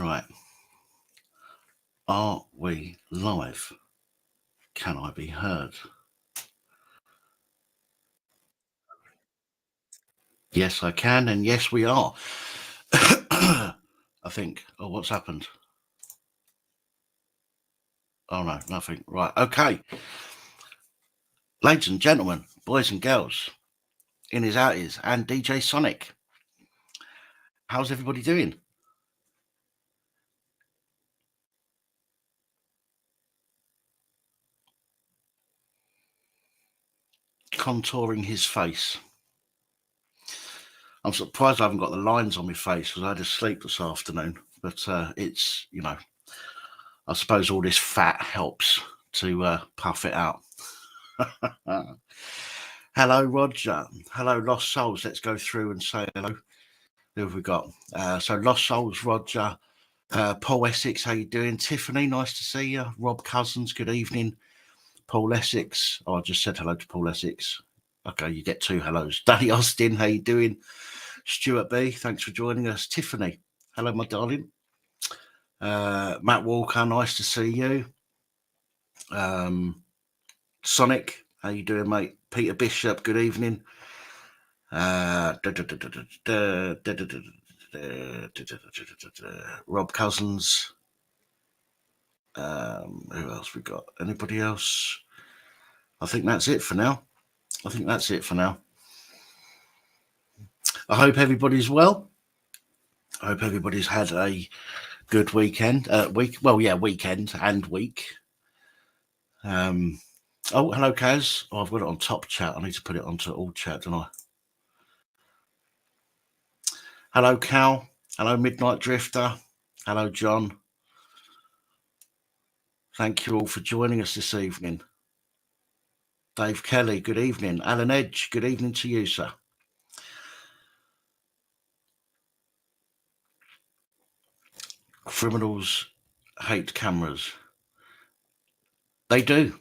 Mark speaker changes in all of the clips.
Speaker 1: Right. Are we live? Can I be heard? Yes, I can, and yes, we are. I think. Oh, what's happened? Oh, no, nothing. Right, okay. Ladies and gentlemen, boys and girls, in his outies, and DJ Sonic. How's everybody doing? Contouring his face. I'm surprised I haven't got the lines on my face because I had to sleep this afternoon. But it's, I suppose all this fat helps to puff it out. Hello, Roger. Hello, Lost Souls. Let's go through and say hello. Who have we got? So Lost Souls, Roger. Paul Essex, how you doing? Tiffany, nice to see you. Rob Cousins, good evening. Paul Essex. Oh, I just said hello to Paul Essex. Okay, you get two hellos. Danny Austin, how you doing? Stuart B, thanks for joining us. Tiffany, hello, my darling. Matt Walker, nice to see you. Sonic, how you doing, mate? Peter Bishop, good evening. Rob Cousins. Who else we got? Anybody else? I think that's it for now. I hope everybody's well. I hope everybody's had a good weekend. Weekend and week. Oh, hello, Kaz. Oh, I've got it on top chat. I need to put it onto all chat, don't I? Hello, Cal. Hello, Midnight Drifter. Hello, John. Thank you all for joining us this evening. Dave Kelly, good evening. Alan Edge, good evening to you, sir. Criminals hate cameras. They do.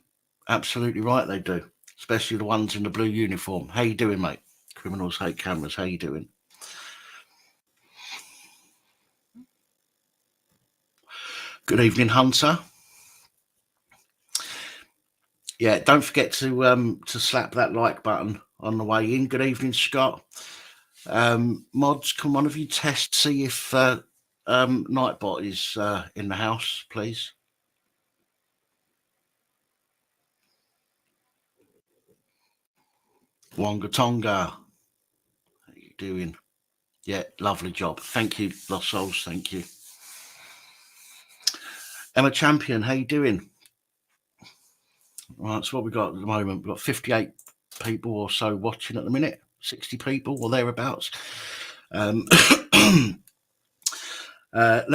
Speaker 1: Absolutely right, they do. Especially the ones in the blue uniform. How you doing, mate? Criminals hate cameras. How you doing? Good evening, Hunter. Yeah, don't forget to slap that like button on the way in. Good evening, Scott. Mods, can one of you test, see if Nightbot is in the house, please? Wonga Tonga. How you doing? Yeah, lovely job. Thank you, Lost Souls. Thank you. Emma Champion, how you doing? Right, so what we got at the moment? We've got 58 people or so watching at the minute, 60 people or thereabouts. Let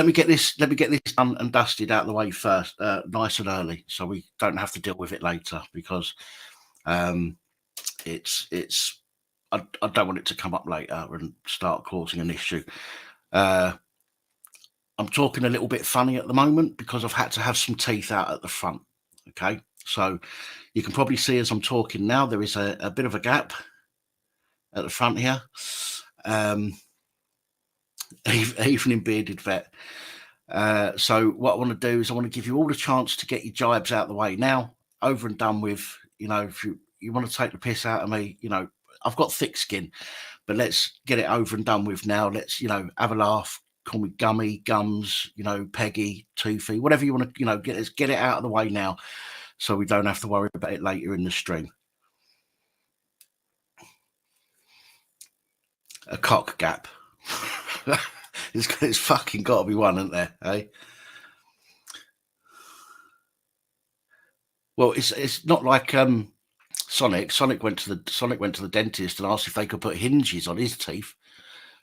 Speaker 1: me get this done and dusted out of the way first, nice and early, so we don't have to deal with it later, because it's I don't want it to come up later and start causing an issue. I'm talking a little bit funny at the moment because I've had to have some teeth out at the front. Okay, so you can probably see as I'm talking now, there is a bit of a gap at the front here. Evening, bearded vet. So what I want to do is I want to give you all the chance to get your jibes out of the way now, over and done with. If you want to take the piss out of me, I've got thick skin, but let's get it over and done with now. Let's, have a laugh. Call me Gummy, Gums, Peggy, Toothy, whatever you want to, get it out of the way now, so we don't have to worry about it later in the stream. A cock gap. It's fucking got to be one, isn't there? Eh? Well, it's not like Sonic. Sonic went to the dentist and asked if they could put hinges on his teeth,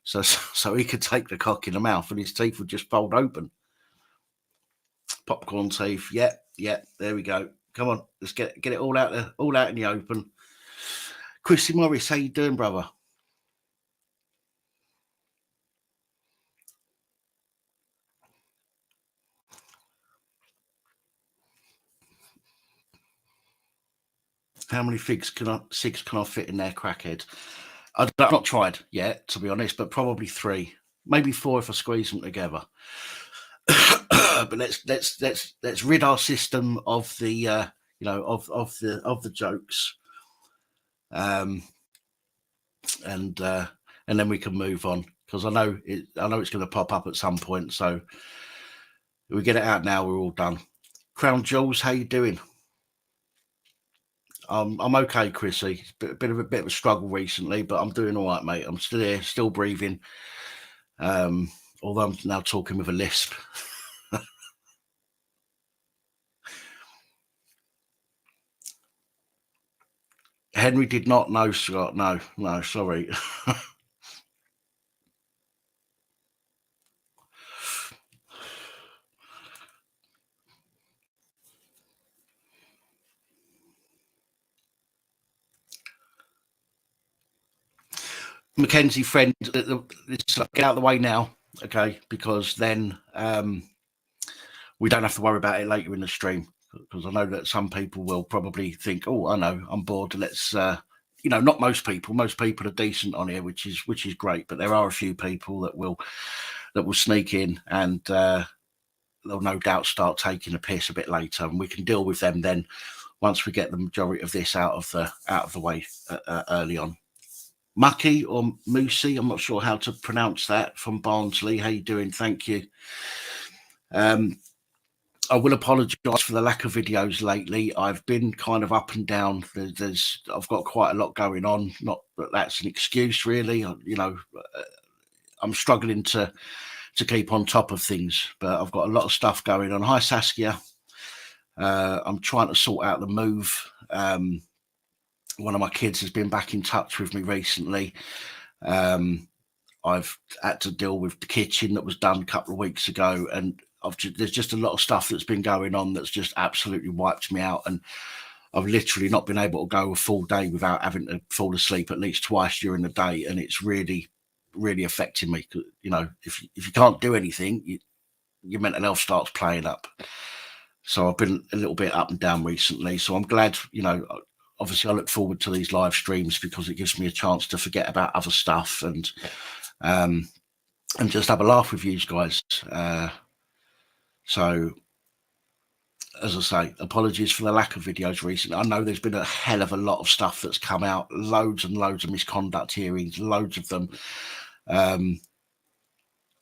Speaker 1: so he could take the cock in the mouth and his teeth would just fold open. Popcorn teeth. Yeah. There we go. Come on, let's get it all out there, all out in the open. Chrissy Morris, how you doing, brother? How many cigs can I fit in there, crackhead? I've not tried yet, to be honest, but probably 3, maybe 4 if I squeeze them together. But let's rid our system of the of the jokes, and then we can move on, because I know it's going to pop up at some point. So if we get it out now, we're all done. Crown Jewels, how you doing? I'm okay, Chrissy. It's been a bit of a struggle recently, but I'm doing all right, mate. I'm still here, still breathing. Although I'm now talking with a lisp. Henry did not know, Scott. No, sorry. Mackenzie, friend, let's get out of the way now, okay? Because then we don't have to worry about it later in the stream. Because I know that some people will probably think, "Oh, I know, I'm bored. Let's," not most people. Most people are decent on here, which is great. But there are a few people that will sneak in, and they'll no doubt start taking a piss a bit later, and we can deal with them then once we get the majority of this out of the way early on. Mucky or Moosey, I'm not sure how to pronounce that, from Barnsley. How you doing? Thank you. I will apologise for the lack of videos lately. I've been kind of up and down. I've got quite a lot going on. Not that that's an excuse, really. I'm struggling to keep on top of things, but I've got a lot of stuff going on. Hi, Saskia. I'm trying to sort out the move. One of my kids has been back in touch with me recently. I've had to deal with the kitchen that was done a couple of weeks ago, and there's just a lot of stuff that's been going on that's just absolutely wiped me out, and I've literally not been able to go a full day without having to fall asleep at least twice during the day, and it's really, really affecting me. If you can't do anything, your mental health starts playing up. So I've been a little bit up and down recently. So I'm glad, obviously I look forward to these live streams because it gives me a chance to forget about other stuff and just have a laugh with you guys. So, as I say, apologies for the lack of videos recently. I know there's been a hell of a lot of stuff that's come out, loads and loads of misconduct hearings, loads of them.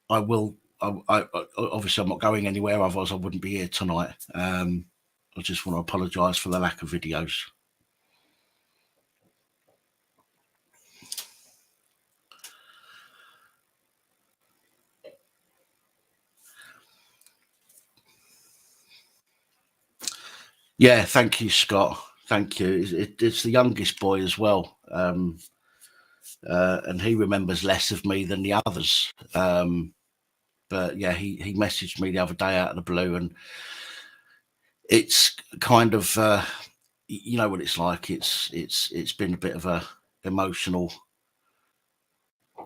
Speaker 1: Obviously I'm not going anywhere, otherwise I wouldn't be here tonight. I just want to apologise for the lack of videos. Yeah, thank you, Scott. Thank you. It's the youngest boy as well, and he remembers less of me than the others. But yeah, he messaged me the other day out of the blue, and it's kind of you know what it's like. It's been a bit of a emotional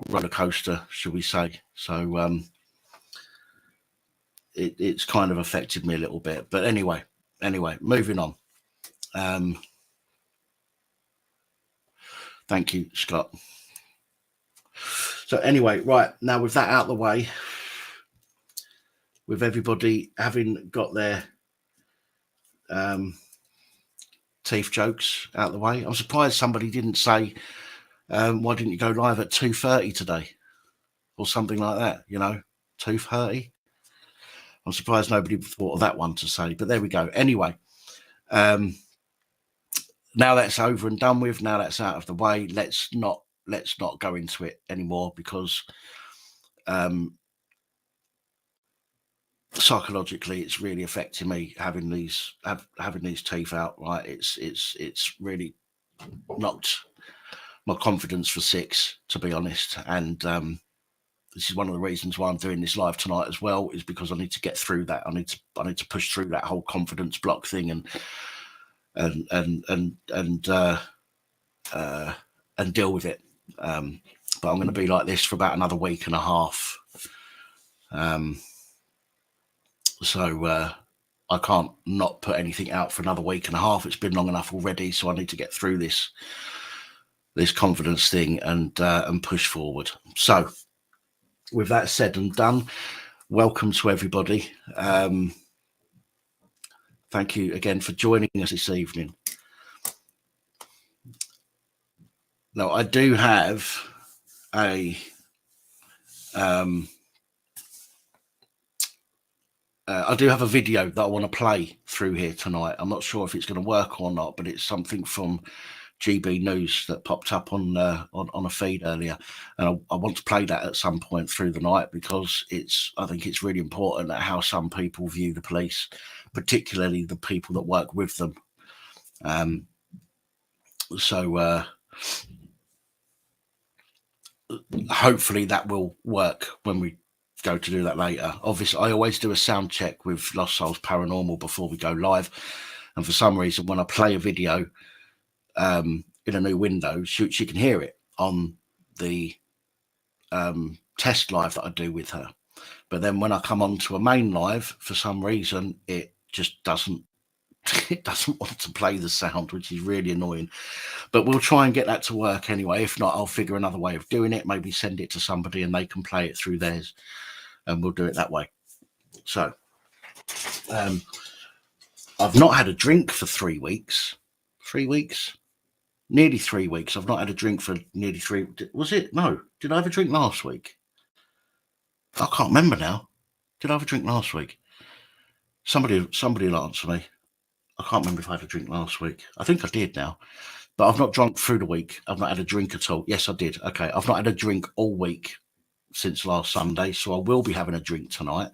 Speaker 1: roller coaster, shall we say? So it's kind of affected me a little bit. But anyway, moving on. Thank you, Scott. So anyway, right, now with that out of the way, with everybody having got their teeth jokes out of the way, I'm surprised somebody didn't say, why didn't you go live at 2:30 today? Or something like that, 2:30. I'm surprised nobody thought of that one to say, but there we go. Anyway, now that's over and done with. Now that's out of the way. Let's not go into it anymore, because psychologically it's really affecting me having these teeth out. Right, it's really knocked my confidence for six, to be honest. And this is one of the reasons why I'm doing this live tonight as well, is because I need to get through that. I need to push through that whole confidence block thing and deal with it. But I'm going to be like this for about another week and a half. So I can't not put anything out for another week and a half. It's been long enough already, so I need to get through this confidence thing and push forward. So with that said and done, welcome to everybody. Thank you again for joining us this evening. Now, I do have a video that I want to play through here tonight. I'm not sure if it's going to work or not, but it's something from GB News that popped up on a feed earlier, and I want to play that at some point through the night because I think it's really important at how some people view the police, particularly the people that work with them. So hopefully that will work when we go to do that later. Obviously, I always do a sound check with Lost Souls Paranormal before we go live, and for some reason, when I play a video in a new window, she can hear it on the test live that I do with her. But then when I come on to a main live, for some reason, it just doesn't want to play the sound, which is really annoying. But we'll try and get that to work anyway. If not, I'll figure another way of doing it. Maybe send it to somebody and they can play it through theirs, and we'll do it that way. So I've not had a drink for 3 weeks. 3 weeks? Nearly 3 weeks. I've not had a drink for nearly 3. Was it? No. Did I have a drink last week? I can't remember now. Did I have a drink last week? Somebody will answer me. I can't remember if I had a drink last week. I think I did now. But I've not drunk through the week. I've not had a drink at all. Yes, I did. Okay. I've not had a drink all week since last Sunday. So I will be having a drink tonight.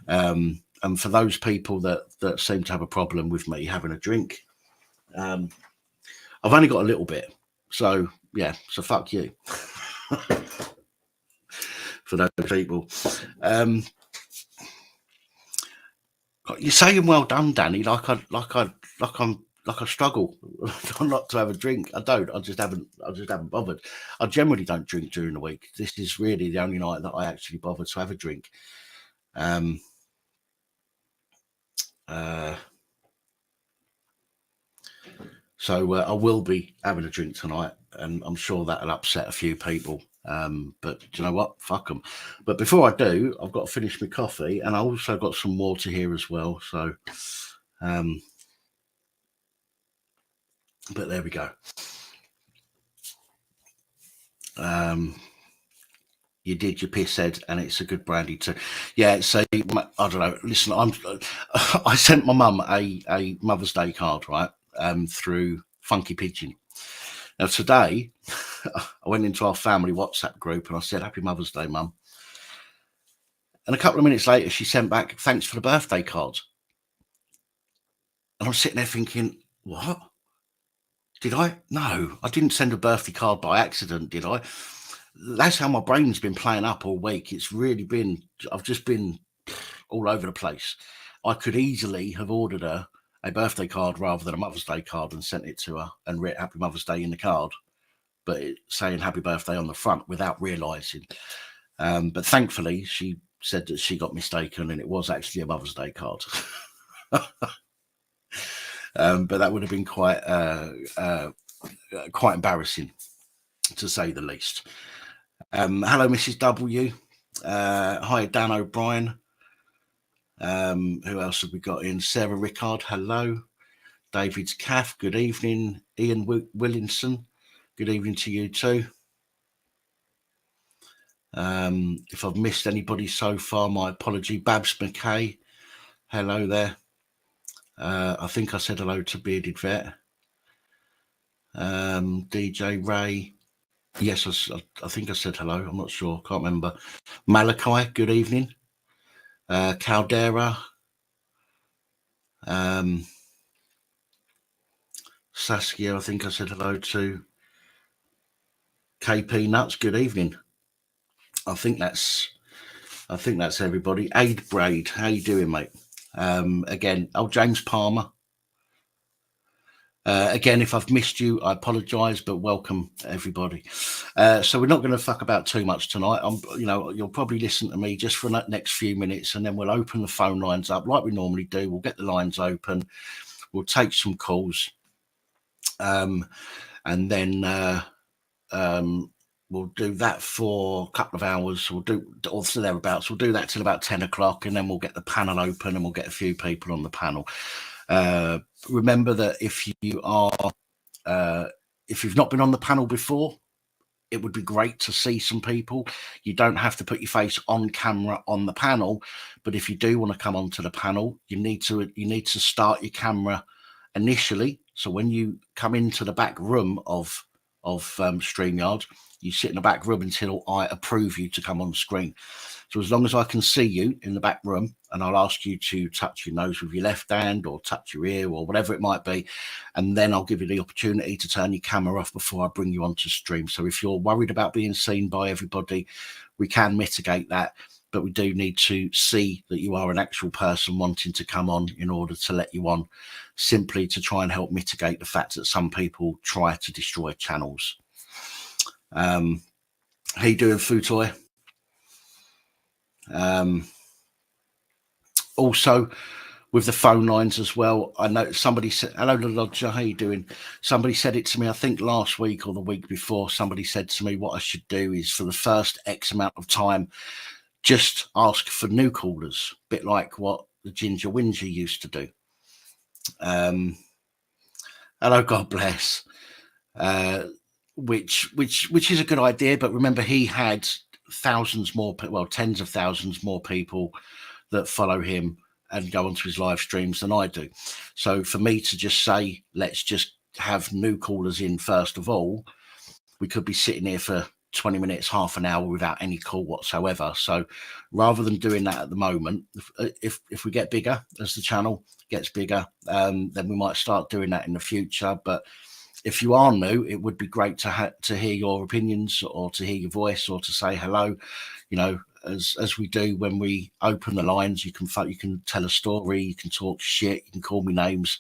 Speaker 1: And for those people that seem to have a problem with me having a drink, I've only got a little bit. So, yeah. So fuck you. For those people. You're saying well done, Danny. Like I struggle not to have a drink. I don't. I just haven't bothered. I generally don't drink during the week. This is really the only night that I actually bothered to have a drink. So I will be having a drink tonight, and I'm sure that'll upset a few people. But do you know what? Fuck them. But before I do, I've got to finish my coffee, and I also got some water here as well. So, but there we go. You did your piss head, and it's a good brandy too. Yeah, so I don't know. Listen, I sent my mum a Mother's Day card, right? Through Funky Pigeon. Now today, I went into our family WhatsApp group and I said, "Happy Mother's Day, Mum." And a couple of minutes later, she sent back, "Thanks for the birthday card." And I'm sitting there thinking, what? Did I? No, I didn't send a birthday card by accident, did I? That's how my brain's been playing up all week. It's really been, I've just been all over the place. I could easily have ordered her a birthday card rather than a Mother's Day card and sent it to her and written Happy Mother's Day in the card, but saying happy birthday on the front without realizing. But thankfully, she said that she got mistaken and it was actually a Mother's Day card. But that would have been quite embarrassing, to say the least. Hello, Mrs. W. Hi, Dan O'Brien. Who else have we got in? Sarah Rickard, hello. David's Caff, good evening. Ian Williamson, good evening to you too. If I've missed anybody so far, my apology. Babs McKay, hello there. I think I said hello to Bearded Vet. DJ Ray, yes, I think I said hello. I'm not sure, can't remember. Malachi, good evening. Caldera, Saskia, I think I said hello to. KP Nuts, good evening. I think that's everybody. Aid Braid, how you doing, mate? Again, James Palmer. Again, if I've missed you, I apologise, but welcome everybody. So we're not going to fuck about too much tonight. You'll probably listen to me just for the next few minutes, and then we'll open the phone lines up like we normally do. We'll get the lines open. We'll take some calls, and then we'll do that for a couple of hours. We'll do, or thereabouts. We'll do that till about 10 o'clock, and then we'll get the panel open and we'll get a few people on the panel. Remember that if you are, if you've not been on the panel before, it would be great to see some people. You don't have to put your face on camera on the panel, but if you do want to come onto the panel, you need to start your camera initially. So when you come into the back room of StreamYard, you sit in the back room until I approve you to come on screen. So as long as I can see you in the back room, and I'll ask you to touch your nose with your left hand or touch your ear or whatever it might be, and then I'll give you the opportunity to turn your camera off before I bring you onto stream. So if you're worried about being seen by everybody, we can mitigate that, but we do need to see that you are an actual person wanting to come on in order to let you on, simply to try and help mitigate the fact that some people try to destroy channels. How you doing, Futoy? Also, with the phone lines as well, I know somebody said, hello, Lodger, how you doing? Somebody said it to me, I think last week or the week before. Somebody said to me, what I should do is for the first X amount of time, just ask for new callers, a bit like what the Ginger Whinger used to do. Hello, God bless. Which is a good idea, but remember, he had thousands more, well, tens of thousands more people that follow him and go onto his live streams than I do. So for me to just say, let's just have new callers in first of all, we could be sitting here for 20 minutes, half an hour without any call whatsoever. So rather than doing that at the moment, if we get bigger, as the channel gets bigger, then we might start doing that in the future. But if you are new, it would be great to hear your opinions, or to hear your voice, or to say hello. You know, as we do when we open the lines, you can tell a story, you can talk shit, you can call me names,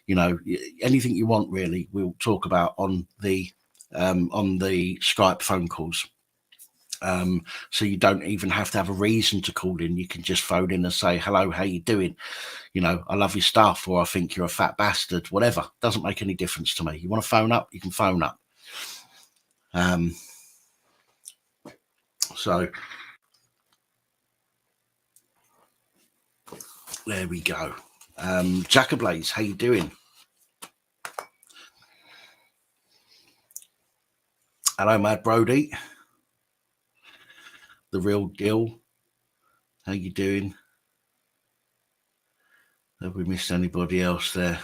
Speaker 1: you know, anything you want really. We'll talk about on the Skype phone calls. So you don't even have to have a reason to call in. You can just phone in and say, hello, how you doing? You know, I love your stuff, or I think you're a fat bastard, whatever. Doesn't make any difference to me. You want to phone up, you can phone up. So there we go. Jackablaze, how you doing? Hello, Mad Brody. The real deal. How you doing? Have we missed anybody else there?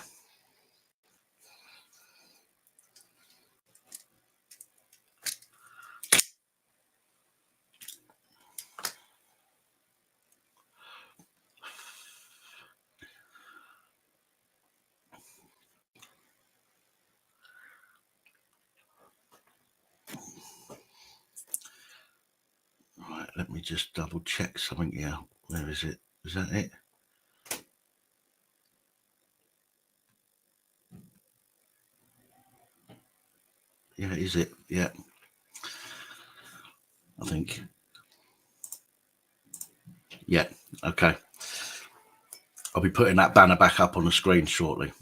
Speaker 1: Right, let me just double check something here. Where is it? Is that it? Yeah, is it? Yeah. I think. Yeah, okay. I'll be putting that banner back up on the screen shortly.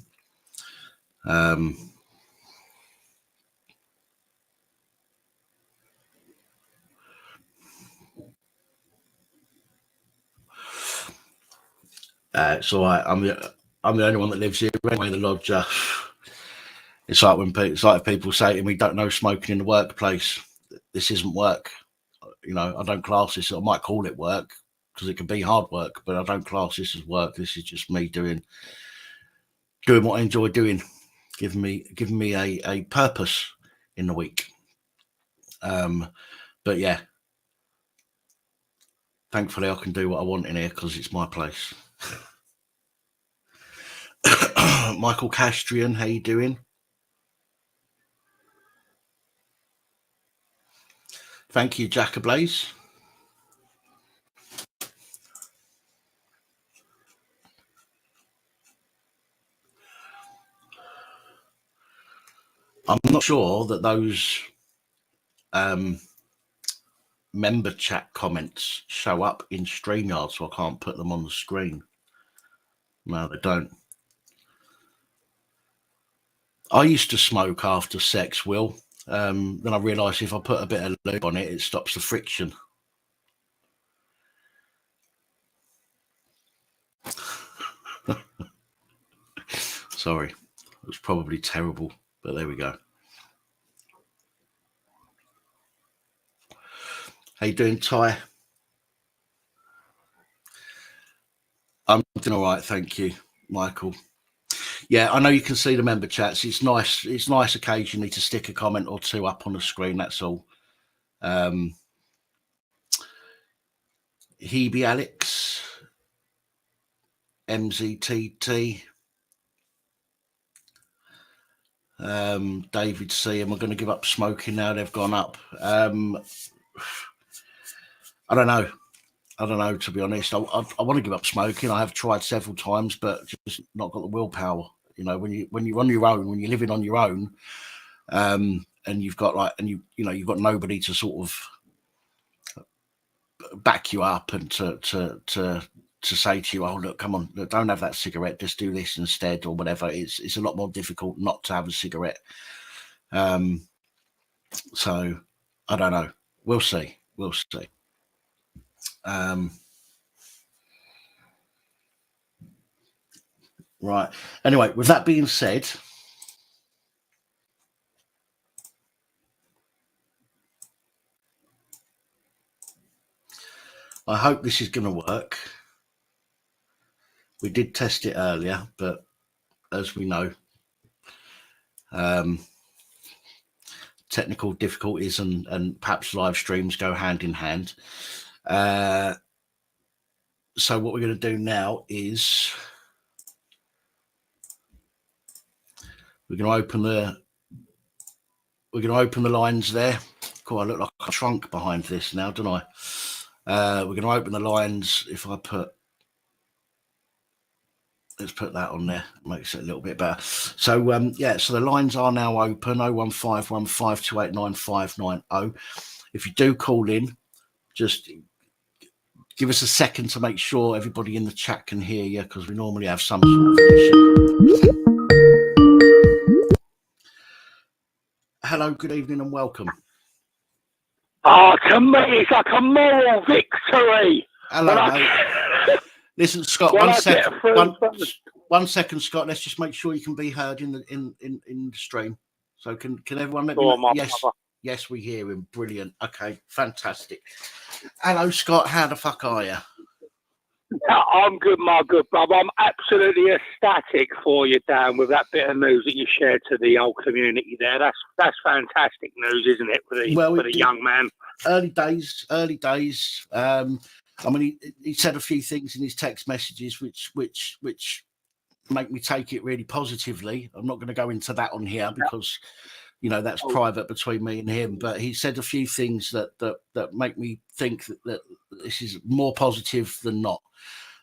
Speaker 1: So I'm the only one that lives here anyway, the lodger. It's like if people say to me, don't know smoking in the workplace. This isn't work. You know, I don't class this. I might call it work because it can be hard work, but I don't class this as work. This is just me doing what I enjoy doing, giving me a purpose in the week. But yeah, thankfully I can do what I want in here because it's my place. Michael Castrian, how you doing? Thank you, Jackablaze. I'm not sure that those member chat comments show up in StreamYard, so I can't put them on the screen. No, they don't. I used to smoke after sex, Will. Then I realised if I put a bit of lube on it, it stops the friction. Sorry, it was probably terrible, but there we go. How you doing, Ty? I'm doing all right, thank you, Michael. Yeah, I know you can see the member chats. It's nice. It's nice occasionally to stick a comment or two up on the screen. That's all. Hebe Alex, MZTT, David C. And we're going to give up smoking now. They've gone up. I don't know. I don't know, to be honest. I want to give up smoking. I have tried several times, but just not got the willpower. You know, when you're on your own, when you're living on your own, and you've got you've got nobody to sort of back you up and to say to you, oh look, come on, look, don't have that cigarette, just do this instead or whatever. It's a lot more difficult not to have a cigarette. So I don't know. We'll see. Right. Anyway, with that being said, I hope this is going to work. We did test it earlier, but as we know, technical difficulties and perhaps live streams go hand in hand. So what we're going to do now is we're going to open the lines there. Cool, I look like a trunk behind this now, don't I? We're going to open the lines. If I let's put that on there, makes it a little bit better. So yeah, so the lines are now open. 01515289590. If you do call in, just give us a second to make sure everybody in the chat can hear you, because we normally have some sort of issue. Hello, good evening and welcome.
Speaker 2: Oh, to me, it's like a moral victory.
Speaker 1: Hello, mate. Listen, Scott, one second, Scott. Let's just make sure you can be heard in the stream. So can everyone let me know? Yes, we hear him. Brilliant. Okay, fantastic. Hello, Scott. How the fuck are you?
Speaker 2: I'm good, my good brother. I'm absolutely ecstatic for you, Dan, with that bit of news that you shared to the old community there. That's fantastic news, isn't it, for the young man?
Speaker 1: Early days. I mean, he said a few things in his text messages which make me take it really positively. I'm not going to go into that on here because, you know, that's private between me and him. But he said a few things that make me think that this is more positive than not.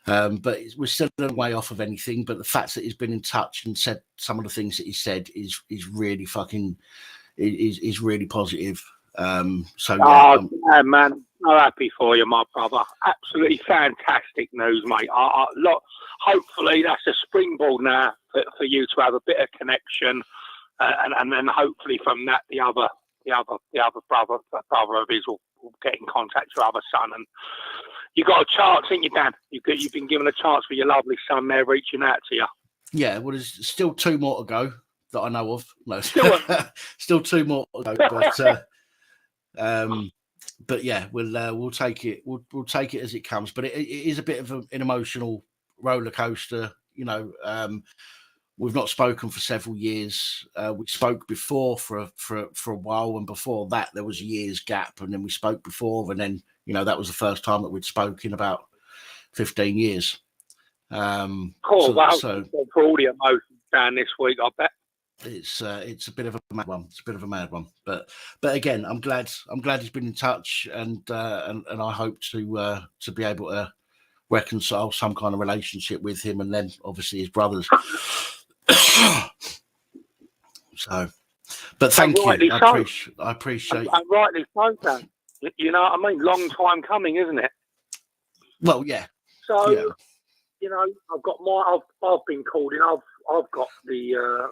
Speaker 1: But we're still a way off of anything. But the fact that he's been in touch and said some of the things that he said is really fucking is really positive. So yeah,
Speaker 2: man, I'm happy for you, my brother. Absolutely fantastic news, mate. Look, hopefully that's a springboard now for you to have a bit of connection, and then hopefully from that the other brother of his will get in contact with your other son, and you got a chance, ain't you, Dan? You've been given a chance with your lovely son there reaching out to you.
Speaker 1: Yeah, well, there's still two more to go that I know of. No, still two more to go, but yeah, we'll take it. We'll take it as it comes. But it is a bit of an emotional roller coaster. You know, we've not spoken for several years. We spoke before for a while, and before that there was a year's gap, and then we spoke before, and then you know that was the first time that we'd spoken in about 15 years.
Speaker 2: Cool. So for all the emotions down this week, I bet.
Speaker 1: It's a bit of a mad one. It's a bit of a mad one, but again, I'm glad he's been in touch, and I hope to be able to reconcile some kind of relationship with him, and then obviously his brothers. So, but thank you. I appreciate.
Speaker 2: And rightly so, Dan. You know what I mean? Long time coming, isn't it?
Speaker 1: Well, yeah.
Speaker 2: So, yeah. You know, I've been called in. I've got the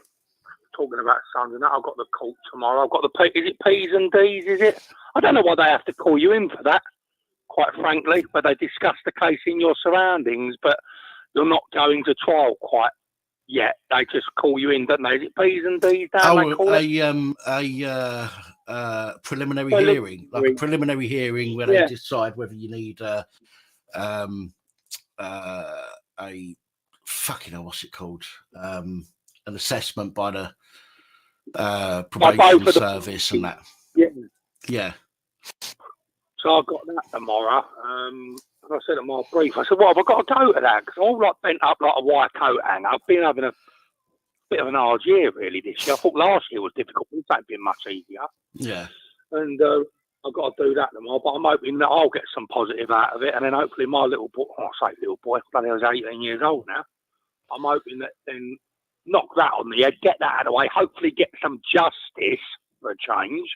Speaker 2: talking about sons and that, I've got the court tomorrow. I've got is it P's and D's, is it? I don't know why they have to call you in for that, quite frankly, but they discuss the case in your surroundings, but you're not going to trial quite yet. They just call you in, don't they? Is it P's and D's, Dan, they call
Speaker 1: it? Preliminary hearing, like a preliminary hearing where they decide whether you need a fucking hell, what's it called? An assessment by the probation service and that. Yeah.
Speaker 2: So I've got that tomorrow. And I said in my brief, I said, well, I've got to go to that because I'm all like bent up like a white coat hanger. I've been having a bit of an hard year really this year. I thought last year was difficult. It's ain't been much easier.
Speaker 1: Yeah.
Speaker 2: And I've got to do that tomorrow, but I'm hoping that I'll get some positive out of it. And then hopefully my little boy, I say little boy, bloody hell, he's 18 years old now. I'm hoping that then knock that on the head, get that out of the way, hopefully get some justice for a change.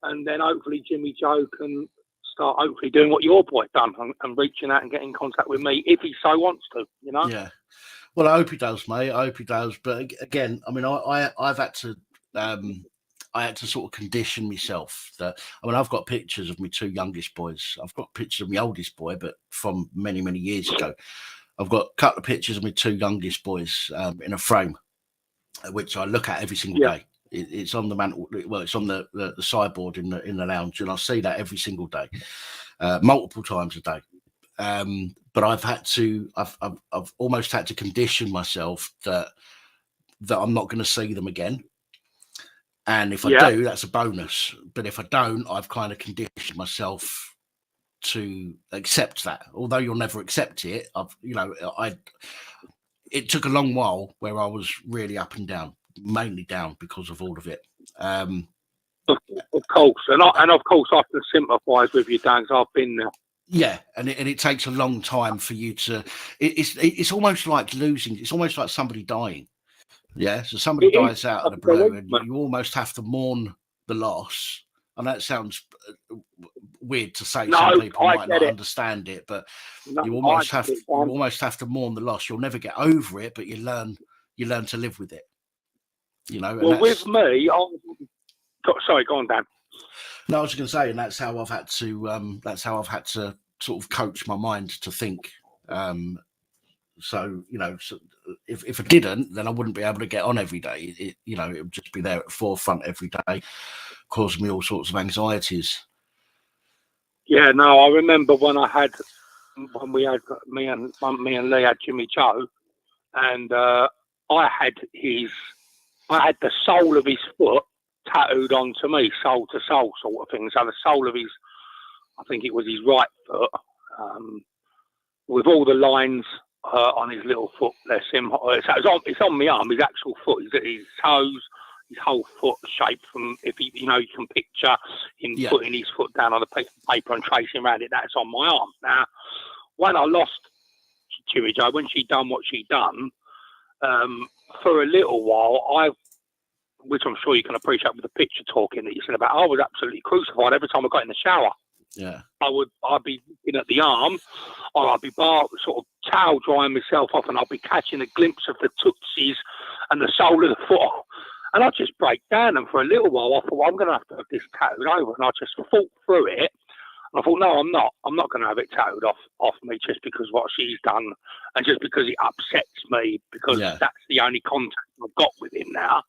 Speaker 2: And then hopefully Jimmy Joe can start hopefully doing what your boy done and reaching out and getting in contact with me if he so wants to, you know?
Speaker 1: Yeah. Well, I hope he does, mate. I hope he does. But again, I mean, I've had to, I had to sort of condition myself that, I mean, I've got pictures of my two youngest boys. I've got pictures of my oldest boy, but from many, many years ago. I've got a couple of pictures of my two youngest boys in a frame, which I look at every single day. It's on the mantle. Well, it's on the sideboard in the lounge, and I see that every single day, multiple times a day. But I've almost had to condition myself that I'm not going to see them again. And if I do, that's a bonus. But if I don't, I've kind of conditioned myself to accept that. Although you'll never accept it, it took a long while where I was really up and down, mainly down because of all of it.
Speaker 2: Of course, and of course I can sympathise with you, Dan, 'cause I've been there.
Speaker 1: Yeah, and it takes a long time for you to. It's almost like losing. It's almost like somebody dying. Yeah, so somebody dies out of the blue, and you almost have to mourn the loss. And that sounds weird to say. Some people might not understand it, but you almost have to mourn the loss. You'll never get over it, but you learn to live with it. You know.
Speaker 2: Well, with me, sorry, go on, Dan.
Speaker 1: No, I was going to say, and that's how I've had to. That's how I've had to sort of coach my mind to think. So if I didn't, then I wouldn't be able to get on every day. It would just be there at the forefront every day, causing me all sorts of anxieties.
Speaker 2: Yeah, no, I remember when we had me and Lee had Jimmy Joe, and I had the sole of his foot tattooed onto me, sole to sole sort of thing. So the sole of I think it was his right foot, with all the lines on his little foot. Bless him. It's on my arm, his actual foot, his toes, his whole foot shaped from, if you can picture him putting his foot down on the piece of paper and tracing around it. That's on my arm. Now, when I lost Jimmy Joe, when she done what she done, for a little while, which I'm sure you can appreciate with the picture talking that you said about, I was absolutely crucified every time I got in the shower.
Speaker 1: Yeah,
Speaker 2: I'd be looking at the arm, or I'd be sort of towel drying myself off, and I'd be catching a glimpse of the tootsies and the sole of the foot, and I'd just break down. And for a little while, I thought, well, I'm going to have this tattooed over, and I just fought through it. And I thought, no, I'm not. I'm not going to have it tattooed off me just because what she's done, and just because it upsets me, because that's the only contact I've got with him now.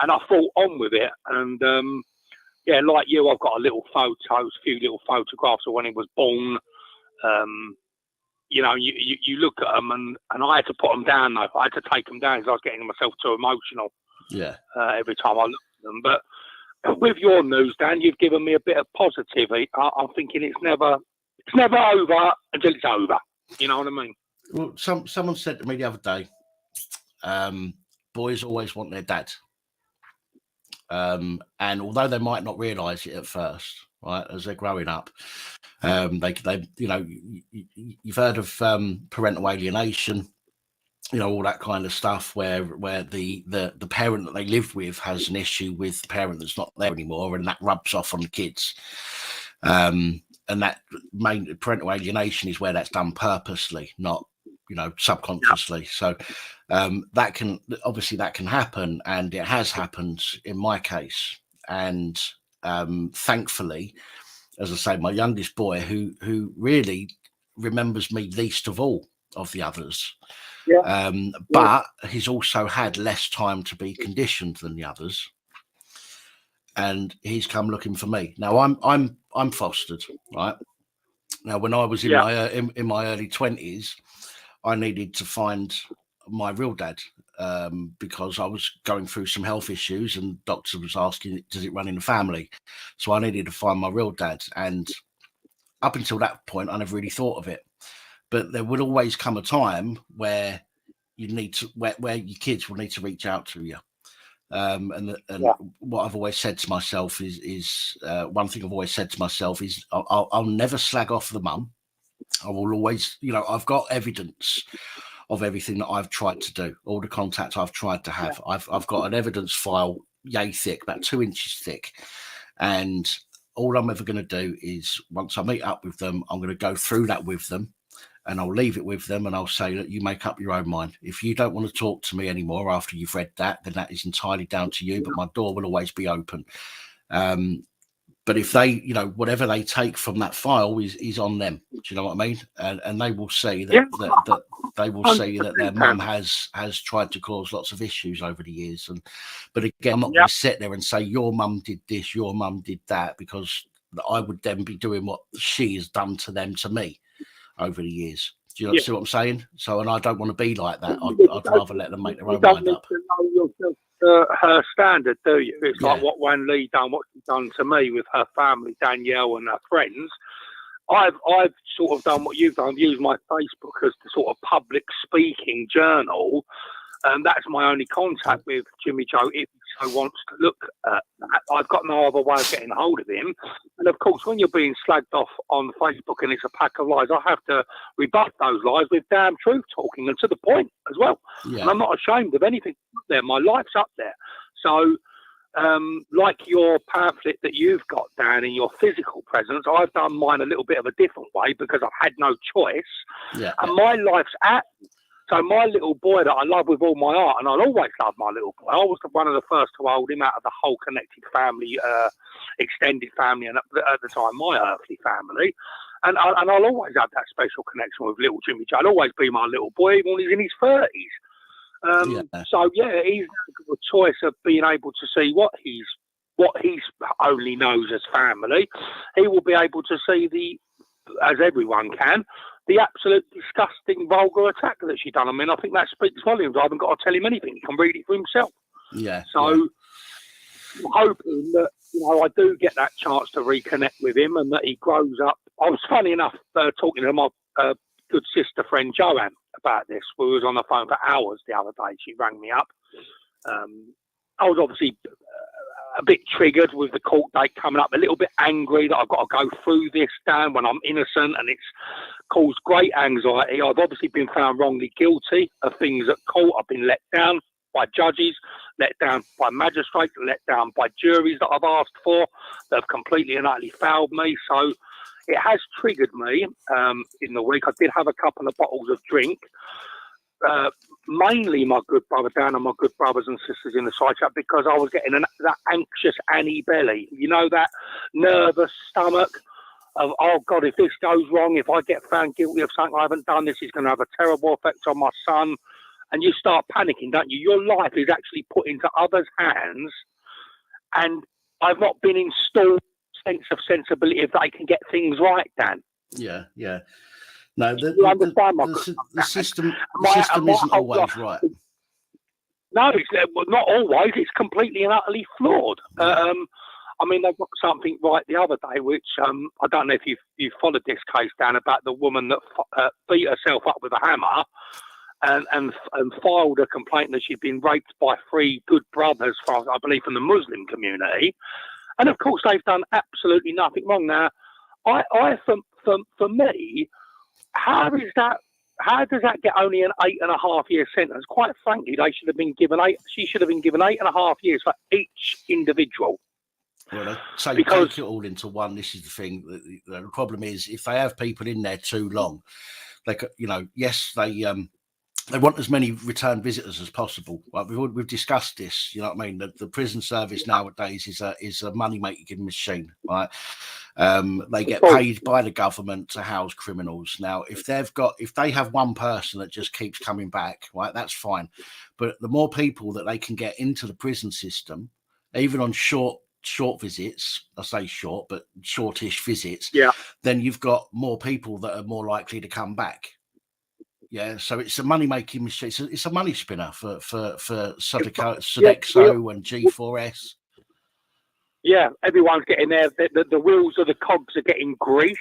Speaker 2: And I fought on with it, and like you, I've got a few little photographs of when he was born. You look at them, and I had to put them down, though. I had to take them down because I was getting myself too emotional. Yeah. Every time I looked at them. But with your news, Dan, you've given me a bit of positive. I'm thinking it's never over until it's over. You know what I mean?
Speaker 1: Well, someone said to me the other day, boys always want their dad. And although they might not realise it at first, right, as they're growing up, they you've heard of parental alienation, all that kind of stuff, where the parent that they live with has an issue with the parent that's not there anymore, and that rubs off on the kids. And that parental alienation is where that's done purposely, not subconsciously. So that can happen, and it has happened in my case. And thankfully, as I say, my youngest boy, who really remembers me least of all of the others, but he's also had less time to be conditioned than the others, and he's come looking for me. Now I'm fostered, right? Now, when I was in my early 20s, I needed to find my real dad, because I was going through some health issues, and doctor was asking, does it run in the family? So I needed to find my real dad. And up until that point, I never really thought of it. But there would always come a time where you need to, where your kids will need to reach out to you. And what I've always said to myself is one thing I've always said to myself is I'll never slag off the mum. I will always, I've got evidence of everything that I've tried to do, all the contact I've tried to have. I've got an evidence file yay thick, about 2 inches thick. And all I'm ever going to do is, once I meet up with them, I'm going to go through that with them, and I'll leave it with them, and I'll say that you make up your own mind. If you don't want to talk to me anymore after you've read that, then that is entirely down to you, but my door will always be open. But if they, whatever they take from that file is on them. Do you know what I mean? And they will see that they will see that their mum has tried to cause lots of issues over the years. But again, I'm not going to sit there and say your mum did this, your mum did that, because I would then be doing what she has done to them, to me, over the years. Do you see what I'm saying? So, and I don't want to be like that. I'd rather let them make their own mind up.
Speaker 2: Her standard, do you? It's like what Wan Lee done, what she's done to me with her family, Danielle and her friends. I've sort of done what you've done. I've used my Facebook as the sort of public speaking journal, and that's my only contact with Jimmy Joe. If he so wants to look at that, I've got no other way of getting hold of him. And of course, when you're being slagged off on Facebook and it's a pack of lies, I have to rebut those lies with damn truth talking, and to the point as well. Yeah. And I'm not ashamed of anything up there. My life's up there. So, like your pamphlet that you've got down in your physical presence, I've done mine a little bit of a different way because I've had no choice. Yeah. And my life's at. So my little boy that I love with all my heart, and I'll always love my little boy. I was one of the first to hold him out of the whole connected family, extended family, and at the time, my earthly family. And I'll always have that special connection with little Jimmy Joe. I'll always be my little boy, even when he's in his 30s. So, he's got a choice of being able to see what he's only knows as family. He will be able to see as everyone can, the absolute disgusting, vulgar attack that she done. I mean, I think that speaks volumes. I haven't got to tell him anything. He can read it for himself. Yeah. So I'm hoping that, I do get that chance to reconnect with him and that he grows up. I was, funny enough, talking to my good sister friend Joanne about this. We was on the phone for hours the other day. She rang me up. I was obviously a bit triggered with the court date coming up, a little bit angry that I've got to go through this, Dan, when I'm innocent, and it's caused great anxiety. I've obviously been found wrongly guilty of things at court. I've been let down by judges, let down by magistrates, let down by juries that I've asked for that have completely and utterly failed me. So it has triggered me in the week. I did have a couple of bottles of drink. Mainly my good brother Dan and my good brothers and sisters in the side chat, because I was getting that anxious Annie belly, that nervous stomach of, oh God, if this goes wrong, if I get found guilty of something I haven't done, this is going to have a terrible effect on my son. And you start panicking, don't you? Your life is actually put into others' hands, and I've not been installed sense of sensibility if they can get things right, Dan.
Speaker 1: Yeah. No, the system isn't always right.
Speaker 2: No, it's not always. It's completely and utterly flawed. Yeah. I mean, they've got something right the other day, which I don't know if you've followed this case, Dan, about the woman that beat herself up with a hammer and filed a complaint that she'd been raped by 3 good brothers, I believe, from the Muslim community. And of course, they've done absolutely nothing wrong. Now, for me, how does that get only an 8.5-year sentence? Quite frankly, she should have been given 8.5 years for each individual.
Speaker 1: Well, so you take it all into one. This is the thing. The problem is, if they have people in there too long, they, yes, they want as many return visitors as possible. Like we've discussed this, you know what I mean? The prison service nowadays is a money making machine, right? They get paid by the government to house criminals. Now, if they have one person that just keeps coming back, right, that's fine. But the more people that they can get into the prison system, even on short visits, I say short, but shortish visits, then you've got more people that are more likely to come back. Yeah, so it's a money making machine. It's a money spinner for Sodexo and G4S.
Speaker 2: Yeah, everyone's getting there. The wheels of the cogs are getting greased.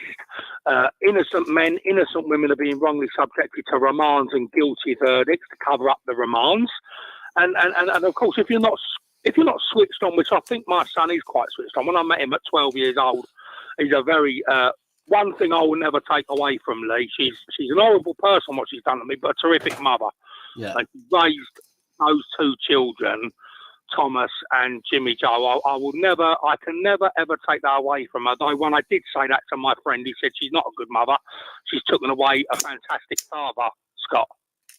Speaker 2: Innocent men, innocent women are being wrongly subjected to remands and guilty verdicts to cover up the remands. And of course, if you're not switched on, which I think my son is quite switched on. When I met him at 12 years old, he's a very one thing I will never take away from Lee. She's an horrible person, what she's done to me, but a terrific mother.
Speaker 1: Yeah,
Speaker 2: like, raised those two children, Thomas and Jimmy Joe. I can never ever take that away from her. Though when I did say that to my friend, he said she's not a good mother. She's taken away a fantastic father, Scott,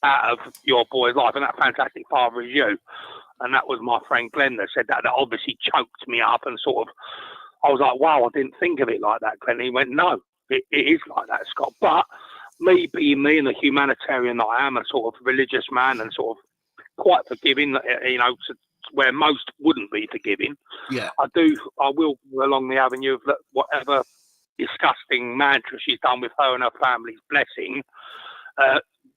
Speaker 2: out of your boy's life, and that fantastic father is you. And that was my friend Glenn that said that. That obviously choked me up and sort of. I was like, wow, I didn't think of it like that, Glenn. He went, no, it is like that, Scott. But me being me and the humanitarian that I am, a sort of religious man and sort of quite forgiving, you know, where most wouldn't be forgiving.
Speaker 1: Yeah,
Speaker 2: I will go along the avenue of whatever disgusting mantra she's done with her and her family's blessing.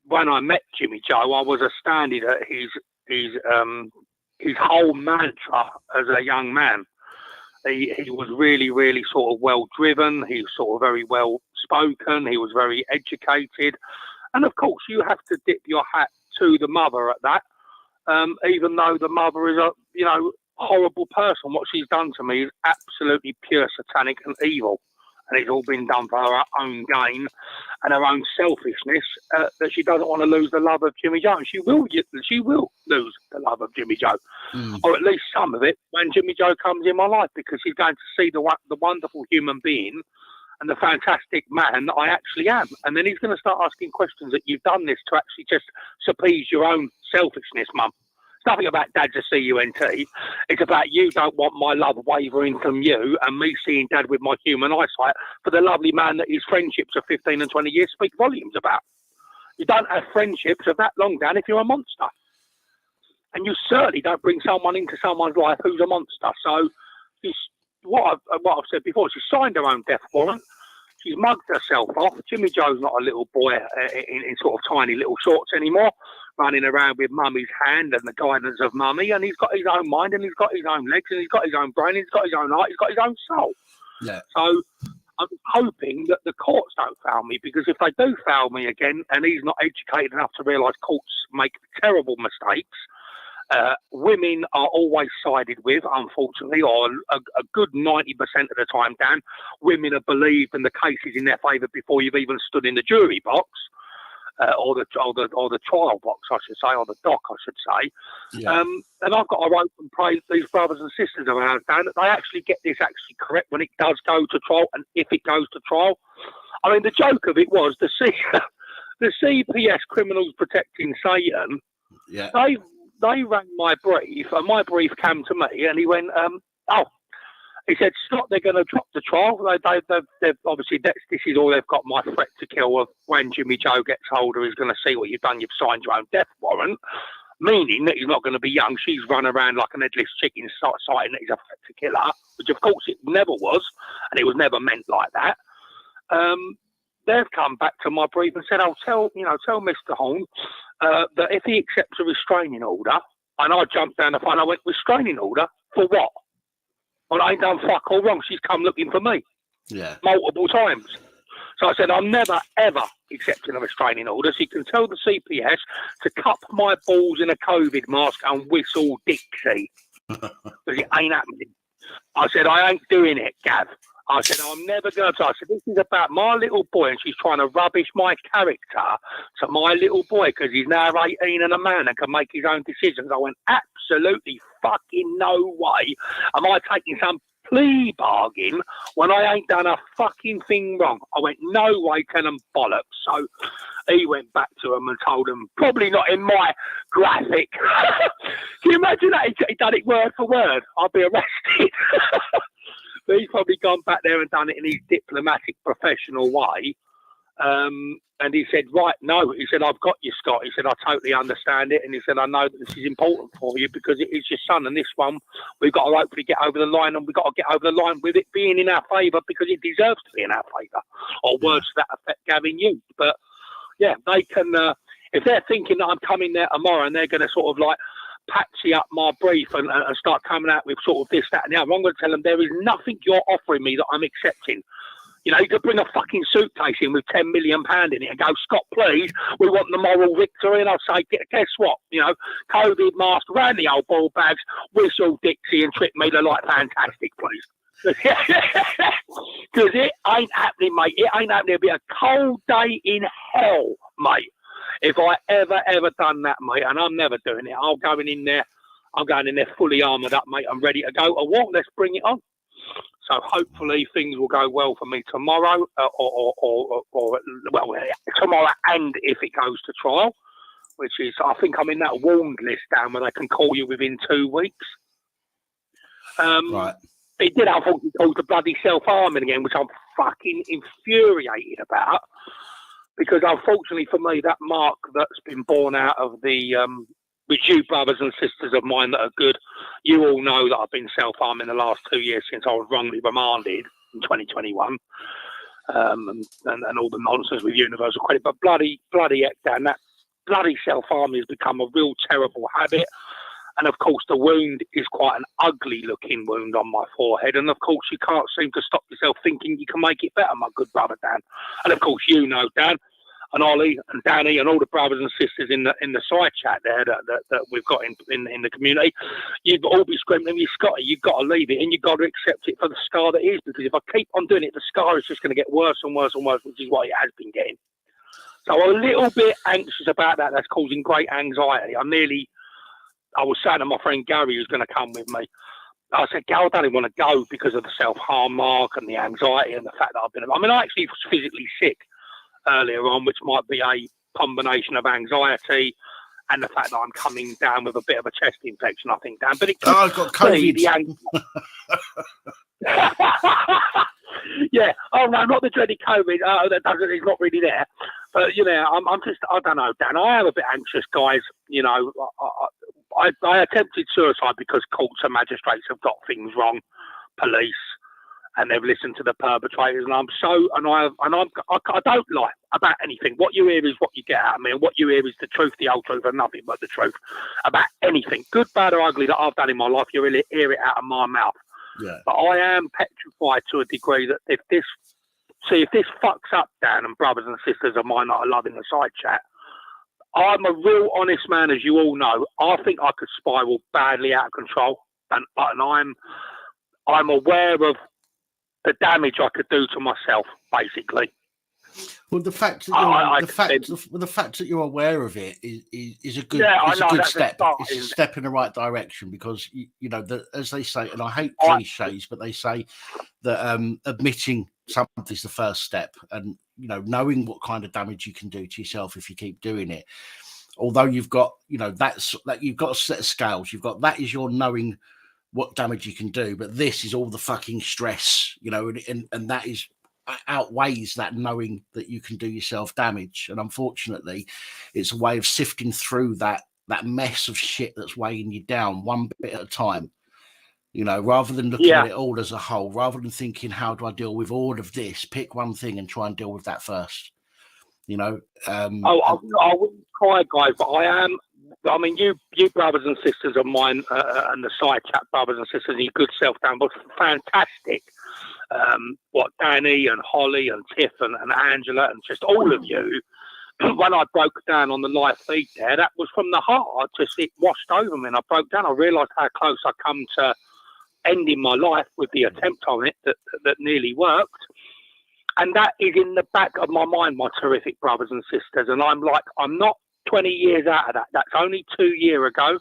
Speaker 2: When I met Jimmy Joe, I was astounded at his whole mantra as a young man. He was really, really sort of well driven. He was sort of very well spoken. He was very educated. And of course, you have to dip your hat to the mother at that. Even though the mother is a, you know, horrible person, what she's done to me is absolutely pure satanic and evil. And it's all been done for her own gain and her own selfishness, that she doesn't want to lose the love of Jimmy Joe. And she will lose the love of Jimmy Joe, or at least some of it, when Jimmy Joe comes in my life, because she's going to see the wonderful human being and the fantastic man that I actually am. And then he's going to start asking questions that you've done this to actually just appease your own selfishness, Mum. It's nothing about Dad to see you NT. It's about you don't want my love wavering from you and me seeing Dad with my human eyesight for the lovely man that his friendships of 15 and 20 years speak volumes about. You don't have friendships of that long, Dan, if you're a monster. And you certainly don't bring someone into someone's life who's a monster. So what I've said before, she signed her own death warrant. She's mugged herself off. Jimmy Joe's not a little boy in sort of tiny little shorts anymore, running around with Mummy's hand and the guidance of Mummy. And he's got his own mind, and he's got his own legs, and he's got his own brain, and he's got his own heart, he's got his own soul.
Speaker 1: Yeah.
Speaker 2: So I'm hoping that the courts don't foul me, because if they do foul me again, and he's not educated enough to realise courts make terrible mistakes, women are always sided with, unfortunately, or a good 90% of the time, Dan. Women are believed in the cases in their favour before you've even stood in the jury box, or the trial box, I should say, or the dock, I should say. Yeah. And I've got to hope and pray that these brothers and sisters of ours, Dan, that they actually get this actually correct when it does go to trial, and if it goes to trial. I mean, the joke of it was the CPS, Criminals Protecting Satan.
Speaker 1: Yeah.
Speaker 2: They rang my brief, and my brief came to me, and he went, he said, Scott, they're going to drop the trial. They've obviously, this is all they've got, my threat to kill of when Jimmy Joe gets older, he's going to see what you've done. You've signed your own death warrant, meaning that he's not going to be young. She's run around like an headless chicken, citing that he's a threat to kill her, which of course it never was, and it was never meant like that. They've come back to my brief and said, tell Mr. Horn that if he accepts a restraining order, and I jumped down the phone, I went, restraining order? For what? Well, I ain't done fuck all wrong. She's come looking for me.
Speaker 1: Yeah.
Speaker 2: Multiple times. So I said, I'm never, ever accepting a restraining order. So you can tell the CPS to cup my balls in a COVID mask and whistle Dixie. Because it ain't happening. I said, I ain't doing it, Gav. I said, I'm never going to. I said, this is about my little boy, and she's trying to rubbish my character to my little boy because he's now 18 and a man and can make his own decisions. I went, absolutely fucking no way am I taking some plea bargain when I ain't done a fucking thing wrong. I went, no way, tell them bollocks. So He went back to them and told them, probably not in my graphic. Can you imagine that? He done it word for word. I'll be arrested. But he's probably gone back there and done it in his diplomatic, professional way. And he said, right, no. He said, I've got you, Scott. He said, I totally understand it. And he said, I know that this is important for you because it is your son. And this one, we've got to hopefully get over the line. And we've got to get over the line with it being in our favour because it deserves to be in our favour. Or words to that effect Gavin used. But, yeah, they can, if they're thinking that I'm coming there tomorrow and they're going to sort of like patchy up my brief and start coming out with sort of this, that and the other, I'm going to tell them there is nothing you're offering me that I'm accepting. You know, you could bring a fucking suitcase in with £10 million in it and go, Scott, please, we want the moral victory. And I'll say, guess what? You know, COVID mask, round the old ball bags, whistle Dixie and Trip Meter like fantastic, please. Because it ain't happening, mate. It ain't happening. It'll be a cold day in hell, mate. If I ever done that, mate, and I'm never doing it, I'm going in there fully armoured up, mate. I'm ready to go. Or what? Let's bring it on. So hopefully things will go well for me tomorrow, or tomorrow, and if it goes to trial, which is, I think I'm in that warned list down where they can call you within 2 weeks.
Speaker 1: Right.
Speaker 2: It did unfortunately call to bloody self-harming again, which I'm fucking infuriated about, because unfortunately for me, that mark that's been born out of the which you brothers and sisters of mine that are good, you all know that I've been self-harming the last 2 years since I was wrongly remanded in 2021, and all the nonsense with universal credit. But bloody heck, Dan, that bloody self-harming has become a real terrible habit. And of course, the wound is quite an ugly-looking wound on my forehead. And of course, you can't seem to stop yourself thinking you can make it better, my good brother Dan. And of course, you know, Dan, and Ollie and Danny and all the brothers and sisters in the side chat there that we've got in the community, you'd all be screaming at me, Scotty, you've got to leave it and you've got to accept it for the scar that is, because if I keep on doing it, the scar is just going to get worse and worse and worse, which is what it has been getting. So I'm a little bit anxious about that. That's causing great anxiety. I was saying to my friend Gary, who's going to come with me, I said, Gal, I don't want to go because of the self-harm mark and the anxiety and the fact that I actually was physically sick earlier on, which might be a combination of anxiety and the fact that I'm coming down with a bit of a chest infection, I think, Dan. But it could
Speaker 1: I've got COVID.
Speaker 2: Yeah. Oh no, not the dreaded COVID. It's not really there. But you know, I don't know, Dan. I am a bit anxious, guys. You know, I attempted suicide because courts and magistrates have got things wrong, police, and they've listened to the perpetrators. And I don't lie about anything. What you hear is what you get out of me, and what you hear is the truth, the whole truth, and nothing but the truth about anything, good, bad, or ugly, that I've done in my life. You really hear it out of my mouth. Yeah. But I am petrified to a degree that if this fucks up, Dan, and brothers and sisters of mine that I love in the side chat, I'm a real honest man, as you all know. I think I could spiral badly out of control, and I'm aware of the damage I could do to myself, basically.
Speaker 1: Well, the fact that you're aware of it is a good step. It's a step in the right direction, because you know as they say, and I hate cliches, but they say that admitting something is the first step, and you know, knowing what kind of damage you can do to yourself if you keep doing it. Although you've got, you know, you've got a set of scales. You've got that is your knowing what damage you can do, but this is all the fucking stress, you know, and that is outweighs that knowing that you can do yourself damage. And unfortunately, it's a way of sifting through that mess of shit that's weighing you down one bit at a time, you know, rather than looking at it all as a whole, rather than thinking, how do I deal with all of this? Pick one thing and try and deal with that first, you know. I wouldn't cry, guys, but I mean, you brothers and sisters of mine, and the side chat brothers and sisters, your good self, Dan, was fantastic. What Danny and Holly and Tiff and Angela and just all of you, when I broke down on the live feed there, that was from the heart. It washed over me and I broke down. I realised how close I come to ending my life with the attempt on it that nearly worked. And that is in the back of my mind, my terrific brothers and sisters. And I'm not 20 years out of that. That's only 2 years ago.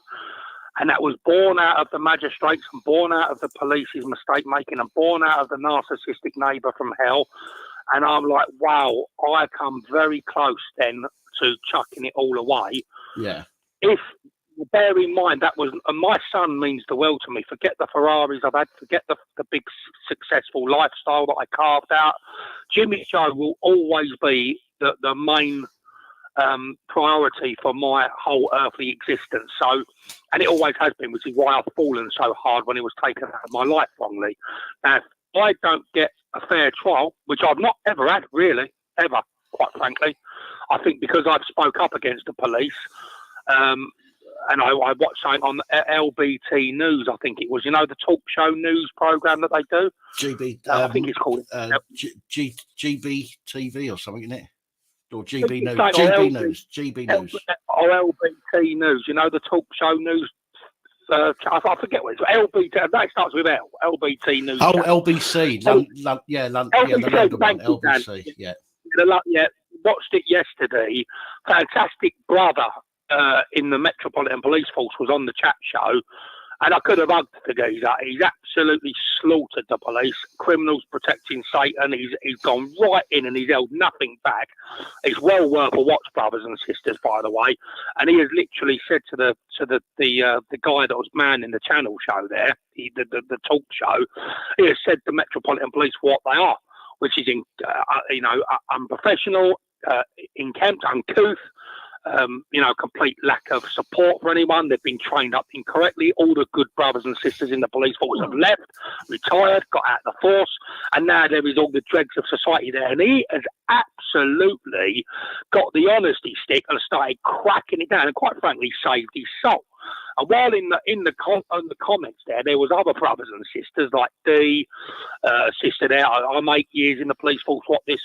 Speaker 1: And that was born out of the magistrates and born out of the police's mistake making and born out of the narcissistic neighbour from hell
Speaker 2: And I'm like, wow, I come very close then to chucking it all away.
Speaker 1: Yeah.
Speaker 2: If, bear in mind, that was, and my son means the world to me. Forget the Ferraris I've had, forget the big successful lifestyle that I carved out. Jimmy Joe will always be the main priority for my whole earthly existence. So, and it always has been, which is why I've fallen so hard when it was taken out of my life wrongly. Now, if I don't get a fair trial, which I've not ever had, really, ever, quite frankly, I think because I've spoke up against the police, and I watched something on LBT News, I think it was, you know, the talk show news program that they do.
Speaker 1: GB,
Speaker 2: I think it's called
Speaker 1: GB TV or something, isn't it? Or GB News,
Speaker 2: like,
Speaker 1: GB News.
Speaker 2: Or LBT News, you know, the talk show news. I forget what it's LBT. That starts with L. LBT News.
Speaker 1: Oh, LBC.
Speaker 2: LBC,
Speaker 1: the London one. LBC.
Speaker 2: Yeah. Watched it yesterday. Fantastic brother in the Metropolitan Police Force was on the chat show, and I could have hugged the geezer. He's absolutely slaughtered the police. Criminals protecting Satan. He's gone right in and he's held nothing back. It's well worth a watch, brothers and sisters, by the way. And he has literally said to the guy that was manning the channel show there, the talk show, he has said to Metropolitan Police what they are, which is unprofessional, unkempt, uncouth. Complete lack of support for anyone. They've been trained up incorrectly. All the good brothers and sisters in the police force have left, retired, got out of the force, and now there is all the dregs of society there. And he has absolutely got the honesty stick and started cracking it down, and quite frankly, saved his soul. And while in the comments there was other brothers and sisters like D, sister there. I'm 8 years in the police force. What this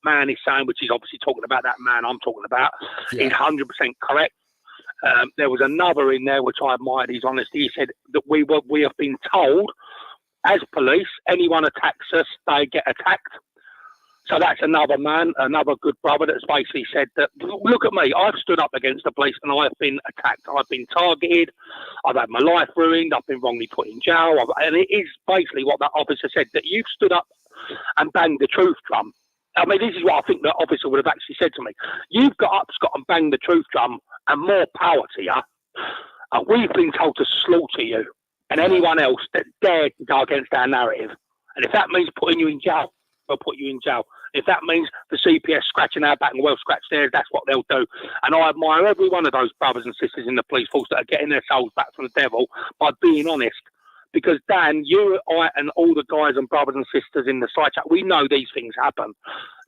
Speaker 2: man is saying, which is obviously talking about that man I'm talking about, is 100% correct. There was another in there which I admired his honesty. He said that we have been told as police, anyone attacks us, they get attacked. So that's another man, another good brother that's basically said that, look at me, I've stood up against the police and I've been attacked. I've been targeted. I've had my life ruined. I've been wrongly put in jail. And it is basically what that officer said, that you've stood up and banged the truth drum. I mean, this is what I think the officer would have actually said to me. You've got up, Scott, and banged the truth drum, and more power to you. We've been told to slaughter you and anyone else that dared to go against our narrative. And if that means putting you in jail, we'll put you in jail. If that means the CPS scratching our back and we'll scratch theirs, that's what they'll do. And I admire every one of those brothers and sisters in the police force that are getting their souls back from the devil by being honest. Because, Dan, you, I, and all the guys and brothers and sisters in the side chat, we know these things happen.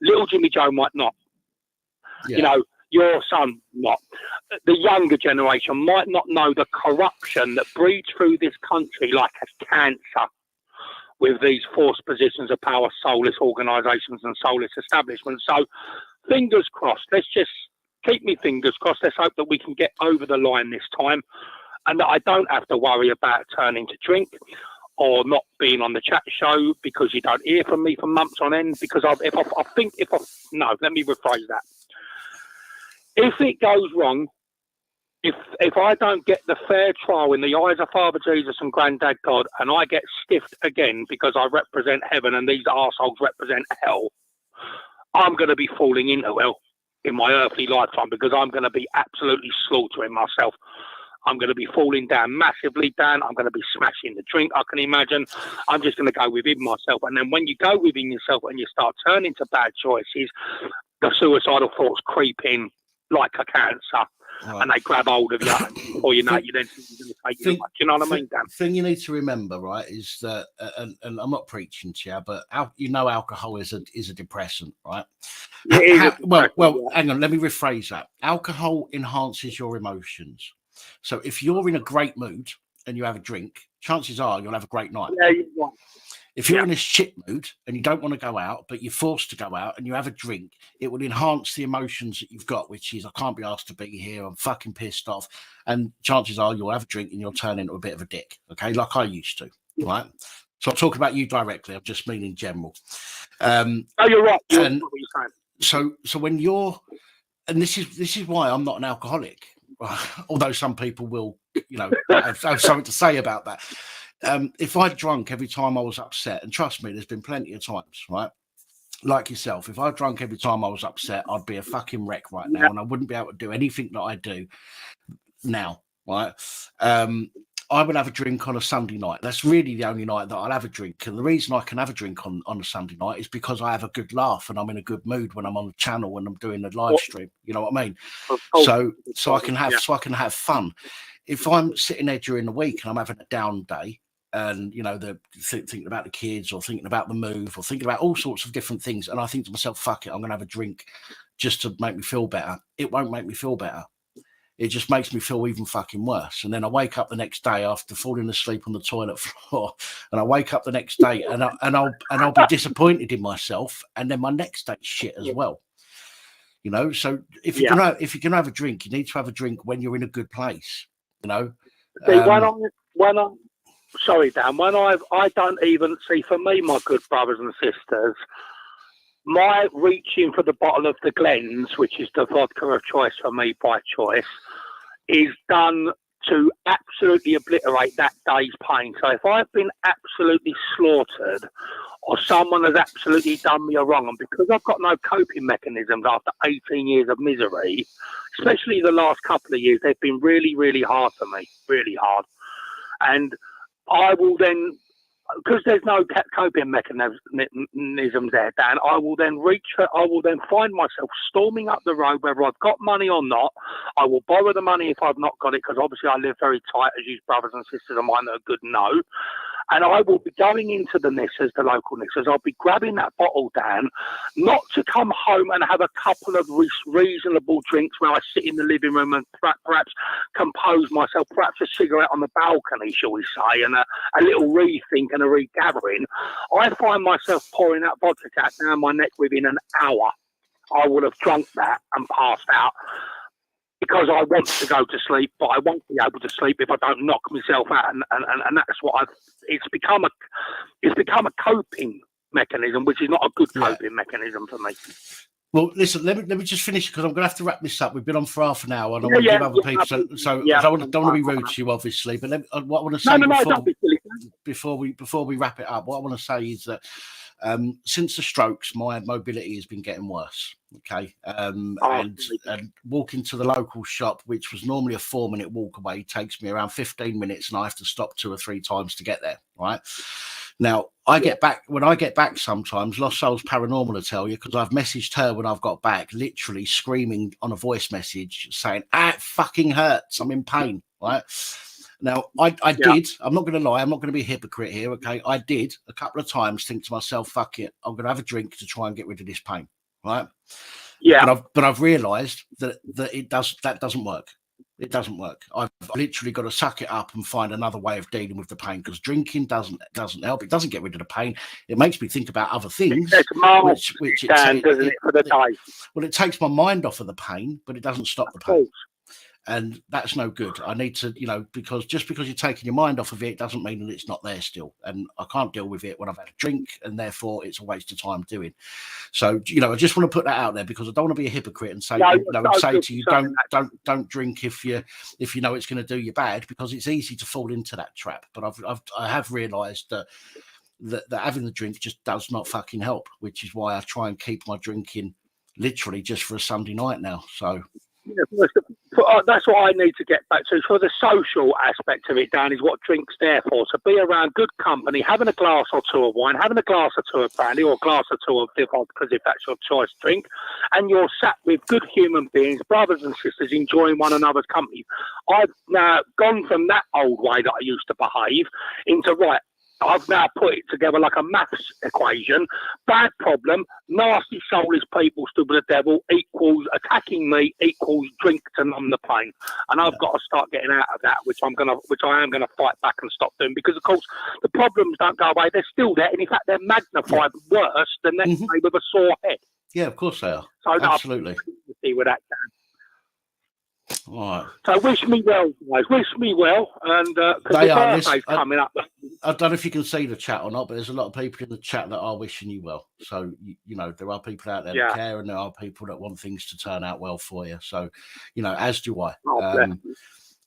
Speaker 2: Little Jimmy Joe might not. Yeah. You know, your son not. The younger generation might not know the corruption that breeds through this country like a cancer with these forced positions of power, soulless organisations and soulless establishments. So, fingers crossed. Let's just keep me fingers crossed. Let's hope that we can get over the line this time, and that I don't have to worry about turning to drink or not being on the chat show because you don't hear from me for months on end. Because let me rephrase that. If it goes wrong, if I don't get the fair trial in the eyes of Father Jesus and Granddad God, and I get stiffed again because I represent heaven and these arseholes represent hell, I'm going to be falling into hell in my earthly lifetime, because I'm going to be absolutely slaughtering myself. I'm going to be falling down massively, Dan. I'm going to be smashing the drink, I can imagine. I'm just going to go within myself. And then when you go within yourself and you start turning to bad choices, the suicidal thoughts creep in like a cancer. Right. And they grab hold of you, or you know, you then think you're going to take you much. You know what I mean, Dan?
Speaker 1: Thing you need to remember, right, is that, and I'm not preaching to you, but alcohol is a depressant, right? Well, hang on, let me rephrase that. Alcohol enhances your emotions. So if you're in a great mood and you have a drink, chances are you'll have a great night.
Speaker 2: Yeah, you're right.
Speaker 1: If you're in a shit mood and you don't want to go out, but you're forced to go out and you have a drink, it will enhance the emotions that you've got, which is, I can't be asked to be here, I'm fucking pissed off. And chances are you'll have a drink and you'll turn into a bit of a dick, okay, like I used to, right? So I'll talk about you directly, I just mean in general.
Speaker 2: You're right.
Speaker 1: And so when you're, and this is why I'm not an alcoholic, although some people will, have something to say about that. If I drunk every time I was upset, and trust me, there's been plenty of times, right? like yourself, if I drank every time I was upset, I'd be a fucking wreck right now, and I wouldn't be able to do anything that I do now, right? I would have a drink on a Sunday night. That's really the only night that I'll have a drink. And the reason I can have a drink on a Sunday night is because I have a good laugh and I'm in a good mood when I'm on the channel, when I'm doing the live stream. You know what I mean? So I can have fun. If I'm sitting there during the week and I'm having a down day, and you know, thinking about the kids or thinking about the move or thinking about all sorts of different things, and I think to myself, fuck it, I'm gonna have a drink just to make me feel better. It won't make me feel better. It just makes me feel even fucking worse. And then I wake up the next day after falling asleep on the toilet floor, and I wake up the next day and I'll be disappointed in myself, and then my next day's shit as well. You know, so if you're gonna have a drink, you need to have a drink when you're in a good place. You know,
Speaker 2: sorry, Dan, when I don't even see, for me, my good brothers and sisters, my reaching for the bottle of the Glens, which is the vodka of choice for me by choice, is done to absolutely obliterate that day's pain. So if I've been absolutely slaughtered or someone has absolutely done me a wrong, and because I've got no coping mechanisms after 18 years of misery, especially the last couple of years, they've been really, really hard for me, really hard. And I will then, because there's no coping mechanism there, Dan, I will then find myself storming up the road, whether I've got money or not. I will borrow the money if I've not got it, because obviously I live very tight, as you brothers and sisters of mine that are good know. And I will be going into the Nissers, the local Nissers. I'll be grabbing that bottle, Dan, not to come home and have a couple of reasonable drinks where I sit in the living room and perhaps compose myself, perhaps a cigarette on the balcony, shall we say, and a little rethink and a regathering. I find myself pouring that vodka cap down my neck within an hour. I would have drunk that and passed out, because I want to go to sleep, but I won't be able to sleep if I don't knock myself out, and that's what it's become a coping mechanism, which is not a good coping mechanism for me.
Speaker 1: Well, listen, let me just finish, because I'm going to have to wrap this up. We've been on for half an hour, and I want to give other people. So I don't want to be rude to you, obviously. But what I want to say before we wrap it up, what I want to say is that since the strokes, my mobility has been getting worse. Okay, and walking to the local shop, which was normally a 4-minute walk away, takes me around 15 minutes, and I have to stop 2 or 3 times to get there. Right. Now, when I get back sometimes, Lost Souls Paranormal will tell you, because I've messaged her when I've got back, literally screaming on a voice message saying, it fucking hurts, I'm in pain, right? Now, I did, I'm not going to lie, I'm not going to be a hypocrite here, okay? I did a couple of times think to myself, fuck it, I'm going to have a drink to try and get rid of this pain, right? Yeah. But I've realised that that doesn't work. It doesn't work. I've literally got to suck it up and find another way of dealing with the pain, because drinking doesn't help. It doesn't get rid of the pain. It makes me think about other things. Which doesn't it, for the day? Well, it takes my mind off of the pain, but it doesn't stop the pain. And that's no good. I need to, because just because you're taking your mind off of it doesn't mean that it's not there still. And I can't deal with it when I've had a drink, and therefore it's a waste of time doing. So, I just want to put that out there, because I don't want to be a hypocrite and say, say to you, don't drink if you know it's going to do you bad, because it's easy to fall into that trap. But I have realised that having the drink just does not fucking help, which is why I try and keep my drinking literally just for a Sunday night now. So.
Speaker 2: Yeah, that's what I need to get back to. For the social aspect of it, Dan, is what drink's there for. To be around good company, having a glass or two of wine, having a glass or two of brandy, or a glass or two of vodka, if that's your choice drink, and you're sat with good human beings, brothers and sisters, enjoying one another's company. I've now gone from that old way that I used to behave into, right, I've now put it together like a maths equation. Bad problem, nasty soulless people stood with the devil equals attacking me equals drink to numb the pain. And I've got to start getting out of that, which I am gonna fight back and stop doing, because of course the problems don't go away. They're still there, and in fact they're magnified worse than next day with a sore head.
Speaker 1: Yeah, of course they are. So absolutely.
Speaker 2: See where that can.
Speaker 1: All right.
Speaker 2: So wish me well, guys. Wish me well, and because the birthday's coming up.
Speaker 1: I don't know if you can see the chat or not, but there's a lot of people in the chat that are wishing you well. So there are people out there that care, and there are people that want things to turn out well for you. So, as do I.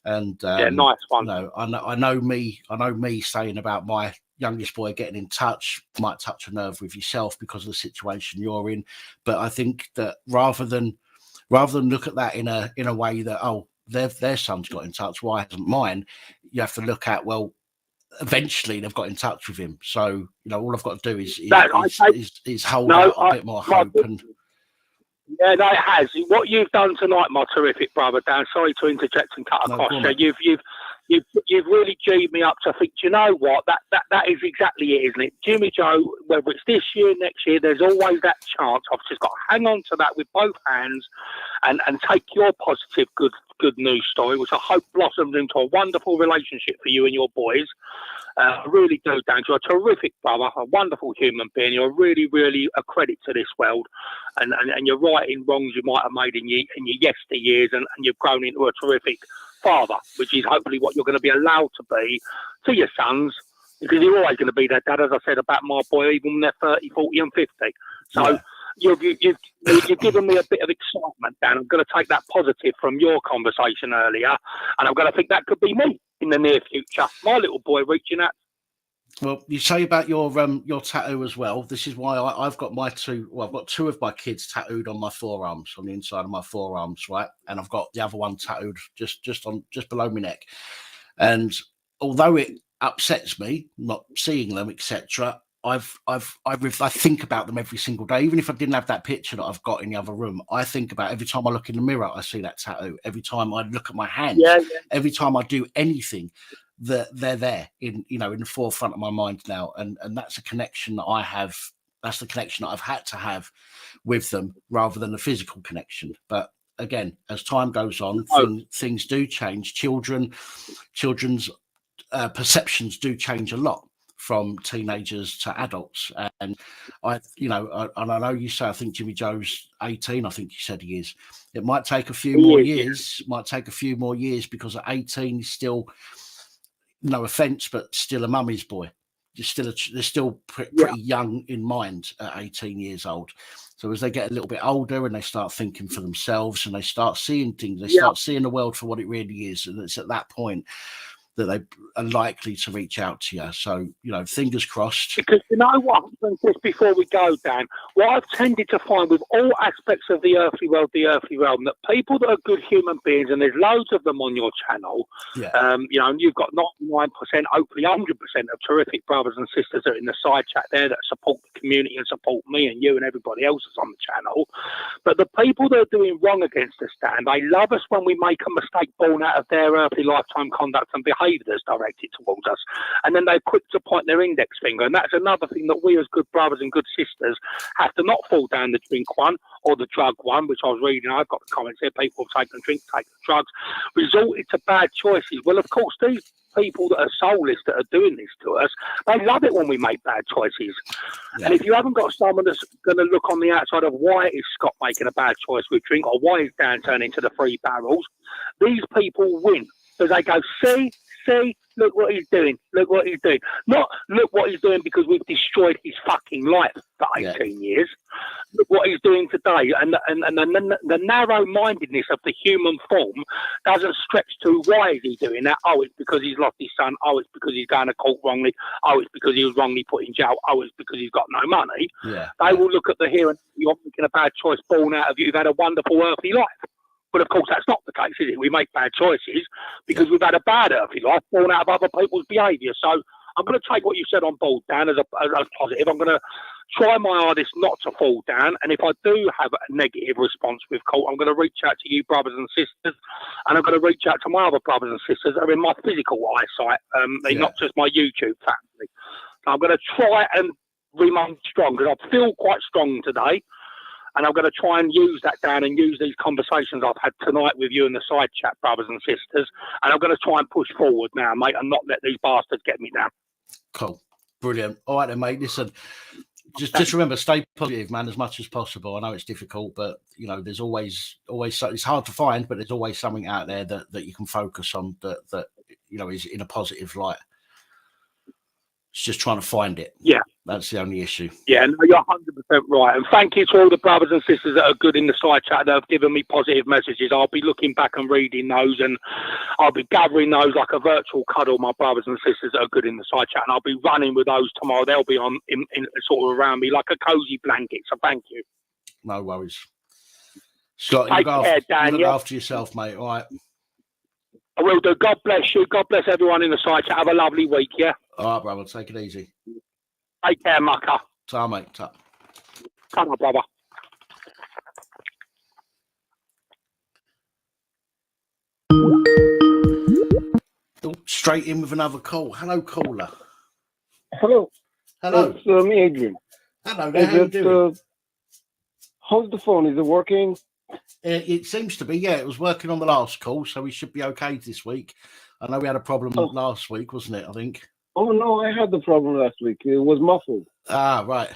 Speaker 1: And
Speaker 2: nice one.
Speaker 1: I know me saying about my youngest boy getting in touch might touch a nerve with yourself because of the situation you're in, but I think that rather than look at that in a way that, oh, their son's got in touch, why hasn't mine? You have to look at, well, eventually they've got in touch with him, so all I've got to do is hold out a bit more hope. And
Speaker 2: yeah, no, it has. What you've done tonight, my terrific brother Dan. Sorry to interject and cut across you. You've really G'd me up to think, you know what, that is exactly it, isn't it? Jimmy Joe, whether it's this year, next year, there's always that chance. I've just got to hang on to that with both hands and take your positive, good news story, which I hope blossoms into a wonderful relationship for you and your boys. I really do, Dan. You're a terrific brother, a wonderful human being. You're really, really a credit to this world. And you're righting wrongs you might have made in your yesteryears, and you've grown into a terrific father, which is hopefully what you're going to be allowed to be to your sons, because you're always going to be their dad, as I said about my boy, even when they're 30, 40 and 50. So you've given me a bit of excitement, Dan. I'm going to take that positive from your conversation earlier, and I'm going to think that could be me in the near future. My little boy reaching out.
Speaker 1: Well, you say about your tattoo as well. This is why I've got my two. Well, I've got two of my kids tattooed on my forearms, on the inside of my forearms, right? And I've got the other one tattooed just below my neck. And although it upsets me not seeing them, etc., I think about them every single day. Even if I didn't have that picture that I've got in the other room, I think about every time I look in the mirror, I see that tattoo. Every time I look at my hands, every time I do anything, that they're there in the forefront of my mind now, and that's a connection that I have. That's the connection that I've had to have with them rather than the physical connection. But again, as time goes on, things do change. Children's perceptions do change a lot from teenagers to adults. And I know you say, I think Jimmy Joe's 18. I think you said he is. It might take a few more years. Might take a few more years, because at 18 he's still, no offense, but still a mummy's boy. They're still pretty young in mind at 18 years old. So as they get a little bit older and they start thinking for themselves and they start seeing things, they start seeing the world for what it really is. And it's at that point that they are likely to reach out to you. So, fingers crossed.
Speaker 2: Because you know what, just before we go, Dan, what I've tended to find with all aspects of the earthly realm, that people that are good human beings, and there's loads of them on your channel, and you've got 99%, hopefully 100% of terrific brothers and sisters that are in the side chat there that support the community and support me and you and everybody else that's on the channel. But the people that are doing wrong against us, Dan, they love us when we make a mistake born out of their earthly lifetime conduct and behaviour that's directed towards us, and then they're quick to point their index finger. And that's another thing that we as good brothers and good sisters have to not fall down the drink one or the drug one, which I was reading. I've got the comments here, people have taken drink, taken drugs, resorted to bad choices. Well, of course, these people that are soulless that are doing this to us, they love it when we make bad choices. And if you haven't got someone that's going to look on the outside of why is Scott making a bad choice with drink, or why is Dan turning to the 3 barrels, these people win. Because they go, see, look what he's doing. Look what he's doing. Not look what he's doing because we've destroyed his fucking life for 18 years. Look what he's doing today. And the narrow-mindedness of the human form doesn't stretch to why is he doing that? Oh, it's because he's lost his son. Oh, it's because he's going to court wrongly. Oh, it's because he was wrongly put in jail. Oh, it's because he's got no money. They will look at the here and you're making a bad choice born out of you've had a wonderful earthly life. But of course, that's not the case, is it? We make bad choices because we've had a bad earthly life born out of other people's behaviour. So I'm going to take what you said on board, Dan, as positive. I'm going to try my hardest not to fall down. And if I do have a negative response with court, I'm going to reach out to you, brothers and sisters, and I'm going to reach out to my other brothers and sisters that are in my physical eyesight, not just my YouTube family. So I'm going to try and remain strong, because I feel quite strong today. And I'm going to try and use that, Dan, and use these conversations I've had tonight with you in the side chat, brothers and sisters. And I'm going to try and push forward now, mate, and not let these bastards get me down.
Speaker 1: Cool. Brilliant. All right, then, mate. Listen, just remember, stay positive, man, as much as possible. I know it's difficult, but, there's always it's hard to find, but there's always something out there that you can focus on that is in a positive light. It's just trying to find it.
Speaker 2: Yeah.
Speaker 1: That's the only issue.
Speaker 2: Yeah, no, you're 100% right. And thank you to all the brothers and sisters that are good in the side chat that have given me positive messages. I'll be looking back and reading those, and I'll be gathering those like a virtual cuddle, my brothers and sisters that are good in the side chat, and I'll be running with those tomorrow. They'll be on in sort of around me like a cozy blanket. So thank you.
Speaker 1: No worries. Scott,
Speaker 2: Take care, Dan.
Speaker 1: you look after yourself, mate. All right.
Speaker 2: I will do. God bless you. God bless everyone in the side chat. Have a lovely week, yeah?
Speaker 1: All right, brother. Take it easy.
Speaker 2: Take care, mucker.
Speaker 1: Ta, mate. Ta.
Speaker 2: Come on, brother.
Speaker 1: Straight in with another call. Hello, caller.
Speaker 3: Hello.
Speaker 1: Hello.
Speaker 3: It's me, Adrian.
Speaker 1: Hello there. How you doing?
Speaker 3: How's the phone? Is it working?
Speaker 1: It seems to be, yeah. It was working on the last call, so we should be okay this week. I know we had a problem last week, wasn't it? I think.
Speaker 3: Oh, no, I had the problem last week. It was muffled.
Speaker 1: Ah, right.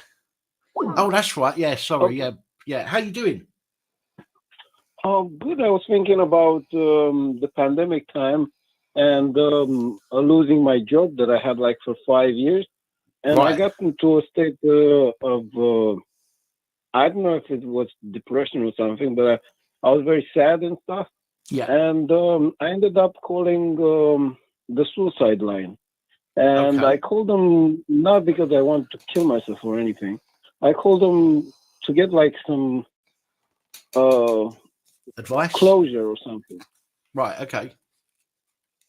Speaker 1: Oh, that's right. Yeah, sorry. Okay. Yeah. How you doing?
Speaker 3: Oh, good. I was thinking about the pandemic time and losing my job that I had like for 5 years. And I got into a state of, I don't know if it was depression or something, but I was very sad and stuff.
Speaker 1: Yeah.
Speaker 3: And I ended up calling the suicide line. And okay. I called them not because I wanted to kill myself or anything. I called them to get like some
Speaker 1: advice,
Speaker 3: closure or something.
Speaker 1: Right. Okay.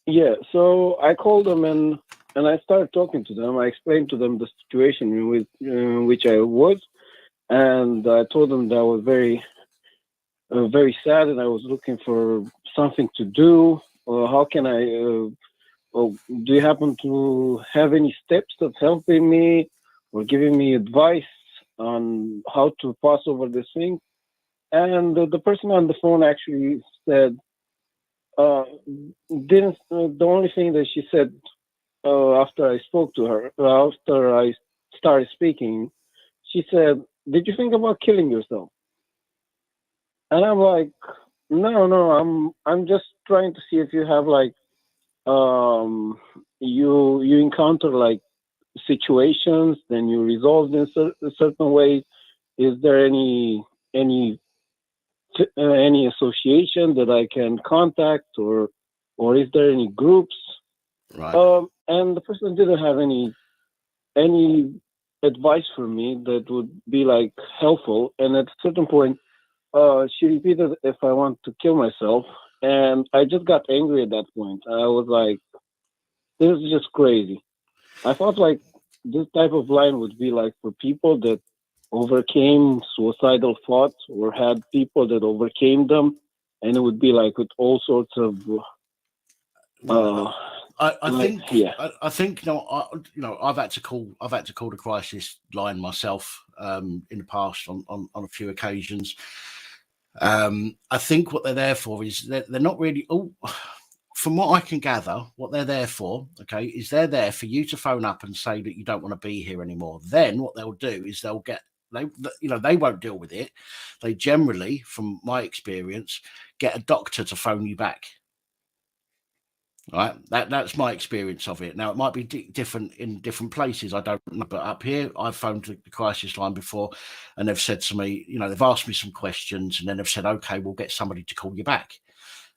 Speaker 3: Yeah. So I called them and I started talking to them. I explained to them the situation in which I was, and I told them that I was very, very sad, and I was looking for something to do. How can I? Do you happen to have any steps of helping me or giving me advice on how to pass over this thing? And the person on the phone actually said, the only thing that she said after I spoke to her, after I started speaking, she said, "Did you think about killing yourself?" And I'm like, no, I'm just trying to see if you have like, you encounter like situations, then you resolve in certain ways. Is there any association that I can contact, or is there any groups?
Speaker 1: Right.
Speaker 3: And the person didn't have any advice for me that would be like helpful. And at a certain point, she repeated if I want to kill myself, and I just got angry at that point. I was like, this is just crazy. I thought like this type of line would be like for people that overcame suicidal thoughts or had people that overcame them, and it would be like with all sorts of
Speaker 1: I think I've had to call the crisis line myself in the past on a few occasions. I think what they're there for is they're not really from what I can gather, what they're there for, okay, is they're there for you to phone up and say that you don't want to be here anymore. Then what they'll do is they won't deal with it. They generally, from my experience, get a doctor to phone you back. Right, that's my experience of it. Now it might be different in different places. I don't know, but up here, I've phoned the crisis line before, and they've said to me, they've asked me some questions, and then they've said, "Okay, we'll get somebody to call you back."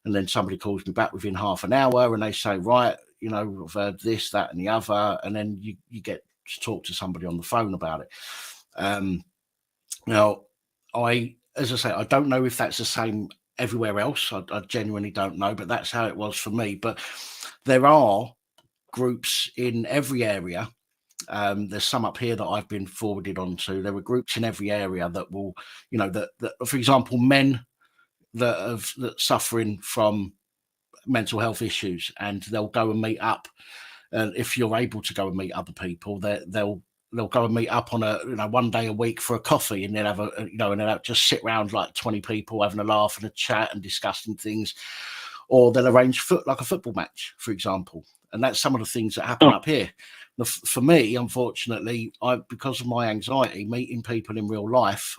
Speaker 1: And then somebody calls me back within half an hour, and they say, "Right, I've heard this, that, and the other," and then you get to talk to somebody on the phone about it. Now, as I say, I don't know if that's the same everywhere else. I genuinely don't know, but that's how it was for me. But there are groups in every area. There's some up here that I've been forwarded onto. There are groups in every area that will, that for example, men that suffering from mental health issues, and they'll go and meet up. And if you're able to go and meet other people, they'll go and meet up on a 1 day a week for a coffee, and then have and they'll just sit around like 20 people having a laugh and a chat and discussing things. Or they'll arrange like a football match, for example. And that's some of the things that happen up here. For me, unfortunately, because of my anxiety, meeting people in real life,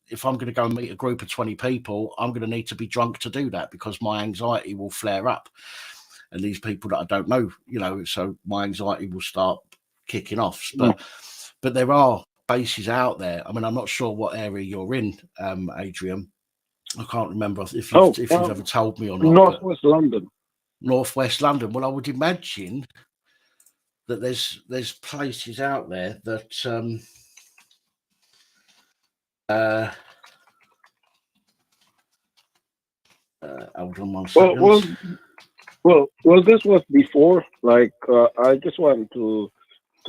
Speaker 1: if I'm going to go and meet a group of 20 people, I'm going to need to be drunk to do that, because my anxiety will flare up. and these people that I don't know, you know, so my anxiety will start kicking off. But there are bases out there. I mean, I'm not sure what area you're in, Adrian. I can't remember if you've ever told me or not.
Speaker 3: Northwest London.
Speaker 1: Northwest London. Well, I would imagine that there's places out there that hold on one second.
Speaker 3: Well, this was before. Like, I just wanted to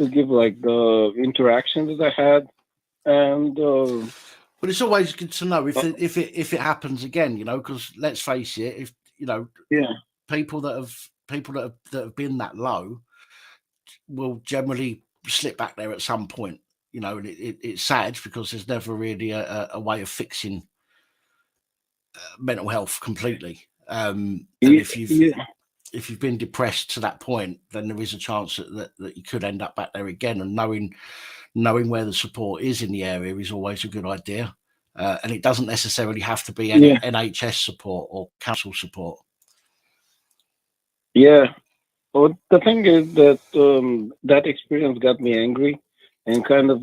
Speaker 3: give like the interaction that I had, and
Speaker 1: but it's always good to know if it happens again, you know, because let's face it, if you know, people that have been that low will generally slip back there at some point, you know, and it's sad because there's never really a way of fixing mental health completely. And if you've been depressed to that point, then there is a chance that you could end up back there again. And knowing where the support is in the area is always a good idea. And it doesn't necessarily have to be NHS support or council support.
Speaker 3: Yeah. Well, the thing is that that experience got me angry, and kind of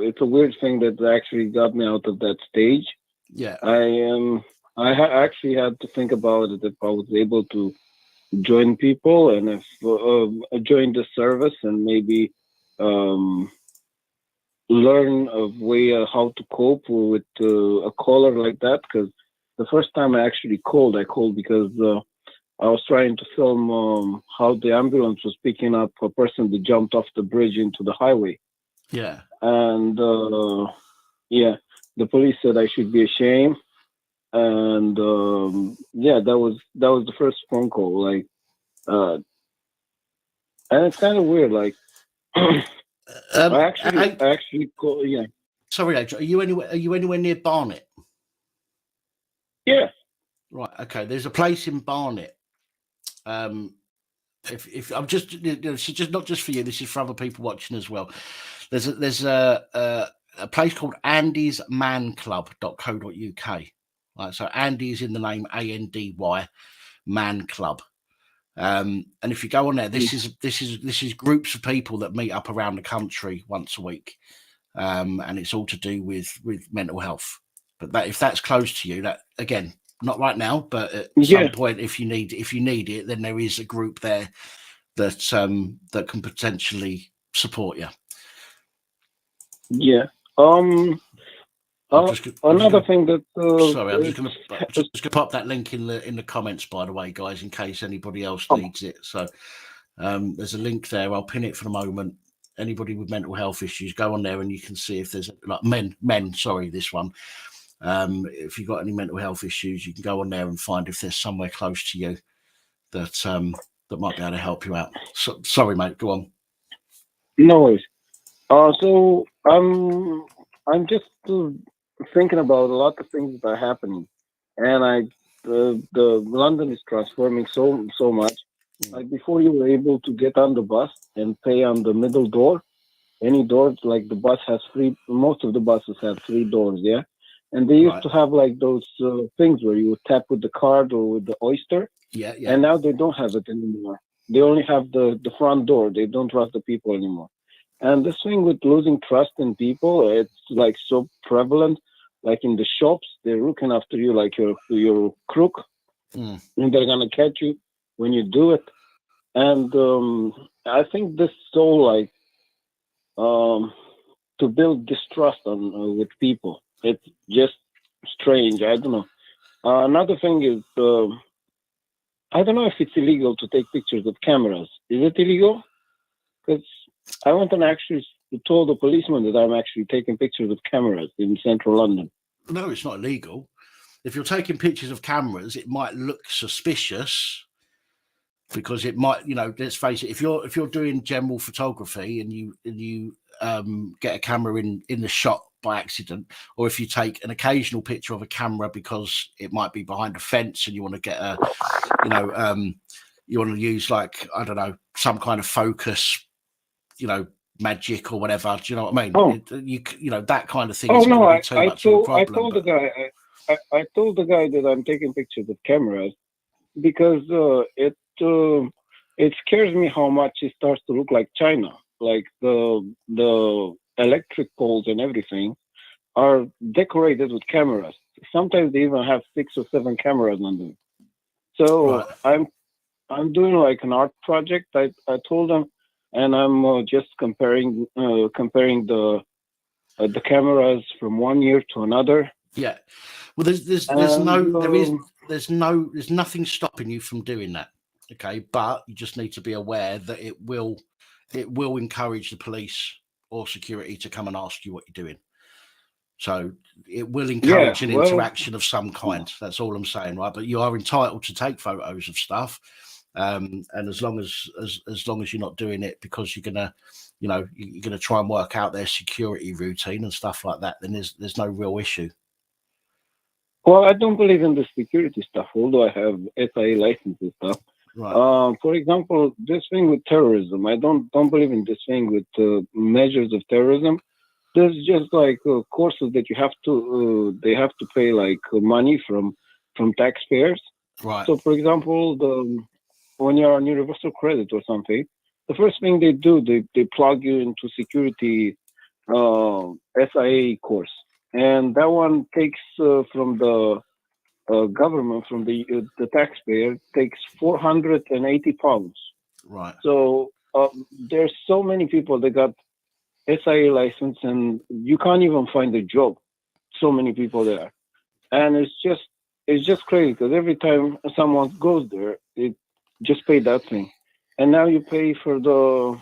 Speaker 3: it's a weird thing that actually got me out of that stage.
Speaker 1: Yeah.
Speaker 3: I actually had to think about it if I was able to join people, and if join the service and maybe learn a way how to cope with a caller like that. Because the first time I actually called, because I was trying to film how the ambulance was picking up a person that jumped off the bridge into the highway.
Speaker 1: Yeah.
Speaker 3: And the police said I should be ashamed. And that was the first phone call. Like, and it's kind of weird. Like, I actually call. Yeah.
Speaker 1: Sorry, Adrian, are you anywhere near Barnet?
Speaker 3: Yeah.
Speaker 1: Right. Okay. There's a place in Barnet. If I'm just, you know, it's just not just for you. This is for other people watching as well. There's a place called andysmanclub.co.uk. Right, so Andy is in the name ANDY Man Club, and if you go on there, this is groups of people that meet up around the country once a week, and it's all to do with mental health. But if that's close to you, that again, not right now, but at some point, if you need it, then there is a group there that can potentially support you.
Speaker 3: Yeah. Another thing that
Speaker 1: sorry, I'm just going to pop that link in the comments, by the way, guys, in case anybody else needs it. So there's a link there. I'll pin it for the moment. Anybody with mental health issues, go on there and you can see if there's like men. Sorry, this one. If you've got any mental health issues, you can go on there and find if there's somewhere close to you that might be able to help you out. So, sorry, mate. Go on.
Speaker 3: No worries. So I'm just thinking about a lot of things that are happening, and the London is transforming so much. Like, before, you were able to get on the bus and pay on the middle door, any door. Like, the bus has most of the buses have 3 doors, yeah, and they used to have like those things where you would tap with the card or with the Oyster.
Speaker 1: Yeah.
Speaker 3: And now they don't have it anymore. They only have the front door. They don't trust the people anymore. And this thing with losing trust in people, it's like so prevalent. Like, in the shops, they're looking after you like you're a crook, and they're gonna catch you when you do it. And I think this is all like to build distrust with people. It's just strange. I don't know. Another thing is, I don't know if it's illegal to take pictures with cameras. Is it illegal? Because I went and actually told the policeman that I'm actually taking pictures of cameras in central London.
Speaker 1: No, it's not illegal. If you're taking pictures of cameras, it might look suspicious because it might, you know, let's face it, if you're doing general photography and you get a camera in the shot by accident, or if you take an occasional picture of a camera because it might be behind a fence and you want to get a, you know, you want to use, like, I don't know, some kind of focus, you know, magic or whatever. Do you know what I mean? You know, that kind of thing.
Speaker 3: Oh, no, I told
Speaker 1: the
Speaker 3: guy, I told the guy that I'm taking pictures of cameras because it scares me how much it starts to look like China. Like the electric poles and everything are decorated with cameras. Sometimes they even have 6 or 7 cameras on them.
Speaker 1: Right.
Speaker 3: So I'm doing like an art project. I told them, and I'm just comparing the cameras from one year to another.
Speaker 1: Yeah. Well, there's nothing stopping you from doing that. Okay, but you just need to be aware that it will encourage the police or security to come and ask you what you're doing. So it will encourage an interaction of some kind. That's all I'm saying, right? But you are entitled to take photos of stuff, and as long as you're not doing it because you're gonna try and work out their security routine and stuff like that, then there's no real issue.
Speaker 3: Well, I don't believe in the security stuff, although I have SIA license and stuff.
Speaker 1: Right.
Speaker 3: For example, this thing with terrorism, I don't believe in this thing with measures of terrorism. There's just like courses that you have to they have to pay like money from taxpayers.
Speaker 1: Right.
Speaker 3: So, for example, when you're on universal credit or something, the first thing they do, they plug you into security SIA course, and that one takes from the government, from the taxpayer, takes £480.
Speaker 1: Right.
Speaker 3: So there's so many people that got SIA license, and you can't even find a job. So many people there, and it's just crazy because every time someone goes there, it just pay that thing, and now you pay for the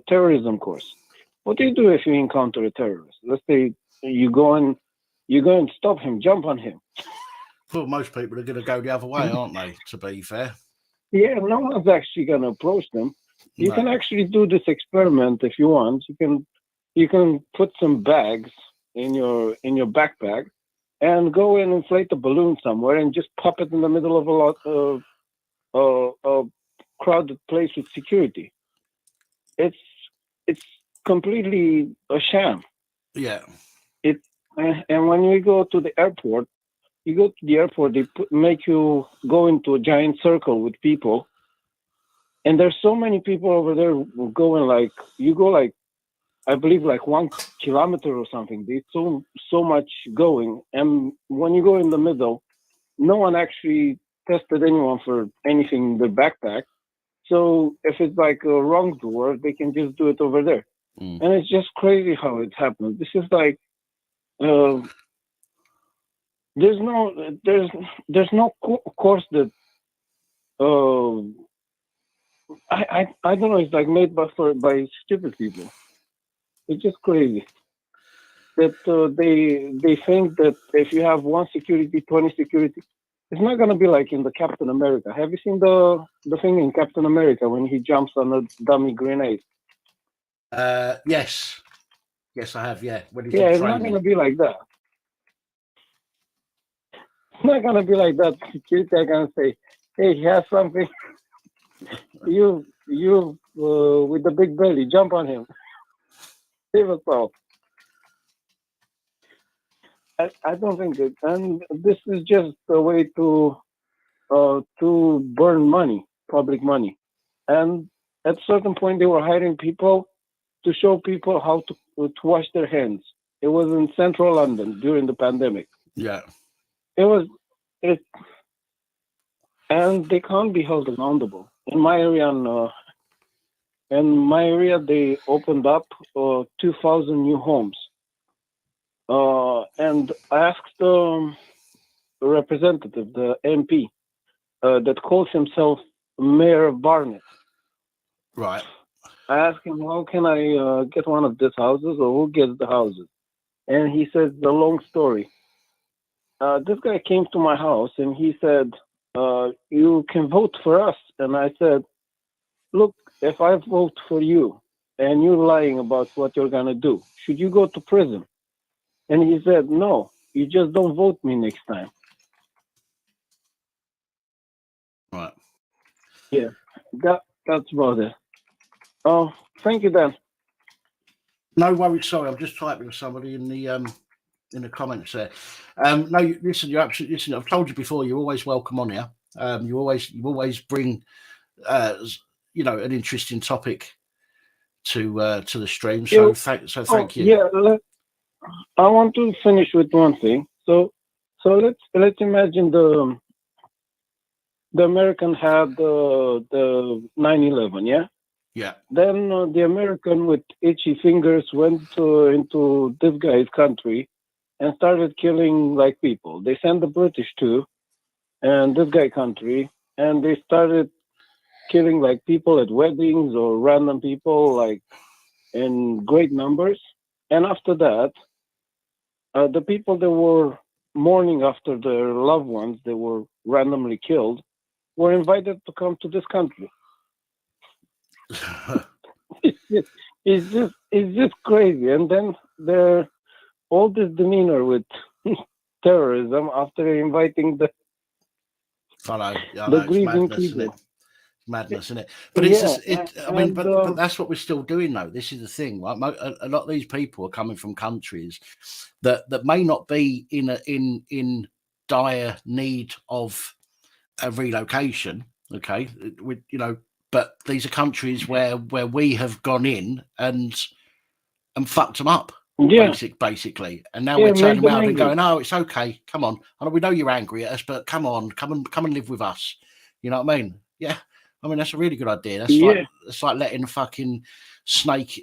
Speaker 3: terrorism course. What do you do if you encounter a terrorist? Let's say you go and stop him, jump on him.
Speaker 1: Well, most people are going to go the other way, aren't they? To be fair.
Speaker 3: Yeah, no one's actually going to approach them. You can actually do this experiment if you want. You can put some bags in your backpack and go and inflate a balloon somewhere and just pop it in the middle of a crowded place with security. It's completely a sham.
Speaker 1: Yeah.
Speaker 3: And when you go to the airport, they make you go into a giant circle with people. And there's so many people over there going I believe like 1 kilometer or something. There's so much going. And when you go in the middle, no one actually tested anyone for anything in their backpack. So if it's like a wrongdoer, they can just do it over there.
Speaker 1: Mm.
Speaker 3: And it's just crazy how it happens. This is like, there's no course that, I don't know. It's like made by stupid people. It's just crazy that they think that if you have 1 security, 20 security, it's not gonna be like in the Captain America. Have you seen the thing in Captain America when he jumps on a dummy grenade?
Speaker 1: Yes, I have. Yeah, when he's
Speaker 3: it's not gonna be like that. It's not gonna be like that. Security are gonna say, "Hey, he has something. You with the big belly, jump on him. Save us all." I don't think it, and this is just a way to burn money, public money. And at a certain point, they were hiring people to show people how to wash their hands. It was in central London during the pandemic.
Speaker 1: Yeah.
Speaker 3: And they can't be held accountable. In my area, they opened up 2,000 new homes. And I asked the representative, the MP, that calls himself Mayor Barnett.
Speaker 1: Right.
Speaker 3: I asked him, how can I get one of these houses, or who gets the houses? And he said the long story. This guy came to my house and he said, you can vote for us. And I said, look, if I vote for you and you're lying about what you're going to do, should you go to prison? And he said, no, you just don't vote me next time.
Speaker 1: Right.
Speaker 3: Yeah, that's about it. Oh, thank you, Dan.
Speaker 1: No worries. Sorry, I'm just typing with somebody in the comments there. Listen, you're absolutely. Listen, I've told you before. You're always welcome on here. You always bring an interesting topic to the stream.
Speaker 3: Yeah.
Speaker 1: So thank you.
Speaker 3: Yeah, I want to finish with one thing. So let's imagine the American had the 9/11, yeah.
Speaker 1: Yeah.
Speaker 3: Then the American with itchy fingers went into this guy's country and started killing like people. They sent the British too, and this guy country, and they started killing like people at weddings or random people like in great numbers. And after that, the people that were mourning after their loved ones that were randomly killed were invited to come to this country. It's just crazy. And then they're all this demeanor with terrorism after inviting the grieving people.
Speaker 1: Madness, isn't it? But it's just, but that's what we're still doing, though. This is the thing, right? A lot of these people are coming from countries that may not be in dire need of a relocation. Okay, but these are countries where we have gone in and fucked them up.
Speaker 3: Yeah.
Speaker 1: Basically, and now we're turning around and going, "Oh, it's okay. Come on. I know we know you're angry at us, but come on, come and live with us." You know what I mean? Yeah. I mean, that's a really good idea. That's like letting a fucking snake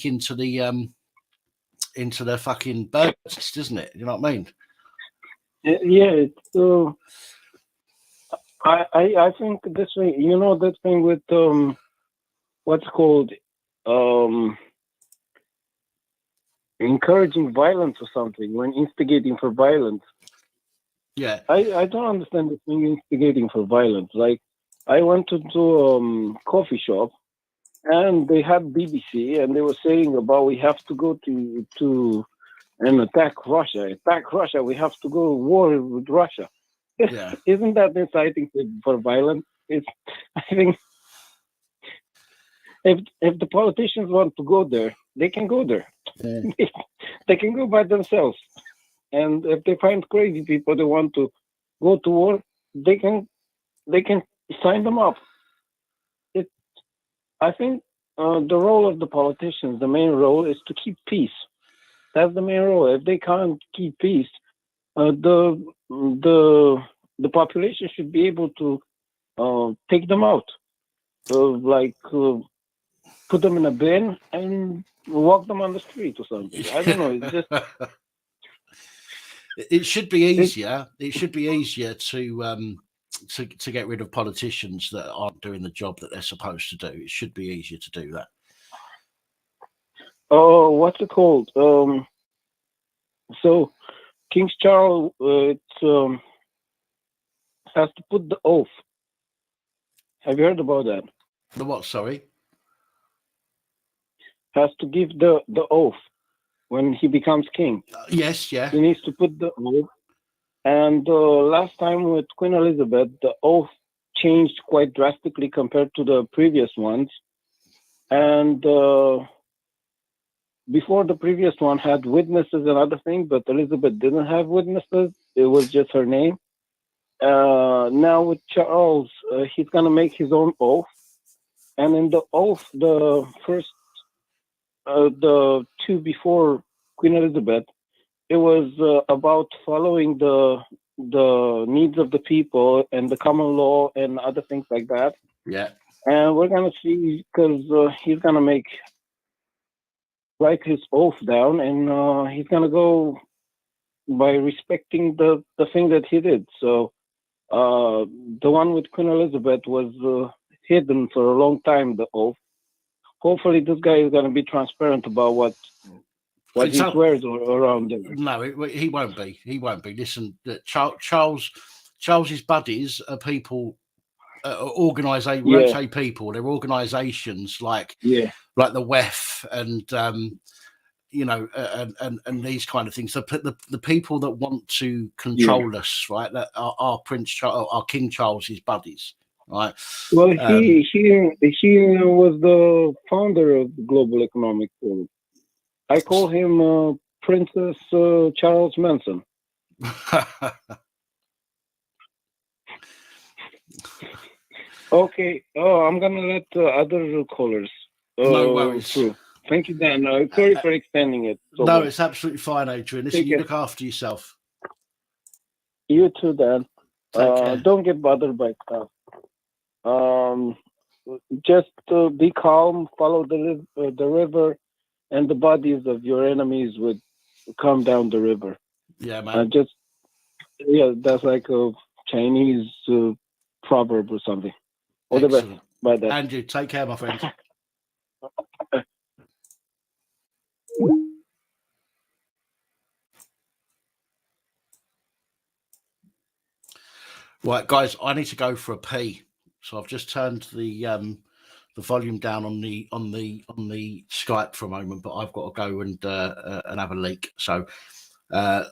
Speaker 1: into the fucking birds, isn't it? You know what I mean?
Speaker 3: Yeah. So I think this way, that thing with what's called encouraging violence or something, when instigating for violence.
Speaker 1: Yeah.
Speaker 3: I don't understand this thing instigating for violence. Like, I went to coffee shop and they had BBC and they were saying about we have to go to and attack Russia. Attack Russia. We have to go to war with Russia.
Speaker 1: Yeah.
Speaker 3: Isn't that inciting for violence? I think if the politicians want to go there, they can go there. Yeah. They can go by themselves. And if they find crazy people that want to go to war, they can sign them up. I think the role of the politicians, the main role, is to keep peace. That's the main role. If they can't keep peace, the population should be able to take them out, put them in a bin and walk them on the street or something. I don't know. It's just.
Speaker 1: It should be easier. It should be easier to get rid of politicians that aren't doing the job that they're supposed to do. It should be easier to do that.
Speaker 3: Oh, what's it called? So King Charles has to put the oath. Have you heard about that?
Speaker 1: The what? Sorry.
Speaker 3: Has to give the oath when he becomes king.
Speaker 1: Yes, yeah.
Speaker 3: He needs to put the oath. And last time with Queen Elizabeth, the oath changed quite drastically compared to the previous ones. And before, the previous one had witnesses and other things, but Elizabeth didn't have witnesses. It was just her name. Now with Charles, he's going to make his own oath. And in the oath, the first, the two before Queen Elizabeth, it was about following the needs of the people and the common law and other things like that.
Speaker 1: Yeah.
Speaker 3: And we're going to see, because he's going to write his oath down, and he's going to go by respecting the thing that he did. So the one with Queen Elizabeth was hidden for a long time, the oath. Hopefully this guy is going to be transparent about what he swears around there.
Speaker 1: No, he won't be. He won't be. Listen, Charles's buddies are people, when I say people, they're organisations like the WEF and and these kind of things. So the people that want to control us, right? That are King Charles's buddies, right?
Speaker 3: Well, he was the founder of the Global Economic Forum. I call him Princess Charles Manson. Okay. Oh, I'm gonna let other callers
Speaker 1: No worries.
Speaker 3: through. Thank you, Dan. Sorry for extending it. So
Speaker 1: No,
Speaker 3: much.
Speaker 1: it's absolutely fine, Adrian. Listen,
Speaker 3: Take
Speaker 1: you
Speaker 3: care.
Speaker 1: look after yourself.
Speaker 3: You too, Dan.
Speaker 1: Take care.
Speaker 3: Don't get bothered by stuff. Just be calm. Follow the river, and the bodies of your enemies would come down the river.
Speaker 1: Yeah, man.
Speaker 3: That's like a Chinese proverb or something. All the best.
Speaker 1: Excellent.
Speaker 3: Bye, Dan.
Speaker 1: And you take care, my friend. Right, guys, I need to go for a pee. So I've just turned the volume down on the Skype for a moment, but I've got to go and have a leak. So I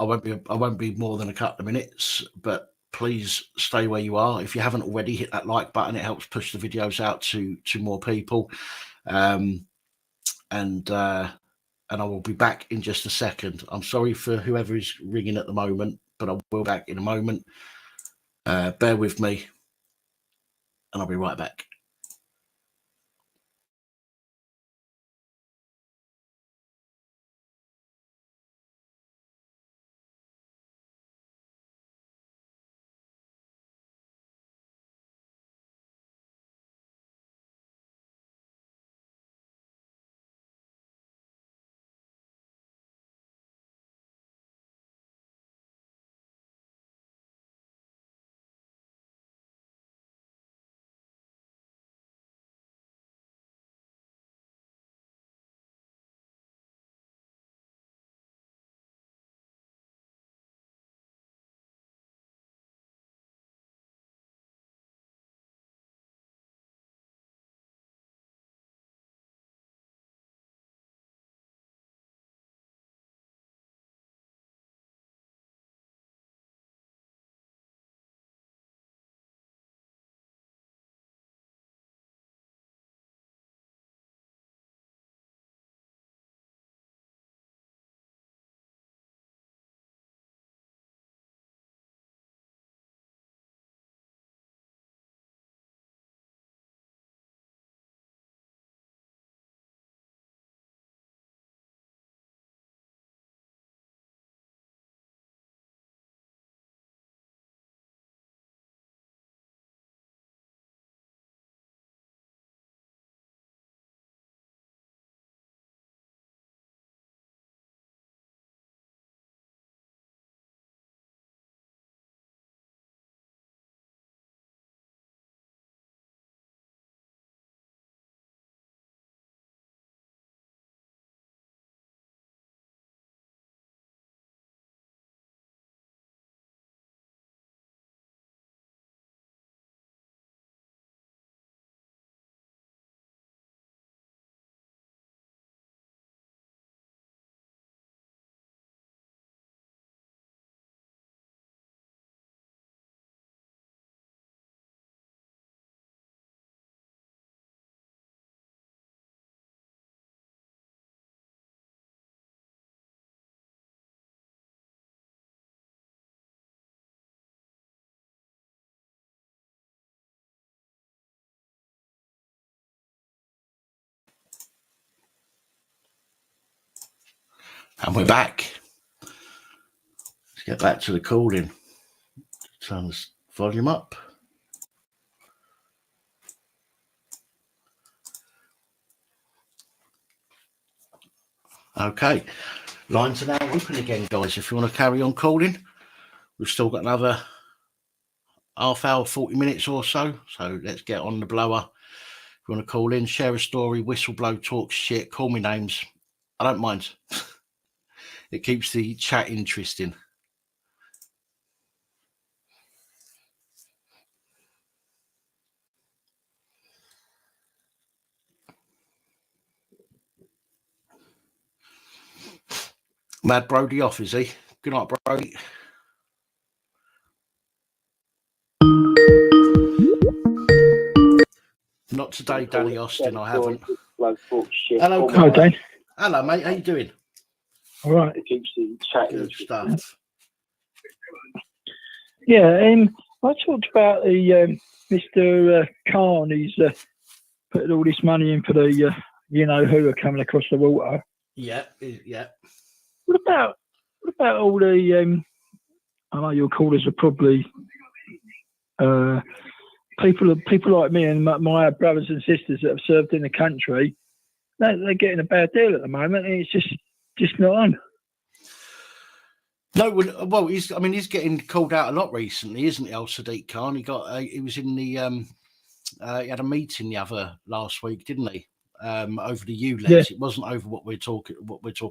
Speaker 1: won't be more than a couple of minutes, but please stay where you are. If you haven't already, hit that like button. It helps push the videos out to more people. And I will be back in just a second. I'm sorry for whoever is ringing at the moment, but I will be back in a moment. Bear with me, and I'll be right back. And we're back. Let's get back to the calling. Turn this volume up. Okay. Lines are now open again, guys. If you want to carry on calling, we've still got another half hour, 40 minutes or so. So let's get on the blower. If you want to call in, share a story, whistle, blow, talk shit, call me names. I don't mind. It keeps the chat interesting. Mad Brody off, is he? Good night, Brody. Not today, Danny Austin. I haven't. Hello,
Speaker 4: Hi, Dan.
Speaker 1: Hello, mate. How you doing?
Speaker 4: All right.
Speaker 1: Good stuff.
Speaker 4: Yeah. I talked about the Mr. Khan. He's putting all this money in for the who are coming across the water.
Speaker 1: Yeah.
Speaker 4: What about all the I know your callers are probably people like me and my brothers and sisters that have served in the country. They're getting a bad deal at the moment, and it's just not on.
Speaker 1: No, well, he's getting called out a lot recently, isn't he, old Sadiq Khan? He was in the he had a meeting last week, didn't he? Over the ULEZ.
Speaker 4: Yeah.
Speaker 1: It wasn't over what we're talking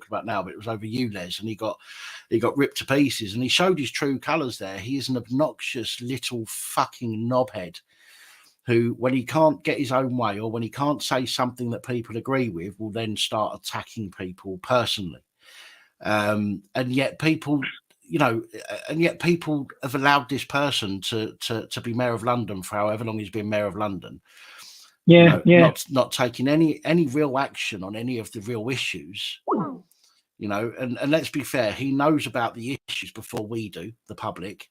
Speaker 1: about now, but it was over ULEZ, and he got ripped to pieces, and he showed his true colours there. He is an obnoxious little fucking knobhead who, when he can't get his own way or when he can't say something that people agree with, will then start attacking people personally. And yet people have allowed this person to be mayor of London for however long he's been mayor of London. Not taking any real action on any of the real issues. And let's be fair, he knows about the issues before we do, the public.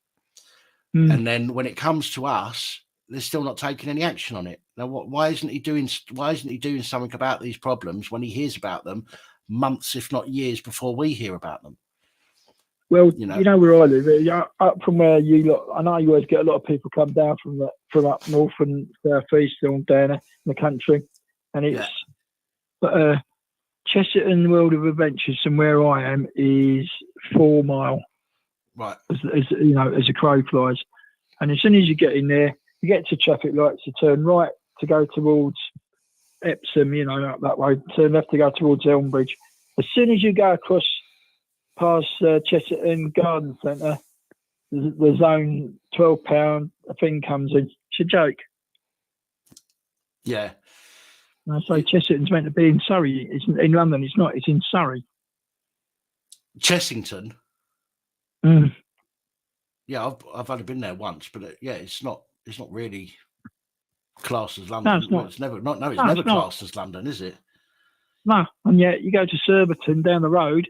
Speaker 1: And then when it comes to us, they're still not taking any action on it. Now, why isn't he doing something about these problems when he hears about them months, if not years, before we hear about them?
Speaker 4: Well, you know where I live, up from where you lot. I know you always get a lot of people come down from up north and south east and down in the country, and it's but Chesterton World of Adventures from where I am is 4 mile,
Speaker 1: right?
Speaker 4: As a crow flies, and as soon as you get in there, you get to traffic lights to turn right to go towards Epsom, up that way. Turn left to go towards Elmbridge. As soon as you go across past Chesterton Garden Centre, the zone £12 thing comes in. It's a joke.
Speaker 1: Yeah.
Speaker 4: And I say Chesterton's meant to be in Surrey. It's in London. It's not. It's in Surrey.
Speaker 1: Chessington.
Speaker 4: Mm.
Speaker 1: Yeah, I've only been there once, but it's not really classed as London.
Speaker 4: No, it's not.
Speaker 1: It's never classed as London, is it?
Speaker 4: No, and yet you go to Surbiton down the road.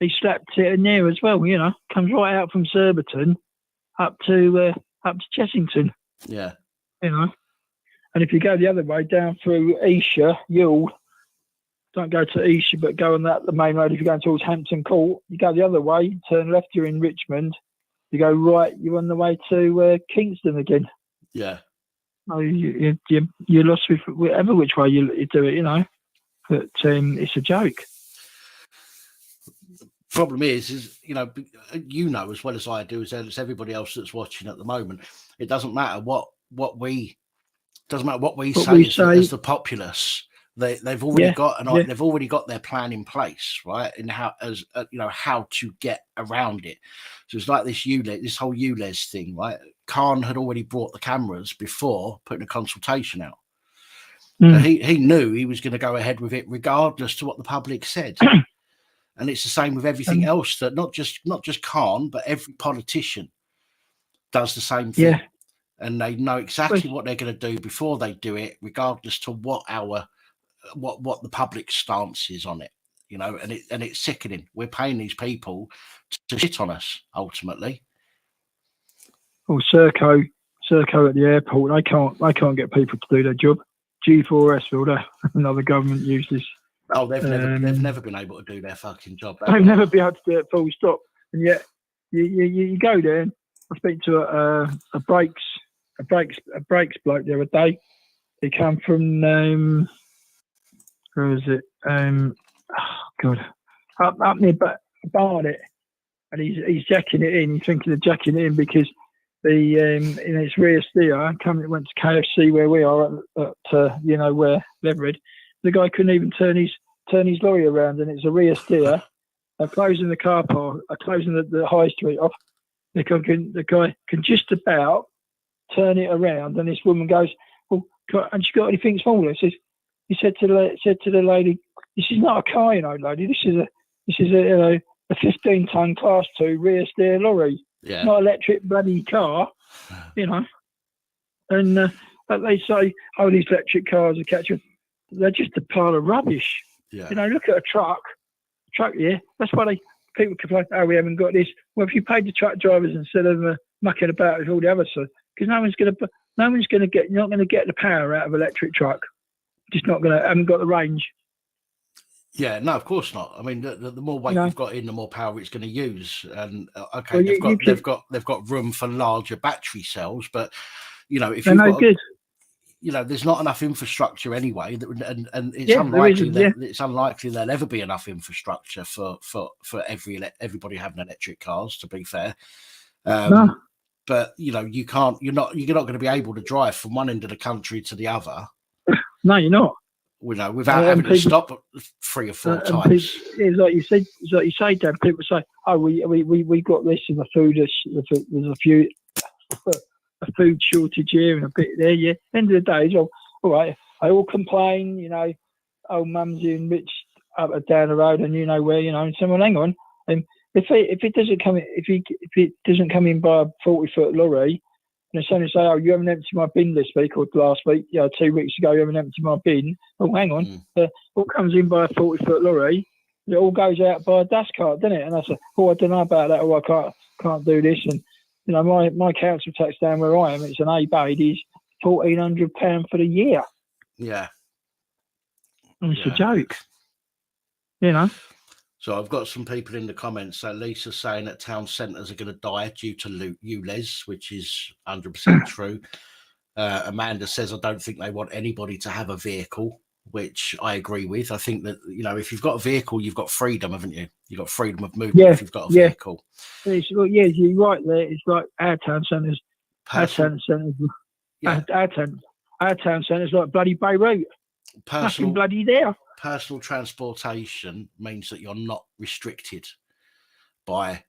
Speaker 4: He slapped it in there as well. Comes right out from Surbiton up to Chessington.
Speaker 1: Yeah.
Speaker 4: And if you go the other way down through Esher, Yule, don't go to Esher, but go on the main road. If you're going towards Hampton Court, you go the other way, turn left, you're in Richmond. You go right, you're on the way to Kingston again.
Speaker 1: Yeah.
Speaker 4: No, you're lost with whatever which way you do it, But it's a joke.
Speaker 1: Problem is as well as I do, as everybody else that's watching at the moment, it doesn't matter what we say as the populace. They've already they've already got their plan in place, right? And how to get around it. So it's like this whole ULEZ thing, right? Khan had already brought the cameras before putting a consultation out. So he knew he was going to go ahead with it regardless to what the public said. And it's the same with everything else, that not just Khan, but every politician does the same thing. Yeah. And they know exactly what they're going to do before they do it, regardless to what the public stance is on it. And it's sickening. We're paying these people to shit on us ultimately.
Speaker 4: Well, Serco at the airport, they can't get people to do their job. G4S will another government uses.
Speaker 1: Oh, they've never been able to do their fucking job.
Speaker 4: They've never been able to do it full stop. And yet you go there. And I speak to a brakes bloke the other day. He come from where is it? Up near Barnet, and he's jacking it in. He's thinking of jacking it in because the in its rear steer went to KFC where we are at where Leverett. The guy couldn't even turn his lorry around, and it's a rear steer. They're closing the car park, closing the high street off. The guy can just about turn it around, and this woman goes, "Well, and she got anything smaller?" He said to the lady, "This is not a car, lady. This is a 15-ton Class 2 rear steer lorry.
Speaker 1: Yeah.
Speaker 4: Not electric bloody car, And they say, "Oh, these electric cars are catching." They're just a pile of rubbish.
Speaker 1: Yeah.
Speaker 4: Look at a truck. Yeah, that's why people complain. Oh, we haven't got this. Well, if you paid the truck drivers instead of mucking about with all the other because no one's going to get. You're not going to get the power out of an electric truck. Just not going to. Haven't got the range.
Speaker 2: Yeah, no, of course not. I mean, the more weight you've got in, the more power it's going to use. And okay,
Speaker 4: well,
Speaker 2: they've got room for larger battery cells, but if
Speaker 4: they're
Speaker 2: you've
Speaker 4: no
Speaker 2: got
Speaker 4: good.
Speaker 2: There's not enough infrastructure anyway, and it's unlikely it's unlikely there'll ever be enough infrastructure for everybody having electric cars. To be fair,
Speaker 4: No.
Speaker 2: But you're not going to be able to drive from one end of the country to the other.
Speaker 4: No, you're not.
Speaker 2: Without having to stop 3 or 4 times.
Speaker 4: It's like you say, Dan. People say, "Oh, we got this in the food. There's a food shortage here and a bit there." Yeah. End of the day, it's all right. I all complain, old Mumsy and Rich up and down the road, and where, and someone, hang on, and if it doesn't come in by a 40-foot lorry. And someone say, "Oh, you haven't emptied my bin this week or last week. 2 weeks ago, you haven't emptied my bin." Oh, hang on. All comes in by a 40-foot lorry. It all goes out by a dust cart, doesn't it? And I say, "Oh, I don't know about that. Or I can't do this." And my council tax down where I am, it's an A-Bade, is £1,400 for the year.
Speaker 2: Yeah.
Speaker 4: And it's a joke.
Speaker 2: So I've got some people in the comments. So Lisa's saying that town centres are going to die due to ULEZ, which is 100% true. Amanda says, I don't think they want anybody to have a vehicle, which I agree with. I think that, if you've got a vehicle, you've got freedom, haven't you? You've got freedom of movement if you've got a vehicle.
Speaker 4: You're right there. It's like our town centres. Our town centres like bloody Beirut. Nothing bloody there.
Speaker 2: Personal transportation means that you're not restricted by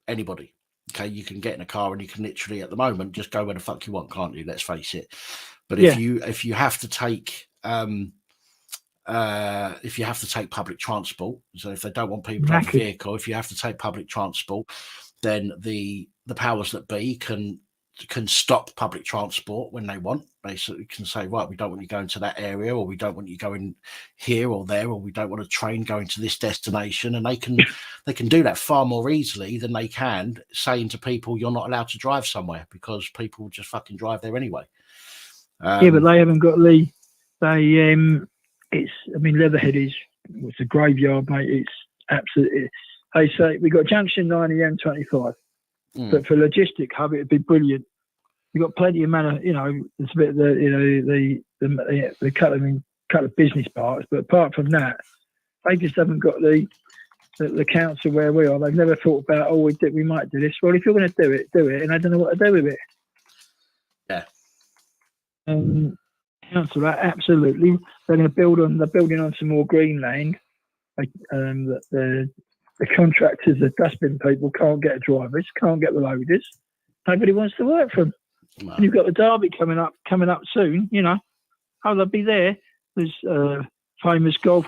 Speaker 2: anybody. Okay, you can get in a car and you can literally, at the moment, just go where the fuck you want, can't you? Let's face it. But if you have to take public transport, so if they don't want people to have a vehicle, if you have to take public transport, then the powers that be can stop public transport when they want. Basically, can say, right, we don't want you going to that area, or we don't want you going here or there, or we don't want a train going to this destination, and they can do that far more easily than they can saying to people, you're not allowed to drive somewhere, because people just fucking drive there anyway.
Speaker 4: But they haven't got Leatherhead it's a graveyard, mate. It's absolutely. They say we got Junction 9 and M25. But for logistic hub, it'd be brilliant. You've got plenty of it's a bit of the couple of business parts, but apart from that, they just haven't got the council where we are. They've never thought about, we might do this. Well, if you're going to do it, and I don't know what to do with it.
Speaker 2: Yeah.
Speaker 4: Council, absolutely. They're building on some more green land. The contractors, the dustbin people can't get drivers, can't get the loaders. Nobody wants to work for them. No. And you've got the Derby coming up soon. They'll be there. There's famous golf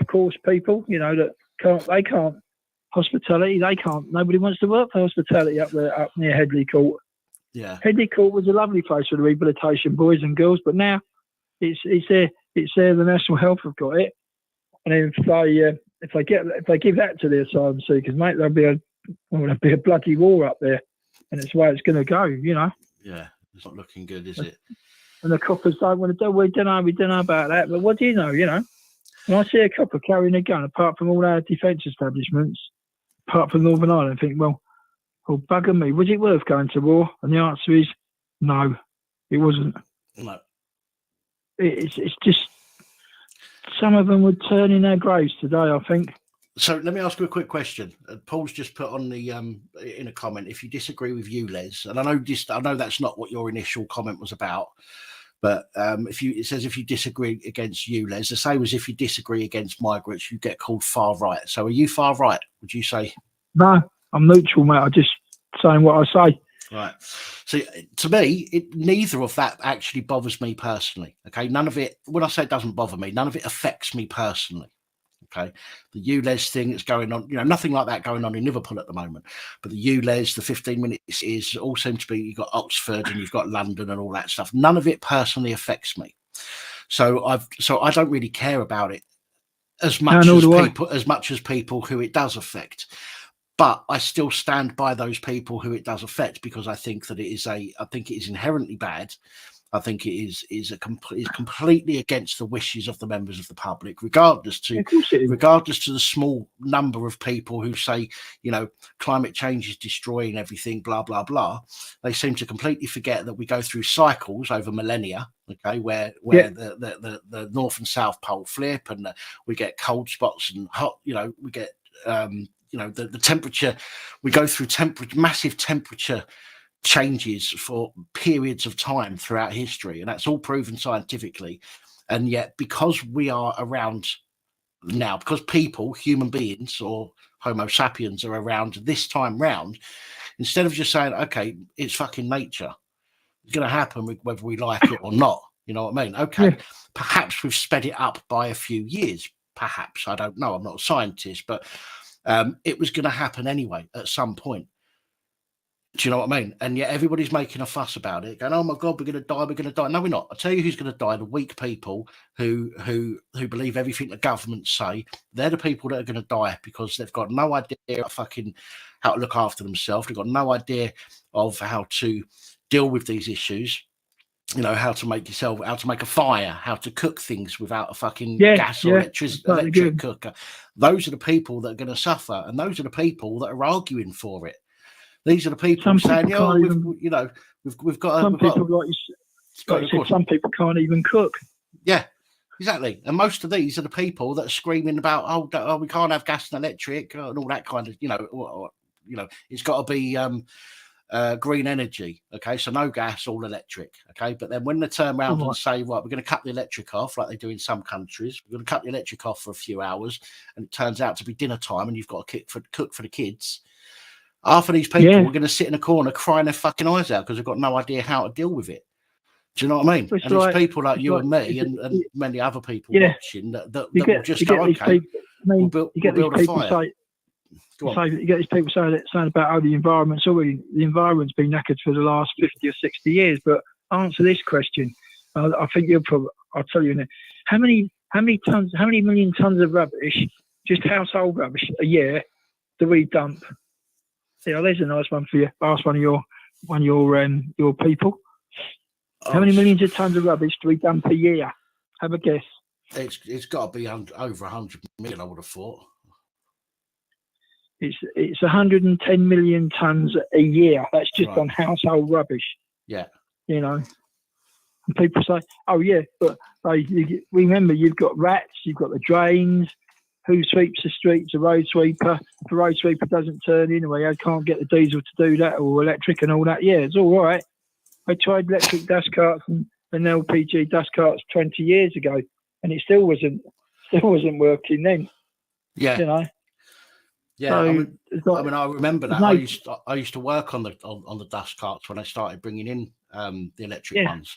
Speaker 4: course people. That can't hospitality. They can't. Nobody wants to work for hospitality up near Headley Court.
Speaker 2: Yeah,
Speaker 4: Headley Court was a lovely place for the rehabilitation boys and girls, but now it's there. It's there. The National Health have got it, and if they give that to the asylum seekers, mate, there'll be a bloody war up there, and it's the way it's going to go,
Speaker 2: Yeah, it's not looking good, is it?
Speaker 4: And the coppers don't want to do. We don't know about that. But what do you know? When I see a copper carrying a gun, apart from all our defence establishments, apart from Northern Ireland, I think, well, bugger me, was it worth going to war? And the answer is no, it wasn't.
Speaker 2: No,
Speaker 4: it's just. Some of them would turn in their graves today, I think.
Speaker 2: So let me ask you a quick question. Paul's just put on the in a comment, if you disagree with you, Les, and I know that's not what your initial comment was about, but it says if you disagree against you, Les, the same as if you disagree against migrants, you get called far right. So are you far right, would you say?
Speaker 4: No, I'm neutral, mate. I'm just saying what I say.
Speaker 2: Right. So to me, neither of that actually bothers me personally. Okay. None of it, when I say it doesn't bother me, none of it affects me personally. Okay. The ULEZ thing that's going on, nothing like that going on in Liverpool at the moment. But the ULEZ, the 15 minutes is all seem to be, you've got Oxford and you've got London and all that stuff. None of it personally affects me. So I don't really care about it as much as people who it does affect.
Speaker 1: But I still stand by those people who it does affect, because I think that I think it is inherently bad. I think it is completely against the wishes of the members of the public, regardless to the small number of people who say, climate change is destroying everything, blah blah blah. They seem to completely forget that we go through cycles over millennia, okay, where the North and South Pole flip, and we get cold spots and hot, we get the temperature, we go through massive temperature changes for periods of time throughout history, and that's all proven scientifically. And yet, because we are around now, because human beings or Homo sapiens are around this time round, instead of just saying, okay, it's fucking nature, it's going to happen whether we like it or not, you know what I mean? Okay, perhaps we've sped it up by a few years, perhaps, I don't know, I'm not a scientist, but it was going to happen anyway at some point. Do you know what I mean? And yet everybody's making a fuss about it, going, "Oh my God, we're going to die." No, we're not. I'll tell you who's going to die: the weak people who believe everything the governments say. They're the people that are going to die, because they've got no idea how to look after themselves. They've got no idea of how to deal with these issues. How to make a fire, how to cook things without a fucking gas or electric cooker. Those are the people that are going to suffer, and those are the people that are arguing for it. These are the people saying, we've got. Some
Speaker 4: people can't even cook.
Speaker 1: Yeah, exactly. And most of these are the people that are screaming about, oh, we can't have gas and electric and all that kind of, it's got to be green energy. Okay, so no gas, all electric. Okay, but then when they turn around and say, right, we're going to cut the electric off, like they do in some countries, we're going to cut the electric off for a few hours, and it turns out to be dinner time, and you've got to cook for the kids. Half of these people are going to sit in a corner crying their fucking eyes out because they've got no idea how to deal with it. Do you know what I mean? It's people like you and me and many other people watching that will just go, okay, we'll build a fire.
Speaker 4: You get these people saying about, the environment's been knackered for the last 50 or 60 years. But answer this question. I think I'll tell you now. How many million tons of rubbish, just household rubbish, a year do we dump? There's a nice one for you. Ask one of your people. How many millions of tons of rubbish do we dump a year? Have a guess.
Speaker 1: It's got to be over 100 million, I would have thought.
Speaker 4: It's 110 million tons a year. That's just on household rubbish.
Speaker 1: Yeah.
Speaker 4: And people say, "Oh yeah," but remember, you've got rats, you've got the drains. Who sweeps the streets? A road sweeper. If a road sweeper doesn't turn in, or I can't get the diesel to do that, or electric and all that. Yeah, it's all right. I tried electric dust carts and LPG dust carts 20 years ago, and it still wasn't working then.
Speaker 1: Yeah. Yeah. So, I remember that. I used to work on the dust carts when I started bringing in the electric ones,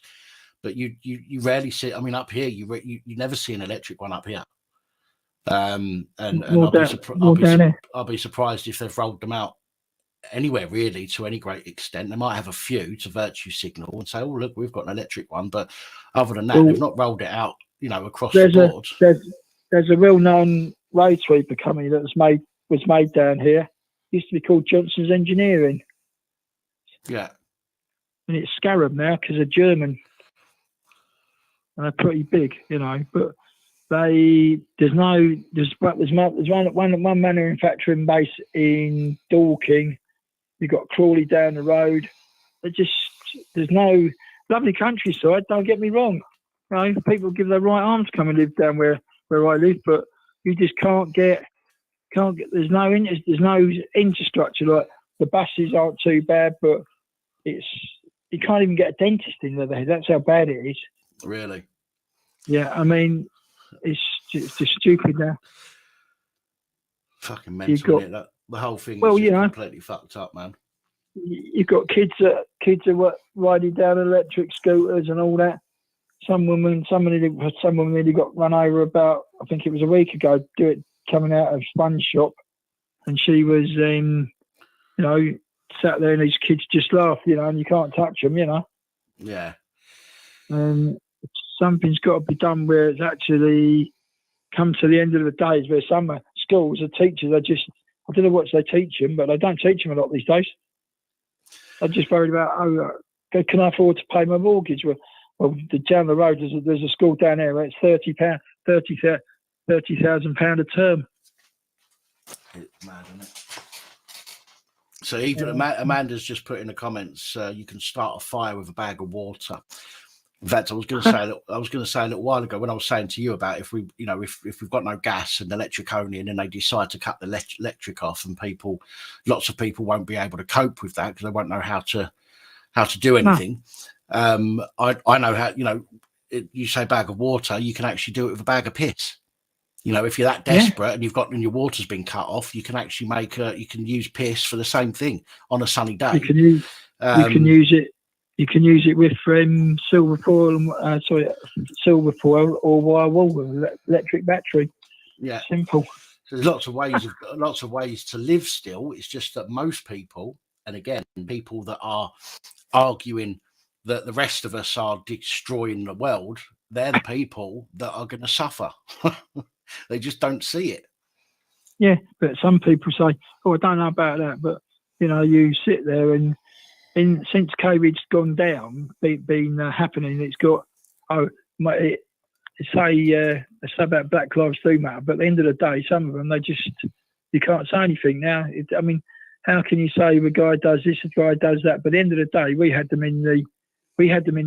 Speaker 1: but you rarely see. Up here, you never see an electric one up here. And I'll be surprised if they've rolled them out anywhere really to any great extent. They might have a few to virtue signal and say, "Oh look, we've got an electric one," but other than that, they've not rolled it out, across the board.
Speaker 4: There's a well-known road sweeper company that was made down here. It used to be called Johnson's Engineering.
Speaker 1: Yeah,
Speaker 4: and it's Scarab now because they're German and they're pretty big, but. There's one manufacturing base in Dorking. You've got Crawley down the road. There's no lovely countryside. Don't get me wrong. People give their right arm to come and live down where I live, but you just can't get. There's no infrastructure. Like the buses aren't too bad, but you can't even get a dentist in there. That's how bad it is.
Speaker 1: Really?
Speaker 4: Yeah, it's just stupid now.
Speaker 1: Fucking mental, isn't it? The whole thing is completely fucked up, man.
Speaker 4: You've got kids are riding down electric scooters and all that. Some woman nearly got run over about, I think it was a week ago, coming out of Sponge Shop, and she was, sat there and these kids just laugh, and you can't touch them,
Speaker 1: Yeah.
Speaker 4: Something's got to be done where it's actually come to the end of the days where some schools, the teachers I don't know what they teach them, but they don't teach them a lot these days. I'm just worried about, can I afford to pay my mortgage? Well, down the road, there's a school down there where it's £30,000 a term.
Speaker 1: It's mad, isn't it? So even Amanda's just put in the comments, you can start a fire with a bag of water. In fact, I was going to say a little while ago when I was saying to you about if we've got no gas and electric only, and then they decide to cut the electric off, and lots of people won't be able to cope with that because they won't know how to do anything. No. I know how. You say bag of water, you can actually do it with a bag of piss. If you're that desperate and your water's been cut off, you can actually you can use piss for the same thing on a sunny day. You
Speaker 4: can use it. You can use it with silver foil or wire wool with electric battery.
Speaker 1: Yeah,
Speaker 4: simple.
Speaker 1: So there's lots of ways to live still. It's just that most people, and again, people that are arguing that the rest of us are destroying the world, they're the people that are going to suffer. They just don't see it.
Speaker 4: Yeah, but some people say, "Oh, I don't know about that," but you sit there and since COVID's gone down, been happening, it's got say about Black Lives Do Matter, but at the end of the day, some of them you can't say anything now. I mean, how can you say the guy does this, the guy does that? But at the end of the day, we had them in the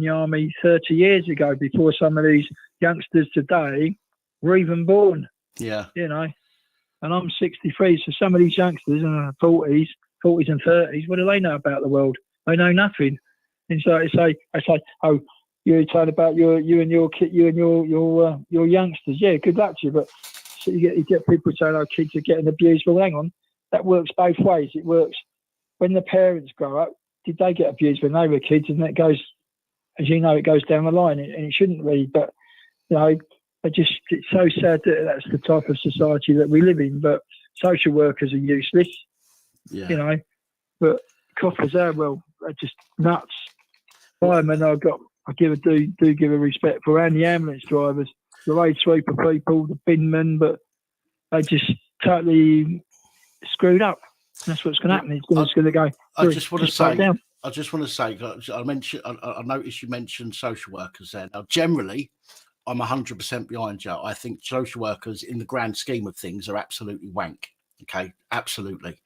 Speaker 4: army 30 years ago before some of these youngsters today were even born.
Speaker 1: Yeah,
Speaker 4: and I'm 63, so some of these youngsters in their 40s and 30s, what do they know about the world? They know nothing. And so I say, "Oh, you're talking about you and your youngsters. Yeah, good luck to you." But so you get people saying, "Oh, kids are getting abused." Well, hang on, that works both ways. It works when the parents grow up. Did they get abused when they were kids? And that goes, as you know, it goes down the line, and it shouldn't really. But it's so sad that that's the type of society that we live in. But social workers are useless.
Speaker 1: Yeah.
Speaker 4: But coppers are, well, they're just nuts. Firemen, I give a respect for, and the ambulance drivers, the road sweeper people, the binmen, but they just totally screwed up. That's what's going to happen. It's going to go.
Speaker 1: I just want to say, I noticed you mentioned social workers there. Now, generally, I'm 100% behind you. I think social workers, in the grand scheme of things, are absolutely wank. Okay, absolutely.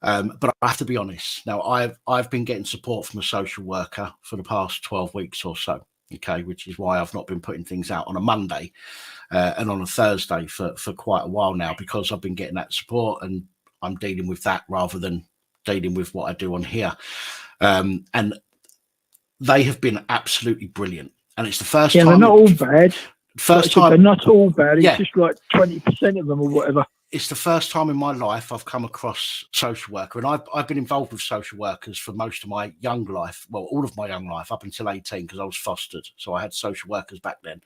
Speaker 1: But I have to be honest. Now, I've been getting support from a social worker for the past 12 weeks or so. Okay, which is why I've not been putting things out on a Monday and on a Thursday for quite a while now, because I've been getting that support and I'm dealing with that rather than dealing with what I do on here. And they have been absolutely brilliant. And it's the first time.
Speaker 4: Yeah, they're not all bad.
Speaker 1: They're
Speaker 4: not all bad. It's just like 20% of them or whatever.
Speaker 1: It's the first time in my life I've come across social worker, and I've been involved with social workers for most of my young life. Well, all of my young life up until 18, because I was fostered. So I had social workers back then.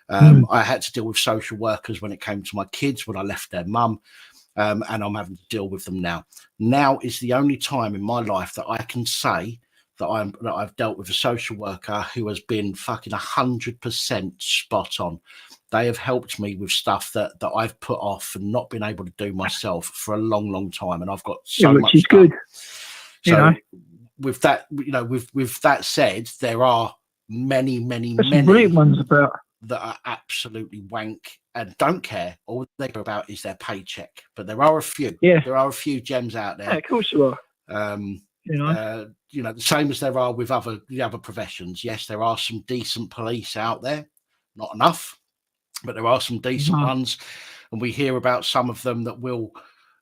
Speaker 1: I had to deal with social workers when it came to my kids, when I left their mum. And I'm having to deal with them now. Now is the only time in my life that I can say that I've dealt with a social worker who has been fucking 100% spot on. They have helped me with stuff that I've put off and not been able to do myself for a long, long time, and I've got so much.
Speaker 4: Which is good.
Speaker 1: So with that, with that said, there are many
Speaker 4: brilliant ones about
Speaker 1: that are absolutely wank and don't care. All they care about is their paycheck. But there are a few. Yeah. There are a few gems out there.
Speaker 4: Yeah, of course there are.
Speaker 1: The same as there are with the other professions. Yes, there are some decent police out there. Not enough, but there are some decent ones. And we hear about some of them that will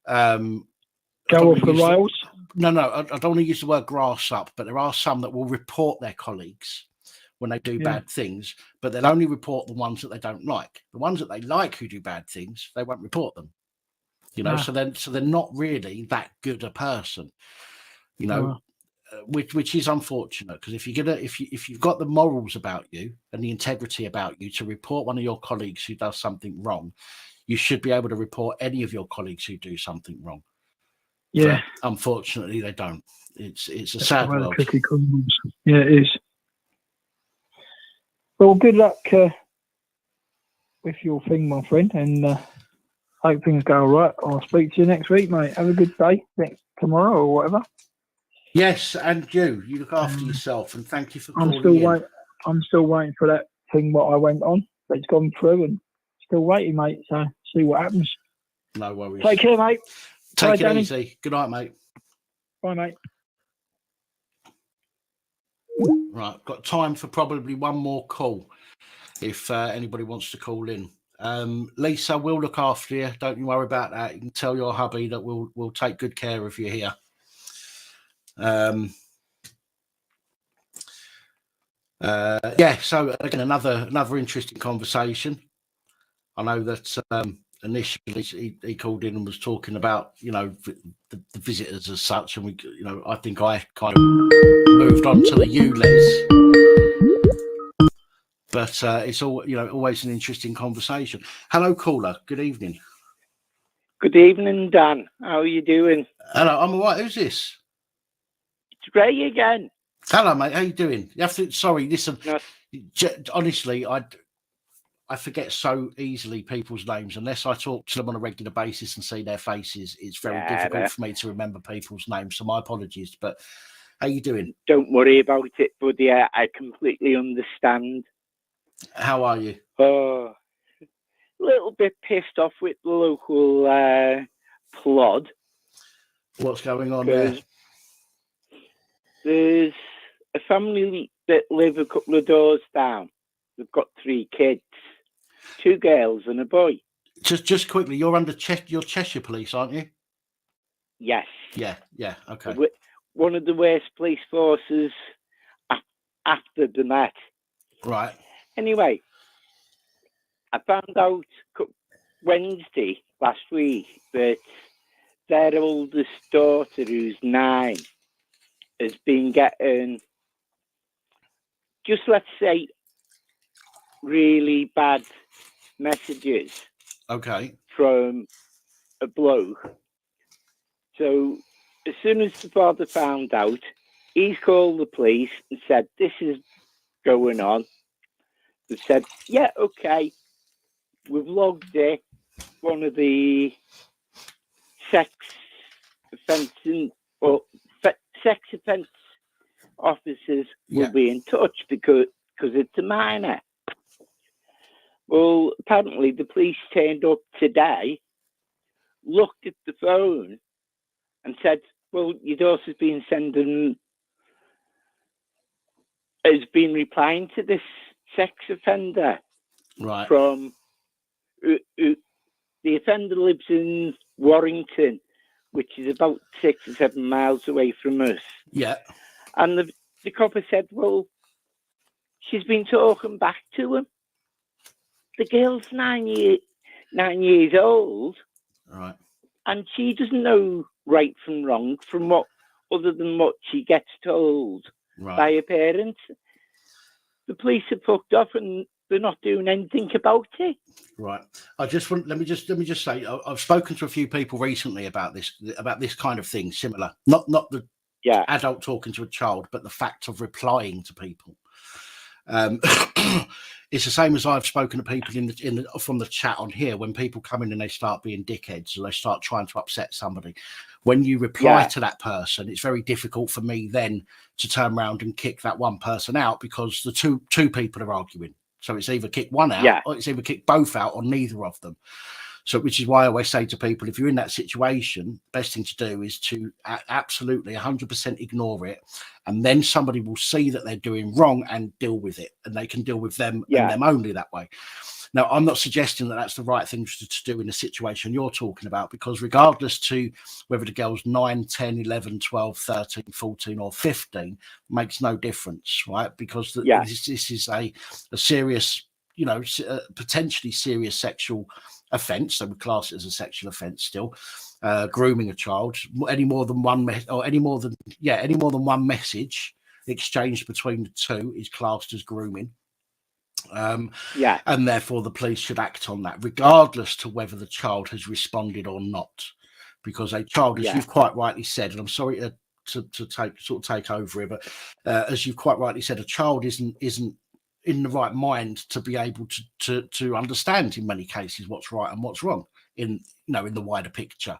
Speaker 4: go off the rails.
Speaker 1: No, I don't want to use the word grass up, but there are some that will report their colleagues when they do bad things, but they'll only report the ones that they don't like. The ones that they like who do bad things, they won't report them. So they're not really that good a person. Which is unfortunate, because if you've got the morals about you and the integrity about you to report one of your colleagues who does something wrong, you should be able to report any of your colleagues who do something wrong.
Speaker 4: Yeah,
Speaker 1: but unfortunately they don't. It's a sad world.
Speaker 4: Yeah, it is. Well, good luck with your thing, my friend, and hope things go all right. I'll speak to you next week, mate. Have a good day. Tomorrow or whatever.
Speaker 1: Yes, and you look after yourself, and thank you for
Speaker 4: I'm
Speaker 1: calling
Speaker 4: still waiting for that thing what I went on. It's gone through, and still waiting, mate. So see what happens.
Speaker 1: No worries.
Speaker 4: Take care, mate.
Speaker 1: Take it
Speaker 4: Danny.
Speaker 1: easy. Good night, mate.
Speaker 4: Bye, mate.
Speaker 1: Right, got time for probably one more call if anybody wants to call in. Lisa, we'll look after you. Don't you worry about that. You can tell your hubby that we'll take good care of you here. So again, another interesting conversation. I know that initially he called in and was talking about the visitors as such, and I think I kind of moved on to the ULEZ, but it's all always an interesting conversation. Hello, caller. Good evening.
Speaker 5: Good evening, Dan. How are you doing?
Speaker 1: Hello, I'm all right. Who's this?
Speaker 5: It's Ray again.
Speaker 1: Hello, mate. How you doing? You have to. Sorry, listen.
Speaker 5: No.
Speaker 1: Honestly, I forget so easily people's names unless I talk to them on a regular basis and see their faces. It's very difficult for me to remember people's names. So my apologies. But how you doing?
Speaker 5: Don't worry about it, buddy. I completely understand.
Speaker 1: How are you?
Speaker 5: Oh, a little bit pissed off with the local plod.
Speaker 1: What's going on there?
Speaker 5: There's a family that live a couple of doors down. They've got 3 kids, 2 girls and a boy.
Speaker 1: Just quickly, you're under your Cheshire Police, aren't you?
Speaker 5: Yes.
Speaker 1: Yeah. Okay.
Speaker 5: One of the worst police forces after the Met.
Speaker 1: Right.
Speaker 5: Anyway, I found out Wednesday last week that their oldest daughter, who's 9, has been getting, just let's say, really bad messages.
Speaker 1: Okay.
Speaker 5: From a bloke. So as soon as the father found out, he's called the police and said, this is going on. They said, yeah, okay, we've logged it. One of the sex offence officers will be in touch because it's a minor. Well, apparently the police turned up today, looked at the phone and said, well, your daughter's has been replying to this sex offender.
Speaker 1: Right.
Speaker 5: From the offender lives in Warrington, which is about 6 or 7 miles away from us.
Speaker 1: Yeah.
Speaker 5: And the copper said, well, she's been talking back to him. The girl's 9 years old.
Speaker 1: Right.
Speaker 5: And she doesn't know right from wrong other than what she gets told by her parents. The police are fucked off and they're not doing anything about it.
Speaker 1: Right. Let me just say, I've spoken to a few people recently about this kind of thing, similar. Not the adult talking to a child, but the fact of replying to people. It's the same as I've spoken to people from the chat on here. When people come in and they start being dickheads or they start trying to upset somebody, when you reply to that person, it's very difficult for me then to turn around and kick that one person out because the two people are arguing. So it's either kick one out or it's either kick both out or neither of them. So, which is why I always say to people, if you're in that situation, best thing to do is to absolutely 100% ignore it. And then somebody will see that they're doing wrong and deal with it. And they can deal with them and them only that way. Now, I'm not suggesting that that's the right thing to do in the situation you're talking about, because regardless to whether the girl's 9, 10, 11, 12, 13, 14 or 15 makes no difference, right? Because this is a serious, potentially serious sexual offence. So we class it as a sexual offence still. Grooming a child, any more than one message exchanged between the two is classed as grooming. And therefore the police should act on that, regardless to whether the child has responded or not, because a child, as you've quite rightly said, and I'm sorry to take over here, but as you've quite rightly said, a child isn't in the right mind to be able to understand in many cases what's right and what's wrong in in the wider picture.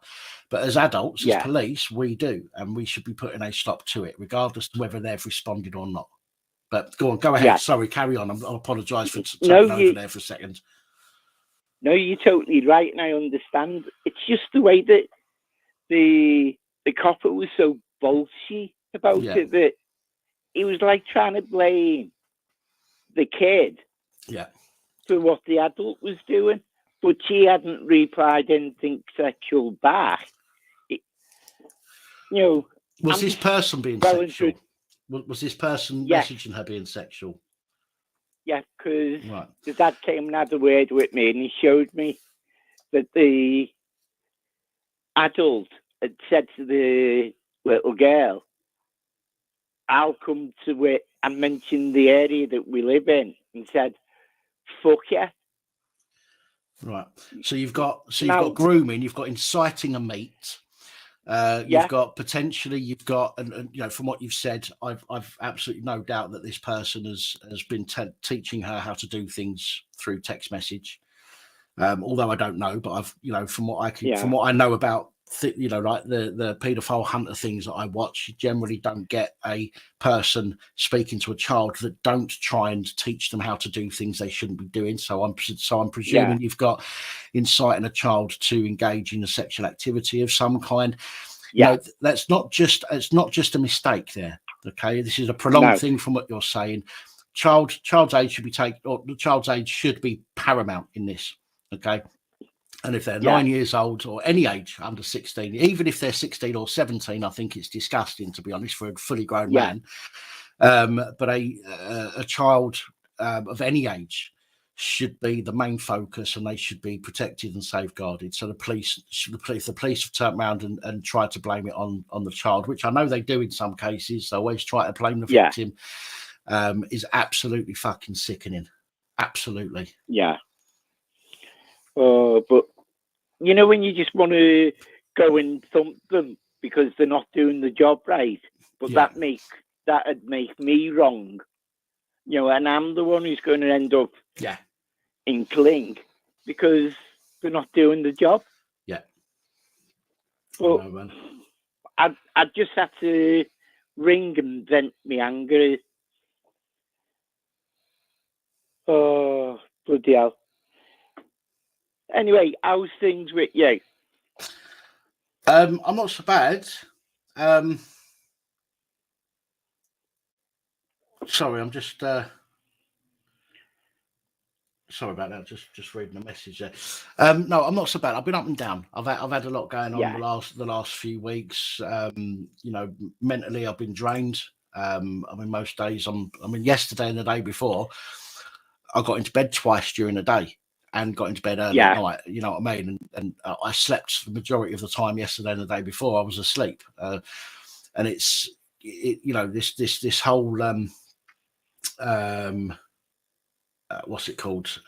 Speaker 1: But as adults,
Speaker 5: Yeah.
Speaker 1: as police, we do, and we should be putting a stop to it, regardless of whether they've responded or not. But go ahead.
Speaker 5: Yeah.
Speaker 1: Sorry, carry on. I apologise for taking
Speaker 5: No,
Speaker 1: over there for a second.
Speaker 5: No, you're totally right, and I understand. It's just the way that the copper was so bolshy about
Speaker 1: Yeah.
Speaker 5: it, that he was like trying to blame the kid
Speaker 1: Yeah.
Speaker 5: for what the adult was doing, but she hadn't replied anything sexual back.
Speaker 1: Was
Speaker 5: I'm
Speaker 1: this
Speaker 5: just
Speaker 1: person being
Speaker 5: going
Speaker 1: sexual?
Speaker 5: through-
Speaker 1: Was this person
Speaker 5: Yes.
Speaker 1: messaging her being sexual?
Speaker 5: Yeah, because
Speaker 1: Right.
Speaker 5: the dad came and had a word with me, and he showed me that the adult had said to the little girl, "I'll come to it," and mentioned the area that we live in, and said, "Fuck yeah."
Speaker 1: Right. So you've got
Speaker 5: Now-
Speaker 1: grooming, you've got inciting a meet.
Speaker 5: Yeah.
Speaker 1: You've got potentially, and from what you've said, I've absolutely no doubt that this person has been teaching her how to do things through text message. Although I don't know, but from what I know about like the paedophile hunter things that I watch, you generally don't get a person speaking to a child that don't try and teach them how to do things they shouldn't be doing. So I'm presuming you've got inciting a child to engage in a sexual activity of some kind.
Speaker 5: Yeah.
Speaker 1: It's not just a mistake there. Okay, this is a prolonged thing from what you're saying. Child's age should be the child's age should be paramount in this. Okay. And if they're 9 years old or any age under 16, even if they're 16 or 17, I think it's disgusting, to be honest, for a fully grown man. But a child of any age should be the main focus, and they should be protected and safeguarded. So the police have turned around and tried to blame it on the child, which I know they do in some cases. They always try to blame the victim. Is absolutely fucking sickening. Absolutely.
Speaker 5: Yeah. But when you just want to go and thump them because they're not doing the job right, but that'd make me wrong, and I'm the one who's going to end up in cling because they're not doing the job.
Speaker 1: Yeah.
Speaker 5: But I just had to ring and vent my anger. Oh, bloody hell. Anyway, how's things with you?
Speaker 1: I'm not so bad. Sorry, I'm just sorry about that. Just reading a message there. No, I'm not so bad. I've been up and down. I've had a lot going on the last few weeks. Mentally, I've been drained. Most days yesterday and the day before, I got into bed twice during the day and got into bed early at night. You know what I mean? And I slept the majority of the time yesterday and the day before. I was asleep, and it's this whole what's it called?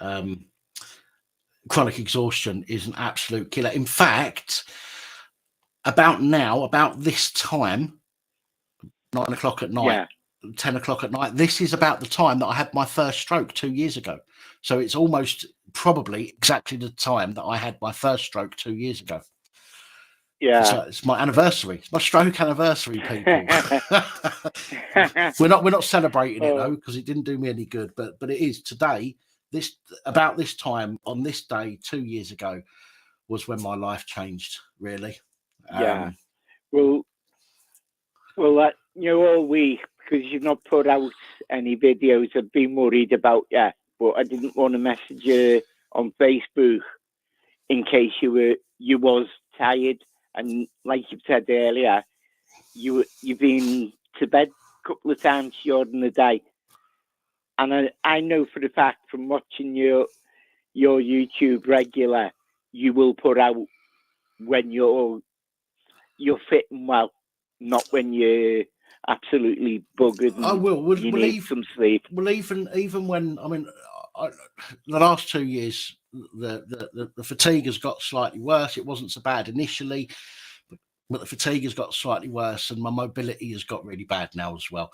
Speaker 1: Chronic exhaustion is an absolute killer. In fact, about this time, 9 o'clock at night, 10 o'clock at night, this is about the time that I had my first stroke 2 years ago. So it's almost probably exactly the time that I had my first stroke 2 years ago.
Speaker 5: Yeah.
Speaker 1: So it's my anniversary. It's my stroke anniversary, people. We're not celebrating it though, because it didn't do me any good. But it is today. About this time on this day 2 years ago was when my life changed. Really.
Speaker 5: Well, all week, because you've not put out any videos, I've been worried about you, but I didn't want to message you on Facebook in case you was tired. And like you said earlier, you've been to bed a couple of times during the day. And I know for a fact from watching your YouTube regular, you will put out when you're fit and well, not when you're absolutely buggered and
Speaker 1: I will.
Speaker 5: you need some sleep.
Speaker 1: Well, even when the last 2 years, the fatigue has got slightly worse. It wasn't so bad initially, but the fatigue has got slightly worse, and my mobility has got really bad now as well.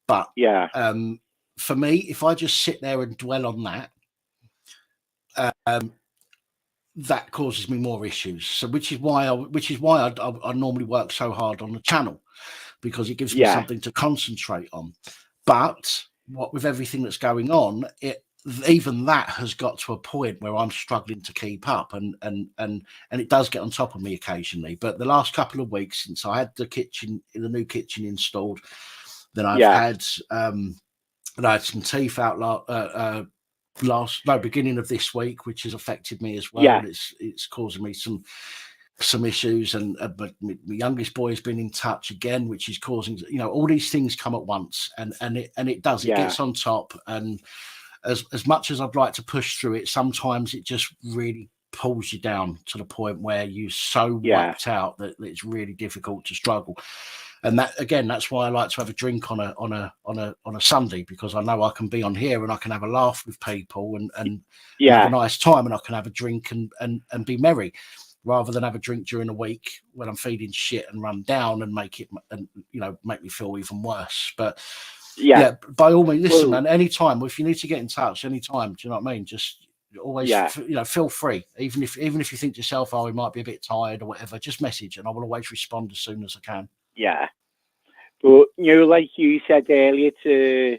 Speaker 1: But for me, if I just sit there and dwell on that, that causes me more issues. So which is why I normally work so hard on the channel, because it gives me something to concentrate on. But what with everything that's going on, even that has got to a point where I'm struggling to keep up, and it does get on top of me occasionally. But the last couple of weeks since I had the new kitchen installed, then I've had some teeth out beginning of this week, which has affected me as well. It's causing me some issues, but my youngest boy has been in touch again, which is causing, all these things come at once, and it does, it gets on top. And as much as I'd like to push through it, sometimes it just really pulls you down to the point where you're so wiped out that it's really difficult to struggle. And that's why I like to have a drink on a Sunday, because I know I can be on here and I can have a laugh with people and have a nice time, and I can have a drink and be merry, rather than have a drink during the week when I'm feeling shit and run down and make me feel even worse. But by all means, listen, man, anytime, if you need to get in touch, anytime, do you know what I mean? Just always, feel free. Even if you think to yourself, oh, we might be a bit tired or whatever, just message, and I will always respond as soon as I can.
Speaker 5: Yeah. But, like you said earlier to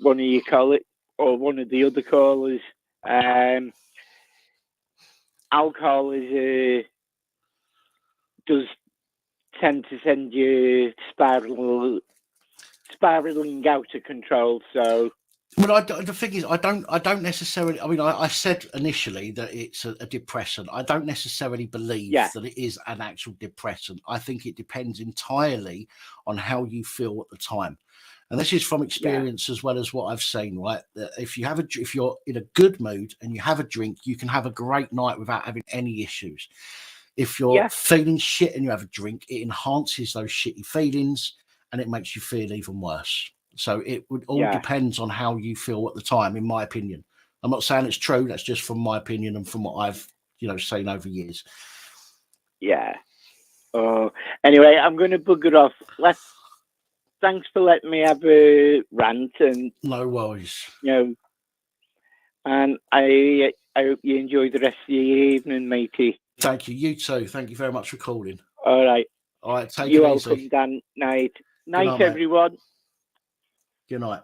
Speaker 5: one of your colleagues, or one of the other callers, alcohol does tend to send you spiraling out of control. So,
Speaker 1: well, the thing is, I don't necessarily. I mean, I said initially that it's a depressant. I don't necessarily believe that it is an actual depressant. I think it depends entirely on how you feel at the time, and this is from experience as well as what I've seen. Right, that if you're in a good mood and you have a drink, you can have a great night without having any issues. If you're feeling shit and you have a drink, it enhances those shitty feelings and it makes you feel even worse. So it would all depends on how you feel at the time, in my opinion. I'm not saying it's true. That's just from my opinion and from what I've, seen over years.
Speaker 5: Yeah. Anyway, I'm going to bugger off. Thanks for letting me have a rant, and
Speaker 1: no worries.
Speaker 5: And I hope you enjoy the rest of your evening, matey.
Speaker 1: Thank you. You too. Thank you very much for calling.
Speaker 5: All right.
Speaker 1: Take
Speaker 5: You're
Speaker 1: it easy.
Speaker 5: welcome, Dan. Night, everyone.
Speaker 1: Mate. Good night.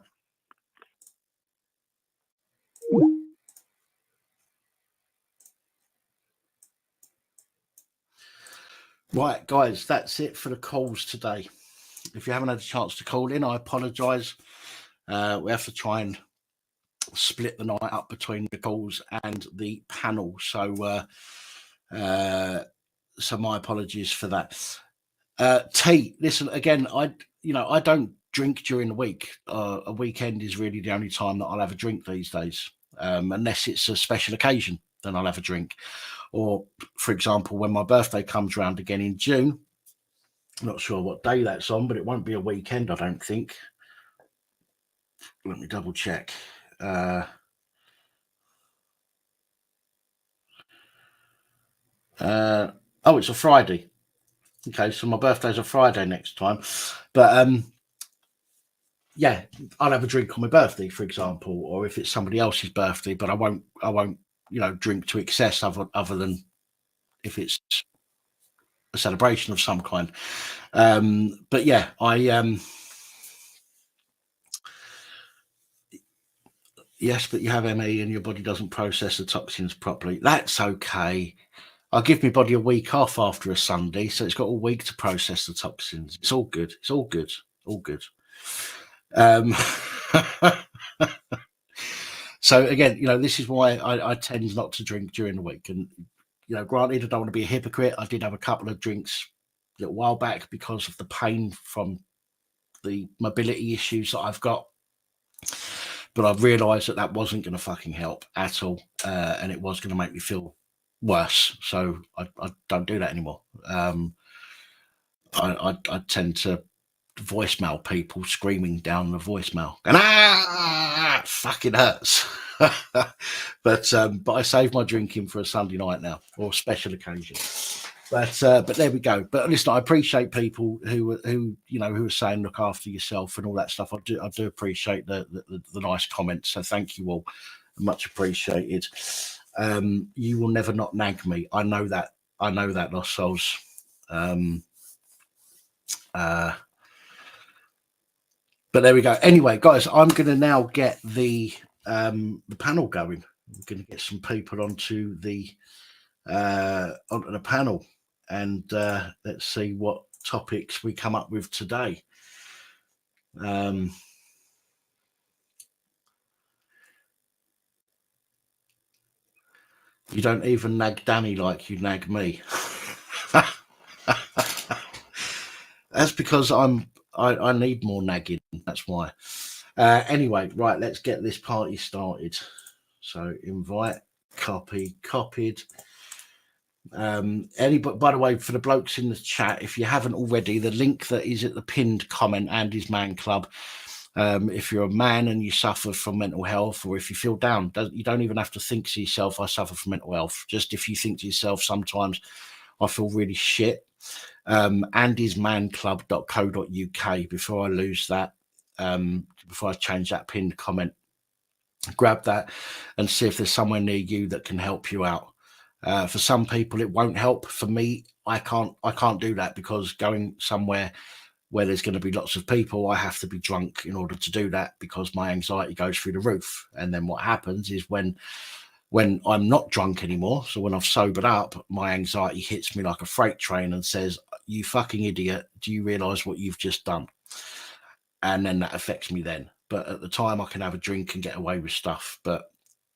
Speaker 1: Right, guys, that's it for the calls today. If you haven't had a chance to call in, I apologise. We have to try and split the night up between the calls and the panel. So my apologies for that. T, listen, again, I don't drink during the week. A weekend is really the only time that I'll have a drink these days, unless it's a special occasion, then I'll have a drink. Or, for example, when my birthday comes round again in June, I'm not sure what day that's on, but it won't be a weekend, I don't think. Let me double check. It's a Friday. Okay, so my birthday's a Friday next time. But I'll have a drink on my birthday, for example, or if it's somebody else's birthday, but I won't drink to excess other than if it's a celebration of some kind. But yeah, yes, but you have ME and your body doesn't process the toxins properly. That's okay. I'll give my body a week off after a Sunday, so it's got a week to process the toxins. It's all good. It's all good. All good. So again, this is why I tend not to drink during the week. And, granted, I don't want to be a hypocrite. I did have a couple of drinks a little while back because of the pain from the mobility issues that I've got. But I've realised that wasn't going to fucking help at all. And it was going to make me feel worse. So I don't do that anymore. I tend to voicemail people screaming down the voicemail and fucking hurts. but I save my drinking for a Sunday night now, or a special occasion. But there we go. But listen, I appreciate people who are saying look after yourself and all that stuff. I do appreciate the nice comments. So thank you all, much appreciated. You will never not nag me. I know that, Lost Souls. But there we go. Anyway, guys, I'm going to now get the panel going. I'm going to get some people onto the panel, and let's see what topics we come up with today. You don't even nag Danny like you nag me. That's because I need more nagging. That's why. Anyway, right, let's get this party started. So invite, copied. Anybody, by the way, for the blokes in the chat, if you haven't already, the link that is at the pinned comment, Andy's Man Club. If you're a man and you suffer from mental health, or if you feel down, you don't even have to think to yourself, I suffer from mental health. Just if you think to yourself, sometimes I feel really shit. andysmanclub.co.uk. Before I lose that, before I change that pinned comment, grab that and see if there's somewhere near you that can help you out. For some people it won't help. For me, I can't do that, because going somewhere where there's going to be lots of people, I have to be drunk in order to do that, because my anxiety goes through the roof. And then what happens is when I'm not drunk anymore, so when I've sobered up, my anxiety hits me like a freight train and says, you fucking idiot, do you realize what you've just done? And then that affects me then. But at the time I can have a drink and get away with stuff, but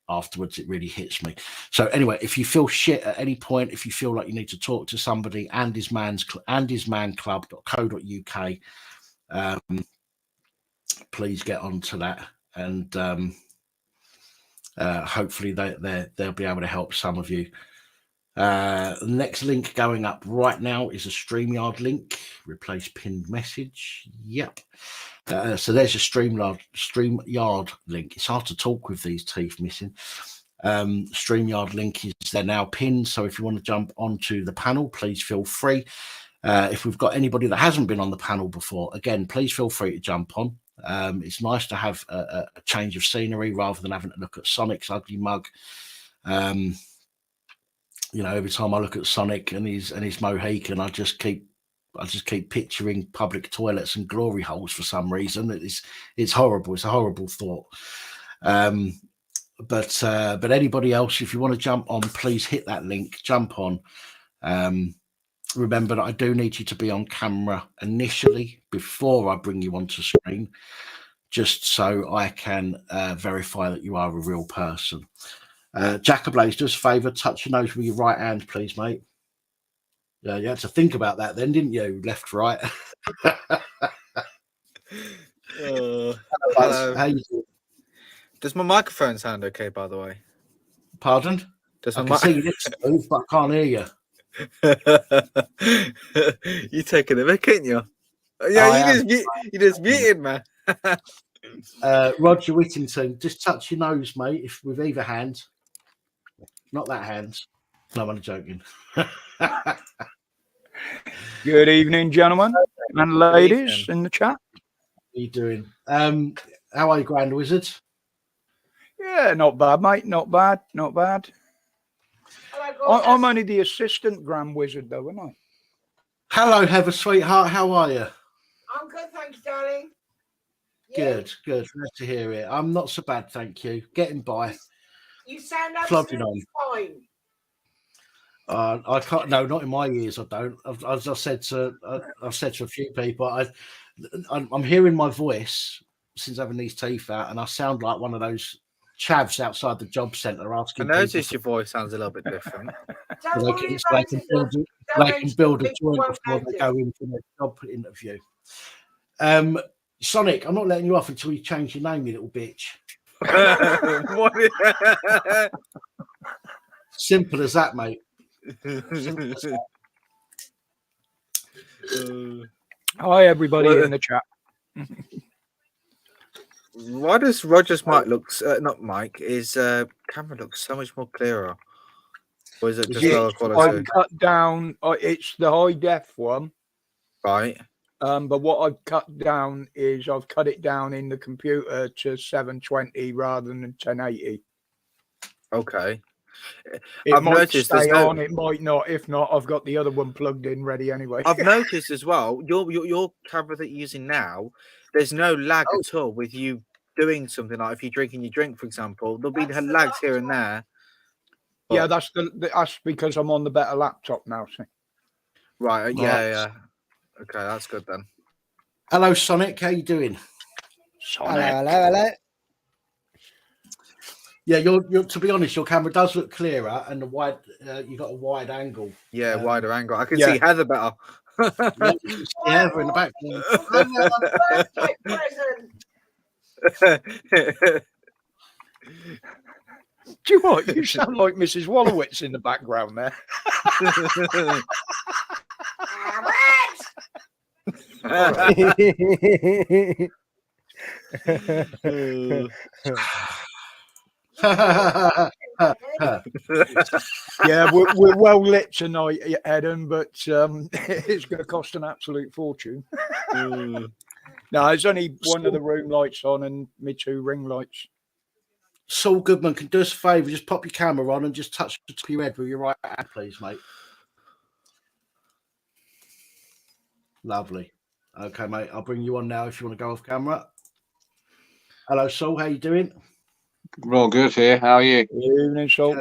Speaker 1: afterwards it really hits me. So anyway, if you feel shit at any point, if you feel like you need to talk to somebody, andysmanclub.co.uk, please get onto that, and hopefully they'll be able to help some of you. The next link going up right now is a StreamYard link. Replace pinned message. Yep. So there's a StreamYard link. It's hard to talk with these teeth missing. StreamYard link is there now pinned. So if you want to jump onto the panel, please feel free. If we've got anybody that hasn't been on the panel before, again, please feel free to jump on. It's nice to have a change of scenery rather than having to look at Sonic's ugly mug. You know, every time I look at Sonic and his Mohican, I just keep picturing public toilets and glory holes for some reason. It's horrible. It's a horrible thought. But anybody else, if you want to jump on, please hit that link. Jump on. Remember that I do need you to be on camera initially before I bring you onto screen, just so I can verify that you are a real person. Jack Ablaze, do us a favour, touch your nose with your right hand, please, mate. Yeah, you had to think about that then, didn't you? Left, right.
Speaker 6: Hello.
Speaker 1: How you doing?
Speaker 6: Does my microphone sound okay, by the way?
Speaker 1: Pardon?
Speaker 6: Does
Speaker 1: I
Speaker 6: my
Speaker 1: can see your lips move, but I can't hear you.
Speaker 6: You taking a mic, ain't you? Yeah, you just muted, man.
Speaker 1: Roger Whittington, just touch your nose, mate, if with either hand. Not that hand. No, I'm joking.
Speaker 7: Good evening, gentlemen and ladies in the chat.
Speaker 1: How you doing? How are you, Grand Wizard?
Speaker 7: Yeah, not bad, mate. Not bad. Not bad. I'm only the assistant Grand Wizard, though, aren't I?
Speaker 1: Hello, Heather, sweetheart. How are you?
Speaker 8: I'm good, thanks, darling.
Speaker 1: Good. Glad to hear it. I'm not so bad, thank you. Getting by.
Speaker 8: You sound
Speaker 1: Flogging
Speaker 8: absolutely fine.
Speaker 1: I can't. No, not in my ears. I don't. As I've said to a few people, I'm hearing my voice since having these teeth out, and I sound like one of those chavs outside the job centre asking.
Speaker 6: I noticed your voice sounds a little bit different.
Speaker 1: They can build a joint before they go in for their job interview. Sonic, I'm not letting you off until you change your name, you little bitch. Simple as that, mate.
Speaker 7: Hi, everybody in the chat.
Speaker 6: Why does Roger's mic looks not Mike? His camera looks so much more clearer. Or is it just lower quality?
Speaker 7: I've cut down. It's the high def one,
Speaker 6: Right.
Speaker 7: But what I've cut down is I've cut it down in the computer to 720 rather than 1080.
Speaker 6: Okay.
Speaker 7: It
Speaker 6: I've
Speaker 7: might
Speaker 6: noticed there's
Speaker 7: stay
Speaker 6: no-
Speaker 7: on, it might not. If not, I've got the other one plugged in ready anyway.
Speaker 6: I've noticed as well, your camera that you're using now, there's no lag at all with you doing something like if you're drinking your drink, for example. There'll be
Speaker 8: That's the
Speaker 6: lags here
Speaker 8: last
Speaker 6: and
Speaker 8: one.
Speaker 6: there.
Speaker 7: Yeah, that's because I'm on the better laptop now. See?
Speaker 6: Right, yeah. Okay, that's good then.
Speaker 1: Hello, Sonic. How you doing?
Speaker 9: Hello.
Speaker 1: Yeah, you're. To be honest, your camera does look clearer, and the wide. You got a wide angle.
Speaker 6: Yeah, wider angle. I can
Speaker 7: yeah.
Speaker 6: see Heather better.
Speaker 1: Yeah, you can see Heather in the background.
Speaker 8: Birthday present.
Speaker 7: Do you know what? You sound like Mrs. Wallowitz in the background there. Yeah, we're well lit tonight, Eden, but it's going to cost an absolute fortune. No, there's only one of the room lights on and me 2 ring lights.
Speaker 1: Saul Goodman, can do us a favour, just pop your camera on and just touch the top of your head with your right hand, please, mate. Lovely. Okay, mate, I'll bring you on now if you want to go off camera. Hello, Saul, how you doing?
Speaker 10: We're all good here. How are you?
Speaker 7: Evening, Saul.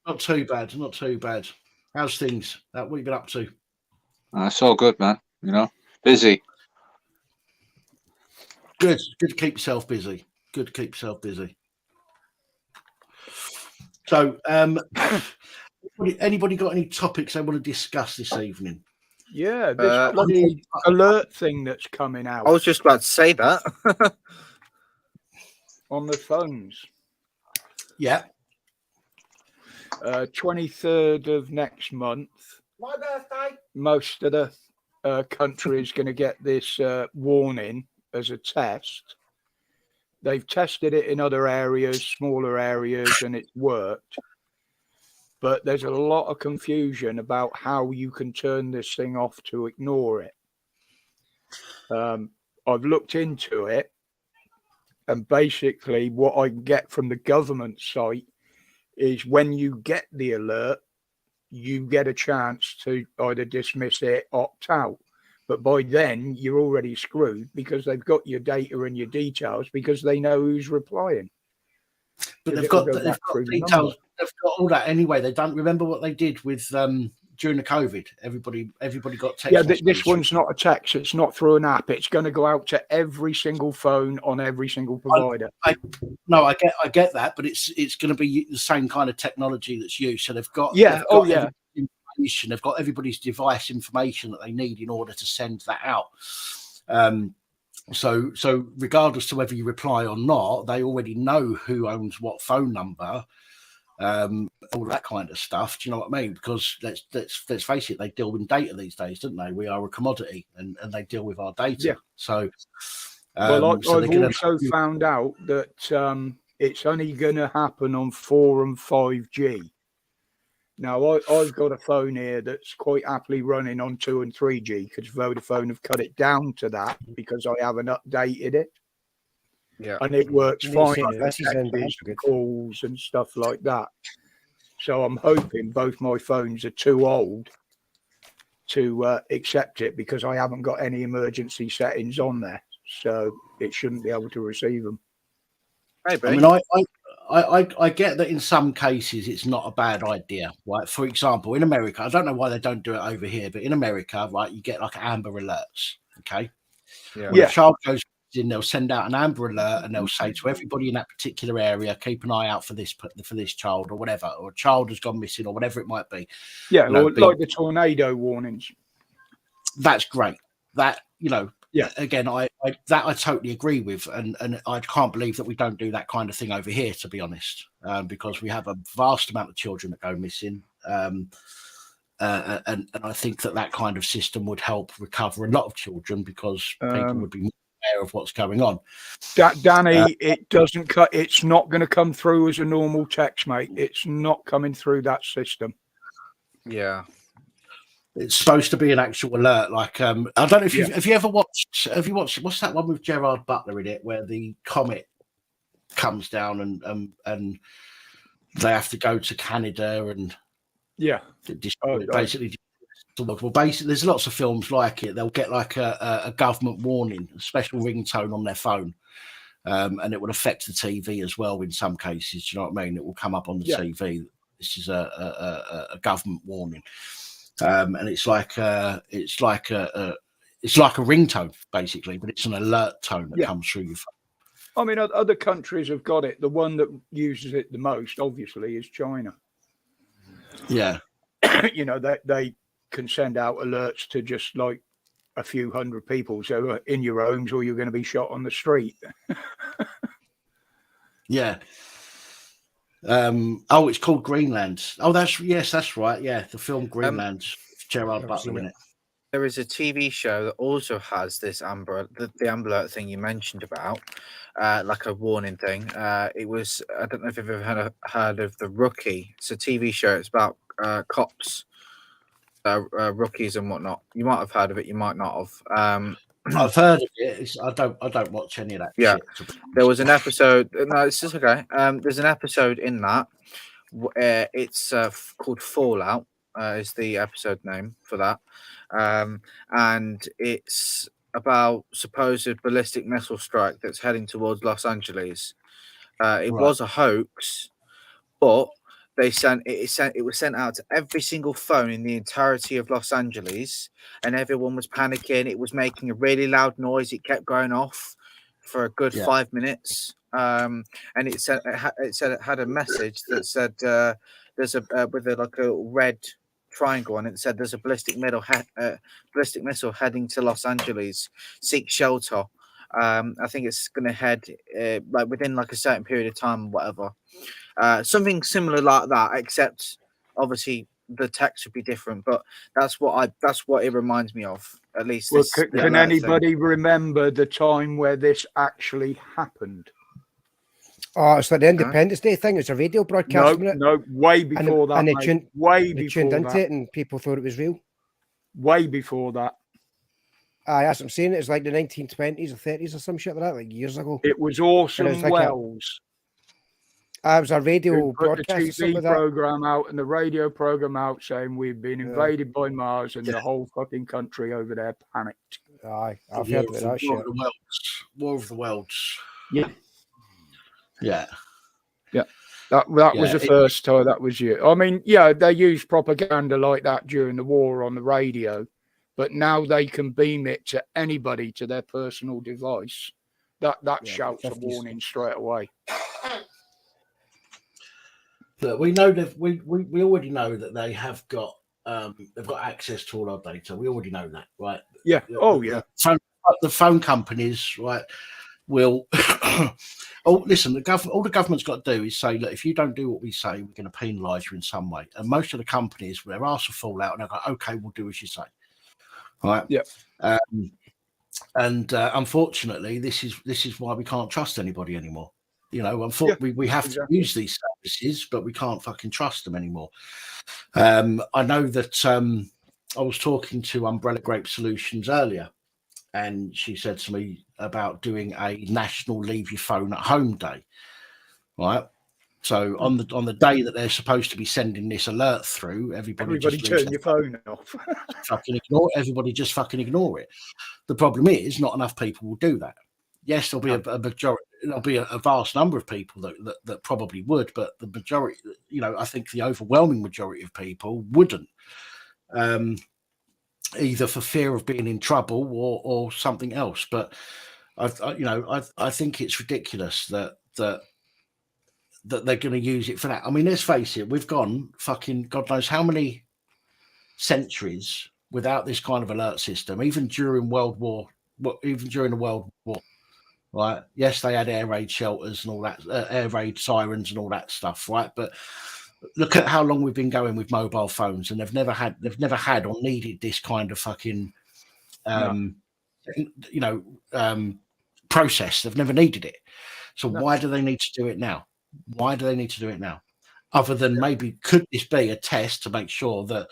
Speaker 1: Not too bad, not too bad. How's things? What have you been up to?
Speaker 10: It's all good, man. You know, busy.
Speaker 1: Good to keep yourself busy. Good to keep yourself busy. So, anybody got any topics they want to discuss this evening?
Speaker 7: Yeah, this bloody alert thing that's coming out.
Speaker 6: I was just about to say that.
Speaker 7: On the phones.
Speaker 1: Yeah.
Speaker 7: 23rd of next month.
Speaker 8: My birthday.
Speaker 7: Most of the country is going to get this warning as a test. They've tested it in other areas, smaller areas, and it's worked. But there's a lot of confusion about how you can turn this thing off to ignore it. I've looked into it, and basically what I get from the government site is when you get the alert, you get a chance to either dismiss it, opt out. But by then, you're already screwed because they've got your data and your details because they know who's replying.
Speaker 1: But they've got details. They've got all that anyway. They don't remember what they did with during the COVID. Everybody got text.
Speaker 7: Yeah, this one's not a text. It's not through an app. It's going to go out to every single phone on every single provider.
Speaker 1: I get that, but it's going to be the same kind of technology that's used. So they've got information. They've got everybody's device information that they need in order to send that out. So regardless to whether you reply or not, they already know who owns what phone number, all that kind of stuff. Do you know what I mean? Because let's face it, they deal with data these days, don't they? We are a commodity, and they deal with our data.
Speaker 7: Yeah.
Speaker 1: So,
Speaker 7: I've also found out that it's only going to happen on 4 and 5G. Now, I've got a phone here that's quite happily running on 2 and 3G because Vodafone have cut it down to that because I haven't updated it.
Speaker 6: Yeah.
Speaker 7: And it works fine. Calls and stuff like that. So I'm hoping both my phones are too old to accept it because I haven't got any emergency settings on there. So it shouldn't be able to receive them.
Speaker 1: I mean, I get that in some cases it's not a bad idea, right? For example, in America, I don't know why they don't do it over here, but in America, right, you get like Amber Alerts, okay? When a child goes in, they'll send out an Amber Alert and they'll say to everybody in that particular area, keep an eye out for this child or whatever, or a child has gone missing or whatever it might be.
Speaker 7: Yeah, like the tornado warnings.
Speaker 1: That's great. That, again, I totally agree with, and I can't believe that we don't do that kind of thing over here, to be honest, because we have a vast amount of children that go missing, and I think that kind of system would help recover a lot of children because people would be more aware of what's going on.
Speaker 7: Danny, it doesn't cut. It's not going to come through as a normal text, mate. It's not coming through that system.
Speaker 6: Yeah.
Speaker 1: It's supposed to be an actual alert. Like, I don't know if have you watched what's that one with Gerard Butler in it, where the comet comes down and they have to go to Canada and basically. Well, basically, there's lots of films like it. They'll get like a government warning, a special ringtone on their phone, and it will affect the TV as well in some cases. Do you know what I mean? It will come up on the TV. This is a government warning, and it's like a ringtone basically, but it's an alert tone that comes through your phone.
Speaker 7: I mean, other countries have got it. The one that uses it the most, obviously, is China.
Speaker 1: Yeah,
Speaker 7: you know they can send out alerts to just like a few hundred people, so in your homes, or you're going to be shot on the street.
Speaker 1: Yeah. Oh, it's called Greenland. Oh, that's right. Yeah, the film Greenland. Gerard Butler in it.
Speaker 6: There is a TV show that also has this Amber Alert thing you mentioned about, like a warning thing. It was, I don't know if you've ever heard of The Rookie. It's a TV show. It's about cops, rookies and whatnot. You might have heard of it. You might not have.
Speaker 1: I've heard of it. I don't watch any of that.
Speaker 6: Yeah,
Speaker 1: shit,
Speaker 6: there was an episode. No, it's just okay. There's an episode in that. It's called Fallout. Is the episode name for that, and it's about supposed ballistic missile strike that's heading towards Los Angeles. It was a hoax, but it was sent out to every single phone in the entirety of Los Angeles, and everyone was panicking. It was making a really loud noise. It kept going off for a good 5 minutes, and it said it had a message that said there's with like a red triangle on it. It said there's a ballistic missile heading to Los Angeles. Seek shelter. I think it's going to head like within like a certain period of time, or whatever. Something similar like that, except obviously the text would be different. But that's what it reminds me of. At least.
Speaker 7: Well, can anybody remember the time where this actually happened?
Speaker 9: Oh, it's like the Independence Day thing. It was a radio broadcast.
Speaker 7: No, way before that.
Speaker 9: And they tuned into
Speaker 7: that.
Speaker 9: it, and people thought it was real.
Speaker 7: Way before that.
Speaker 9: That's what I'm saying. It was like the 1920s or 30s or some shit like that, like years ago.
Speaker 7: It was Orson
Speaker 9: like
Speaker 7: Welles.
Speaker 9: It was a radio
Speaker 7: The
Speaker 9: broadcast.
Speaker 7: TV program out and the radio program out saying we've been invaded by Mars, and the whole fucking country over there panicked.
Speaker 9: Aye, I've heard about that shit.
Speaker 1: War of the Worlds.
Speaker 7: Yeah.
Speaker 1: Yeah.
Speaker 7: That was the first time that was you. I mean, they used propaganda like that during the war on the radio, but now they can beam it to anybody to their personal device. That shouts a warning straight away.
Speaker 1: Look, we know that we already know that they have got they've got access to all our data. We already know that, right?
Speaker 7: Yeah.
Speaker 1: The phone companies, right, will. Listen, all the government's got to do is say, look, if you don't do what we say, we're going to penalise you in some way. And most of the companies, their arse will fall out, and they'll go, okay, we'll do as you say. Right.
Speaker 7: Yeah.
Speaker 1: Unfortunately, this is why we can't trust anybody anymore. You know, unfortunately, we have to use these services, but we can't fucking trust them anymore. I know that I was talking to Umbrella Grape Solutions earlier, and she said to me about doing a national leave your phone at home day, right? So on the day that they're supposed to be sending this alert through, everybody just
Speaker 7: turn your phone off.
Speaker 1: Everybody just fucking ignore it. The problem is not enough people will do that. Yes, there'll be a majority. There'll be a vast number of people that probably would, but the majority, I think the overwhelming majority of people wouldn't, either for fear of being in trouble or something else. But I think it's ridiculous that they're going to use it for that. I mean, let's face it, we've gone fucking God knows how many centuries without this kind of alert system, even during the World War. Right. Yes, they had air raid shelters and all that, air raid sirens and all that stuff. Right. But look at how long we've been going with mobile phones, and they've never had or needed this kind of fucking, process. They've never needed it. So why do they need to do it now? Other than maybe, could this be a test to make sure that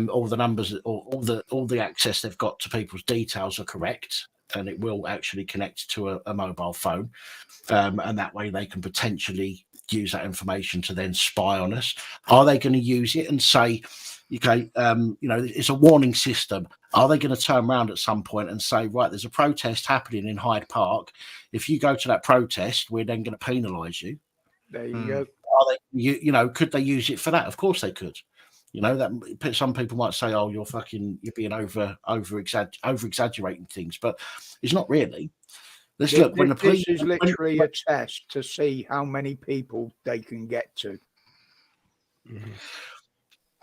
Speaker 1: all the numbers or all the access they've got to people's details are correct, and it will actually connect to a mobile phone, and that way they can potentially use that information to then spy on us? Are they going to use it and say, okay, it's a warning system? Are they going to turn around at some point and say, right, there's a protest happening in Hyde Park. If you go to that protest, we're then going to penalise you.
Speaker 7: There you go.
Speaker 1: Are they, could they use it for that? Of course they could. That some people might say, oh, you're being over exaggerating things, but it's not really. Let's look when the police.
Speaker 7: This is literally a test to see how many people they can get to.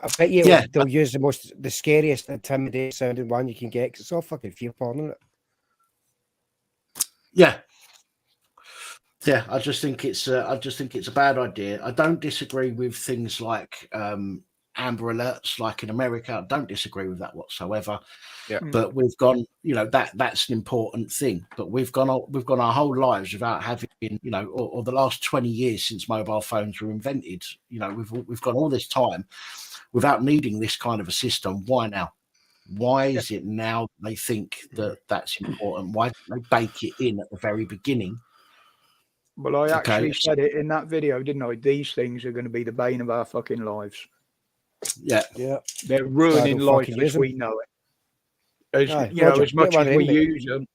Speaker 9: I bet you they'll use the scariest, intimidating sounding one you can get, because it's all fucking fear porn, isn't it?
Speaker 1: Yeah, I just think it's a bad idea. I don't disagree with things like Amber Alerts, like in America. I don't disagree with that whatsoever.
Speaker 6: Yeah.
Speaker 1: But we've gone, that's an important thing. But we've gone our whole lives without having, or the last 20 years since mobile phones were invented. We've gone all this time without needing this kind of a system. Why now? Why is it now they think that that's important? Why don't they bake it in at the very beginning?
Speaker 7: Well, I actually said it in that video, didn't I? These things are going to be the bane of our fucking lives.
Speaker 1: Yeah.
Speaker 7: They're ruining life as we know it. As much as we use them.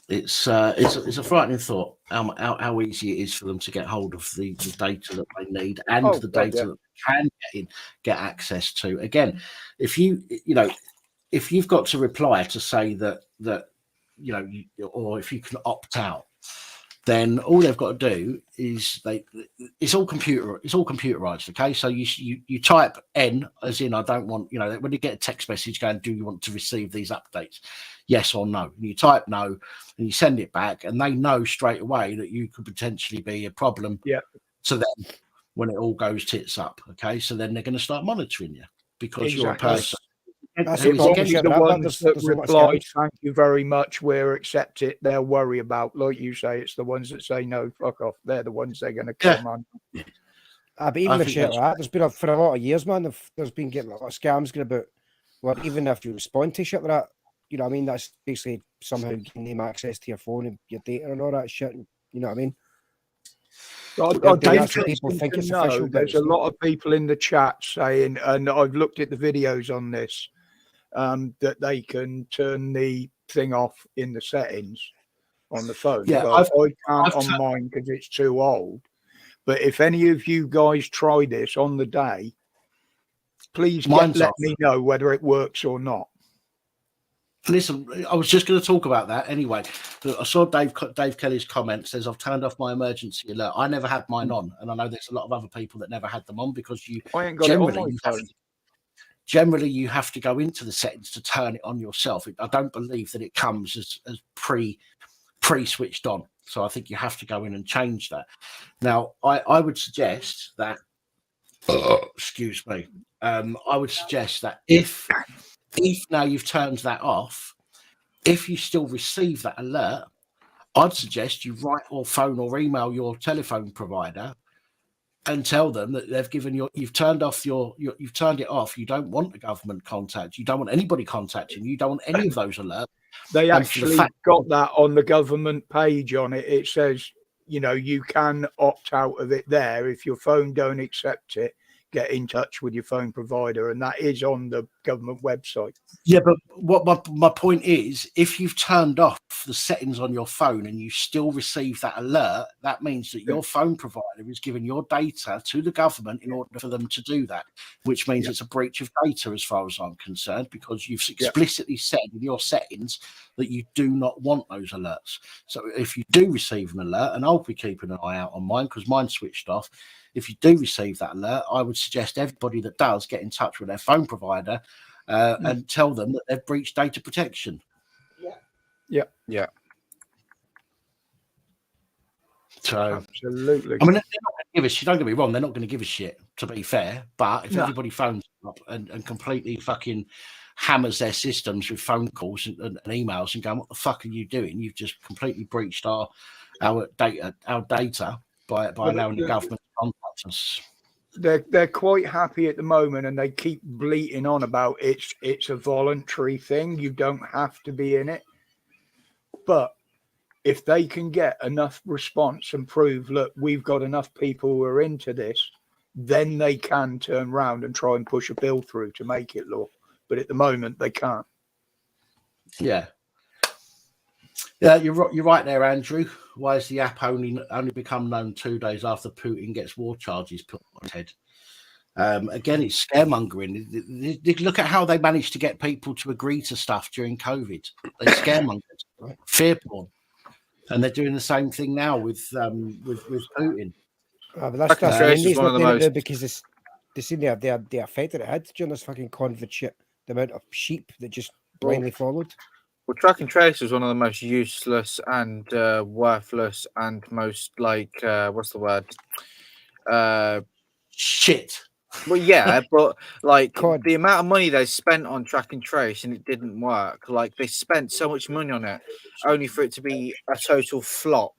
Speaker 1: It's a frightening thought how easy it is for them to get hold of the data that they need and the data that they can get access to. Again, if you've got to reply to say that or if you can opt out, then all they've got to do is it's all computerized. Okay, so you type N as in I don't want, when you get a text message going, do you want to receive these updates? Yes or no. And you type no and you send it back, and they know straight away that you could potentially be a problem to them when it all goes tits up. Okay, so then they're going to start monitoring you because you're a person.
Speaker 7: That's the ones that reply, thank you very much, we'll accept it, they'll worry about. Like you say, it's the ones that say no, fuck off. They're the ones they're going to come on.
Speaker 9: But even the shit like that, there's been for a lot of years, man, there's been getting a lot of scams going about, well, even if you respond to shit like that, you know what I mean? That's basically somehow giving them access to your phone and your data and all that shit. You know what I mean?
Speaker 7: People think it's official. There's a lot of people in the chat saying, and I've looked at the videos on this, that they can turn the thing off in the settings on the phone.
Speaker 1: Yeah,
Speaker 7: I can't on mine because it's too old. But if any of you guys try this on the day, please let me know whether it works or not.
Speaker 1: Listen, I was just going to talk about that anyway. I saw Dave Kelly's comment says, I've turned off my emergency alert. I never had mine on, and I know there's a lot of other people that never had them on because
Speaker 7: I ain't got it on my phone.
Speaker 1: Generally, you have to go into the settings to turn it on yourself. I don't believe that it comes as pre-switched on. So I think you have to go in and change that. Now, I would suggest that, excuse me, I would suggest that if now you've turned that off, if you still receive that alert, I'd suggest you write or phone or email your telephone provider and tell them that you've turned it off. You don't want the government contact. You don't want anybody contacting you. You don't want any of those alerts.
Speaker 7: They actually got that on the government page on it. It says, you can opt out of it there. If your phone don't accept it, get in touch with your phone provider, and that is on the government website.
Speaker 1: Yeah, but what my point is, if you've turned off the settings on your phone and you still receive that alert, that means that your phone provider is giving your data to the government in order for them to do that, which means it's a breach of data as far as I'm concerned, because you've explicitly said in your settings that you do not want those alerts. So if you do receive an alert, and I'll be keeping an eye out on mine because mine's switched off, if you do receive that alert, I would suggest everybody that does get in touch with their phone provider and tell them that they've breached data protection.
Speaker 7: Yeah.
Speaker 1: So
Speaker 7: absolutely.
Speaker 1: I mean, they're not going to give us. Don't get me wrong; they're not going to give a shit. To be fair, but if everybody phones up and completely fucking hammers their systems with phone calls and emails and going, "What the fuck are you doing? You've just completely breached our data by allowing the government to contact us."
Speaker 7: They're quite happy at the moment, and they keep bleating on about it's a voluntary thing. You don't have to be in it, but if they can get enough response and prove, look, we've got enough people who are into this, then they can turn around and try and push a bill through to make it law. But at the moment, they can't.
Speaker 1: Yeah. Yeah, you're right there, Andrew. Why has the app only become known 2 days after Putin gets war charges put on his head? Again, it's scaremongering. Look at how they managed to get people to agree to stuff during COVID. They scaremongered, fear porn, and they're doing the same thing now with Putin.
Speaker 9: But that's I mean, he's not doing it because they seem the effect that it had during this fucking COVID shit. The amount of sheep that just blindly followed.
Speaker 6: Well, track and trace was one of the most useless and worthless and most what's the word?
Speaker 1: Shit.
Speaker 6: Well, yeah, but the amount of money they spent on track and trace and it didn't work. Like they spent so much money on it, only for it to be a total flop.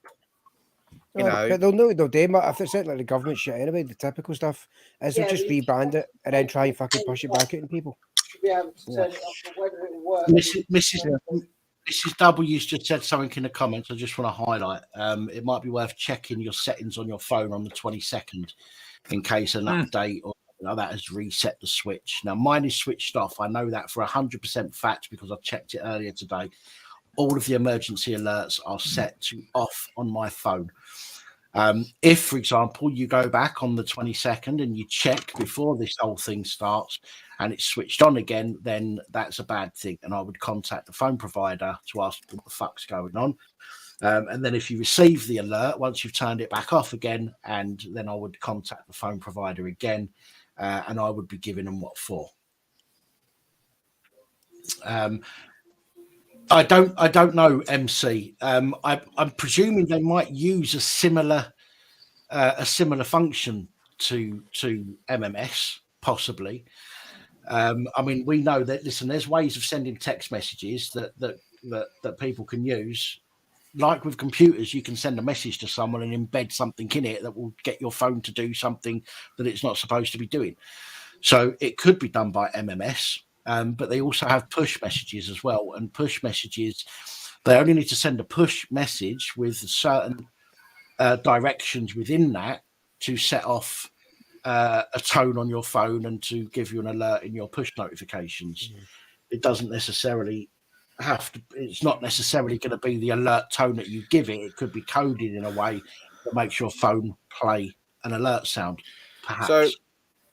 Speaker 6: You know,
Speaker 9: but they'll know they'll do. If it's like the government shit anyway, the typical stuff is they'll just rebrand it and then try and fucking push it back at people.
Speaker 8: Be able to turn it off, but whether it works.
Speaker 1: Mrs. W's just said something in the comments. I just want to highlight. It might be worth checking your settings on your phone on the 22nd in case an update or that has reset the switch. Now, mine is switched off. I know that for 100% fact because I checked it earlier today. All of the emergency alerts are set to off on my phone. If, for example, you go back on the 22nd and you check before this whole thing starts and it's switched on again, then that's a bad thing. And I would contact the phone provider to ask what the fuck's going on. And then if you receive the alert, once you've turned it back off again, and then I would contact the phone provider again, and I would be giving them what for. I don't know, MC. I'm presuming they might use a similar function to MMS, possibly. I mean, we know that. Listen, there's ways of sending text messages that people can use. Like with computers, you can send a message to someone and embed something in it that will get your phone to do something that it's not supposed to be doing. So it could be done by MMS. But they also have push messages as well. And push messages, they only need to send a push message with certain directions within that to set off a tone on your phone and to give you an alert in your push notifications. It doesn't necessarily have to, it's not necessarily going to be the alert tone that you give it. It could be coded in a way that makes your phone play an alert sound, perhaps.
Speaker 6: So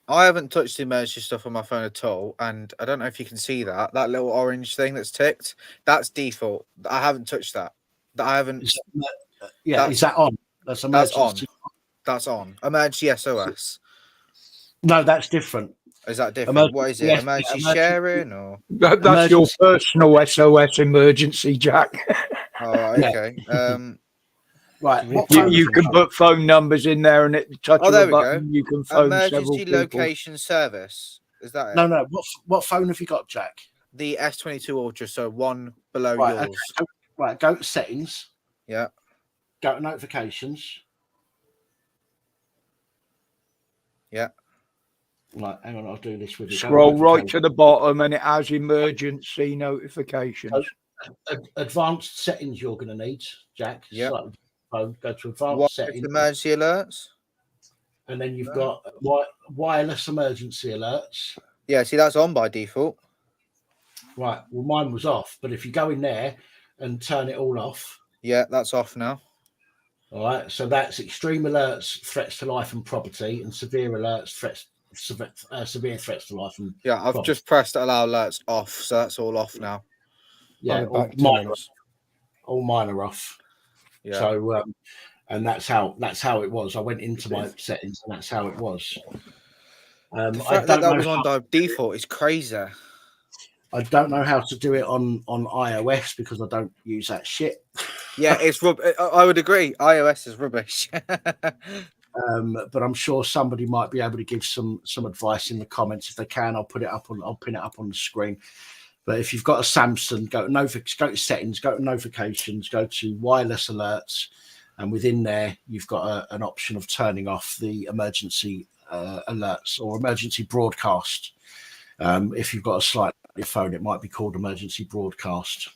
Speaker 6: I haven't touched the emergency stuff on my phone at all, and I don't know if you can see that little orange thing that's ticked. That's default. I haven't touched that. I haven't.
Speaker 1: Is that on? That's emergency.
Speaker 6: That's on. Emergency SOS.
Speaker 1: No, that's different.
Speaker 6: Is that different? What is it? Emergency sharing or?
Speaker 7: That's your personal SOS emergency, Jack.
Speaker 6: Oh, okay.
Speaker 1: Right.
Speaker 7: You can put phone numbers in there, and it touches the button. You can phone
Speaker 6: emergency location service. Is that it?
Speaker 1: No. What phone have you got, Jack?
Speaker 6: The S22 Ultra, so one below yours.
Speaker 1: Okay. Right. Go to settings.
Speaker 6: Yeah.
Speaker 1: Go to notifications.
Speaker 6: Yeah.
Speaker 1: Right. Hang on. I'll do this with you.
Speaker 7: Scroll right to the bottom, and it has emergency notifications.
Speaker 1: Advanced settings. You're going to need, Jack.
Speaker 6: Yeah.
Speaker 1: Go to advanced settings.
Speaker 6: Emergency alerts.
Speaker 1: And then you've got wireless emergency alerts.
Speaker 6: Yeah, see, that's on by default.
Speaker 1: Right. Well, mine was off, but if you go in there and turn it all off.
Speaker 6: Yeah, that's off now.
Speaker 1: All right. So that's extreme alerts, threats to life and property, and severe alerts, severe threats to life and
Speaker 6: I've just pressed allow alerts off, so that's all off now.
Speaker 1: Yeah, all mine are off.
Speaker 6: Yeah.
Speaker 1: So, and that's how it was. I went into my settings, and that's how it was.
Speaker 6: The fact that was on by default is crazy.
Speaker 1: I don't know how to do it on iOS because I don't use that shit.
Speaker 6: Yeah, it's I would agree. iOS is rubbish.
Speaker 1: But I'm sure somebody might be able to give some advice in the comments. If they can, I'll pin it up on the screen. But if you've got a Samsung, go to settings, go to notifications, go to wireless alerts, and within there you've got an option of turning off the emergency alerts or emergency broadcast. If you've got a slightly phone, it might be called emergency broadcast.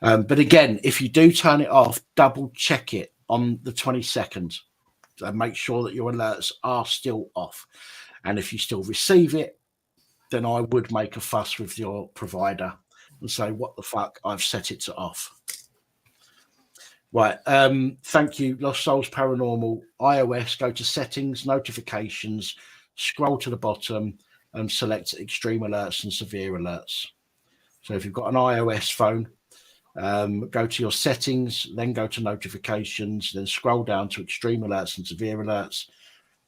Speaker 1: But again, if you do turn it off, double check it on the 22nd and make sure that your alerts are still off. And if you still receive it, then I would make a fuss with your provider and say, what the fuck, I've set it to off. Right. Thank you, Lost Souls Paranormal. iOS, go to settings, notifications, scroll to the bottom and select extreme alerts and severe alerts. So if you've got an iOS phone, go to your settings, then go to notifications, then scroll down to extreme alerts and severe alerts,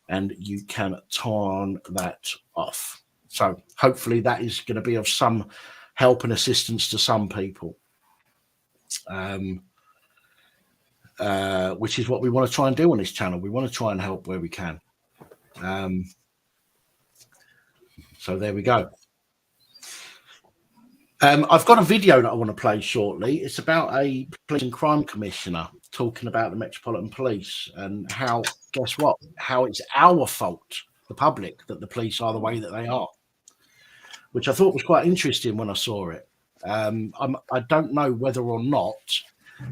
Speaker 1: and you can turn that off. So hopefully that is going to be of some help and assistance to some people, which is what we want to try and do on this channel. We want to try and help where we can. So there we go. I've got a video that I want to play shortly. It's about a police and crime commissioner talking about the Metropolitan Police and how, guess what, how it's our fault, the public, that the police are the way that they are, which I thought was quite interesting when I saw it. I don't know whether or not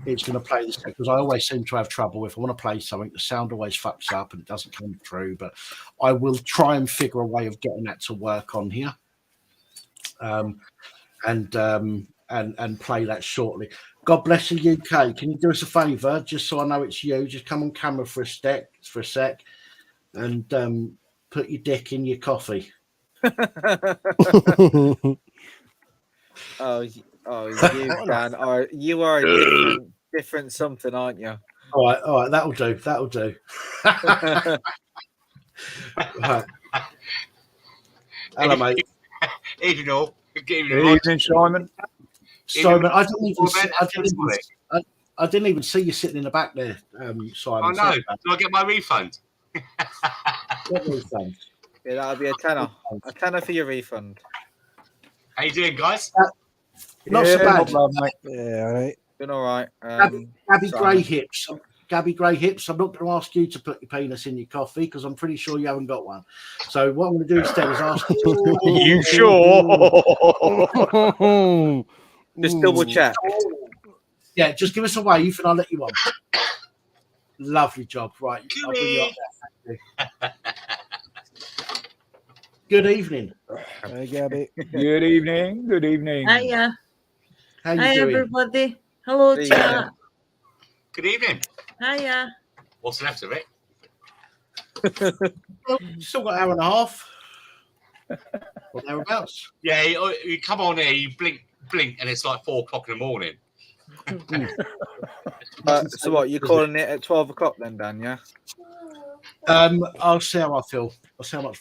Speaker 1: it's going to play this, because I always seem to have trouble if I want to play something, the sound always fucks up and it doesn't come through, but I will try and figure a way of getting that to work on here. And play that shortly. God bless the UK. Can you do us a favour, just so I know it's you? Just come on camera for a sec, and put your dick in your coffee.
Speaker 6: You Dan, you are a different something, aren't you?
Speaker 1: All right, that'll do. Right. Hello, mate.
Speaker 11: Evening all. Good
Speaker 7: evening, Simon.
Speaker 1: Simon, I didn't even see you sitting in the back there, Simon.
Speaker 11: I know. Do I get my refund?
Speaker 1: What refund?
Speaker 6: Yeah, that'll be a tenner. A tenner for your refund.
Speaker 11: How you doing, guys?
Speaker 1: Not so bad.
Speaker 7: Mate.
Speaker 9: Yeah, all right.
Speaker 6: Been all right.
Speaker 1: Gabby Gray Hips. Gabby Gray Hips, I'm not going to ask you to put your penis in your coffee because I'm pretty sure you haven't got one. So what I'm going to do instead is ask you.
Speaker 7: You sure?
Speaker 6: Just double check.
Speaker 1: Yeah, just give us a wave and I'll let you on. Lovely job. Right. I'll bring you up there. Good evening.
Speaker 9: Hi, Gabby.
Speaker 7: Good evening. Good evening.
Speaker 12: Hiya.
Speaker 1: How you
Speaker 12: Hi,
Speaker 1: doing?
Speaker 12: everybody. Hello, chat.
Speaker 11: Good evening.
Speaker 12: Hiya.
Speaker 11: What's left of it?
Speaker 1: Well, still got an hour and a half. Or thereabouts.
Speaker 11: Yeah, you come on here, you blink, and it's like 4 o'clock in the morning.
Speaker 6: So what, you're calling it at 12 o'clock then, Dan, yeah?
Speaker 1: I'll see how I feel. I'll see how much.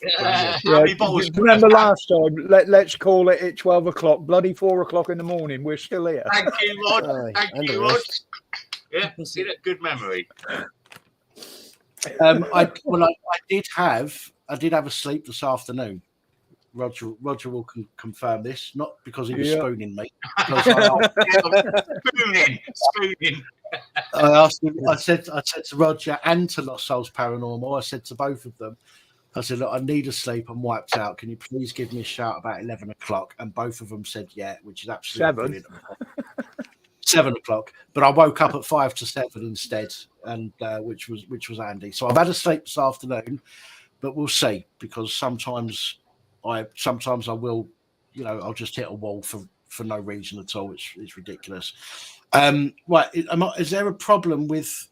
Speaker 7: Remember last time? Let's call it at 12 o'clock. Bloody 4 o'clock in the morning. We're still here.
Speaker 11: Thank you, Rod. Thank you, Rod. Yeah, see that good memory.
Speaker 1: I did have a sleep this afternoon. Roger will confirm this, not because he was spooning me.
Speaker 11: Spooning.
Speaker 1: I asked him. I said to Roger and to Lost Souls Paranormal. I said to both of them. I said, look, I need a sleep. I'm wiped out. Can you please give me a shout about 11 o'clock? And both of them said, yeah, which is absolutely brilliant. 7 o'clock, but I woke up at 5 to 7 instead, and which was handy. So I've had a sleep this afternoon, but we'll see, because sometimes I will, I'll just hit a wall for no reason at all. It's ridiculous. Right, is there a problem with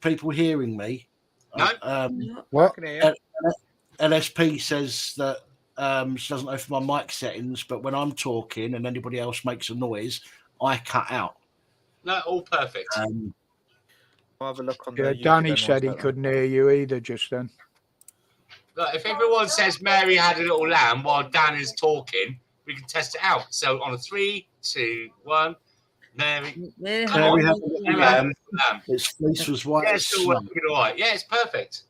Speaker 1: people hearing me?
Speaker 11: No.
Speaker 9: What?
Speaker 1: LSP says that she doesn't know for my mic settings, but when I'm talking and anybody else makes a noise, I cut out.
Speaker 11: No, all perfect.
Speaker 6: I'll have a look on
Speaker 7: Danny said he couldn't hear you either just then.
Speaker 11: Look, if everyone says Mary had a little lamb while Dan is talking, we can test it out. So on a 3, 2, 1, Mary had a little lamb.
Speaker 1: Its fleece was white.
Speaker 11: Yeah, it's still working all right. Yeah, it's perfect.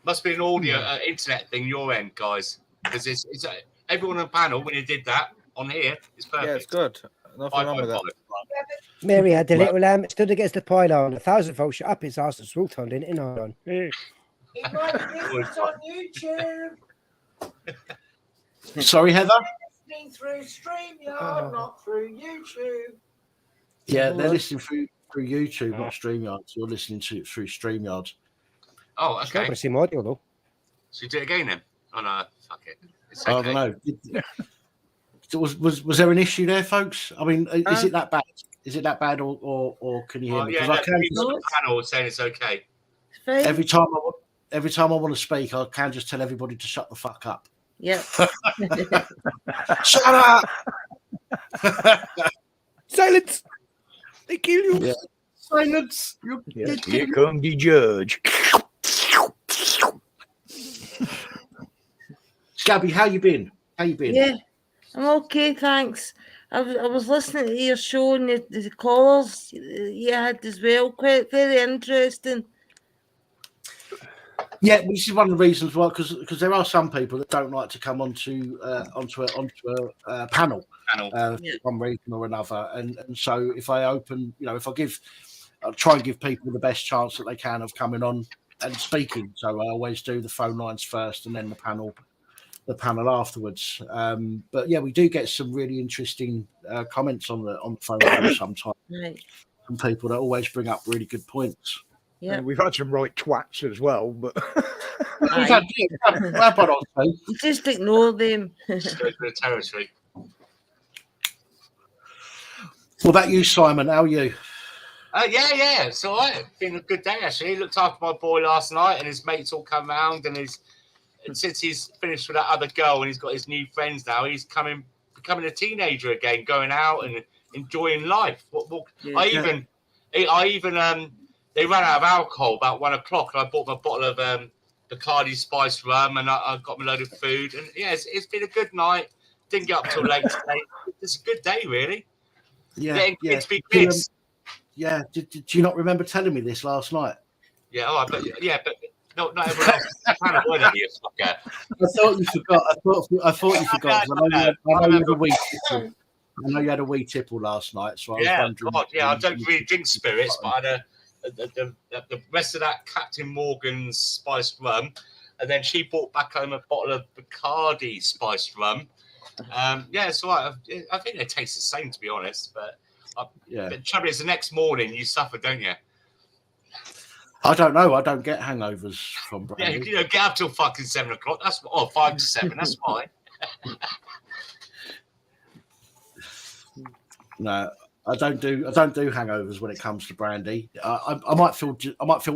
Speaker 11: Must be an audio internet thing your end, guys, because it's everyone on the panel when you did that on here. It's perfect.
Speaker 6: Yeah, it's good. Nothing wrong with that.
Speaker 9: Mary had a little lamb, stood against the pylon, 1,000 volts shut up his ass and swooped on, didn't it? On.
Speaker 8: It might be on YouTube.
Speaker 1: Sorry, Heather?
Speaker 8: Listening through StreamYard, not through YouTube.
Speaker 1: Yeah, they're listening through YouTube, not StreamYard. So you're listening to it through StreamYard.
Speaker 11: Oh,
Speaker 9: It's not
Speaker 11: okay.
Speaker 9: the same audio though.
Speaker 11: So you do it again then? Oh no, fuck it. It's okay.
Speaker 1: I don't know. Was there an issue there, folks? I mean, is it that bad? Is it that bad, or can you hear me?
Speaker 11: Yeah,
Speaker 1: Because I can
Speaker 11: people on the panel saying it's okay.
Speaker 1: every time I want to speak, I can just tell everybody to shut the fuck up.
Speaker 12: Yep.
Speaker 1: Shut up!
Speaker 7: Silence! They kill you.
Speaker 1: Yeah. Silence!
Speaker 7: Yes, here comes the judge.
Speaker 1: Gabby, how you been?
Speaker 12: Yeah, I'm okay, thanks. I was listening to your show and the callers you had as well. Quite very interesting.
Speaker 1: Yeah, which is one of the reasons why, because there are some people that don't like to come onto a panel for one reason or another, and so if I open, I'll try and give people the best chance that they can of coming on and speaking. So I always do the phone lines first, and then the panel afterwards. But yeah, we do get some really interesting comments on the phone call sometimes.
Speaker 12: Right.
Speaker 1: From people that always bring up really good points.
Speaker 12: Yeah,
Speaker 7: we've had some right twats as well, but
Speaker 12: just ignore them.
Speaker 11: Just go to the territory.
Speaker 1: What about you, Simon? How are you?
Speaker 11: Yeah, it's all right. It's been a good day actually. Looked after my boy last night, and his mates all come round, and since he's finished with that other girl and he's got his new friends now, he's becoming a teenager again, going out and enjoying life. They ran out of alcohol about 1 o'clock, and I bought my bottle of Bacardi spiced rum, and I got me a load of food. And yeah, it's been a good night. Didn't get up till late today. It's a good day, really.
Speaker 1: Yeah,
Speaker 11: Getting kids be kids.
Speaker 1: Yeah. Did you not remember telling me this last night?
Speaker 11: Yeah. Oh, but not everyone else. Kind of word of you, fucker.
Speaker 1: I thought you forgot. I thought you forgot. I know you had a wee tipple. I know you had a wee tipple last night, so I was wondering.
Speaker 11: God, yeah. I don't really drink spirits, but I had the rest of that Captain Morgan's spiced rum, and then she brought back home a bottle of Bacardi spiced rum. It's all right. I think they taste the same, to be honest. But the trouble is, the next morning you suffer, don't you?
Speaker 1: I don't know. I don't get hangovers from brandy.
Speaker 11: Yeah, get up till fucking 7 o'clock. That's 5 to 7. That's fine.
Speaker 1: No, I don't do hangovers when it comes to brandy. I might feel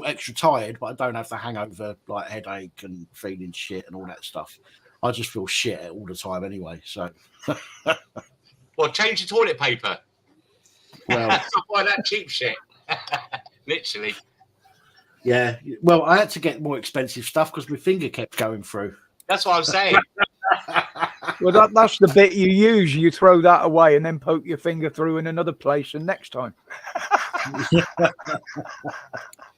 Speaker 1: extra tired, but I don't have the hangover like headache and feeling shit and all that stuff. I just feel shit all the time anyway. So,
Speaker 11: well, change your toilet paper.
Speaker 1: Well,
Speaker 11: stop buying that cheap shit. Literally.
Speaker 1: Yeah. Well, I had to get more expensive stuff because my finger kept going through.
Speaker 11: That's what I'm saying.
Speaker 7: Well, that's the bit you use. You throw that away and then poke your finger through in another place, and next time.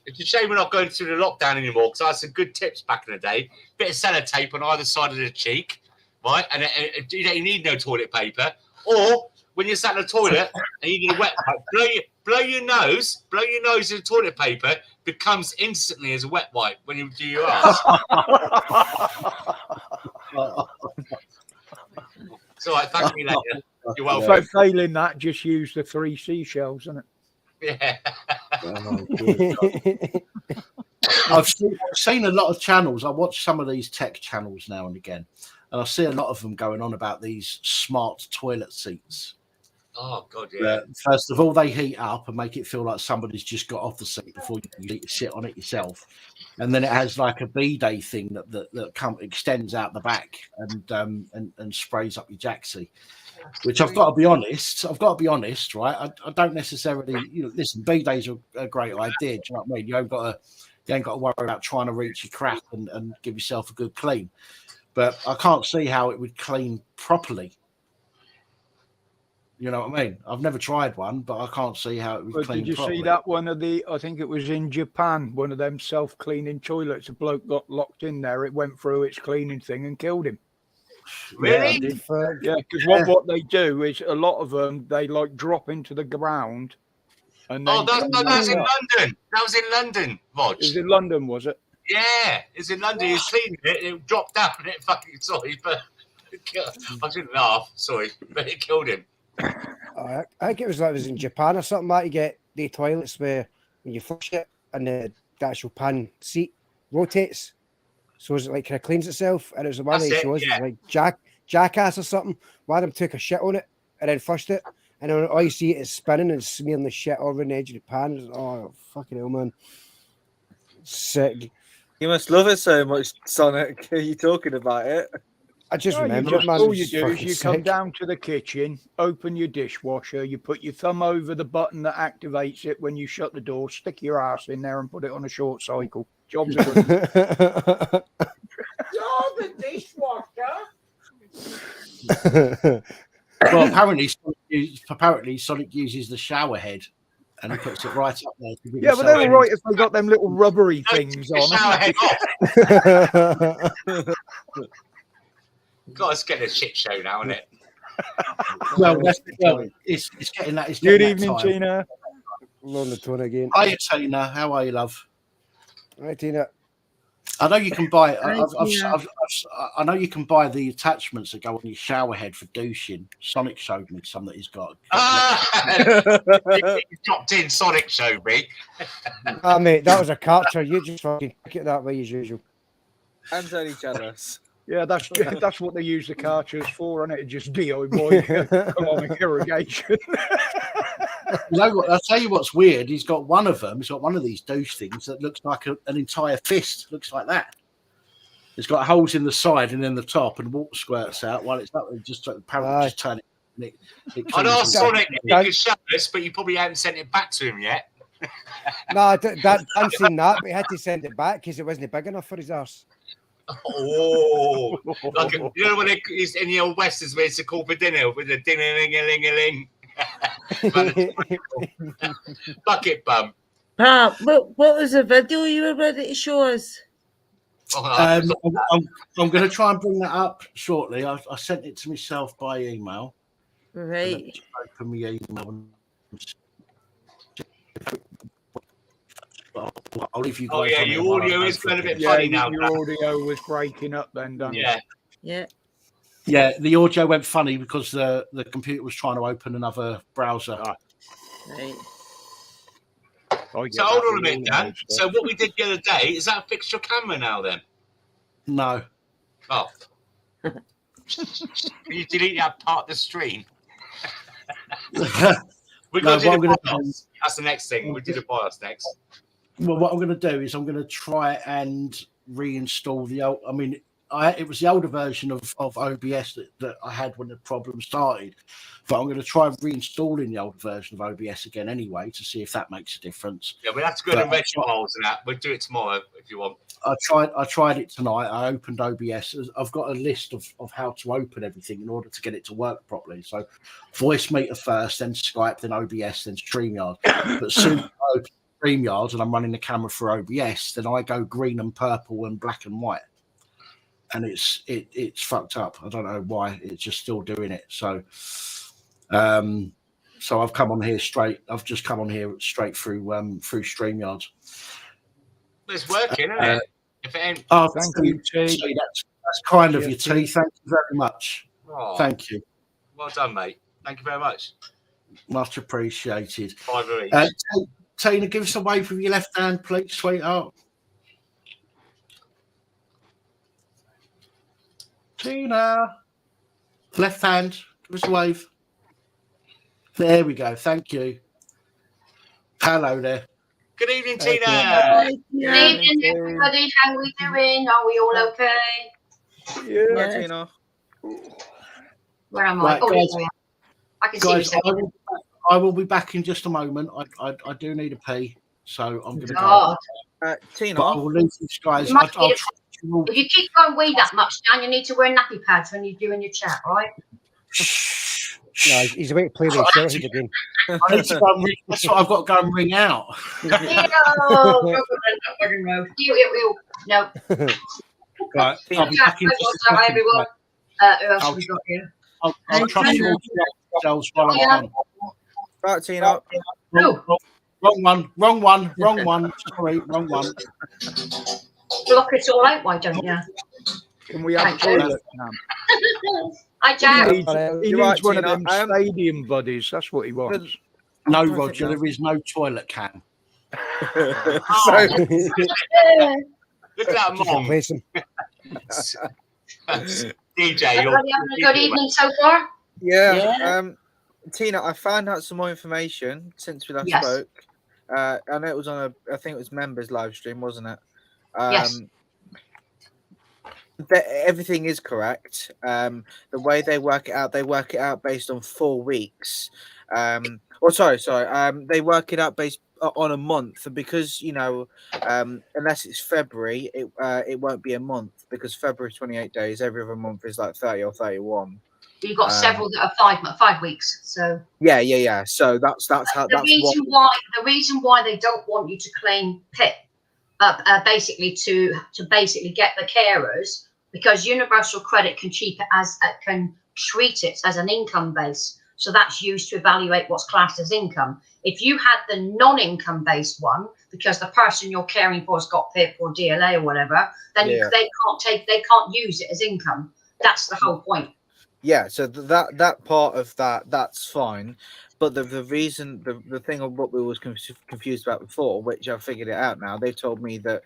Speaker 11: It's a shame we're not going through the lockdown anymore, because I had some good tips back in the day. Bit of sellotape on either side of the cheek, right? And you don't need no toilet paper. Or when you're sat in the toilet and you need a wet wipe, blow your nose in the toilet paper, becomes instantly as a wet wipe when you do your ass. So thank you later. You're welcome.
Speaker 7: So failing that, just use the 3 seashells, isn't it?
Speaker 11: Yeah.
Speaker 1: I've seen a lot of channels. I watch some of these tech channels now and again, and I see a lot of them going on about these smart toilet seats.
Speaker 11: Oh God, yeah.
Speaker 1: First of all, they heat up and make it feel like somebody's just got off the seat before you sit on it yourself, and then it has like a bidet thing that extends out the back and sprays up your jacksie. Which I've got to be honest, right? I don't necessarily, listen, bidets are a great idea. Do you know what I mean? You ain't got to worry about trying to reach your crap and give yourself a good clean. But I can't see how it would clean properly. You know what I mean? I've never tried one, but I can't see how it would clean properly.
Speaker 7: Did you see that one of I think it was in Japan, one of them self-cleaning toilets, a bloke got locked in there, it went through its cleaning thing and killed him.
Speaker 11: Really?
Speaker 7: Yeah, because what they do is a lot of them, they like drop into the ground. And
Speaker 11: that was in London. That was in London, Rog.
Speaker 7: It was in London, was it?
Speaker 11: Yeah, it's in London. He was cleaning it, and it dropped down, and it fucking, sorry, but I didn't laugh, sorry, but it killed him.
Speaker 9: I think it was like it was in Japan or something like you get the toilets where when you flush it and the actual pan seat rotates. So it like kind of cleans itself. And it was one of the shows, it was like Jackass or something. One of them took a shit on it and then flushed it. And then all you see is spinning and smearing the shit over the edge of the pan. Oh, fucking hell, man. Sick.
Speaker 6: You must love it so much, Sonic. Are you talking about it?
Speaker 9: I just
Speaker 7: No,
Speaker 9: remember it, man.
Speaker 7: all you do is you come down to the kitchen, open your dishwasher, you put your thumb over the button that activates it when you shut the door, stick your ass in there and put it on a short cycle. Job's a good.
Speaker 8: You're the dishwasher.
Speaker 1: Well, apparently Sonic uses the shower head and he puts it right up there.
Speaker 7: Yeah, but they're all right if they got them little rubbery things on.
Speaker 11: Shower head off. God, let's get a shit show now, isn't it?
Speaker 1: Well, it's getting that. It's
Speaker 7: Good
Speaker 1: getting
Speaker 7: evening,
Speaker 1: that time.
Speaker 7: Tina.
Speaker 9: On the tone again.
Speaker 1: Hiya, Tina. How are you, love?
Speaker 9: Hi, Tina.
Speaker 1: I know you can buy.
Speaker 12: Hi, Tina.
Speaker 1: I know you can buy the attachments that go on your shower head for douching. Sonic showed me some that he's got.
Speaker 11: You dropped in. Sonic showed me.
Speaker 9: Ah, mate, that was a capture. You just fucking pick it that way as usual.
Speaker 6: I'm only jealous.
Speaker 7: Yeah, that's what they use the cartridge for, isn't it? Just DIY colonic irrigation.
Speaker 1: You know what? I'll tell you what's weird. He's got one of them. He's got one of these douche things that looks like an entire fist. Looks like that. It's got holes in the side and in the top, and water squirts out while it's up. Just apparently just turn it. And it
Speaker 11: I know
Speaker 1: cleans it.
Speaker 11: Sonic, you can show us, but you probably haven't sent it back to him yet.
Speaker 9: No, I hadn't seen that, but he had to send it back because it wasn't big enough for his arse.
Speaker 11: Oh, like, you know when it's in the old westerns where it's a call for dinner with a ding-a-ling-a-ling-a-ling. Bucket bum.
Speaker 12: Pat, what was the video you were ready to show us?
Speaker 1: I'm going to try and bring that up shortly. I sent it to myself by email.
Speaker 12: Right.
Speaker 1: Open my email. I'll leave you guys.
Speaker 11: Oh yeah, your audio is kind of a bit funny now.
Speaker 7: Your audio was breaking up then, done.
Speaker 12: Yeah.
Speaker 1: Yeah, the audio went funny because the computer was trying to open another browser.
Speaker 12: Right.
Speaker 11: So hold on a minute, Dan. So what we did the other day, is that fixed your camera now then?
Speaker 1: No.
Speaker 11: Oh. Can you delete that part of the stream? We're going to do the BIOS. That's the next thing. We'll do the BIOS next.
Speaker 1: Well, what I'm going to do is I'm going to try and reinstall the old. I mean, it was the older version of OBS that I had when the problem started, but I'm going to try reinstalling the old version of OBS again anyway to see if that makes a difference.
Speaker 11: Yeah, we'll have to go to red files and that. We'll do it tomorrow if you want.
Speaker 1: I tried it tonight. I opened OBS. I've got a list of how to open everything in order to get it to work properly. So voice meter first, then Skype, then OBS, then StreamYard. But as soon as I open StreamYard and I'm running the camera for OBS, then I go green and purple and black and white. And it's fucked up. I don't know why. It's just still doing it. So so I've come on here straight. I've just come on here straight through StreamYard.
Speaker 11: It's working, isn't it? If it ain't,
Speaker 1: thank you, T. That's kind of you, T. Thank you very much.
Speaker 11: Oh,
Speaker 1: thank you.
Speaker 11: Well done, mate. Thank you very much.
Speaker 1: Much appreciated.
Speaker 11: $5 each.
Speaker 1: Tina, give us a wave with your left hand, please, sweetheart. Tina, left hand, give us a wave. There we go. Thank you. Hello there.
Speaker 11: Good evening,
Speaker 1: Tina.
Speaker 11: Tina.
Speaker 13: Good evening, everybody. How are we doing? Are we all okay?
Speaker 6: Yeah, Tina.
Speaker 13: Where am I?
Speaker 1: Right,
Speaker 13: Oh,
Speaker 1: guys,
Speaker 13: yes, I can
Speaker 1: guys,
Speaker 13: see you.
Speaker 1: I will be back in just a moment. I do need a pee, so I'm going to
Speaker 13: Oh.
Speaker 1: go.
Speaker 6: Tina,
Speaker 1: but I will leave you guys.
Speaker 13: You must
Speaker 1: I'll
Speaker 13: need
Speaker 1: try to-
Speaker 13: if you keep going wee that much, Dan, you need to wear nappy pads when you're doing your chat, right?
Speaker 9: No, he's about to play the show again.
Speaker 1: I need to go and ring, that's what I've got to go and ring out.
Speaker 13: No.
Speaker 1: Right, I'll be back in just a
Speaker 13: Hi,
Speaker 1: second.
Speaker 13: everyone. Who else have we got here?
Speaker 1: I'll trust you all to yourselves while I'm on.
Speaker 6: Right, Tina.
Speaker 1: Wrong one. Sorry, wrong one.
Speaker 13: Block it all out, why don't you?
Speaker 7: Can we have
Speaker 13: Thank you.
Speaker 7: toilet now?
Speaker 13: Hi,
Speaker 7: He
Speaker 13: Jack.
Speaker 7: needs, he
Speaker 6: You're
Speaker 7: needs
Speaker 6: right,
Speaker 7: one of
Speaker 6: Tina.
Speaker 7: them stadium buddies. That's what he wants.
Speaker 1: No,
Speaker 6: don't think
Speaker 1: Roger,
Speaker 6: that-
Speaker 1: there is no toilet cam.
Speaker 6: So,
Speaker 11: Look at that
Speaker 9: Just
Speaker 11: mong.
Speaker 9: replace him.
Speaker 11: DJ,
Speaker 13: Everybody having a good evening so far?
Speaker 6: yeah,
Speaker 12: Yeah.
Speaker 6: Tina, I found out some more information since we last
Speaker 13: Yes.
Speaker 6: spoke. I know it was on I think it was members live stream, wasn't it?
Speaker 13: Yes.
Speaker 6: Everything is correct. The way they work it out based on 4 weeks. Sorry. They work it out based on a month, and because unless it's February, it won't be a month because February 28 days. Every other month is like 30 or 31.
Speaker 13: You've got several that are 5 weeks. So
Speaker 6: Yeah. So that's how
Speaker 13: the reason why they don't want you to claim PIP, basically to basically get the carers, because universal credit can treat it as an income base. So that's used to evaluate what's classed as income. If you had the non-income based one, because the person you're caring for has got PIP or DLA or whatever, then they can't use it as income. That's the whole point.
Speaker 6: Yeah, so that part of that's fine, but the reason the thing of what we was confused about before, which I figured it out now, they told me that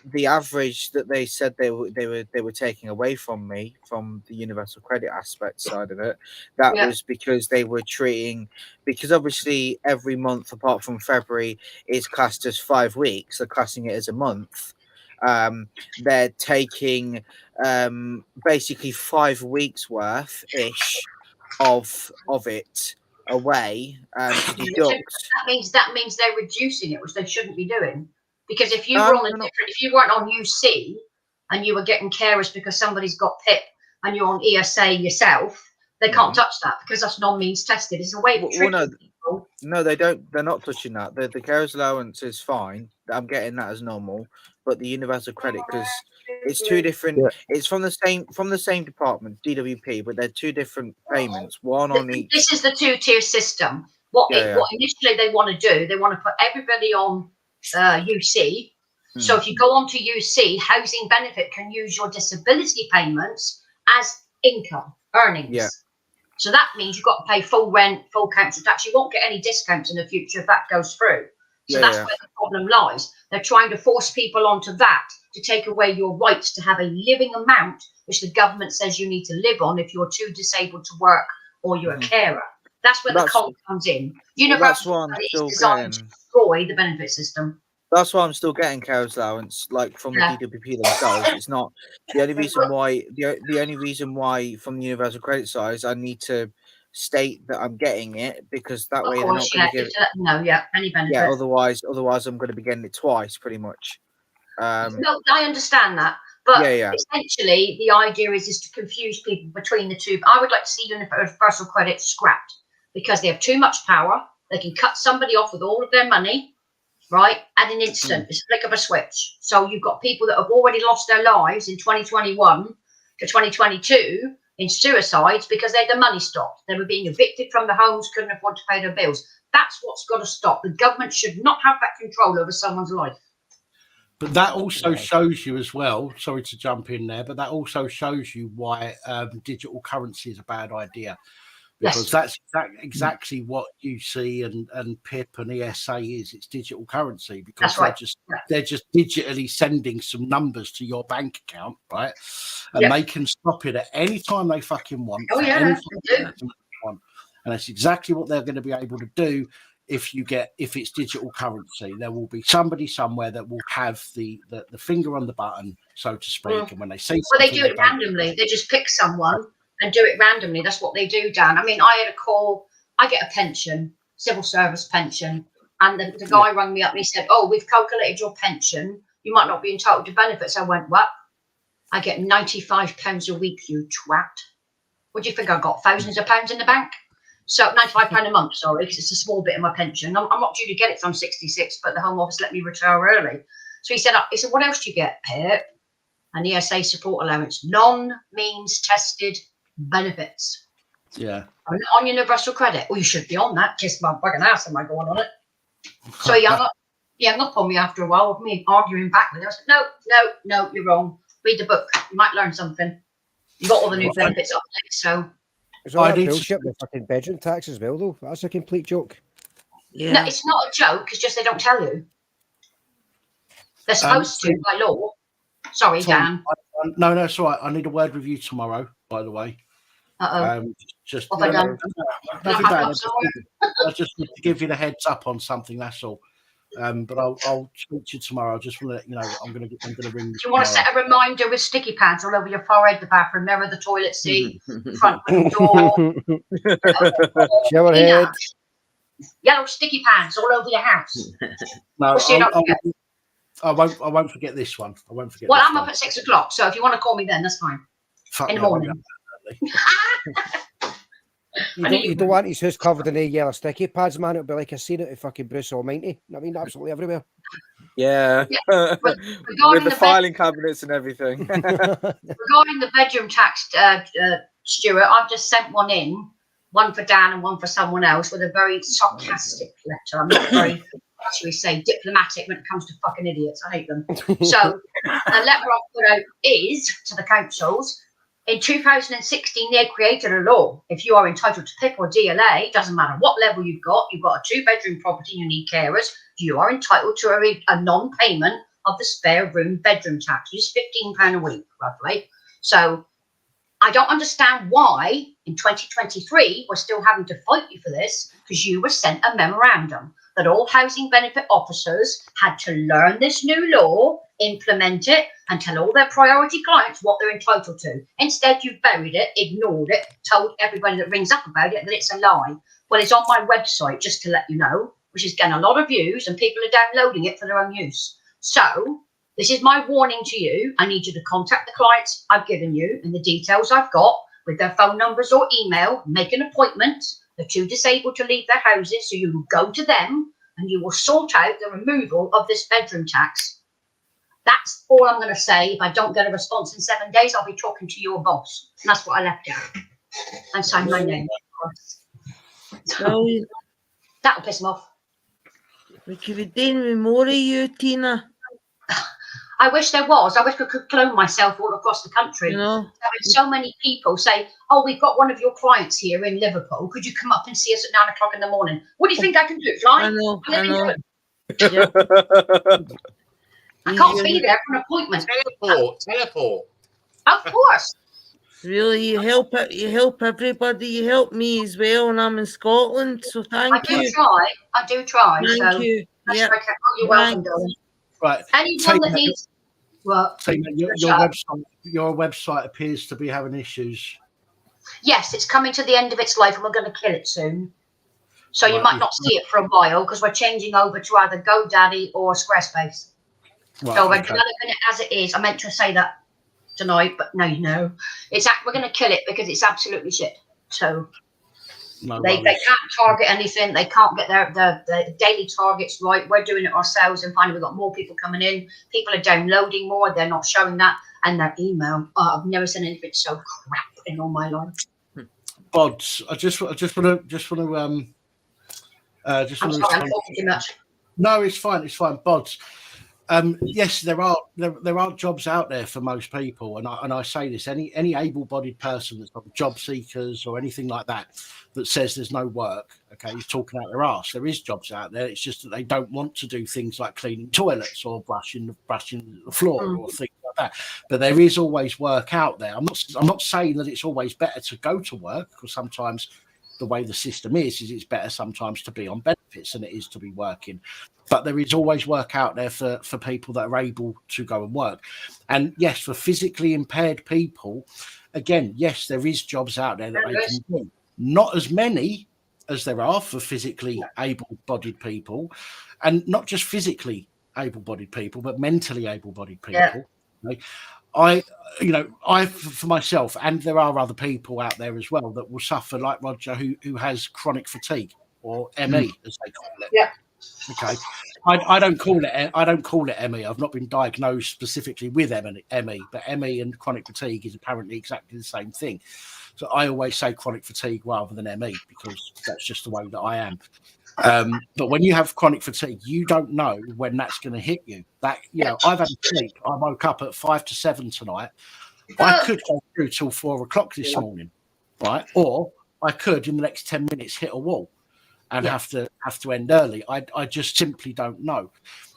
Speaker 6: the average that they said they were taking away from me from the universal credit aspect side of it, that was because they were treating, because obviously every month apart from February is classed as 5 weeks, they're classing it as a month. They're taking basically 5 weeks worth ish of it away to deduct.
Speaker 13: That means they're reducing it, which they shouldn't be doing. Because if you
Speaker 6: No,
Speaker 13: were if you weren't on UC and you were getting carers because somebody's got PIP and you're on ESA yourself, they can't touch that because that's non-means tested. It's a way of tricking people.
Speaker 6: No, they don't. They're not touching that. The carers allowance is fine. I'm getting that as normal, but the universal credit, because it's two different.
Speaker 7: Yeah.
Speaker 6: It's from the same department, DWP, but they're two different payments. One on each.
Speaker 13: This is the 2-tier system. What initially they want to do, they want to put everybody on UC. So if you go on to UC, housing benefit can use your disability payments as income earnings.
Speaker 6: Yeah.
Speaker 13: So that means you've got to pay full rent, full council tax. You won't get any discounts in the future if that goes through. So that's where the problem lies. They're trying to force people onto that to take away your rights to have a living amount, which the government says you need to live on if you're too disabled to work or you're a carer. That's where the con comes in. Universal credit is designed to destroy the benefit system.
Speaker 6: That's why I'm still getting carers allowance, like from the DWP themselves. It's not the only reason why. The only reason why from the universal credit side is I need to state that I'm getting it, because that way they're not going to give it.
Speaker 13: Any benefit.
Speaker 6: Yeah, otherwise I'm going to be getting it twice, pretty much.
Speaker 13: No, I understand that, but essentially the idea is to confuse people between the two. I would like to see universal credit scrapped because they have too much power. They can cut somebody off with all of their money. Right, at an instant, it's a flick of a switch. So you've got people that have already lost their lives in 2021 to 2022 in suicides because they had the money stopped. They were being evicted from their homes, couldn't afford to pay their bills. That's what's got to stop. The government should not have that control over someone's life.
Speaker 1: But that also shows you as well, sorry to jump in there, but that also shows you why digital currency is a bad idea. Because that's exactly what UC and PIP and ESA is. It's digital currency because they're just digitally sending some numbers to your bank account, right? And they can stop it at any time they fucking want. And that's exactly what they're going to be able to do if it's digital currency. There will be somebody somewhere that will have the finger on the button, so to speak. And when they see
Speaker 13: they do it randomly. They just pick someone and do it randomly. That's what they do, Dan. I mean, I had a call. I get a pension, civil service pension, and the guy rang me up and he said, "Oh, we've calculated your pension. You might not be entitled to benefits." I went, "What? I get £95 a week, you twat. What do you think I got? Thousands of pounds in the bank?" So £95 a month, sorry, because it's a small bit of my pension. I'm not due to get it till I'm 66, but the Home Office let me retire early. So he said, "What else do you get, PIP? An ESA support allowance, non-means tested benefits."
Speaker 1: Yeah.
Speaker 13: On universal credit. Well, you should be on that. Kiss my fucking ass, am I going on it? So he hung up on me after a while with me arguing back with him. I said, no, you're wrong. Read the book. You might learn something. You got all the new benefits up there, so.
Speaker 9: It's all that bullshit with fucking bedroom tax as well, though. That's a complete joke.
Speaker 12: Yeah.
Speaker 13: No, it's not a joke. It's just they don't tell you. They're supposed to by law. Sorry,
Speaker 1: Tom,
Speaker 13: Dan.
Speaker 1: No, it's all right. I need a word with you tomorrow, by the way. Just
Speaker 13: what have I done?
Speaker 1: nothing bad. I just need to give you the heads up on something. That's all. But I'll speak to you tomorrow. I just want to let you know I'm going to ring you.
Speaker 13: Do you want to set a reminder with sticky pads all over your forehead, the bathroom mirror, the toilet seat, front door,
Speaker 9: shower head,
Speaker 13: yellow sticky pads all over your house?
Speaker 1: No, I won't forget this one. I won't forget.
Speaker 13: Well,
Speaker 1: this
Speaker 13: I'm up at 6 o'clock, so if you want to call me then, that's fine. In the morning.
Speaker 9: You don't want his house covered in the yellow sticky pads, man. It'll be like a scene out of fucking Bruce Almighty. I mean, absolutely everywhere.
Speaker 6: Yeah. With the filing cabinets and everything.
Speaker 13: Regarding the bedroom tax, Stuart, I've just sent one in, one for Dan and one for someone else, with a very sarcastic letter. I'm not very, shall we say, diplomatic when it comes to fucking idiots. I hate them. So the letter I've put out is to the councils. In 2016, they created a law. If you are entitled to PIP or DLA, doesn't matter what level you've got a 2-bedroom property, you need carers, you are entitled to a non-payment of the spare room bedroom tax, which is £15 a week, roughly. So I don't understand why in 2023 we're still having to fight you for this, because you were sent a memorandum that all housing benefit officers had to learn this new law, implement it, and tell all their priority clients what they're entitled to. Instead, you've buried it, ignored it, told everybody that rings up about it that it's a lie. Well, it's on my website, just to let you know, which is getting a lot of views, and people are downloading it for their own use. So this is my warning to you. I need you to contact the clients I've given you and the details I've got with their phone numbers or email, make an appointment. They're too disabled to leave their houses, so you will go to them and you will sort out the removal of this bedroom tax. That's all I'm going to say. If I don't get a response in 7 days, I'll be talking to your boss. And that's what I left out. And signed my name.
Speaker 12: So,
Speaker 13: that'll piss them off.
Speaker 12: We could be doing with more of you, Tina.
Speaker 13: I wish there was. I wish I could clone myself all across the country.
Speaker 12: You know,
Speaker 13: having so many people say, "Oh, we've got one of your clients here in Liverpool. Could you come up and see us at 9 o'clock in the morning?" What do you think I can do? Fly?
Speaker 12: I know.
Speaker 13: Yeah. I can't be there for an appointment.
Speaker 11: Teleport.
Speaker 13: Of course.
Speaker 12: Really, you help everybody. You help me as well, and I'm in Scotland, so thank you.
Speaker 13: I do try.
Speaker 12: Thank
Speaker 13: so
Speaker 12: you.
Speaker 13: Yeah. Okay. Oh, you're welcome, darling.
Speaker 1: Right.
Speaker 13: Anyone that needs
Speaker 1: your website appears to be having issues.
Speaker 13: Yes, it's coming to the end of its life, and we're going to kill it soon. So you might not see it for a while because we're changing over to either GoDaddy or Squarespace.
Speaker 1: Right,
Speaker 13: so we're developing it as it is. I meant to say that tonight, but no. We're going to kill it because it's absolutely shit. So they can't target anything. They can't get their daily targets right. We're doing it ourselves, and finally we've got more people coming in. People are downloading more. They're not showing that, and their email. I've never seen anything so crap in all my life.
Speaker 1: Bods, I just want to. I'm sorry,
Speaker 13: I'm talking too much.
Speaker 1: No, it's fine. Bods. Yes, there are jobs out there for most people, and I say this: any able-bodied person that's got job seekers or anything like that says there's no work, okay, he's talking out their arse. There is jobs out there. It's just that they don't want to do things like cleaning toilets or brushing the floor or things like that. But there is always work out there. I'm not saying that it's always better to go to work, because sometimes the way the system is it's better sometimes to be on benefits than it is to be working. But there is always work out there for people that are able to go and work. And yes, for physically impaired people, again, yes, there is jobs out there that they can do. Not as many as there are for physically able-bodied people, and not just physically able-bodied people, but mentally able-bodied people. Yeah. I for myself, and there are other people out there as well that will suffer, like Roger, who has chronic fatigue, or ME, as they call it.
Speaker 13: Yeah.
Speaker 1: Okay. I don't call it ME. I've not been diagnosed specifically with ME, but ME and chronic fatigue is apparently exactly the same thing. So I always say chronic fatigue rather than ME, because that's just the way that I am. But when you have chronic fatigue, you don't know when that's going to hit you. I've had a sleep. I woke up at 5 to 7 tonight. I could go through till 4 o'clock this morning, right? Or I could in the next 10 minutes hit a wall and have to end early. I just simply don't know.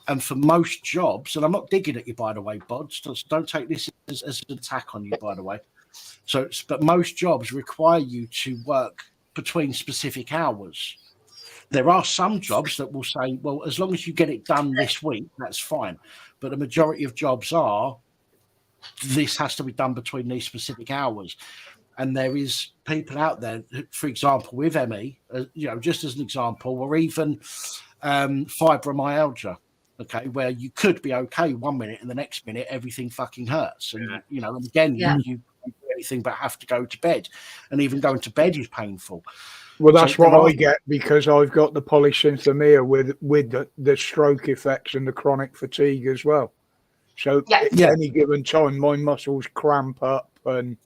Speaker 1: And for most jobs, and I'm not digging at you, by the way, Bods, don't take this as an attack on you, by the way. But most jobs require you to work between specific hours. There are some jobs that will say, well, as long as you get it done this week, that's fine. But the majority of jobs are, this has to be done between these specific hours. And there is people out there, for example, with ME, just as an example, or even fibromyalgia, okay, where you could be okay 1 minute and the next minute everything fucking hurts. And, and again, you don't do anything but have to go to bed. And even going to bed is painful.
Speaker 7: Well, that's what I get because I've got the polycythemia with the stroke effects and the chronic fatigue as well. So at any given time, my muscles cramp up and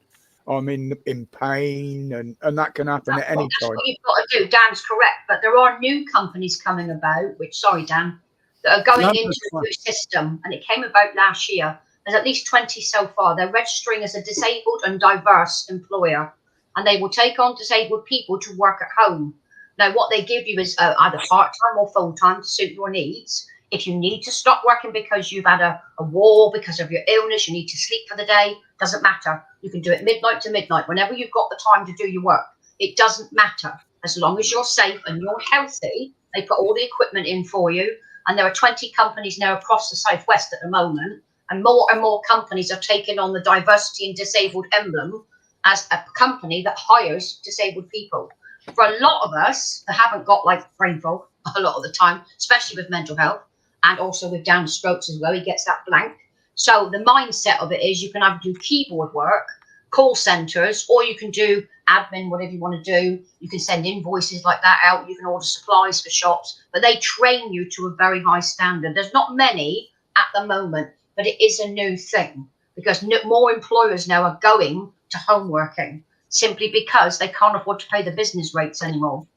Speaker 7: I'm in pain, and that can happen at any time.
Speaker 13: That's what you've got to do. Dan's correct, but there are new companies coming about, which, sorry, Dan, that are going into the new system, and it came about last year. There's at least 20 so far. They're registering as a disabled and diverse employer, and they will take on disabled people to work at home. Now, what they give you is either part-time or full-time to suit your needs. If you need to stop working because you've had a war, because of your illness, you need to sleep for the day, doesn't matter. You can do it midnight to midnight, whenever you've got the time to do your work. It doesn't matter. As long as you're safe and you're healthy, they put all the equipment in for you. And there are 20 companies now across the Southwest at the moment. And more companies are taking on the diversity and disabled emblem as a company that hires disabled people. For a lot of us that haven't got like brain fog a lot of the time, especially with mental health, and also with Down strokes as well, he gets that blank. So the mindset of it is you can either do keyboard work, call centers, or you can do admin, whatever you want to do. You can send invoices like that out. You can order supplies for shops, but they train you to a very high standard. There's not many at the moment, but it is a new thing because more employers now are going to home working simply because they can't afford to pay the business rates anymore.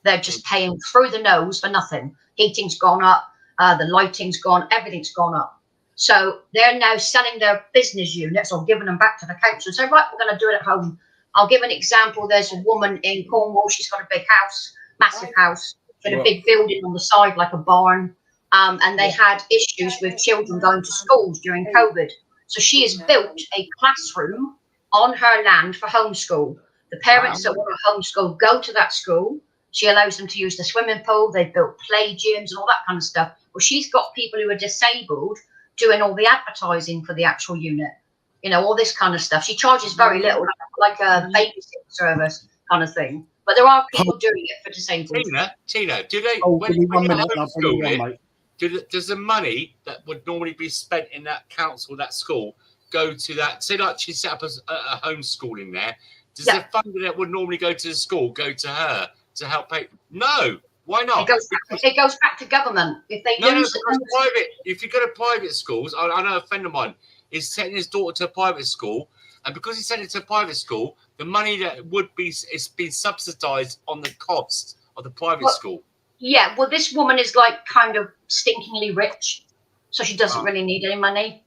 Speaker 13: They're just paying through the nose for nothing. Heating's gone up. The lighting's gone, everything's gone up. So they're now selling their business units or giving them back to the council and say, right, we're going to do it at home. I'll give an example. There's a woman in Cornwall. She's got a big house, massive house, with a big building on the side like a barn. And they had issues with children going to schools during COVID. So she has built a classroom on her land for homeschool. The parents that want to homeschool go to that school. She allows them to use the swimming pool. They've built play gyms and all that kind of stuff. Well, she's got people who are disabled doing all the advertising for the actual unit, all this kind of stuff. She charges very little, like a babysitting service kind of thing. But there are people doing it for disabled.
Speaker 11: Tina, do they? Does the money that would normally be spent in that council, that school, go to that? Say, like she set up a homeschooling there. Does the funding that would normally go to the school go to her to help pay? No. Why not?
Speaker 13: It goes back to government. If they
Speaker 11: private. If you go to private schools, I know a friend of mine is sending his daughter to a private school, and because he sent it to a private school, the money that would be is being subsidised on the cost of the private school.
Speaker 13: Yeah, well, this woman is like kind of stinkingly rich, so she doesn't really need any money.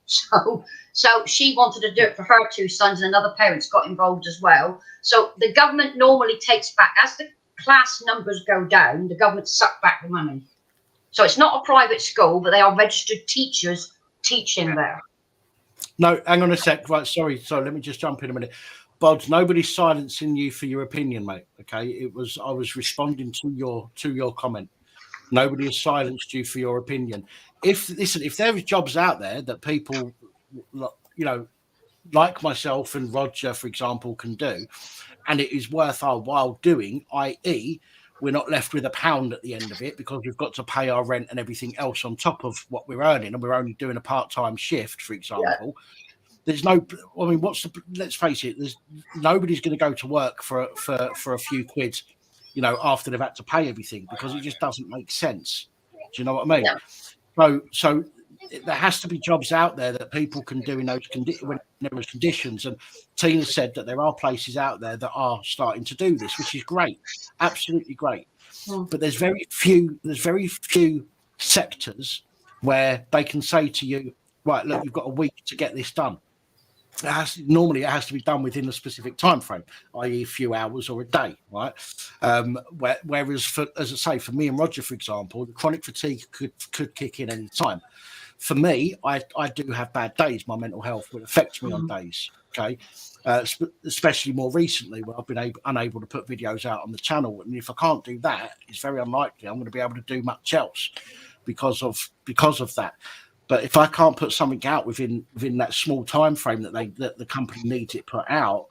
Speaker 13: So she wanted to do it for her two sons, and another parents got involved as well. So the government normally takes back as the class numbers go down, the government suck back the money. So it's not a private school, but they are registered teachers teaching there.
Speaker 1: No, hang on a sec. Right, sorry. So let me just jump in a minute. Bods, nobody's silencing you for your opinion, mate. Okay, I was responding to your comment. Nobody has silenced you for your opinion. If there are jobs out there that people, like myself and Roger, for example, can do, and it is worth our while doing, i.e., we're not left with a pound at the end of it because we've got to pay our rent and everything else on top of what we're earning, and we're only doing a part-time shift, for example. There's no, I mean, let's face it, nobody's going to go to work for a few quid, after they've had to pay everything, because it just doesn't make sense. Do you know what I mean? Yeah. So there has to be jobs out there that people can do in those conditions. And Tina said that there are places out there that are starting to do this, which is great, absolutely great. But there's very few sectors where they can say to you, right, look, you've got a week to get this done. normally it has to be done within a specific time frame, i.e. a few hours or a day, right? Whereas, as I say, for me and Roger, for example, the chronic fatigue could kick in any time. For me, I do have bad days. My mental health will affect me on days, okay? Especially more recently, where I've been unable to put videos out on the channel. And if I can't do that, it's very unlikely I'm going to be able to do much else because of that. But if I can't put something out within that small time frame that the company needs it put out,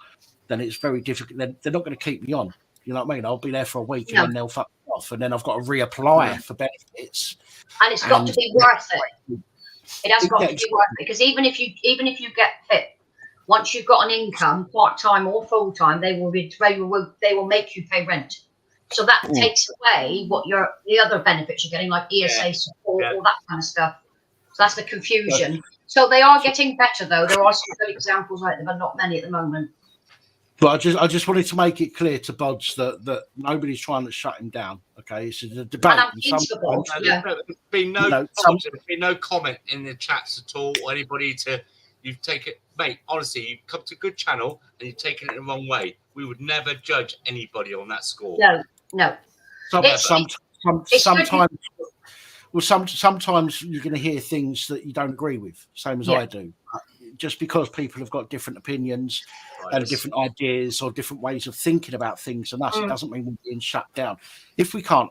Speaker 1: then it's very difficult. They're not going to keep me on. You know what I mean? I'll be there for a week and then they'll fuck me off, and then I've got to reapply for benefits.
Speaker 13: And it's got to be worth it. It has got to be worth it, because even if you get fit, once you've got an income, part time or full time, they will make you pay rent. So that takes away what the other benefits you're getting, like ESA support, all that kind of stuff. So that's the confusion. So they are getting better, though. There are some good examples out there, but not many at the moment.
Speaker 1: But I just wanted to make it clear to Bodge that nobody's trying to shut him down. Okay, it's a debate.
Speaker 13: And I'm pleased for Bodge,
Speaker 11: There's been no comment in the chats at all, or anybody you've taken, mate. Honestly, you've come to a good channel and you've taken it the wrong way. We would never judge anybody on that score.
Speaker 13: No.
Speaker 1: Sometimes. Well, sometimes you're going to hear things that you don't agree with, same as I do. Just because people have got different opinions and different ideas or different ways of thinking about things than us, it doesn't mean we're being shut down. If we can't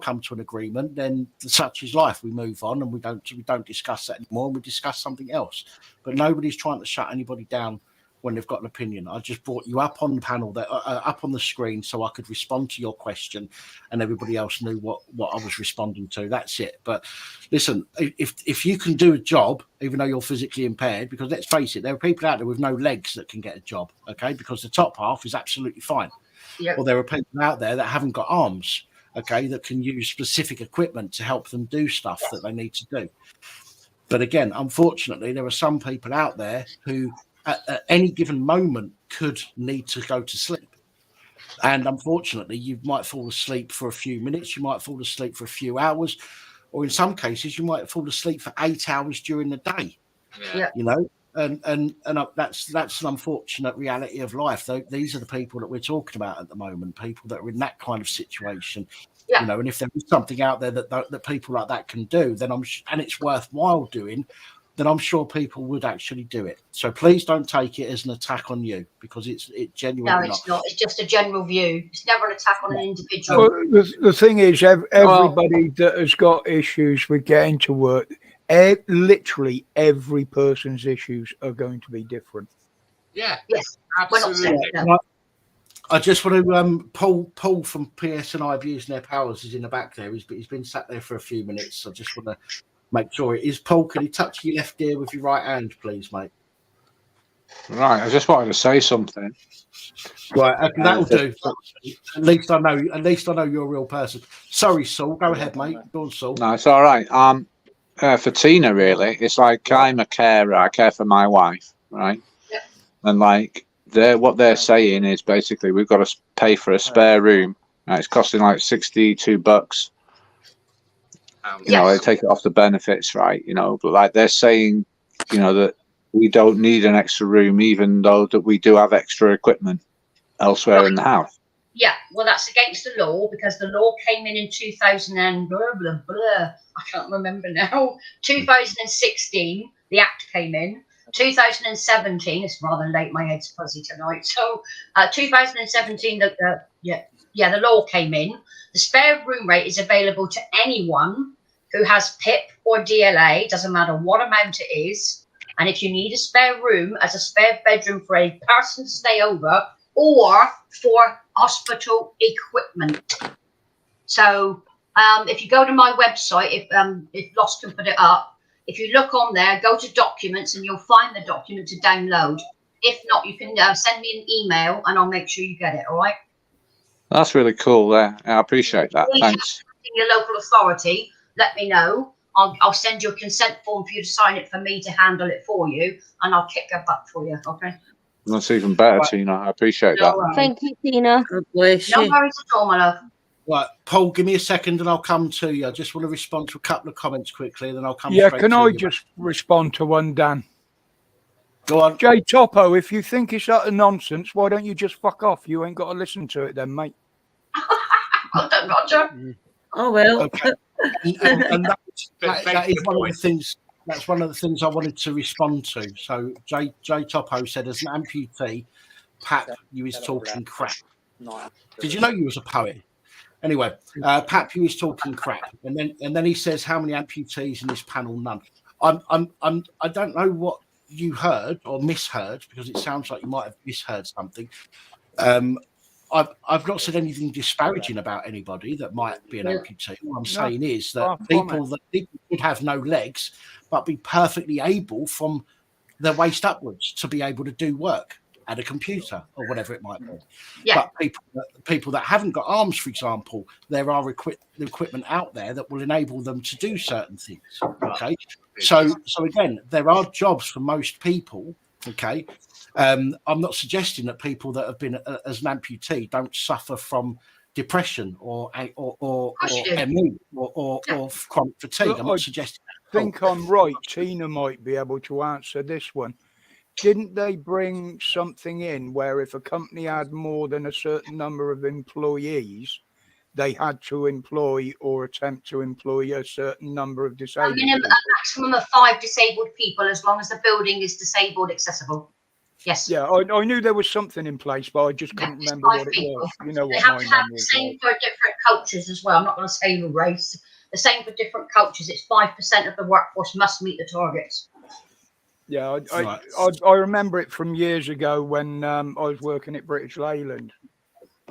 Speaker 1: come to an agreement, then such is life. We move on and we don't discuss that anymore, and we discuss something else. But nobody's trying to shut anybody down when they've got an opinion. I just brought you up on the panel, up on the screen, so I could respond to your question, and everybody else knew what I was responding to. That's it. But listen, if you can do a job, even though you're physically impaired, because let's face it, there are people out there with no legs that can get a job, okay? Because the top half is absolutely fine. Or there are people out there that haven't got arms, okay, that can use specific equipment to help them do stuff that they need to do. But again, unfortunately, there are some people out there who at any given moment could need to go to sleep. And unfortunately, you might fall asleep for a few minutes, you might fall asleep for a few hours, or in some cases, you might fall asleep for 8 hours during the day. You know, and that's an unfortunate reality of life. Though these are the people that we're talking about at the moment, people that are in that kind of situation. You know, and if there is something out there that people like that can do, then and it's worthwhile doing, then I'm sure people would actually do it. So please don't take it as an attack on you, because it's genuinely
Speaker 13: not. It's just a general view. It's never an attack on an individual.
Speaker 7: Well, the thing is, everybody that has got issues with getting to work, literally every person's issues are going to be different.
Speaker 11: Yeah.
Speaker 13: Yes.
Speaker 11: Absolutely.
Speaker 1: I just want to Paul from PSNI Abusing Their Powers is in the back there. He's been sat there for a few minutes. I just want to make sure it is. Paul, can you touch your left ear with your right hand, please, mate?
Speaker 10: Right, I just wanted to say something.
Speaker 1: Right, that'll do. At least I know you're a real person. Sorry, Saul. Go ahead, mate. Go on, Saul.
Speaker 10: No, it's all right. For Tina, really, it's like I'm a carer. I care for my wife, right?
Speaker 13: Yeah.
Speaker 10: And like what they're saying is basically we've got to pay for a spare room. It's costing like $62. You know, they take it off the benefits, right? You know, but like they're saying, you know, that we don't need an extra room, even though that we do have extra equipment elsewhere in the house.
Speaker 13: Yeah, well, that's against the law, because the law came in 2000 and blah, blah, blah. I can't remember now. 2016, the act came in. 2017, it's rather late, my head's fuzzy tonight. So 2017, the law came in. The spare room rate is available to anyone who has PIP or DLA, doesn't matter what amount it is. And if you need a spare room as a spare bedroom for a person to stay over, or for hospital equipment. So if you go to my website, if Lost can put it up, if you look on there, go to documents and you'll find the document to download. If not, you can send me an email and I'll make sure you get it, all right?
Speaker 10: That's really cool there. I appreciate that. Thanks.
Speaker 13: In your local authority, let me know. I'll send you a consent form for you to sign it for me to handle it for you, and I'll kick that back for you, okay?
Speaker 10: That's even better, Tina. I appreciate that.
Speaker 12: Thank you, Tina. God bless
Speaker 13: No
Speaker 12: you.
Speaker 13: worries at all, my love.
Speaker 1: Right, Paul, give me a second and I'll come to you. I just want to respond to a couple of comments quickly, then I'll come
Speaker 7: Yeah,
Speaker 1: straight
Speaker 7: can
Speaker 1: to
Speaker 7: I
Speaker 1: you.
Speaker 7: just respond to one, Dan?
Speaker 1: Go on.
Speaker 7: Jay Topo, if you think it's utter nonsense, why don't you just fuck off? You ain't got to listen to it then, mate.
Speaker 13: Well done, Roger.
Speaker 12: Oh well.
Speaker 1: Okay. And that is one of the things. That's one of the things I wanted to respond to. So Jay Topo said, as an amputee, Pap, you was talking crap. Did you know you was a poet? Anyway, Pap, you was talking crap, and then he says, how many amputees in this panel? None. I don't know what you heard or misheard, because it sounds like you might have misheard something. I've not said anything disparaging about anybody that might be an amputee. What I'm saying is that people could have no legs, but be perfectly able from their waist upwards to be able to do work at a computer or whatever it might be.
Speaker 13: Yeah.
Speaker 1: But people that haven't got arms, for example, there are equipment out there that will enable them to do certain things. Okay, so again, there are jobs for most people. Okay, I'm not suggesting that people that have been as an amputee don't suffer from depression or ME or chronic fatigue.
Speaker 7: Look,
Speaker 1: I'm not suggesting.
Speaker 7: I think I'm right. Tina might be able to answer this one. Didn't they bring something in where if a company had more than a certain number of employees, they had to employ or attempt to employ a certain number of disabled people?
Speaker 13: A maximum of 5 disabled people, as long as the building is disabled accessible. Yes.
Speaker 7: Yeah, I knew there was something in place, but I just couldn't remember what it was. You know what
Speaker 13: they have
Speaker 7: my
Speaker 13: to have
Speaker 7: memory
Speaker 13: the
Speaker 7: is
Speaker 13: same
Speaker 7: like.
Speaker 13: for different cultures as well. I'm not going to say the race. The same for different cultures. It's 5% of the workforce must meet the targets.
Speaker 7: Yeah, I remember it from years ago when I was working at British Leyland.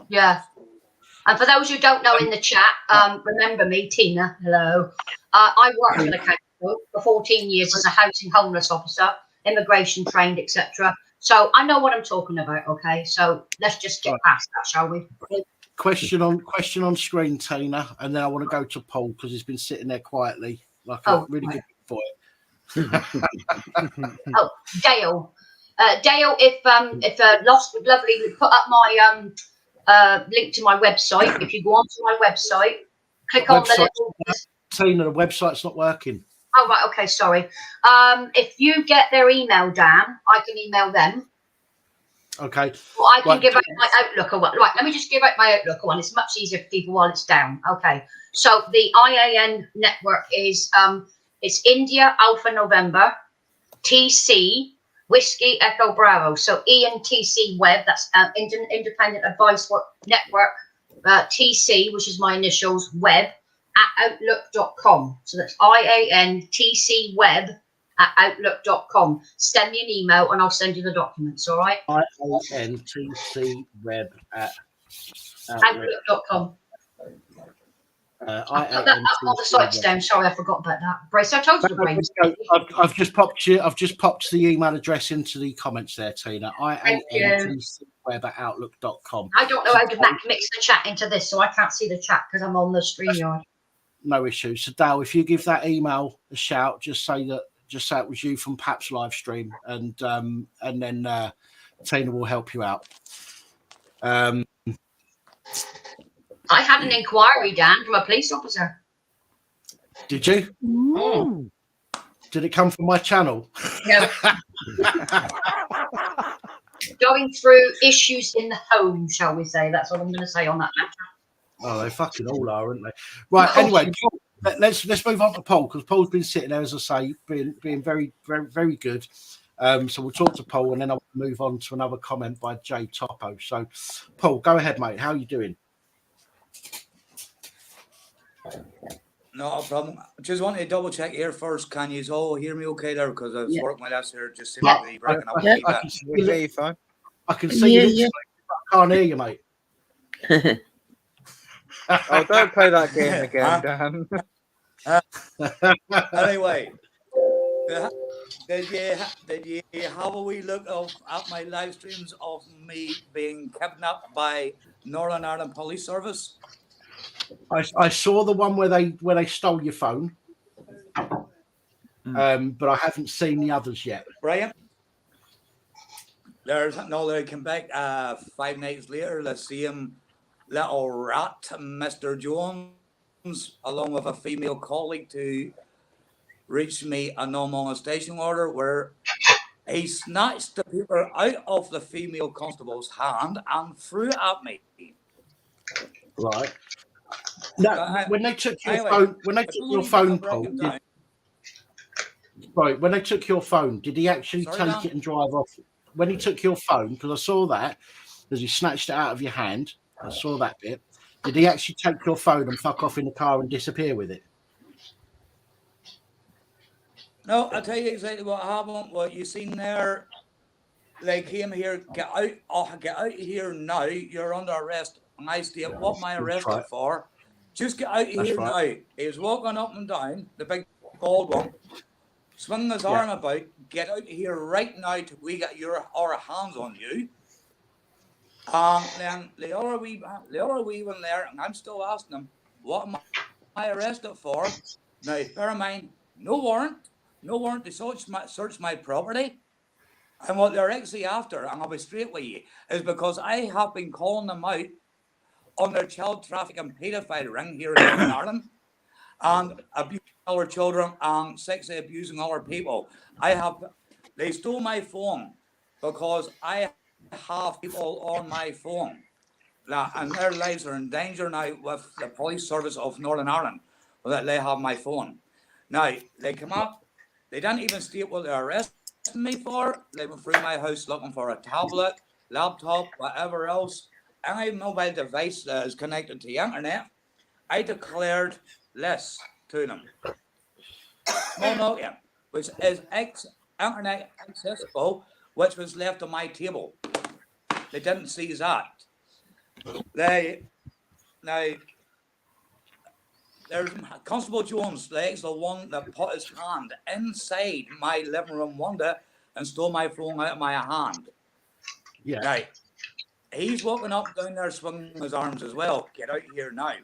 Speaker 13: Yeah. And for those who don't know in the chat, remember me, Tina. Hello. I worked for the council for 14 years as a housing homeless officer, immigration trained, etc. So I know what I'm talking about. Okay, so let's just get past that, shall we?
Speaker 1: Question on screen, Tina, and then I want to go to Paul because he's been sitting there quietly, like a really good boy.
Speaker 13: Oh, Dale. Dale, if Lost would lovely put up my link to my website. If you go onto my website, click on the little.
Speaker 1: Tina, the website's not working.
Speaker 13: Oh right, okay, sorry. If you get their email, Dan, I can email them.
Speaker 1: Okay.
Speaker 13: Well, I can give out my Outlook one. Right, let me just give out my Outlook one. It's much easier for people while it's down. Okay. So the IAN network is it's India Alpha November TC Whiskey Echo Bravo. So ENTC Web, that's Independent Advice Network TC, which is my initials, web at outlook.com. So that's IANTC Web at outlook.com. Send me an email and I'll send you the documents, all right?
Speaker 1: IANTC Web at
Speaker 13: outlook.com. I've got that up on the sites down. Sorry, I forgot about that. Brace our toes for brains.
Speaker 1: I've just popped the email address into the comments there, Tina. IANTC Web at outlook.com.
Speaker 13: I don't know how to mix the chat into this, so I can't see the chat because I'm on the StreamYard.
Speaker 1: No issue. So Dale, if you give that email a shout, just say it was you from Pap's live stream, and then Tina will help you out.
Speaker 13: I had an inquiry, Dan, from a police officer.
Speaker 1: Did you?
Speaker 13: Mm.
Speaker 1: Did it come from my channel?
Speaker 13: No. Going through issues in the home, shall we say? That's what I'm going to say on that matter.
Speaker 1: Oh, they fucking all are, aren't they? Right. Anyway, Paul, let's move on to Paul, because Paul's been sitting there, as I say, being very, very, very good. So we'll talk to Paul, and then I'll move on to another comment by Jay Topo. So, Paul, go ahead, mate. How are you doing?
Speaker 14: No problem. Just wanted to double check here first. Can you all hear me okay there? Because I was working my last here, just simply breaking up.
Speaker 1: I can see you. I can't hear you, mate.
Speaker 6: Oh, don't play that game again, Dan.
Speaker 14: Anyway, did you have a wee look at my live streams of me being kidnapped by Northern Ireland Police Service?
Speaker 1: I saw the one where they stole your phone, but I haven't seen the others yet.
Speaker 14: Brian, they came back 5 nights later. The same little rat, Mr. Jones, along with a female colleague, to reach me a non-molestation order where He snatched the paper out of the female constable's hand and threw it at me.
Speaker 1: Right. Now, when they took your
Speaker 14: anyway,
Speaker 1: phone, when they
Speaker 14: if
Speaker 1: took
Speaker 14: I'm
Speaker 1: your
Speaker 14: only gonna
Speaker 1: phone,
Speaker 14: break
Speaker 1: Paul,
Speaker 14: it
Speaker 1: did,
Speaker 14: down-
Speaker 1: right, when they took your phone, did he actually
Speaker 14: Sorry,
Speaker 1: take
Speaker 14: Dan?
Speaker 1: it and drive off? When he took your phone, because I saw that, as he snatched it out of your hand, I saw that bit. Did he actually take your phone and fuck off in the car and disappear with it?
Speaker 14: No, I'll tell you exactly what happened. What you seen there, they came here, get out here now, you're under arrest. And I state, what am I arrested
Speaker 1: right.
Speaker 14: for? Just get out
Speaker 1: That's
Speaker 14: here
Speaker 1: right.
Speaker 14: now. He was walking up and down, the big bald one, swinging his arm about, get out here right now till we get our hands on you. Then the other wee one there, and I'm still asking him, what am I arrested for? Now, bear in mind, no warrant to search my property. And what they're actually after, and I'll be straight with you, is because I have been calling them out on their child trafficking paedophile ring here in Northern Ireland and abusing our children and sexually abusing other people. They stole my phone because I have people on my phone now, and their lives are in danger now with the police service of Northern Ireland, that they have my phone. Now, they come up, they didn't even state what they're arresting me for. They went through my house looking for a tablet, laptop, whatever else, any mobile device that is connected to the internet. I declared less to them. Small Nokia, which is internet accessible, which was left on my table. They didn't seize that. There's Constable Jones, the one that put his hand inside my living room window and stole my phone out of my hand.
Speaker 1: Yeah.
Speaker 14: Now, he's walking up down there swinging his arms as well. Get out here now.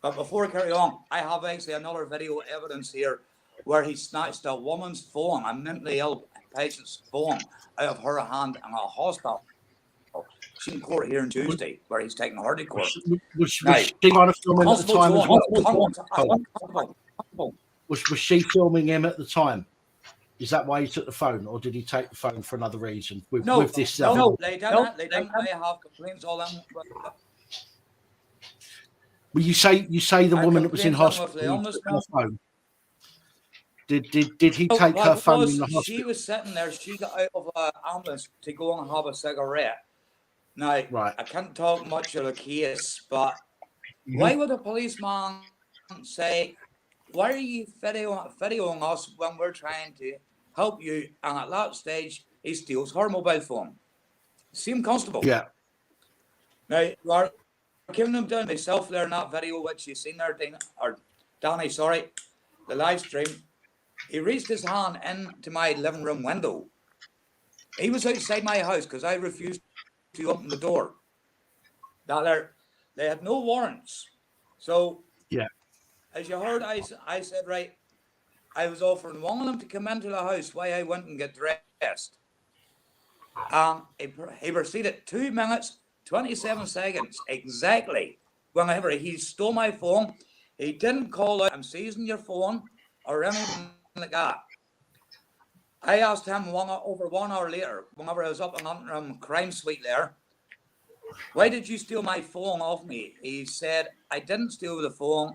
Speaker 14: But before I carry on, I have actually another video evidence here where he snatched a woman's phone, a mentally ill patient's phone, out of her hand in a hospital. She's in court here on Tuesday, where he's taking her to court.
Speaker 1: Was she trying to film him at the time as well? Was she filming him at the time? Is that why he took the phone, or did he take the phone for another reason? With this,
Speaker 14: no, they didn't. They have complaints all them.
Speaker 1: Well, you say the woman that was in hospital took her phone. Did he take her phone in the hospital?
Speaker 14: She was sitting there. She got out of an ambulance to go and have a cigarette. Now, I can't talk much of the case, but why would a policeman say, why are you videoing us when we're trying to help you? And at that stage, he steals her mobile phone. Same constable.
Speaker 1: Yeah.
Speaker 14: Now, you are giving them down myself there in that video, which you've seen there, Danny, sorry, the live stream. He reached his hand into my living room window. He was outside my house because I refused to open the door. Now, they had no warrants. So, as you heard, I said, right, I was offering one of them to come into the house while I went and get dressed. He proceeded 2 minutes, 27 seconds exactly. Whenever he stole my phone, he didn't call out, I'm seizing your phone or anything like that. I asked him over 1 hour later, whenever I was up in crime suite there, why did you steal my phone off me? He said, I didn't steal the phone.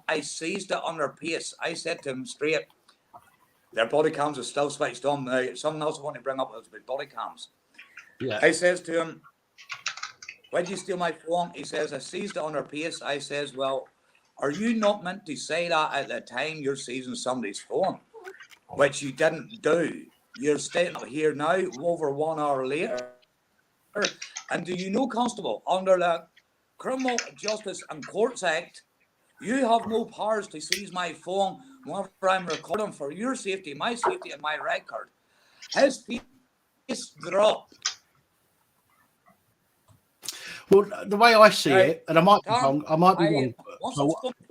Speaker 14: I seized it under pace. I said to him straight, their body cams are still switched on. Something else I want to bring up was with body cams.
Speaker 1: Yeah.
Speaker 14: I says to him, why did you steal my phone? He says, I seized it under pace. I says, well, are you not meant to say that at the time you're seizing somebody's phone? Which you didn't do. You're staying up here now, over 1 hour later. And do you know, Constable, under the Criminal Justice and Courts Act, you have no powers to seize my phone whenever I'm recording for your safety, my safety, and my record. His face dropped.
Speaker 1: Well, the way I see it, and I might be wrong.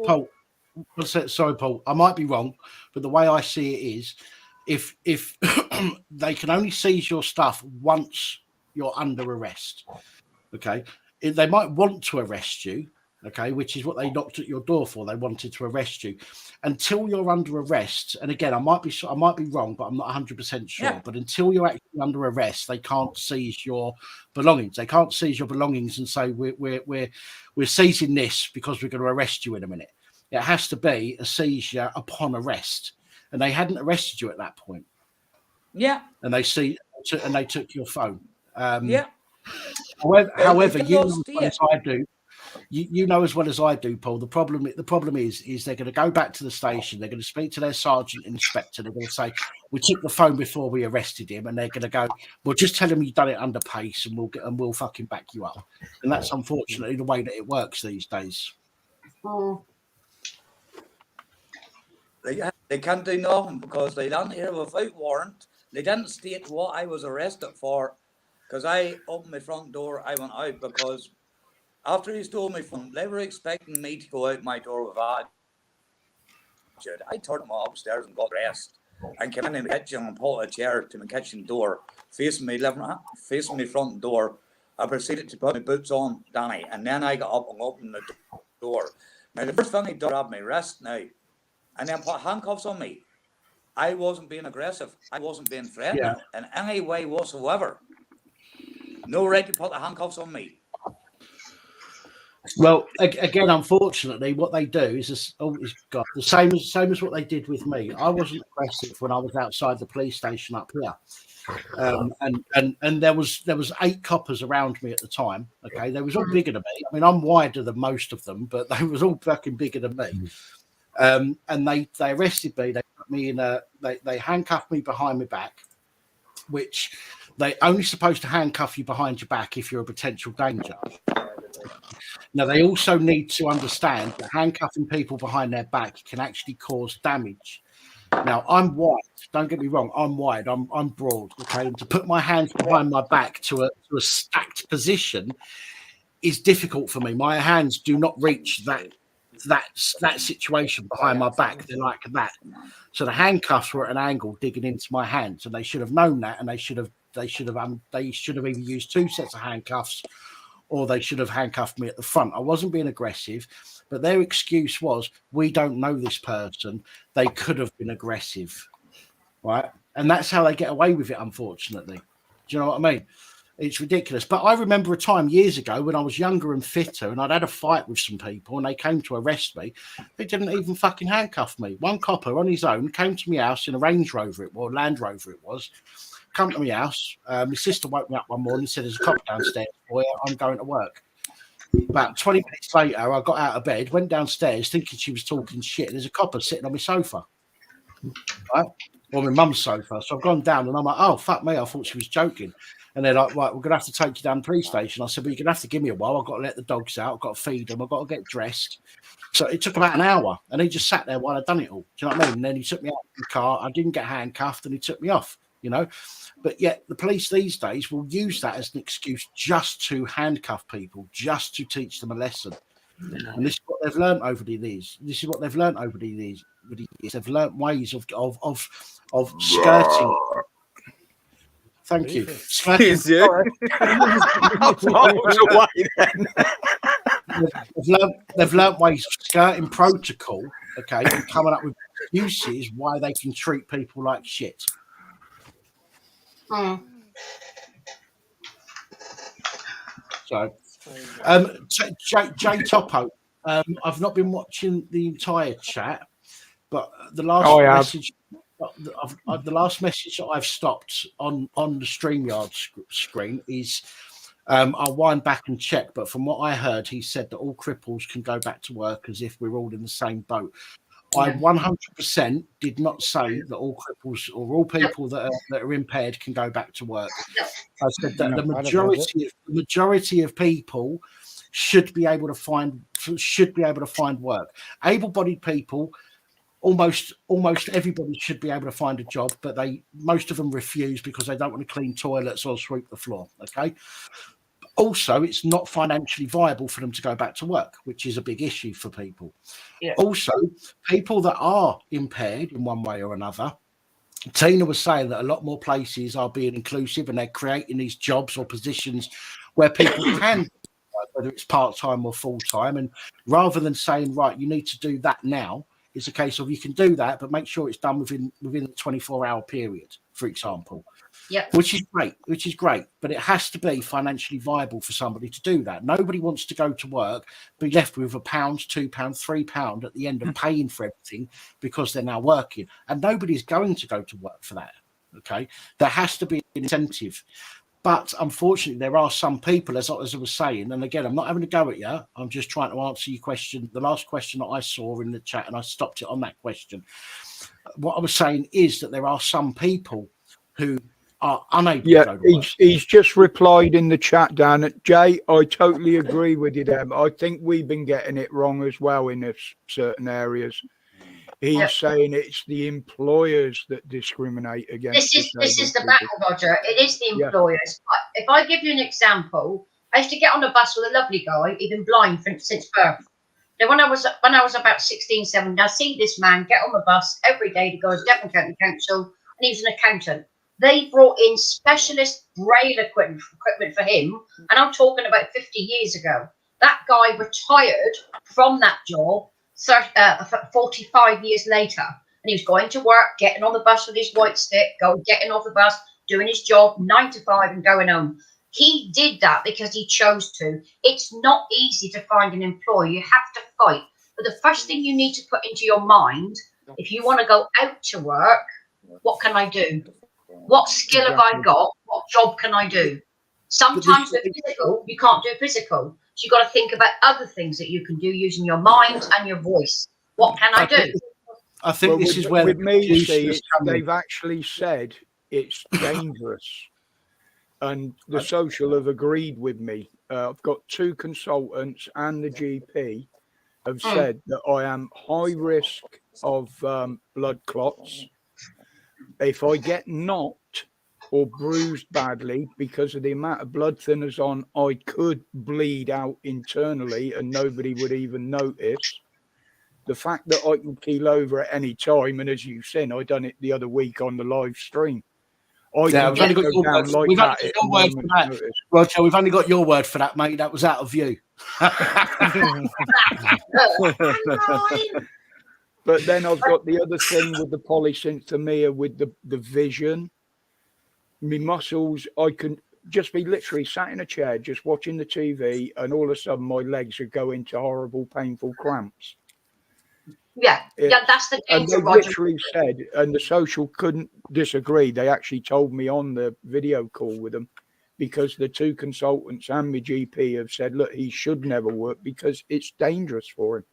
Speaker 1: Paul, sorry, Paul. I might be wrong, but the way I see it is, if they can only seize your stuff once you're under arrest, okay? They might want to arrest you, okay, which is what they knocked at your door for. They wanted to arrest you. Until you're under arrest, and again, I might be wrong, but I'm not 100% sure.
Speaker 14: Yeah.
Speaker 1: But until you're actually under arrest, they can't seize your belongings. They can't seize your belongings and say we're seizing this because we're going to arrest you in a minute. It has to be a seizure upon arrest, and they hadn't arrested you at that point.
Speaker 14: Yeah.
Speaker 1: And they took your phone.
Speaker 14: Yeah.
Speaker 1: However, you know as well as I do. You know as well as I do, Paul. The problem is they're going to go back to the station. They're going to speak to their sergeant inspector. They're going to say, "We took the phone before we arrested him," and they're going to go, "Well, just tell him you've done it under pace, and we'll fucking back you up." And that's unfortunately the way that it works these days.
Speaker 13: Oh.
Speaker 14: They can't do nothing because they didn't hear without warrant. They didn't state what I was arrested for. Because I opened my front door, I went out because after he stole my phone, they were expecting me to go out my door with attitude. I turned them upstairs and got dressed and came in the kitchen and pulled a chair to my kitchen door, facing my front door. I proceeded to put my boots on, Danny, and then I got up and opened the door. Now, the first thing he did, grabbed my wrist now, and then put handcuffs on me. I wasn't being aggressive. I wasn't being threatening in any way whatsoever. No right to put the handcuffs on me.
Speaker 1: Well, again, unfortunately, what they do is the same as what they did with me. I wasn't aggressive when I was outside the police station up here, and there was 8 coppers around me at the time. Okay, they was all bigger than me. I mean, I'm wider than most of them, but they was all fucking bigger than me. And they arrested me. They put me in they handcuffed me behind my back, which they only supposed to handcuff you behind your back if you're a potential danger. Now, they also need to understand that handcuffing people behind their back can actually cause damage. Now, I'm wide. Don't get me wrong. I'm wide. I'm broad. Okay, and to put my hands behind my back to a stacked position is difficult for me. My hands do not reach that situation behind my back. They're like that. So the handcuffs were at an angle digging into my hands, and they should have known that, and they should have either used 2 sets of handcuffs, or they should have handcuffed me at the front. I wasn't being aggressive, but their excuse was, we don't know this person. They could have been aggressive, right? And that's how they get away with it, unfortunately. Do you know what I mean? It's ridiculous. But I remember a time years ago when I was younger and fitter, and I'd had a fight with some people, and they came to arrest me. They didn't even fucking handcuff me. One copper on his own came to my house in a Range Rover, Land Rover it was. Come to my house. My sister woke me up one morning and said, "There's a cop downstairs, boy. I'm going to work." About 20 minutes later, I got out of bed, went downstairs thinking she was talking shit. There's a copper sitting on my sofa, right? Or my mum's sofa. So I've gone down and I'm like, "Oh, fuck me. I thought she was joking." And they're like, "Right, we're going to have to take you down to the police station." I said, "Well, you're going to have to give me a while. I've got to let the dogs out. I've got to feed them. I've got to get dressed." So it took about an hour, and he just sat there while I'd done it all. Do you know what I mean? And then he took me out of the car. I didn't get handcuffed, and he took me off, you know. But yet the police these days will use that as an excuse just to handcuff people, just to teach them a lesson. And this is what they've learned over the years. This is what they've learned over the years. They've learned ways of skirting. Thank you. They've learned ways of skirting protocol, okay, and coming up with excuses why they can treat people like shit. So, Jay Topo, I've not been watching the entire chat, but the last message. The last message that I've stopped on the StreamYard screen is I'll wind back and check, but from what I heard, he said that all cripples can go back to work as if we're all in the same boat. I 100% did not say that all cripples or all people that are impaired can go back to work. I said that the majority of people should be able to find work. Able-bodied people. Almost everybody should be able to find a job, but most of them refuse because they don't want to clean toilets or sweep the floor. Okay. Also, it's not financially viable for them to go back to work, which is a big issue for people. Yeah. Also, people that are impaired in one way or another. Tina was saying that a lot more places are being inclusive and they're creating these jobs or positions where people can whether it's part-time or full-time. And rather than saying, right, you need to do that now, it's a case of you can do that, but make sure it's done within the 24-hour period, for example.
Speaker 13: Yeah.
Speaker 1: Which is great, but it has to be financially viable for somebody to do that. Nobody wants to go to work, be left with £1, £2, £3 at the end of paying for everything because they're now working, and nobody's going to go to work for that. Okay, there has to be an incentive. But unfortunately, there are some people, as I was saying, and again, I'm not having a go at you. I'm just trying to answer your question. The last question that I saw in the chat, and I stopped it on that question. What I was saying is that there are some people who are unable to go to work.
Speaker 7: He's just replied in the chat, Dan. Jay, I totally agree with you, Dan. I think we've been getting it wrong as well in certain areas. He's saying it's the employers that discriminate against.
Speaker 13: This is the battle, Roger. It is the employers. If I give you an example, I used to get on a bus with a lovely guy, he'd been blind since birth. Now, when I was about 16, 17, I see this man get on the bus every day to go to Devon County Council, and he was an accountant. They brought in specialist braille equipment for him, and I'm talking about 50 years ago. That guy retired from that job 45 years later, and he was going to work, getting on the bus with his white stick, getting off the bus, doing his job 9 to 5 and going home. He did that because he chose to. It's not easy to find an employer. You have to fight. But the first thing you need to put into your mind, if you want to go out to work, what can I do? What skill have I got? What job can I do? Sometimes with physical, you can't do physical. So you've got to think about other things that you can do using your mind and your voice. What can I do?
Speaker 1: I think this is where
Speaker 7: with me, they've actually said it's dangerous. And the social have agreed with me. I've got 2 consultants and the GP have said that I am high risk of blood clots. If I get knocked or bruised badly because of the amount of blood thinners on, I could bleed out internally and nobody would even notice. The fact that I can keel over at any time, and as you've seen, I done it the other week on the live stream.
Speaker 1: We've only got your word for that. Roger, we've only got your word for that, mate. That was out of view.
Speaker 7: But then I've got the other thing with the polysynthamia, with the vision. My muscles, I can just be literally sat in a chair, just watching the TV, and all of a sudden my legs would go into horrible, painful cramps.
Speaker 13: Yeah, that's the danger,
Speaker 7: and they
Speaker 13: Roger.
Speaker 7: literally said, and the social couldn't disagree. They actually told me on the video call with them, because the 2 consultants and my GP have said, look, he should never work because it's dangerous for him.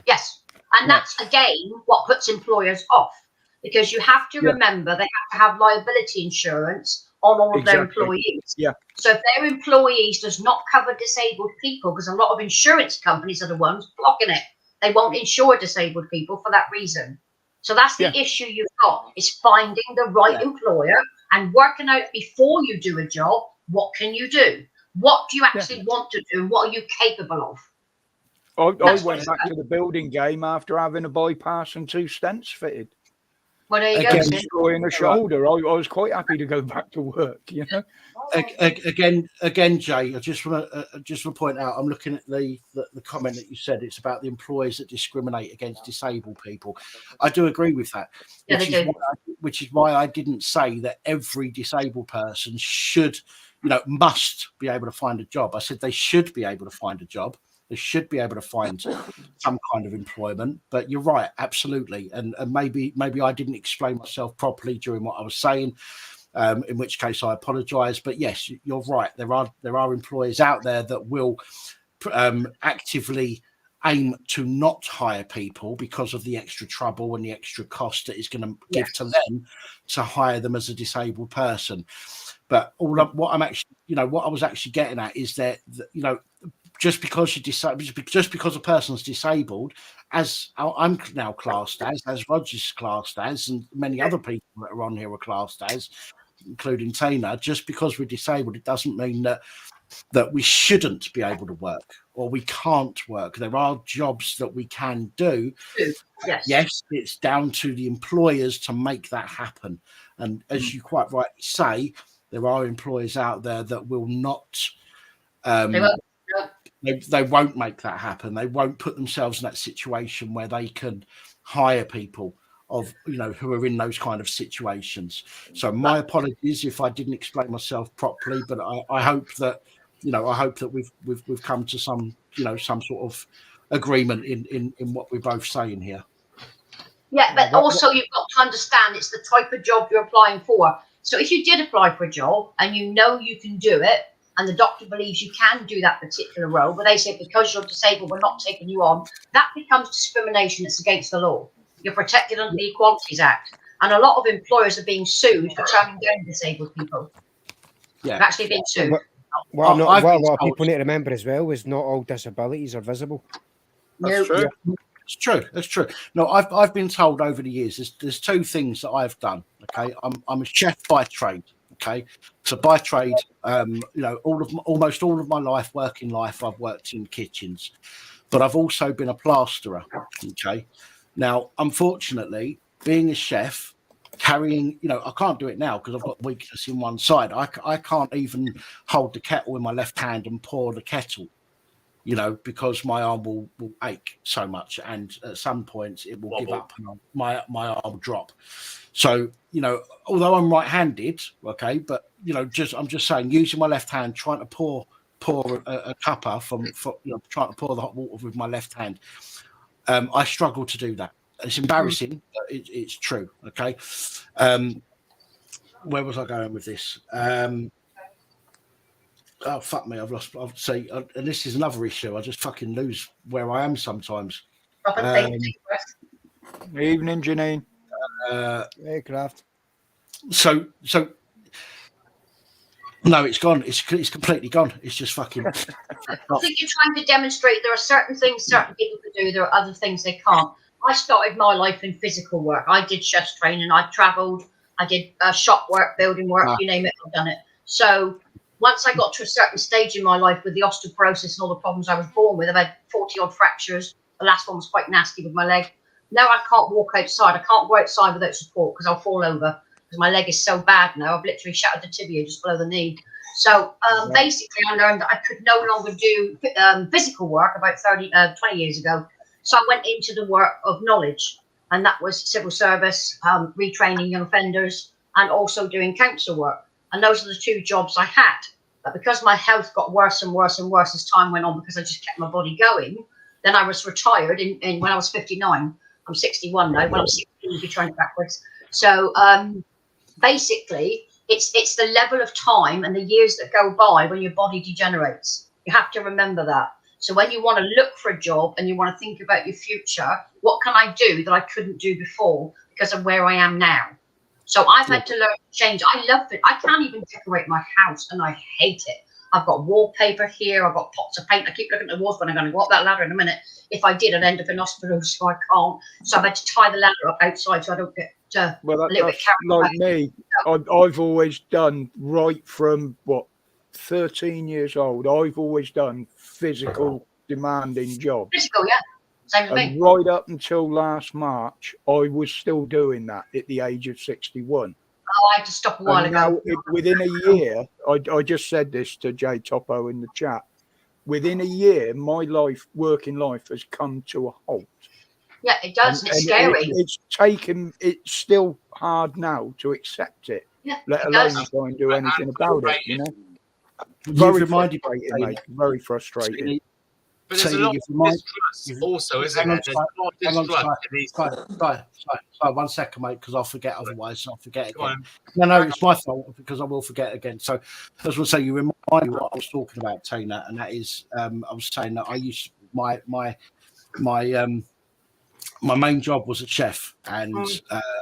Speaker 13: Yes, and that's again what puts employers off, because you have to remember they have to have liability insurance on all of their employees.
Speaker 7: Yeah.
Speaker 13: So if their employees does not cover disabled people, because a lot of insurance companies are the ones blocking it. They won't insure disabled people for that reason. So that's the issue you've got, is finding the right employer and working out before you do a job, what can you do? What do you actually want to do? What are you capable of?
Speaker 7: I went back to the building game after having a bypass and 2 stents fitted.
Speaker 13: Well, there you
Speaker 7: Again,
Speaker 13: go.
Speaker 7: destroying a shoulder. I was quite happy to go back to work, you know.
Speaker 1: Again, Jay, I just want to point out, I'm looking at the comment that you said. It's about the employers that discriminate against disabled people. I do agree with that, which is why I didn't say that every disabled person should, must be able to find a job. I said they should be able to find a job. They should be able to find some kind of employment. But you're right, absolutely. And maybe I didn't explain myself properly during what I was saying, in which case I apologise. But yes, you're right. There are employers out there that will actively aim to not hire people because of the extra trouble and the extra cost that is going to give to them to hire them as a disabled person. But what I was actually getting at is that just because just because a person's disabled, as I'm now classed as Roger's classed as, and many other people that are on here are classed as, including Tina, just because we're disabled, it doesn't mean that we shouldn't be able to work or we can't work. There are jobs that we can do. Yes, it's down to the employers to make that happen. And as you quite rightly say, there are employers out there that will not They won't make that happen. They won't put themselves in that situation where they can hire people who are in those kind of situations. So my apologies if I didn't explain myself properly, but I hope that we've come to some sort of agreement in what we're both saying here.
Speaker 13: Yeah, but also you've got to understand it's the type of job you're applying for. So if you did apply for a job and you know you can do it, and the doctor believes you can do that particular role, but they say because you're disabled, we're not taking you on, that becomes discrimination. It's against the law. You're protected under the Equalities Act. And a lot of employers are being sued for turning down disabled people.
Speaker 1: Yeah.
Speaker 13: They're actually being sued.
Speaker 9: What a lot of people need to remember as well is not all disabilities are visible.
Speaker 1: That's true. Yeah. It's true. That's true. No, I've been told over the years there's two things that I've done. Okay, I'm a chef by trade. Okay, so by trade, almost all of my working life, I've worked in kitchens, but I've also been a plasterer. Okay, now unfortunately, being a chef, carrying, I can't do it now because I've got weakness in one side. I can't even hold the kettle in my left hand and pour the kettle. Because my arm will ache so much, and at some points it will give up and my arm will drop. So, although I'm right-handed, okay, but I'm just saying, using my left hand, trying to pour a cuppa trying to pour the hot water with my left hand, I struggle to do that. It's embarrassing, but it's true. Okay, where was I going with this? Oh, fuck me, I'll say, and this is another issue. I just fucking lose where I am sometimes.
Speaker 7: Evening, Janine.
Speaker 9: Hey, Craft.
Speaker 1: So no, it's gone. It's completely gone. It's just fucking.
Speaker 13: I think you're trying to demonstrate there are certain things certain people can do. There are other things they can't. I started my life in physical work. I did chef's training. I travelled. I did shop work, building work. You name it, I've done it. So once I got to a certain stage in my life with the osteoporosis and all the problems I was born with, I've had 40 odd fractures. The last one was quite nasty with my leg. Now I can't walk outside. I can't go outside without support because I'll fall over because my leg is so bad now. I've literally shattered the tibia just below the knee. So basically I learned that I could no longer do physical work about 20 years ago. So I went into the work of knowledge, and that was civil service, retraining young offenders, and also doing council work. And those are the two jobs I had. But because my health got worse and worse and worse as time went on, because I just kept my body going, then I was retired when I was 59. I'm 61 now. When I'm 60, you'll be trying backwards. So basically, it's the level of time and the years that go by when your body degenerates. You have to remember that. So when you want to look for a job and you want to think about your future, what can I do that I couldn't do before because of where I am now? So I've had to learn to change. I love it. I can't even decorate my house, and I hate it. I've got wallpaper here. I've got pots of paint. I keep looking at the walls when I'm going to go up that ladder in a minute. If I did, I'd end up in hospital, so I can't. So I've had to tie the ladder up outside so I don't get a little bit carried away.
Speaker 7: Like me, I've always done right from 13 years old. I've always done physical, demanding jobs.
Speaker 13: Physical, yeah. Same as me.
Speaker 7: Right up until last March, I was still doing that at the age of 61.
Speaker 13: Oh, I had to stop a while ago.
Speaker 7: Now, within a year, I just said this to Jay Topo in the chat. Within a year, my working life has come to a halt.
Speaker 13: Yeah, it does. It's scary.
Speaker 7: It's still hard now to accept it, let alone try and do anything about it, Very frustrating, mate. Very frustrating.
Speaker 11: But there's a lot of distrust also, isn't there? There's a lot of distrust.
Speaker 1: Sorry, 1 second, mate, because I'll forget otherwise. I'll forget again. No, it's my fault because I will forget again. So, I was going to say, you remind me what I was talking about, Tina, and that is, I was saying that I used my main job was a chef, and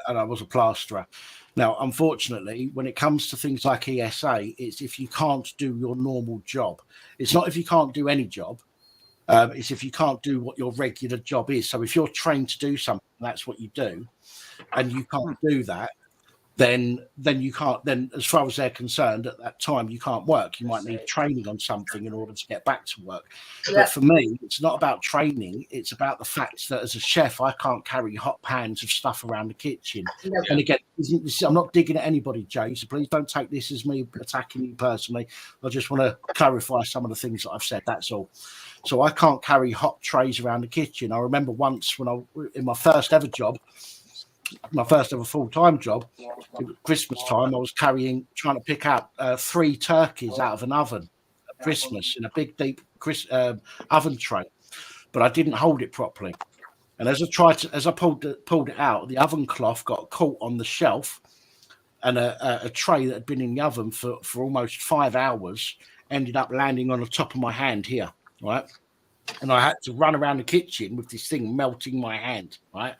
Speaker 1: I was a plasterer. Now, unfortunately, when it comes to things like ESA, it's if you can't do your normal job. It's not if you can't do any job. It's if you can't do what your regular job is. So if you're trained to do something, that's what you do, and you can't do that, then you can't. Then, as far as they're concerned, at that time you can't work. You might need training on something in order to get back to work. But for me, it's not about training. It's about the fact that as a chef, I can't carry hot pans of stuff around the kitchen. And again, I'm not digging at anybody, Jay. So please don't take this as me attacking you personally. I just want to clarify some of the things that I've said. That's all. So I can't carry hot trays around the kitchen. I remember once when in my first ever job. My first ever full-time job, Christmas time, I was trying to pick out 3 turkeys out of an oven at Christmas in a big, deep oven tray, but I didn't hold it properly. And as I pulled it out, the oven cloth got caught on the shelf, and a tray that had been in the oven for almost 5 hours ended up landing on the top of my hand here, right? And I had to run around the kitchen with this thing melting my hand, right?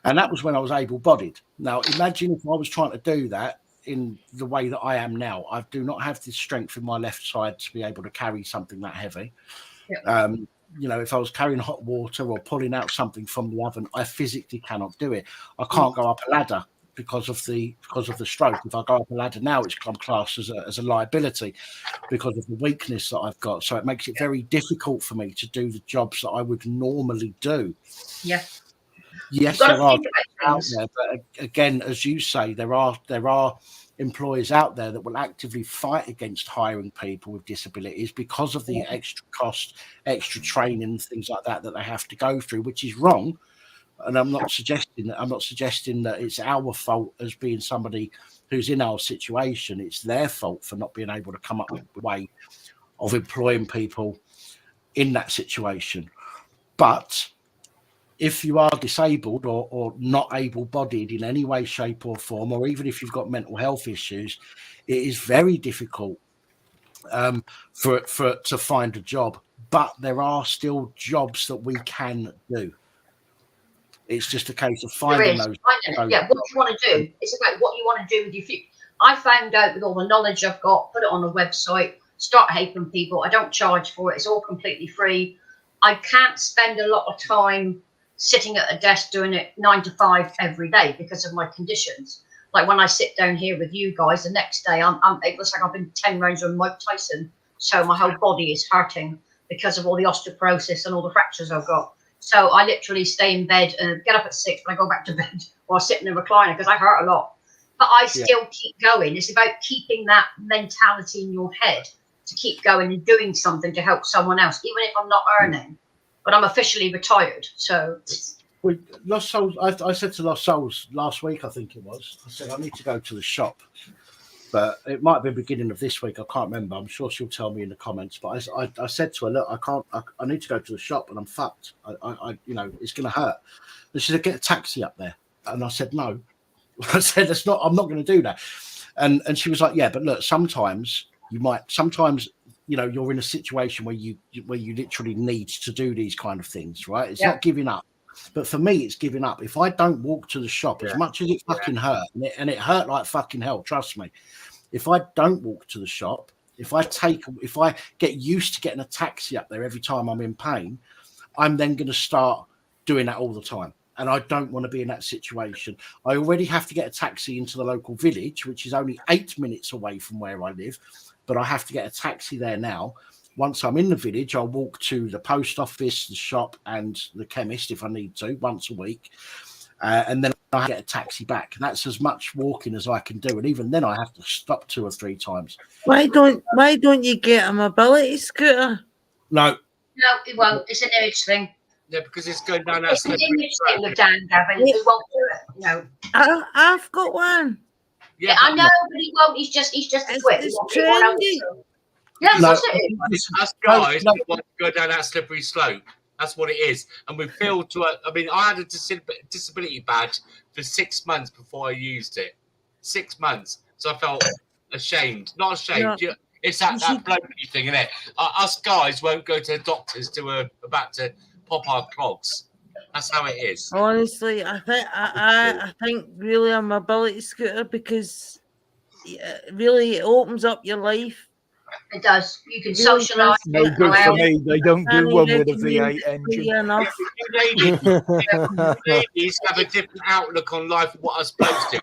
Speaker 1: And that was when I was able-bodied. Now, imagine if I was trying to do that in the way that I am now. I do not have the strength in my left side to be able to carry something that heavy. If I was carrying hot water or pulling out something from the oven, I physically cannot do it. I can't go up a ladder because of the stroke. If I go up a ladder now, it's classed as a liability because of the weakness that I've got. So it makes it very difficult for me to do the jobs that I would normally do.
Speaker 13: Yeah.
Speaker 1: Yes, there are out there, but again, as you say, there are employers out there that will actively fight against hiring people with disabilities because of the extra cost, extra training, things like that they have to go through, which is wrong. And I'm not suggesting that it's our fault as being somebody who's in our situation. It's their fault for not being able to come up with a way of employing people in that situation. But if you are disabled or not able-bodied in any way, shape or form, or even if you've got mental health issues, it is very difficult to find a job. But there are still jobs that we can do. It's just a case of finding those.
Speaker 13: Yeah, what you want to do. It's about what you want to do with your future. I found out with all the knowledge I've got, put it on a website, start helping people. I don't charge for it. It's all completely free. I can't spend a lot of time sitting at a desk doing it 9 to 5 every day because of my conditions. Like when I sit down here with you guys, the next day it looks like I've been 10 rounds with Mike Tyson. So my whole body is hurting because of all the osteoporosis and all the fractures I've got. So I literally stay in bed and get up at 6 and I go back to bed while sitting in a recliner because I hurt a lot. But I still keep going. It's about keeping that mentality in your head to keep going and doing something to help someone else, even if I'm not earning. But I'm officially retired, so.
Speaker 1: Lost Souls. I said to Lost Souls last week, I think it was. I said I need to go to the shop, but it might be beginning of this week. I can't remember. I'm sure she'll tell me in the comments. But I said to her, look, I can't. I need to go to the shop, and I'm fucked. It's going to hurt. And she said, get a taxi up there. And I said, no. I said, that's not. I'm not going to do that. And she was like, yeah, but look, sometimes you might. Sometimes. You're in a situation where you literally need to do these kind of things, right? It's not giving up. But for me, it's giving up. If I don't walk to the shop, as much as it fucking hurt, and it hurt like fucking hell, trust me. If I don't walk to the shop, if I get used to getting a taxi up there every time I'm in pain, I'm then going to start doing that all the time. And I don't want to be in that situation. I already have to get a taxi into the local village, which is only 8 minutes away from where I live. But I have to get a taxi there now. Once I'm in the village, I'll walk to the post office, the shop, and the chemist if I need to once a week. And then I get a taxi back. And that's as much walking as I can do. And even then I have to stop 2 or 3 times.
Speaker 12: Why don't you get a mobility scooter?
Speaker 1: No.
Speaker 13: No, it won't. It's an image thing.
Speaker 11: Yeah, because it's going down that
Speaker 13: It's an image thing with Dan, Gavin. He won't do it. No.
Speaker 12: I've got one.
Speaker 13: Yeah, I know, but he won't. He's just a twit.
Speaker 12: It's trendy.
Speaker 13: Yeah,
Speaker 11: No,
Speaker 13: that's it.
Speaker 11: us guys don't want to go down that slippery slope. That's what it is. And we feel I had a disability badge for 6 months before I used it. 6 months. So I felt ashamed. Not ashamed.
Speaker 12: No.
Speaker 11: It's that blokey thing, isn't it? Us guys won't go to the doctors till we're about to pop our clogs. That's how it is.
Speaker 12: Honestly, I think really a mobility scooter because really it opens up your life.
Speaker 13: It does. You can
Speaker 12: Really
Speaker 13: socialise.
Speaker 7: No good for me. They don't do one with a V8 engine.
Speaker 11: Ladies have a different outlook on life than what us blokes do.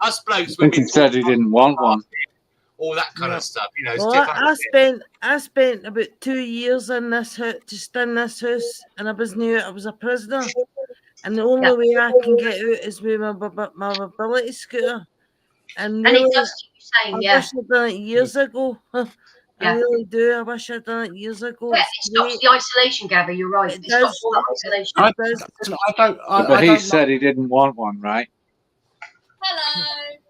Speaker 11: us blokes,
Speaker 10: I think he said he didn't want one.
Speaker 11: all that kind of stuff. You know, it's
Speaker 12: Well,
Speaker 11: different.
Speaker 12: I spent about 2 years in this just in this house, and I was new. I was a prisoner, and the only way I can get out is with my mobility scooter. And
Speaker 13: And
Speaker 12: really,
Speaker 13: it does keep you sane,
Speaker 12: I
Speaker 13: yeah.
Speaker 12: wish I'd done it years ago. I
Speaker 13: Yeah.
Speaker 12: really do. I wish I'd done it years ago.
Speaker 13: Yeah,
Speaker 12: It's
Speaker 13: it stops
Speaker 12: great.
Speaker 13: the isolation, Gabby. You're right. It stops all that isolation.
Speaker 10: But he said he didn't want one, right?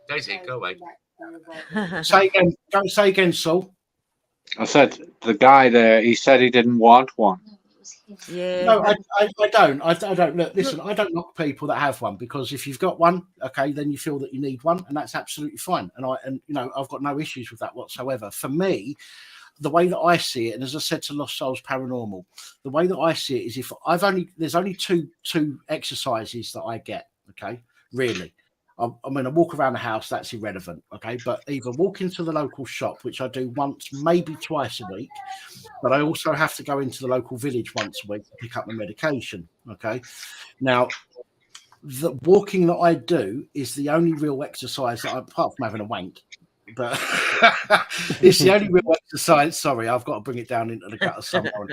Speaker 11: Daisy, go away.
Speaker 1: Say again, Saul.
Speaker 10: I said the guy there. He said he didn't want one.
Speaker 12: Yeah.
Speaker 1: No, I don't. I don't. Look, listen, I don't knock people that have one, because if you've got one, okay, then you feel that you need one, and that's absolutely fine. And you know, I've got no issues with that whatsoever. For me, the way that I see it, and as I said to Lost Souls Paranormal, the way that I see it is if there's only two exercises that I get, okay, really. I mean, I walk around the house, that's irrelevant, okay? But either walk into the local shop, which I do once, maybe twice a week, but I also have to go into the local village once a week to pick up my medication, okay? Now, the walking that I do is the only real exercise that apart from having a wank, but it's the only real exercise. Sorry, I've got to bring it down into the gutter somehow.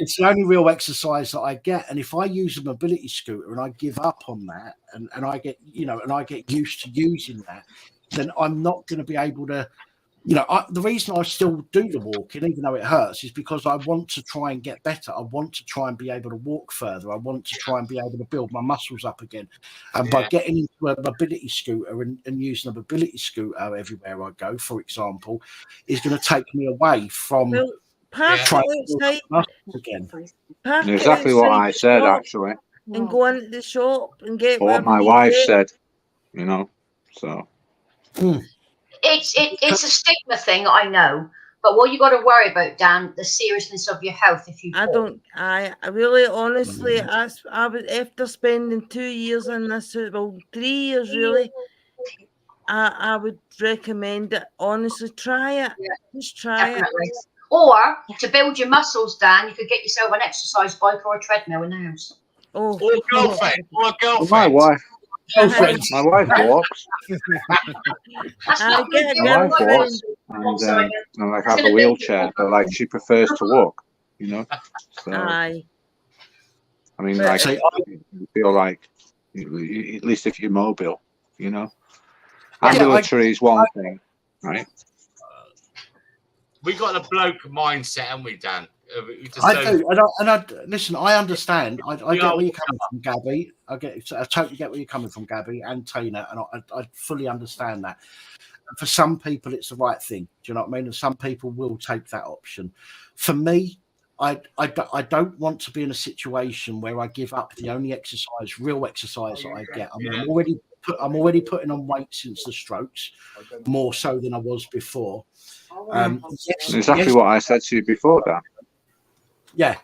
Speaker 1: It's the only real exercise that I get. And if I use a mobility scooter and I give up on that and I get, you know, and I get used to using that, then I'm not going to be able to, you know, the reason I still do the walking, even though it hurts, is because I want to try and get better. I want to try and be able to walk further. I want to try and be able to build my muscles up again. And by getting into a mobility scooter and using a mobility scooter everywhere I go, for example, is going to take me away from trying to build my muscles again.
Speaker 10: Exactly what I said, actually.
Speaker 12: And go into the shop and get
Speaker 10: What my wife said, you know, so.
Speaker 13: It's a stigma thing, I know, but what you got to worry about, Dan, the seriousness of your health. If you
Speaker 12: I really honestly, I would, after spending 2 years in this, well, 3 years really, I would recommend it. Honestly, try it. Just try
Speaker 13: Definitely.
Speaker 12: it.
Speaker 13: Or to build your muscles, Dan, you could get yourself an exercise bike or a treadmill in the house.
Speaker 12: Or
Speaker 11: a girlfriend. Or a girlfriend.
Speaker 10: My wife. My wife walks.
Speaker 13: My
Speaker 10: wife walks, and I like have a wheelchair, but like she prefers to walk, you know. So, I mean, like you feel like at least if you're mobile, you know. Ambulatory is one thing, right?
Speaker 11: We got a bloke mindset, haven't we, Dan?
Speaker 1: I do, and listen. I understand. I get where you're coming from, Gabby. I totally get where you're coming from, Gabby and Tina, and I fully understand that. For some people, it's the right thing. Do you know what I mean? And some people will take that option. For me, I don't want to be in a situation where I give up the only real exercise that I get. I mean, I'm already putting on weight since the strokes, more so than I was before.
Speaker 10: Exactly what I said to you before, Dan.
Speaker 1: Yeah,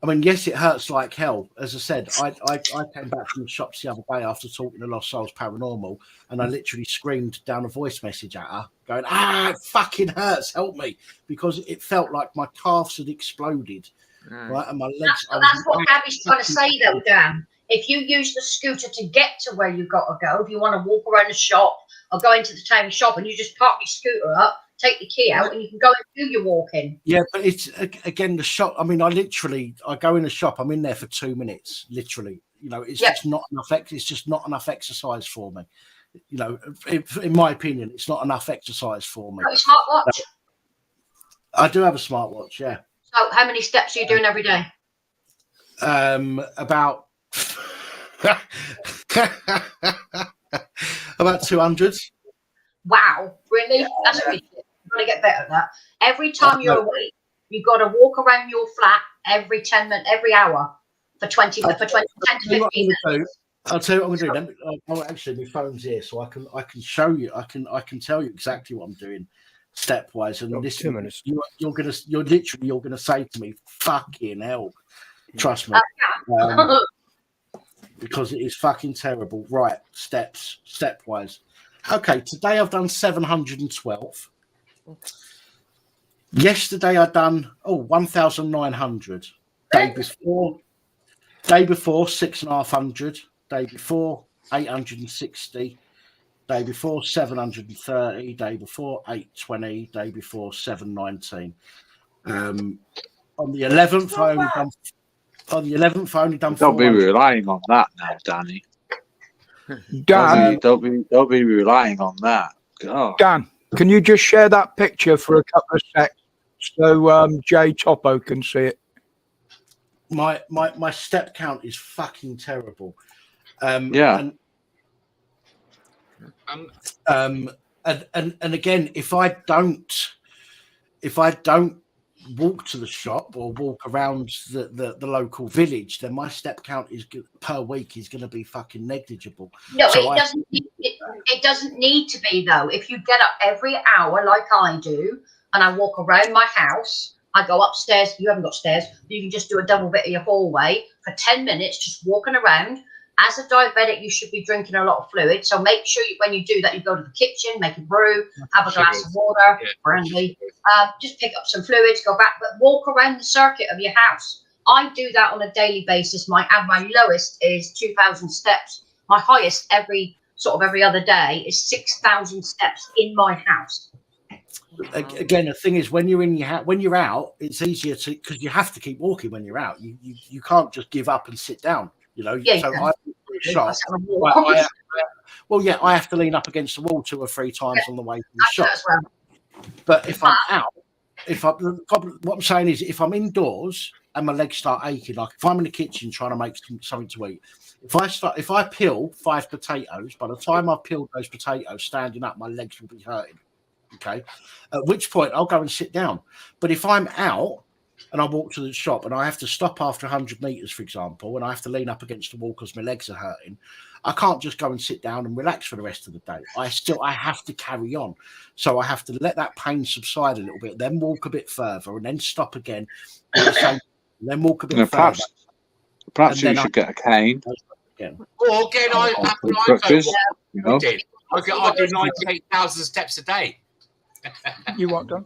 Speaker 1: I mean, yes, it hurts like hell. As I said, I came back from the shops the other day after talking to Lost Souls Paranormal, and I literally screamed down a voice message at her, going, it fucking hurts, help me, because it felt like my calves had exploded, right, and my legs.
Speaker 13: That's what Gabby's trying to say, though, Dan. If you use the scooter to get to where you've got to go, if you want to walk around the shop or go into the town shop and you just park your scooter up, take the key out, and you can go and do your walking. Yeah,
Speaker 1: but it's again the shop. I mean, I go in the shop. I'm in there for 2 minutes, literally. You know, it's just not enough. It's just not enough exercise for me. You know, in my opinion, it's not enough exercise for me.
Speaker 13: Got a smartwatch?
Speaker 1: I do have a smartwatch. Yeah.
Speaker 13: So, how many steps are you doing every day?
Speaker 1: About about 200.
Speaker 13: Wow, really? That's ridiculous. You've got to get better at that. Every time you're awake, you've got to walk around your flat every 10 minutes, every hour for 10 to 15 minutes.
Speaker 1: I'll tell you what I'm going to do. Oh, actually, my phone's here, so I can show you. I can tell you exactly what I'm doing, stepwise. And this,
Speaker 9: 2 minutes.
Speaker 1: You're gonna say to me, "Fucking hell!" Trust me, because it is fucking terrible. Right, stepwise. Okay, today I've done 712. Yesterday I done 1,900. Day before 6,500. Day before 860. Day before 730. Day before 820. Day before 719. On the 11th, I only done. On the 11th, I only done.
Speaker 10: Don't be
Speaker 1: 400.
Speaker 10: relying on that now, Danny.
Speaker 7: Dan,
Speaker 10: Don't be relying on that. God.
Speaker 7: Dan, can you just share that picture for a couple of seconds so Jay Topo can see it?
Speaker 1: My step count is fucking terrible.
Speaker 10: Yeah.
Speaker 1: And again, if I don't walk to the shop or walk around the local village, then my step count per week is going to be fucking negligible.
Speaker 13: No,
Speaker 1: So
Speaker 13: it doesn't need to be though. If you get up every hour like I do, and I walk around my house, I go upstairs. You haven't got stairs. You can just do a double bit of your hallway for 10 minutes, just walking around. As a diabetic, you should be drinking a lot of fluid. So make sure when you do that, you go to the kitchen, make a brew, have a glass of water, brandy, just pick up some fluids, go back, but walk around the circuit of your house. I do that on a daily basis. My lowest is 2,000 steps. My highest every other day is 6,000 steps in my house.
Speaker 1: Again, the thing is, when you're in when you're out, it's easier to, because you have to keep walking when you're out. You can't just give up and sit down. You know,
Speaker 13: Yeah,
Speaker 1: so I have to lean up against the wall 2 or 3 times on the way to the shop. But if I'm out, what I'm saying is, if I'm indoors and my legs start aching, like if I'm in the kitchen trying to make something to eat, if I peel 5 potatoes, by the time I've peeled those potatoes, standing up, my legs will be hurting. Okay, at which point I'll go and sit down. But if I'm out and I walk to the shop and I have to stop after 100 meters, for example, and I have to lean up against the wall because my legs are hurting, I can't just go and sit down and relax for the rest of the day. I have to carry on. So I have to let that pain subside a little bit, then walk a bit further, and then stop again, and then walk a bit further.
Speaker 10: Perhaps you should get a cane.
Speaker 11: Or get I do 98,000 steps a day.
Speaker 7: You what, Don?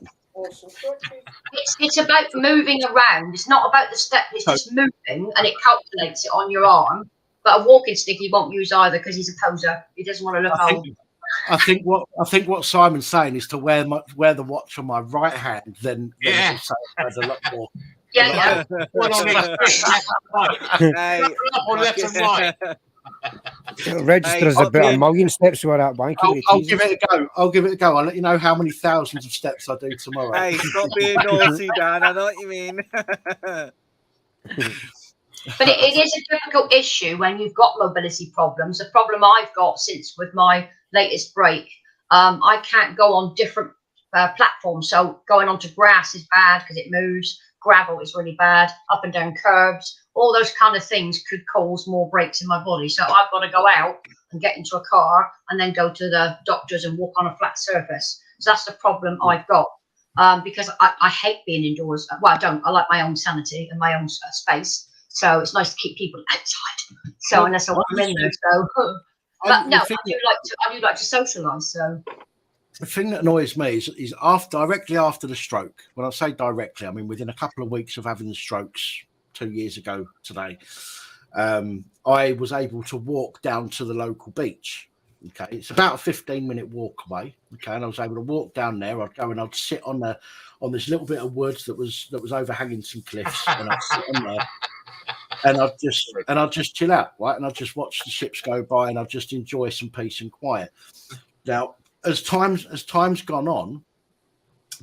Speaker 13: It's about moving around. It's not about the step. It's just moving, and it calculates it on your arm. But a walking stick he won't use either because he's a poser. He doesn't want to look old.
Speaker 1: I think what Simon's saying is to wear the watch on my right hand. Then there's a lot more.
Speaker 13: Yeah.
Speaker 11: Left and right.
Speaker 9: Register as about a million steps for that bank.
Speaker 1: I'll give it a go. I'll let you know how many thousands of steps I do tomorrow.
Speaker 6: Hey, stop being naughty, Dan. I know what you mean.
Speaker 13: But it is a difficult issue when you've got mobility problems. The problem I've got since with my latest break, I can't go on different platforms. So going onto grass is bad because it moves. Gravel is really bad. Up and down curbs. All those kind of things could cause more breaks in my body. So I've got to go out and get into a car and then go to the doctors and walk on a flat surface. So that's the problem I've got. Because I hate being indoors. Well, I don't. I like my own sanity and my own space. So it's nice to keep people outside. So unless I want them in there. So, but no, I do like to socialise. So
Speaker 1: the thing that annoys me is directly after the stroke. When I say directly, I mean within a couple of weeks of having the strokes 2 years ago today, I was able to walk down to the local beach. Okay, it's about a 15-minute walk away. Okay, and I was able to walk down there. I'd go and I'd sit on this little bit of woods that was overhanging some cliffs, and I'd sit on there. And I'd just chill out, right? And I'd just watch the ships go by, and I'd just enjoy some peace and quiet. Now, as time's gone on,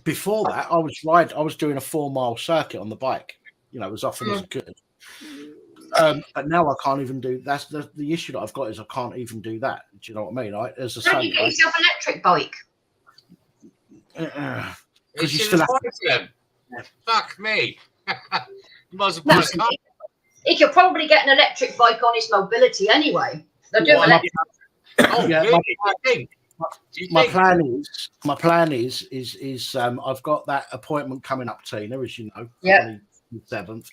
Speaker 1: before that, I was doing a 4-mile circuit on the bike, as often as I could. But now I can't even do. That's the issue that I've got is I can't even do that. Do you know what I mean? As I say,
Speaker 13: you get yourself an electric bike.
Speaker 1: Because you still have
Speaker 11: to. Fuck me. You might as well buy a car.
Speaker 13: He could probably get an electric bike on his mobility anyway. They'll do electric.
Speaker 1: My plan is I've got that appointment coming up, Tina, as you know, 27th.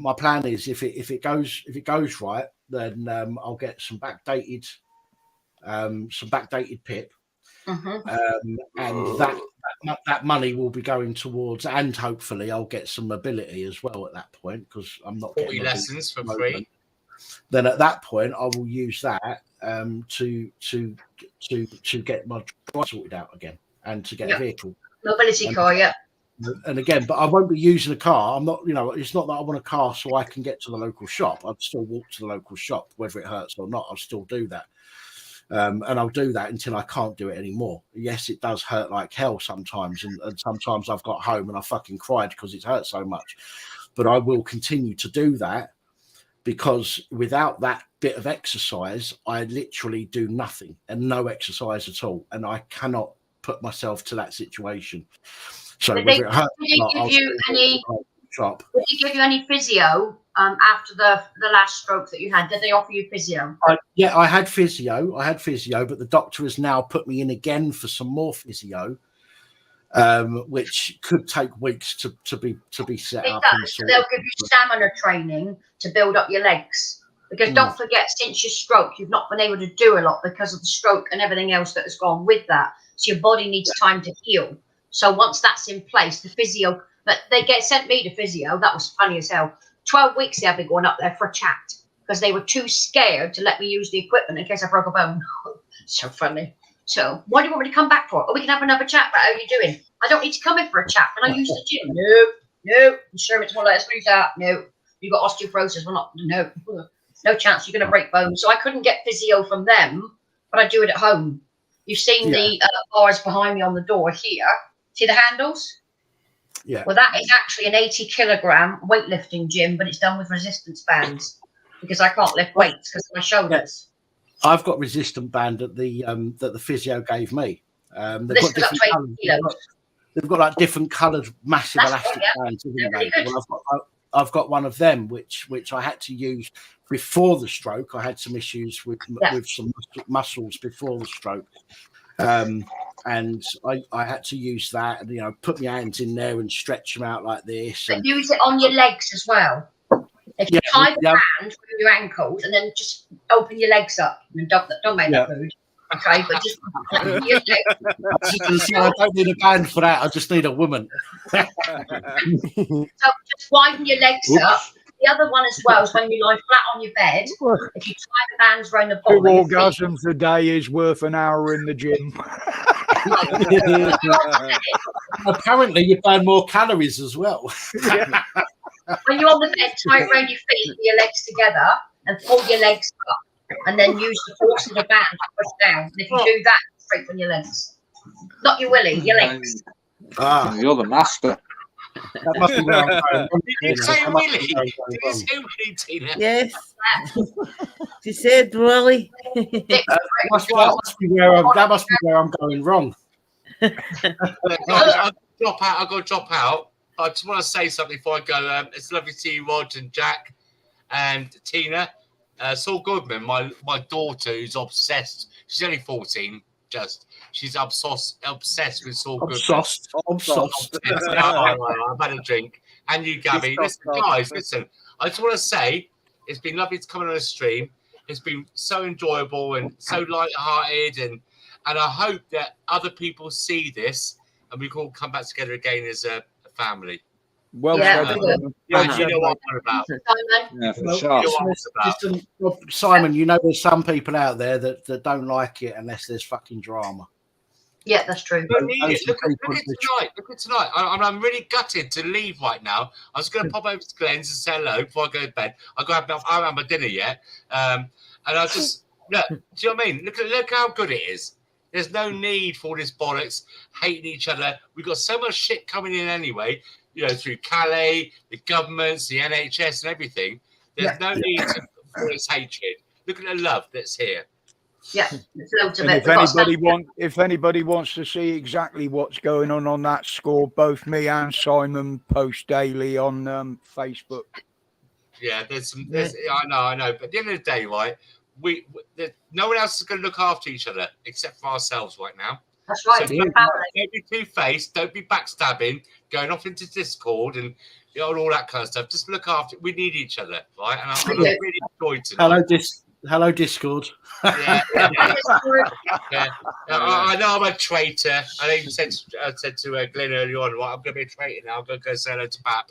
Speaker 1: My plan is if it goes right, then I'll get some backdated PIP, and that money will be going towards, and hopefully I'll get some mobility as well at that point because I'm not
Speaker 11: 40 lessons for free.
Speaker 1: then at that point I will use that to get my drive sorted out again and to get a vehicle.
Speaker 13: Mobility car, yeah.
Speaker 1: And again, but I won't be using a car. I'm not, it's not that I want a car so I can get to the local shop. I'd still walk to the local shop, whether it hurts or not. I'll still do that. And I'll do that until I can't do it anymore. Yes, it does hurt like hell sometimes. And sometimes I've got home and I fucking cried because it hurt so much. But I will continue to do that because without that bit of exercise, I literally do nothing and no exercise at all. And I cannot put myself to that situation. So
Speaker 13: Did
Speaker 1: whether it hurts
Speaker 13: they give you any physio after the last stroke that you had? Did they offer you physio?
Speaker 1: Yeah, I had physio, but the doctor has now put me in again for some more physio, which could take weeks to be set up.
Speaker 13: They'll give you stamina training to build up your legs. Because don't forget, since your stroke, you've not been able to do a lot because of the stroke and everything else that has gone with that. So your body needs time to heal. So once that's in place, the physio, but sent me to physio. That was funny as hell. 12 weeks they had me going up there for a chat because they were too scared to let me use the equipment in case I broke a bone. So funny. So what do you want me to come back for? Oh, we can have another chat about how you're doing. I don't need to come in for a chat. Can I use the gym? No. Insurance won't let us do that. No. You got osteoporosis. We're not. No chance you're going to break bones. So I couldn't get physio from them, but I do it at home. You've seen the bars behind me on the door here. See the handles?
Speaker 1: Yeah.
Speaker 13: Well, that is actually an 80-kilogram weightlifting gym, but it's done with resistance bands because I can't lift weights because of my shoulders.
Speaker 1: I've got resistant band that the physio gave me. They've got different colours. They've got like different coloured massive elastic bands. Well, I've got one of them which I had to use before the stroke. I had some issues with some muscles before the stroke. And I had to use that and put my hands in there and stretch them out like this.
Speaker 13: But use it on your legs as well. If you tie the band through your ankles and then just open your legs up and don't make that rude. Okay, but just your legs.
Speaker 1: I don't need a band for that. I just need a woman.
Speaker 13: So just widen your legs up. The other one as well is when you lie flat on your bed. If you tie the bands around the bottom.
Speaker 7: 2 orgasms a day is worth an hour in the gym.
Speaker 1: Apparently, you burn more calories as well.
Speaker 13: When you're on the bed, tie it around your feet, your legs together, and pull your legs up, and then use the force of the band to push down. And if you do that, straighten your legs. Not your willy, your legs.
Speaker 10: You're the master.
Speaker 1: That must be where I'm going.
Speaker 11: Did you say Willie? Did you say Willie, Tina?
Speaker 12: Yes. She said Willie.
Speaker 1: That must be where I'm going wrong.
Speaker 11: I've got to drop out. I just want to say something before I go. It's lovely to see you, Rod and Jack and Tina. Saul Goodman, my daughter, who's obsessed. She's only 14. She's obsessed with Saul Goodman.
Speaker 1: Obsessed.
Speaker 11: I've had a drink. And you, Gabby. Listen. I just want to say it's been lovely to come on a stream. It's been so enjoyable and so light-hearted, and I hope that other people see this and we can all come back together again as a family.
Speaker 7: Well,
Speaker 11: you know what I'm about.
Speaker 10: Yeah, for sure.
Speaker 1: Listen, Simon, there's some people out there that don't like it unless there's fucking drama.
Speaker 13: Yeah, that's true.
Speaker 11: Look at tonight. I'm really gutted to leave right now. I was going to pop over to Glenn's and say hello before I go to bed. I haven't had my dinner yet. And I just look. Do you know what I mean? Look how good it is. There's no need for all this bollocks, hating each other. We've got so much shit coming in anyway. Through Calais, the governments, the NHS, and everything. There's no need for this hatred. Look at the love that's here.
Speaker 13: Yeah,
Speaker 7: if anybody wants to see exactly what's going on that score, both me and Simon post daily on Facebook.
Speaker 11: Yeah, I know. But at the end of the day, right, no one else is going to look after each other except for ourselves right now.
Speaker 13: That's right.
Speaker 11: So don't be two-faced. Don't be backstabbing, going off into Discord and all that kind of stuff. Just look after. We need each other, right? And I really enjoyed tonight.
Speaker 1: Hello, Discord.
Speaker 11: Yeah. I know I'm a traitor. I even said to Glenn earlier on, right, I'm going to be a traitor now. I'm going to go say hello to Pap.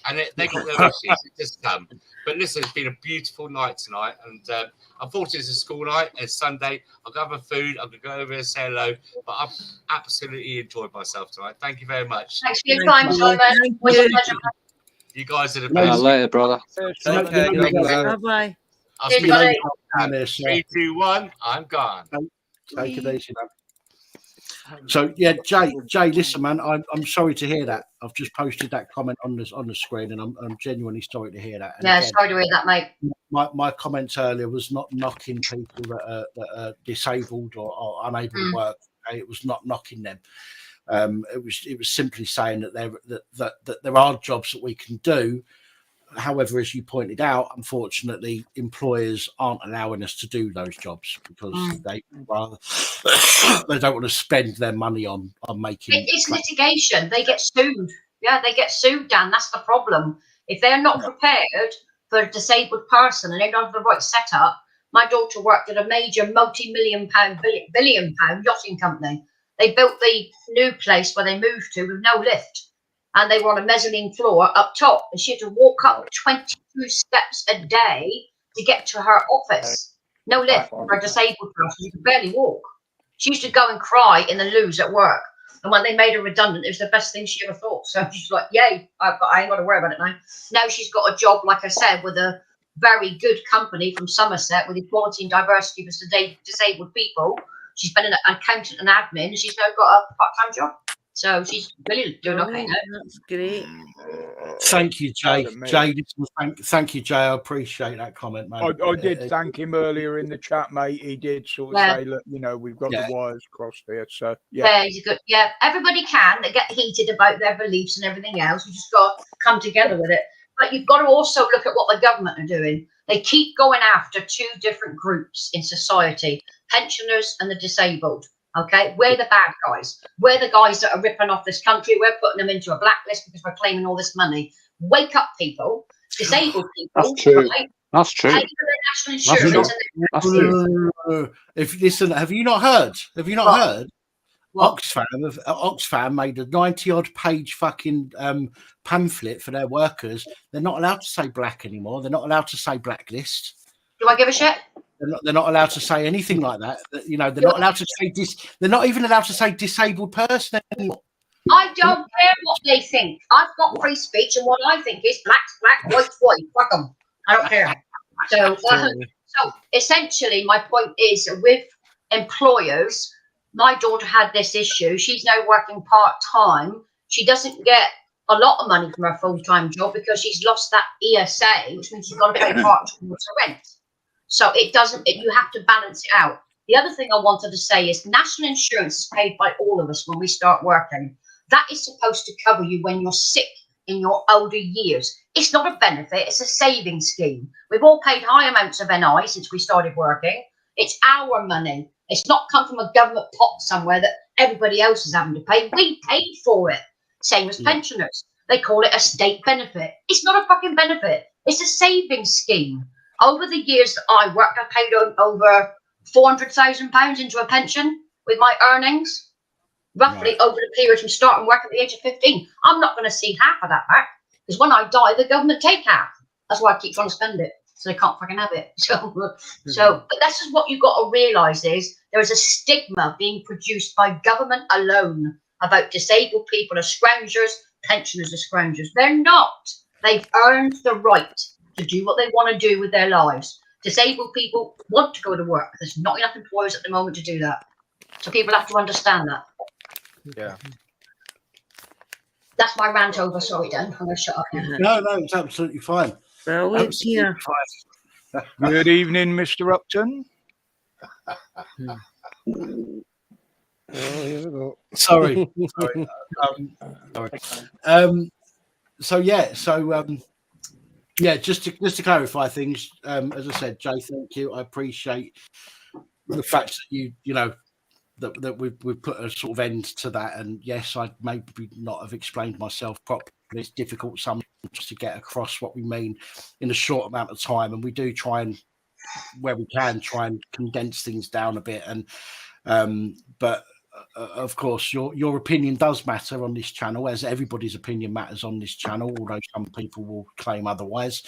Speaker 11: and they got their wishes. It just come. But listen, it's been a beautiful night tonight, and unfortunately it's a school night. It's Sunday. I'll go have a food. I could go over and say hello, but I've absolutely enjoyed myself tonight. Thank you very much.
Speaker 13: Thanks for your time, Simon. Was a pleasure.
Speaker 11: You guys are the
Speaker 10: No,
Speaker 11: best.
Speaker 10: later, brother.
Speaker 6: Take care. God bless.
Speaker 12: Bye bye.
Speaker 11: I'll
Speaker 13: Cheers,
Speaker 11: speak
Speaker 13: buddy.
Speaker 11: to you. 3, 2, 1. I'm gone.
Speaker 1: Take it easy, man. So yeah, Jay, listen, man, I'm sorry to hear that. I've just posted that comment on the screen, and I'm genuinely sorry to hear that. And
Speaker 13: Yeah,
Speaker 1: again,
Speaker 13: sorry to hear that, mate.
Speaker 1: my comments earlier was not knocking people that are disabled or unable to work. Okay? It was not knocking them. It was simply saying that there are jobs that we can do. However, as you pointed out, unfortunately, employers aren't allowing us to do those jobs because they don't want to spend their money on making.
Speaker 13: It's litigation. They get sued. Yeah, they get sued, Dan. That's the problem. If they're not prepared for a disabled person and they don't have the right setup, my daughter worked at a major multi-million pound, billion pound yachting company. They built the new place where they moved to with no lift. And they were on a mezzanine floor up top. And she had to walk up 22 steps a day to get to her office. No lift for a disabled person. She could barely walk. She used to go and cry in the loos at work. And when they made her redundant, it was the best thing she ever thought. So she's like, yay, I ain't got to worry about it now. Now she's got a job, like I said, with a very good company from Somerset with equality and diversity for disabled people. She's been an accountant and admin. And she's now got a part-time job. So she's really doing okay now.
Speaker 12: That's great.
Speaker 1: Thank you, Jay. Thank you, Jay. I appreciate that comment, man.
Speaker 7: I did thank him earlier in the chat, mate. He did sort of say, look, we've got the wires crossed here. So
Speaker 13: yeah, he's good. Yeah, everybody can. They get heated about their beliefs and everything else. You just got to come together with it. But you've got to also look at what the government are doing. They keep going after two different groups in society: pensioners and the disabled. Okay, we're the bad guys. We're the guys that are ripping off this country. We're putting them into a blacklist because we're claiming all this money. Wake up, people. Disabled people.
Speaker 10: That's true.
Speaker 13: Right?
Speaker 10: That's true.
Speaker 13: Pay for their national insurance.
Speaker 10: That's true.
Speaker 1: If listen, have you not heard? Have you not heard? Oxfam made a 90-odd page fucking pamphlet for their workers. They're not allowed to say black anymore. They're not allowed to say blacklist.
Speaker 13: Do I give a shit?
Speaker 1: They're not allowed to say anything like that. They're not allowed to say they're not even allowed to say disabled person anymore.
Speaker 13: I don't care what they think. I've got free speech, and what I think is black's black, white's white. Fuck them. I don't care. So essentially, my point is with employers. My daughter had this issue. She's now working part-time. She doesn't get a lot of money from her full-time job because she's lost that ESA, which means she's got to pay part towards her rent. So it doesn't, you have to balance it out. The other thing I wanted to say is national insurance is paid by all of us when we start working. That is supposed to cover you when you're sick in your older years. It's not a benefit, it's a saving scheme. We've all paid high amounts of NI since we started working. It's our money. It's not come from a government pot somewhere that everybody else is having to pay. We paid for it. Same as pensioners. They call it a state benefit. It's not a fucking benefit. It's a savings scheme. Over the years that I worked, I paid over £400,000 into a pension with my earnings, roughly over the period from starting work at the age of 15. I'm not going to see half of that back because when I die, the government take half. That's why I keep trying to spend it. So they can't fucking have it. But this is what you've got to realise is there is a stigma being produced by government alone about disabled people as scroungers, pensioners as scroungers. They're not. They've earned the right to do what they want to do with their lives. Disabled people want to go to work. There's not enough employers at the moment to do that. So people have to understand that.
Speaker 6: Yeah.
Speaker 13: That's my rant over. Sorry, Dan. I'm going to shut up now.
Speaker 1: No, it's absolutely fine.
Speaker 12: Absolutely
Speaker 1: fine.
Speaker 7: Good evening, Mr. Upton.
Speaker 9: Oh, here we go.
Speaker 1: Sorry. Just to clarify things, as I said, Jay, thank you. I appreciate the fact that you know that we've put a sort of end to that. And yes, I'd maybe not have explained myself properly. It's difficult sometimes to get across what we mean in a short amount of time, and we do try and, where we can, try and condense things down a bit. And but of course, your opinion does matter on this channel, as everybody's opinion matters on this channel, although some people will claim otherwise.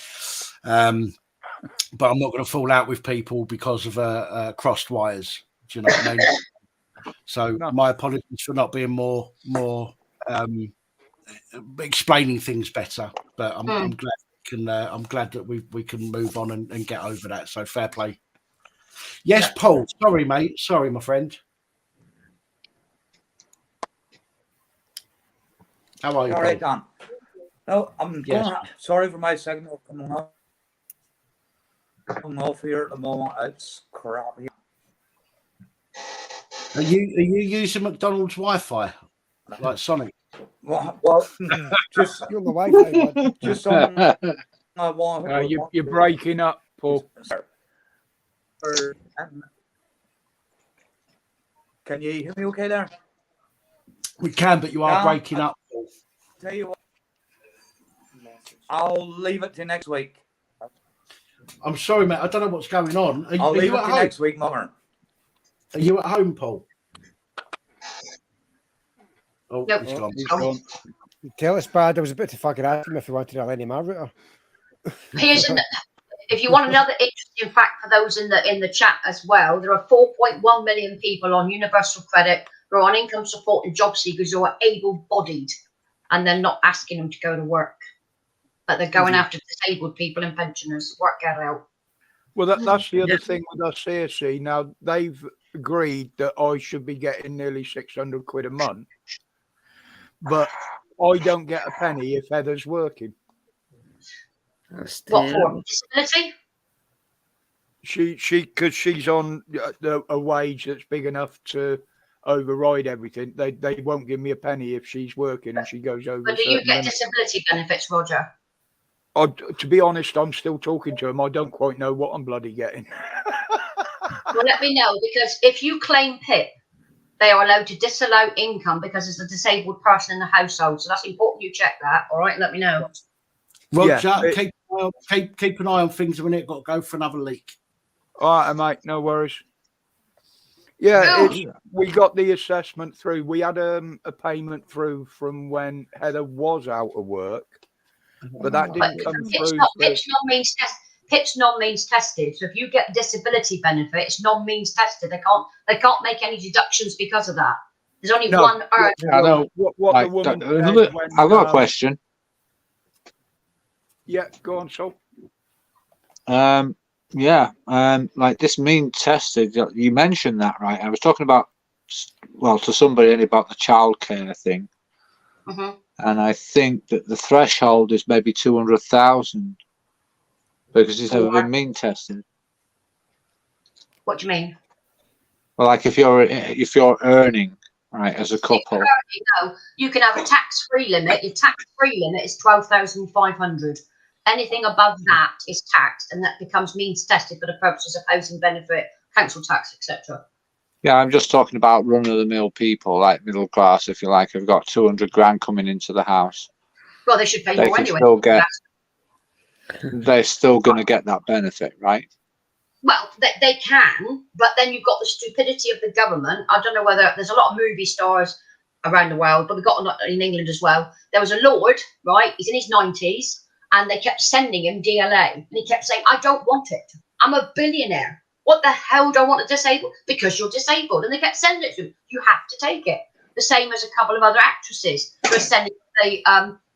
Speaker 1: But I'm not going to fall out with people because of crossed wires. Do you know what I mean? So my apologies for not being more explaining things better. But I'm glad I'm glad that we can move on and get over that. So fair play. Yes, Paul. Sorry, mate. Sorry, my friend. How are you?
Speaker 14: All right,
Speaker 1: Paul?
Speaker 14: Dan. No, I'm going. Sorry for my signal coming off. I'm off here at the moment. It's crap here.
Speaker 1: Are you using McDonald's Wi-Fi like Sonic?
Speaker 14: Well, just
Speaker 9: you're on the Wi-Fi.
Speaker 14: Just something I want.
Speaker 7: You're breaking up, Paul.
Speaker 14: Can you hear me okay there?
Speaker 1: We can, but you are breaking up.
Speaker 14: Tell you what, I'll leave it to next week.
Speaker 1: I'm sorry, mate. I don't know what's going on.
Speaker 14: I'll leave it
Speaker 1: at
Speaker 14: to
Speaker 1: home?
Speaker 14: next week, Mother.
Speaker 1: Are you at home, Paul? Oh,
Speaker 13: Nope.
Speaker 1: he's gone.
Speaker 9: Tell us, Brad. I was about to fucking ask him if he wanted to lend him my router.
Speaker 13: If you want another interesting fact for those in the chat as well, there are 4.1 million people on universal credit who are on income support and job seekers who are able-bodied, and they're not asking them to go to work, but they're going after disabled people and pensioners. Work that out.
Speaker 7: Well, that's the other thing with us here. See, now they've agreed that I should be getting nearly 600 quid a month, but I don't get a penny if Heather's working.
Speaker 13: What for? Disability?
Speaker 7: Because she's on a wage that's big enough to override everything. They won't give me a penny if she's working and she goes over.
Speaker 13: But do you get disability benefits, Roger?
Speaker 7: To be honest, I'm still talking to him. I don't quite know what I'm bloody getting.
Speaker 13: Well, let me know, because if you claim PIP, they are allowed to disallow income because it's a disabled person in the household. So that's important you check that. All right, let me know.
Speaker 1: Roger, keep an eye on things a minute. Got to go for another leak.
Speaker 7: All right, mate. No worries. Yeah, we got the assessment through. We had a payment through from when Heather was out of work, but that didn't come through.
Speaker 13: PIP's non-means tested. So if you get disability benefit, it's non-means tested. They can't make any deductions because of that. There's only one earned.
Speaker 10: I know.
Speaker 7: What the woman said when,
Speaker 10: I've got a question.
Speaker 7: Yeah, go on, Sol.
Speaker 10: Like this mean tested. You mentioned that, right? I was talking about, well, to somebody about the childcare thing, and I think that the threshold is maybe 200,000 because it's never been mean tested.
Speaker 13: What do you mean?
Speaker 10: Well, like if you're earning, right, as a couple.
Speaker 13: No, you can have a tax-free limit. Your tax-free limit is 12,500. Anything above that is taxed, and that becomes means tested for the purposes of housing benefit, council tax, etc.
Speaker 10: Yeah, I'm just talking about run-of-the-mill people, like middle class, if you like, who've got 200 grand coming into the house.
Speaker 13: Well, they should pay more anyway.
Speaker 10: They're still going to get that benefit, right?
Speaker 13: Well, they can, but then you've got the stupidity of the government. I don't know whether there's a lot of movie stars around the world, but we've got a lot in England as well. There was a lord, right? He's in his 90s, and they kept sending him DLA, and he kept saying, "I don't want it. I'm a billionaire. What the hell do I want to disable? Because you're disabled." And they kept sending it to him. You have to take it. The same as a couple of other actresses who are sending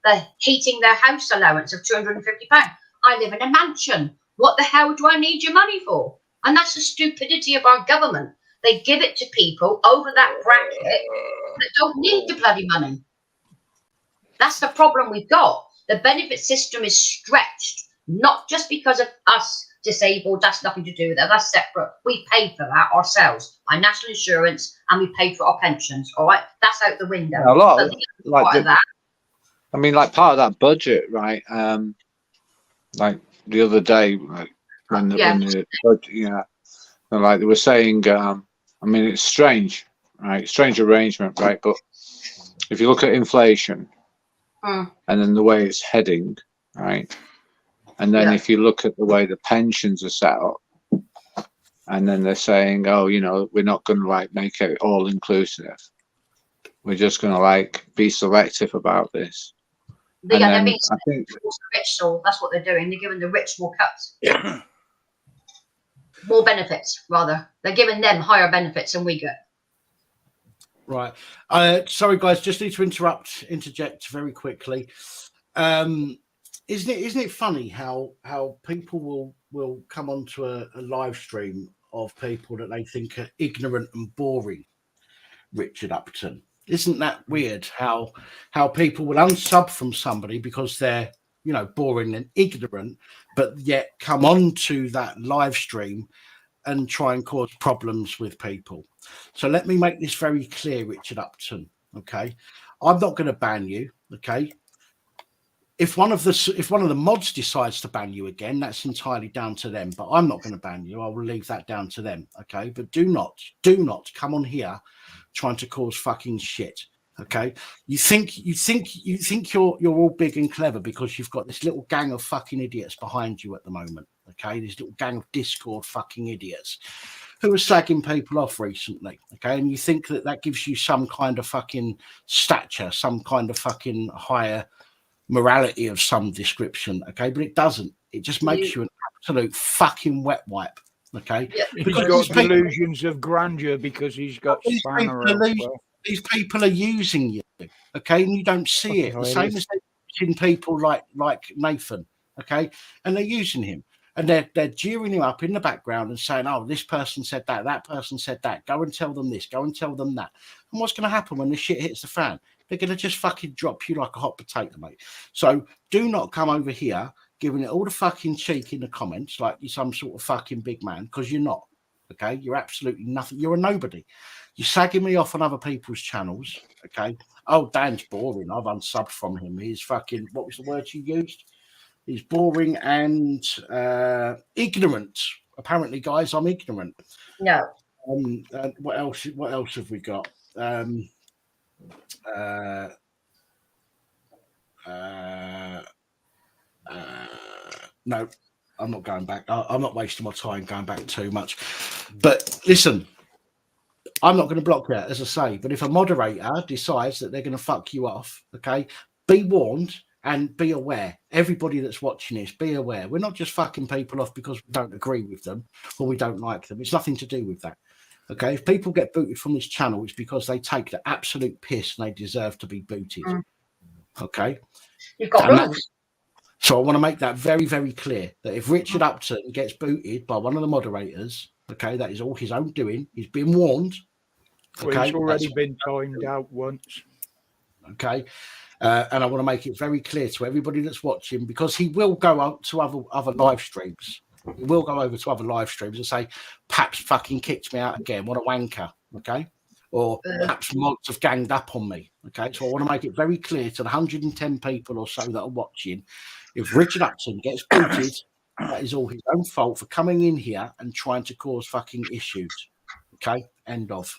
Speaker 13: the heating their house allowance of £250. I live in a mansion. What the hell do I need your money for? And that's the stupidity of our government. They give it to people over that bracket that don't need the bloody money. That's the problem we've got. The benefit system is stretched, not just because of us disabled. That's nothing to do with that. That's separate. We pay for that ourselves, our national insurance, and we pay for our pensions. All right, that's out the window.
Speaker 10: A lot
Speaker 13: so
Speaker 10: of, like
Speaker 13: that.
Speaker 10: I mean, like part of that budget, right? Like the other day, like when the budget, like they were saying. I mean, it's strange, right? Strange arrangement, right? But if you look at inflation, and then the way it's heading, right? And then if you look at the way the pensions are set up, and then they're saying, oh, we're not going to like make it all inclusive. We're just going to like be selective about this.
Speaker 13: They're being
Speaker 10: I think
Speaker 13: rich, so that's what they're doing. They're giving the rich more cuts, more benefits rather. They're giving them higher benefits than we get.
Speaker 1: Right. Sorry, guys. Just need to interject very quickly. Isn't it funny how people will come onto a live stream of people that they think are ignorant and boring? Richard Upton. Isn't that weird? How people will unsub from somebody because they're boring and ignorant, but yet come on to that live stream and try and cause problems with people. So let me make this very clear, Richard Upton. Okay, I'm not going to ban you. Okay, if one of the mods decides to ban you again, that's entirely down to them. But I'm not going to ban you. I will leave that down to them. Okay, but do not come on here trying to cause fucking shit. Okay, you think you're all big and clever because you've got this little gang of fucking idiots behind you at the moment. Okay, this little gang of Discord fucking idiots who are slagging people off recently. Okay, and you think that gives you some kind of fucking stature, some kind of fucking higher morality of some description. Okay, but it doesn't. It just makes you an absolute fucking wet wipe. Okay,
Speaker 7: he's got delusions of grandeur because he's got spanner.
Speaker 1: These people are using you, okay, and you don't see it. The same as they're using people like Nathan, okay, and they're using him, and they're jeering him up in the background and saying, "Oh, this person said that, that person said that. Go and tell them this. Go and tell them that." And what's going to happen when the shit hits the fan? They're going to just fucking drop you like a hot potato, mate. So do not come over here giving it all the fucking cheek in the comments like you're some sort of fucking big man, because you're not. Okay, you're absolutely nothing. You're a nobody. You're sagging me off on other people's channels. Okay. Oh, Dan's boring. I've unsubbed from him. He's fucking. What was the word you used? He's boring and ignorant. Apparently, guys, I'm ignorant.
Speaker 13: No.
Speaker 1: What else? What else have we got? No, I'm not going back. I'm not wasting my time going back too much. But listen, I'm not going to block that, as I say. But if a moderator decides that they're going to fuck you off, okay, be warned and be aware. Everybody that's watching this, be aware. We're not just fucking people off because we don't agree with them or we don't like them. It's nothing to do with that. Okay, if people get booted from this channel, it's because they take the absolute piss and they deserve to be booted. Okay,
Speaker 13: you've got rules.
Speaker 1: So I want to make that very, very clear that if Richard Upton gets booted by one of the moderators, okay, that is all his own doing. He's been warned.
Speaker 7: Okay, well, he's already been timed out once.
Speaker 1: Okay, and I want to make it very clear to everybody that's watching, because he will go out to other live streams. He will go over to other live streams and say, "Paps fucking kicked me out again. What a wanker." Okay. Or perhaps mods have ganged up on me. Okay, so I want to make it very clear to the 110 people or so that are watching. If Richard Upton gets booted, that is all his own fault for coming in here and trying to cause fucking issues. Okay, end of.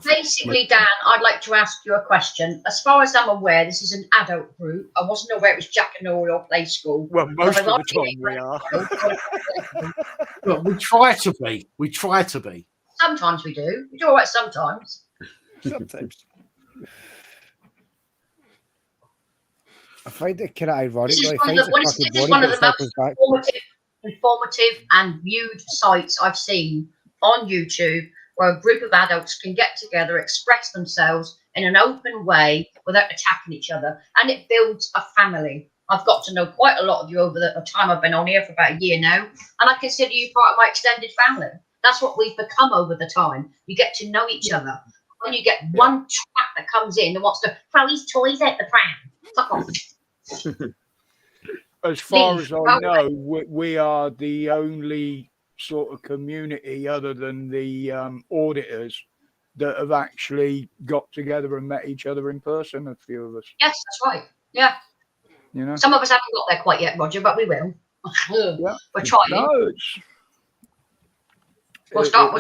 Speaker 13: Basically, Dan, I'd like to ask you a question. As far as I'm aware, this is an adult group. I wasn't aware it was Jack and Oriole Play School.
Speaker 7: Well, most of the time we are.
Speaker 1: Well, we try to be. We try to be.
Speaker 13: Sometimes we do. We do all right sometimes.
Speaker 9: Sometimes. I find it kind of ironic.
Speaker 13: This is one of the most informative and viewed sites I've seen on YouTube, where a group of adults can get together, express themselves in an open way without attacking each other, and it builds a family. I've got to know quite a lot of you over the time I've been on here for about a year now, and I consider you part of my extended family. That's what we've become over the time. You get to know each other. When you get one twat that comes in and wants to throw his toys at the pram, fuck off.
Speaker 7: As far as I know, we are the only sort of community other than the auditors that have actually got together and met each other in person, a few of us.
Speaker 13: Yes, that's right. Yeah.
Speaker 7: You know?
Speaker 13: Some of us haven't got there quite yet, Roger, but we will.
Speaker 7: Yeah.
Speaker 13: We're trying.
Speaker 7: No,
Speaker 13: We'll start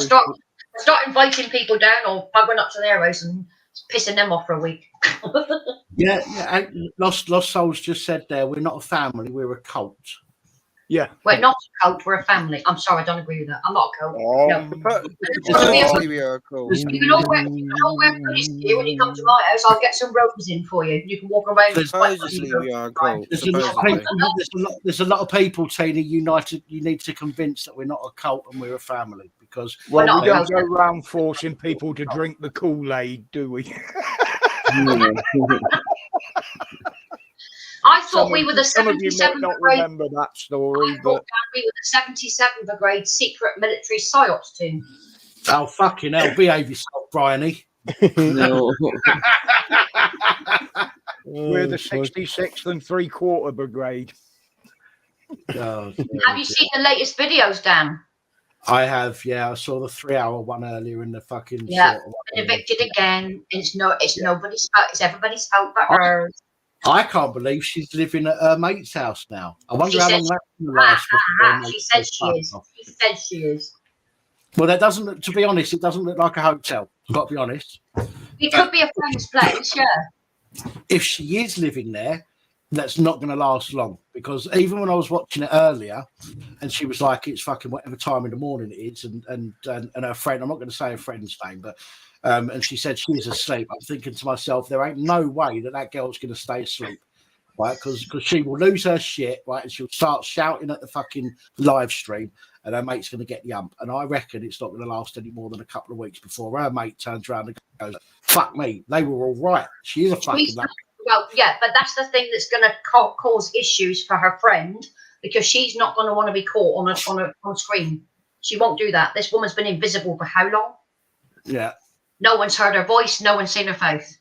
Speaker 13: inviting people down or buggering up to their house and pissing them off for a week.
Speaker 1: Yeah. Lost Souls just said there, we're not a family, we're a cult.
Speaker 7: Yeah.
Speaker 13: We're not a cult, we're a family. I'm sorry, I don't agree with that. I'm not a cult. No.
Speaker 6: Supposedly we are cool.
Speaker 13: You can all wear police gear when you come to my house. I'll get some roses in for you. You can walk around.
Speaker 6: Supposedly we are cool.
Speaker 1: There's a lot of people, Tina, you need to convince that we're not a cult and we're a family, because
Speaker 7: Well, we don't go around forcing people to drink the Kool-Aid, do we?
Speaker 13: I thought we were the
Speaker 7: Some of you might
Speaker 13: 77th
Speaker 7: not
Speaker 13: grade.
Speaker 7: remember that story,
Speaker 13: I
Speaker 7: but
Speaker 13: thought we were the 77th grade secret military psyops team.
Speaker 1: oh fucking hell, behave yourself, Bryony.
Speaker 3: No.
Speaker 7: we're the 66th and 3/4 Brigade.
Speaker 1: Oh,
Speaker 13: Have you seen the latest videos, Dan?
Speaker 1: I have, yeah. I saw the 3-hour one earlier in the fucking
Speaker 13: Yeah,
Speaker 1: short one.
Speaker 13: been evicted again. It's nobody's fault. It's everybody's fault but hers.
Speaker 1: I can't believe she's living at her mate's house now. I wonder
Speaker 13: She
Speaker 1: how
Speaker 13: said
Speaker 1: long
Speaker 13: she-
Speaker 1: that's going to last. before her
Speaker 13: She
Speaker 1: mate
Speaker 13: said
Speaker 1: goes
Speaker 13: she
Speaker 1: fuck
Speaker 13: is.
Speaker 1: off.
Speaker 13: She said she is.
Speaker 1: Well, that doesn't look, to be honest, it doesn't look like a hotel. I've got to be honest.
Speaker 13: It could be a friend's place, yeah.
Speaker 1: If she is living there, that's not going to last long, because even when I was watching it earlier, and she was like, "It's fucking whatever time in the morning it is," and her friend, I'm not going to say her friend's name, but and she said she was asleep. I'm thinking to myself, there ain't no way that girl's going to stay asleep, right? Because she will lose her shit, right, and she'll start shouting at the fucking live stream, and her mate's going to get the ump. And I reckon it's not going to last any more than a couple of weeks before her mate turns around and goes, "Fuck me, they were all right. She is a fucking."
Speaker 13: Well, yeah, but that's the thing that's going to cause issues for her friend, because she's not going to want to be caught on a screen. She won't do that. This woman's been invisible for how long?
Speaker 1: Yeah.
Speaker 13: No one's heard her voice. No one's seen her face.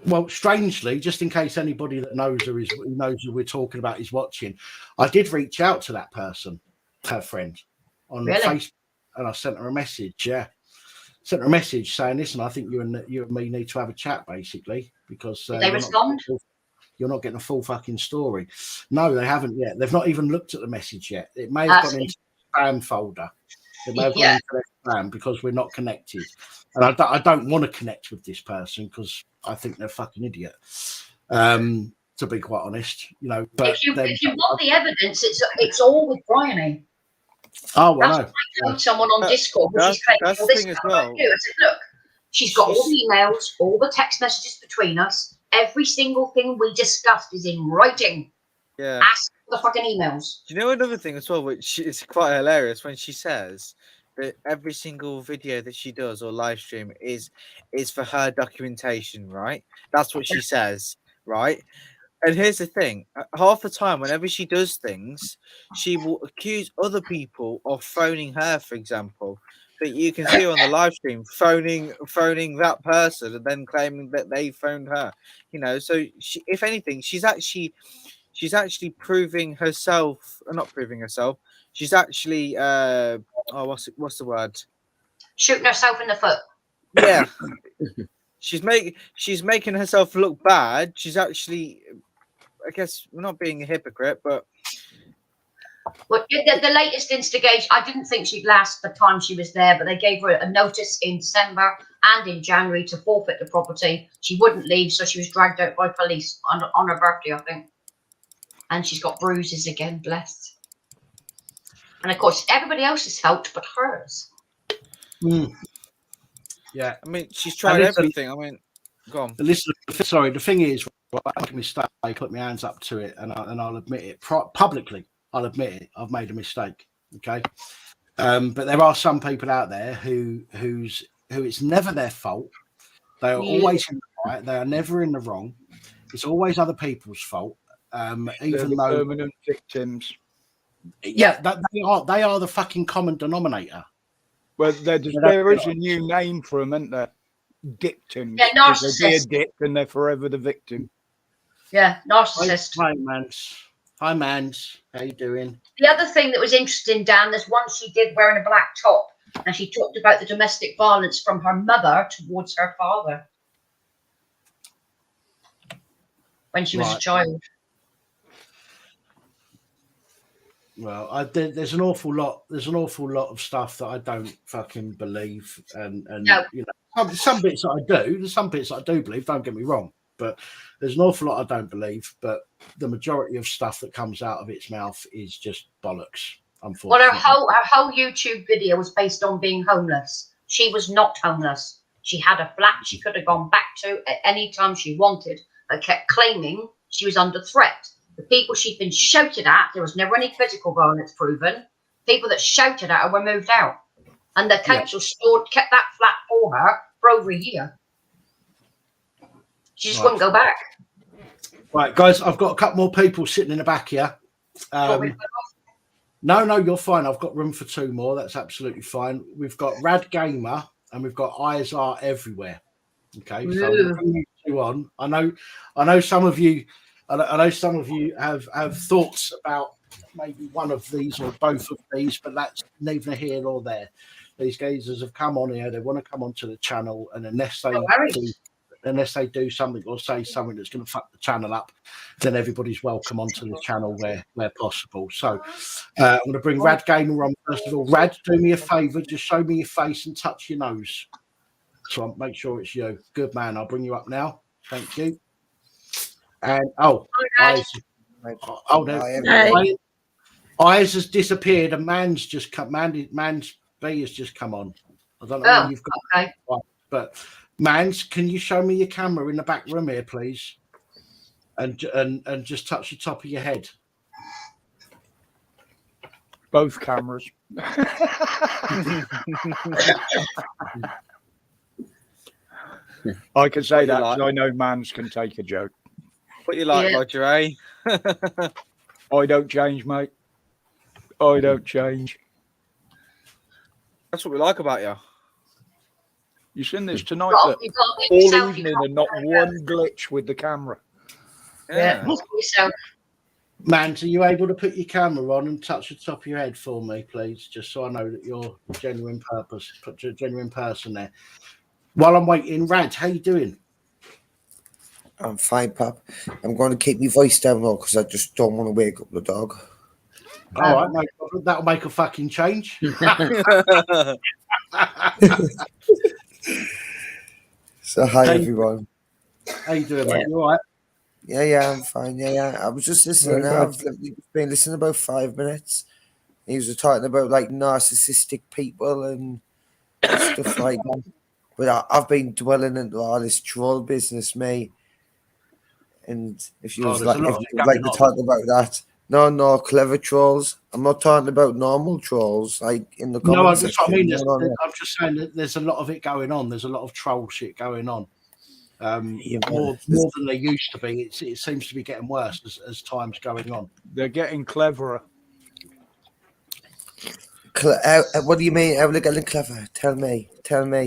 Speaker 1: Well, strangely, just in case anybody that knows her knows who we're talking about is watching, I did reach out to that person, her friend, on Facebook, and I sent her a message. Yeah, sent her a message saying, "Listen, I think you and me need to have a chat, basically, because
Speaker 13: Did they respond?
Speaker 1: You're not getting a full fucking story." No, they haven't yet. They've not even looked at the message yet. It may have gone into the spam folder. It may have gone into their spam because we're not connected, and I don't want to connect with this person because I think they're a fucking idiot. To be quite honest, you know. But
Speaker 13: if you want the evidence, it's all with Bryony.
Speaker 1: Oh, well,
Speaker 13: that's I told someone on Discord, which is claiming all this stuff I do. I said, look, she's got all the emails, all the text messages between us. Every single thing we discussed is in writing.
Speaker 6: Yeah.
Speaker 13: Ask for the fucking emails.
Speaker 6: Do you know another thing as well, which is quite hilarious, when she says that every single video that she does or live stream is for her documentation, right? That's what she says, right? And here's the thing: half the time, whenever she does things, she will accuse other people of phoning her, for example. But you can see her on the live stream phoning that person and then claiming that they phoned her. You know, so she, if anything, she's actually proving herself, not proving herself. She's actually what's the word?
Speaker 13: Shooting herself in the foot.
Speaker 6: Yeah. she's making herself look bad. She's actually, I guess, not being a hypocrite, but
Speaker 13: well, the latest instigation, I didn't think she'd last the time she was there, but they gave her a notice in December and in January to forfeit the property. She wouldn't leave, so she was dragged out by police on her birthday, I think. And she's got bruises again, blessed. And of course, everybody else's fault but hers.
Speaker 1: Mm. Yeah,
Speaker 6: I mean, she's tried everything. I mean, go on.
Speaker 1: Listen, sorry, the thing is, I make a mistake. I put my hands up to it, and I'll admit it publicly. I'll admit it. I've made a mistake. Okay, but there are some people out there who it's never their fault. They are always in the right. They are never in the wrong. It's always other people's fault. Even though
Speaker 7: permanent victims.
Speaker 1: Yeah, they are the fucking common denominator.
Speaker 7: Well, there is a new name for them, isn't there? Dictums.
Speaker 13: Yeah, narcissist.
Speaker 7: They're a dick and they're forever the victim.
Speaker 13: Yeah, narcissist.
Speaker 1: Hi, Mans. Hi, Mans. How you doing?
Speaker 13: The other thing that was interesting, Dan, there's one she did wearing a black top, and she talked about the domestic violence from her mother towards her father when she was a child.
Speaker 1: Well, there's an awful lot. There's an awful lot of stuff that I don't fucking believe, and
Speaker 13: no.
Speaker 1: You know, some bits that I do. There's some bits that I do believe. Don't get me wrong. But there's an awful lot I don't believe. But the majority of stuff that comes out of its mouth is just bollocks.
Speaker 13: Well,
Speaker 1: Unfortunately,
Speaker 13: her whole YouTube video was based on being homeless. She was not homeless. She had a flat she could have gone back to at any time she wanted, but kept claiming she was under threat. The people she'd been shouted at, there was never any physical violence proven. People that shouted at her were moved out. And the council kept that flat for her for over a year. She just wouldn't go back.
Speaker 1: Right, guys, I've got a couple more people sitting in the back here. No, you're fine. I've got room for two more. That's absolutely fine. We've got Rad Gamer and we've got Eyes Are Everywhere. Okay, so we'll bring these two on. I know some of you. I know some of you have thoughts about maybe one of these or both of these, but that's neither here nor there. These geezers have come on here. They want to come onto the channel, and unless they do something or say something that's going to fuck the channel up, then everybody's welcome onto the channel where possible. So I'm going to bring Rad Gamer on first of all. Rad, do me a favour, just show me your face and touch your nose. So I'll make sure it's you. Good man. I'll bring you up now. Thank you. And Eyes. Eyes has disappeared, and Man's just come. Man's B has just come on. I don't know when you've got. Okay. But Mans, can you show me your camera in the back room here, please? And just touch the top of your head.
Speaker 7: Both cameras. I can say that because I know Mans can take a joke.
Speaker 6: What you like, Roger, eh?
Speaker 7: I don't change, mate. I don't change.
Speaker 6: That's what we like about you.
Speaker 7: You've seen this tonight, all evening and not one glitch with the camera.
Speaker 13: Yeah.
Speaker 1: Mans, are you able to put your camera on and touch the top of your head for me, please? Just so I know that you're a genuine person there. While I'm waiting, Rad, how you doing?
Speaker 15: I'm fine, Pap. I'm going to keep my voice down low because I just don't want to wake up the dog.
Speaker 1: All right, no problem. That'll make a fucking change.
Speaker 15: So, hi, everyone.
Speaker 1: How you doing, mate? You all right?
Speaker 15: Yeah, I'm fine. Yeah. I was just listening. I've been listening about 5 minutes. He was talking about like narcissistic people and stuff like that. But I've been dwelling into all this troll business, mate. And if you was like to talk about that, no, clever trolls. I'm not talking about normal trolls, like in the comments.
Speaker 1: No, that's what I mean. I'm just saying that there's a lot of it going on. There's a lot of troll shit going on. More than there used to be. It seems to be getting worse as time's going on.
Speaker 7: They're getting cleverer.
Speaker 15: What do you mean? How are they getting clever? Tell me.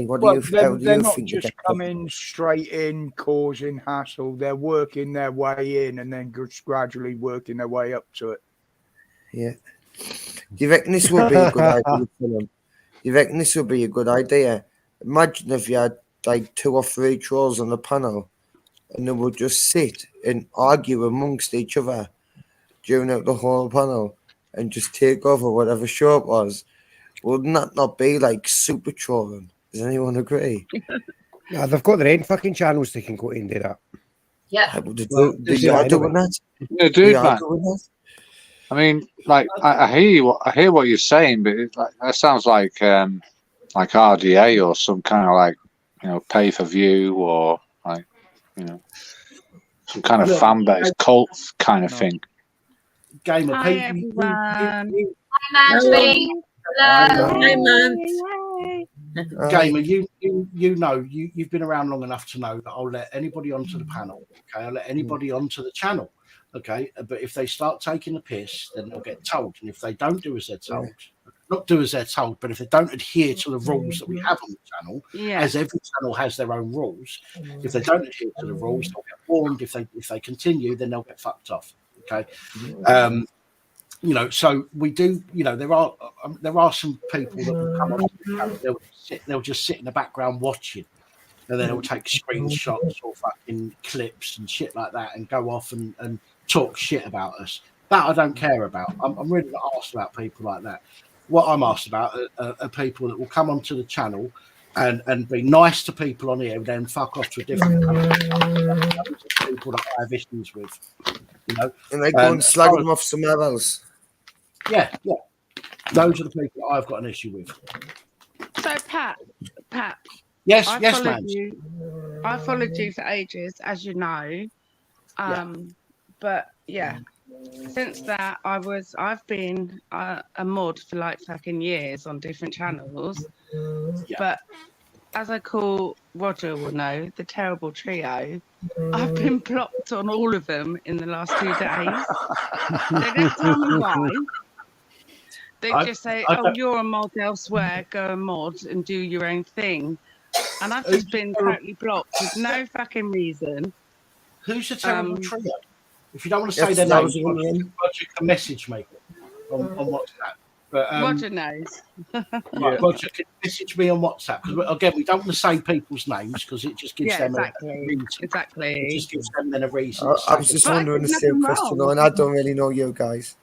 Speaker 15: What do you think?
Speaker 7: They're not just coming straight in, causing hassle. They're working their way in and then just gradually working their way up to it.
Speaker 15: Yeah. Do you reckon this would be a good idea for them? You reckon this would be a good idea? Imagine if you had like 2 or 3 trolls on the panel and they would just sit and argue amongst each other during the whole panel and just take over whatever show it was. Wouldn't that not be like super trolling? Does anyone agree?
Speaker 9: Yeah, they've got their own fucking channels they can go in and do that.
Speaker 13: Yeah.
Speaker 15: They are doing that.
Speaker 10: Yeah, dude, man. I mean, like, I hear what you're saying, but that sounds like RDA or some kind of like, pay per view or like, some kind of fan base cult kind of thing.
Speaker 1: Gamer,
Speaker 16: hi, everyone.
Speaker 13: Hi, Mandy. Hello.
Speaker 12: Hi, man.
Speaker 1: Gamer, you've been around long enough to know that I'll let anybody onto the panel. Okay, I'll let anybody onto the channel. Okay, but if they start taking the piss, then they'll get told. And if they don't do as they're told, not do as they're told, but if they don't adhere to the rules that we have on the channel, as every channel has their own rules, if they don't adhere to the rules, they'll get warned. If they continue, then they'll get fucked off. Okay. So we do, there are some people that will come on, they'll just sit in the background watching, and then they'll take screenshots or fucking clips and shit like that and go off and talk shit about us. That I don't care about. I'm really not asked about people like that. What I'm asked about are people that will come onto the channel and be nice to people on here, and then fuck off to a different people that I have issues with. You know,
Speaker 15: and they go and slag them off somewhere else.
Speaker 1: Yeah, those are the people that I've got an issue with.
Speaker 16: So Pat,
Speaker 1: yes,
Speaker 16: I
Speaker 1: yes,
Speaker 16: followed
Speaker 1: man.
Speaker 16: I followed you for ages, as you know. But yeah, since that I've been a mod for like fucking years on different channels. But as I call Roger will know, the terrible trio, I've been blocked on all of them in the last 2 days. They don't tell me why. They just say, "Oh, you're a mod elsewhere. Go and mod and do your own thing." And I've just been totally blocked with no fucking reason.
Speaker 1: Who's the terrible trio? If you don't want to say their names, Roger can message me on WhatsApp. But,
Speaker 16: Roger knows.
Speaker 1: Right, Roger can message me on WhatsApp, because again, we don't want to say people's names because it just gives them a reason.
Speaker 16: Exactly.
Speaker 1: It just gives them then a reason.
Speaker 15: I was just wondering the same question, and I don't really know you guys.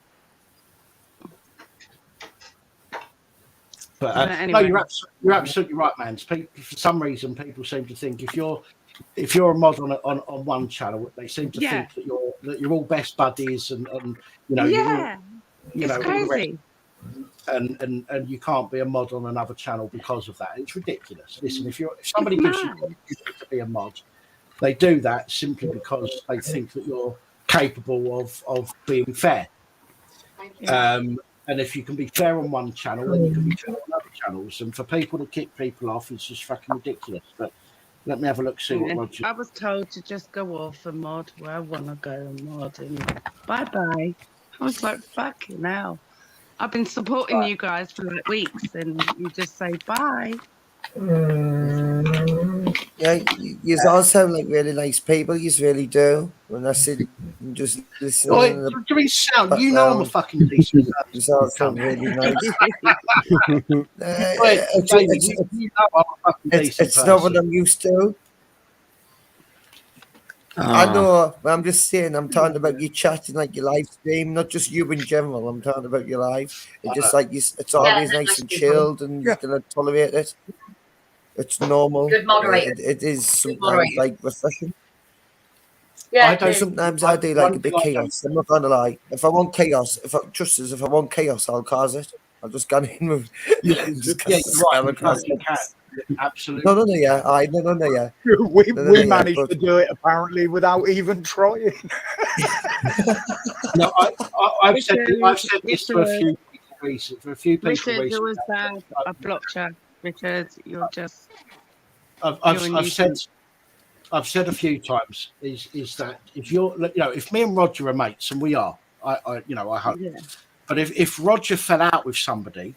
Speaker 1: But
Speaker 16: anyway.
Speaker 1: no, you're absolutely right, man. For some reason, people seem to think if you're a mod on one channel, they seem to think that you're all best buddies, and you know
Speaker 16: it's crazy.
Speaker 1: And you can't be a mod on another channel because of that. It's ridiculous. Listen, if somebody gives you to be a mod, they do that simply because they think that you're capable of being fair. And if you can be fair on one channel, then you can be fair on other channels. And for people to kick people off, it's just fucking ridiculous. But let me have a look, see what Roger.
Speaker 16: I was told to just go off and mod where I want to go and mod, and bye. I was like, fucking hell. I've been supporting you guys for like weeks, and you just say bye.
Speaker 15: Yeah, you all sound like really nice people. You really do. When I sit and just listen.
Speaker 1: Doing sound, you know I'm a fucking decent person.
Speaker 15: You all sound really nice. It's not what I'm used to. I know, but I'm just saying, I'm talking about you chatting like your live stream, not just you in general. I'm talking about your live. It's just like it's always nice and chilled, and you're gonna tolerate it. It's normal.
Speaker 13: Good moderator.
Speaker 15: It is sometimes like refreshing.
Speaker 13: Yeah,
Speaker 15: sometimes I do like a bit chaos. I'm not gonna lie. If I want chaos, if I want chaos, I'll cause it. I'll just get in with.
Speaker 1: Absolutely.
Speaker 15: No, yeah.
Speaker 7: We managed to do it apparently without even trying.
Speaker 1: No, I've said this to a few people recently. For a few people
Speaker 16: Richard,
Speaker 1: recently,
Speaker 16: it was bad. I blocked you, Richard. You're just.
Speaker 1: I've said a few times is that if me and Roger are mates, and we are, I hope.
Speaker 16: Yeah.
Speaker 1: But if Roger fell out with somebody,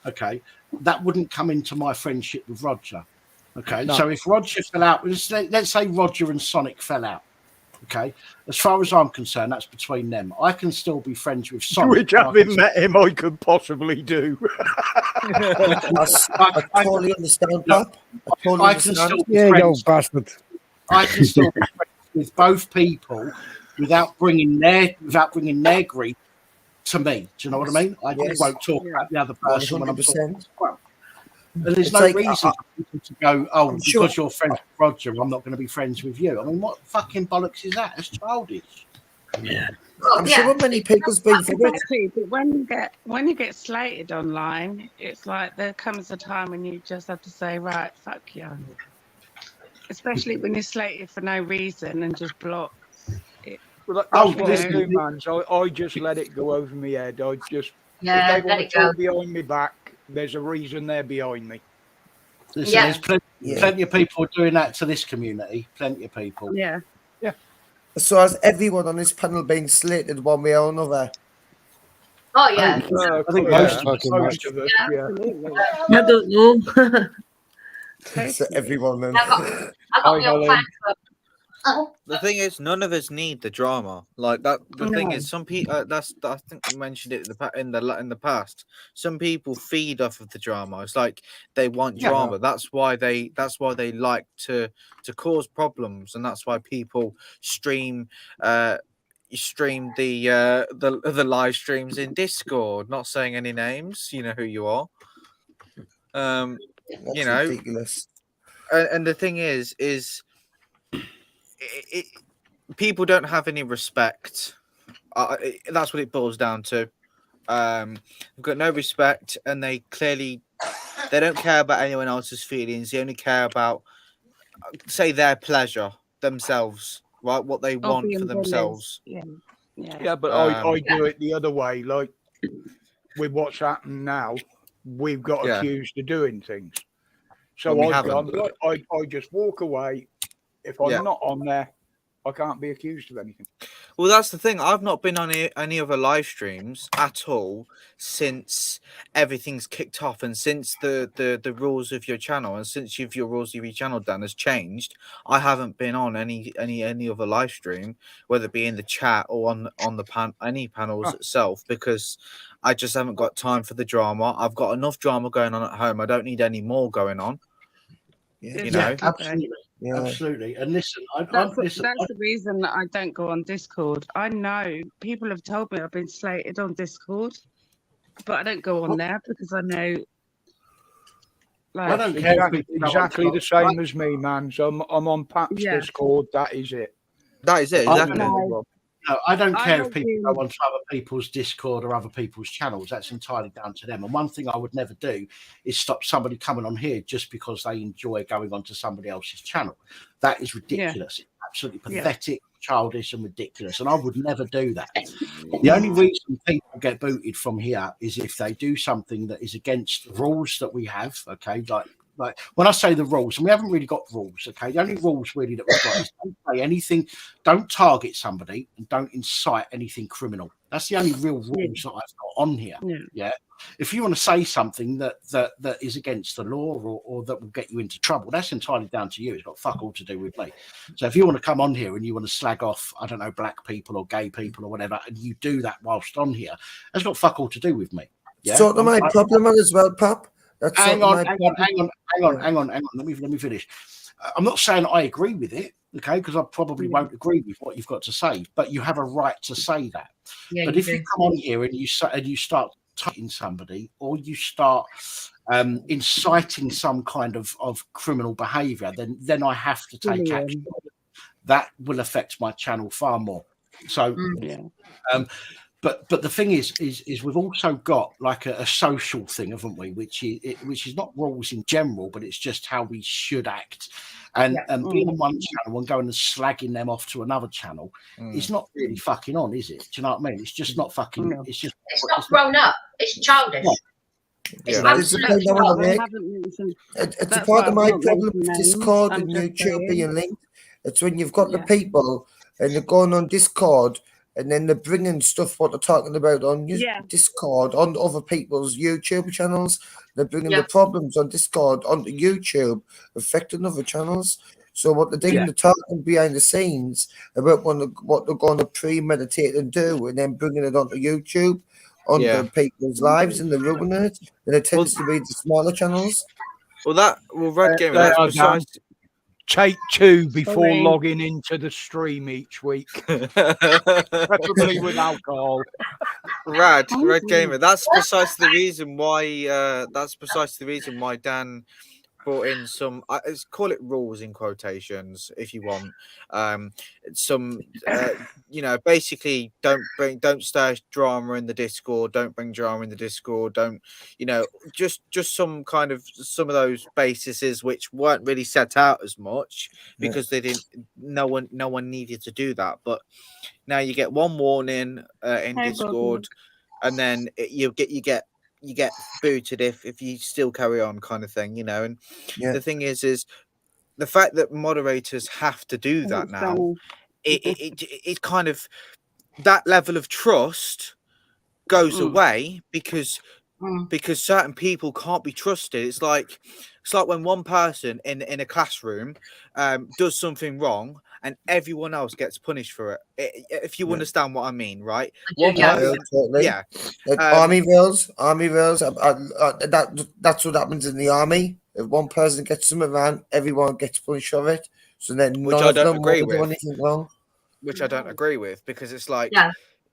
Speaker 1: okay, that wouldn't come into my friendship with Roger. Okay,
Speaker 9: No.
Speaker 1: so if Roger fell out, let's say Roger and Sonic fell out. Okay, as far as I'm concerned, that's between them. I can still be friends with Sonic.
Speaker 7: Which, having met him, I could possibly do.
Speaker 15: I totally understand, Pop.
Speaker 1: I can still be friends.
Speaker 9: Bastard.
Speaker 1: I can still be friends with both people without bringing their grief to me. Do you know what I mean? I just won't talk about the other person when I'm talking. And there's no reason for people to go, because you're friends with Roger, I'm not going to be friends with you. I mean, what fucking bollocks is that? It's childish.
Speaker 15: Yeah. I'm sure many people's been for
Speaker 16: it. But when you get slated online, it's like there comes a time when you just have to say, right, fuck you. Especially when you're slated for no reason and just blocked.
Speaker 7: Well, that's what I do, man. So I just let it go over my head. I just if they want to talk behind me back, there's a reason they're behind me.
Speaker 1: Listen, there's plenty of people doing that to this community. Plenty of people.
Speaker 16: Yeah.
Speaker 15: So has everyone on this panel been slated one way or another?
Speaker 13: Oh yeah.
Speaker 1: I think most of us.
Speaker 12: I don't know.
Speaker 15: So everyone then.
Speaker 13: I got the old fan club.
Speaker 6: The thing is, none of us need the drama like that. The thing is, some people. I think I mentioned it in the past. Some people feed off of the drama. It's like they want drama. That's why they like to cause problems, and that's why people stream the live streams in Discord. Not saying any names. You know who you are.
Speaker 15: That's
Speaker 6: you know,
Speaker 15: ridiculous.
Speaker 6: And the thing is people don't have any respect. That's what it boils down to. They've got no respect, and they don't care about anyone else's feelings. They only care about, say, their pleasure themselves, right? What they
Speaker 16: Or
Speaker 6: want
Speaker 16: being
Speaker 6: for
Speaker 16: bullied.
Speaker 6: themselves.
Speaker 7: Yeah, but I do it the other way. Like with what's happened now, we've got accused of doing things. So
Speaker 6: Well, we
Speaker 7: I've
Speaker 6: haven't.
Speaker 7: gone, like, I just walk away. If I'm not on there, I can't be accused of anything.
Speaker 6: Well, that's the thing. I've not been on any other live streams at all since everything's kicked off, and since the rules of your channel, and since your rules of your channel, Dan, has changed. I haven't been on any other live stream, whether it be in the chat or on the any panels itself, because I just haven't got time for the drama. I've got enough drama going on at home. I don't need any more going on.
Speaker 15: Yeah,
Speaker 6: you know,
Speaker 1: absolutely. Absolutely. And listen,
Speaker 16: That's the reason that I don't go on Discord. I know people have told me I've been slated on Discord, but I don't go on there because I know. Like,
Speaker 7: I don't care. Exactly the same as me, man. So I'm on Pat's Discord. That is it.
Speaker 6: That is it. Exactly.
Speaker 1: No, I don't
Speaker 16: I
Speaker 1: care
Speaker 16: don't
Speaker 1: if people
Speaker 16: do-
Speaker 1: go onto other people's Discord or other people's channels. That's entirely down to them. And one thing I would never do is stop somebody coming on here just because they enjoy going onto somebody else's channel. That is ridiculous. It's absolutely pathetic, childish, and ridiculous. And I would never do that. The only reason people get booted from here is if they do something that is against the rules that we have. Okay, like when I say the rules, and we haven't really got rules, okay? The only rules really that we've got is don't say anything, don't target somebody, and don't incite anything criminal. That's the only real rules that I've got on here. Yeah. If you want to say something that is against the law or that will get you into trouble, that's entirely down to you. It's got fuck all to do with me. So if you want to come on here and you want to slag off, I don't know, black people or gay people or whatever, and you do that whilst on here, that's got fuck all to do with me. Yeah.
Speaker 15: Sort of my problem as well, Pap. That's
Speaker 1: Hang on. Let me finish. I'm not saying I agree with it, okay, because I probably won't agree with what you've got to say, but you have a right to say that.
Speaker 13: Yeah,
Speaker 1: but if you come on here and you start touching somebody, or you start inciting some kind of criminal behaviour, then I have to take action. That will affect my channel far more. So, But the thing is we've also got like a social thing, haven't we? Which is not rules in general, but it's just how we should act. And being on one channel and going and slagging them off to another channel, it's not really fucking on, is it? Do you know what I mean? It's just not fucking. It's
Speaker 13: not grown up. It's childish. It's absolutely
Speaker 15: It's a part of my problem with Discord and YouTube being linked. It's when you've got the people and they're going on Discord. And then they're bringing stuff what they're talking about on Discord, on other people's YouTube channels. They're bringing the problems on Discord onto YouTube, affecting other channels. So what they're doing, they're talking behind the scenes about what they're going to premeditate and do, and then bringing it onto YouTube, onto people's lives, and they're ruining it. And it tends to be the smaller channels.
Speaker 6: Red Gamer, that's precise.
Speaker 7: Take 2 before logging into the stream each week, preferably with alcohol.
Speaker 6: Red Gamer. That's precisely the reason why. That's precisely the reason why Dan brought in some. Let's call it rules in quotations, if you want. Basically, don't stir drama in the Discord. Don't bring drama in the Discord. Don't, just some of those bases which weren't really set out as much because they didn't. No one needed to do that. But now you get one warning in Discord, and then you get booted if you still carry on, kind of thing, and the thing is the fact that moderators have to do that now, it kind of, that level of trust goes away because certain people can't be trusted. It's like when one person in a classroom does something wrong and everyone else gets punished for it. If you understand what I mean, right?
Speaker 15: Totally. Like army rules. That's what happens in the army. If one person gets something wrong, everyone gets punished for it. So then
Speaker 6: Which
Speaker 15: none
Speaker 6: I
Speaker 15: of
Speaker 6: don't
Speaker 15: them
Speaker 6: agree
Speaker 15: will do
Speaker 6: with.
Speaker 15: anything wrong.
Speaker 6: Which I don't agree with, because it's like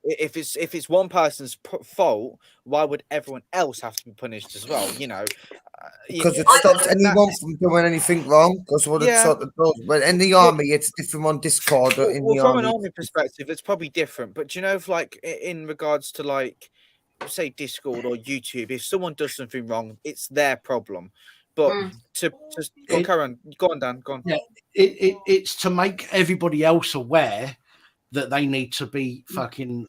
Speaker 6: if it's one person's fault, why would everyone else have to be punished as well?
Speaker 15: Because it stops anyone from doing anything wrong. Because what it sort of does. But in the army, it's different on Discord. Or in the
Speaker 6: from
Speaker 15: army,
Speaker 6: an army perspective, it's probably different. But do you know, if like in regards to like say Discord or YouTube, if someone does something wrong, it's their problem. But to go on, Dan, go on.
Speaker 1: Yeah, it's to make everybody else aware that they need to be fucking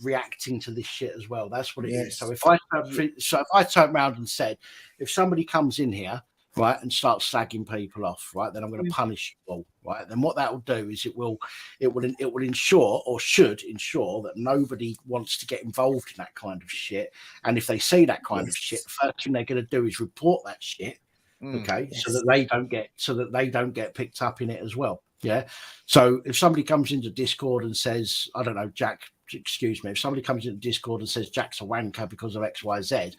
Speaker 1: reacting to this shit as well. That's what it is. So if I turn around and said, if somebody comes in here, right, and starts slagging people off, right, then I'm going to punish you all, right. Then what that will do is it will ensure, or should ensure, that nobody wants to get involved in that kind of shit. And if they see that kind of shit, the first thing they're going to do is report that shit. Okay, so that they don't get picked up in it as well. Yeah. So if somebody comes into Discord and says, I don't know, Jack, excuse me, if somebody comes into Discord and says Jack's a wanker because of XYZ,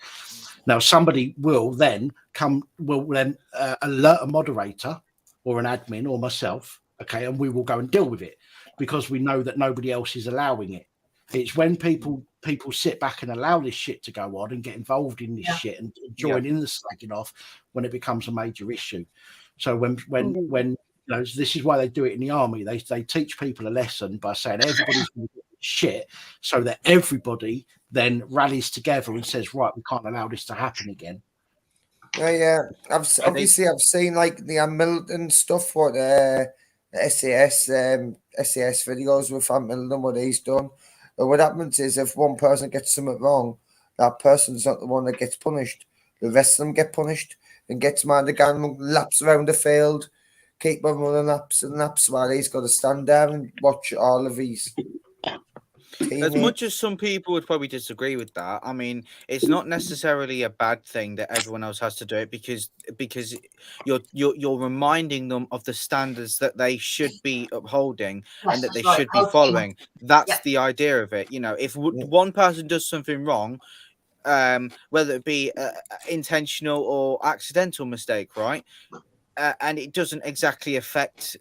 Speaker 1: now somebody will then alert a moderator or an admin or myself, okay, and we will go and deal with it because we know that nobody else is allowing it. It's when people sit back and allow this shit to go on and get involved in this shit and join in the slagging off when it becomes a major issue. So when this is why they do it in the army. They teach people a lesson by saying everybody's going to get shit, so that everybody then rallies together and says, right, we can't allow this to happen again.
Speaker 15: Yeah. I've seen like the militant stuff, what SAS videos with Milton, what he's done. But what happens is if one person gets something wrong, that person's not the one that gets punished. The rest of them get punished and gets mad again, laps around the field, keep on running laps and laps while he's got to stand there and watch all of these.
Speaker 6: As much as some people would probably disagree with that, I mean, it's not necessarily a bad thing that everyone else has to do it because you're reminding them of the standards that they should be upholding and that they should be following. That's the idea of it. If one person does something wrong, whether it be intentional or accidental mistake, right? And it doesn't exactly affect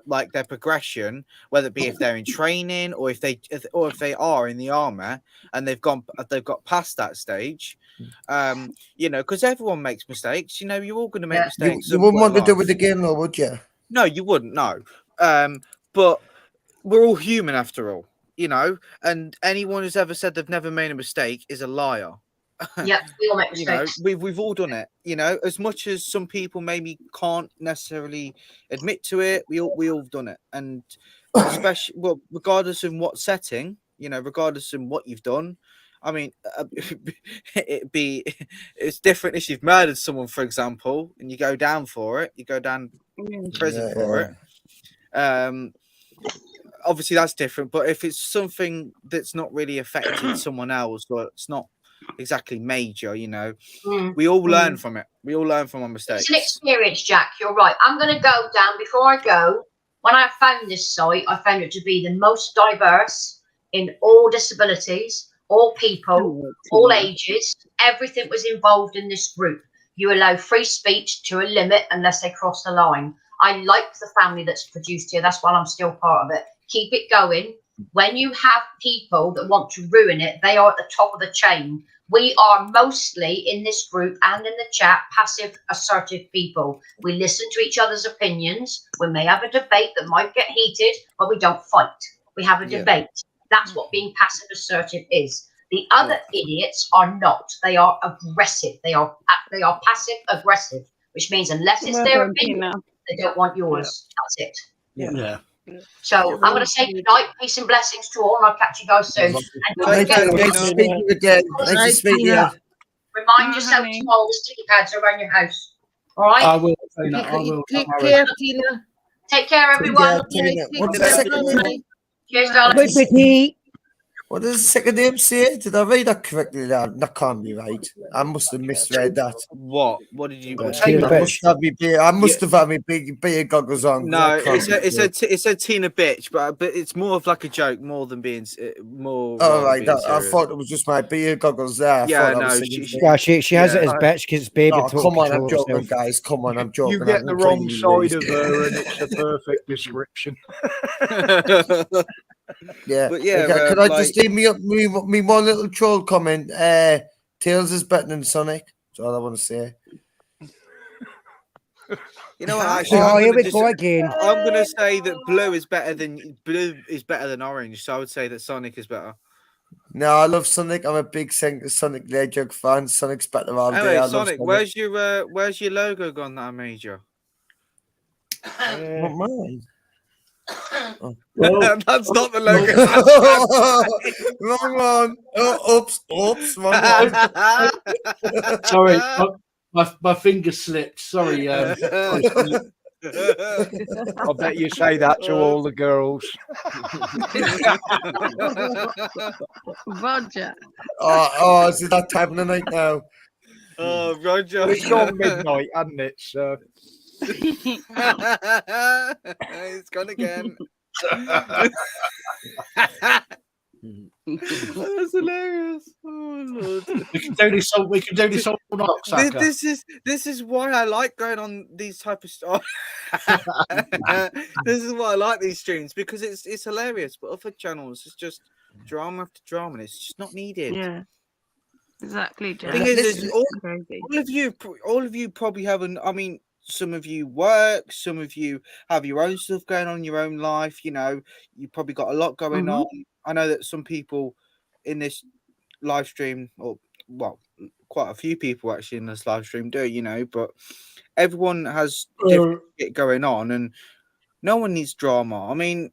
Speaker 6: like their progression, whether it be if they're in training or if they are in the army and they've got past that stage, because everyone makes mistakes. You're all going to make mistakes.
Speaker 15: You wouldn't want to do it again, or would you?
Speaker 6: No, you wouldn't. No, but we're all human after all, and anyone who's ever said they've never made a mistake is a liar.
Speaker 13: Yeah, we all make mistakes.
Speaker 6: We've all done it. As much as some people maybe can't necessarily admit to it, we all done it. And especially, regardless of what setting, regardless of what you've done. I mean, it's different if you've murdered someone, for example, and you go down for it. You go down in prison for it. Obviously, that's different. But if it's something that's not really affected someone else, or it's not exactly major, we all learn from it. We all learn from our mistakes.
Speaker 13: It's an experience, Jack. You're right. I'm going to go down. Before I go, when I found this site, I found it to be the most diverse in all disabilities, all people, all ages. Everything was involved in this group. You allow free speech to a limit unless they cross the line. I like the family that's produced here. That's why I'm still part of it. Keep it going. When you have people that want to ruin it, they are at the top of the chain. We are mostly in this group and in the chat passive, assertive people. We listen to each other's opinions. We may have a debate that might get heated, but we don't fight. We have a debate. That's what being passive assertive is. The other idiots are not. They are aggressive. They are passive aggressive, which means unless it's their opinion, they don't want yours. That's it.
Speaker 1: Yeah.
Speaker 13: So I'm going to say good night, peace and blessings to all, and I'll catch you guys soon. And
Speaker 15: Nice to speak to you again. Nice to speak to you.
Speaker 13: Remind yourself to hold the sticky pads around your house. All right?
Speaker 1: I will. I will.
Speaker 12: Take care, Tina.
Speaker 13: Take care, everyone.
Speaker 15: What's the second name?
Speaker 13: Cheers, darling.
Speaker 15: What does the second name say? Did I read that correctly? That can't be right. I must have misread that.
Speaker 6: What did you?
Speaker 15: I must have had my beer goggles on.
Speaker 6: No, it said Tina bitch, but it's more of like a joke more than being more.
Speaker 15: Oh right, I thought it was just my beer goggles there.
Speaker 6: She
Speaker 9: has it as bitch because it's baby.
Speaker 15: Come on, I'm joking, guys. Come on, I'm joking.
Speaker 7: You get the wrong side of her, and it's a perfect description.
Speaker 15: Yeah.
Speaker 6: But yeah,
Speaker 15: Okay, can I just leave me one little troll comment? Tails is better than Sonic. That's all I want to say.
Speaker 6: You know what? Actually,
Speaker 9: here we go again.
Speaker 6: I'm gonna say that blue is better than orange. So I would say that Sonic is better.
Speaker 15: No, I love Sonic. I'm a big Sonic the Hedgehog fan. Sonic's better all day.
Speaker 6: Anyway,
Speaker 15: I love
Speaker 6: Sonic, where's your logo gone that I made you?
Speaker 15: Not mine. Oh.
Speaker 6: That's not the logo.
Speaker 15: Wrong one. Oh, oops, wrong one.
Speaker 1: Sorry, my finger slipped. Sorry.
Speaker 7: I bet you say that to all the girls.
Speaker 16: Roger.
Speaker 15: Oh, is it that time of the night now?
Speaker 6: Oh, Roger.
Speaker 7: It's gone midnight, hasn't it, sir?
Speaker 6: It's gone again. That's hilarious. Oh Lord.
Speaker 1: We can do this all night.
Speaker 6: This is why I like going on these type of stuff. This is why I like these streams, because it's hilarious. But other channels, it's just drama after drama, and it's just not needed.
Speaker 16: Yeah. Exactly, Jack.
Speaker 6: Thing is, all of you probably haven't. I mean, some of you work, some of you have your own stuff going on in your own life. You know, you probably got a lot going on. I know that some people in this live stream, or well, quite a few people actually in this live stream do, you know, but everyone has different shit going on, and no one needs drama. I mean,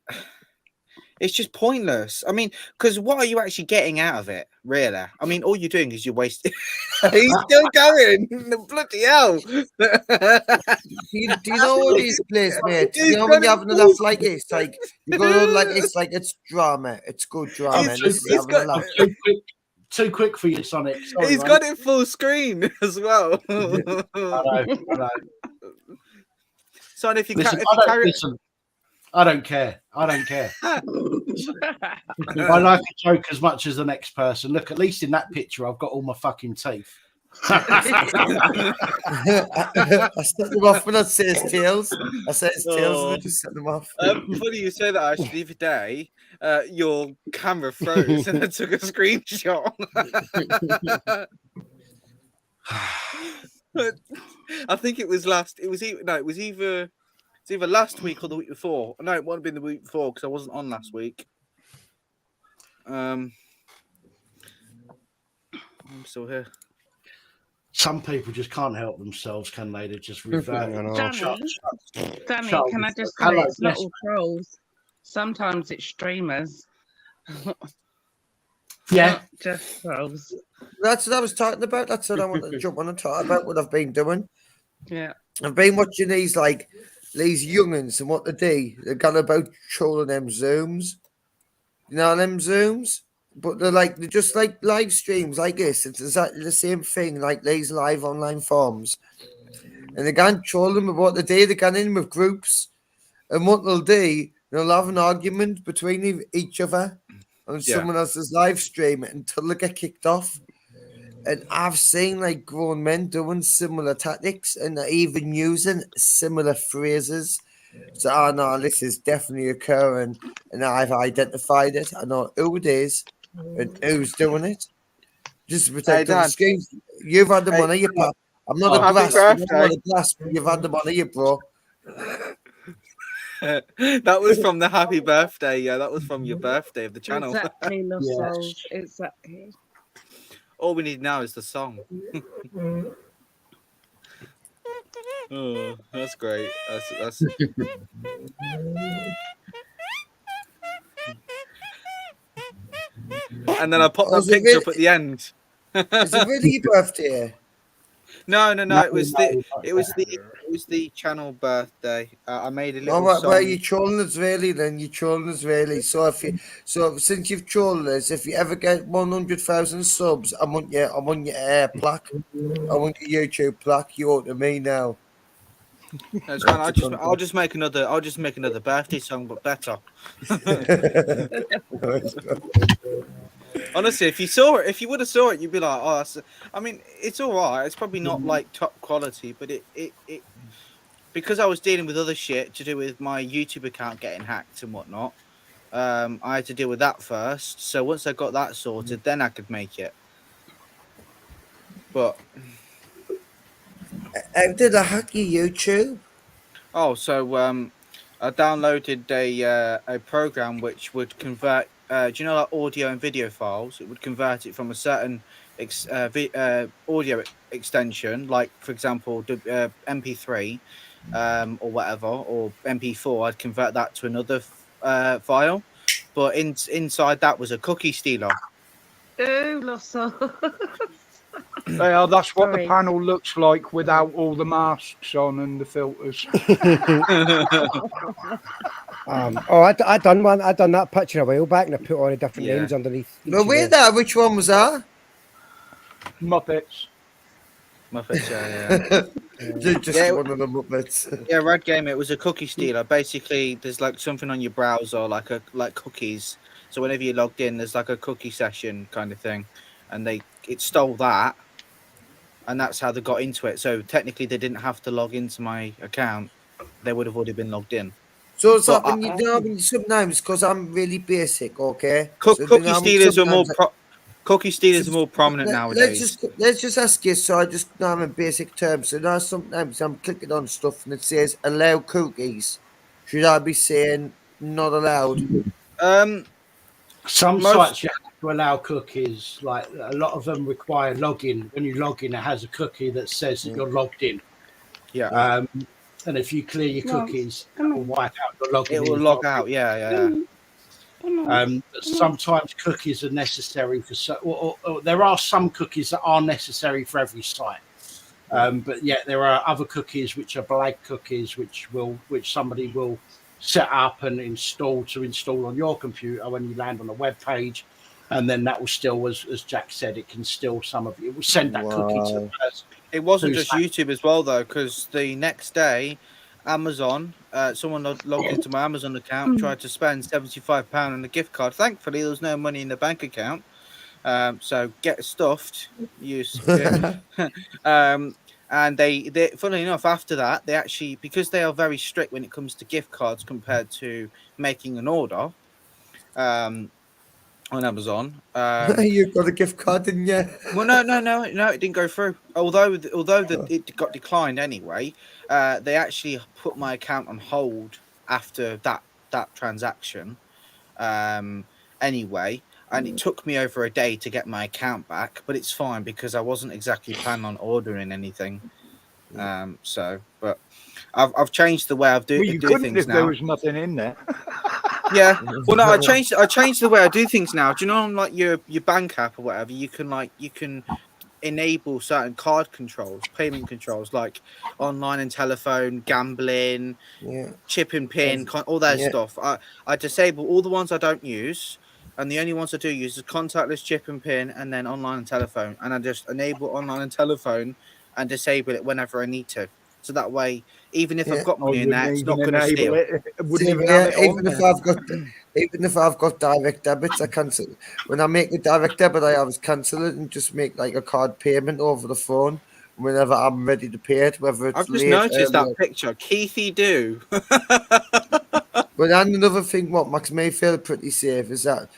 Speaker 6: it's just pointless. I mean, because what are you actually getting out of it, really? I mean, all you're doing is you're wasting. He's still going. Bloody hell.
Speaker 15: Do you know what these plays, mate? You know when you're having enough like this, like you go on like this, like it's drama. It's good drama.
Speaker 1: Too quick for you, Sonic. Sorry,
Speaker 6: He's
Speaker 1: mate.
Speaker 6: got it full screen as well.
Speaker 1: I know.
Speaker 6: Son, if you
Speaker 1: Listen, I don't care. I like a joke as much as the next person. Look, at least in that picture, I've got all my fucking teeth.
Speaker 15: I set them off when I say his tails. I say his tails and I just set them off.
Speaker 6: Funny you say that, actually. The other day, your camera froze and I took a screenshot. I think it was either last week or the week before. No, it might have been the week before because I wasn't on last week. I'm still here.
Speaker 1: Some people just can't help themselves, can they? They just revert.
Speaker 16: Danny, can I just say it's not all trolls. Sometimes it's streamers.
Speaker 1: Yeah.
Speaker 16: Not just trolls.
Speaker 15: That's what I was talking about. That's what I want to jump on and talk about what I've been doing.
Speaker 16: Yeah.
Speaker 15: I've been watching these young'uns and what they do. They're got about trolling them Zooms. You know them Zooms? But they're just like live streams like this. It's exactly the same thing, like these live online forums. And they can't troll them about what they do. They get in with groups. And what they'll do, they'll have an argument between each other on someone else's live stream until they get kicked off. And I've seen grown men doing similar tactics and even using similar phrases. So, no, this is definitely occurring. And I've identified it. I know who it is and who's doing it. Just to protect the schemes. You've had the money, you pop. I'm not a glass, but you've had the money, you bro.
Speaker 6: That was from the happy birthday. Yeah, that was from your birthday of the channel.
Speaker 16: Exactly, Lost Souls. Exactly.
Speaker 6: All we need now is the song. Oh, that's great. That's. And then I popped that picture up at the end.
Speaker 15: Is it really your birthday?
Speaker 6: No. It was the channel birthday. I made a little song.
Speaker 15: Well, you're trolling us really. Then you're trolling us really. So since you've trolled us, if you ever get 100,000 subs, I want your plaque. I want your YouTube plaque. You owe to me now.
Speaker 6: That's fine. I'll just make another birthday song, but better. Honestly, if you would have saw it, you'd be like, "Oh, I mean, it's all right. It's probably not like top quality, but it because I was dealing with other shit to do with my YouTube account getting hacked and whatnot. I had to deal with that first. So once I got that sorted, then I could make it. But
Speaker 15: How did I hack your YouTube?
Speaker 6: oh, so I downloaded a program which would convert. Do you know like audio and video files? It would convert it from a certain audio extension, like for example, MP3, or whatever, or MP4. I'd convert that to another file, but inside that was a cookie stealer.
Speaker 16: Ooh, lost souls.
Speaker 7: Yeah, that's what the
Speaker 16: Sorry.
Speaker 7: panel looks like without all the masks on and the filters.
Speaker 9: I done one. I done that picture a while back, and I put all the different names underneath.
Speaker 15: Well, where that? Which one was that?
Speaker 7: Muppets.
Speaker 6: Muppets, yeah.
Speaker 15: Just one of the Muppets.
Speaker 6: Yeah, Red Game. It was a cookie stealer. Basically, there's like something on your browser, like cookies. So whenever you logged in, there's like a cookie session kind of thing, and it stole that, and that's how they got into it. So technically, they didn't have to log into my account; they would have already been logged in.
Speaker 15: So it's like when you know, sometimes because I'm really basic, okay.
Speaker 6: Cookie stealers are more cookie stealers are more prominent nowadays.
Speaker 15: Let's just ask you. So I just know I'm in basic terms. So now sometimes I'm clicking on stuff and it says allow cookies. Should I be saying not allowed?
Speaker 1: Some sites you have to allow cookies. Like a lot of them require login. When you log in, it has a cookie that says that you're logged in.
Speaker 6: Yeah.
Speaker 1: And if you clear your cookies, it will wipe out your login.
Speaker 6: It will log out. Yeah.
Speaker 1: But sometimes cookies are necessary for or there are some cookies that are necessary for every site. But yeah, there are other cookies which are blank cookies which somebody will set up and install on your computer when you land on a web page, and then that will still, as Jack said, it can still some of it will send that cookie to the person.
Speaker 6: It wasn't just YouTube as well though, because the next day, Amazon, someone logged into my Amazon account, tried to spend £75 on a gift card. Thankfully, there was no money in the bank account, so get stuffed. Use. And they, funnily enough, after that, they actually, because they are very strict when it comes to gift cards compared to making an order, on Amazon.
Speaker 15: You got a gift card, didn't you?
Speaker 6: Well, no, it didn't go through. Although it got declined anyway, they actually put my account on hold after that transaction. Anyway, and it took me over a day to get my account back, but it's fine because I wasn't exactly planning on ordering anything. But I've changed the way I do things
Speaker 7: if
Speaker 6: now.
Speaker 7: There was nothing in there.
Speaker 6: Yeah. Well, no, I changed the way I do things now. Do you know on like your bank app or whatever, you can enable certain card controls, payment controls, like online and telephone, gambling, chip and pin, all that stuff. I disable all the ones I don't use, and the only ones I do use is contactless, chip and pin, and then online and telephone. And I just enable online and telephone and disable it whenever I need to. So that way, even if I've got money in there, it's not going to steal.
Speaker 15: Even if I've got direct debits, I cancel. When I make a direct debit, I always cancel it and just make like a card payment over the phone whenever I'm ready to pay it. Whether it's
Speaker 6: I've just noticed that picture, Keithy do.
Speaker 15: But and another thing, what makes me feel pretty safe is that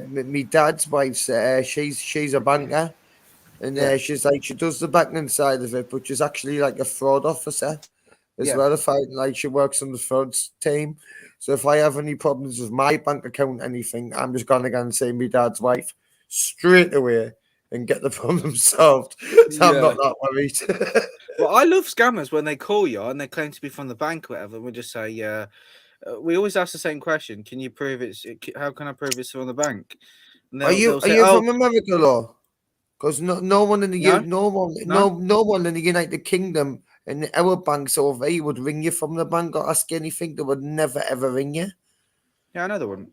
Speaker 15: my dad's wife's she's a banker. And she's like, she does the banking side of it, but she's actually like a fraud officer as well. If she works on the fraud team. So if I have any problems with my bank account, anything, I'm just going to go and see my dad's wife straight away and get the problem solved. So I'm not that worried.
Speaker 6: Well, I love scammers when they call you and they claim to be from the bank or whatever. And we just say, we always ask the same question. Can you prove how can I prove it's from the bank? And
Speaker 15: Are you from America, Law? Because no one in the United Kingdom and our banks over here would ring you from the bank or ask you anything. They would never ever ring you.
Speaker 6: Yeah, I know they wouldn't.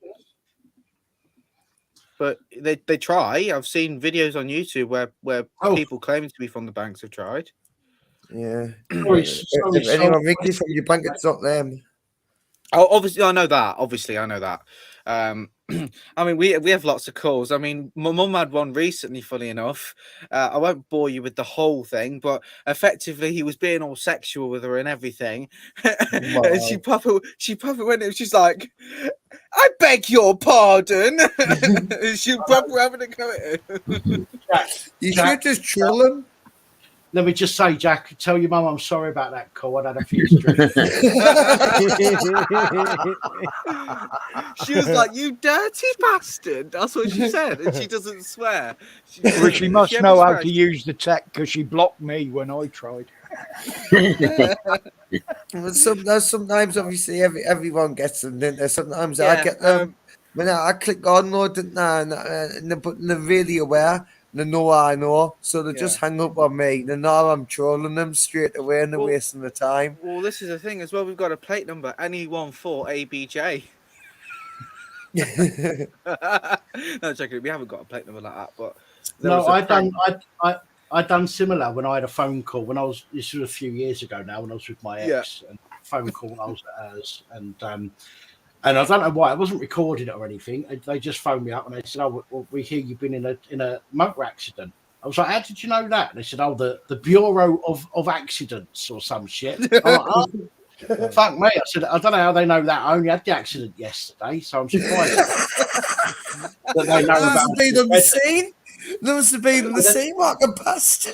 Speaker 6: But they try. I've seen videos on YouTube where people claiming to be from the banks have tried.
Speaker 15: Yeah. If anyone rings you from your bank, it's not them.
Speaker 6: Oh, obviously, I know that. I mean, we have lots of calls. I mean, my mum had one recently, funny enough. I won't bore you with the whole thing, but effectively he was being all sexual with her and everything. And she proper went and she's like, I beg your pardon. She proper having a go at it.
Speaker 15: You should just chill him.
Speaker 1: Let me just say, Jack, tell your mum I'm sorry about that call. I had a few stress.
Speaker 6: She was like, "You dirty bastard." That's what she said, and she doesn't swear.
Speaker 7: Well, she must
Speaker 6: she
Speaker 7: know how
Speaker 6: swears.
Speaker 7: to use the tech because she blocked me when I tried.
Speaker 15: Well, sometimes, obviously, everyone gets them, don't they? Sometimes I
Speaker 6: Yeah,
Speaker 15: get them. When I click on no, didn't I? And they're really aware. They know I know, so they just hang up on me. They know I'm trolling them straight away and they're wasting the time.
Speaker 6: Well, this is the thing as well. We've got a plate number NE14ABJ. No, joking. We haven't got a plate number like that, but
Speaker 1: No, I done similar when I had a phone call when I was, this was a few years ago now, when I was with my ex, and phone call when I was at hers, and I don't know why I wasn't recording it or anything. They just phoned me up and they said, "Oh, well, we hear you've been in a motor accident." I was like, "How did you know that?" And they said, "Oh, the Bureau of Accidents or some shit." I'm like, "Oh, fuck me!" I said, "I don't know how they know that. I only had the accident yesterday, so I'm surprised that they know about
Speaker 15: it." Been on the scene. They must have been on the scene, walking past.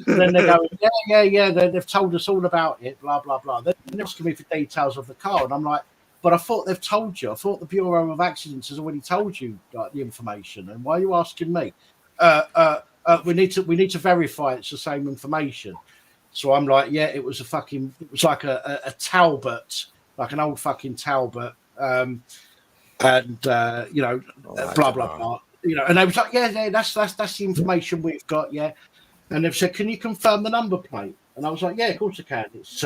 Speaker 1: Then they go, yeah. They've told us all about it. Blah blah blah. They're asking me for details of the car, and I'm like, but I thought they've told you. I thought the Bureau of Accidents has already told you like the information. And why are you asking me? We need to verify it's the same information. So I'm like, yeah, it was like a Talbot, like an old fucking Talbot, and blah blah blah. And they was like, yeah, that's the information we've got, yeah. And they've said, can you confirm the number plate? And I was like, yeah, of course I can. It's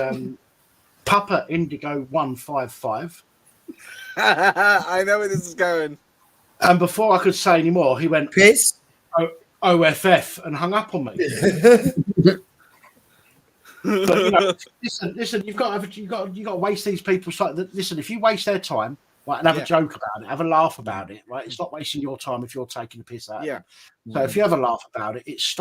Speaker 1: Papa Indigo 155.
Speaker 6: I know where this is going.
Speaker 1: And before I could say any more, he went,
Speaker 15: "Piss,
Speaker 1: OFF," and hung up on me. But, listen, you've got to waste these people's time. Listen, if you waste their time, right, and have a joke about it, have a laugh about it, right? It's not wasting your time if you're taking the piss out of it. So if you have a laugh about it, it's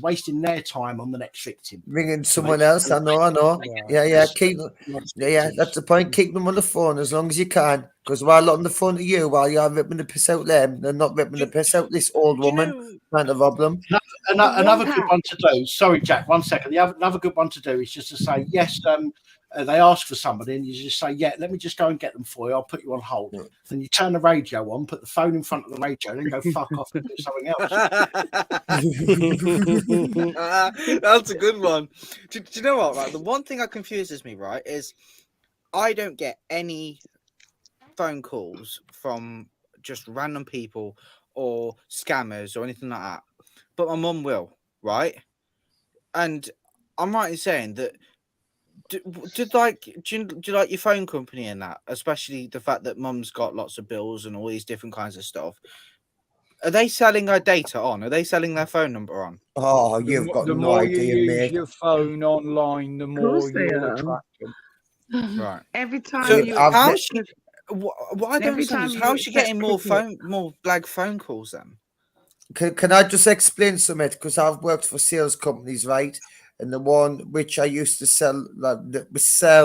Speaker 1: wasting their time on the next victim.
Speaker 15: Ringing someone else, I know. Yeah. That's the point. Keep them on the phone as long as you can, because while they're on the phone to you, while you're ripping the piss out them, they're not ripping the piss out this old woman trying to rob them.
Speaker 1: Another good one to do. Sorry, Jack. 1 second. Another good one to do is just to say yes. They ask for somebody, and you just say, "Yeah, let me just go and get them for you. I'll put you on hold." Then you turn the radio on, put the phone in front of the radio, and then go fuck off and do something else.
Speaker 6: That's a good one. Do you know what? Right, the one thing that confuses me, right, is I don't get any phone calls from just random people or scammers or anything like that, but my mum will, right? And I'm right in saying that. Do you like your phone company in that, especially the fact that mum's got lots of bills and all these different kinds of stuff? Are they selling her data on? Are they selling their phone number on?
Speaker 15: Oh, you've got no idea,
Speaker 7: you use
Speaker 15: mate.
Speaker 7: your phone online, the more you'll attract them.
Speaker 6: Right.
Speaker 16: Every time
Speaker 6: So
Speaker 16: you
Speaker 6: what I don't understand is how is she getting more phone calls then?
Speaker 15: Can I just explain something? Because I've worked for sales companies, right? And the one which I used to sell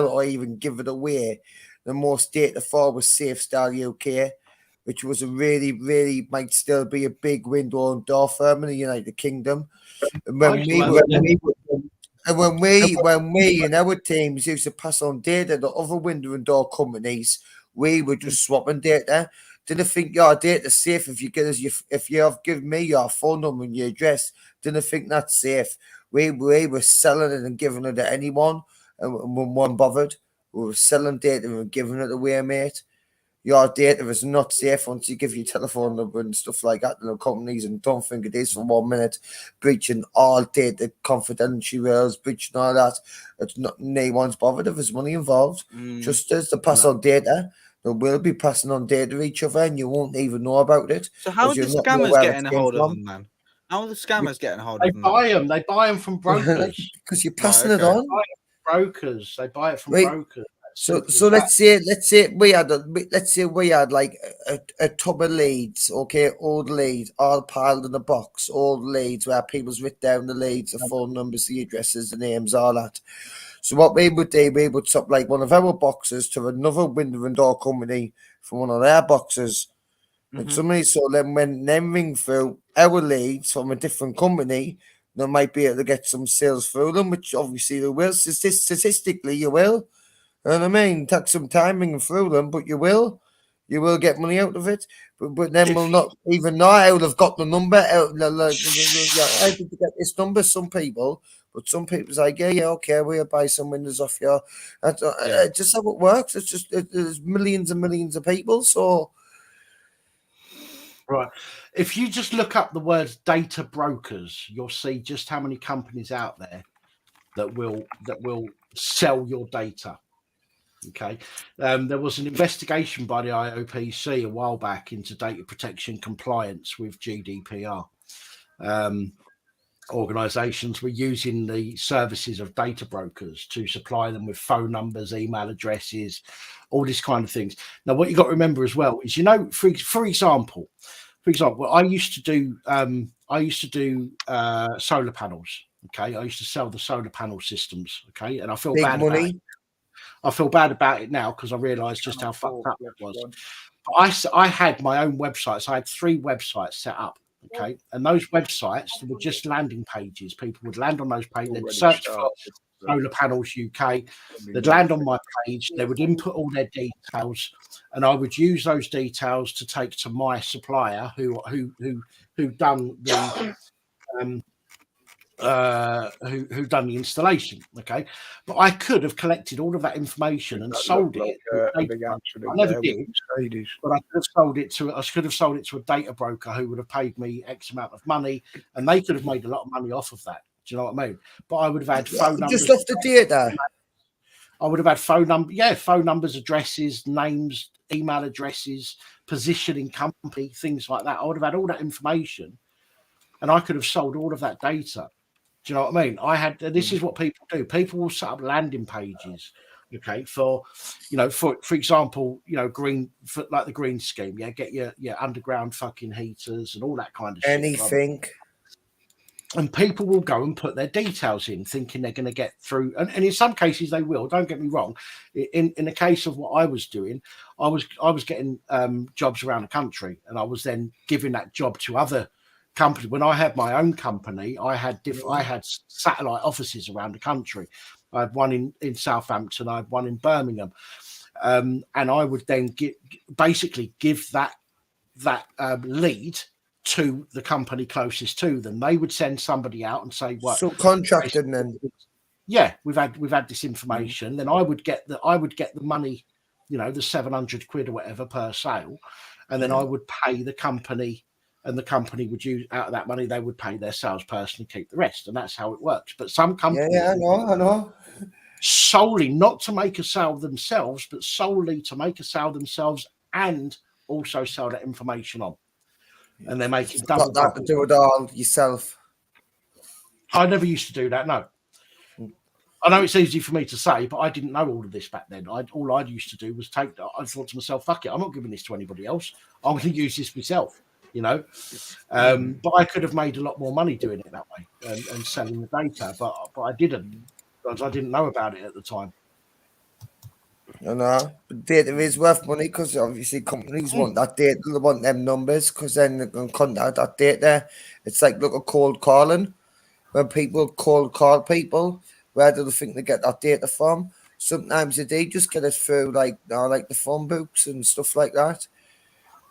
Speaker 15: or even give it away, the most data for was SafeStyle UK, which was a really, really might still be a big window and door firm in the United Kingdom. And when we and our teams used to pass on data to other window and door companies, we were just swapping data. Didn't think your data's safe if you have given me your phone number and your address. Didn't think that's safe. We were selling it and giving it to anyone, and we weren't bothered. We were selling data and giving it away, mate. Your data is not safe once you give your telephone number and stuff like that to the companies, and don't think it is for 1 minute. Breaching all data confidentials, breaching all that. It's not, no one's bothered if there's money involved. Just as to pass on data, they will be passing on data to each other, and you won't even know about it.
Speaker 6: So how are the scammers getting a hold of them, man? How are the scammers getting a hold of them?
Speaker 1: They buy them from brokers.
Speaker 15: Because you're passing it on.
Speaker 1: Brokers. They buy it from brokers.
Speaker 15: So let's say we had like a tub of leads, okay, old leads, all piled in a box, old leads where people's written down the leads, the phone numbers, the addresses, the names, all that. So what we would do, we would swap like one of our boxes to another window and door company from one of their boxes. And somebody, so then when them ring through our leads from a different company, they might be able to get some sales through them, which obviously they will. Statistically, you will. You know what I mean? Take some time ringing through them, but you will get money out of it. But then we'll not even know how they've got the number. How did you get this number? Some people, but some people's like, yeah, okay, we'll buy some windows off you. Just how it works. It's just there's millions and millions of people, so.
Speaker 1: Right. If you just look up the words data brokers, you'll see just how many companies out there that will sell your data. Okay. There was an investigation by the IOPC a while back into data protection compliance with GDPR. Organizations were using the services of data brokers to supply them with phone numbers, email addresses, all this kind of things. Now, what you got to remember as well is, for example, I used to do solar panels. Okay, I used to sell the solar panel systems. Okay, and I feel
Speaker 15: Big
Speaker 1: bad
Speaker 15: money.
Speaker 1: about it. I feel bad about it now because I realised just how fucked up it was. But I had my own websites. I had 3 websites set up. Okay, and those websites were just landing pages. People would land on those pages, they'd search for solar panels UK. They'd land on my page. They would input all their details, and I would use those details to take to my supplier who done the who done the installation. Okay, but I could have collected all of that information and sold it. I never did, but I could have sold it to a data broker who would have paid me X amount of money, and they could have made a lot of money off of that. Do you know what I mean? But I would have had phone numbers.
Speaker 15: Just off the data.
Speaker 1: I would have had phone numbers, addresses, names, email addresses, positioning company, things like that. I would have had all that information, and I could have sold all of that data. Do you know what I mean? This is what people do. People will set up landing pages, okay, for example, like the green scheme, get your underground fucking heaters and all that kind of shit.
Speaker 15: Anything.
Speaker 1: And people will go and put their details in, thinking they're going to get through. And in some cases they will. Don't get me wrong. In the case of what I was doing, I was getting jobs around the country, and I was then giving that job to other company. When I had my own company, I had satellite offices around the country. I had one in Southampton, I had one in Birmingham, and I would then give that lead to the company closest to them. They would send somebody out and say, "What
Speaker 15: subcontracted then?"
Speaker 1: Yeah, we've had this information. Then I would get the money, the 700 quid or whatever per sale, and then I would pay the company. And the company would use out of that money, they would pay their salesperson and keep the rest. And that's how it works. But some companies,
Speaker 15: I know.
Speaker 1: Solely not to make a sale themselves, but solely to make a sale themselves and also sell that information on. And they're making double.
Speaker 15: Got that to do it all yourself.
Speaker 1: I never used to do that. No. I know it's easy for me to say, but I didn't know all of this back then. All I used to do was I thought to myself, fuck it, I'm not giving this to anybody else. I'm going to use this myself. But I could have made a lot more money doing it that way and selling the data, but I didn't, because I didn't know about it at the time.
Speaker 15: I know, but data is worth money because obviously companies want that data, they want them numbers because then they can contact that data. It's like look at cold calling. When people cold call people, where do they think they get that data from? Sometimes they do just get it through like the phone books and stuff like that.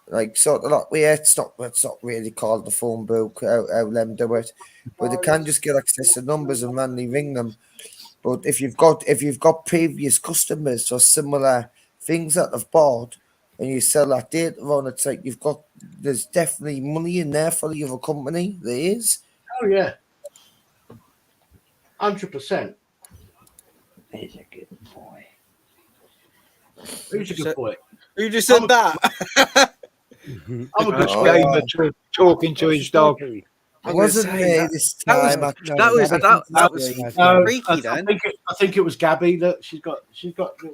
Speaker 15: Like sort of like it's not really called the phone book how them do it, but they can just get access to numbers and randomly ring them. But if you've got previous customers or similar things that they've bought and you sell that data on, it's like there's definitely money in there for the other company. There is.
Speaker 1: Oh yeah, 100%.
Speaker 14: He's a good boy.
Speaker 1: Who's a good boy?
Speaker 6: Who just said that?
Speaker 7: I'm a good gamer talking to his dog.
Speaker 15: It wasn't me this time.
Speaker 6: That was
Speaker 1: No,
Speaker 6: freaky then.
Speaker 1: I think it was Gabby. Look, she's got a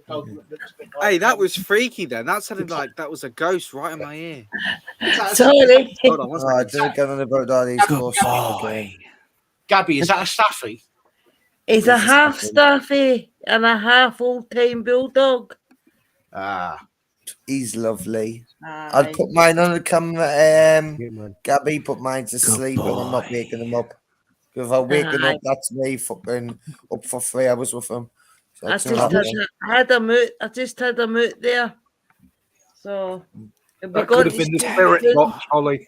Speaker 1: dog that looks a bit like
Speaker 6: Hey, that was freaky then. That sounded like that was a ghost right in my ear.
Speaker 12: Sorry.
Speaker 6: Hold on, one
Speaker 15: Oh, I
Speaker 6: second.
Speaker 15: don't get on about all these ghost people again.
Speaker 1: Gabby, is that a staffy?
Speaker 12: He's a half staffy and a half old-time bulldog.
Speaker 1: Ah,
Speaker 15: he's lovely.
Speaker 12: Aye.
Speaker 15: I'd put mine on the camera. Gabby, put mine to sleep, and I'm not waking him up. If I wake him
Speaker 12: Aye.
Speaker 15: up, that's me fucking up for 3 hours with him. So
Speaker 12: I
Speaker 15: that's
Speaker 12: just
Speaker 15: not
Speaker 12: had,
Speaker 15: happening.
Speaker 12: had him out. I just had him out there. So we
Speaker 7: That
Speaker 12: got
Speaker 7: could have
Speaker 12: to
Speaker 7: been the
Speaker 12: speak
Speaker 7: spirit
Speaker 12: soon.
Speaker 7: box, Holly.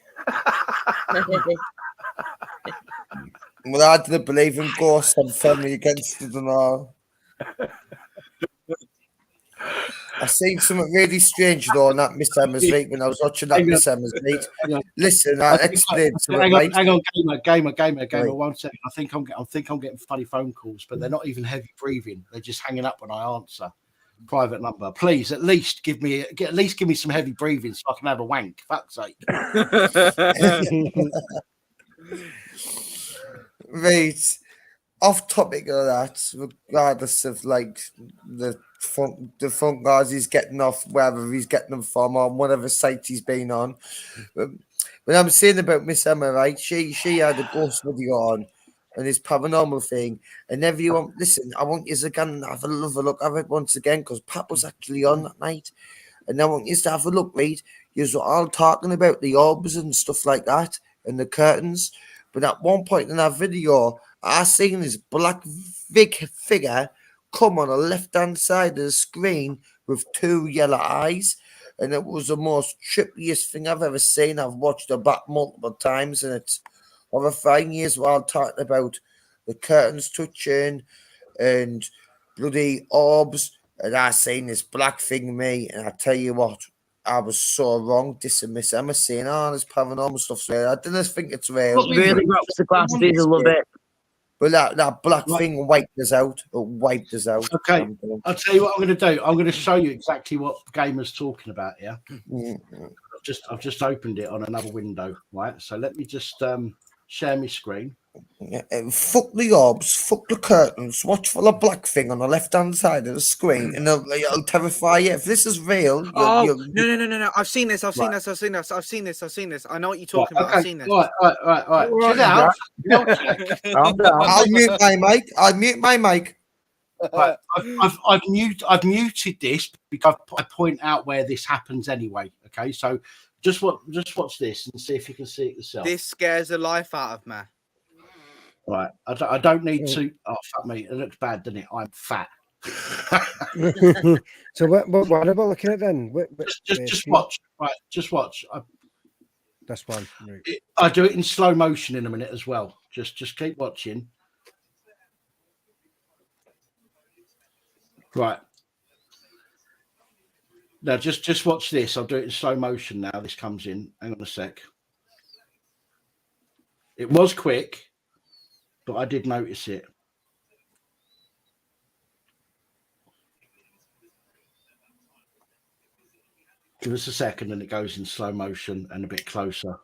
Speaker 15: Well, I didn't believe in ghosts and family against it and all. I seen something really strange though on that Miss Emma's Meet when I was watching that
Speaker 1: Hang on.
Speaker 15: Miss Emma's Meet.
Speaker 1: Hang on.
Speaker 15: Listen,
Speaker 1: I
Speaker 15: I
Speaker 1: think
Speaker 15: explained to it,
Speaker 1: hang
Speaker 15: mate.
Speaker 1: on, gamer.
Speaker 15: Right.
Speaker 1: 1 second. I think I'm getting funny phone calls, but they're not even heavy breathing. They're just hanging up when I answer. Private number, please. At least give me some heavy breathing so I can have a wank. Fuck's sake.
Speaker 15: Right. Off topic of that, regardless of like the funk guys he's getting off, wherever he's getting them from, or whatever site he's been on. When I'm saying about Miss Emma, right? She had a ghost video on and this paranormal thing, and everyone listen. I want you to again have a look at it once again because Pat was actually on that night, and I want you to have a look, right? You're all talking about the orbs and stuff like that and the curtains, but at one point in that video, I seen this black big figure come on the left-hand side of the screen with 2 yellow eyes, and it was the most trippiest thing I've ever seen. I've watched it back multiple times, and it's horrifying. Years while talking about the curtains touching and bloody orbs, and I seen this black thing, me, and I tell you what, I was so wrong. Dismiss Emma saying, "Oh, this paranormal stuff's real." I didn't think it's real.
Speaker 17: Really rocks the glasses a little bit.
Speaker 15: But that black thing wiped us out. It wiped us out.
Speaker 1: Okay, I'll tell you what I'm going to do. I'm going to show you exactly what Gamer's talking about here. I've just opened it on another window, right? So let me just share my screen.
Speaker 15: Fuck the orbs, fuck the curtains, watch for the black thing on the left hand side of the screen, and it'll terrify you. If this is real,
Speaker 6: No. I've seen this. I've seen this. I know what you're talking about. I've seen this.
Speaker 1: Right. Chill out.
Speaker 15: I'll mute my mic.
Speaker 1: Right. I've muted this because I point out where this happens anyway. Okay, so just watch this and see if you can see it yourself.
Speaker 6: This scares the life out of me.
Speaker 1: Right, I don't need to. Oh fuck me! It looks bad, doesn't it? I'm fat.
Speaker 9: So what are we looking at then?
Speaker 1: Just watch. Right, just watch.
Speaker 9: This one. Right.
Speaker 1: I do it in slow motion in a minute as well. Just keep watching. Right. Now just watch this. I'll do it in slow motion now. This comes in. Hang on a sec. It was quick, but I did notice it. Give us a second and it goes in slow motion and a bit closer.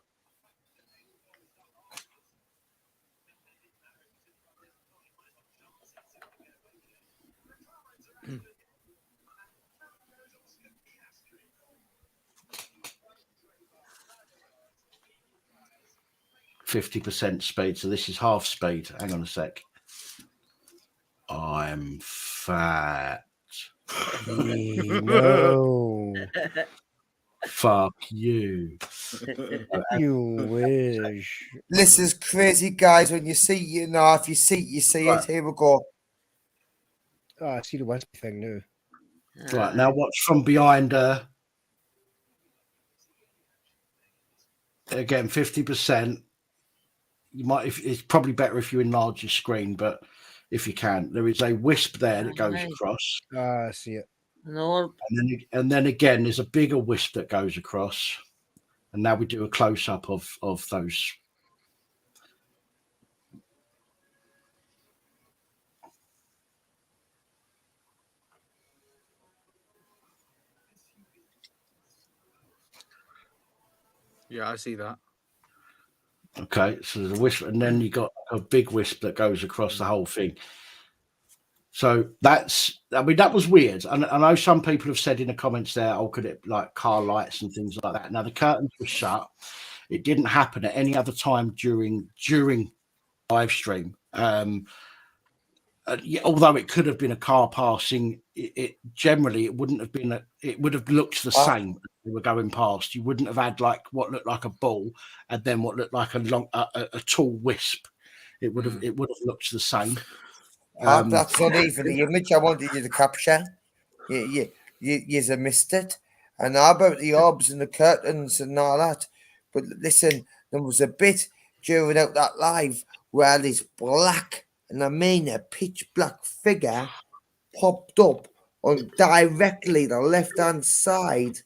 Speaker 6: Hmm.
Speaker 1: 50% speed. So this is half speed. Hang on a sec. I'm fat.
Speaker 9: No.
Speaker 1: Fuck you.
Speaker 9: You wish.
Speaker 15: This is crazy, guys. When you see, if you see it. Here we go.
Speaker 9: Oh, I see the wispy thing now.
Speaker 1: Right, now watch from behind her. Again, 50%. You might. It's probably better if you enlarge your screen, but if you can, there is a wisp there that goes across.
Speaker 9: I see it.
Speaker 12: No.
Speaker 1: And then again, there's a bigger wisp that goes across. And now we do a close up of those.
Speaker 6: Yeah, I see that.
Speaker 1: Okay, so there's a wisp, and then you got a big wisp that goes across the whole thing. So that's, I mean, that was weird. And I know some people have said in the comments there, oh, could it like car lights and things like that? Now the curtains were shut. It didn't happen at any other time during live stream. Although it could have been a car passing, it generally it wouldn't have been. It would have looked the same as they were going past. You wouldn't have had like what looked like a ball and then what looked like a tall wisp. It would have looked the same.
Speaker 15: That's not even the image I wanted you to capture. You missed it. And how about the orbs and the curtains and all that? But listen, there was a bit during out that live where this black, and I mean a pitch black figure popped up on directly the left-hand side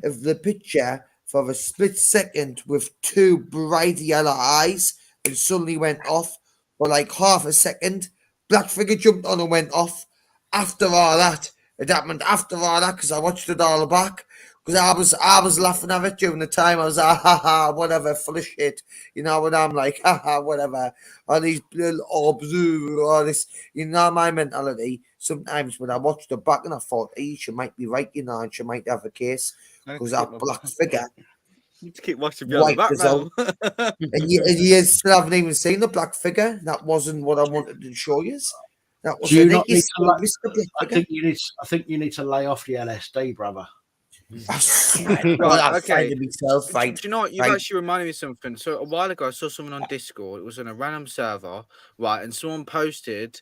Speaker 15: of the picture for a split second with two bright yellow eyes and suddenly went off for like half a second. Black figure jumped on and went off. After all that, it happened after all that because I watched it all back. Because I was laughing at it during the time. I was like, ha ha, whatever, full of shit. You know, when I'm like, ha ha, whatever. All these little orbs, all this. You know, my mentality. Sometimes when I watched it back and I thought, hey, she might be right, you know, and she might have a case. Because that black figure.
Speaker 18: You need to keep watching behind the back now.
Speaker 15: and you still haven't even seen the black figure. That wasn't what I wanted to show you. That was
Speaker 1: Do you not need
Speaker 15: I
Speaker 1: think you need to lay off the LSD, brother.
Speaker 15: Right,
Speaker 6: okay.
Speaker 15: Myself,
Speaker 6: Do you know what? You've actually reminded me of something. So a while ago, I saw someone on Discord. It was on a random server, right? And someone posted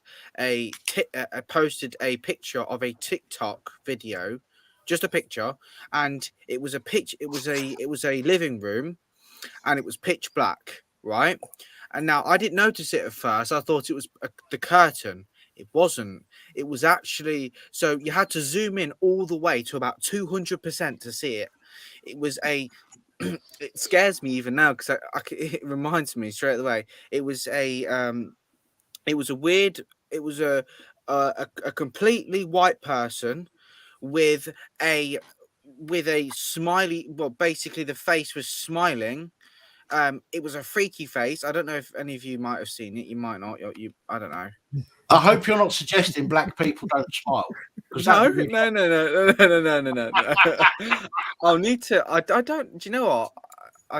Speaker 6: posted a picture of a TikTok video, just a picture, and it was a pitch. It was a living room, and it was pitch black, right? And now I didn't notice it at first. I thought it was the curtain. It wasn't. It was actually, so you had to zoom in all the way to about 200% to see it. It was it scares me even now because it reminds me straight away. It was a completely white person with a smiley, well, basically the face was smiling. It was a freaky face. I don't know if any of you might have seen it. You might not. I don't know.
Speaker 1: I hope you're not suggesting black people don't smile.
Speaker 6: No. I'll need to. I don't. Do you know what? I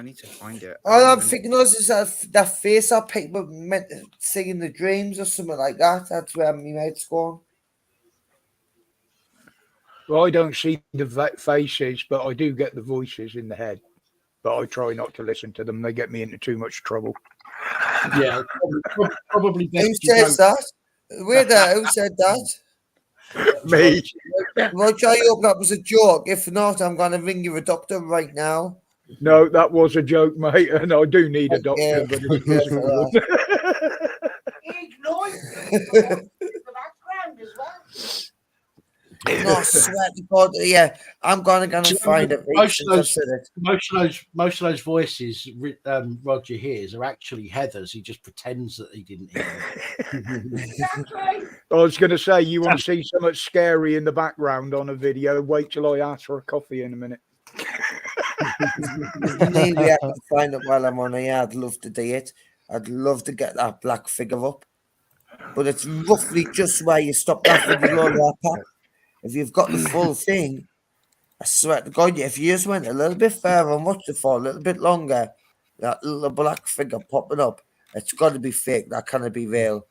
Speaker 6: need to find it.
Speaker 15: All I'm thinking is that face that people meant to see in the dreams or something like that. That's where my mate's going.
Speaker 7: Well, I don't see the faces, but I do get the voices in the head. But I try not to listen to them. They get me into too much trouble.
Speaker 1: Yeah, probably.
Speaker 15: Who says that? Who said that?
Speaker 7: Me.
Speaker 15: Well, I hope that was a joke. If not, I'm going to ring you a doctor right now.
Speaker 7: No, that was a joke, mate, and I do need a doctor, but it's a good one.
Speaker 15: No, I swear to God, yeah, I'm going to find it.
Speaker 1: Most of those voices Roger hears are actually Heather's. He just pretends that he didn't hear them.
Speaker 7: I was going to say, you want to see something scary in the background on a video? Wait till I ask for a coffee in a minute.
Speaker 15: Maybe I can find it while I'm on here. I'd love to do it. I'd love to get that black figure up, but it's roughly just where you stop that video on that pack. If you've got the full thing, I swear to God, if you just went a little bit further and watched it for a little bit longer, that little black figure popping up, it's got to be fake. That can't be real.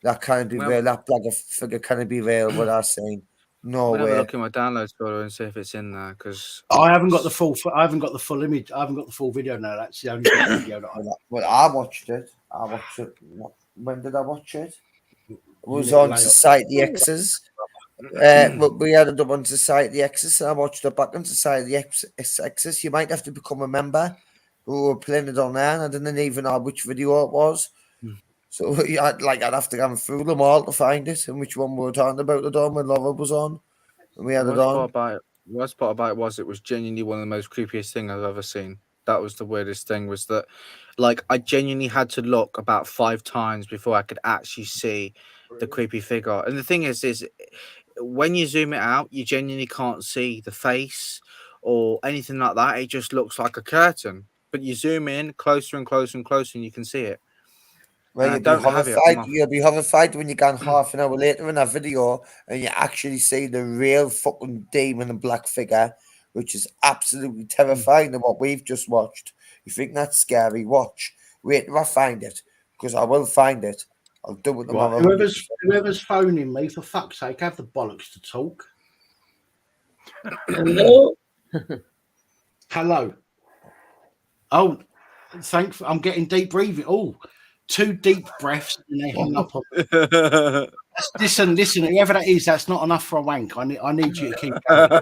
Speaker 15: That can't be real. That black figure can't be real. What I'm saying, no way.
Speaker 6: Have a look in my downloads folder and see if it's in there. Because
Speaker 1: I haven't got the full. I haven't got the full image. I haven't got the full video now. That's the only video that I.
Speaker 15: Well, I watched it. When did I watch it? It was on Society X's. We had it up on Society X's, and I watched it back on Society X's. You might have to become a member. We were playing it on there, and I didn't even know which video it was. So I'd have to go through them all to find it and which one we were talking about it on when Laura was on. And we had it on.
Speaker 6: The worst part about it was genuinely one of the most creepiest things I've ever seen. That was the weirdest thing, was that like I genuinely had to look about 5 times before I could actually see the creepy figure. And the thing is when you zoom it out, you genuinely can't see the face or anything like that. It just looks like a curtain. but you zoom in closer and closer and closer, and you can see it.
Speaker 15: Well,
Speaker 6: And I
Speaker 15: you'll be
Speaker 6: don't have it.
Speaker 15: horrified. You'll be horrified when you go half an hour later in a video and you actually see the real fucking demon and black figure, which is absolutely terrifying than what we've just watched. You think that's scary? Watch. Wait till I find it, because I will find it. I'll do it tomorrow.
Speaker 1: Whoever's phoning me, for fuck's sake, have the bollocks to talk.
Speaker 8: Hello?
Speaker 1: Hello. Oh, I'm getting deep breathing. Oh, 2 deep breaths and they hung up on me. Listen, whoever that is, that's not enough for a wank. I need you to keep going.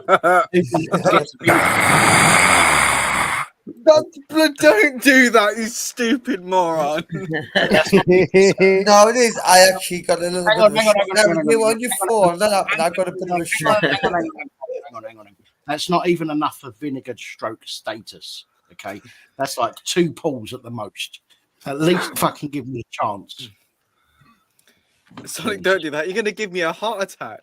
Speaker 6: Don't do that, you stupid moron.
Speaker 15: No, it is. I actually got a little bit of a shock. You on your phone, and I got a bit of a shock.
Speaker 1: Hang on. That's not even enough for vinegar stroke status. Okay, that's like 2 pulls at the most. At least fucking give me a chance.
Speaker 6: Sonic, don't do that. You're going to give me a heart attack.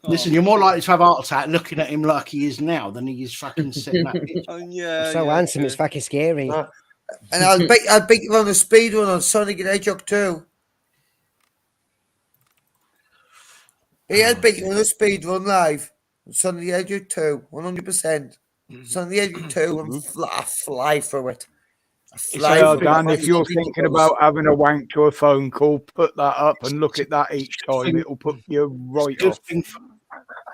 Speaker 1: Listen, you're more likely to have a heart attack looking at him like he is now than he is fucking sitting that picture.
Speaker 6: Oh, yeah.
Speaker 9: So handsome, it's fucking scary.
Speaker 15: And I'll beat you on a speed run on Sonic the Hedgehog 2. I'd beat you on a speed run live. Sonic the Hedgehog 2, 100%. Sonic the Hedgehog 2, and I fly through it.
Speaker 7: So, Dan, if you're thinking about having a wank to a phone call, put that up and look at that each time. It'll put you right off.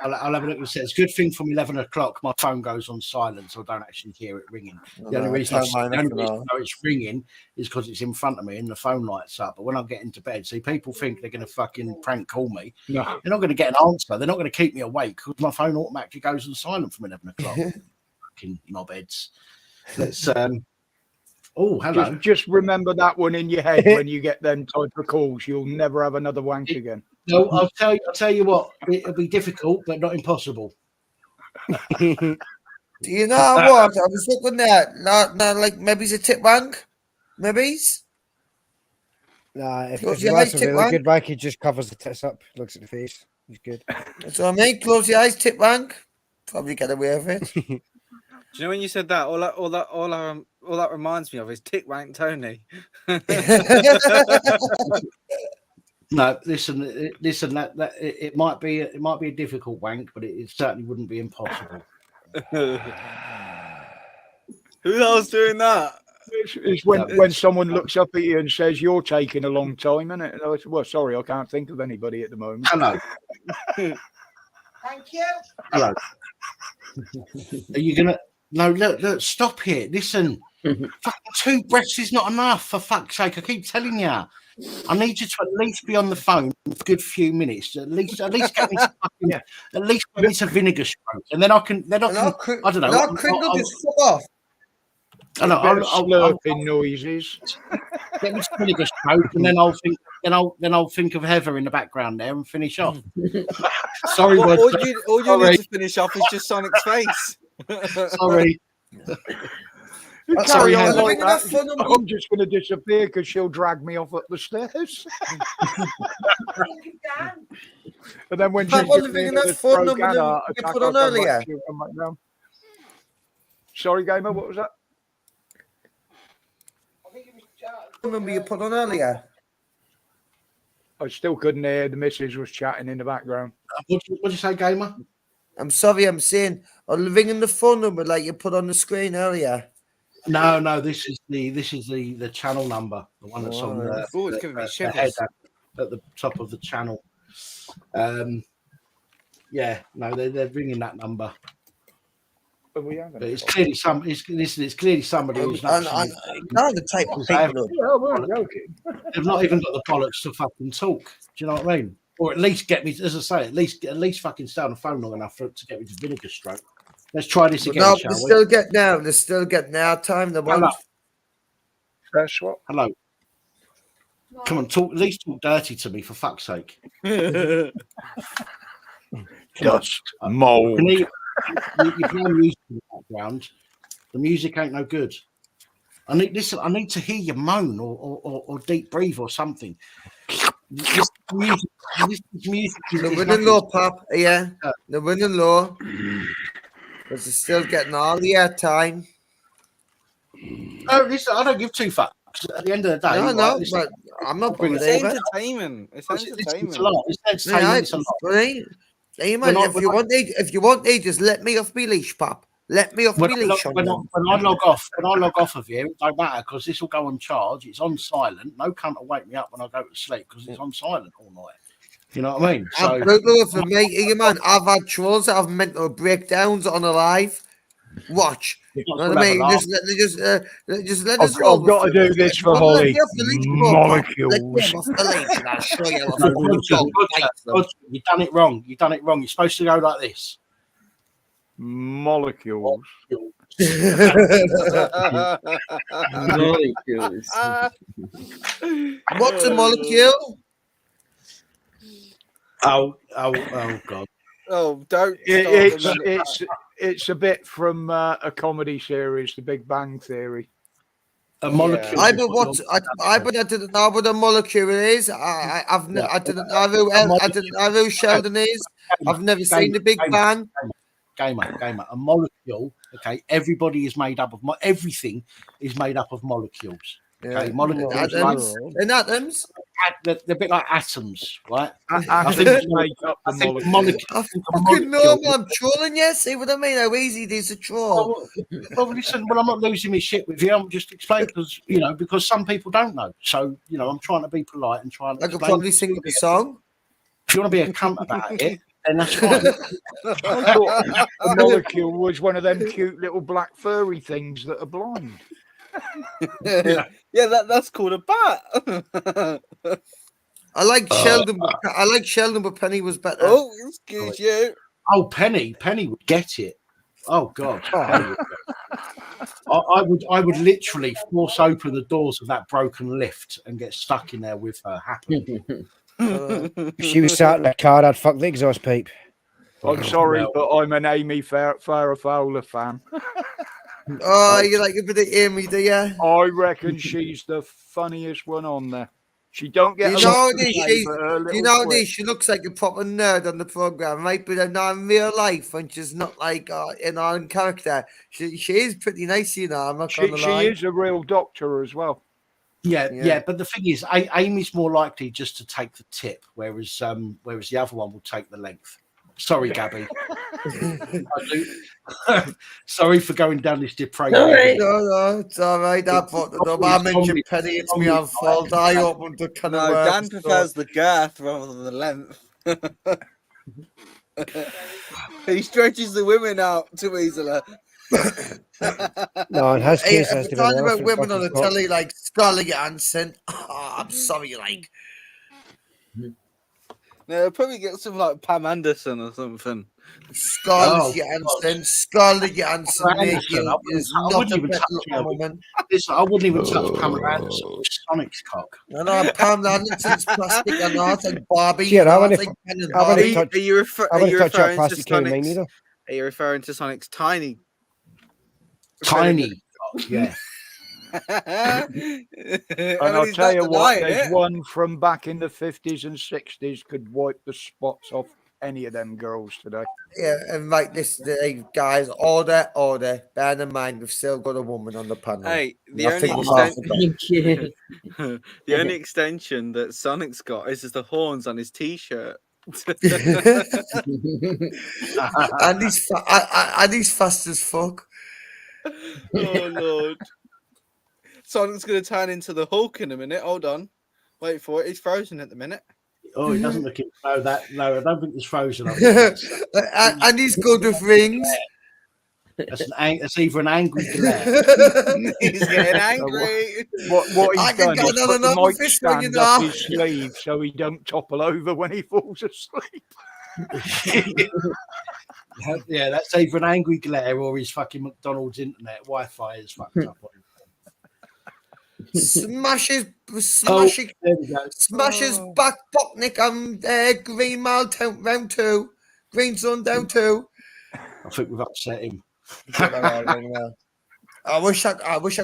Speaker 1: I'll have a look. It's a good thing from 11 o'clock. My phone goes on silent, so I don't actually hear it ringing. The only reason I know it's ringing is because it's in front of me and the phone lights up. But when I get into bed, see, people think they're going to fucking prank call me.
Speaker 7: No.
Speaker 1: They're not going to get an answer. They're not going to keep me awake because my phone automatically goes on silent from 11 o'clock. Fucking knobheads. Let's oh, hello.
Speaker 7: Just remember that one in your head when you get them type of calls. You'll never have another wank again.
Speaker 1: No, I'll tell you what. It'll be difficult, but not impossible.
Speaker 15: Do you know what? I was looking at like maybe it's a tip wank. Maybe's.
Speaker 9: Nah, if
Speaker 15: Close
Speaker 9: you
Speaker 15: your eyes,
Speaker 9: want a
Speaker 15: tip
Speaker 9: really
Speaker 15: wank.
Speaker 9: good wank, he just covers the tits up, looks at the face. He's good.
Speaker 15: That's what I mean. Close your eyes, tip wank. Probably get away with it.
Speaker 6: Do you know when you said that? All that reminds me of is Tick Wank Tony.
Speaker 1: No, listen. That it might be a difficult wank, but it certainly wouldn't be impossible.
Speaker 6: Who the hell's doing that?
Speaker 7: It's when someone looks up at you and says you're taking a long time, isn't it? Well, sorry, I can't think of anybody at the moment.
Speaker 1: Hello.
Speaker 8: Thank you.
Speaker 1: Hello. Are you gonna? No, look, stop it. Listen, fucking 2 breaths is not enough. For fuck's sake, I keep telling you. I need you to at least be on the phone for a good few minutes. At least get me to fucking, at least get me to vinegar stroke, and then I can. I don't know.
Speaker 15: I'll crinkle this fuck off.
Speaker 1: I know.
Speaker 7: I'll slurping noises.
Speaker 1: Get me to vinegar stroke, and then I'll think. Then I'll think of Heather in the background there and finish off. Sorry,
Speaker 6: all
Speaker 1: Roger.
Speaker 6: you
Speaker 1: Sorry.
Speaker 6: need to finish off is just Sonic's face.
Speaker 1: Sorry.
Speaker 7: Carry on
Speaker 1: Heather.
Speaker 7: like that. I'm just going to disappear because she'll drag me off up the stairs. And then when
Speaker 15: Pat,
Speaker 7: she
Speaker 15: what
Speaker 7: gets
Speaker 15: the
Speaker 7: me
Speaker 15: thing
Speaker 7: into
Speaker 15: that
Speaker 7: the
Speaker 15: phone
Speaker 7: stroke
Speaker 15: number
Speaker 7: and
Speaker 15: that
Speaker 7: heart
Speaker 15: you
Speaker 7: attack,
Speaker 15: put
Speaker 7: I'll
Speaker 15: on
Speaker 7: come back
Speaker 15: earlier?
Speaker 7: to you and come back down. Sorry, Gamer, what was that?
Speaker 15: Remember you put on earlier?
Speaker 7: I still couldn't hear. The missus was chatting in the background.
Speaker 1: What'd you say, Gamer?
Speaker 15: I'm sorry, I'm saying I'm ringing the phone number like you put on the screen earlier.
Speaker 1: No. This is the channel number, the one that's on the,
Speaker 6: Oh, it's giving me
Speaker 1: the
Speaker 6: shivers.
Speaker 1: head at the top of the channel. Yeah, no, they're ringing that number.
Speaker 7: But we haven't.
Speaker 1: But it's clearly it's clearly somebody who's not.
Speaker 15: Not the type of people.
Speaker 7: Yeah, we're joking.
Speaker 1: They've not even got the bollocks to fucking talk. Do you know what I mean? Or at least get me, as I say, at least fucking stay on the phone long enough to get me to vinegar stroke. Let's try this again.
Speaker 15: No,
Speaker 1: shall
Speaker 15: they're
Speaker 1: we?
Speaker 15: still getting out. They're still getting out. Time the
Speaker 1: Hello.
Speaker 15: one.
Speaker 7: That's what.
Speaker 1: Hello. Come on, at least talk dirty to me for fuck's sake.
Speaker 7: Dust, mold.
Speaker 1: You've no music in the background. The music ain't no good. I need to hear you moan or deep breathe or something. This music
Speaker 15: The winning low, Pop. Yeah, the winning low. Because they're still getting all the airtime.
Speaker 1: Oh, listen, I don't give two fucks. At the end of the day,
Speaker 15: No, but I'm not
Speaker 1: bringing
Speaker 15: bothered
Speaker 18: It's
Speaker 15: either.
Speaker 18: entertainment. It's entertainment.
Speaker 1: It's a lot. It's entertainment. It's a lot.
Speaker 15: Right? Hey, man, if you want me, just let me off my leash, pap. Let me off my leash.
Speaker 1: When I log off of you, it don't matter because this will go on charge. It's on silent. No cunt will wake me up when I go to sleep because it's on silent all night. You know what I mean? So,
Speaker 15: for me, hey, man, I've had trolls that have mental breakdowns on a live. Watch. You know what I mean? Just let us roll.
Speaker 7: I've got to do this for Holly. Molecules.
Speaker 15: I'll show you.
Speaker 1: You've done it wrong. You've done it wrong. You're supposed to go like this.
Speaker 7: Molecules.
Speaker 15: Molecules. What's a molecule?
Speaker 1: Oh God.
Speaker 18: Oh, don't.
Speaker 7: It's a bit from a comedy series, The Big Bang Theory.
Speaker 1: A molecule.
Speaker 15: I didn't know what a molecule is. I didn't know who Sheldon is. I've never seen The Big Bang.
Speaker 1: Gamer. A molecule. Okay, everybody is made up of everything is made up of molecules. Okay, molecules.
Speaker 15: Atoms.
Speaker 1: They're a bit like atoms, right?
Speaker 7: I think
Speaker 15: I'm trolling you. See what I mean? How easy it is to troll.
Speaker 1: Well, listen. Well, I'm not losing my shit with you. I'm just explaining because some people don't know. So I'm trying to be polite and trying to.
Speaker 15: I could probably sing a song.
Speaker 1: If you want to be a cunt about it, then that's fine.
Speaker 7: I thought a molecule was one of them cute little black furry things that are blind.
Speaker 18: Yeah, that's called a bat.
Speaker 15: I like Sheldon. I like Sheldon, but Penny was better.
Speaker 18: Oh, excuse you.
Speaker 1: Oh, Penny would get it. Oh God. I would literally force open the doors of that broken lift and get stuck in there with her happily.
Speaker 9: If she was sat in a car, I'd fuck the exhaust pipe.
Speaker 7: I'm sorry, but I'm an Amy Farrah Fowler fan.
Speaker 15: Oh, you like a bit of Amy, do you?
Speaker 7: I reckon she's the funniest one on there. She don't get.
Speaker 15: She looks like a proper nerd on the program, right? But in real life, and she's not like in character. She is pretty nice, I'm not gonna lie.
Speaker 7: She is a real doctor as well.
Speaker 1: Yeah. But the thing is, Amy's more likely just to take the tip, whereas the other one will take the length. Sorry, Gabby. Sorry for going down this depraved.
Speaker 15: No, it's all right. I mentioned Penny. It's me on fault. I opened the can of worms.
Speaker 18: Dan prefers the girth rather than the length. He stretches the women out too easily.
Speaker 9: No, in his case,
Speaker 15: I'm talking about women on the telly like Scarlett Johansson. Oh, I'm sorry, like.
Speaker 18: No, they'll probably get something like Pam Anderson or something.
Speaker 15: Scarlett Johansson is not a better looking woman.
Speaker 1: Listen, I wouldn't even touch Pamela Anderson with Sonic's cock.
Speaker 15: No, Pamela Anderson's plastic and not like Barbie.
Speaker 9: Yeah,
Speaker 15: Are
Speaker 18: you referring to Sonic's tiny?
Speaker 1: Yeah.
Speaker 7: And I'll tell you what, there's one from back in the 50s and 60s could wipe the spots off any of them girls today.
Speaker 15: Yeah, and like this, guys, order. Bear in mind, we've still got a woman on the panel.
Speaker 18: Hey, the only extension that Sonic's got is the horns on his t-shirt.
Speaker 15: and he's fast as fuck.
Speaker 18: Oh Lord. Sonic's going to turn into the Hulk in a minute. Hold on. Wait for it. He's frozen at the minute.
Speaker 1: Oh, he doesn't look it. No, I don't think he's frozen.
Speaker 15: And he's good with rings.
Speaker 1: That's either an angry glare.
Speaker 18: He's getting angry.
Speaker 7: What he's done is put the mic stand up his sleeve so he don't topple over when he falls asleep.
Speaker 1: Yeah, that's either an angry glare or his fucking McDonald's internet Wi-Fi is fucked up on him.
Speaker 15: Smashes back Botnick and Green Mile round 2. Green Zone down 2.
Speaker 1: I think we've upset him.
Speaker 15: I wish I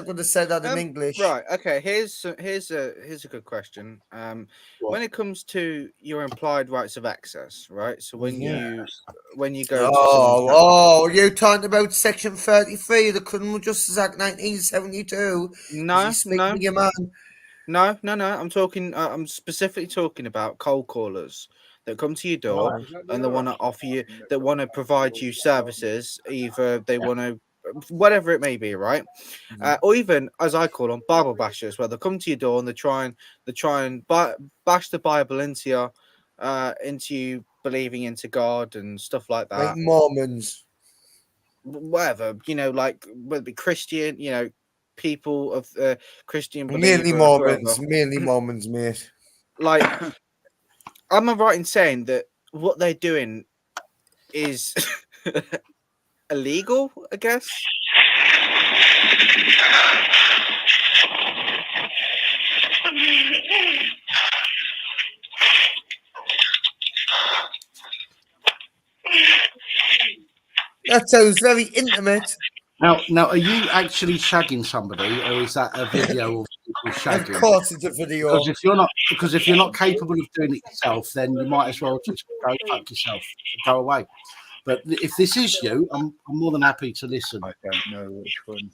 Speaker 15: could have said that in English.
Speaker 6: Right. Okay. Here's a good question. When it comes to your implied rights of access, right? So when you go to
Speaker 15: Oh, you're talking about Section 33 of the Criminal Justice Act 1972.
Speaker 6: No,
Speaker 15: You speak to your man.
Speaker 6: No. I'm talking. I'm specifically talking about cold callers that come to your door and they want to offer you, that want to provide you services. Either they want to, whatever it may be, right? Or even, as I call them, Bible bashers, where they come to your door and they try and bash the Bible into you believing into God and stuff like that.
Speaker 15: Like Mormons.
Speaker 6: Whatever, like whether it be Christian, people of Christian
Speaker 15: Mainly
Speaker 6: believers,
Speaker 15: Mormons.
Speaker 6: whatever.
Speaker 15: Mainly Mormons, mate.
Speaker 6: Like, am I right in saying that what they're doing is illegal, I guess?
Speaker 15: That sounds very intimate.
Speaker 1: Now, are you actually shagging somebody, or is that a video of people shagging?
Speaker 15: Of course, it's a video.
Speaker 1: Because if you're not capable of doing it yourself, then you might as well just go fuck yourself, go away. But if this is you, I'm more than happy to listen.
Speaker 6: I don't know which one.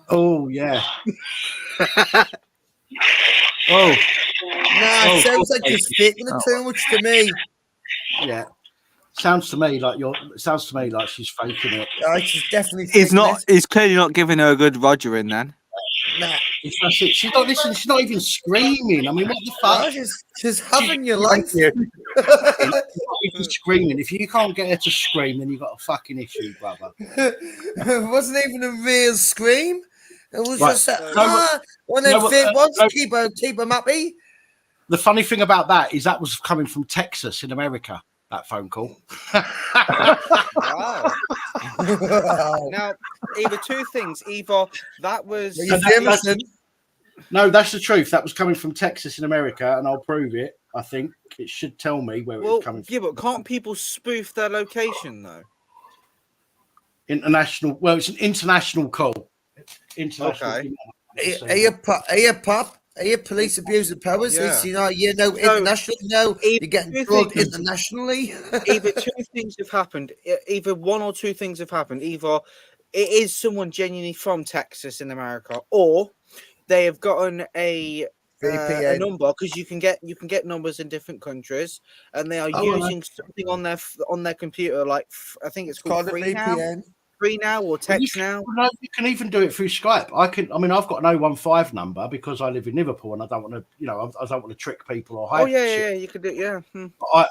Speaker 1: Oh yeah.
Speaker 15: It sounds like you're faking it too much to me.
Speaker 1: Yeah. Sounds to me like she's faking it.
Speaker 15: She's definitely.
Speaker 18: He's clearly not giving her a good Roger in then.
Speaker 15: Nah.
Speaker 1: She's not listening. She's not even screaming. I mean, what the fuck?
Speaker 15: She's having your life.
Speaker 1: She's not even screaming. If you can't get her to scream, then you've got a fucking issue, brother.
Speaker 15: It wasn't even a real scream. It was
Speaker 1: Right.
Speaker 15: just one of them fake ones. Keep her happy.
Speaker 1: The funny thing about that is that was coming from Texas in America. That phone call.
Speaker 6: Wow. Now, either two things. Either that was.
Speaker 1: No, that's the truth. That was coming from Texas in America, and I'll prove it. I think it should tell me where it was coming from.
Speaker 6: Yeah, but can't people spoof their location though?
Speaker 1: International. Well, it's an international call. International.
Speaker 15: Okay. Pop. Are you police abusing powers?
Speaker 6: Yeah.
Speaker 15: International. No, you're getting drugged internationally.
Speaker 6: Either two things have happened. Either one or two things have happened. Either it is someone genuinely from Texas in America, or they have gotten a number, because you can get numbers in different countries, and they are using something on their computer, like I think it's called
Speaker 15: a VPN.
Speaker 6: Free now or text now.
Speaker 1: No, you can even do it through Skype. I've got an 015 number because I live in Liverpool and I don't want to, I don't want to trick people or hide.
Speaker 6: You could do it. Yeah.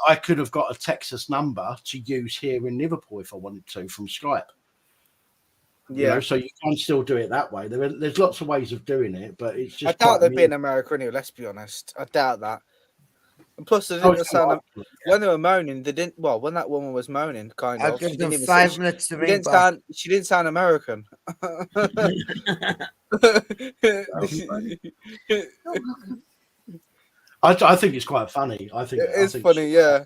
Speaker 1: I could have got a Texas number to use here in Liverpool if I wanted to from Skype.
Speaker 6: Yeah.
Speaker 1: So you can still do it that way. There's lots of ways of doing it, but it's just.
Speaker 6: I doubt they'd be in America anyway. Let's be honest. I doubt that. And plus, they didn't sound when they were moaning. They didn't. Well, when that woman was moaning, kind of.
Speaker 15: I'll give them 5 minutes to ring
Speaker 6: back. She didn't sound American.
Speaker 1: I think it's quite funny. I think
Speaker 6: it's funny. Yeah.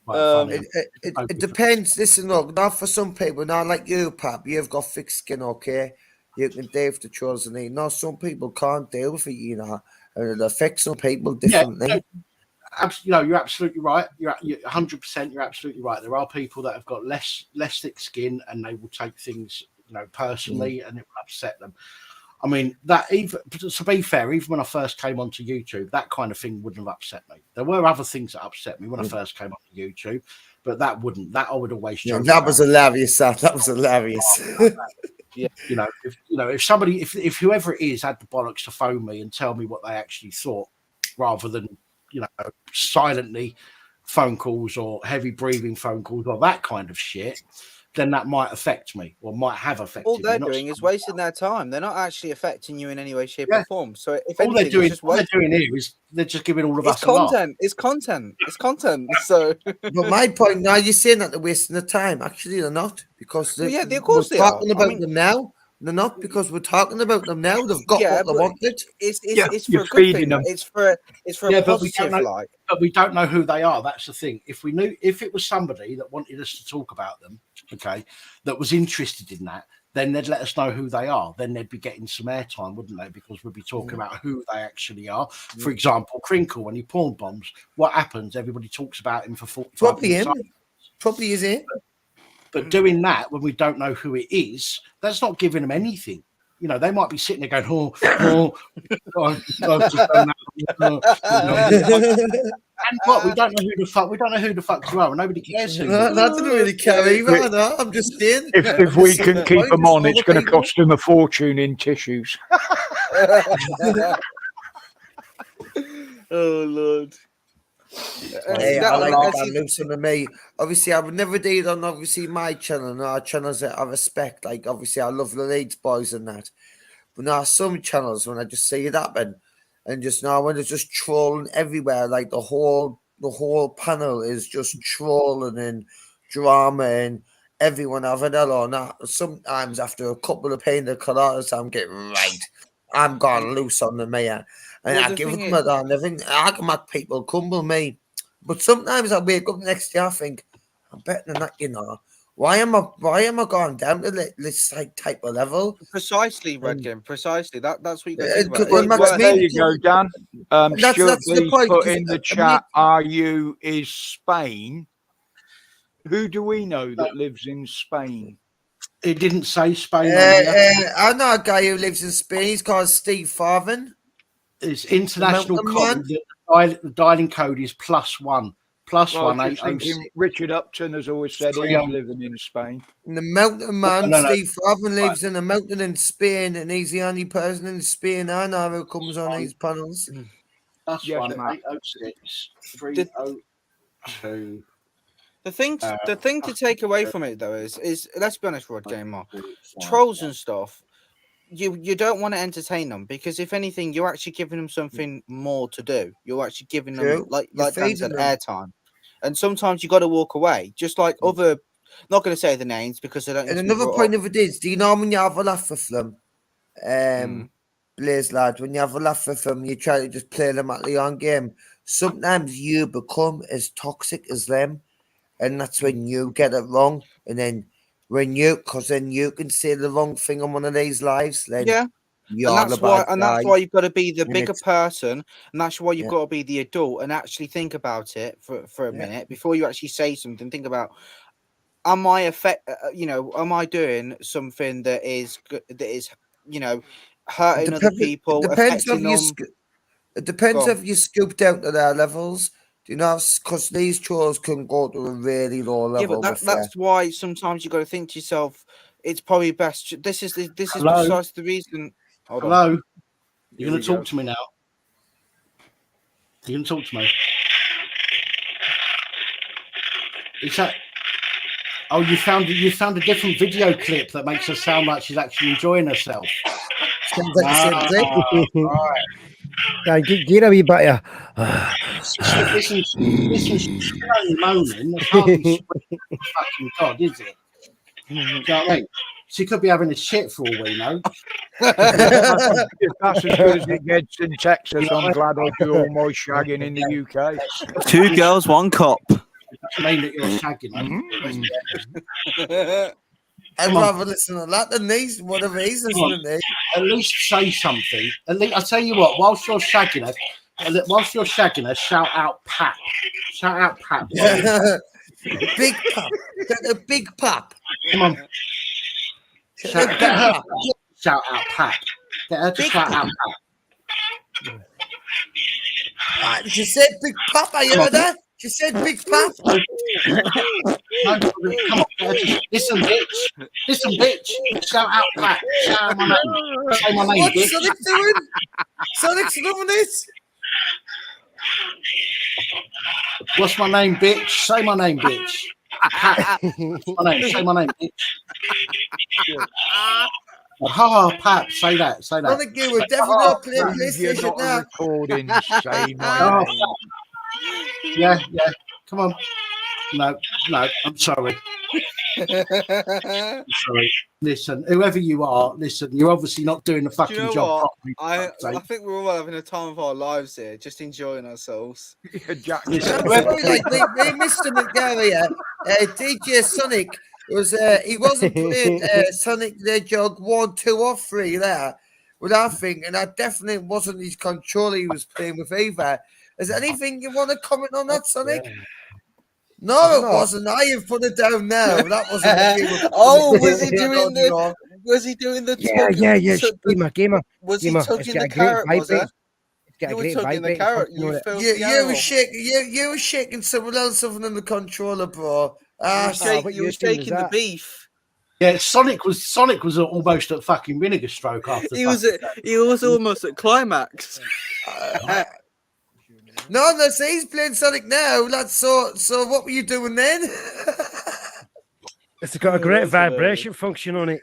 Speaker 15: It depends. Listen, look, not for some people, not like you, Pap. You've got thick skin, okay? You can deal with the chores and eat. No, some people can't deal with it, and it affects some people differently.
Speaker 1: Yeah, you're absolutely right. You're 100%. You're absolutely right. There are people that have got less thick skin, and they will take things, personally, and it will upset them. I mean, that even to be fair, even when I first came onto YouTube, that kind of thing wouldn't have upset me. There were other things that upset me when I first came onto YouTube, but that wouldn't. That I would always.
Speaker 15: Yeah, that was hilarious, Sam. That was hilarious.
Speaker 1: Yeah, if whoever it is had the bollocks to phone me and tell me what they actually thought, rather than silently phone calls or heavy breathing phone calls or that kind of shit, then that might affect me or might have affected me.
Speaker 6: All they're doing is wasting their time. They're not actually affecting you in any way, shape, or form. So if
Speaker 1: all they're doing here is they're just giving all of us
Speaker 6: content. It's content. It's content. So,
Speaker 15: but my point now, you're saying that they're wasting their time. Actually, they're not, because
Speaker 6: of course
Speaker 15: we're talking about them now. They're not, because we're talking about them now. They've got what they wanted.
Speaker 6: It's for a good thing. It's for a positive light.
Speaker 1: But we don't know who they are. That's the thing. If we knew, if it was somebody that wanted us to talk about them, okay, that was interested in that, then they'd let us know who they are. Then they'd be getting some airtime, wouldn't they? Because we'd be talking about who they actually are. For example, Crinkle, when he porn bombs, what happens? Everybody talks about him for 45
Speaker 15: Probably
Speaker 1: minutes.
Speaker 15: him. Probably is it.
Speaker 1: But doing that when we don't know who it is, that's not giving them anything. You know, they might be sitting there going, I've just done that. And what? We don't know who the fuck. We don't know who the fuck you are, and nobody cares who.
Speaker 15: No, that doesn't really care either. No, I'm just saying.
Speaker 7: If we can keep them on, it's going to cost them a fortune in tissues.
Speaker 18: Oh Lord.
Speaker 15: Hey, I like that loose on me. Obviously, I would never do it on obviously my channel. No, channels that I respect. Like obviously, I love the Leeds boys and that. But now some channels when I just see it happen, and just now when it's just trolling everywhere, like the whole panel is just trolling and drama and everyone having it on that. Sometimes after a couple of pina coladas, I'm getting right. I'm gone loose on the mayor. And I give them a damn. I can make people crumble me. But sometimes I wake up the next day, I think, I'm better than that, you know. Why am I going down to this type of level?
Speaker 6: Precisely, Redgame. Precisely. That's what you got to think
Speaker 7: Well, there you go, Dan.
Speaker 15: That's the point.
Speaker 7: Put in the chat, are you is Spain? Who do we know that lives in Spain?
Speaker 1: It didn't say Spain.
Speaker 15: I know a guy who lives in Spain. He's called Steve Farven.
Speaker 1: It's international code. The dialing code is +1. +1 806.
Speaker 7: Richard Upton has always said he's living in Spain.
Speaker 15: And the mountain man, Steve Farven, lives in a mountain in Spain, and he's the only person in Spain I know who comes on these panels.
Speaker 1: +1 806 302.
Speaker 6: The thing to take away from it though is let's be honest, Rod Gamer, trolls and stuff. You don't want to entertain them because if anything, you're actually giving them something more to do. You're actually giving them like Dan said, airtime. And sometimes you got to walk away, just like other. Not going to say the names because I don't.
Speaker 15: And another point of it is, do you know when you have a laugh with them, Blaze lad, when you have a laugh with them, you try to just play them at the own game. Sometimes you become as toxic as them, and that's when you get it wrong. And then because then you can say the wrong thing on one of these lives, then that's
Speaker 6: why you've got to be the bigger person, and that's why you've got to be the adult and actually think about it for a minute before you actually say something. Think about, am I am I doing something that is hurting other people?
Speaker 15: It depends if you scoop down to their levels. You know, because these trolls can go to a really low level.
Speaker 6: Yeah, but that's why sometimes you got to think to yourself, it's probably best. This is precisely the reason.
Speaker 1: Hello, you're going to talk to me now. You're going to talk to me. Is that? Oh, you found a different video clip that makes her sound like she's actually enjoying herself.
Speaker 15: Sounds like the same thing.
Speaker 1: Right.
Speaker 9: Yeah, get a wee bit of.
Speaker 1: Listen, she's only moaning. That's hardly fucking God, is it? Do you know what I mean? She could be having a shit for all we know.
Speaker 7: If that's as good as it gets in Texas, I'm glad I do all my shagging in the UK.
Speaker 19: 2 girls, 1 cop.
Speaker 1: I mean that you're shagging.
Speaker 15: I'd rather listen to that than these, whatever he's listening to.
Speaker 1: At least say something. At least, I'll tell you what, whilst you're shagging her, shout out Pat. Shout out Pat.
Speaker 15: Big Pap. A big Pap.
Speaker 1: Come on. Shout out Pat. Get her to shout out Pat.
Speaker 15: She said Big Pap, I heard her. She said Big Pap.
Speaker 1: No, come on, listen, bitch. Shout out Pat. Shout out my name. Say my name,
Speaker 15: What's
Speaker 1: bitch.
Speaker 15: Sonic doing? Sonic's loving this.
Speaker 1: What's my name, bitch? Say my name, bitch. Pat. What's my name? Say my name, bitch. Ha, Pat. Say that.
Speaker 15: Sonic, you were definitely not playing PlayStation now.
Speaker 7: Recording, say my name.
Speaker 1: Yeah. Come on. No, I'm sorry. Sorry. Listen, whoever you are, you're obviously not doing the fucking job properly.
Speaker 18: I think we're all having a time of our lives here, just enjoying ourselves.
Speaker 15: Listen, Mr. McGarry, DJ Sonic, was he wasn't playing Sonic the Hedgehog 1, 2, or 3 there. What I think, and that definitely wasn't his controller he was playing with either. Is there anything you want to comment on that, Sonic? No, it wasn't. I have put it down now. That wasn't what you were.
Speaker 18: Oh, was he doing the? Was he doing the?
Speaker 9: Gamer.
Speaker 18: Was he
Speaker 9: Gamer. It's
Speaker 18: tugging
Speaker 9: got
Speaker 18: the
Speaker 9: a great
Speaker 18: carrot? Was
Speaker 9: vibrate.
Speaker 18: it?
Speaker 9: It's got
Speaker 18: You
Speaker 9: a
Speaker 18: were
Speaker 9: great
Speaker 18: tugging the
Speaker 9: vibrate.
Speaker 18: carrot. You filthy
Speaker 15: You
Speaker 18: animal.
Speaker 15: were shaking. You were shaking someone else other than the controller, bro.
Speaker 18: You were shaking the beef.
Speaker 1: Yeah, Sonic was almost at fucking vinegar stroke after.
Speaker 18: He was almost at climax.
Speaker 15: No, see, he's playing Sonic now. That's so. What were you doing then?
Speaker 9: It's got a great vibration function on it.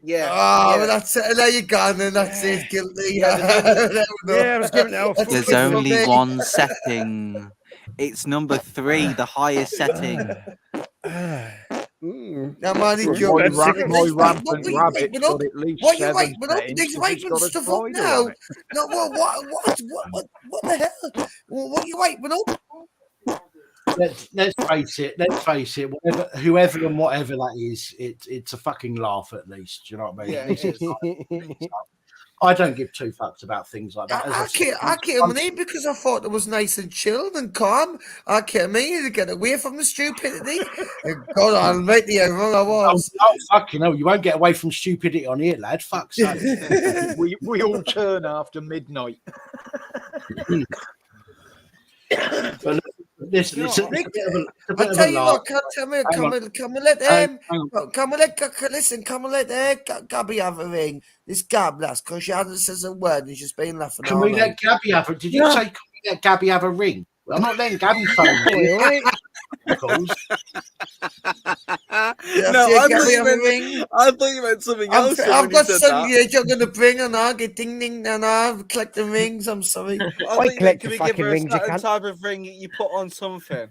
Speaker 18: Yeah.
Speaker 15: Oh, well, that's it. There you go, then. That's it. Guilty.
Speaker 9: Yeah, I was giving it all.
Speaker 19: There's only one setting. It's number 3, the highest setting.
Speaker 15: Now, man,
Speaker 7: My rampant rabbit got at least
Speaker 15: what you
Speaker 7: 7
Speaker 15: waiting up?
Speaker 7: settings
Speaker 15: He's
Speaker 7: 'cause it's
Speaker 15: waiting
Speaker 7: got a
Speaker 15: stuff up
Speaker 7: slider
Speaker 15: now.
Speaker 7: on it.
Speaker 15: No, what the hell? What are you waiting up?
Speaker 1: Let's face it. Whoever and whatever that is, it's a fucking laugh at least. Do you know what I mean?
Speaker 18: Yeah,
Speaker 1: This is I don't give two fucks about things like that.
Speaker 15: I came in because I thought it was nice and chilled and calm. I came in to get away from the stupidity. God, I'll make the wrong I was.
Speaker 1: Oh, fucking hell, you won't get away from stupidity on here, lad. Fuck's sake.
Speaker 7: we all turn after midnight.
Speaker 1: But listen, it's a bit of a
Speaker 15: I'll tell you
Speaker 1: laugh.
Speaker 15: what, come and let Gabby have a ring. This Gab, that's because she hasn't said a word and she's been laughing.
Speaker 1: Can we let Gabby have a? Did you say can we let Gabby have a ring? I'm not letting Gabby phone me.
Speaker 18: No, I thought you meant something else.
Speaker 15: I've got some you're going to bring and I'll get ding ding and I'll collect the rings. I'm sorry.
Speaker 18: I collect the fucking rings. Certain type of ring you put on something.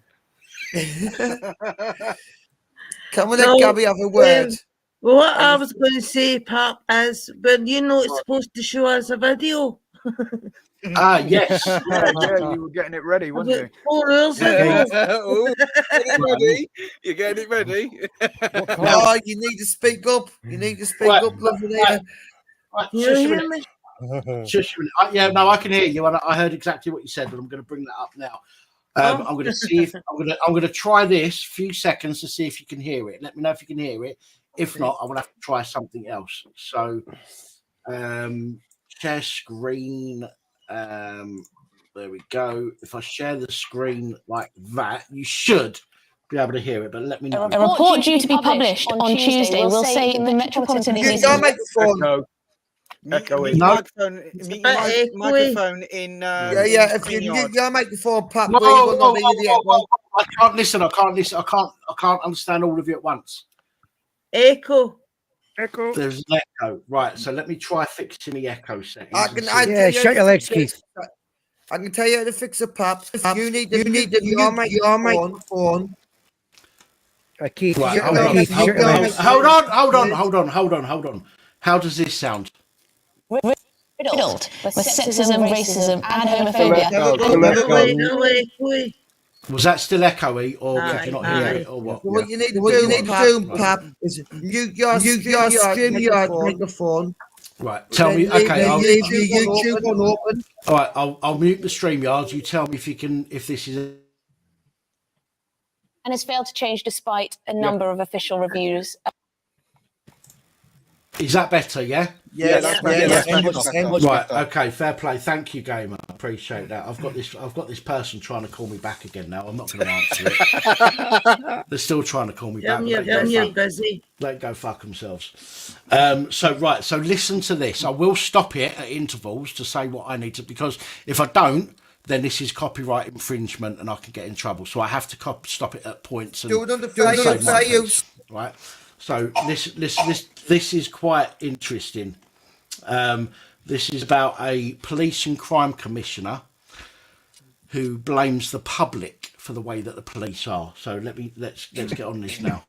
Speaker 15: Come on, let Gabby have a word.
Speaker 12: Well, what I was going to say, Pap, is when it's supposed to show us a video.
Speaker 1: Yes.
Speaker 7: Yeah, you were getting it ready, weren't you?
Speaker 12: 4 hours ago.
Speaker 18: You're getting it ready.
Speaker 15: Oh, you need to speak up. You need to speak up, lovely.
Speaker 1: Yeah, no, I can hear you, and I heard exactly what you said, but I'm going to bring that up now. I'm going to see if I'm going to try this few seconds to see if you can hear it. Let me know if you can hear it. If not, I'm going to have to try something else. So, share screen. There we go. If I share the screen like that, you should be able to hear it. But let me know.
Speaker 20: A report due to be published on Tuesday will say the Metropolitan Police.
Speaker 15: Microphone.
Speaker 18: Microphone in.
Speaker 15: If you mute your microphone, Pat,
Speaker 1: I can't listen. I can't understand all of you at once.
Speaker 12: Echo.
Speaker 1: There's an echo. Right. So let me try fixing the echo settings.
Speaker 9: Shut your legs, Keith.
Speaker 15: I can tell you how to fix a Pap. You need your microphone.
Speaker 9: Keith,
Speaker 1: right, hold on. How does this sound?
Speaker 20: Riddled with sexism, racism, and homophobia.
Speaker 1: Was that still echoey, or could you not hear it, or what?
Speaker 15: What you need to do, Pap, is mute your microphone.
Speaker 1: Right. Tell me. Okay.
Speaker 15: Leave your YouTube on open.
Speaker 1: All right. I'll mute the StreamYard. You tell me if this is.
Speaker 20: And has failed to change despite a number of official reviews.
Speaker 1: Is that better? Yeah.
Speaker 15: Yeah.
Speaker 1: Right. Okay. Fair play. Thank you, gamer. I appreciate that. I've got this person trying to call me back again now. I'm not going to answer it. They're still trying to call me back. Let go fuck themselves. So listen to this. I will stop it at intervals to say what I need to, because if I don't, then this is copyright infringement and I can get in trouble. So I have to stop it at points. And
Speaker 15: do it under fair use.
Speaker 1: Right. So this is quite interesting. This is about a police and crime commissioner who blames the public for the way that the police are. So let's get on this now.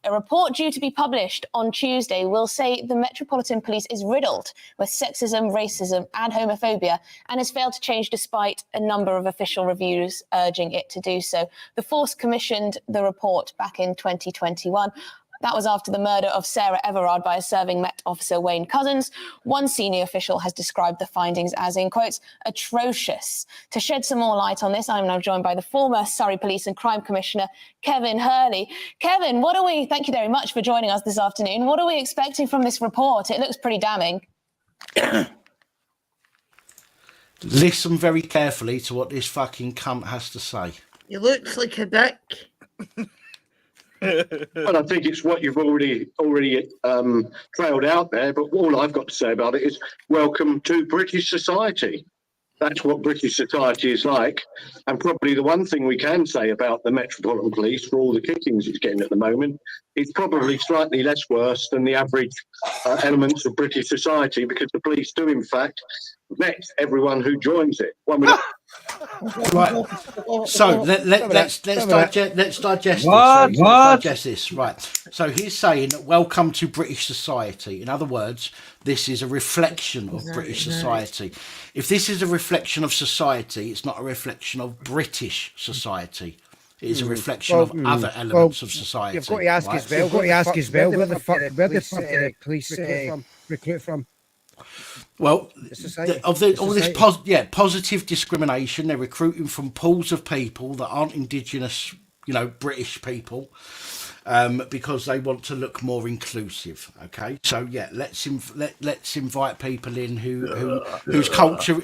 Speaker 20: A report due to be published on Tuesday will say the Metropolitan Police is riddled with sexism, racism and homophobia and has failed to change despite a number of official reviews urging it to do so. The force commissioned the report back in 2021. That was after the murder of Sarah Everard by a serving Met officer, Wayne Cousins. One senior official has described the findings as, in quotes, atrocious. To shed some more light on this, I'm now joined by the former Surrey Police and Crime Commissioner, Kevin Hurley. Kevin, thank you very much for joining us this afternoon. What are we expecting from this report? It looks pretty damning.
Speaker 1: Listen very carefully to what this fucking cunt has to say.
Speaker 12: He looks like a dick.
Speaker 21: Well, I think it's what you've already trailed out there, but all I've got to say about it is welcome to British society. That's what British society is like. And probably the one thing we can say about the Metropolitan Police, for all the kickings it's getting at the moment, it's probably slightly less worse than the average elements of British society, because the police do, in fact, vet everyone who joins it.
Speaker 1: Right. So let's digest this.
Speaker 21: What?
Speaker 1: Let's digest this. Right. So he's saying, welcome to British society. In other words, this is a reflection of British society. If this is a reflection of society, it's not a reflection of British society. It is a reflection of other elements of society.
Speaker 9: You've got to ask as well. Where the fuck did the police recruit from?
Speaker 1: Well, positive discrimination. They're recruiting from pools of people that aren't indigenous, British people, because they want to look more inclusive. Okay, so let's invite people in whose culture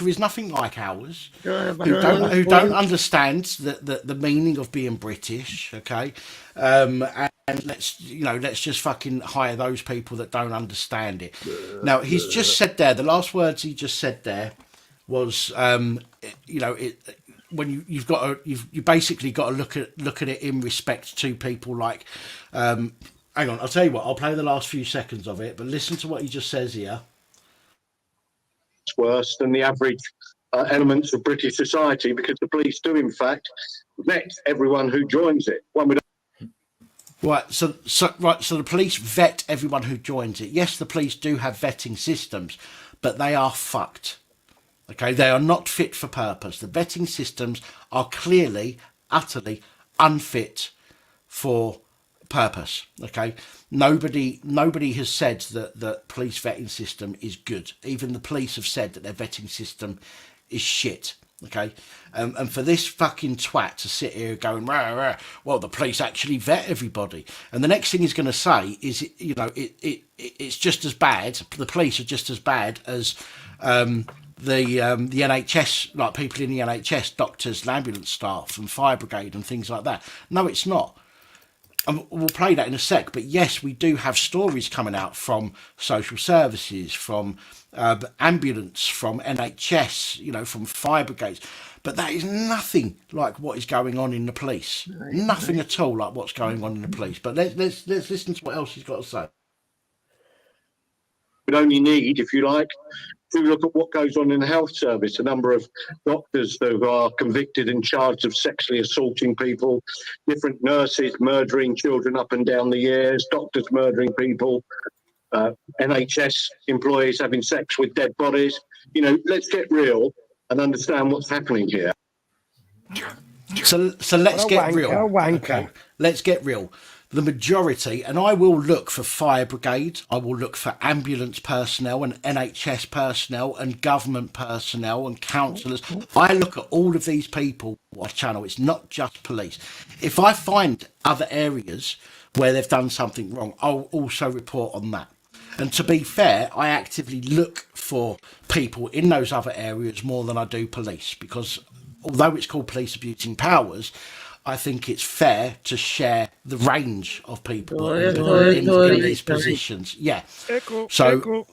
Speaker 1: is nothing like ours, who don't understand the meaning of being British. Okay, and let's just fucking hire those people that don't understand it. Now he's just said there, the last words he just said there was, when you basically got to look at it in respect to people like, hang on, I'll tell you what, I'll play the last few seconds of it, but listen to what he just says here.
Speaker 21: It's worse than the average elements of British society, because the police do, in fact, vet everyone who joins it.
Speaker 1: Right, so the police vet everyone who joins it. Yes, the police do have vetting systems, but they are fucked. Okay, they are not fit for purpose. The vetting systems are clearly, utterly unfit for purpose. Okay, nobody has said that the police vetting system is good. Even the police have said that their vetting system is shit. Okay, and for this fucking twat to sit here going, rah, rah, well, the police actually vet everybody, and the next thing he's going to say is, it's just as bad. The police are just as bad as the NHS, like people in the NHS, doctors, and ambulance staff, and fire brigade, and things like that. No, it's not. And we'll play that in a sec. But yes, we do have stories coming out from social services, from ambulance, from NHS, from fire brigades. But that is nothing like what is going on in the police. Nothing at all like what's going on in the police. But let's listen to what else he's got to say.
Speaker 21: Would only need, if you like, to look at what goes on in the health service. A number of doctors who are convicted and charged of sexually assaulting people, different nurses murdering children up and down the years, doctors murdering people, NHS employees having sex with dead bodies. Let's get real and understand what's happening here.
Speaker 1: So let's get real. Okay. Let's get real. The majority, and I will look for fire brigade, I will look for ambulance personnel and NHS personnel and government personnel and councillors. I look at all of these people on the channel. It's not just police. If I find other areas where they've done something wrong, I'll also report on that. And to be fair, I actively look for people in those other areas more than I do police, because although it's called police abusing powers, I think it's fair to share the range of people in these positions. Yeah. So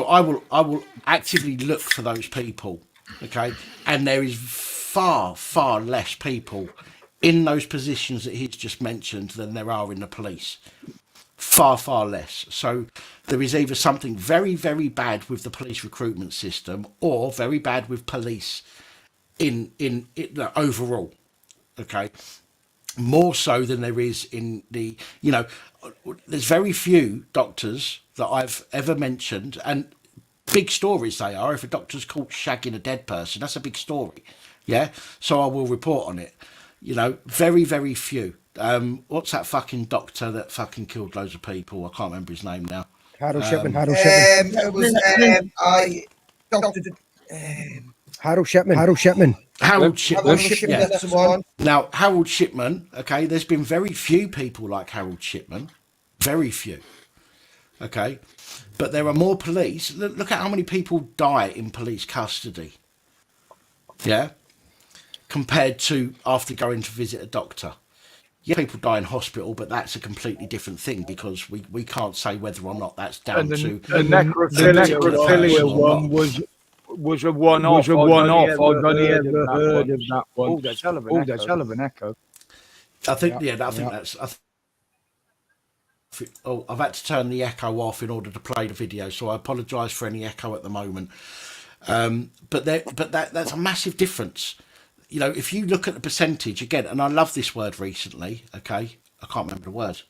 Speaker 1: I will actively look for those people. Okay. And there is far, far less people in those positions that he's just mentioned than there are in the police. Far, far less. So there is either something very, very bad with the police recruitment system, or very bad with police in overall. Okay. more so than there is in the, there's very few doctors that I've ever mentioned, and big stories they are. If a doctor's caught shagging a dead person, that's a big story. Yeah. So I will report on it. Very, very few. What's that fucking doctor that fucking killed loads of people? I can't remember his name now.
Speaker 9: Harold Shipman.
Speaker 15: It was
Speaker 9: Harold Shipman.
Speaker 1: Harold Shipman. Yeah.
Speaker 15: That's the one.
Speaker 1: Now, Harold Shipman, okay, there's been very few people like Harold Shipman. Very few. Okay. But there are more police. Look at how many people die in police custody. Yeah. Compared to after going to visit a doctor. Yeah, people die in hospital, but that's a completely different thing because we can't say whether or not that's down to
Speaker 7: the necrophilia one was a one-off. I've only ever heard of that one. Oh, that's hell of an echo.
Speaker 1: I think that's. I've had to turn the echo off in order to play the video, so I apologise for any echo at the moment. But that's a massive difference. If you look at the percentage again, and I love this word recently. Okay, I can't remember the word.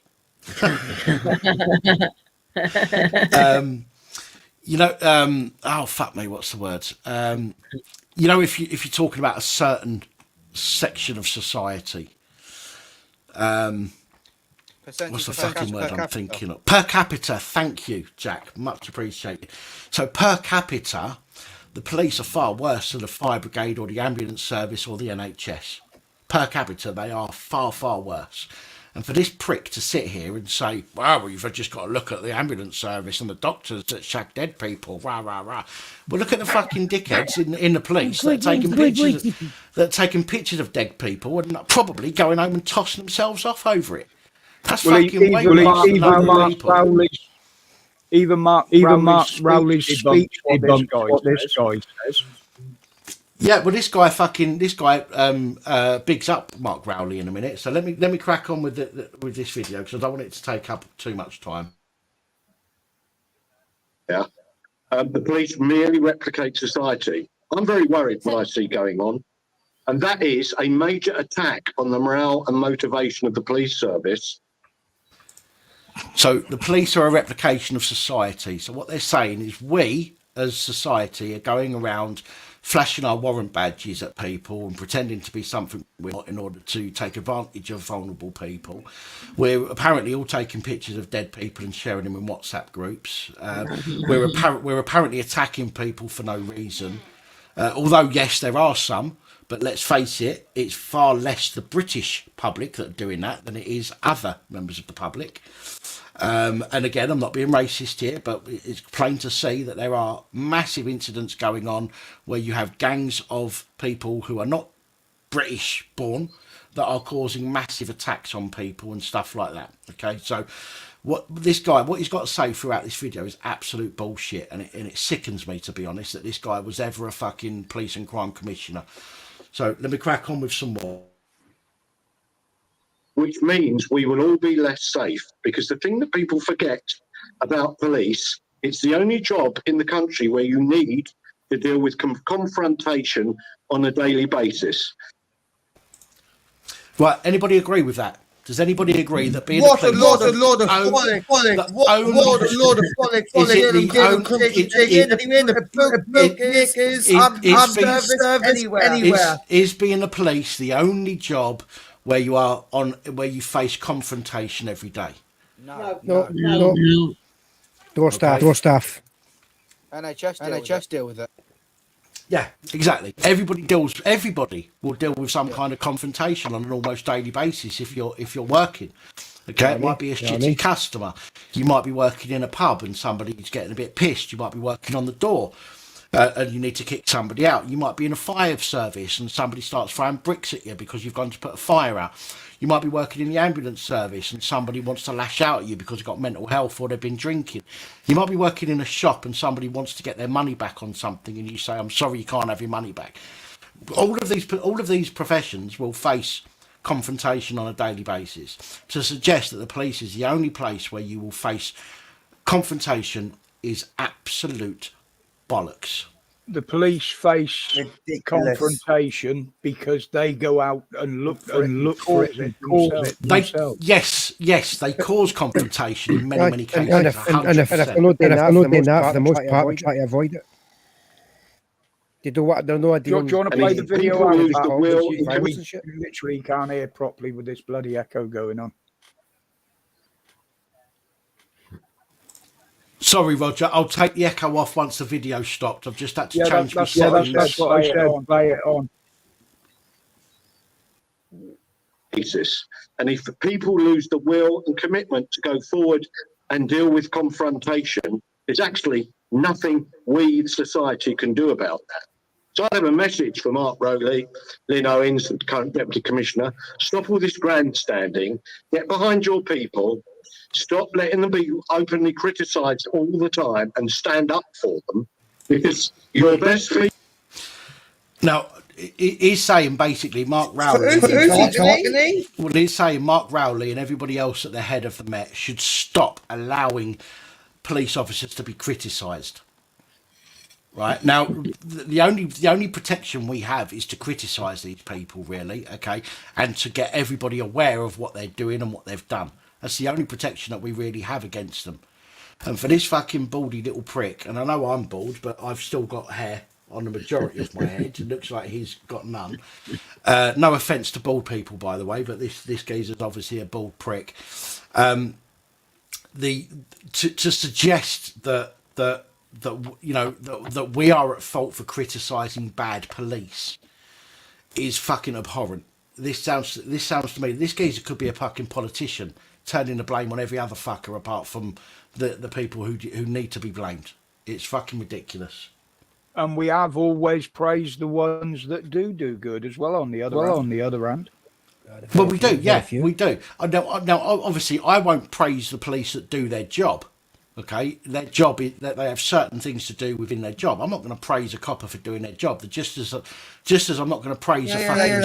Speaker 1: Oh fuck me, what's the word? If you're talking about a certain section of society, what's the fucking word I'm thinking of? Per capita. Thank you, Jack. Much appreciated. So per capita, the police are far worse than the fire brigade or the ambulance service or the NHS. Per capita, they are far, far worse. And for this prick to sit here and say, well, you've just got to look at the ambulance service and the doctors that shag dead people, rah, rah, rah. Well, look at the fucking dickheads in the police that are taking pictures of dead people and probably going home and tossing themselves off over it. That's fucking way worse than other people.
Speaker 7: Even Mark Rowley's speech what this guy says.
Speaker 1: Yeah, well, this guy bigs up Mark Rowley in a minute. So let me crack on with this video because I don't want it to take up too much time.
Speaker 21: Yeah, the police merely replicate society. I'm very worried what I see going on, and that is a major attack on the morale and motivation of the police service.
Speaker 1: So the police are a replication of society. So what they're saying is we, as society, are going around flashing our warrant badges at people and pretending to be something we're not in order to take advantage of vulnerable people. We're apparently all taking pictures of dead people and sharing them in WhatsApp groups. We're apparently attacking people for no reason. Although, yes, there are some. But let's face it, it's far less the British public that are doing that than it is other members of the public. And again, I'm not being racist here, but it's plain to see that there are massive incidents going on where you have gangs of people who are not British born that are causing massive attacks on people and stuff like that. Okay, so what he's got to say throughout this video is absolute bullshit, and it sickens me, to be honest, that this guy was ever a fucking police and crime commissioner. So let me crack on with some more.
Speaker 21: Which means we will all be less safe, because the thing that people forget about police, it's the only job in the country where you need to deal with confrontation on a daily basis.
Speaker 1: Right, anybody agree with that? Does anybody agree that being
Speaker 15: What
Speaker 1: a
Speaker 15: a
Speaker 1: police
Speaker 15: Lord of folly! What a Lord of folly!
Speaker 1: Is being a police the only job where you face confrontation every day?
Speaker 9: No. Door staff.
Speaker 6: NHS deal with it.
Speaker 1: Yeah, exactly. Everybody will deal with some kind of confrontation on an almost daily basis if you're working. Okay, it might be a shitty customer. You might be working in a pub and somebody's getting a bit pissed. You might be working on the door and you need to kick somebody out. You might be in a fire service and somebody starts throwing bricks at you because you've gone to put a fire out. You might be working in the ambulance service and somebody wants to lash out at you because they've got mental health or they've been drinking. You might be working in a shop and somebody wants to get their money back on something and you say, I'm sorry, you can't have your money back. All of these professions will face confrontation on a daily basis. To suggest that the police is the only place where you will face confrontation is absolute bollocks.
Speaker 7: the police face confrontation because they go out and look for it themselves.
Speaker 1: Yes, they cause confrontation in many cases.
Speaker 9: And if they're not doing that, for the most part, they try to avoid it. They do what they're not doing.
Speaker 7: Do you want to play the video out?
Speaker 9: You
Speaker 7: literally can't hear properly with this bloody echo going on.
Speaker 1: Sorry, Roger. I'll take the echo off once the video stopped. I've just had to change my
Speaker 7: that's
Speaker 1: settings.
Speaker 7: what I said. Play it on.
Speaker 21: And if people lose the will and commitment to go forward and deal with confrontation, there's actually nothing we, society, can do about that. So I have a message for Mark Rowley, Lynn Owens, the current Deputy Commissioner. Stop all this grandstanding. Get behind your people. Stop letting them be openly criticised all the time and stand up for them, because your best thing.
Speaker 1: Now, he's saying basically Mark Rowley. Well, he's saying Mark Rowley and everybody else at the head of the Met should stop allowing police officers to be criticised. Right now, the only protection we have is to criticise these people, really, okay, and to get everybody aware of what they're doing and what they've done. That's the only protection that we really have against them. And for this fucking baldy little prick, and I know I'm bald, but I've still got hair on the majority of my head. It looks like he's got none. No offence to bald people, by the way, but this geezer's obviously a bald prick. To suggest that we are at fault for criticising bad police is fucking abhorrent. This sounds to me, this geezer could be a fucking politician, turning the blame on every other fucker apart from the people who need to be blamed. It's fucking ridiculous.
Speaker 7: And we have always praised the ones that do good as well. On the other hand,
Speaker 1: Well, we do, yeah, we do. Now, obviously, I won't praise the police that do their job. Okay, their job is that they have certain things to do within their job. I'm not going to praise a copper for doing their job. Just as I'm not going to praise a fucking.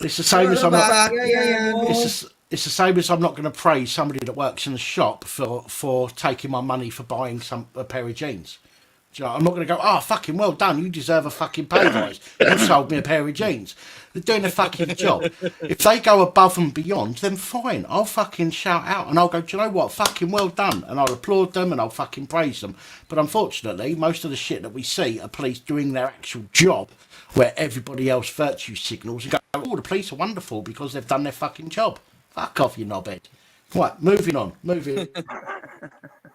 Speaker 1: It's the same as I'm not. It's the same as I'm not going to praise somebody that works in the shop for taking my money for buying a pair of jeans. Do you know, I'm not going to go, oh, fucking well done, you deserve a fucking pay rise. You sold me a pair of jeans. They're doing a fucking job. If they go above and beyond, then fine. I'll fucking shout out and I'll go, do you know what? Fucking well done. And I'll applaud them and I'll fucking praise them. But unfortunately, most of the shit that we see are police doing their actual job where everybody else virtue signals and go, oh, the police are wonderful because they've done their fucking job. Fuck off, you knobhead. Right, moving on.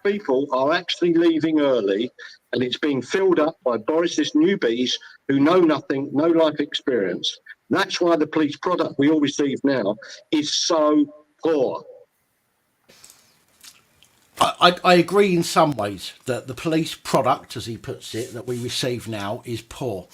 Speaker 21: People are actually leaving early, and it's being filled up by Boris's newbies who know nothing, no life experience. That's why the police product we all receive now is so poor.
Speaker 1: I agree in some ways that the police product, as he puts it, that we receive now is poor.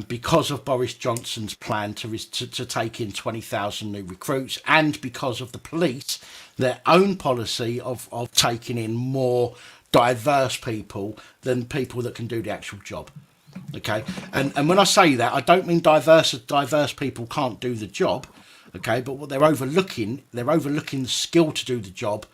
Speaker 1: Because of Boris Johnson's plan to take in 20,000 new recruits, and because of the police, their own policy of taking in more diverse people than people that can do the actual job. Okay, and when I say that, I don't mean diverse people can't do the job. Okay, but what they're overlooking the skill to do the job.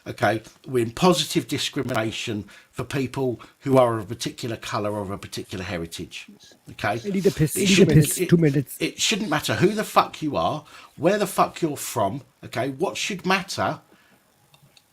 Speaker 1: Okay, with positive discrimination for people who are of a particular colour or of a particular heritage. Okay, it shouldn't matter who the fuck you are, where the fuck you're from. Okay, what should matter,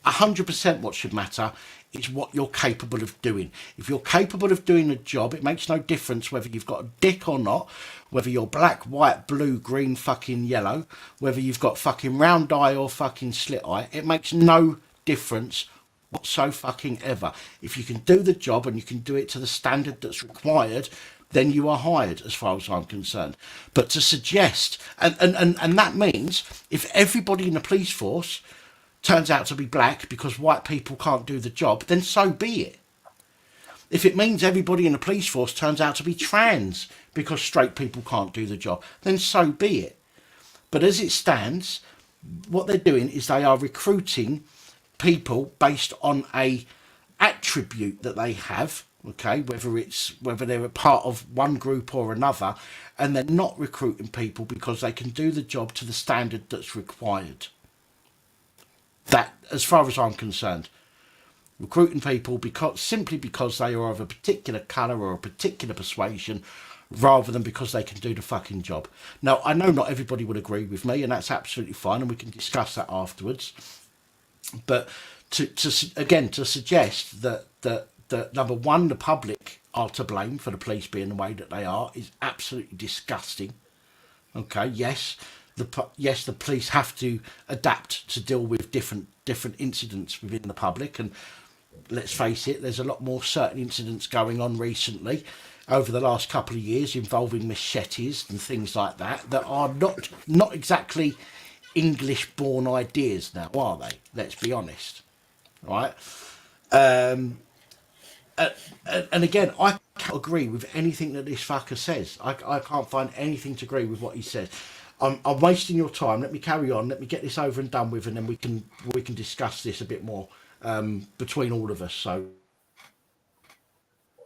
Speaker 1: 100% what should matter is what you're capable of doing. If you're capable of doing a job, it makes no difference whether you've got a dick or not, whether you're black, white, blue, green, fucking yellow, whether you've got fucking round eye or fucking slit eye. It makes no difference whatso fucking ever. If you can do the job and you can do it to the standard that's required, then you are hired, as far as I'm concerned. But to suggest, and that means if everybody in the police force turns out to be black because white people can't do the job, then so be it. If it means everybody in the police force turns out to be trans because straight people can't do the job, then so be it. But as it stands, what they're doing is they are recruiting people based on a attribute that they have, okay, whether they're a part of one group or another, and they're not recruiting people because they can do the job to the standard that's required. That, as far as I'm concerned, recruiting people simply because they are of a particular colour or a particular persuasion, rather than because they can do the fucking job. Now, I know not everybody would agree with me, and that's absolutely fine, and we can discuss that afterwards. But to suggest that number one, the public are to blame for the police being the way that they are is absolutely disgusting. Okay, yes, the police have to adapt to deal with different incidents within the public, and let's face it, there's a lot more certain incidents going on recently over the last couple of years involving machetes and things like that are not exactly English-born ideas now, are they? Let's be honest, right? And again, I can't agree with anything that this fucker says. I can't find anything to agree with what he says. I'm wasting your time. Let me carry on. Let me get this over and done with, and then we can discuss this a bit more between all of us. So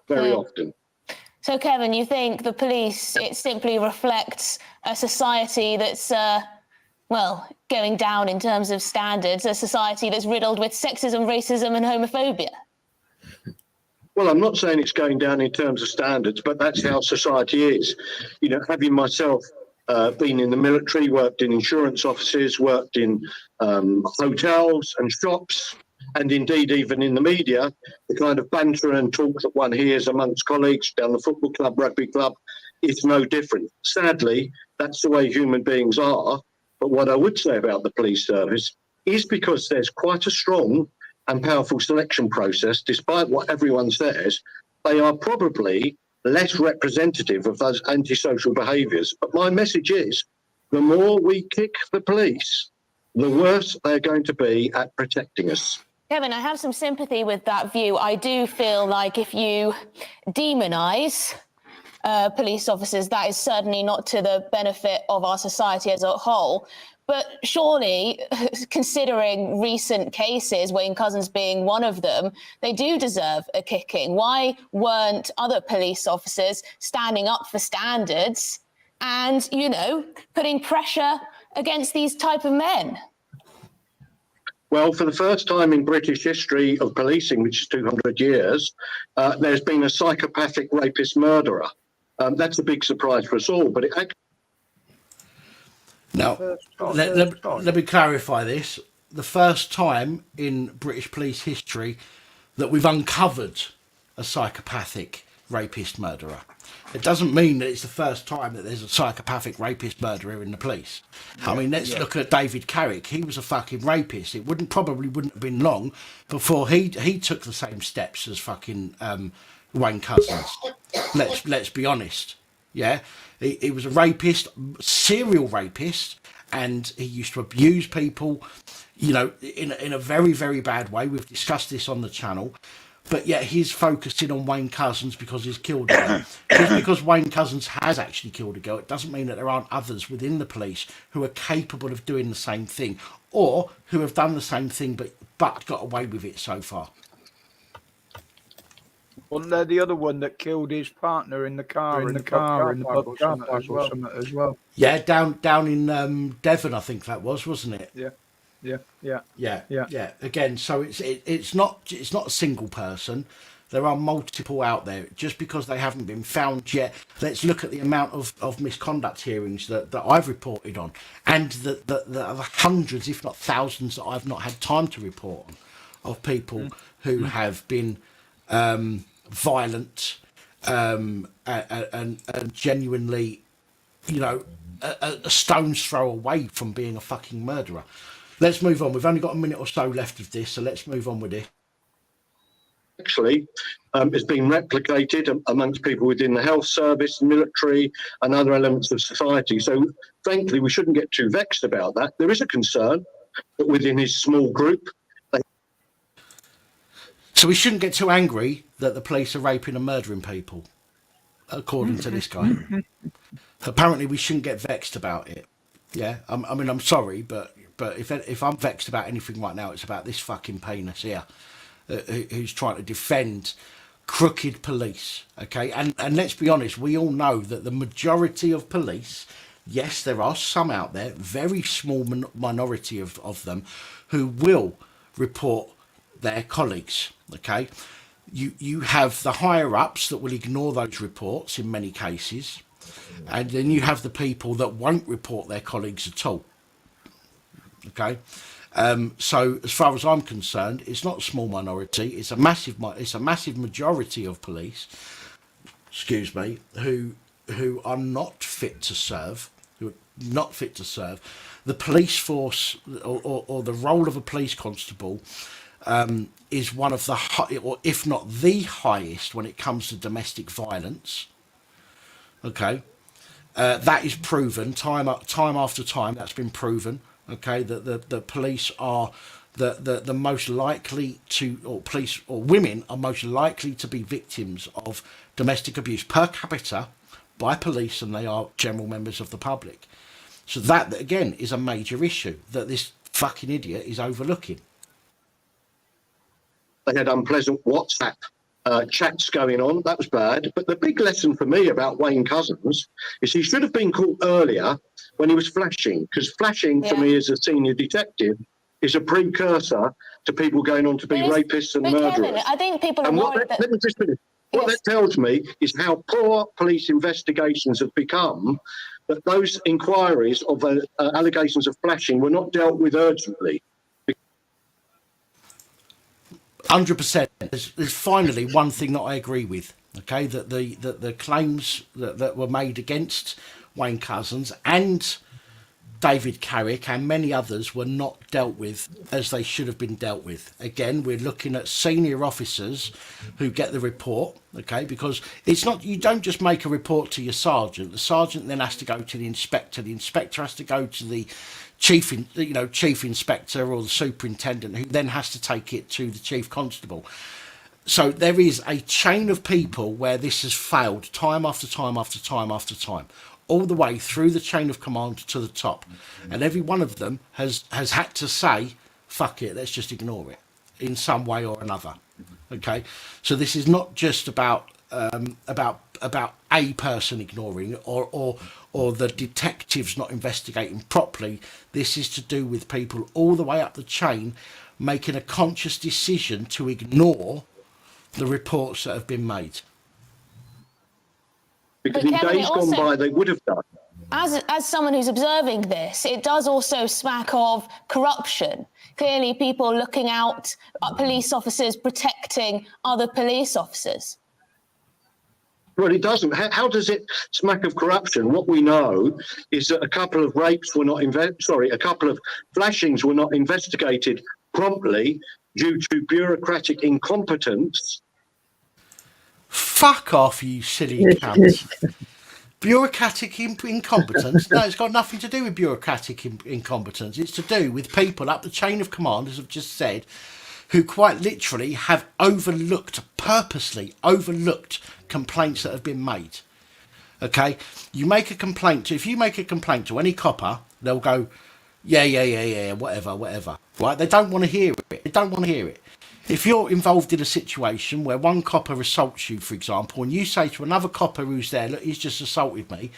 Speaker 21: very often.
Speaker 20: So, Kevin, you think the police, it simply reflects a society that's, going down in terms of standards, a society that's riddled with sexism, racism and homophobia?
Speaker 21: Well, I'm not saying it's going down in terms of standards, but that's how society is. You know, having myself been in the military, worked in insurance offices, worked in hotels and shops, and indeed even in the media, the kind of banter and talk that one hears amongst colleagues down the football club, rugby club, is no different. Sadly, that's the way human beings are. But what I would say about the police service is because there's quite a strong and powerful selection process, despite what everyone says, they are probably less representative of those antisocial behaviours. But my message is, the more we kick the police, the worse they're going to be at protecting us.
Speaker 20: Kevin, I have some sympathy with that view. I do feel like if you demonise police officers, that is certainly not to the benefit of our society as a whole. But surely, considering recent cases, Wayne Couzens being one of them, they do deserve a kicking. Why weren't other police officers standing up for standards and, putting pressure against these type of men?
Speaker 21: Well, for the first time in British history of policing, which is 200 years, there's been a psychopathic rapist murderer. That's a big surprise for us all, but it actually...
Speaker 1: Now, let me clarify this. The first time in British police history that we've uncovered a psychopathic rapist murderer. It doesn't mean that it's the first time that there's a psychopathic rapist murderer in the police. I mean, let's look at David Carrick. He was a fucking rapist. It probably wouldn't have been long before he took the same steps as fucking Wayne Couzens. Let's be honest. Yeah, he was a rapist, serial rapist, and he used to abuse people, in a very, very bad way. We've discussed this on the channel. But yet he's focusing on Wayne Couzens because he's killed a girl. Just because Wayne Couzens has actually killed a girl, it doesn't mean that there aren't others within the police who are capable of doing the same thing, or who have done the same thing but got away with it so far.
Speaker 7: Wasn't there the other one that killed his partner in the car in the pub as well?
Speaker 1: Yeah, down in Devon, I think that was, wasn't it? Yeah. Again, so it's not a single person. There are multiple out there. Just because they haven't been found yet, let's look at the amount of misconduct hearings that I've reported on, and the hundreds, if not thousands, that I've not had time to report on, of people who have been violent and genuinely, a stone's throw away from being a fucking murderer. Let's move on. We've only got a minute or so left of this, so let's move on with it.
Speaker 21: Actually, it's been replicated amongst people within the health service, military, and other elements of society. So, frankly, we shouldn't get too vexed about that. There is a concern that within his small group.
Speaker 1: So we shouldn't get too angry that the police are raping and murdering people, according to this guy. Apparently, we shouldn't get vexed about it. Yeah, I mean, I'm sorry, but if I'm vexed about anything right now, it's about this fucking penis here, who's trying to defend crooked police. Okay, and let's be honest, we all know that the majority of police, yes, there are some out there, very small minority of them, who will report their colleagues. Okay, you have the higher ups that will ignore those reports in many cases, and then you have the people that won't report their colleagues at all. Okay, so as far as I'm concerned, it's not a small minority; it's a massive majority of police. Excuse me, who are not fit to serve, who are not fit to serve. The police force or the role of a police constable is one of the or if not the highest when it comes to domestic violence. Okay, that is proven time after time. That's been proven. Okay, that the police are the most likely to, or police or women are most likely to be victims of domestic abuse per capita by police than they are general members of the public. So that again is a major issue that this fucking idiot is overlooking.
Speaker 21: They had unpleasant WhatsApp chats going on. That was bad. But the big lesson for me about Wayne Couzens is he should have been caught earlier when he was flashing, because flashing for me as a senior detective is a precursor to people going on to be rapists and murderers.
Speaker 20: Kevin, I think people are worried that...
Speaker 21: Let me just finish. What that tells me is how poor police investigations have become, that those inquiries of allegations of flashing were not dealt with urgently.
Speaker 1: 100%. There's finally one thing that I agree with. Okay, that the claims that were made against Wayne Couzens and David Carrick and many others were not dealt with as they should have been dealt with. Again, we're looking at senior officers who get the report, okay, because it's not, you don't just make a report to your sergeant. The sergeant then has to go to the inspector has to go to the chief inspector or the superintendent, who then has to take it to the chief constable. So there is a chain of people where this has failed time after time after time after time, all the way through the chain of command to the top. And every one of them has had to say, fuck it, let's just ignore it in some way or another. Okay, so this is not just about a person ignoring or the detectives not investigating properly. This is to do with people all the way up the chain making a conscious decision to ignore the reports that have been made.
Speaker 21: Because in days gone by, they would have done.
Speaker 20: As someone who's observing this, it does also smack of corruption. Clearly, people looking out at police officers protecting other police officers.
Speaker 21: Well, it doesn't. How does it smack of corruption? What we know is that a couple of rapes were not a couple of flashings were not investigated promptly due to bureaucratic incompetence.
Speaker 1: Fuck off, you silly cunt. Bureaucratic incompetence? No, it's got nothing to do with bureaucratic incompetence. It's to do with people up the chain of command, as I've just said, who quite literally have purposely overlooked complaints that have been made. Okay? If you make a complaint to any copper, they'll go, yeah, whatever. Right? They don't want to hear it. If you're involved in a situation where one copper assaults you, for example, and you say to another copper who's there, look, he's just assaulted me,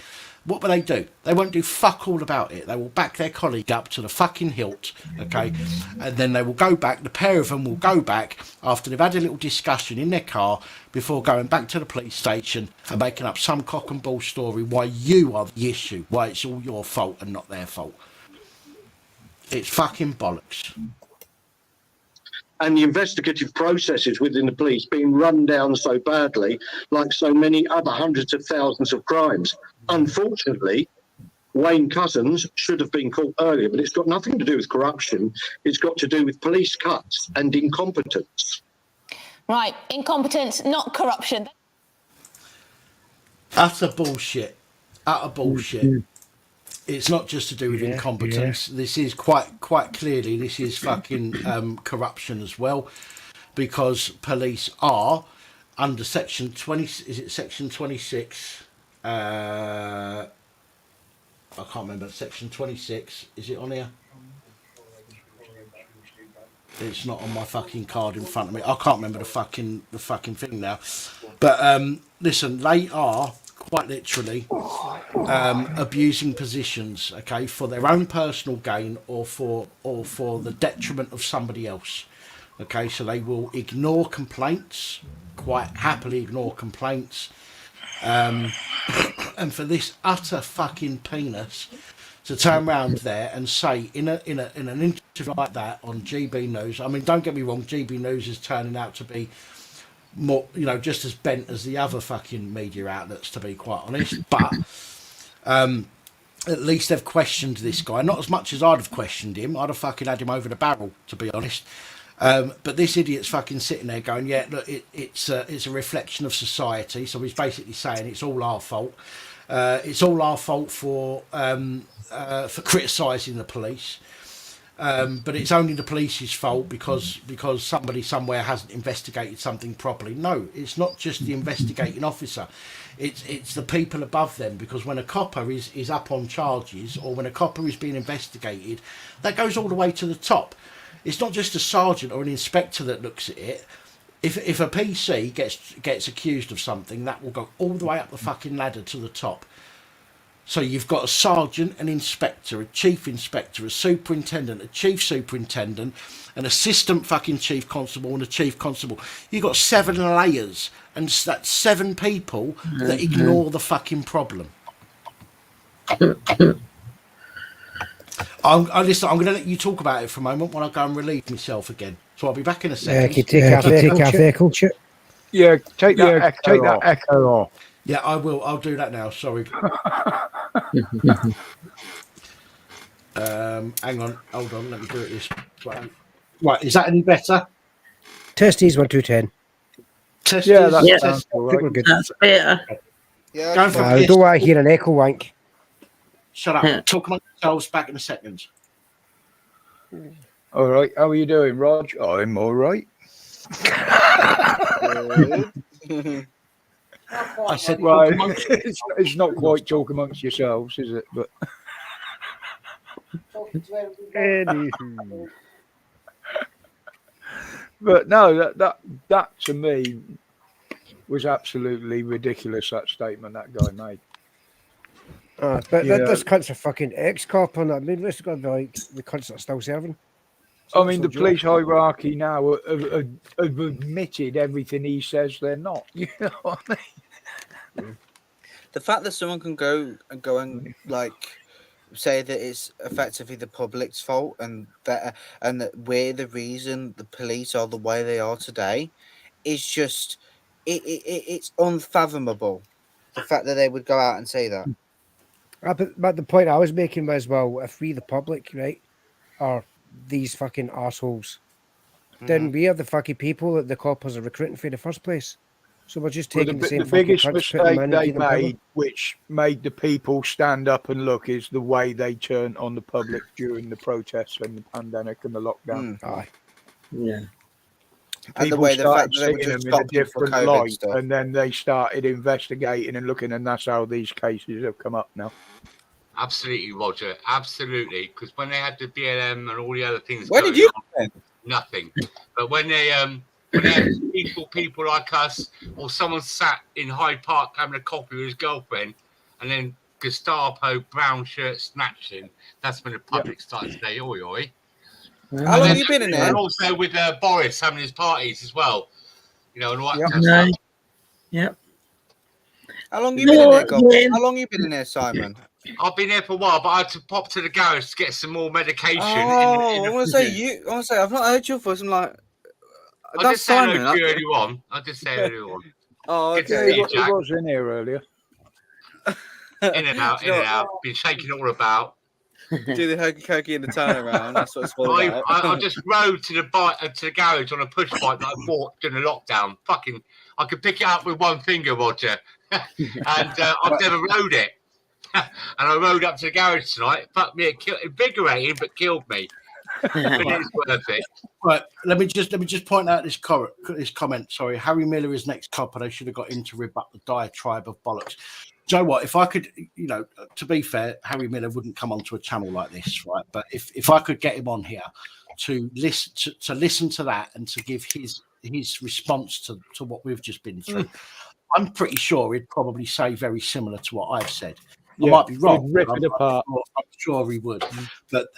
Speaker 1: what will they do? They won't do fuck all about it. They will back their colleague up to the fucking hilt, okay? And then they will go back, the pair of them will go back after they've had a little discussion in their car before going back to the police station and making up some cock and bull story why you are the issue, why it's all your fault and not their fault. It's fucking bollocks.
Speaker 21: And the investigative processes within the police being run down so badly, like so many other hundreds of thousands of crimes. Unfortunately, Wayne Couzens should have been caught earlier, but it's got nothing to do with corruption. It's got to do with police cuts and incompetence.
Speaker 20: Right, incompetence, not corruption.
Speaker 1: Utter bullshit. It's not just to do with incompetence. Yeah. This is quite clearly, this is fucking corruption as well, because police are under section 20, is it section 26? I can't remember, section 26, is it on here? It's not on my fucking card in front of me. I can't remember the fucking thing now. But listen, they are quite literally abusing positions, okay, for their own personal gain or for the detriment of somebody else. Okay, so they will ignore complaints, quite happily ignore complaints. And for this utter fucking penis to turn around there and say in an interview like that on GB News, I mean, don't get me wrong, GB News is turning out to be more, just as bent as the other fucking media outlets, to be quite honest. But at least they've questioned this guy, not as much as I'd have questioned him. I'd have fucking had him over the barrel, to be honest. But this idiot's fucking sitting there going, yeah, look, it's a reflection of society. So he's basically saying it's all our fault. It's all our fault for criticising the police. But it's only the police's fault because somebody somewhere hasn't investigated something properly. No, it's not just the investigating officer. It's the people above them, because when a copper is up on charges, or when a copper is being investigated, that goes all the way to the top. It's not just a sergeant or an inspector that looks at it. If a PC gets accused of something, that will go all the way up the fucking ladder to the top. So you've got a sergeant, an inspector, a chief inspector, a superintendent, a chief superintendent, an assistant fucking chief constable, and a chief constable. You've got 7 layers, and that's 7 people that ignore the fucking problem. I'm going to let you talk about it for a moment while I go and relieve myself again. So I'll be back in a second.
Speaker 9: Can you take our vehicle chip?
Speaker 7: Yeah, take that echo off.
Speaker 1: Yeah, I will. I'll do that now. Sorry. Hang on. Hold on. Let me do it this way. Right. Is that any better?
Speaker 9: Testes 1 2 10.
Speaker 1: Testes.
Speaker 7: Yeah, that's
Speaker 1: Right.
Speaker 7: right.
Speaker 9: I think we're good.
Speaker 12: That's better.
Speaker 6: Yeah,
Speaker 1: Go for
Speaker 9: I
Speaker 1: piss.
Speaker 9: don't want to hear an echo wank.
Speaker 1: Shut up. Talk amongst yourselves. Back in a second.
Speaker 7: All right, how are you doing, Rog? I'm all right.
Speaker 1: I said,
Speaker 7: Right,
Speaker 1: talk amongst-
Speaker 7: it's not quite talk amongst yourselves, is it? But
Speaker 9: Anywho.
Speaker 7: but no, that to me was absolutely ridiculous. That statement that guy made.
Speaker 9: But
Speaker 7: Yeah.
Speaker 9: this cunt's a fucking ex-cop, and I mean, this is going to be like the cunts that are still serving.
Speaker 7: I mean, the police hierarchy now have admitted everything he says they're not. You know what I mean?
Speaker 6: The fact that someone can go and like say that it's effectively the public's fault and that we're the reason the police are the way they are today is just it's unfathomable. The fact that they would go out and say that.
Speaker 9: But the point I was making was, well, if we, the public, right, are these fucking assholes, then we are the fucking people that the coppers are recruiting for in the first place. So we're just taking the same
Speaker 7: the
Speaker 9: fucking
Speaker 7: biggest
Speaker 9: cunts, putting them
Speaker 7: mistake
Speaker 9: in and
Speaker 7: they
Speaker 9: keeping them
Speaker 7: made, which made the people stand up and look, is the way they turned on the public during the protests and the pandemic and the lockdown.
Speaker 9: Aye.
Speaker 15: Yeah.
Speaker 6: And the
Speaker 7: People
Speaker 6: way the fact
Speaker 7: started
Speaker 6: that they
Speaker 7: seeing
Speaker 6: would just
Speaker 7: them in a
Speaker 6: stop people for
Speaker 7: different
Speaker 6: COVID
Speaker 7: light,
Speaker 6: stuff.
Speaker 7: and then they started investigating and looking, and that's how these cases have come up now.
Speaker 11: Absolutely, Roger. Absolutely. Because when they had the BLM and all the other things,
Speaker 6: Where did you
Speaker 11: on, nothing. But when they had people like us, or someone sat in Hyde Park having a coffee with his girlfriend, and then Gestapo brown shirt snatching, that's when the public started to say, "Oi, oi."
Speaker 6: How long have you been in there?
Speaker 11: And also with Boris having his parties as well, and all that
Speaker 12: Yep.
Speaker 11: kind of stuff.
Speaker 12: Yep.
Speaker 6: How long have you been in there, Gob? How long have you been in there, Simon?
Speaker 11: I've been there for a while, but I had to pop to the garage to get some more medication.
Speaker 6: Oh, I want to say, I've not heard your voice. I'm like,
Speaker 11: I
Speaker 6: that's
Speaker 11: did say hello
Speaker 6: Simon.
Speaker 11: to you earlier on.
Speaker 6: Oh,
Speaker 11: Good to
Speaker 6: okay.
Speaker 11: see you,
Speaker 7: He
Speaker 11: Jack.
Speaker 7: was in here earlier.
Speaker 11: In and out, in and out. Been shaking all about.
Speaker 6: Do the hokey cokey in the turnaround. That's what it's all about.
Speaker 11: I just rode to the garage on a push bike that I bought during the lockdown. Fucking, I could pick it up with one finger, Roger. And I've never rode it. And I rode up to the garage tonight. Fuck me, invigorating, but killed me. But it's worth it.
Speaker 1: Right, let me just point out this comment. Sorry, Harry Miller is next copper. They should have got him to rebut the diatribe of bollocks. Do you know what? If I could, to be fair, Harry Miller wouldn't come onto a channel like this, right? But if I could get him on here to listen to that and to give his response to what we've just been through, I'm pretty sure he'd probably say very similar to what I've said. I might be wrong.
Speaker 7: Rip
Speaker 1: but
Speaker 7: it apart.
Speaker 1: I'm sure he would. But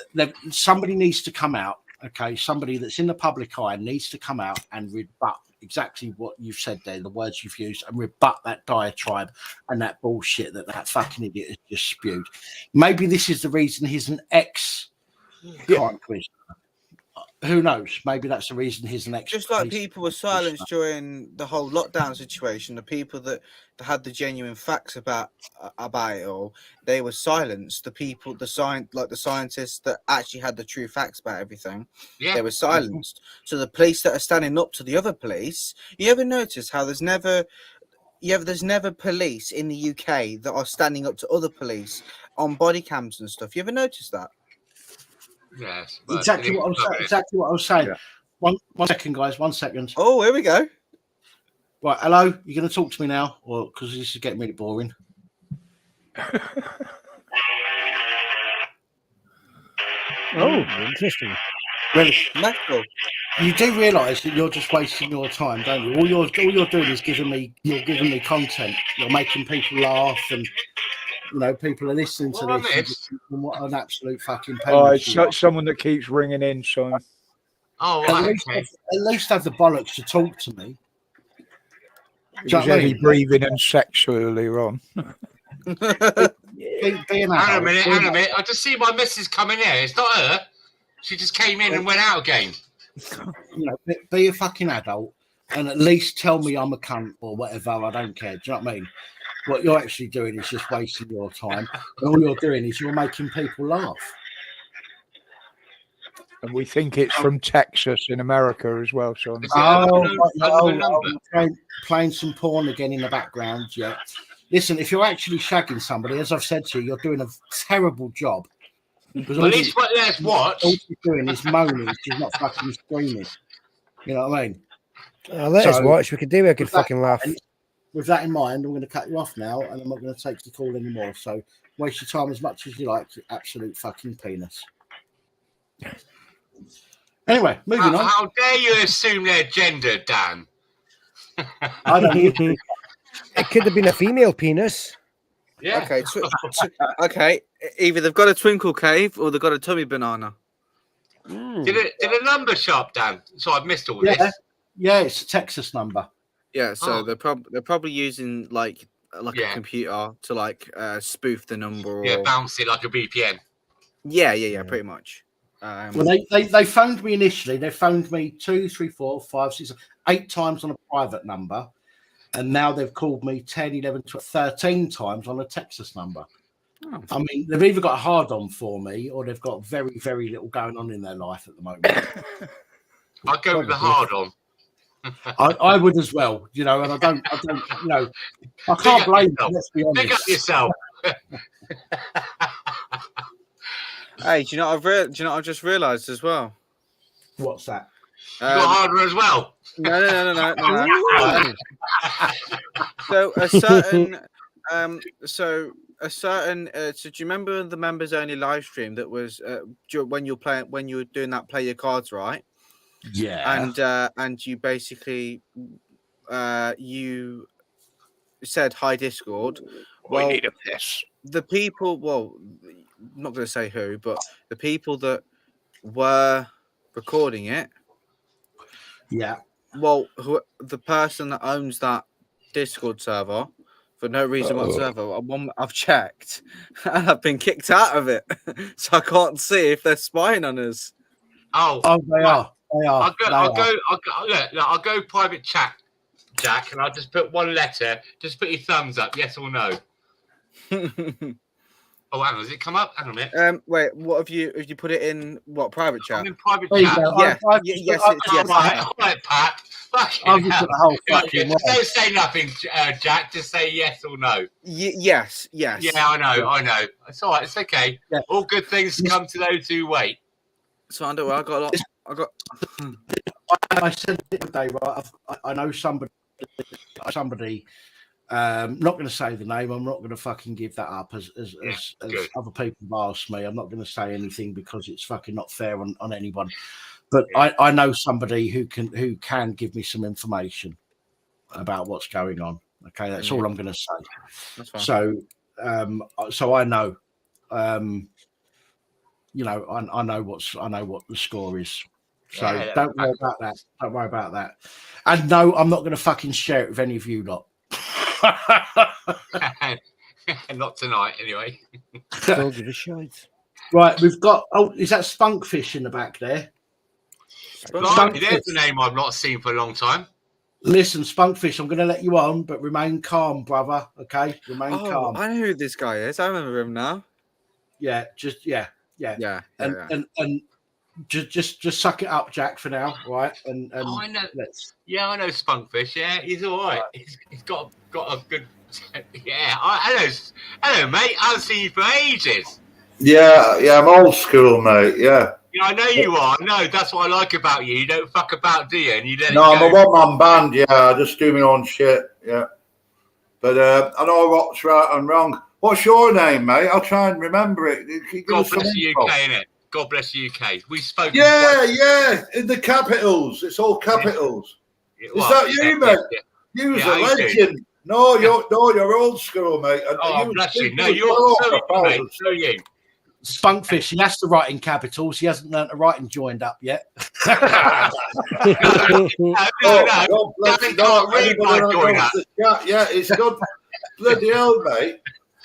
Speaker 1: somebody needs to come out okay, somebody that's in the public eye needs to come out and rebut exactly what you've said there, the words you've used, and rebut that diatribe and that bullshit that fucking idiot has just spewed. Maybe this is the reason he's an ex-crime commissioner. Who knows? Maybe that's the reason he's an ex.
Speaker 6: Just like people were silenced during the whole lockdown situation, the people that had the genuine facts about it all, they were silenced. The people, the scientists that actually had the true facts about everything, they were silenced. So the police that are standing up to the other police, you ever notice how there's never police in the UK that are standing up to other police on body cams and stuff? You ever notice that?
Speaker 11: Yes,
Speaker 1: exactly what I was saying. Yeah. One second, guys. 1 second.
Speaker 6: Oh, here we go.
Speaker 1: Right, hello. You're going to talk to me now, or because this is getting really boring.
Speaker 9: Oh, interesting.
Speaker 1: Well,
Speaker 6: you
Speaker 1: do realise that you're just wasting your time, don't you? All you're doing is giving me content. You're making people laugh, and people are listening to this. And what an absolute fucking pain.
Speaker 7: Oh, it's someone that keeps ringing in, son.
Speaker 11: Oh,
Speaker 1: at least have the bollocks to talk to me.
Speaker 7: It was heavy breathing and sex earlier on.
Speaker 11: Hang on a minute. I just see my missus coming here. It's not her. She just came in and went out again.
Speaker 1: Be a fucking adult and at least tell me I'm a cunt or whatever. I don't care. Do you know what I mean? What you're actually doing is just wasting your time. And all you're doing is you're making people laugh.
Speaker 7: And we think it's from Texas in America as well, son.
Speaker 1: Playing some porn again in the background. Yeah. Listen, if you're actually shagging somebody, as I've said to you, you're doing a terrible job. Because
Speaker 11: at least let's watch.
Speaker 1: All she's doing is moaning. She's not fucking screaming. You know what I mean?
Speaker 9: Let us watch. We could do a good fucking laugh.
Speaker 1: With that in mind, I'm going to cut you off now, and I'm not going to take the call anymore. So waste your time as much as you like. You absolute fucking penis. Anyway, moving on.
Speaker 11: How dare you assume their gender, Dan?
Speaker 1: I don't know.
Speaker 9: It could have been a female penis.
Speaker 11: Yeah.
Speaker 6: Okay. Okay. Either they've got a twinkle cave or they've got a tummy banana.
Speaker 11: Did a number sharp, Dan? So I've missed all this.
Speaker 1: Yeah, it's a Texas number.
Speaker 6: Yeah. So they're probably using like a computer to spoof the number.
Speaker 11: Yeah, bounce it like a VPN.
Speaker 6: Yeah. Pretty much.
Speaker 1: Well, they phoned me initially. They phoned me 2, 3, 4, 5, 6, 8 times on a private number. And now they've called me 10, 11, 12, 13 times on a Texas number. Oh. I mean, they've either got a hard-on for me or they've got very, very little going on in their life at the moment.
Speaker 11: I'd go with the hard-on.
Speaker 1: I would as well, and I don't, I can't blame them, let's be honest.
Speaker 11: Pick up yourself.
Speaker 6: Hey, do you know what I've just realised as well?
Speaker 1: What's that?
Speaker 11: You got harder as well.
Speaker 6: No. So do you remember the members only live stream that was when you were doing that play your cards right?
Speaker 1: Yeah.
Speaker 6: And you basically you said hi Discord. Well,
Speaker 7: we need a piss.
Speaker 6: The people, I'm not going to say who, but the people that were recording it.
Speaker 1: Yeah.
Speaker 6: Well, the person that owns that Discord server, for no reason whatsoever, I've checked, and I've been kicked out of it, so I can't see if they're spying on us.
Speaker 1: Oh, they are. They are.
Speaker 11: I'll go private chat, Jack, and I'll just put one letter. Just put your thumbs up, yes or no. Oh, hang on, does it come up? Hang on a minute.
Speaker 6: Wait, what have you put it in? What, private chat?
Speaker 11: I'm in private chat.
Speaker 6: Yes.
Speaker 11: All right, Pat.
Speaker 1: I've just put the whole fucking
Speaker 11: Don't say nothing, Jack. Just say yes or no.
Speaker 6: Yes.
Speaker 11: Yeah, I know. It's all right. It's okay. Yeah. All good things come to those who wait.
Speaker 6: So I got a lot.
Speaker 1: I said the other day, right? I know somebody. Not going to say the name. I'm not going to fucking give that up as other people have asked me. I'm not going to say anything because it's fucking not fair on anyone. But I know somebody who can give me some information about what's going on. Okay, that's all I'm going to say.
Speaker 6: That's fine.
Speaker 1: So I know. I know what the score is. So
Speaker 11: Yeah,
Speaker 1: don't worry about that. Don't worry about that. And no, I'm not going to fucking share it with any of you lot.
Speaker 11: Not tonight, anyway.
Speaker 9: Don't give a shit.
Speaker 1: Right, we've got. Oh, is that Spunkfish in the back there?
Speaker 11: Blimey, there's the name I've not seen for a long time.
Speaker 1: Listen, Spunkfish, I'm going to let you on, but remain calm, brother. Okay, remain calm.
Speaker 18: I know who this guy is. I remember him now.
Speaker 1: Yeah, and just suck it up, Jack, for now, right? And
Speaker 11: I know. Yeah, I know Spunkfish. Yeah, he's all right. He's got a good. Yeah, hello, mate. I haven't seen you for ages.
Speaker 2: Yeah, I'm old school, mate. Yeah.
Speaker 11: Yeah, I know you are. No, that's what I like about you. You don't fuck about, do you? And you let
Speaker 2: No,
Speaker 11: it
Speaker 2: I'm
Speaker 11: go.
Speaker 2: a one-man band. Yeah, I just do my own shit. Yeah. But I know what's right and wrong. What's your name, mate? I'll try and remember it.
Speaker 11: God bless the UK, innit? God bless the UK. We spoke.
Speaker 2: Yeah, in the capitals. It's all capitals.
Speaker 11: Yeah,
Speaker 2: Is that you, mate? You're a legend. No, you're old school, mate.
Speaker 11: Oh, bless you. No, you're so mate. So you.
Speaker 1: Spunkfish, he has to write in capitals. He hasn't learned to write and joined up yet.
Speaker 2: Yeah, it's good. Bloody hell, mate.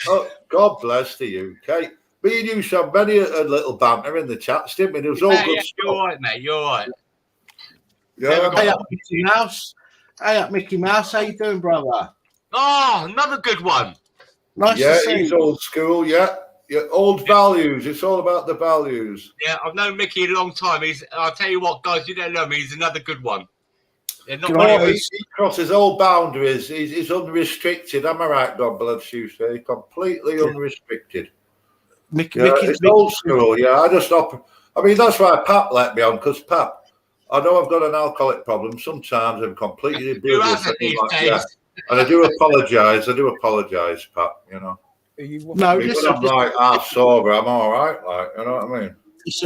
Speaker 2: Oh, God bless the UK. Me and you used to have many a little banter in the chats, didn't we? It was all good stuff.
Speaker 11: You're all right, mate. You're all right.
Speaker 2: Yeah.
Speaker 1: Hey up, Mickey Mouse. Hey up, Mickey Mouse. How you doing, brother?
Speaker 11: Oh, another good one.
Speaker 1: Nice to see
Speaker 2: he's
Speaker 1: you.
Speaker 2: old school, yeah. Old values. It's all about the values.
Speaker 11: Yeah, I've known Mickey a long time. I'll tell you what, guys, you don't know me. He's another good one. They're not
Speaker 2: He crosses all boundaries. He's unrestricted. Am I right, God bless you, say? Completely unrestricted.
Speaker 1: Mickey,
Speaker 2: it's old school, yeah. I mean, that's why Pap let me on, because Pap, I know I've got an alcoholic problem. Sometimes I'm completely oblivious. And I do apologise, Pap, you know.
Speaker 1: No, listen,
Speaker 2: I'm like half sober, I'm all right, like, you know what I mean?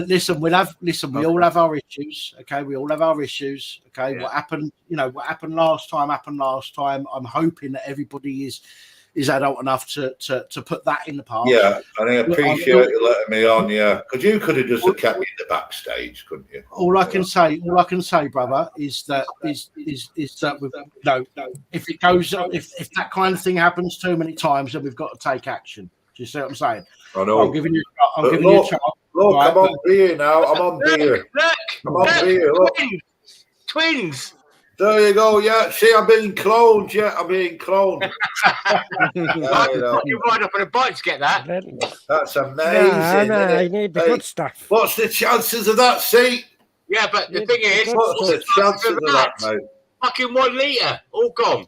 Speaker 1: Listen, we all have our issues, okay? We all have our issues, okay?
Speaker 11: Yeah.
Speaker 1: What happened last time. I'm hoping that everybody is adult enough to put that in the past.
Speaker 2: Yeah, and I appreciate you letting me on, yeah. Because you could have just kept me in the backstage, couldn't you?
Speaker 1: All I can say, brother, is that if it goes, if that kind of thing happens too many times, then we've got to take action. Do you see what I'm saying?
Speaker 2: I know.
Speaker 1: I'm giving you a chance.
Speaker 2: Look,
Speaker 1: right,
Speaker 2: I'm on beer now. I'm on beer. I'm on beer. Look.
Speaker 11: Twins.
Speaker 2: There you go. Yeah. See, I'm being cloned. Yeah, I'm being cloned.
Speaker 11: You ride up on a bike to get that.
Speaker 2: That's amazing.
Speaker 9: I need the good stuff.
Speaker 2: What's the chances of that, see?
Speaker 11: Yeah, but the thing is,
Speaker 2: what's the chances of that, mate?
Speaker 11: Fucking 1 litre, all gone.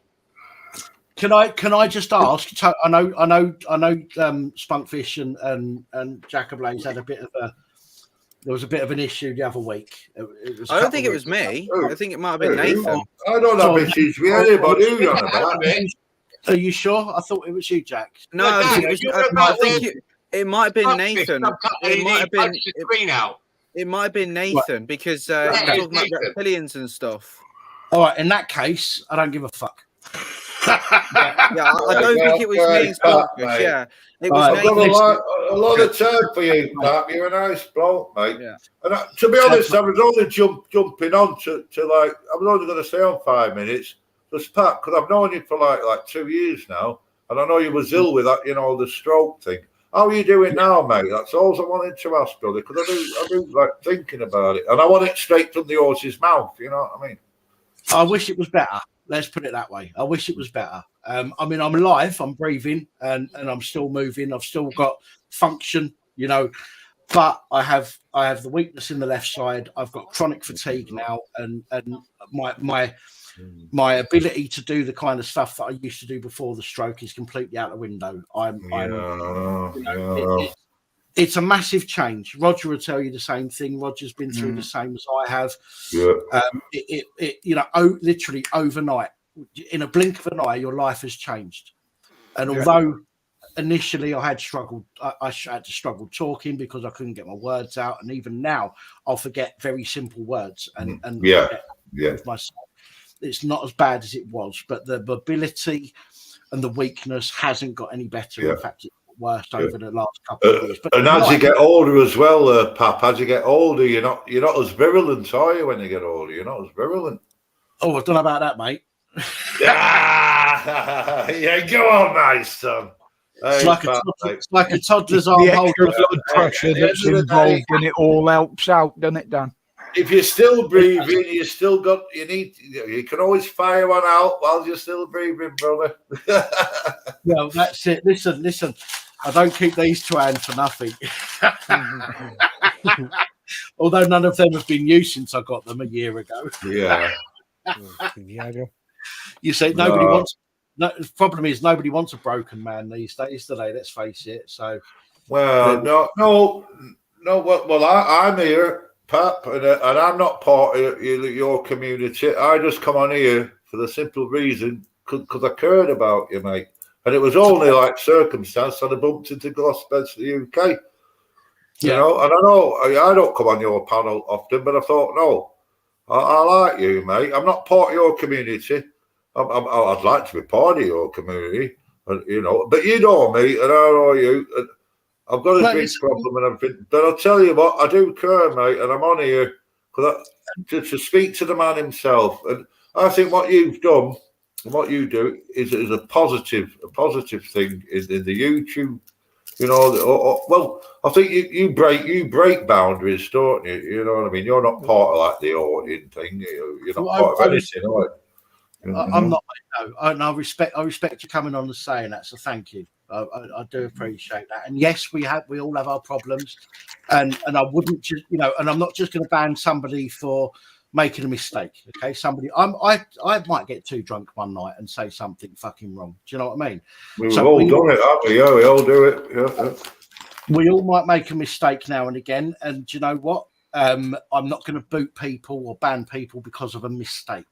Speaker 1: Can I just ask? So I know, Spunkfish and Jack Ablaze had there was a bit of an issue the other week.
Speaker 18: I don't think it was me. I think it might have been Nathan.
Speaker 2: I don't have issues with anybody.
Speaker 1: Are you sure? I thought it was you, Jack.
Speaker 18: No, I think it might have been Nathan. It might have been It might have been Nathan because he's talking about reptilians and stuff.
Speaker 1: All right, in that case, I don't give a fuck.
Speaker 18: I don't think it was me. Yeah, it was
Speaker 2: I've got a lot of time for you, Pat. You're a nice bloke, mate. Yeah. And to be honest, I was only jumping on to like I was only going to stay on 5 minutes. Just Pat, because I've known you for like 2 years now, and I know you was ill with that, the stroke thing. How are you doing now, mate? That's all I wanted to ask, brother, because I do like thinking about it, and I want it straight from the horse's mouth. You know what I mean?
Speaker 1: I wish it was better. Let's put it that way. I wish it was better. I mean, I'm alive, I'm breathing, and I'm still moving. I've still got function, but I have the weakness in the left side. I've got chronic fatigue now, and my ability to do the kind of stuff that I used to do before the stroke is completely out the window. It's a massive change. Roger will tell you the same thing. Roger's been through the same as I have.
Speaker 2: Yeah.
Speaker 1: Literally overnight, in a blink of an eye, your life has changed. And although initially I had struggled, I had to struggle talking because I couldn't get my words out. And even now, I'll forget very simple words and myself. It's not as bad as it was, but the mobility and the weakness hasn't got any better. In fact, worse over the last couple of years. But
Speaker 2: and as you get older as well, Pap, as you get older, you're not as virulent, are you? When you get older, you're not as virulent.
Speaker 1: Oh, I don't know about that, mate.
Speaker 2: Yeah, go on, my son.
Speaker 1: It's like a toddler's
Speaker 7: the
Speaker 1: arm
Speaker 7: extra
Speaker 1: holder.
Speaker 7: blood pressure that's involved in it all helps out, doesn't it, Dan?
Speaker 2: If you're still breathing, you can always fire one out while you're still breathing, brother.
Speaker 1: Well, that's it. Listen. I don't keep these two hands for nothing. Although none of them have been used since I got them a year ago.
Speaker 2: Yeah.
Speaker 1: You see, nobody wants. No, the problem is nobody wants a broken man these days, do they? Let's face it. So,
Speaker 2: well, no. Well, I'm here, Pap, and I'm not part of your community. I just come on here for the simple reason because I cared about you, mate. And it was only like circumstance that I bumped into Gloucester, the UK. You know, and I know I don't come on your panel often, but I thought, no, I like you, mate. I'm not part of your community. I'd like to be part of your community, you know. But you know me, and I know you. And I've got a big problem, and everything. But I'll tell you what, I do care, mate, and I'm on here to speak to the man himself. And I think what you've done, and what you do, is a positive thing in the YouTube. You know, well, I think you break boundaries, don't you? You know what I mean? You're not part of like the audience thing. You're not part of anything, are you?
Speaker 1: I'm not. No, and I respect you coming on and saying that. So thank you. I do appreciate that. And yes, we all have our problems, and I wouldn't just, you know, and I'm not just going to ban somebody for making a mistake. Okay, I might get too drunk one night and say something fucking wrong. Do you know what I mean?
Speaker 2: We've all done it, haven't we? Yeah, we all do it. Yeah.
Speaker 1: We all might make a mistake now and again, and do you know what? I'm not going to boot people or ban people because of a mistake.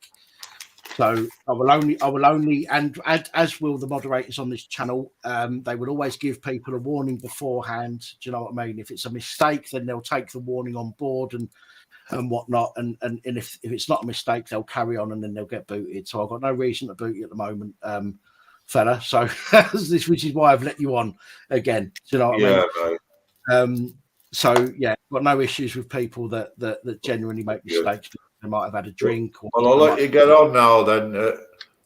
Speaker 1: So I will only, and as will the moderators on this channel, they will always give people a warning beforehand. Do you know what I mean? If it's a mistake, then they'll take the warning on board and whatnot. And if it's not a mistake, they'll carry on and then they'll get booted. So I've got no reason to boot you at the moment, fella. So which is why I've let you on again. Do you know what I mean? Right. So yeah, got no issues with people that genuinely make mistakes. They might have had a drink.
Speaker 2: Well, I'll let you get on now then.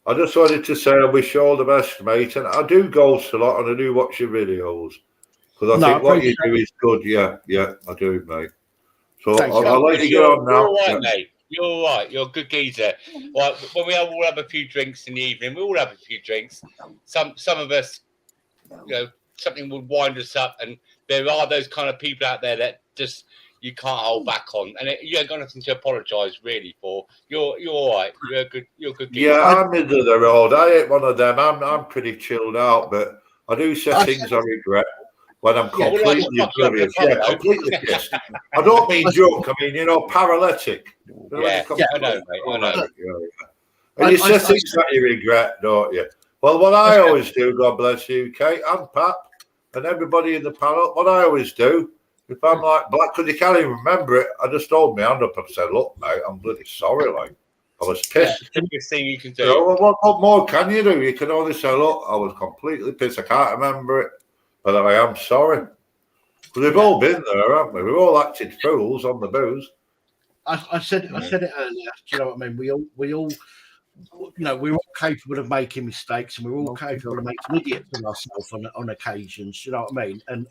Speaker 2: I just wanted to say I wish you all the best, mate. And I do ghost a lot and I do watch your videos because I think what you do is good. Yeah, I do, mate. So I'll let you get on now.
Speaker 11: You're all right, mate. You're all right. You're a good geezer. Well, when we all have a few drinks in the evening, we all have a few drinks. Some of us, you know, something will wind us up, and there are those kind of people out there that just you can't hold back on, and you ain't got nothing to apologise really for. You're all right. You're a good geezer.
Speaker 2: Yeah, I'm middle of the road. I ain't one of them. I'm pretty chilled out, but I do say things I regret when I'm completely oblivious. Yeah, completely pissed. I don't mean drunk. I mean, you know, paralytic.
Speaker 11: I know, mate. I know.
Speaker 2: And you say things that you regret, don't you? Well, what I always do, God bless you, Kate and Pat, and everybody in the panel, what I always do, if I'm like black, because you can't even remember it, I just hold my hand up and said, look, mate, I'm bloody sorry, like, I was pissed.
Speaker 11: Yeah, the biggest thing you can do.
Speaker 2: You know, what more can you do? You can only say, look, I was completely pissed, I can't remember it, but I am sorry. Because we've all been there, haven't we? We've all acted fools on the booze.
Speaker 1: I said it earlier. Do you know what I mean? We all, you know, we're all capable of making mistakes, and we're all capable of making idiots of ourselves on occasions. You know what I mean? And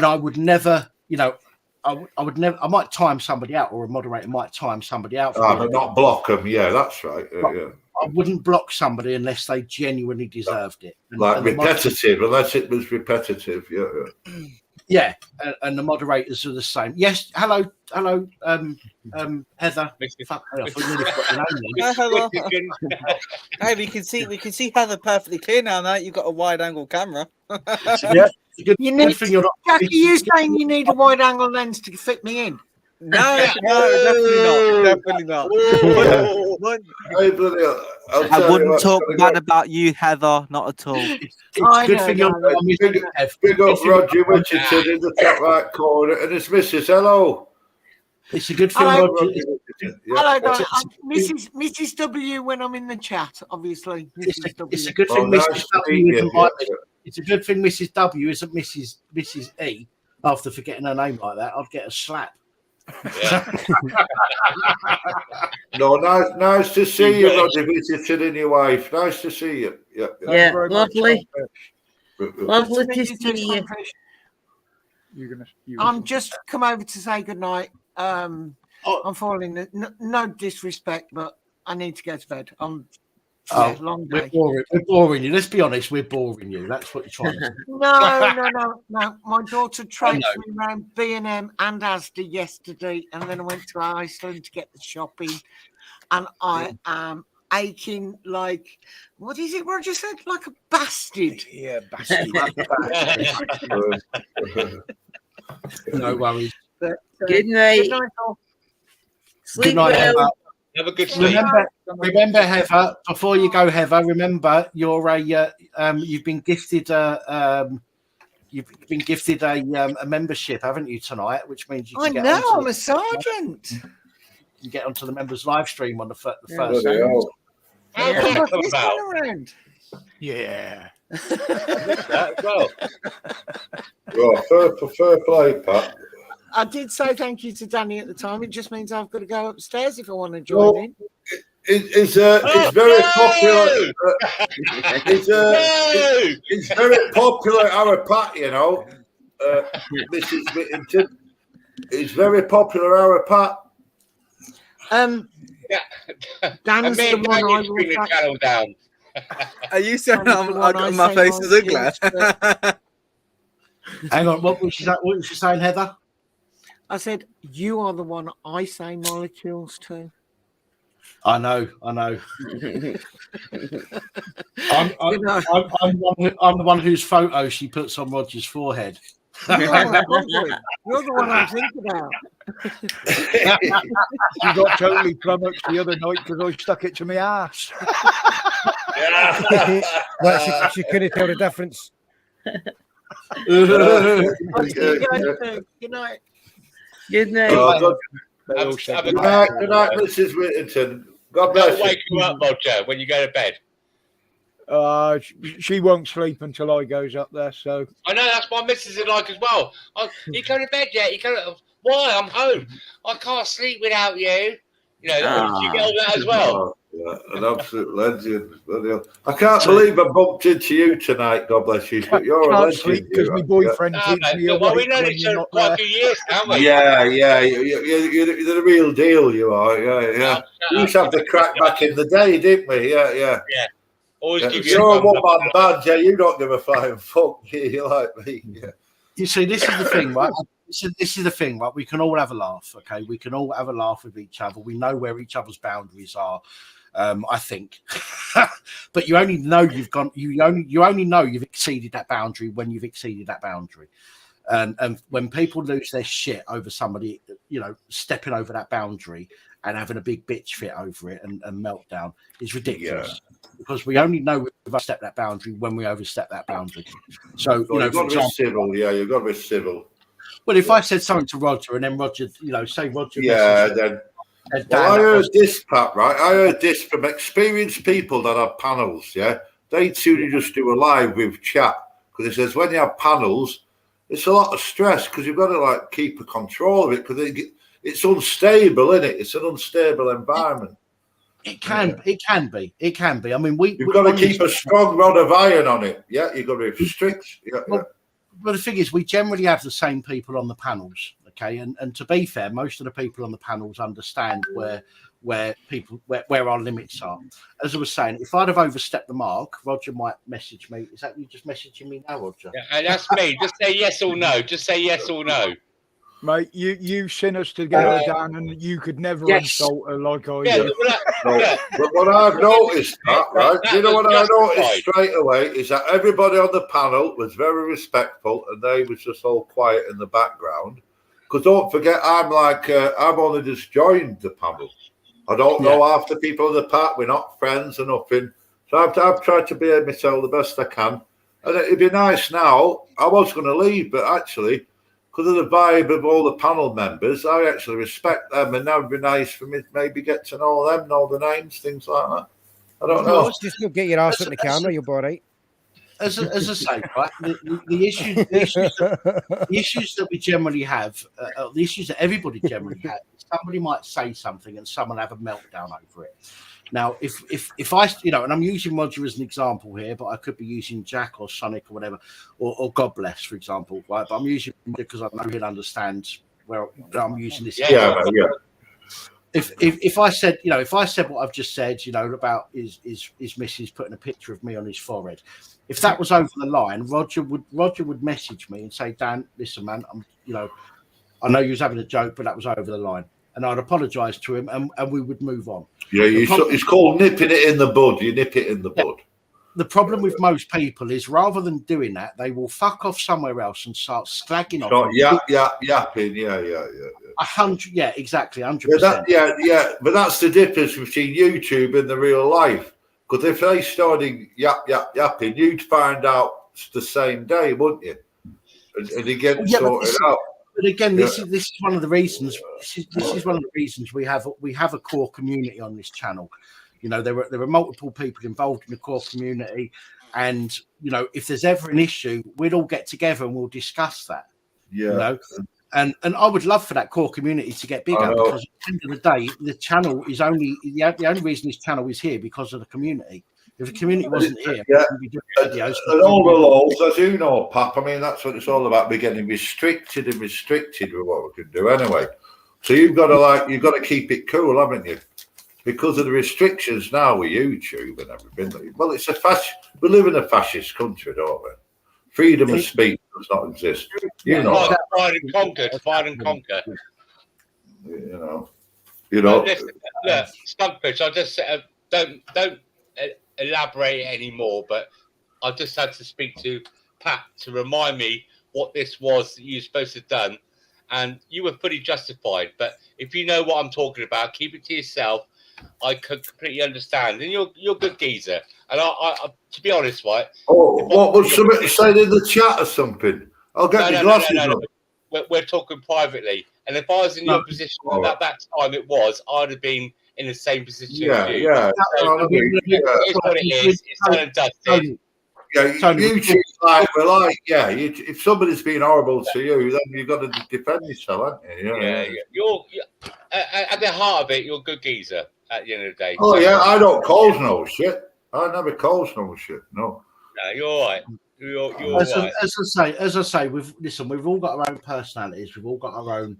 Speaker 1: I would never, you know, I would never. I might time somebody out, or a moderator might time somebody out.
Speaker 2: But not block them. Yeah, that's right. Yeah.
Speaker 1: I wouldn't block somebody unless they genuinely deserved it.
Speaker 2: And repetitive, unless it was repetitive.
Speaker 1: Yeah, and the moderators are the same. Yes, hello, Heather. Fuck, I really forgot your name.
Speaker 18: Hey, we can see Heather perfectly clear now. Now you've got a wide-angle camera.
Speaker 1: Yeah,
Speaker 8: you need. Jack, are you saying you need a wide-angle lens to fit me in?
Speaker 18: No, definitely not.
Speaker 19: I wouldn't talk bad about you, Heather. Not at all.
Speaker 2: It's a good thing big up Roger Richardson in the top right corner, and his missus. Hello.
Speaker 1: It's a good thing.
Speaker 8: Hello, Mrs. W. When I'm in the chat, obviously.
Speaker 1: It's a good thing. Mrs. W. it's a good thing Mrs. W isn't Mrs. E. After forgetting her name like that, I'd get a slap.
Speaker 2: No, nice to see you, Roger, visiting your wife. Nice to see you.
Speaker 12: Yeah, lovely. Lovely to see you.
Speaker 8: I'm just come over to say good night. I'm falling. No disrespect, but I need to go to bed. Long day.
Speaker 1: We're boring you. Let's be honest, we're boring you. That's what you're trying to do.
Speaker 8: No. My daughter traipsed me around B&M and Asda yesterday, and then I went to Iceland to get the shopping, and I am aching like, what is it Roger said? Like a bastard.
Speaker 7: Yeah, bastard.
Speaker 1: No worries.
Speaker 12: Good night.
Speaker 8: Good night, all.
Speaker 12: Sleep
Speaker 1: Good night,
Speaker 12: well.
Speaker 1: Heather.
Speaker 11: Have a good sleep.
Speaker 1: Remember, Heather. Before you go, Heather. Remember, you're you've been gifted a membership, haven't you, tonight? Which means you can get.
Speaker 8: I'm a sergeant.
Speaker 1: You can get onto the members live stream on the first.
Speaker 11: How's that come about?
Speaker 7: Yeah.
Speaker 11: Well,
Speaker 2: fair play, Pat.
Speaker 8: I did say thank you to Danny at the time. It just means I've got to go upstairs if I want to join in.
Speaker 2: It's very popular. It's very popular. Our Pat, you know, Mrs. Whittington. It's very popular. Our Pat.
Speaker 8: Dan's the one I will
Speaker 11: bring the channel down.
Speaker 18: Are you saying my face is ugly?
Speaker 1: Hang on, what was she saying, Heather?
Speaker 8: I said, you are the one I say molecules to.
Speaker 1: I know. I'm the one whose photo she puts on Roger's forehead.
Speaker 8: You're the one I'm thinking about.
Speaker 7: She got totally flummoxed the other night because I stuck it to my ass.
Speaker 9: Well, she couldn't tell the difference.
Speaker 12: Good night.
Speaker 2: Good night, Mrs. Whittington. God bless
Speaker 11: Don't wake you up, Roger, when you go to bed.
Speaker 7: She won't sleep until I goes up there. So
Speaker 11: I know that's my missus is like as well. You go to bed yet? Why? I'm home. I can't sleep without you. You know, you get all that as well.
Speaker 2: Yeah, an absolute legend. I can't believe I bumped into you tonight. God bless you. But you're a legend.
Speaker 7: Because my boyfriend keeps me awake.
Speaker 11: Well, we've known each other quite a few years, haven't we?
Speaker 2: Yeah. You're the real deal. You are. Yeah. We used to have the crack back in the day, didn't we? Yeah.
Speaker 11: Yeah. Always give you
Speaker 2: you're a one-man band, yeah. You don't give a flying fuck. You like me. Yeah.
Speaker 1: You see, this is the thing, right? This is the thing, right? We can all have a laugh, okay? We can all have a laugh with each other. We know where each other's boundaries are. I think, but you only know you've gone. You only know you've exceeded that boundary when you've exceeded that boundary, and when people lose their shit over somebody, you know, stepping over that boundary and having a big bitch fit over it and meltdown is ridiculous. Because we only know we've overstepped that boundary when we overstep that boundary. So you know,
Speaker 2: you've got to be civil. Yeah, you've got to be civil.
Speaker 1: Well, if I said something to Roger and then Roger, you know, say Roger,
Speaker 2: then. Well, I heard this, Pat, right? I heard this from experienced people that have panels, yeah? They sooner just do a live with chat. Because it says when you have panels, it's a lot of stress because you've got to, like, keep a control of it because it's unstable, isn't it? It's an unstable environment.
Speaker 1: It can be. I mean,
Speaker 2: you've got to keep a strong rod of iron on it. Yeah, you've got to be strict. Yeah.
Speaker 1: But the thing is, we generally have the same people on the panels. Okay, and to be fair, most of the people on the panels understand where our limits are. As I was saying, if I'd have overstepped the mark, Roger might message me. Is that you just messaging me now, Roger?
Speaker 11: Yeah, and that's me. Just say yes or no. Just say yes or no.
Speaker 7: Mate, you sent us together, Dan, and you could never insult her like I did.
Speaker 2: But what I've noticed, Pat, right? You know what I noticed straight away is that everybody on the panel was very respectful, and they was just all quiet in the background. Because don't forget, I've only just joined the panel. I don't know half the people in the pack. We're not friends or nothing. So I've tried to behave myself the best I can. And it'd be nice now. I was going to leave, but actually, because of the vibe of all the panel members, I actually respect them. And that would be nice for me to maybe get to know them, know the names, things like that. I don't know.
Speaker 9: Just get your ass on the camera, you'll be all right.
Speaker 1: as I say, right, the issues that we generally have, the issues that everybody generally has, somebody might say something and someone have a meltdown over it. Now, if I, and I'm using Roger as an example here, but I could be using Jack or Sonic or whatever, or God Bless, for example, right? But I'm using him because I know he'll understand where I'm using this.
Speaker 2: Yeah.
Speaker 1: If I said, if I said what I've just said, about his missus putting a picture of me on his forehead, if that was over the line, Roger would message me and say, Dan, listen, man, I know you was having a joke, but that was over the line. And I'd apologise to him, and we would move on.
Speaker 2: Yeah, it's called nipping it in the bud. You nip it in the bud.
Speaker 1: The problem with most people is rather than doing that, they will fuck off somewhere else and start slagging off.
Speaker 2: Yapping. Yeah.
Speaker 1: 100. Yeah, exactly. 100%.
Speaker 2: Yeah. But that's the difference between YouTube and the real life. Because if they started yapping, you'd find out the same day, wouldn't you? And they get sorted out.
Speaker 1: But again, this is one of the reasons. This is one of the reasons we have a core community on this channel. There are multiple people involved in the core community, and if there's ever an issue, we'd all get together and we'll discuss that.
Speaker 2: Yeah.
Speaker 1: And I would love for that core community to get bigger, because at the end of the day, the channel is the only reason this channel is here because of the community. If the community wasn't here, we'd be doing videos.
Speaker 2: And all the laws, as you know, Pap, I mean, that's what it's all about. We're getting restricted with what we can do anyway. So you've got to keep it cool, haven't you? Because of the restrictions now with YouTube and everything. Well, we live in a fascist country, don't we? Freedom of speech does not exist.
Speaker 11: Divide and conquer. Look, Skunkfish, I just don't elaborate anymore, but I just had to speak to Pat to remind me what this was that you were supposed to have done, and you were fully justified. But if you know what I'm talking about, keep it to yourself. I could completely understand, and you're a good geezer. And I to be honest, right?
Speaker 2: Oh, what was somebody said in the chat or something? I'll get my glasses on.
Speaker 11: We're talking privately, and if I was in your position at that time, I'd have been in the same position as you. It's what it is. It's done and dusted.
Speaker 2: If somebody's been horrible to you, then you've got to defend yourself, haven't you?
Speaker 11: You're at the heart of it, you're a good geezer at the end of the day.
Speaker 2: Oh, yeah, I don't cause no shit. I never cause no shit, no.
Speaker 11: No, you're all right. You're all right.
Speaker 1: As I say, we've all got our own personalities. We've all got our own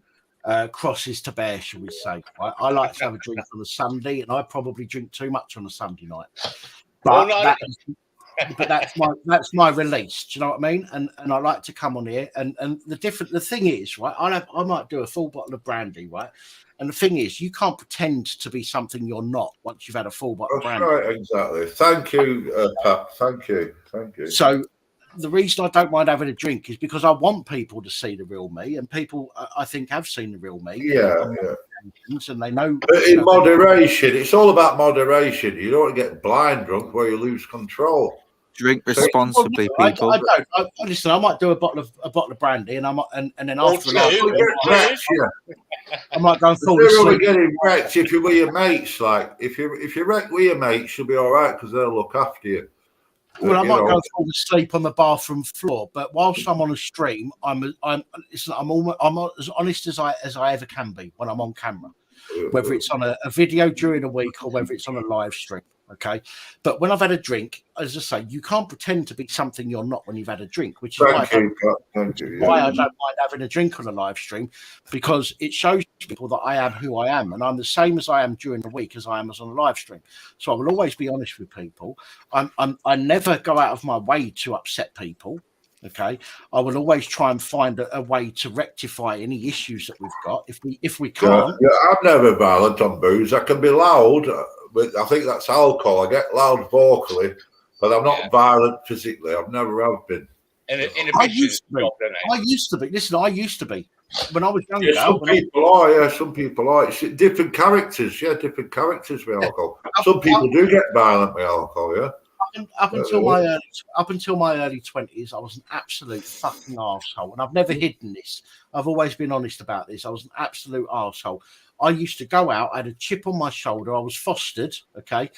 Speaker 1: crosses to bear, shall we say? I like to have a drink on a Sunday, and I probably drink too much on a Sunday night. But that's my release. Do you know what I mean? And I like to come on here, and the thing is, right? I might do a full bottle of brandy, right? And the thing is, you can't pretend to be something you're not once you've had a full bottle of brandy.
Speaker 2: Right, exactly. Thank you, Pat. Thank you.
Speaker 1: So the reason I don't mind having a drink is because I want people to see the real me, and people I think have seen the real me.
Speaker 2: Yeah.
Speaker 1: And they know.
Speaker 2: But in moderation, it's all about moderation. You don't want to get blind drunk where you lose control.
Speaker 19: Drink responsibly, people.
Speaker 1: Listen, I might do a bottle of brandy, and then after that, I might go and fall
Speaker 2: asleep.
Speaker 1: asleep.
Speaker 2: Getting wrecked if you're with your mates. Like if you wreck with your mates, you'll be all right because they'll look after you.
Speaker 1: Well, I might go and fall asleep on the bathroom floor, but whilst I'm on a stream, I'm as honest as I ever can be when I'm on camera, whether it's on a video during a week or whether it's on a live stream. Okay, but when I've had a drink, as I say, you can't pretend to be something you're not when you've had a drink, which is why I don't mind having a drink on a live stream, because it shows people that I am who I am, and I'm the same as I am during the week as I am as on a live stream. So I will always be honest with people. I never go out of my way to upset people. Okay, I will always try and find a way to rectify any issues that we've got. If we can't,
Speaker 2: I'm never violent on booze. I can be loud, but I think that's alcohol. I get loud vocally, but I'm not violent physically. I've never have been.
Speaker 1: I used to be. Listen, I used to be when I was younger.
Speaker 2: Some people are. It's different characters. Yeah, different characters with alcohol. Some people do get violent with alcohol. Yeah.
Speaker 1: up until my early 20s, I was an absolute fucking arsehole, and I've never hidden this. I've always been honest about this. I was an absolute arsehole. I used to go out. I had a chip on my shoulder. I was fostered. Okay.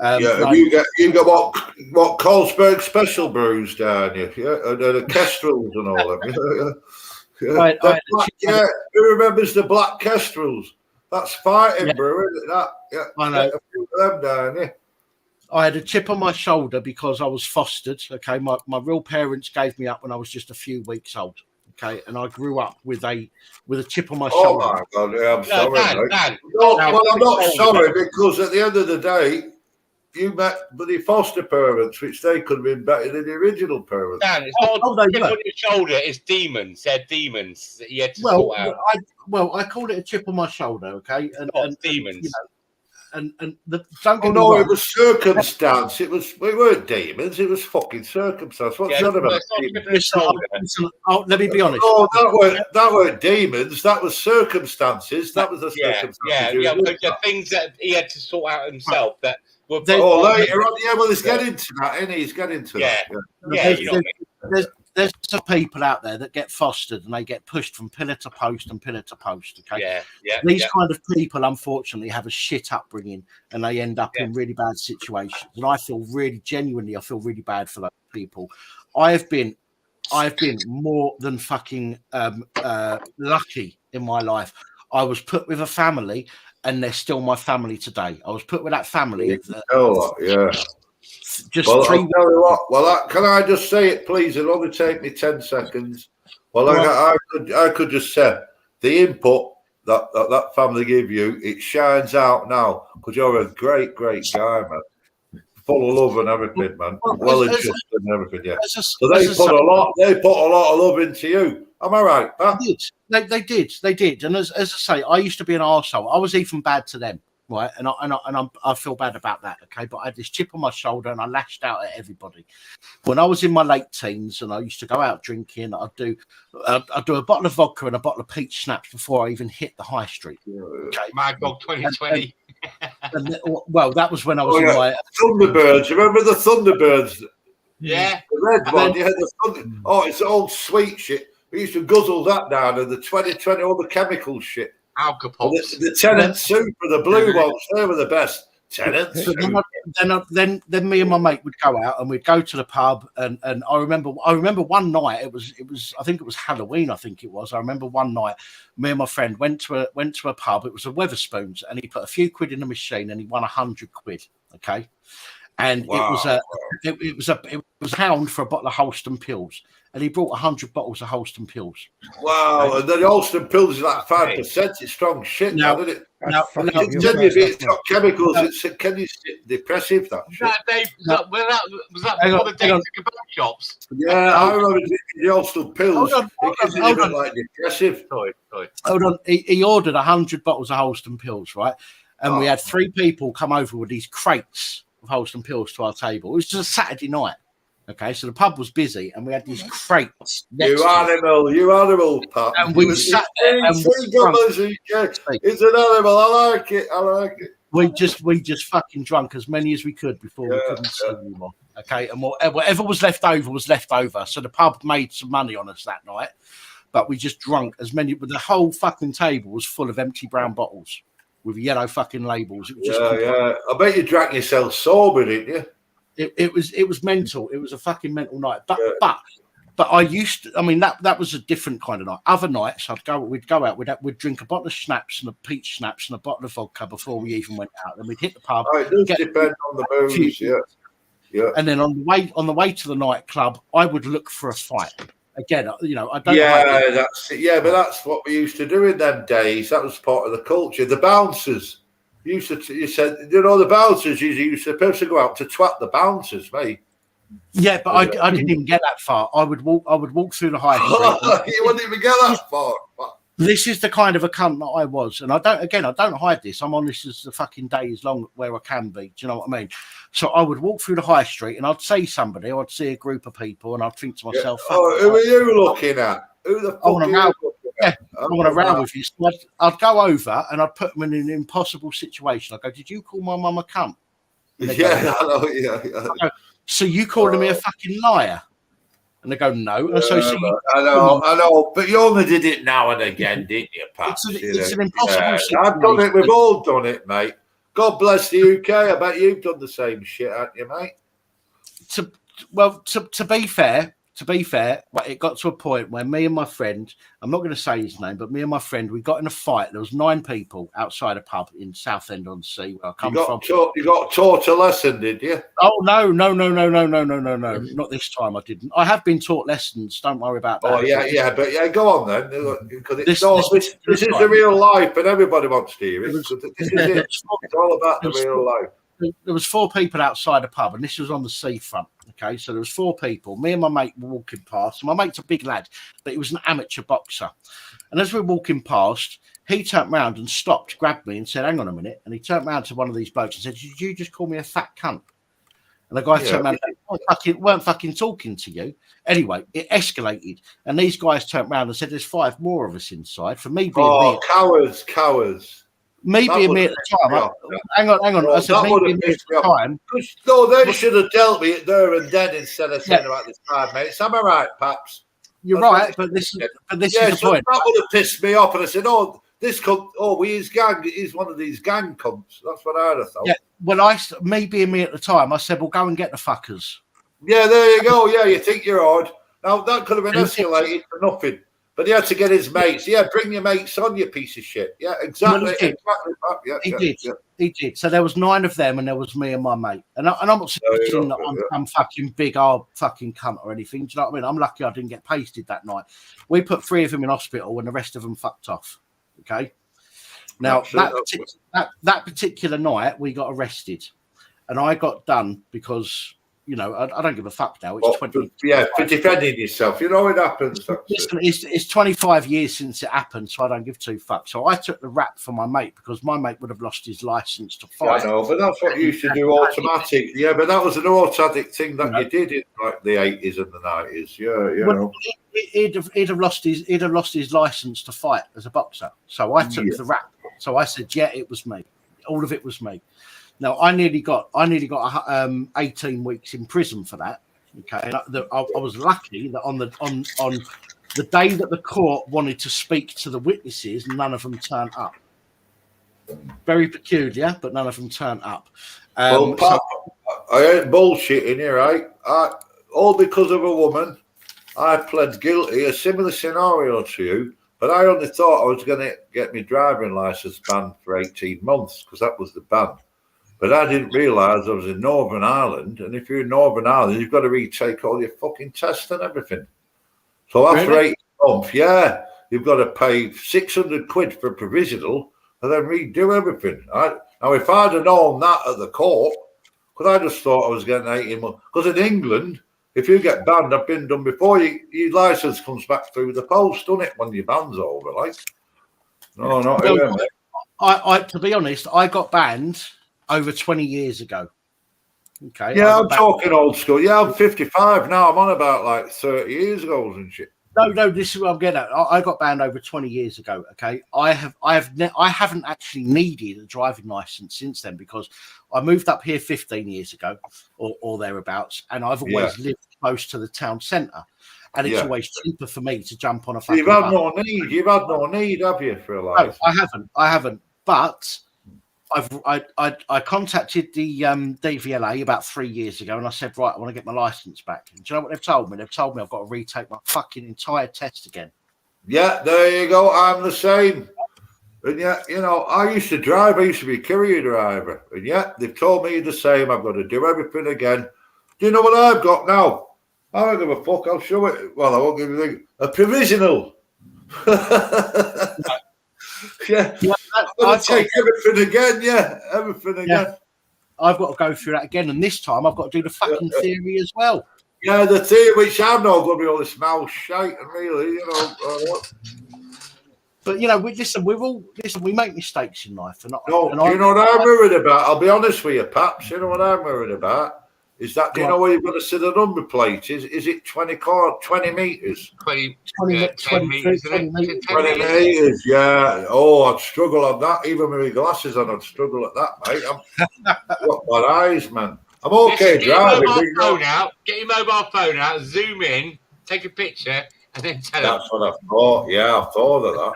Speaker 2: You got what Carlsberg special brews down you, and the Kestrels and all of them. Who remembers the black Kestrels? That's fighting brew, isn't it?
Speaker 1: I know.
Speaker 2: A few of them down here.
Speaker 1: I had a chip on my shoulder because I was fostered. Okay, my real parents gave me up when I was just a few weeks old. Okay, and I grew up with a chip on my shoulder.
Speaker 2: Oh my God, I'm sorry, mate. Well, I'm not sorry because at the end of the day, you met the foster parents, which they could have been better than the original parents.
Speaker 11: Dan, it's not a chip on your shoulder. It's demons. They're demons that you had to sort out.
Speaker 1: I called it a chip on my shoulder. Okay, and
Speaker 11: demons.
Speaker 1: Don't get me
Speaker 2: no,
Speaker 1: wrong.
Speaker 2: it was circumstance. We weren't demons. It was fucking circumstance. What's that about?
Speaker 1: Let me be honest.
Speaker 2: Oh, that weren't demons. That was circumstances. That was the circumstances.
Speaker 11: Yeah, things that he had to sort out himself. That were
Speaker 2: later on. Yeah, well, he's getting to that, isn't he? He's getting to that.
Speaker 1: There's some people out there that get fostered and they get pushed from pillar to post and pillar to post. Okay. These kind of people, unfortunately, have a shit upbringing and they end up in really bad situations. And I feel really bad for those people. I've been more than fucking lucky in my life. I was put with a family, and they're still my family today. I was put with that family.
Speaker 2: Just I'll tell you what. Well, can I just say it, please? It'll only take me 10 seconds. Well, I could just say the input that family give you, it shines out now because you're a great guy, man. Full of love and everything, man. Well adjusted and everything, yeah. So they put a lot of love into you. Am I right, Pat?
Speaker 1: They did. And as I say, I used to be an arsehole. I was even bad to them. Right, and I feel bad about that. Okay, but I had this chip on my shoulder, and I lashed out at everybody. When I was in my late teens, and I used to go out drinking, I'd do a bottle of vodka and a bottle of peach schnapps before I even hit the high street. Okay,
Speaker 11: Mad Dog 2020.
Speaker 1: Well, that was when I was in my
Speaker 2: Thunderbirds. Remember the Thunderbirds?
Speaker 11: Yeah,
Speaker 2: the red one. You had the Thunder. Oh, it's all sweet shit. We used to guzzle that down, and the 2020, all the chemical shit.
Speaker 11: Alcohol.
Speaker 2: The Tenant soup for the blue ones, they were the best. Tenant soup.
Speaker 1: Then me and my mate would go out and we'd go to the pub and I remember one night it was I think it was Halloween. I remember one night me and my friend went to a pub. It was a Weatherspoons and he put a few quid in the machine and he won 100 quid. Okay. And it was a pound for a bottle of Holston Pills, and he brought 100 bottles of Holston Pills.
Speaker 2: Wow! And the Holston Pills is like 5%. It's strong shit, now, isn't it? It's got chemicals. Can you depressive? That shit.
Speaker 11: Was that before the days of kebab shops?
Speaker 2: Yeah, I remember the Holston Pills. It gives you a bit like depressive.
Speaker 1: Hold on. He ordered 100 bottles of Holston Pills, right? And we had 3 people come over with these crates of Holston Pills to our table. It was just a Saturday night. Okay, so the pub was busy and we had these crates.
Speaker 2: You animal, Pat.
Speaker 1: And we sat there and
Speaker 2: it's an animal. I like it.
Speaker 1: We just fucking drunk as many as we could before we couldn't see anymore. Okay, and whatever was left over was left over. So the pub made some money on us that night, but we just drunk as many. But the whole fucking table was full of empty brown bottles with yellow fucking labels. It was just
Speaker 2: I bet you drank yourself sober, didn't you?
Speaker 1: It was mental. It was a fucking mental night. But I used to. I mean, that was a different kind of night. Other nights, we'd go out. We'd drink a bottle of schnapps and a peach schnapps and a bottle of vodka before we even went out. Then we'd hit the pub.
Speaker 2: It does depend on the booze, yeah.
Speaker 1: And then on the way to the nightclub, I would look for a fight. Again, I don't.
Speaker 2: Yeah, that's it. Yeah, but that's what we used to do in them days. That was part of the culture. The bouncers. You said, the bouncers used to supposed to go out to twat the bouncers, mate.
Speaker 1: Yeah, but I didn't even get that far. I would walk through the high street.
Speaker 2: You wouldn't even get that far.
Speaker 1: This is the kind of a cunt that I was, and I don't hide this. I'm honest as the fucking day is long where I can be. Do you know what I mean? So I would walk through the high street, and I'd see somebody, I'd see a group of people, and I'd think to myself,
Speaker 2: who are you looking at? Who the fuck are you looking at?
Speaker 1: I want to row with you. So I'd go over and I'd put them in an impossible situation. I'd go, "Did you call my mum a cunt?"
Speaker 2: Yeah, I know. Yeah.
Speaker 1: so you calling me a fucking liar? And they go, no. And so
Speaker 2: I know, but you only did it now and again, didn't you, Paps?
Speaker 1: It's an impossible situation.
Speaker 2: I've done it. We've all done it, mate. God bless the UK. I bet you've done the same shit, haven't you, mate?
Speaker 1: To be fair, it got to a point where me and my friend, I'm not going to say his name, but me and my friend, we got in a fight. There was 9 people outside a pub in Southend-on-Sea, where I come from.
Speaker 2: You got taught a lesson, did you?
Speaker 1: Oh, no. Not this time, I didn't. I have been taught lessons. Don't worry about that.
Speaker 2: Oh, yeah, but go on then. Because this is the real life, and everybody wants to hear it. This is it. It's all about the real life.
Speaker 1: There was 4 people outside a pub, and this was on the seafront. Okay, so there was 4 people. Me and my mate were walking past. My mate's a big lad, but he was an amateur boxer. And as we were walking past, he turned round and stopped, grabbed me, and said, "Hang on a minute." And he turned round to one of these blokes and said, "Did you just call me a fat cunt?" And the guy turned around and said, weren't fucking talking to you. Anyway, it escalated, and these guys turned round and said, "There's 5 more of us inside." For me being
Speaker 2: cowards.
Speaker 1: Me being me at the time. Hang on. I said, me being me at the time.
Speaker 2: No, they should have dealt with it there and then instead of saying about this 5 minutes. Am I right, Paps?
Speaker 1: You're right, but this is the point.
Speaker 2: That would have pissed me off, and I said, his gang is one of these gang cunts. That's what I'd have thought.
Speaker 1: Yeah, well, me being me at the time, I said, "Well, go and get the fuckers."
Speaker 2: Yeah, there you go. Yeah, you think you're odd. Now, that could have been escalated for nothing. But he had to get his mates. Yeah, bring your mates on, you piece of shit. Yeah, exactly.
Speaker 1: He did. So there was 9 of them, and there was me and my mate. And I'm not saying that I'm fucking big old fucking cunt or anything. Do you know what I mean? I'm lucky I didn't get pasted that night. We put 3 of them in hospital, and the rest of them fucked off. Okay. Now that particular night, we got arrested, and I got done because. I don't give a fuck now. It's 20.
Speaker 2: Yeah, for defending yourself. You know it happens.
Speaker 1: Listen, it's 25 years since it happened, so I don't give 2 fucks. So I took the rap for my mate because my mate would have lost his license to fight.
Speaker 2: I know, but that's what you used to do automatic. Yeah, but that was an automatic thing that you did in like the 80s and the 90s. Yeah, you know.
Speaker 1: He'd have lost his license to fight as a boxer. So I took the rap. So I said, yeah, it was me. All of it was me. Now I nearly got 18 weeks in prison for that. Okay, and I was lucky that on the day that the court wanted to speak to the witnesses, none of them turned up. Very peculiar, but none of them turned up.
Speaker 2: I ain't bullshitting here, right? All because of a woman. I pled guilty, a similar scenario to you, but I only thought I was going to get my driving license banned for 18 months because that was the ban. But I didn't realise I was in Northern Ireland, and if you're in Northern Ireland, you've got to retake all your fucking tests and everything. So after 18 months, you've got to pay 600 quid for provisional and then redo everything. Now, if I'd have known that at the court, because I just thought I was getting 18 months. Because in England, if you get banned, I've been done before, your licence comes back through the post, doesn't it, when your ban's over, like? No, not here, mate.
Speaker 1: To be honest, I got banned over 20 years ago. Okay.
Speaker 2: Yeah, I'm talking old school. Yeah, I'm 55 now. I'm on about like 30 years ago and shit.
Speaker 1: No, this is what I'm getting at. I got banned over 20 years ago. Okay, I haven't actually needed a driving license since then because I moved up here 15 years ago or thereabouts, and I've always lived close to the town centre, and it's always cheaper for me to jump on a fucking
Speaker 2: You've had no need, have you, for a license?
Speaker 1: No, I haven't. But I contacted the DVLA about 3 years ago, and I said, right, I want to get my license back. And do you know what they've told me? They've told me I've got to retake my fucking entire test again.
Speaker 2: Yeah, there you go. I'm the same. And I used to drive. I used to be a courier driver. And they've told me the same. I've got to do everything again. Do you know what I've got now? I don't give a fuck. I'll show it. Well, I won't give you a provisional. I'll take everything again. Yeah, everything again.
Speaker 1: Yeah. I've got to go through that again, and this time I've got to do the fucking theory as well.
Speaker 2: Yeah, the theory, which I'm not going to be all this mouth shite, and really,
Speaker 1: But we make mistakes in life.
Speaker 2: Do you know what I'm worried about? I'll be honest with you, Paps. You know what I'm worried about? Is that, do you know where you've got to see the number plate? Is it 20 metres?
Speaker 11: 20 metres, isn't it?
Speaker 2: 20 metres, yeah. Oh, I'd struggle on that. Even with my glasses on, I'd struggle at that, mate. I've got my eyes, man. I'm okay driving.
Speaker 11: Get your mobile phone out, zoom in, take a picture, and then tell them.
Speaker 2: That's what I thought. Yeah, I thought of that.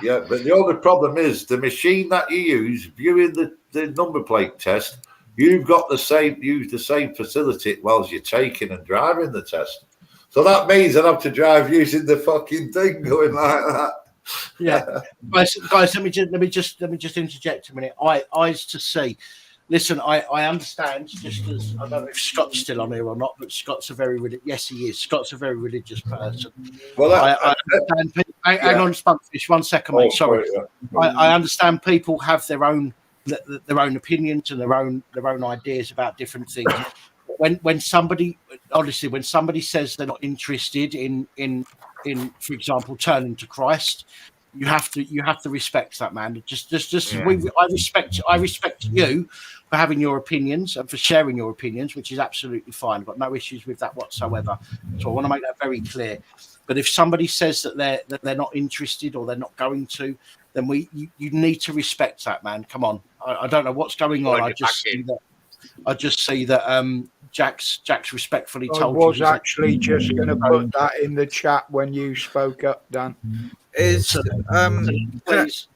Speaker 2: Yeah, but the only problem is the machine that you use viewing the number plate test. You've got use the same facility whilst you're taking and driving the test. So that means I have to drive using the fucking thing going like that.
Speaker 1: Yeah, guys, let me just interject a minute. Eyes to see. Listen, I understand. Just as I don't know if Scott's still on here or not, but Scott's a very yes, he is. Scott's a very religious person.
Speaker 2: Well,
Speaker 1: I understand. Hang on, Spunkfish, 1 second, mate. Sorry. I understand people have their own opinions and their own ideas about different things. When somebody says they're not interested in for example turning to Christ, you have to respect that, man. I respect you for having your opinions and for sharing your opinions, which is absolutely fine. I've got no issues with that whatsoever. So I want to make that very clear. But if somebody says that they're not interested or they're not going to, then you need to respect that, man. Come on. I don't know what's going on. I just see that Jack's respectfully told you.
Speaker 7: I was actually just going to put that in the chat when you spoke up, Dan.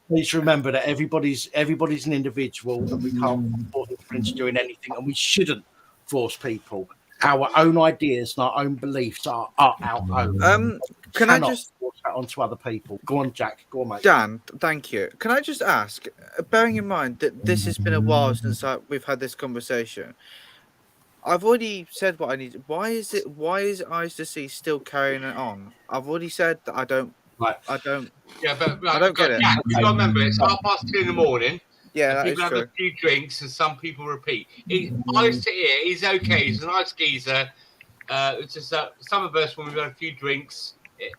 Speaker 1: Please remember that everybody's an individual, and we can't force people into doing anything, and we shouldn't force people. Our own ideas and our own beliefs are our own.
Speaker 6: Can I just
Speaker 1: force that onto other people? Go on, Jack. Go on, mate.
Speaker 6: Dan, thank you. Can I just ask, bearing in mind that this has been a while since we've had this conversation, I've already said what I need. Why is Eyes to See still carrying it on? I've already said that I don't.
Speaker 1: Right.
Speaker 6: I don't.
Speaker 11: Yeah, but
Speaker 6: I don't get it.
Speaker 11: Jack, you got to remember, it's 2:30 in the morning.
Speaker 6: Yeah, that
Speaker 11: people
Speaker 6: is
Speaker 11: have
Speaker 6: true.
Speaker 11: a few drinks and some people repeat. Eyes to Ear, he's okay. He's a nice geezer. It's just some of us, when we've had a few drinks,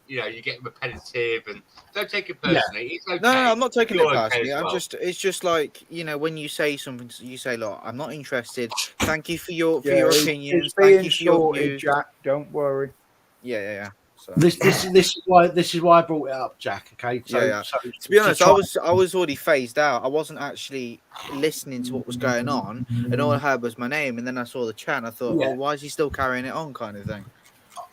Speaker 11: you get repetitive and don't take it personally. He's okay.
Speaker 6: No, I'm not taking it
Speaker 11: You're okay
Speaker 6: personally.
Speaker 11: as well.
Speaker 6: It's just like, when you say something, you say, look, I'm not interested. Thank you for your opinions.
Speaker 7: It's
Speaker 6: Thank
Speaker 7: being
Speaker 6: you for your
Speaker 7: sorted,
Speaker 6: views.
Speaker 7: Jack. Don't worry.
Speaker 6: Yeah. So.
Speaker 1: This is why I brought it up, Jack. Okay. So,
Speaker 6: So, to be honest, I was already phased out. I wasn't actually listening to what was going on, and all I heard was my name. And then I saw the chat, and I thought, why is he still carrying it on, kind of thing.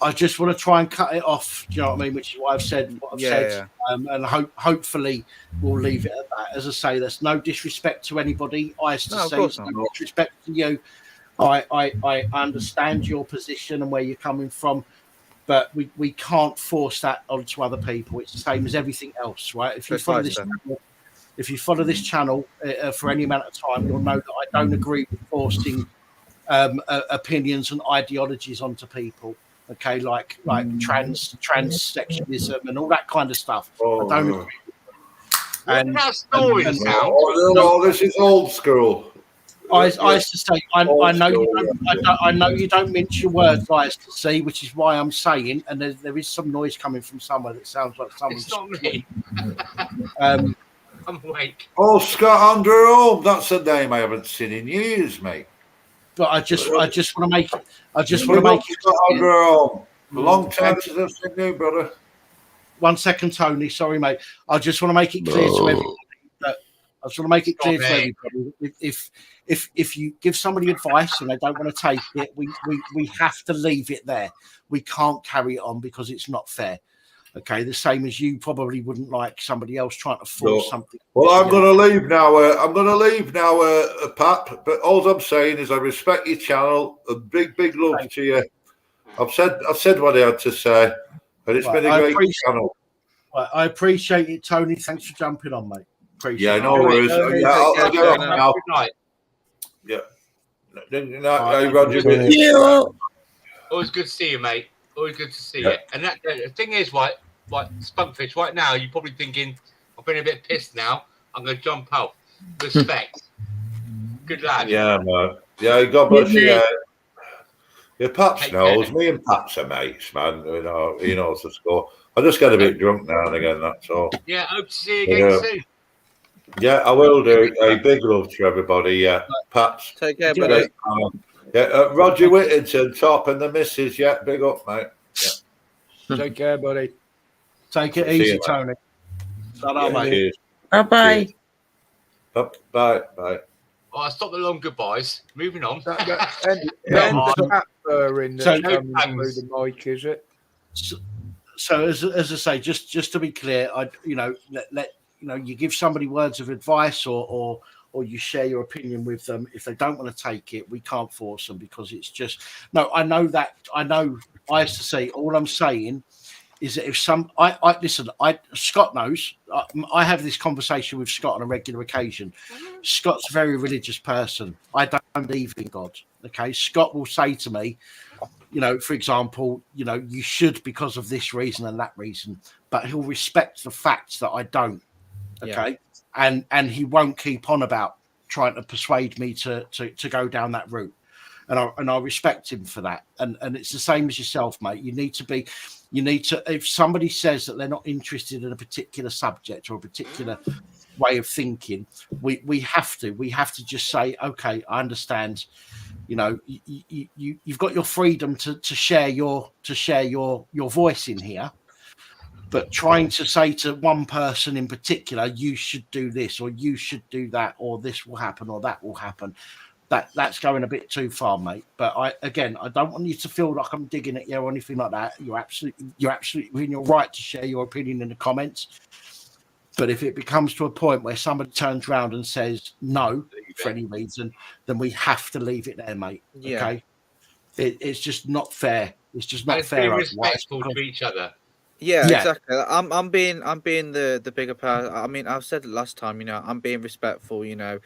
Speaker 1: I just want to try and cut it off. Do you know what I mean? Which is why I've said what I've said.
Speaker 6: Yeah.
Speaker 1: And hopefully we'll leave it at that. As I say, there's no disrespect to anybody. Eyes to See, no disrespect to you. I understand your position and where you're coming from. But we can't force that onto other people. It's the same as everything else, right? If you follow this channel for any amount of time, you'll know that I don't agree with forcing opinions and ideologies onto people. Okay, like transsexualism and all that kind of stuff. I don't agree. And
Speaker 2: this is old school.
Speaker 1: Eyes to See. I know you don't mince your words, Eyes to See, which is why I'm saying. And there is some noise coming from somewhere that sounds like someone's.
Speaker 11: It's not me.
Speaker 1: I'm
Speaker 11: awake.
Speaker 2: Oh, Scott Underhome. That's a name I haven't seen in years, mate.
Speaker 1: But I just want to make it.
Speaker 2: Scott Underhome. A long time since I've seen you, brother.
Speaker 1: 1 second, Tony. Sorry, mate. I just want to make it clear to everybody. I just want to make it clear to everybody. If you give somebody advice and they don't want to take it, we have to leave it there. We can't carry it on because it's not fair. Okay, the same as you probably wouldn't like somebody else trying to force something.
Speaker 2: Well, I'm going to leave now. Pat. But all I'm saying is I respect your channel. A big love to you. I've said what I had to say, and it's been a great channel.
Speaker 1: I appreciate it, Tony. Thanks for jumping on, mate. Appreciate it.
Speaker 2: No worries. I'll get off now.
Speaker 11: Good night.
Speaker 2: Yeah. Good night, Roger.
Speaker 11: Always good to see you, mate. Always good to see you. And the thing is, Spunkfish, right now, you're probably thinking, I've been a bit pissed now. I'm going to jump out. Respect. Good lad.
Speaker 2: Yeah, man. Yeah, God bless you. Yeah, Paps knows. Me and Paps are mates, man. He knows the score. I just get a bit drunk now and again, that's all.
Speaker 11: Yeah, hope to see you again soon.
Speaker 2: Yeah, I will do. A big love to everybody. Yeah, Paps.
Speaker 6: Take care, buddy.
Speaker 2: Roger Whittington, top, and the missus. Yeah, big up, mate. Yeah.
Speaker 7: Take care, buddy.
Speaker 1: Take it easy, Tony.
Speaker 2: Mate.
Speaker 12: Bye-bye.
Speaker 2: Bye.
Speaker 11: All right, stop the long goodbyes. Moving on.
Speaker 7: In
Speaker 1: So-
Speaker 7: the coming through the mic, is it?
Speaker 1: So as I say, just to be clear, let you give somebody words of advice or you share your opinion with them. If they don't want to take it, we can't force them, because it's just no. I know I used to say, all I'm saying is that if Scott knows, I have this conversation with Scott on a regular occasion. Scott's a very religious person. I don't believe in God. Okay, Scott will say to me, for example, you should because of this reason and that reason, but he'll respect the fact that I don't. Okay. Yeah. And he won't keep on about trying to persuade me to go down that route. And I respect him for that. And it's the same as yourself, mate. You need to, if somebody says that they're not interested in a particular subject or a particular way of thinking, we have to just say, okay, I understand. You've got your freedom to share your voice in here, but trying to say to one person in particular, you should do this or you should do that, or this will happen or that will happen, that's going a bit too far, mate. But I don't want you to feel like I'm digging at you or anything like that. You're absolutely in your right to share your opinion in the comments. But if it becomes to a point where somebody turns around and says no for any reason, then we have to leave it there, mate.
Speaker 6: Yeah.
Speaker 1: Okay. It's just not fair. It's just not
Speaker 11: And
Speaker 1: fair.
Speaker 11: be respectful to each other.
Speaker 6: Yeah, exactly. I'm being the bigger person. I mean, I've said it last time. I'm being respectful. I'm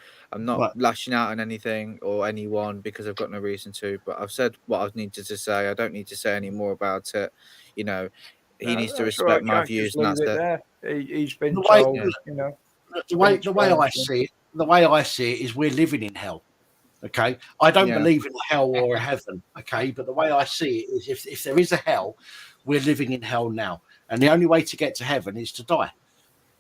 Speaker 6: not lashing out on anything or anyone because I've got no reason to. But I've said what I needed to say. I don't need to say any more about it. He needs to respect my views, and that's it.
Speaker 7: He's been told.
Speaker 1: The way I see it is we're living in hell. Okay, I don't believe in a hell or a heaven. Okay, but the way I see it is, if there is a hell, we're living in hell now, and the only way to get to heaven is to die.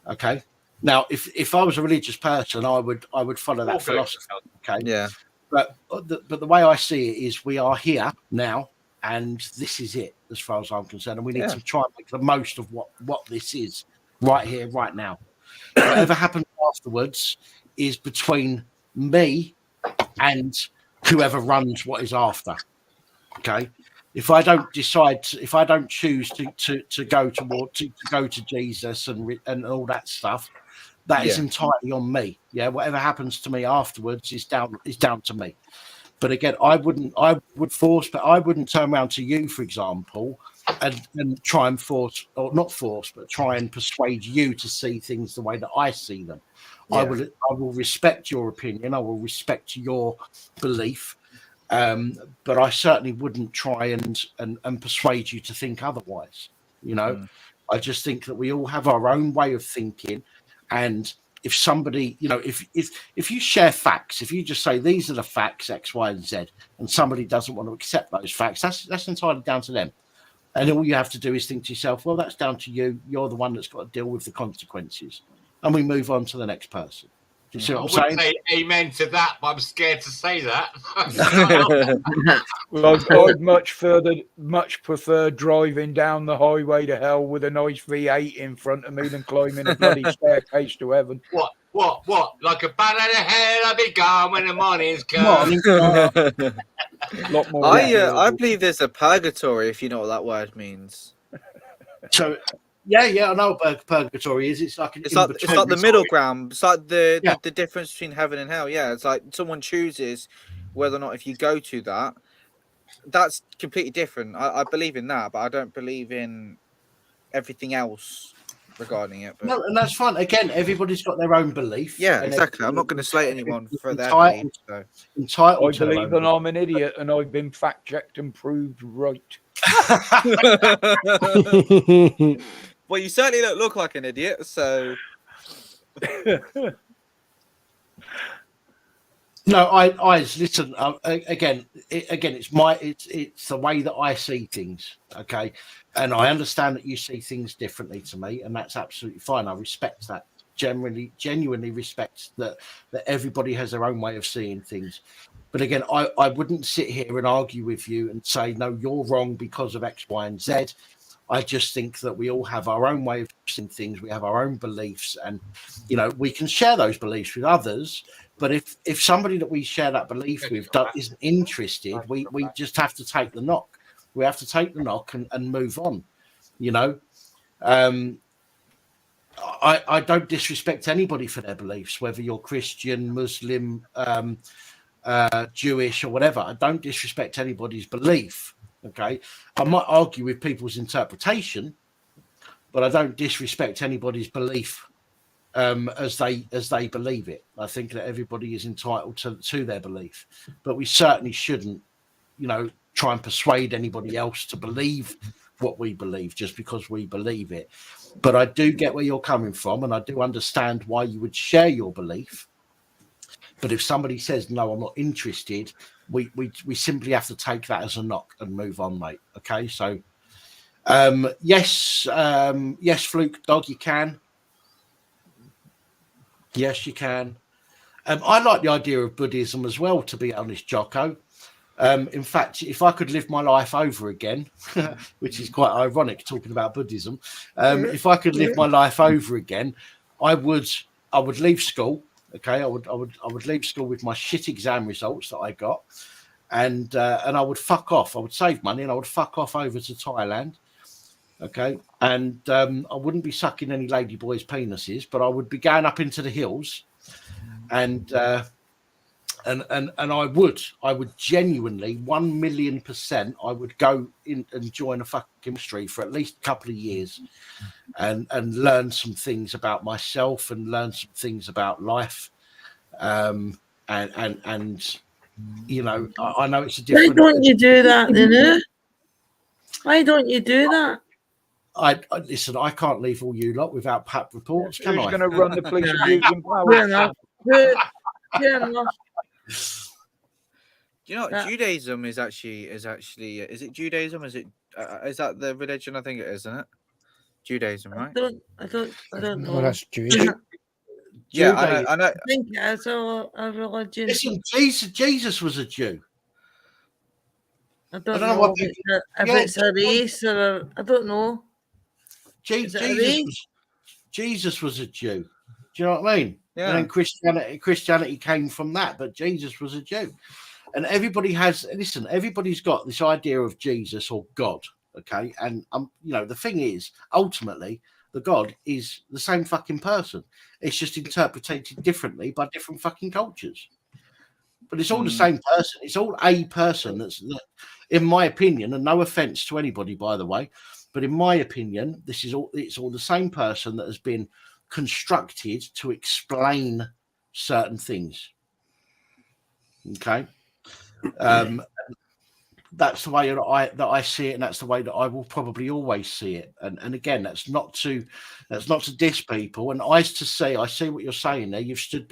Speaker 1: Okay, now if I was a religious person, I would follow that philosophy. Okay,
Speaker 6: yeah,
Speaker 1: but the way I see it is, we are here now, and this is it as far as I'm concerned, and we need to try and make the most of what this is right here, right now. Whatever happens afterwards is between me and whoever runs what is after. Okay, if I don't choose to go to Jesus and all that stuff, that is entirely on me. Yeah, whatever happens to me afterwards is down to me. But again, I wouldn't turn around to you, for example, and try and try and persuade you to see things the way that I see them. Yeah. I will respect your opinion. I will respect your belief. But I certainly wouldn't try and persuade you to think otherwise. I just think that we all have our own way of thinking, and if somebody, if you share facts, if you just say these are the facts X, Y, and Z, and somebody doesn't want to accept those facts, that's entirely down to them. And all you have to do is think to yourself, well, that's down to you. You're the one that's got to deal with the consequences, and we move on to the next person. Do you see what I'm saying?
Speaker 11: Say amen to that, but I'm scared to say that.
Speaker 7: Well, I'd much prefer driving down the highway to hell with a nice V8 in front of me than climbing a bloody staircase to heaven.
Speaker 11: What? Like a bat out of hell, I'll be gone when the morning's come.
Speaker 7: Lot more.
Speaker 6: I believe there's a purgatory, if you know what that word means.
Speaker 1: So. Yeah, I know what purgatory is. It's like
Speaker 6: the middle ground. It's like the difference between heaven and hell. Yeah, it's like someone chooses whether or not, if you go to that, that's completely different. I believe in that, but I don't believe in everything else regarding it. But...
Speaker 1: No, and that's fine. Again, everybody's got their own belief.
Speaker 6: Yeah, exactly. I'm not going to slate anyone for their belief. So.
Speaker 1: Entitled.
Speaker 7: I believe that I'm an idiot, and I've been fact checked and proved right.
Speaker 6: Well, you certainly don't look like an idiot, so.
Speaker 1: No, I listen. Again, it's the way that I see things. Okay, and I understand that you see things differently to me, and that's absolutely fine. I respect that. Genuinely respect that everybody has their own way of seeing things. But again, I wouldn't sit here and argue with you and say, no, you're wrong because of X, Y, and Z. I just think that we all have our own way of seeing things. We have our own beliefs, and you know, we can share those beliefs with others. But if somebody that we share that belief with isn't interested, we just have to take the knock. We have to take the knock and move on. You know, I don't disrespect anybody for their beliefs, whether you're Christian, Muslim, Jewish, or whatever. I don't disrespect anybody's belief. Okay, I might argue with people's interpretation, but I don't disrespect anybody's belief as they believe it. I think that everybody is entitled to their belief, but we certainly shouldn't, you know, try and persuade anybody else to believe what we believe just because we believe it. But I do get where you're coming from, and I do understand why you would share your belief. But if somebody says, no, I'm not interested, we simply have to take that as a knock and move on, mate. Okay, so yes, Fluke Dog, you can. Yes, you can. I like the idea of Buddhism as well, to be honest, Jocko. In fact, if I could live my life over again, which is quite ironic talking about Buddhism, if I could live my life over again, I would leave school. Okay, I would leave school with my shit exam results that I got, and I would fuck off. I would save money and I would fuck off over to Thailand. Okay, and I wouldn't be sucking any lady boys' penises, but I would be going up into the hills, and I would genuinely 1,000,000%. I would go in and join a fucking ministry for at least a couple of years, and learn some things about myself and learn some things about life, and you know, I know it's a different.
Speaker 12: Why don't you do that, then? Why don't you do that?
Speaker 1: I listen. I can't leave all you lot without PAP reports, can I?
Speaker 7: Who's going to run the police abuse and power?
Speaker 12: Fair enough. Fair enough.
Speaker 6: Do you know what? Judaism is actually is it Judaism? Is that the religion? I think it is, isn't it? Judaism, right?
Speaker 12: I don't know.
Speaker 9: Well, that's Jewish.
Speaker 6: Yeah, I know.
Speaker 12: I think it's a religion.
Speaker 1: Listen, Jesus was a Jew.
Speaker 12: I don't know if it's a race or I don't know.
Speaker 1: Jesus was a Jew. Do you know what I mean?
Speaker 6: Yeah.
Speaker 1: And then Christianity came from that, but Jesus was a Jew. And everybody's got this idea of Jesus or God, okay? And you know, the thing is, ultimately, the God is the same fucking person. It's just interpreted differently by different fucking cultures. But it's all the same person. It's all a person that, in my opinion, and no offense to anybody, by the way, but in my opinion, it's all the same person that has been constructed to explain certain things. Okay. That's the way that I see it, and that's the way that I will probably always see it. And again, that's not to diss people. And I see what you're saying there. You stood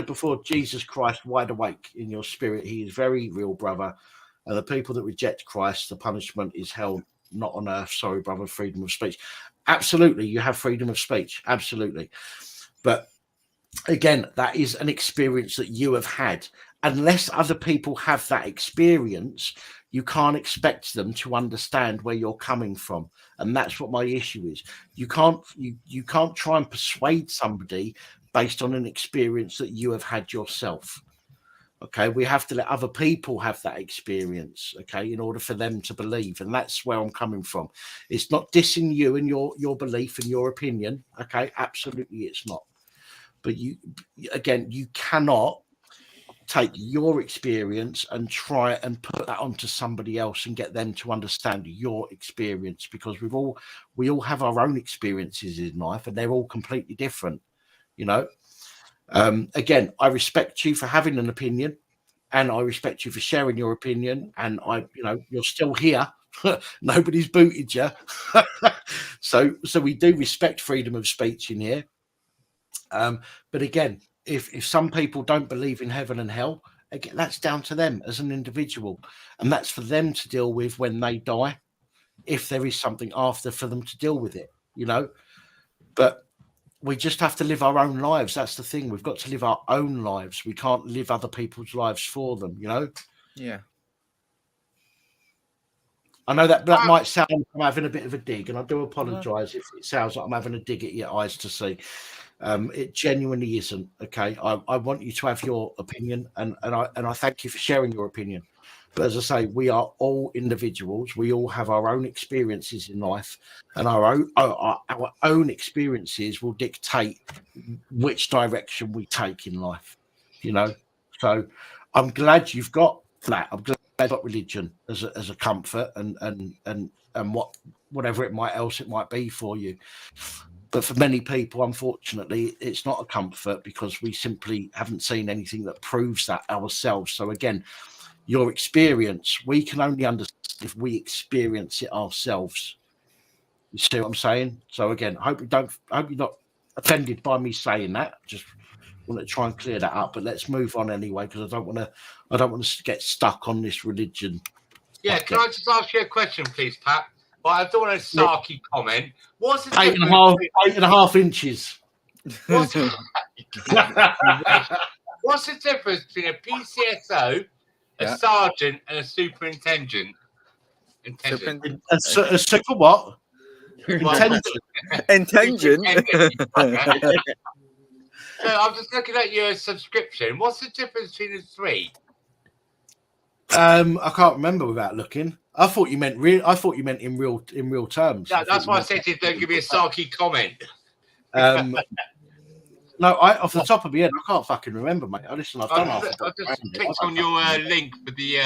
Speaker 1: before Jesus Christ wide awake in your spirit. He is very real, brother. And the people that reject Christ, the punishment is hell, not on earth. Sorry, brother. Freedom of speech. Absolutely, you have freedom of speech. Absolutely, but again, that is an experience that you have had. Unless other people have that experience, you can't expect them to understand where you're coming from. And that's what my issue is. You can't try and persuade somebody based on an experience that you have had yourself. Okay, we have to let other people have that experience, okay, in order for them to believe. And that's where I'm coming from. It's not dissing you and your belief and your opinion. Okay, absolutely it's not. But you cannot take your experience and try and put that onto somebody else and get them to understand your experience, because we all have our own experiences in life and they're all completely different, you know. Again, I respect you for having an opinion, and I respect you for sharing your opinion, and you're still here. Nobody's booted you. so we do respect freedom of speech in here. But again, if some people don't believe in heaven and hell, again, that's down to them as an individual, and that's for them to deal with when they die, if there is something after for them to deal with it, you know. But we just have to live our own lives. That's the thing. We've got to live our own lives. We can't live other people's lives for them, you know.
Speaker 6: Yeah.
Speaker 1: I know that might sound like I'm having a bit of a dig, and I do apologise if it sounds like I'm having a dig at your eyes to see. It genuinely isn't. Okay, I want you to have your opinion, and I thank you for sharing your opinion. But as I say, we are all individuals. We all have our own experiences in life, and our own experiences will dictate which direction we take in life. You know, so I'm glad you've got that. I'm glad you've got religion as a comfort, and whatever it might be for you. But for many people, unfortunately, it's not a comfort because we simply haven't seen anything that proves that ourselves. So again, your experience, we can only understand if we experience it ourselves. You see what I'm saying? So again, I hope you're not offended by me saying that. Just want to try and clear that up. But let's move on anyway, because I don't want to get stuck on this religion.
Speaker 11: Yeah, can I just ask you a question, please, Pat? Well, I don't want a sarky comment. What's the
Speaker 1: 8.5 inches.
Speaker 11: What's the difference between a PCSO, a sergeant, and a superintendent?
Speaker 1: A super what?
Speaker 11: Intention. So I'm just looking at your subscription. What's the difference between the three?
Speaker 1: I can't remember without looking. I thought you meant in real terms.
Speaker 11: No, that's why I said to you, don't give me a sarky comment.
Speaker 1: No, off the top of my head, I can't fucking remember, mate. I've done half.
Speaker 11: I just clicked on your link for the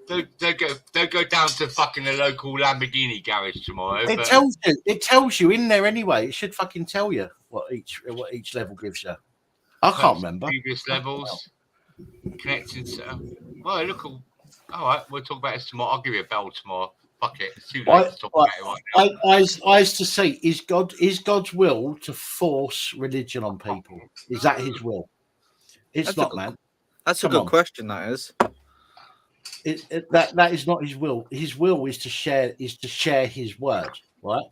Speaker 11: Don't go down to fucking the local Lamborghini garage tomorrow.
Speaker 1: It tells you in there anyway. It should fucking tell you what each level gives you. I can't remember
Speaker 11: previous levels. Connected. Well, look. All right, we'll talk about this tomorrow. I'll give you a bell tomorrow. Fuck it. It's too late to talk about it right now.
Speaker 1: Eyes to see, is God's will to force religion on people? Is that His will? It's not, man.
Speaker 6: That's a good question. That is.
Speaker 1: That is not His will. His will is to share His word, right?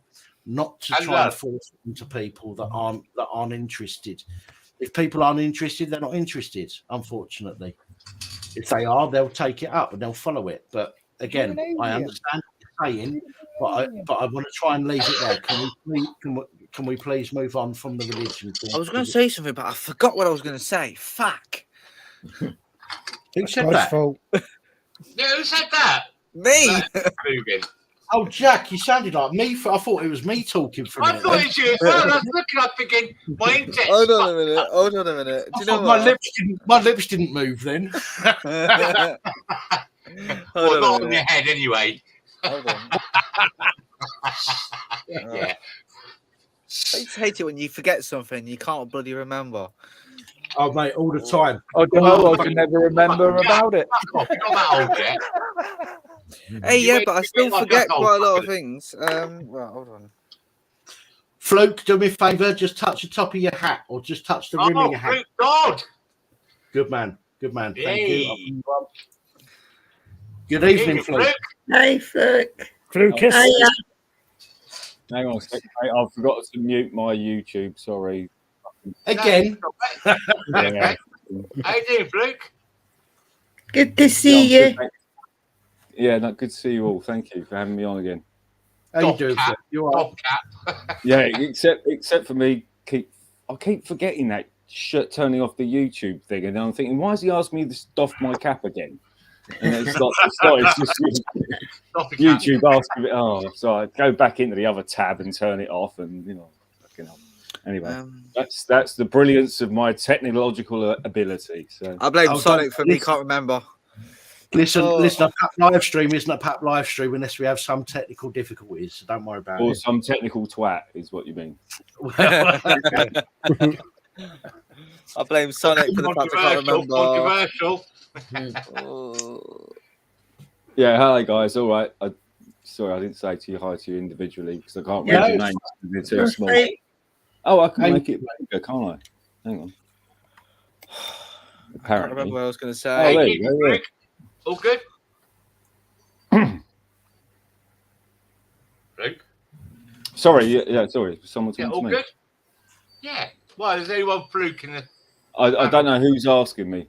Speaker 1: Not to try and force it into people that aren't interested. If people aren't interested, they're not interested. Unfortunately, if they are, they'll take it up and they'll follow it. But again, I understand what you're saying, but I want to try and leave it there. Can we please move on from the religion thing?
Speaker 6: I was going to say something, but I forgot what I was going to say. Fuck.
Speaker 1: Who said that?
Speaker 11: Yeah, who said that?
Speaker 6: Me.
Speaker 1: Oh, Jack, you sounded like me. I thought it was me talking for a minute.
Speaker 11: I thought it was you as well. I was looking up thinking, my interest.
Speaker 6: Hold on a minute. Do you know
Speaker 1: my lips didn't move then.
Speaker 11: Well, not on your head anyway.
Speaker 6: Hold on.
Speaker 11: Yeah.
Speaker 6: I just hate it when you forget something you can't bloody remember.
Speaker 1: Oh, mate, all the time.
Speaker 7: I don't know. I can never remember about it.
Speaker 11: Not that old yet.
Speaker 6: Hey, yeah, but I still forget quite a lot of things. Well, hold on.
Speaker 1: Fluke, do me a favour. Just touch the top of your hat, or just touch the rim of your hat.
Speaker 11: God.
Speaker 1: Good man. Thank you. Good
Speaker 11: Hey,
Speaker 1: evening, Fluke.
Speaker 12: Hi, Fluke.
Speaker 9: Flucus.
Speaker 4: Hang on a second, mate. I forgot to mute my YouTube. Sorry.
Speaker 1: Again.
Speaker 11: How you doing, Fluke?
Speaker 12: Good to see you.
Speaker 4: Yeah, good to see you all. Thank you for having me on again.
Speaker 1: How you doing, Fluke? You all right?
Speaker 4: Yeah, except for me, I keep forgetting that shit, turning off the YouTube thing, and I'm thinking, why is he asking me to doff my cap again? And it's just YouTube asking me. Oh, so I go back into the other tab and turn it off, and anyway, that's the brilliance of my technological ability. So
Speaker 6: I blame Sonic for me can't remember.
Speaker 1: Listen, a PAP live stream isn't a PAP live stream unless we have some technical difficulties. So don't worry about it.
Speaker 4: Or some technical twat is what you mean.
Speaker 6: I blame Sonic for the fact I can't remember.
Speaker 11: Controversial.
Speaker 4: Yeah, hello guys. All right. Sorry, I didn't say hi to you individually because I can't read your names. They're too small. Oh, I can make it bigger, can't I? Hang on.
Speaker 6: I can't remember what I was going to say.
Speaker 4: Oh, there you go, yeah.
Speaker 11: All good? Luke?
Speaker 4: Sorry, sorry. Someone's
Speaker 11: all
Speaker 4: me.
Speaker 11: good? Yeah. Well, is anyone Fluke in the...
Speaker 4: I don't know who's asking me.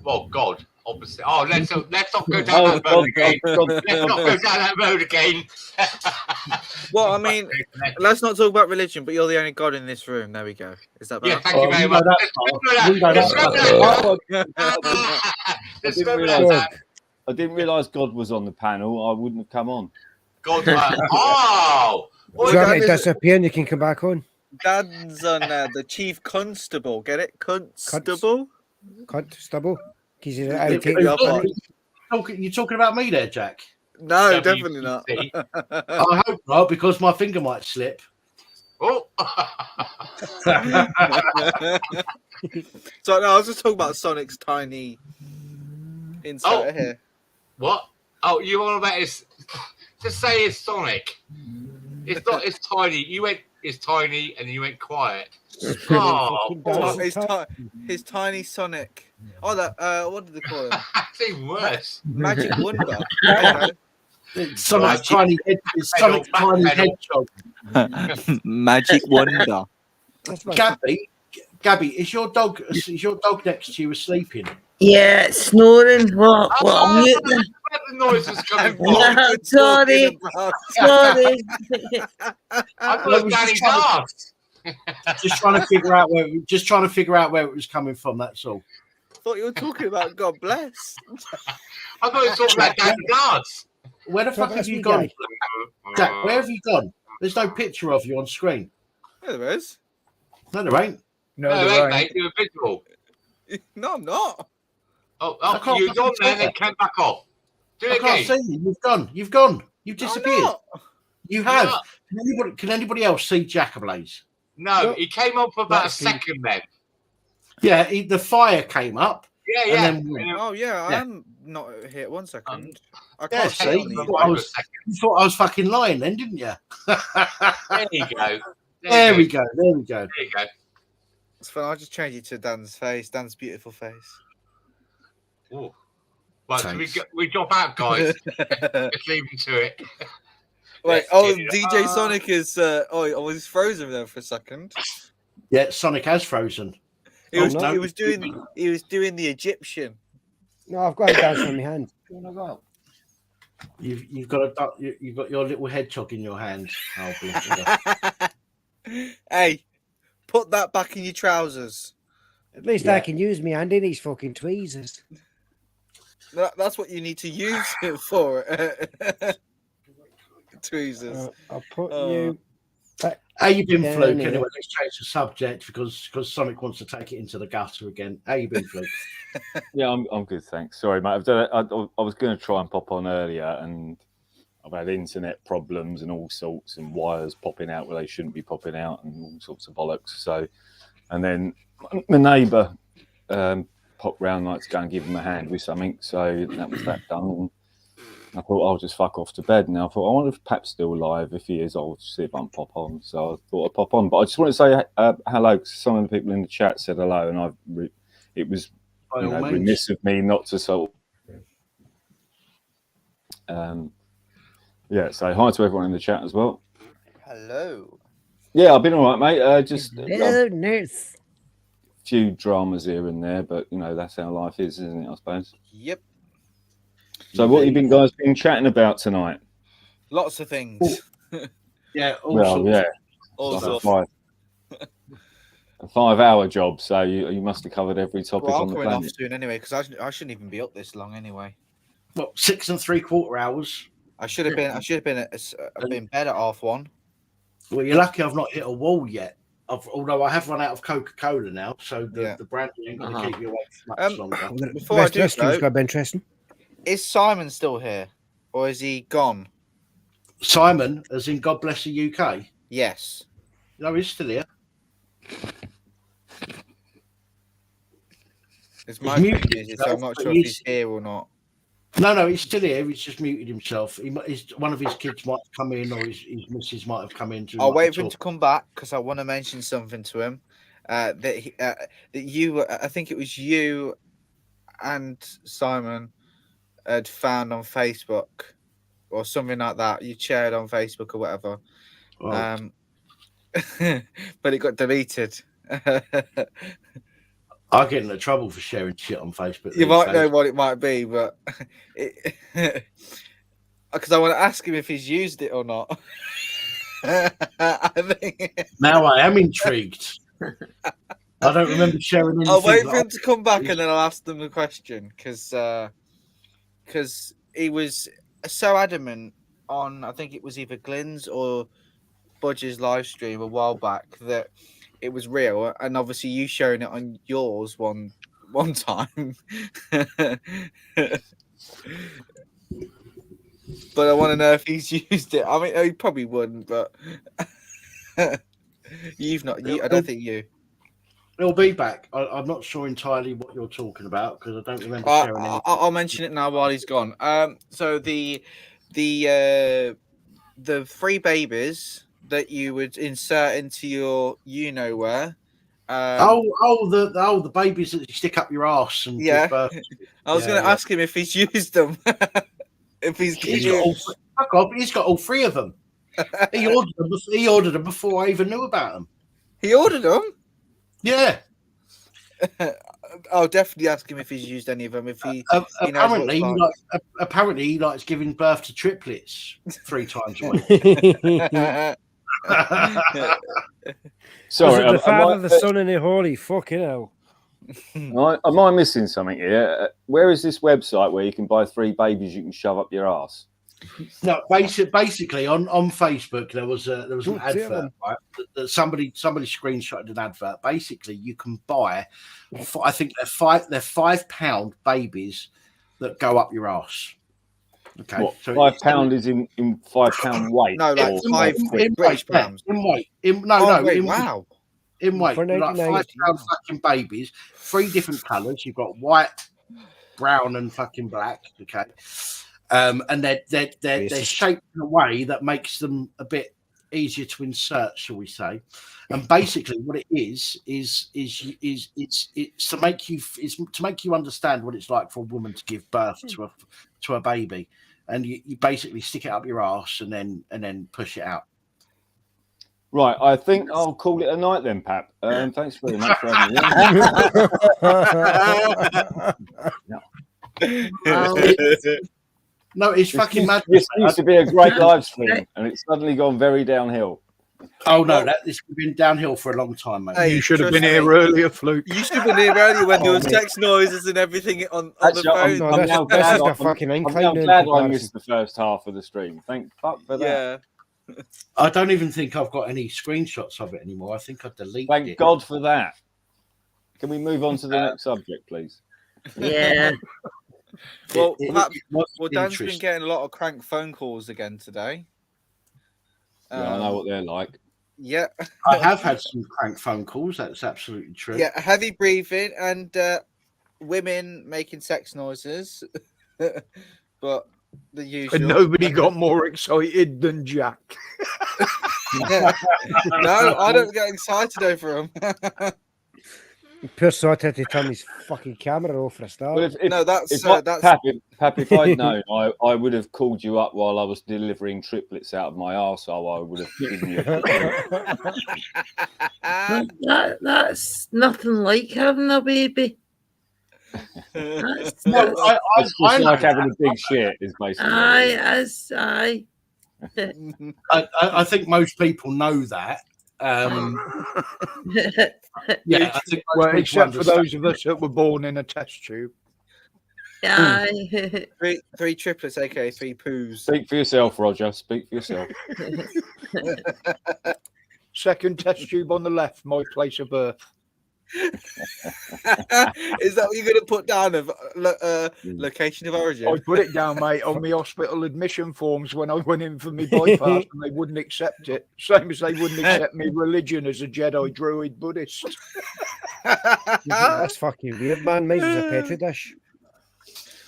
Speaker 11: Well, God, opposite. Oh, let's not go down that road again. Let's not go down that road again.
Speaker 6: Well, I mean, let's not talk about religion, but you're the only God in this room. There we go. Is that better?
Speaker 11: Yeah, thank you very much.
Speaker 4: I didn't realise God was on the panel. I wouldn't have come on.
Speaker 11: God, oh!
Speaker 9: Do you want me to disappear and you can come back on?
Speaker 6: Dan's on the chief constable. Get it? Constable?
Speaker 9: Constable? Because he's
Speaker 1: You're talking about me there, Jack?
Speaker 6: No, definitely not.
Speaker 1: I hope not, because my finger might slip.
Speaker 11: Oh!
Speaker 6: So, no, I was just talking about Sonic's tiny insert here.
Speaker 11: What? Oh, you want about his... Just say it's Sonic. It's not. It's tiny. You went. It's tiny, and you went quiet.
Speaker 6: His tiny Sonic. Oh, that. What did they call it?
Speaker 11: That's even worse.
Speaker 6: Magic Wonder.
Speaker 1: Sonic's tiny head. Sonic's tiny hedgehog.
Speaker 19: Magic Wonder.
Speaker 1: Gabby, is your dog next to you sleeping?
Speaker 12: Yeah, snoring. What? Mute them.
Speaker 11: Where the noise is coming from?
Speaker 12: No, sorry.
Speaker 11: I thought Danny's ass.
Speaker 1: Just trying to figure out where it was coming from. That's all.
Speaker 6: I thought you were talking about God bless.
Speaker 11: I thought you were talking about Danny's ass.
Speaker 1: Where the fuck have you gone, Jack? Where have you gone? There's no picture of you on screen.
Speaker 6: Yeah, there is.
Speaker 1: No, there ain't.
Speaker 11: No, there ain't, mate. You're visible.
Speaker 6: No, I'm not.
Speaker 11: Oh, you've gone there and then came back off. Do it
Speaker 1: I
Speaker 11: again.
Speaker 1: can't see you. You've gone. You've disappeared. You have. Can anybody else see Jack ablaze?
Speaker 11: No, he came on for about a second then.
Speaker 1: Yeah, the fire came up.
Speaker 11: Yeah.
Speaker 1: And then
Speaker 6: Oh, yeah, I am not here. 1 second. I
Speaker 1: yeah,
Speaker 6: can't
Speaker 1: see, you thought I was fucking lying then, didn't you?
Speaker 11: There you go.
Speaker 1: There we go.
Speaker 11: There you go.
Speaker 6: It's fine. I'll just change it to Dan's face. Dan's beautiful face.
Speaker 11: Oh. Right, so we drop out, guys. Just leave him to it.
Speaker 6: Wait, DJ Sonic is. I was frozen there for a second.
Speaker 1: Yeah, Sonic has frozen.
Speaker 6: He was doing the Egyptian.
Speaker 9: No, I've got a dance on my hand.
Speaker 1: You've got your little hedgehog in your hand. Oh, bless you.
Speaker 6: Hey, put that back in your trousers.
Speaker 9: At least I can use my hand in these fucking tweezers.
Speaker 6: That's what you need to use it for. Tweezers.
Speaker 9: I'll put you back.
Speaker 1: How you been,
Speaker 9: down
Speaker 1: Fluke?
Speaker 9: here.
Speaker 1: Anyway, let's change the subject because Sonic wants to take it into the gutter again. How you been, Fluke?
Speaker 4: Yeah, I'm good, thanks. Sorry, mate. I was going to try and pop on earlier, and I've had internet problems and all sorts, and wires popping out where they shouldn't be popping out, and all sorts of bollocks. So, and then my neighbour popped round like to go and give him a hand with something. So that was that done. And I thought I'll just fuck off to bed. Now I thought I wonder if Pap's still alive. If he is, I'll see if I can pop on. So I thought I'd pop on. But I just want to say hello, because some of the people in the chat said hello, and it was remiss of me not to sort of, so hi to everyone in the chat as well.
Speaker 6: Hello.
Speaker 4: Yeah, I've been all right, mate. Just
Speaker 9: Hello, nurse.
Speaker 4: few dramas here and there, but that's how life is, isn't it? I suppose.
Speaker 6: Yep.
Speaker 4: So, what have you guys been chatting about tonight?
Speaker 6: Lots of things.
Speaker 1: Yeah.
Speaker 6: All sorts.
Speaker 4: A 5-hour job, so you must have covered every topic
Speaker 6: Well,
Speaker 4: on
Speaker 6: I'm
Speaker 4: the
Speaker 6: coming off
Speaker 4: planet.
Speaker 6: soon anyway, because I shouldn't even be up this long anyway.
Speaker 1: Well, 6 3/4 hours.
Speaker 6: I should have been in bed at 1:30.
Speaker 1: Well, you're lucky I've not hit a wall yet. Although I have run out of Coca-Cola now, so the brand ain't going to keep you awake for much longer.
Speaker 6: Before I do
Speaker 9: This
Speaker 6: go,
Speaker 9: got interesting.
Speaker 6: is Simon still here, or is he gone?
Speaker 1: Simon, as in God bless the UK.
Speaker 6: Yes.
Speaker 1: No, he's still here.
Speaker 6: It's my muted, so I'm not sure if he's here or not.
Speaker 1: No, he's still here. He's just muted himself. One of his kids might have come in, or his missus might have come in.
Speaker 6: I'll wait for him to come back because I want to mention something to him. That you, I think it was you and Simon had found on Facebook or something like that. You shared on Facebook or whatever.
Speaker 1: Oh.
Speaker 6: But it got deleted.
Speaker 1: I get into trouble for sharing shit on Facebook.
Speaker 6: You
Speaker 1: these
Speaker 6: might
Speaker 1: days.
Speaker 6: know what it might be, but because I want to ask him if he's used it or not. I think...
Speaker 1: Now I am intrigued. I don't remember sharing anything.
Speaker 6: I'll wait for him to come back and then I'll ask them the question because he was so adamant on, I think it was either Glenn's or Budge's live stream a while back that it was real, and obviously you showing it on yours one time. But I want to know if he's used it. I mean, he probably wouldn't, but you've not. I don't think you.
Speaker 1: It'll be back. I'm not sure entirely what you're talking about because I don't remember sharing anything.
Speaker 6: I'll mention it now while he's gone. So the 3 babies that you would insert into your where.
Speaker 1: The babies that you stick up your arse and give birth to.
Speaker 6: I was going to ask him if he's used them. If he's
Speaker 1: got all 3 of them. He ordered them before I even knew about them.
Speaker 6: He ordered them?
Speaker 1: Yeah.
Speaker 6: I'll definitely ask him if he's used any of them. If he
Speaker 1: apparently he likes giving birth to triplets 3 times a week.
Speaker 9: Sorry, the Father, the Son, and the Holy. Fucking hell.
Speaker 4: Am I missing something here? Where is this website where you can buy 3 babies you can shove up your ass?
Speaker 1: No, basically on Facebook there was an advert, right? That somebody screenshotted an advert. Basically, you can buy, I think they're £5 babies that go up your ass. Okay,
Speaker 4: what,
Speaker 1: so
Speaker 4: £5 is in £5 weight?
Speaker 6: No, like
Speaker 1: in
Speaker 6: British
Speaker 1: weight.
Speaker 6: pounds.
Speaker 1: In weight.
Speaker 6: Wow.
Speaker 1: In weight,
Speaker 9: For
Speaker 1: like £5 fucking babies, 3 different colours. You've got white, brown, and fucking black. Okay, and they're shaped in a way that makes them a bit easier to insert, shall we say? And basically, what it is to make you understand what it's like for a woman to give birth to a baby, and you basically stick it up your arse and then push it out.
Speaker 4: Right, I think I'll call it a night then, Pap. Thanks very much for having me.
Speaker 1: No, it's fucking mad.
Speaker 4: This used to be a great live stream, and it's suddenly gone very downhill.
Speaker 1: Oh no, this has been downhill for a long time, mate.
Speaker 7: Hey, you should have been here earlier, Fluke.
Speaker 6: You should have been here earlier when there was text noises and everything on the phone.
Speaker 4: I'm now glad I missed the first half of the stream. Thank fuck for that.
Speaker 6: Yeah.
Speaker 1: I don't even think I've got any screenshots of it anymore. I think I deleted it.
Speaker 4: Thank God for that. Can we move on to the next subject, please?
Speaker 12: Yeah.
Speaker 6: Well, Dan's been getting a lot of crank phone calls again today.
Speaker 4: Yeah, I know what they're like.
Speaker 6: Yeah.
Speaker 1: I have had some crank phone calls. That's absolutely true.
Speaker 6: Yeah, heavy breathing and women making sex noises. But the usual.
Speaker 7: And nobody got more excited than Jack.
Speaker 6: No, I don't get excited over him.
Speaker 9: Poor sort had to turn his fucking camera off for a start.
Speaker 4: Well,
Speaker 6: that's
Speaker 4: Pap, if I'd known, I would have called you up while I was delivering triplets out of my arsehole. I would have given you
Speaker 12: that's nothing like having a baby.
Speaker 4: It's like having a big shit is basically.
Speaker 12: Aye.
Speaker 1: I think most people know that. Yeah, I think
Speaker 7: well, except for those of us that were born in a test tube.
Speaker 12: Aye.
Speaker 6: Three triplets, aka 3 poos.
Speaker 4: Speak for yourself, Roger. Speak for yourself.
Speaker 7: Second test tube on the left, my place of birth.
Speaker 6: Is that what you're going to put down of location of origin?
Speaker 7: I put it down, mate, on my hospital admission forms when I went in for my bypass, and they wouldn't accept it. Same as they wouldn't accept me religion as a Jedi Druid Buddhist.
Speaker 9: That's fucking weird, man. Mine was a petri dish.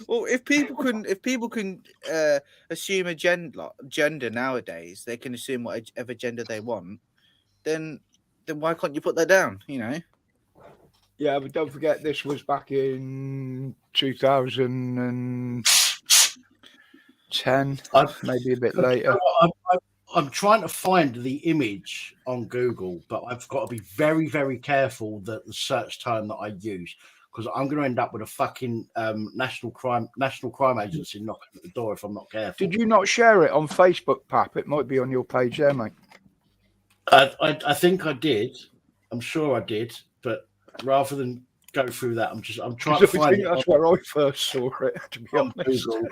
Speaker 6: Well, if people can assume a gender nowadays, they can assume whatever gender they want. Then why can't you put that down? You know.
Speaker 7: Yeah, but don't forget this was back in 2010, maybe a bit later.
Speaker 1: I'm trying to find the image on Google, but I've got to be very, very careful that the search term that I use, because I'm going to end up with a fucking national crime agency knocking at the door if I'm not careful.
Speaker 7: Did you not share it on Facebook, Pap? It might be on your page there, mate.
Speaker 1: I think I did. I'm sure I did, but rather than go through that, I'm trying to find it.
Speaker 7: That's where I first saw it, to be honest.
Speaker 1: Google,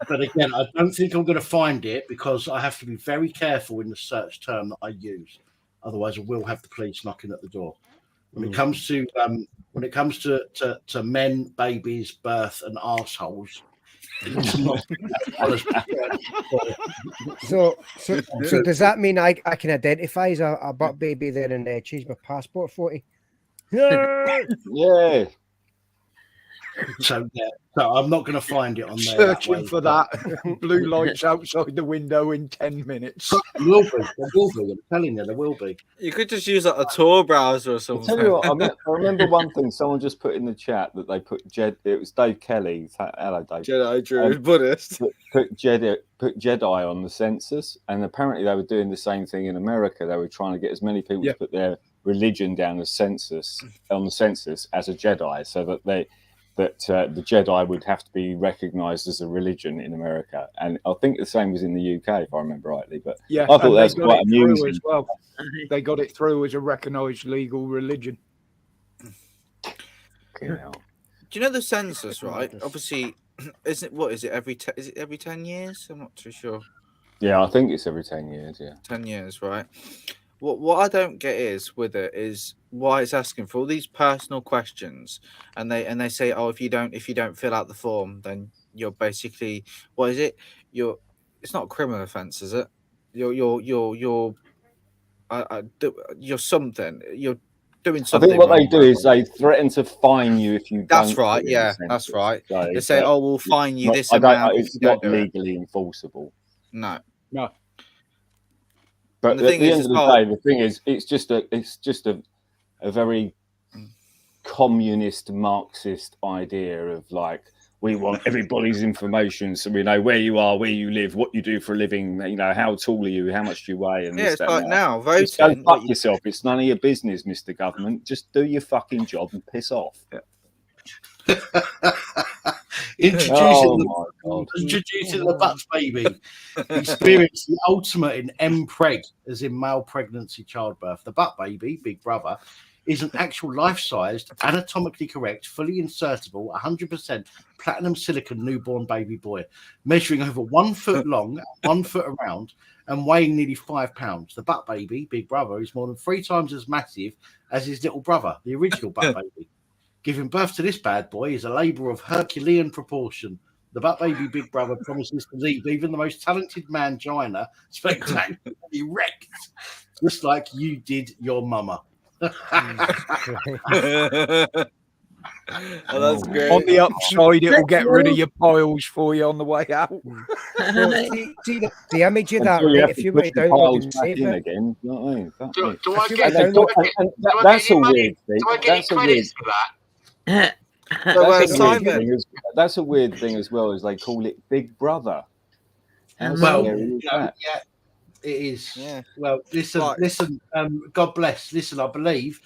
Speaker 1: but again, I don't think I'm going to find it because I have to be very careful in the search term that I use. Otherwise, I will have the police knocking at the door. When it comes to men, babies, birth, and arseholes.
Speaker 9: So does that mean I can identify as a butt baby there and change my passport for it?
Speaker 4: Yeah.
Speaker 1: So I'm not going to find it on there.
Speaker 7: Searching for that. Blue lights outside the window in 10 minutes.
Speaker 1: There will be. I'm telling you, there will be.
Speaker 6: You could just use like a Tor browser or something.
Speaker 4: I'll tell you what, I remember one thing someone just put in the chat that they put it was Dave Kelly. Hello, Dave.
Speaker 6: Jedi Drew, Buddhist.
Speaker 4: Put Jedi on the census, and apparently they were doing the same thing in America. They were trying to get as many people to put their religion down on the census as a Jedi, so that the Jedi would have to be recognised as a religion in America. And I think the same was in the UK, if I remember rightly. But
Speaker 7: yeah,
Speaker 4: I thought that was quite amusing
Speaker 7: as well. They got it through as a recognised legal religion.
Speaker 6: Do you know the census, right? Obviously, is it every 10 years? I'm not too sure.
Speaker 4: Yeah, I think it's every 10 years. Yeah,
Speaker 6: 10 years, right? What I don't get is why it's asking for all these personal questions, and they say, oh, if you don't fill out the form, then you're basically, what is it? It's not a criminal offence, is it? You're something. You're doing something.
Speaker 4: I think what they
Speaker 6: wrong,
Speaker 4: do is they threaten to fine you if you.
Speaker 6: That's
Speaker 4: don't
Speaker 6: right.
Speaker 4: fill in
Speaker 6: Yeah,
Speaker 4: the
Speaker 6: that's
Speaker 4: census.
Speaker 6: right.
Speaker 4: So,
Speaker 6: they say, oh, we'll fine you this amount.
Speaker 4: It's not legally enforceable.
Speaker 6: No.
Speaker 4: But
Speaker 6: the
Speaker 4: at
Speaker 6: thing
Speaker 4: the
Speaker 6: is,
Speaker 4: end of the day, the thing is, it's just a very communist Marxist idea of like, we want everybody's information so we know where you are, where you live, what you do for a living, you know, how tall are you, how much do you weigh, and
Speaker 6: it's like now
Speaker 4: voting.
Speaker 6: voting.
Speaker 4: Just go fuck yourself. It's none of your business, Mr. Government. Just do your fucking job and piss off.
Speaker 1: Introducing the butts baby. Experience the ultimate in M-preg, as in male pregnancy childbirth. The butt baby, Big Brother, is an actual life-sized, anatomically correct, fully insertable, 100% platinum silicon newborn baby boy, measuring over 1 foot long, 1 foot around, and weighing nearly 5 pounds. The butt baby, Big Brother, is more than 3 times as massive as his little brother, the original butt baby. Giving birth to this bad boy is a labour of Herculean proportion. The butt baby Big Brother promises to leave even the most talented mangina spectacularly wrecked, just like you did your mama.
Speaker 6: Oh, that's great.
Speaker 7: On the upside, it will get rid of your piles for you on the way out.
Speaker 9: See the image of that, right? If you were to download and save it
Speaker 4: again, you know what I mean?
Speaker 11: Do I get
Speaker 4: That's a
Speaker 11: money?
Speaker 4: weird thing.
Speaker 11: Do I get any credits for that?
Speaker 4: That's a weird thing as well, as they call it Big Brother.
Speaker 1: Well, yeah, it is.
Speaker 6: Yeah.
Speaker 1: Well, listen. God bless. Listen, I believe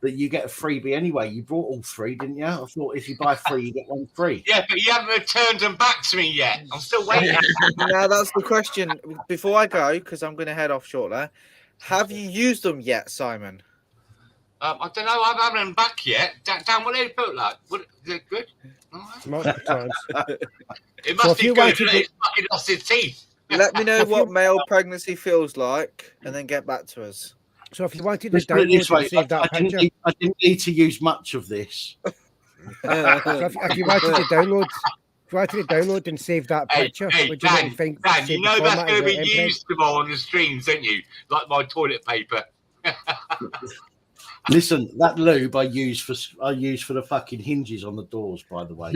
Speaker 1: that you get a freebie anyway. You brought all 3, didn't you? I thought if you buy 3, you get 1 free.
Speaker 11: Yeah, but you haven't returned them back to me yet. I'm still waiting.
Speaker 6: Now that's the question. Before I go, because I'm going to head off shortly. Have you used them yet, Simon?
Speaker 11: I don't know. I haven't them back yet. Dan, what they put like? Is it good?
Speaker 9: Multiple times.
Speaker 11: It must be good. It's fucking lost its teeth.
Speaker 6: Let me know what male pregnancy feels like, and then get back to us.
Speaker 9: So if you wanted to
Speaker 1: Let's put it this way,
Speaker 9: save that
Speaker 1: I
Speaker 9: picture,
Speaker 1: didn't need to use much of this.
Speaker 9: so if you wanted to download and save that picture, would you
Speaker 11: Dan,
Speaker 9: think?
Speaker 11: Dan, you know that's going to be used tomorrow on the streams, don't you? Like my toilet paper.
Speaker 1: Listen, that lube I use for the fucking hinges on the doors, by the way.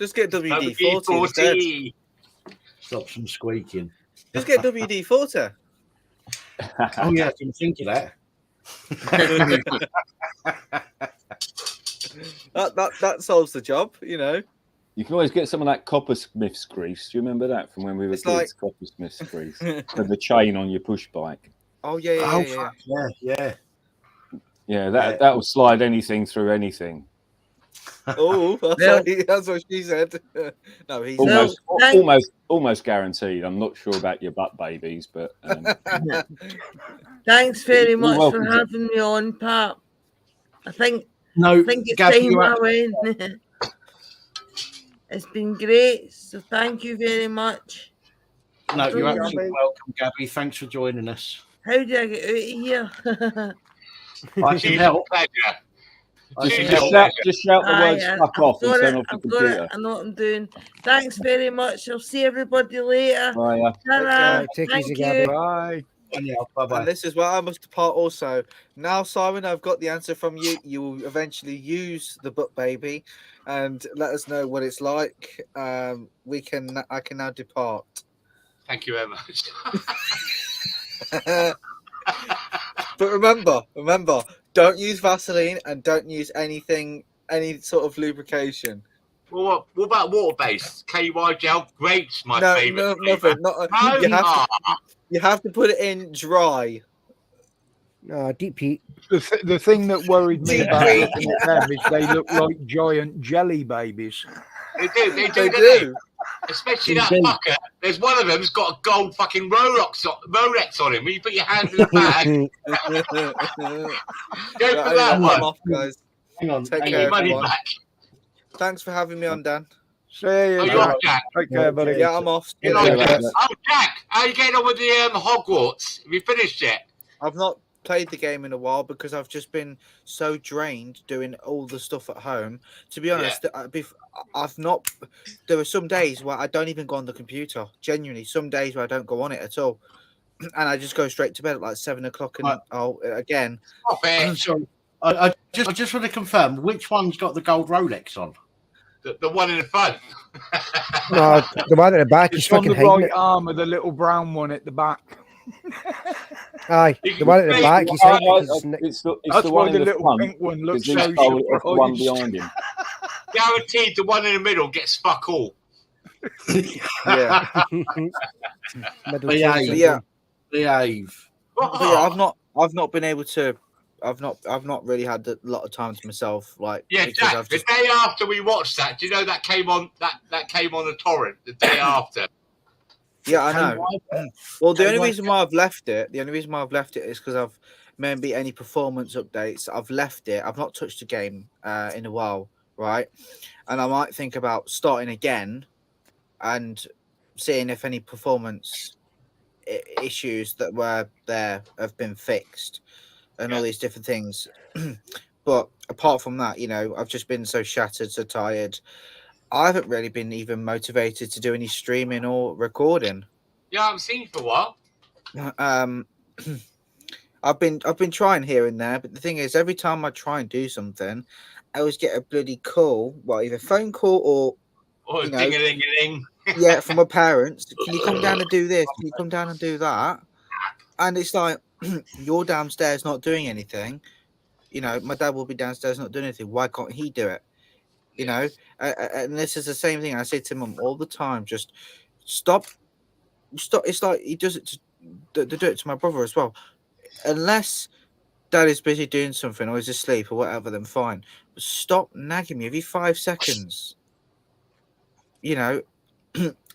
Speaker 6: Just get WD-40 instead.
Speaker 1: Stop some squeaking.
Speaker 6: Just get WD-40.
Speaker 1: Oh yeah, I didn't think of that.
Speaker 6: that solves the job, you know.
Speaker 4: You can always get some of that Coppersmith's grease. Do you remember that from when we were
Speaker 6: It's
Speaker 4: kids?
Speaker 6: like-
Speaker 4: Coppersmith's grease. For the chain on your push bike.
Speaker 6: Oh yeah.
Speaker 4: Yeah, that will slide anything through anything.
Speaker 6: Oh, that's what she said. No, he's
Speaker 4: Almost guaranteed. I'm not sure about your butt babies, but
Speaker 12: Thanks very
Speaker 4: You're
Speaker 12: much
Speaker 4: welcome,
Speaker 12: for
Speaker 4: Jack.
Speaker 12: having me on, Pat. I think
Speaker 1: No,
Speaker 12: it's
Speaker 1: Gav,
Speaker 12: time
Speaker 1: you're
Speaker 12: I
Speaker 1: up.
Speaker 12: went. It's been great, so thank you very much.
Speaker 1: No,
Speaker 12: I don't
Speaker 1: you're
Speaker 12: know-
Speaker 1: absolutely welcome, Gabby. Thanks for joining us.
Speaker 12: How do I get out of here?
Speaker 1: I can help.
Speaker 4: Just shout the words "fuck off" and turn off your
Speaker 12: I've got it.
Speaker 4: computer.
Speaker 12: I know what I'm doing. Thanks very much. I'll see everybody later.
Speaker 4: Bye.
Speaker 12: Ta-ra.
Speaker 9: Take
Speaker 12: Thank
Speaker 9: easy,
Speaker 12: you.
Speaker 9: Gabby.
Speaker 7: Bye.
Speaker 6: And this is where I must depart also. Now, Simon, I've got the answer from you. You will eventually use the butt baby and let us know what it's like. I can now depart.
Speaker 11: Thank you very much.
Speaker 6: But remember, don't use Vaseline and don't use any sort of lubrication.
Speaker 11: Well, what about water-based? KY gel, grapes, my
Speaker 6: No,
Speaker 11: favourite.
Speaker 6: nothing.
Speaker 11: No,
Speaker 6: you have to put it in dry.
Speaker 9: No, deep heat.
Speaker 7: The thing that worried me
Speaker 6: Deep
Speaker 7: about
Speaker 6: heat.
Speaker 7: looking at them is they look like giant jelly babies.
Speaker 11: They do.
Speaker 6: They
Speaker 11: don't
Speaker 6: do.
Speaker 11: Especially
Speaker 7: They
Speaker 11: that
Speaker 7: do.
Speaker 11: fucker. There's one of them's got a gold fucking Rolex on him. When you put your hands in the bag, go for that
Speaker 6: I'm
Speaker 11: one.
Speaker 6: off, guys.
Speaker 1: Hang on.
Speaker 6: Take
Speaker 11: Take
Speaker 6: care,
Speaker 11: your money
Speaker 6: everyone.
Speaker 11: back.
Speaker 6: Thanks for having me on, Dan.
Speaker 7: See you.
Speaker 11: Oh, you're off, Jack.
Speaker 7: Take care, buddy.
Speaker 6: Yeah, I'm off.
Speaker 11: Good night, Jack. Oh, Jack, how are you getting on with the Hogwarts? Have you finished yet?
Speaker 6: I've not played the game in a while because I've just been so drained doing all the stuff at home. To be honest, I've not. There are some days where I don't even go on the computer. Genuinely, some days where I don't go on it at all, and I just go straight to bed at like 7 o'clock. And again,
Speaker 11: Stop it.
Speaker 1: So, I just want to confirm which one's got the gold Rolex on.
Speaker 11: The one in the front.
Speaker 9: No, the one at the back is
Speaker 7: It's on
Speaker 9: fucking
Speaker 7: the
Speaker 9: hiding
Speaker 7: right
Speaker 9: it.
Speaker 7: arm of the little brown one at the back.
Speaker 9: Aye, the one at the back, he's hiding it 'cause
Speaker 4: It's
Speaker 7: That's
Speaker 4: the
Speaker 7: why
Speaker 4: one in
Speaker 7: the
Speaker 4: the
Speaker 7: little
Speaker 4: front,
Speaker 7: pink one looks
Speaker 4: because
Speaker 7: so
Speaker 4: he stole it off the one
Speaker 7: surprised.
Speaker 4: behind him.
Speaker 11: Guaranteed the one in the middle gets fuck all.
Speaker 6: yeah,
Speaker 1: Behave.
Speaker 6: But yeah, I've not been able to. I've not really had a lot of time to myself. Like,
Speaker 11: Yeah,
Speaker 6: because
Speaker 11: Jack.
Speaker 6: I've
Speaker 11: The
Speaker 6: just
Speaker 11: day after we watched that, do you know that came on that came on the torrent the day after?
Speaker 6: Yeah, I know. Well, the only
Speaker 11: KY
Speaker 6: reason why I've left it, is because I've maybe any performance updates. I've left it. I've not touched the game in a while, right? And I might think about starting again and seeing if any performance issues that were there have been fixed and all these different things. But apart from that, I've just been so shattered, so tired. I haven't really been even motivated to do any streaming or recording.
Speaker 11: Yeah, I haven't seen you for a while.
Speaker 6: I've been trying here and there, but the thing is, every time I try and do something, I always get a bloody call, either phone call or
Speaker 11: ding-a-ling-a-ling.
Speaker 6: yeah, from my parents. Can you come down and do this? Can you come down and do that? And it's like, you're downstairs not doing anything. My dad will be downstairs not doing anything. Why can't he do it? And this is the same thing I say to mum all the time. Just stop. It's like he does it to do it to my brother as well. Unless dad is busy doing something or he's asleep or whatever, then fine. But stop nagging me every 5 seconds. And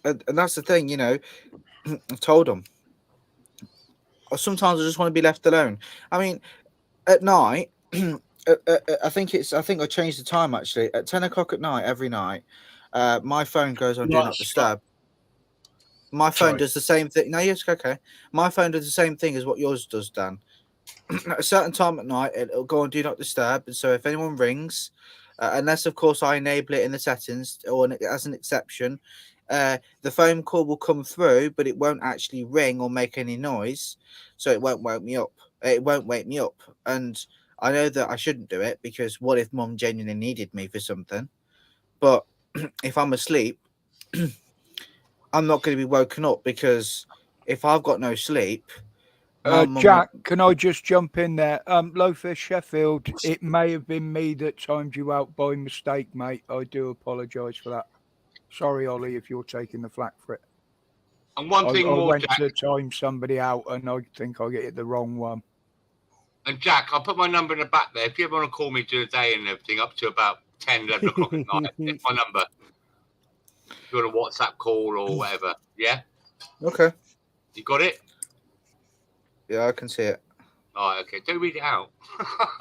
Speaker 6: that's the thing. I've told him. Or sometimes I just want to be left alone. I mean, at night. I think I changed the time actually. At 10 o'clock at night, every night, my phone goes on Do Not Disturb. My phone does the same thing. No, yes, okay. My phone does the same thing as what yours does, Dan. At a certain time at night, it'll go on Do Not Disturb. And so if anyone rings, unless, of course, I enable it in the settings or as an exception, the phone call will come through, but it won't actually ring or make any noise. So it won't wake me up. And I know that I shouldn't do it because what if mum genuinely needed me for something? But if I'm asleep, I'm not going to be woken up because if I've got no sleep.
Speaker 7: Jack, can I just jump in there? Lowfish Sheffield, it may have been me that timed you out by mistake, mate. I do apologise for that. Sorry, Ollie, if you're taking the flak for it.
Speaker 11: And one thing
Speaker 7: I
Speaker 11: more,
Speaker 7: went
Speaker 11: Jack.
Speaker 7: to time somebody out, and I think I get the wrong one.
Speaker 11: And Jack, I'll put my number in the back there. If you ever want to call me during the day and everything, up to about 10, 11 o'clock at night, it's my number. If you want a WhatsApp call or whatever, yeah?
Speaker 6: Okay.
Speaker 11: You got it?
Speaker 6: Yeah, I can see it.
Speaker 11: All right, okay. Don't read it out.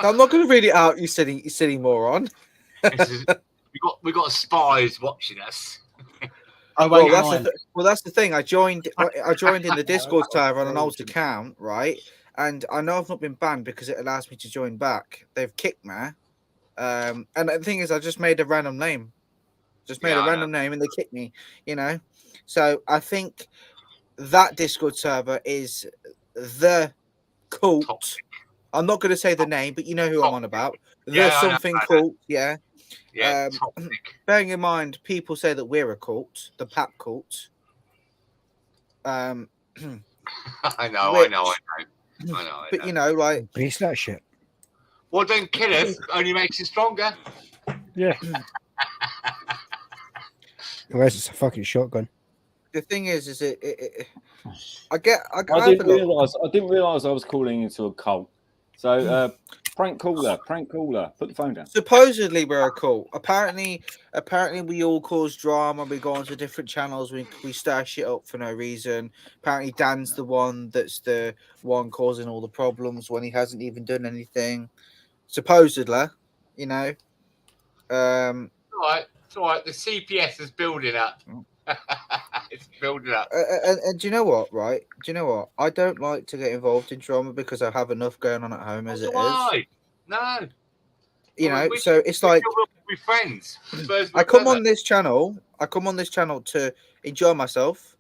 Speaker 6: I'm not going to read it out. You silly moron.
Speaker 11: we got spies watching us.
Speaker 6: Well, that's the thing. I joined in the Discord server on an old account, right? And I know I've not been banned because it allows me to join back. They've kicked me. And the thing is, I just made a random name. Name and they kicked me, you know? So I think that Discord server is the cult. I'm not going to say the name, but you know who I'm on about. The something cult, yeah.
Speaker 11: Yeah.
Speaker 6: Bearing in mind, people say that we're a cult, the Pap cult.
Speaker 11: I know.
Speaker 6: But you know, like,
Speaker 9: embrace that shit.
Speaker 11: Well, don't kill us. Only makes it stronger.
Speaker 9: Yeah. Unless it's a fucking shotgun.
Speaker 6: The thing is I
Speaker 4: didn't realise I was calling into a cult. So prank caller, put the phone down.
Speaker 6: Supposedly we're a cult. Apparently we all cause drama. We go onto different channels. We stir shit up for no reason. Apparently Dan's the one that's the one causing all the problems when he hasn't even done anything. Supposedly, you know.
Speaker 11: It's all right. The CPS is building up. It's building up.
Speaker 6: And do you know what, right? Do you know what? I don't like to get involved in drama because I have enough going on at home as it is.
Speaker 11: No.
Speaker 6: You know, so it's like
Speaker 11: we're friends.
Speaker 6: I come on this channel to enjoy myself,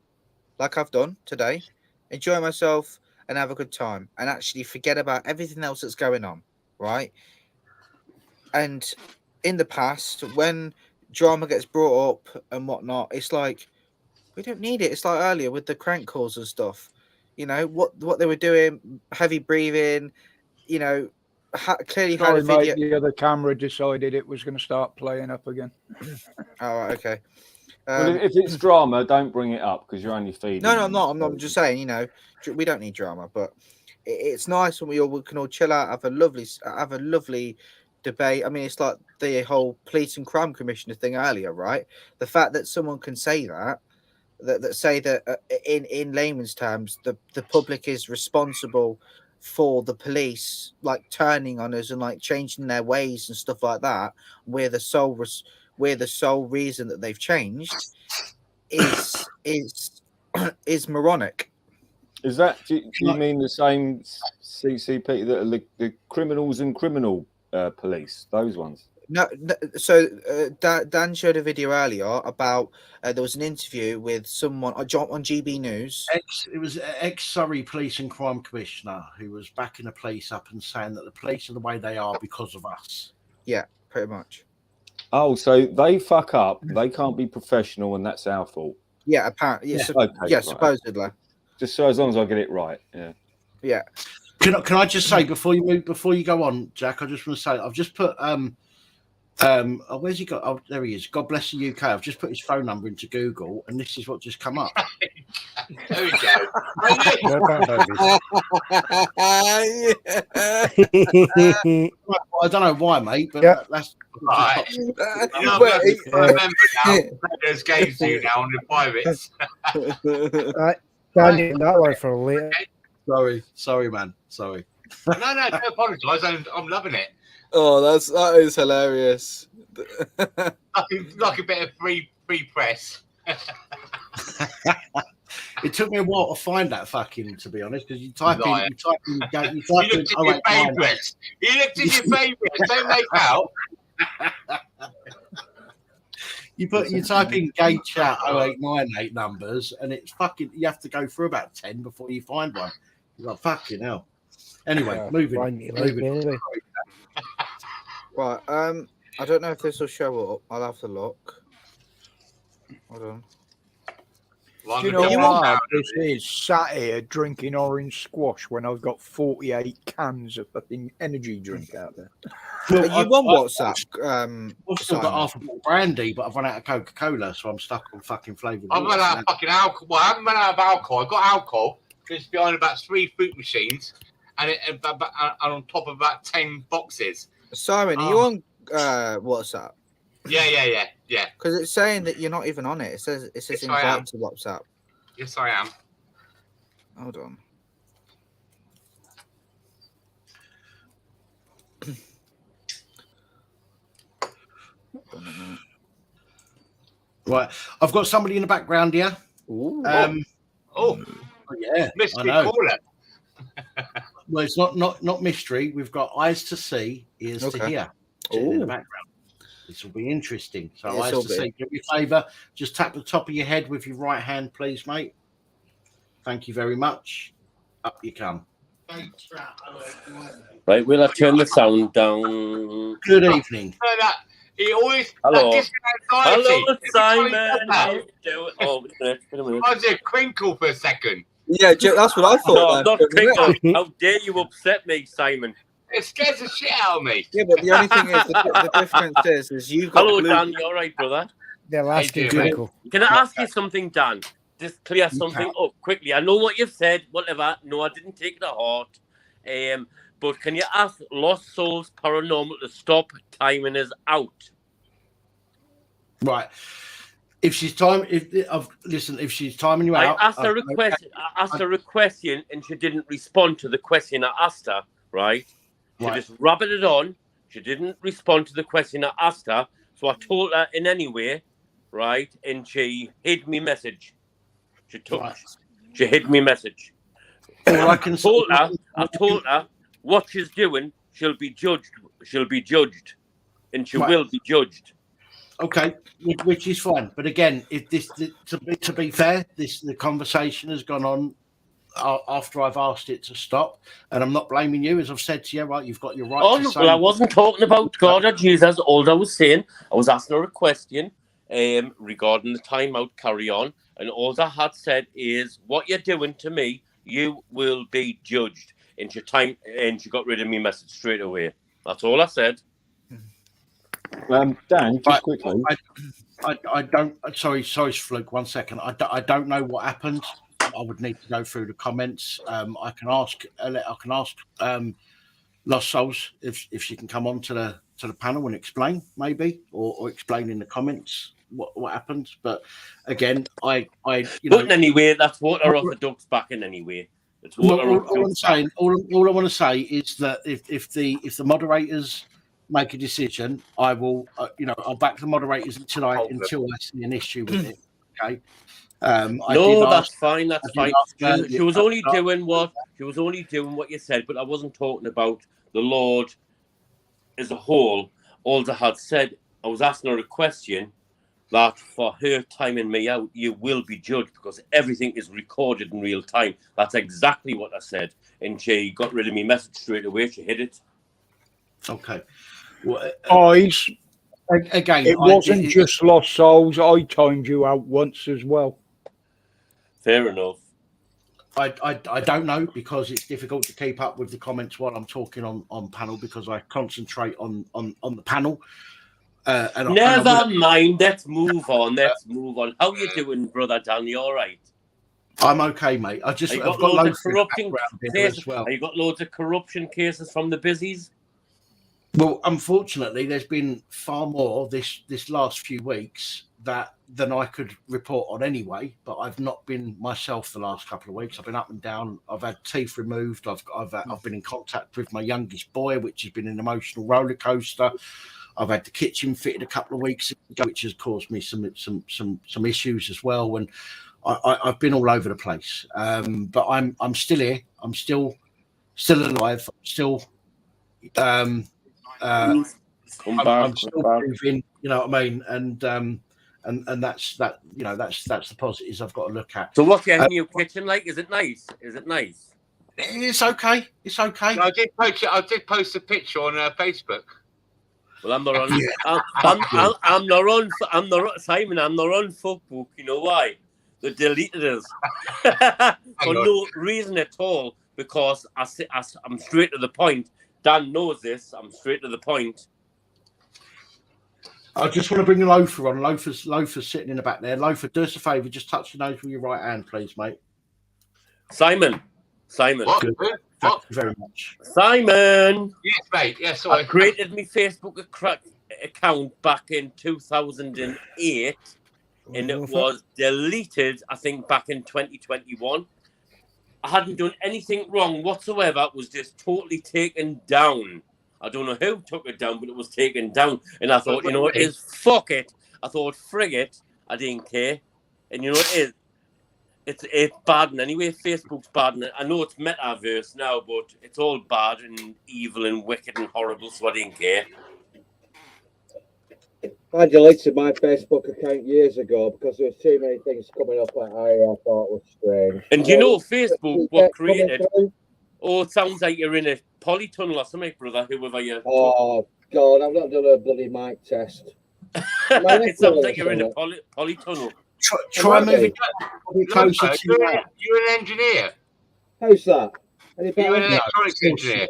Speaker 6: like I've done today. Enjoy myself and have a good time and actually forget about everything else that's going on, right? And in the past, when drama gets brought up and whatnot, it's like we don't need it. It's like earlier with the crank calls and stuff. You know what they were doing, heavy breathing. You know, clearly
Speaker 7: Sorry,
Speaker 6: had a video.
Speaker 7: mate, the other camera decided it was going to start playing up again.
Speaker 6: Oh, right, okay.
Speaker 4: Well, if it's drama, don't bring it up because you're only feeding.
Speaker 6: No, I'm not. I'm just saying. You know, we don't need drama, but it's nice when we can all chill out, have a lovely debate. I mean, it's like the whole police and crime commissioner thing earlier, right? The fact that someone can say that say that in layman's terms, the public is responsible for the police like turning on us and like changing their ways and stuff like that. We're the sole reason that they've changed. Is moronic.
Speaker 4: Is that? Do you mean the same CCP that are the criminals and criminal police? Those ones.
Speaker 6: No, so Dan showed a video earlier about there was an interview with someone on GB News.
Speaker 1: It was ex-Surrey Police and Crime Commissioner who was backing the police up and saying that the police are the way they are because of us.
Speaker 6: Yeah, pretty much.
Speaker 4: Oh, so they fuck up. They can't be professional, and that's our fault.
Speaker 6: Yeah, apparently. Yeah,
Speaker 4: right.
Speaker 6: Supposedly.
Speaker 4: Just so as long as I get it right. Yeah.
Speaker 6: Yeah.
Speaker 1: Can I just say before you go on, Jack? I just want to say I've just put where's he got? Oh, there he is. God bless the UK. I've just put his phone number into Google, and this is what just come up.
Speaker 11: There we go.
Speaker 1: I don't know why, mate, but that's
Speaker 11: right. I remember now. There's games to you now on the privates.
Speaker 9: Right, can't do that one for later.
Speaker 1: Sorry, man. Sorry.
Speaker 11: No, don't apologise. I'm loving it.
Speaker 6: Oh, that is hilarious.
Speaker 11: like a bit of free press.
Speaker 1: It took me a while to find that fucking, to be honest, because you type in.
Speaker 11: You looked at your favourites. You looked at your favourites. Don't make out.
Speaker 1: You type in gay chat 0898 numbers, and it's fucking. You have to go through about 10 before you find one. You're like fucking hell. Anyway, moving.
Speaker 6: Right. I don't know if this will show up. I'll have to look. Hold on.
Speaker 7: Do you know how hard this is? Sat here drinking orange squash when I've got 48 cans of fucking energy drink out there.
Speaker 6: Are you on WhatsApp?
Speaker 1: I've still got half a bottle of brandy, but I've run out of Coca-Cola, so I'm stuck on fucking flavoured
Speaker 11: I've
Speaker 1: water.
Speaker 11: run out of fucking alcohol. Well, I haven't run out of alcohol. I've got alcohol just behind about 3 fruit machines and on top of about 10 boxes.
Speaker 6: Simon, are you on WhatsApp?
Speaker 11: Yeah.
Speaker 6: Because it's saying that you're not even on it. It says
Speaker 11: Yes, I
Speaker 6: invite
Speaker 11: am.
Speaker 6: to WhatsApp.
Speaker 11: Yes, I am.
Speaker 6: Hold on.
Speaker 1: Right, I've got somebody in the background here.
Speaker 11: Oh,
Speaker 1: yeah,
Speaker 11: mystery
Speaker 1: I know.
Speaker 11: caller.
Speaker 1: Well, it's not mystery. We've got eyes to see, ears to hear sitting in the background. This will be interesting. So,
Speaker 6: Yes,
Speaker 1: eyes
Speaker 6: it'll
Speaker 1: to
Speaker 6: be.
Speaker 1: see. Do me a favour. Just tap the top of your head with your right hand, please, mate. Thank you very much. Up you come.
Speaker 5: Right, we'll have to turn the sound down.
Speaker 1: Good evening.
Speaker 11: He always.
Speaker 5: Hello.
Speaker 11: Hello,
Speaker 5: Simon. How you doing? Oh, wait a minute.
Speaker 11: I was a crinkle for a second.
Speaker 6: Yeah, that's what I thought.
Speaker 5: No, I'm not crinkle. How dare you upset me, Simon?
Speaker 11: It scares the shit out of me.
Speaker 6: Yeah, but the only thing is, the difference is you've got.
Speaker 5: Hello,
Speaker 6: blue-
Speaker 5: Dan. You all right, brother?
Speaker 9: The last crinkle.
Speaker 5: Can I ask you something, Dan? Just clear something up quickly. I know what you've said, whatever. No, I didn't take it to heart. But can you ask Lost Souls Paranormal to stop timing us out?
Speaker 1: Right. If she's timing you out,
Speaker 5: I asked her a question, and she didn't respond to the question I asked her. Right? She just rabbited it on. She didn't respond to the question I asked her, so I told her in any way, right? And she hid me message. She hid me message. I told her what she's doing. She'll be judged. And she will be judged.
Speaker 1: Okay, which is fine. But again, if to be fair, the conversation has gone on after I've asked it to stop, and I'm not blaming you, as I've said to you. Right, you've got your right.
Speaker 5: Oh,
Speaker 1: to
Speaker 5: no,
Speaker 1: say
Speaker 5: well, I wasn't talking about God or Jesus. All I was saying, I was asking her a question regarding the timeout carry on, and all I had said is, "What you're doing to me, you will be judged." And she got rid of me message straight away. That's all I said.
Speaker 4: Dan, just quickly.
Speaker 1: I don't. Sorry, Fluke. 1 second. I don't know what happened. I would need to go through the comments. I can ask Lost Souls if she can come on to the panel and explain, maybe, or explain in the comments what happened. But again, I
Speaker 5: But anyway, that's water off the duck's back in anyway. It's water off the duck's back.
Speaker 1: All I want to say is that if the moderators make a decision, I will. I'll back the moderators until I see an issue with it. Okay.
Speaker 5: That's fine. That's fine. She was only doing what you said, but I wasn't talking about the Lord as a whole. All I had said, I was asking her a question that for her timing me out, you will be judged because everything is recorded in real time. That's exactly what I said, and she got rid of me message straight away. She hid it.
Speaker 1: Okay.
Speaker 7: Guys,
Speaker 1: again,
Speaker 7: it wasn't just Lost Souls. I timed you out once as well.
Speaker 5: Fair enough.
Speaker 1: I don't know, because it's difficult to keep up with the comments while I'm talking on panel, because I concentrate on the panel.
Speaker 5: Never mind. Let's move on. How you doing, brother Dan? You all right?
Speaker 1: I'm okay, mate. I've got loads of corruption
Speaker 5: cases
Speaker 1: as well.
Speaker 5: Have you got loads of corruption cases from the busies?
Speaker 1: Well, unfortunately, there's been far more this last few weeks than I could report on anyway. But I've not been myself the last couple of weeks. I've been up and down. I've had teeth removed. I've been in contact with my youngest boy, which has been an emotional roller coaster. I've had the kitchen fitted a couple of weeks ago, which has caused me some issues as well. And I've been all over the place. But I'm still here. I'm still alive. I'm still. I'm still moving, you know what I mean, and that's that. That's the positives I've got to look at.
Speaker 5: So what's your new kitchen like? Is it nice?
Speaker 1: It's okay. It's okay.
Speaker 11: No, I did post a picture on Facebook.
Speaker 5: Well, I'm not on. I'm not on. Simon, I'm not on Facebook. You know why? They deleted us for no reason at all, because I'm straight to the point. Dan knows this. I'm straight to the point.
Speaker 1: I just want to bring Loafer on. Loafer's sitting in the back there. Loafer, do us a favour. Just touch your nose with your right hand, please, mate.
Speaker 5: Simon.
Speaker 11: What?
Speaker 1: Good. Thank you very much.
Speaker 5: Simon.
Speaker 11: Yes, mate. Yes, sorry.
Speaker 5: I created my Facebook account back in 2008, and it was deleted, I think, back in 2021. I hadn't done anything wrong whatsoever. It was just totally taken down. I don't know who took it down, but it was taken down. And I thought, you know what it is? Fuck it. I thought, frig it. I didn't care. And you know what it is? It's bad. And anyway, Facebook's bad. And I know it's metaverse now, but it's all bad and evil and wicked and horrible, so I didn't care.
Speaker 3: I deleted my Facebook account years ago because there was too many things coming up that I thought was strange.
Speaker 5: And you know, Facebook was created. Oh, it sounds like you're in a polytunnel or something, brother, whoever you're.
Speaker 3: Oh, God, I've not done a bloody mic test.
Speaker 5: It sounds like you're in a polytunnel.
Speaker 1: Try moving closer to
Speaker 11: You're an engineer.
Speaker 3: How's that?
Speaker 11: You're an electronics engineer.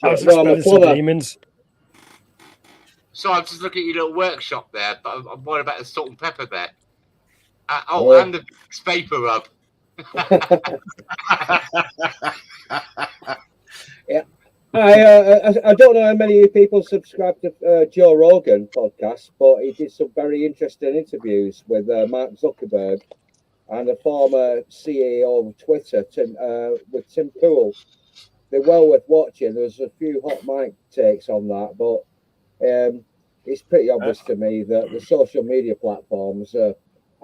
Speaker 3: No, I'm a plumber.
Speaker 11: So I'm just looking at your little workshop there, but I'm worried about the salt and pepper there. And the vapor rub.
Speaker 3: Yeah. I don't know how many people subscribe to Joe Rogan podcast, but he did some very interesting interviews with Mark Zuckerberg and the former CEO of Twitter, with Tim Pool. They're well worth watching. There's a few hot mic takes on that, but it's pretty obvious to me that the social media platforms are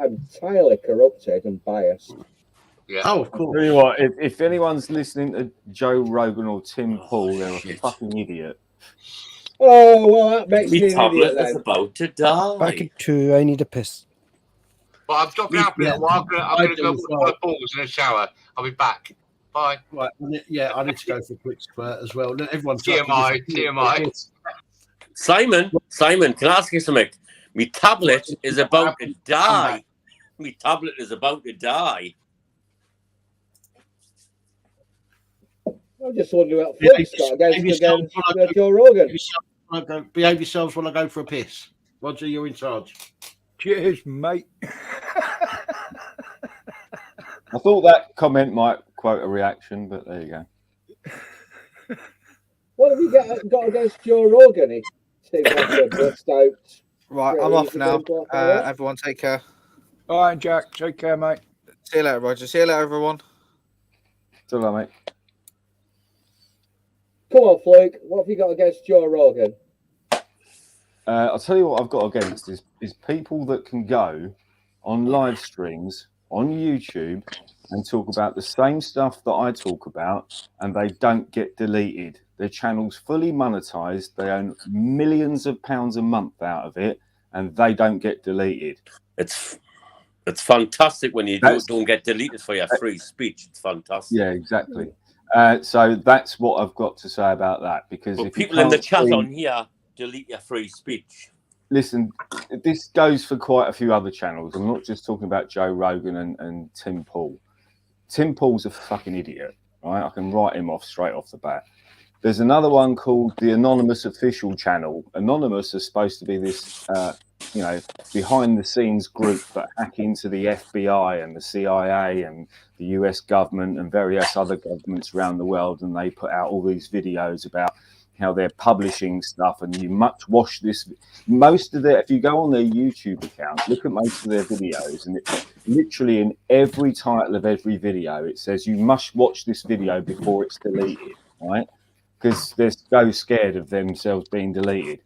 Speaker 3: entirely corrupted and biased.
Speaker 11: Yeah.
Speaker 1: Oh, of course.
Speaker 4: Tell you what, if anyone's listening to Joe Rogan or Tim Pool, they're a fucking idiot.
Speaker 3: Oh, well, that makes me an idiot then.
Speaker 5: About to die.
Speaker 9: Back at 2, I need a piss.
Speaker 11: But I'm dropping out for a little while. I'm going to go put my balls in a shower. I'll be back. Bye.
Speaker 1: Right. Yeah, I need to go for a quick squirt as well. Everyone's
Speaker 11: TMI.
Speaker 5: Simon, can I ask you something? My tablet is about to die. My tablet is about to die.
Speaker 3: I just wonder what Flip's got against Joe Rogan.
Speaker 1: Behave yourselves when I go for a piss. Roger, you're in charge.
Speaker 7: Cheers, mate.
Speaker 4: I thought that comment might quote a reaction, but there you go.
Speaker 3: What have you got against Joe Rogan? He seems like a burst out.
Speaker 6: Right, I'm off now. Everyone take care.
Speaker 7: All right, Jack. Take care, mate.
Speaker 6: See you later, Roger. See you later, everyone.
Speaker 4: See you later, mate.
Speaker 3: Come on, Fluke. What have you got against Joe Rogan?
Speaker 4: I'll tell you what I've got against is people that can go on live streams on YouTube and talk about the same stuff that I talk about, and they don't get deleted. Their channel's fully monetized. They earn millions of pounds a month out of it, and they don't get deleted.
Speaker 5: It's fantastic when you don't get deleted for your free speech. It's fantastic.
Speaker 4: Yeah, exactly. So that's what I've got to say about that. Because if
Speaker 5: people in the chat on here delete your free speech.
Speaker 4: Listen, this goes for quite a few other channels. I'm not just talking about Joe Rogan and Tim Pool. Tim Pool's a fucking idiot, right? I can write him off straight off the bat. There's another one called the Anonymous Official Channel. Anonymous is supposed to be this, behind the scenes group that hack into the FBI and the CIA and the US government and various other governments around the world, and they put out all these videos about how they're publishing stuff, and you must watch this. Most of their, if you go on their YouTube account, look at most of their videos, and it's literally in every title of every video, it says you must watch this video before it's deleted, right? Because they're so scared of themselves being deleted.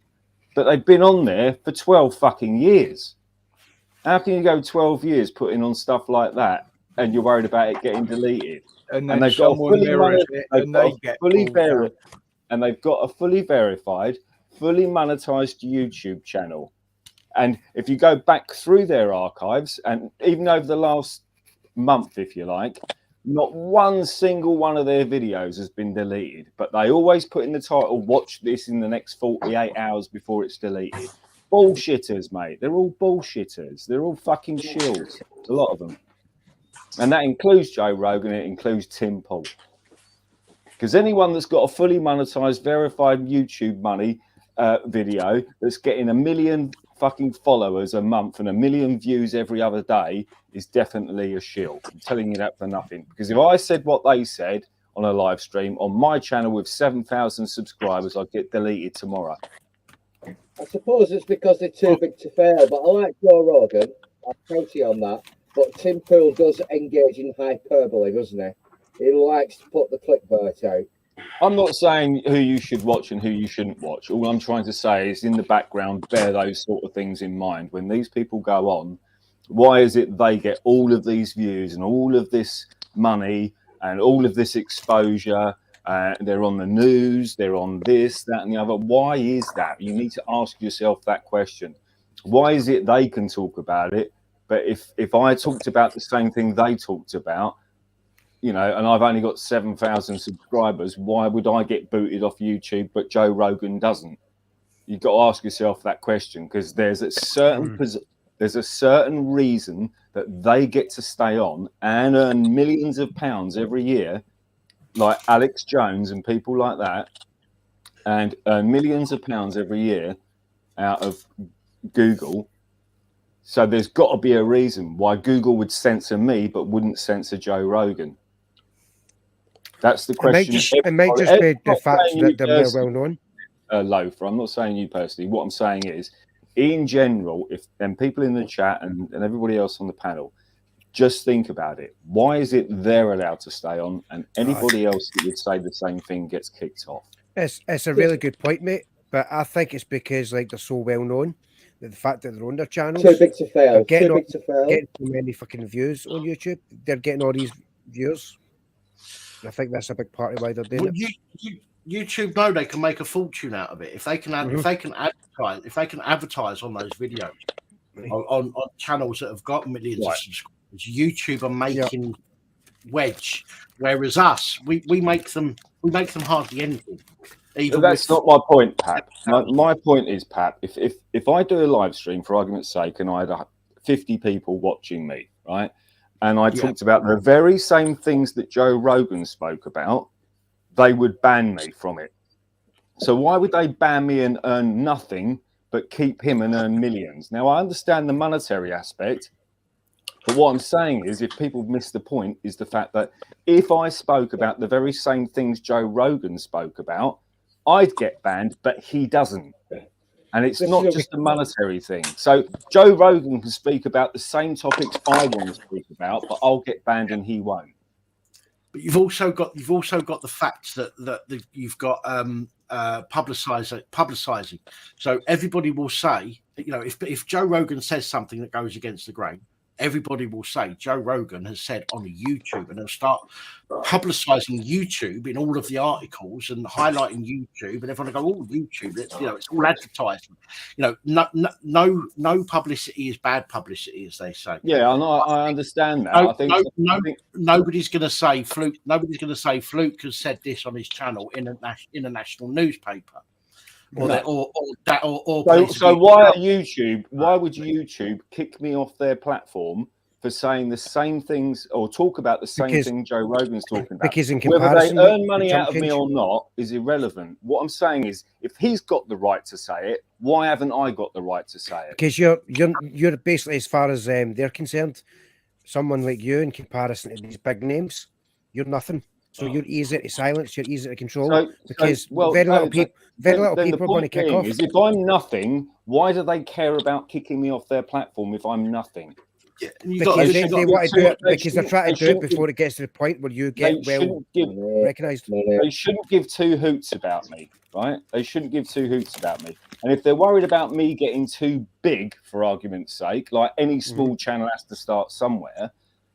Speaker 4: But they've been on there for 12 fucking years. How can you go 12 years putting on stuff like that and you're worried about it getting deleted?
Speaker 7: And then someone mirrors it and they get
Speaker 4: and they've got a fully verified, fully monetized YouTube channel. And if you go back through their archives, and even over the last month, if you like, not one single one of their videos has been deleted. But they always put in the title, watch this in the next 48 hours before it's deleted. bullshitters, mate. They're all bullshitters. They're all fucking shills, a lot of them. And that includes Joe Rogan, it includes Tim Pool. Because anyone that's got a fully monetized, verified YouTube money video that's getting 1 million fucking followers a month and 1 million views every other day is definitely a shill. I'm telling you that for nothing. Because if I said what they said on a live stream on my channel with 7,000 subscribers, I'd get deleted tomorrow.
Speaker 3: I suppose it's because they're too big to fail, but I like Joe Rogan. I'm county on that. But Tim Pool does engage in hyperbole, doesn't he? He likes to put the clickbait out.
Speaker 4: I'm not saying who you should watch and who you shouldn't watch. All I'm trying to say is in the background, bear those sort of things in mind. When these people go on, why is it they get all of these views and all of this money and all of this exposure? They're on the news, they're on this, that, and the other. Why is that? You need to ask yourself that question. Why is it they can talk about it? But if I talked about the same thing they talked about, you know, and I've only got 7,000 subscribers, why would I get booted off YouTube, but Joe Rogan doesn't? You've got to ask yourself that question, because there's a certain reason that they get to stay on and earn millions of pounds every year, like Alex Jones and people like that, and earn millions of pounds every year out of Google. So there's got to be a reason why Google would censor me but wouldn't censor Joe Rogan. That's the question.
Speaker 9: It might just be the fact that they're more well known.
Speaker 4: Loafer, I'm not saying you personally. What I'm saying is, in general, if and people in the chat and everybody else on the panel, just think about it. Why is it they're allowed to stay on and anybody else that would say the same thing gets kicked off?
Speaker 9: It's a really good point, mate. But I think it's because like they're so well known. The fact that they're on their channels,
Speaker 3: Too big to fail.
Speaker 9: Getting
Speaker 3: Too big to fail.
Speaker 9: Getting so many fucking views on YouTube. They're getting all these views. And I think that's a big part of why they're doing it.
Speaker 1: YouTube know they can make a fortune out of it if they can advertise on those videos on channels that have got millions of subscribers. YouTube are making wedge, whereas us we make them hardly anything.
Speaker 4: But that's not my point, Pap. My point is, Pap, if I do a live stream, for argument's sake, and I had 50 people watching me, right, and I talked about the very same things that Joe Rogan spoke about, they would ban me from it. So why would they ban me and earn nothing but keep him and earn millions? Now, I understand the monetary aspect, but what I'm saying is, if people miss the point, is the fact that if I spoke about the very same things Joe Rogan spoke about, I'd get banned, but he doesn't. And it's not just a monetary thing. So Joe Rogan can speak about the same topics I want to speak about, but I'll get banned and he won't.
Speaker 1: But you've also got the fact that you've got publicizing. So everybody will say, you know, if Joe Rogan says something that goes against the grain, everybody will say Joe Rogan has said on YouTube, and they'll start publicizing YouTube in all of the articles and highlighting YouTube, and everyone will go, "Oh, YouTube!" It's all advertisement. You know, no publicity is bad publicity, as they say.
Speaker 4: Yeah, I understand that.
Speaker 1: Nobody's going to say Fluke. Nobody's going to say Fluke has said this on his channel in a national newspaper. So why would YouTube kick me off their platform for saying the same things or talk about the same thing Joe Rogan's talking about?
Speaker 9: Because in
Speaker 4: whether
Speaker 9: comparison,
Speaker 4: they earn money out of me or not is irrelevant. What I'm saying is, if he's got the right to say it, why haven't I got the right to say it?
Speaker 9: Because you're basically, as far as they're concerned, someone like you in comparison to these big names, you're nothing. So you're easier to silence, you're easier to control, because very little people are going to kick off.
Speaker 4: Is if I'm nothing, why do they care about kicking me off their platform if I'm nothing?
Speaker 1: Yeah,
Speaker 9: because they want to do it because they're trying to do it before it gets to the point where you get recognised.
Speaker 4: They shouldn't give two hoots about me, right? They shouldn't give two hoots about me. And if they're worried about me getting too big, for argument's sake, like any small channel has to start somewhere,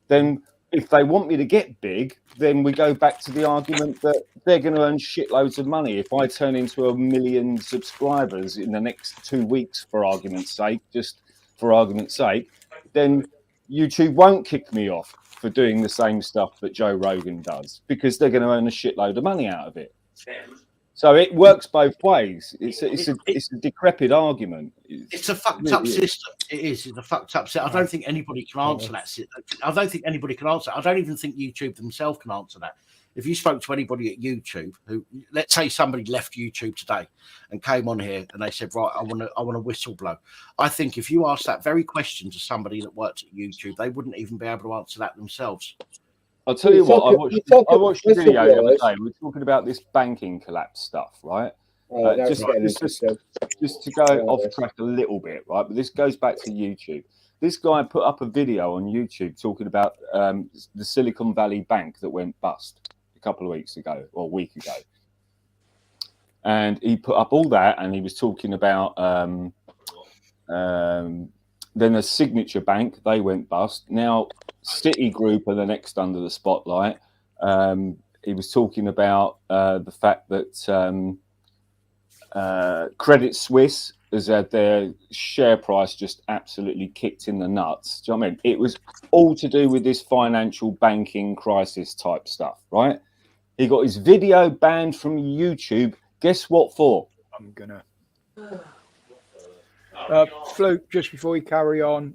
Speaker 4: then if they want me to get big, then we go back to the argument that they're going to earn shitloads of money. If I turn into 1 million subscribers in the next 2 weeks, for argument's sake, just for argument's sake, then YouTube won't kick me off for doing the same stuff that Joe Rogan does, because they're going to earn a shitload of money out of it. So it works both ways. It's a decrepit argument.
Speaker 1: It's a fucked up system. It is. It's a fucked up system. I don't think anybody can answer that. I don't think anybody can answer. I don't even think YouTube themselves can answer that. If you spoke to anybody at YouTube, who, let's say somebody left YouTube today and came on here and they said, right, I want to whistle blow. I think if you ask that very question to somebody that works at YouTube, they wouldn't even be able to answer that themselves.
Speaker 4: I'll tell you what, I watched a video the other day. We were talking about this banking collapse stuff, right? Just to go off track a little bit, right? But this goes back to YouTube. This guy put up a video on YouTube talking about the Silicon Valley Bank that went bust a couple of weeks ago or a week ago. And he put up all that, and he was talking about then a Signature Bank, they went bust. Now, Citigroup are the next under the spotlight. He was talking about the fact that Credit Suisse has had their share price just absolutely kicked in the nuts. Do you know what I mean? It was all to do with this financial banking crisis type stuff, right? He got his video banned from YouTube. Guess what for?
Speaker 7: I'm gonna... Fluke, just before we carry on,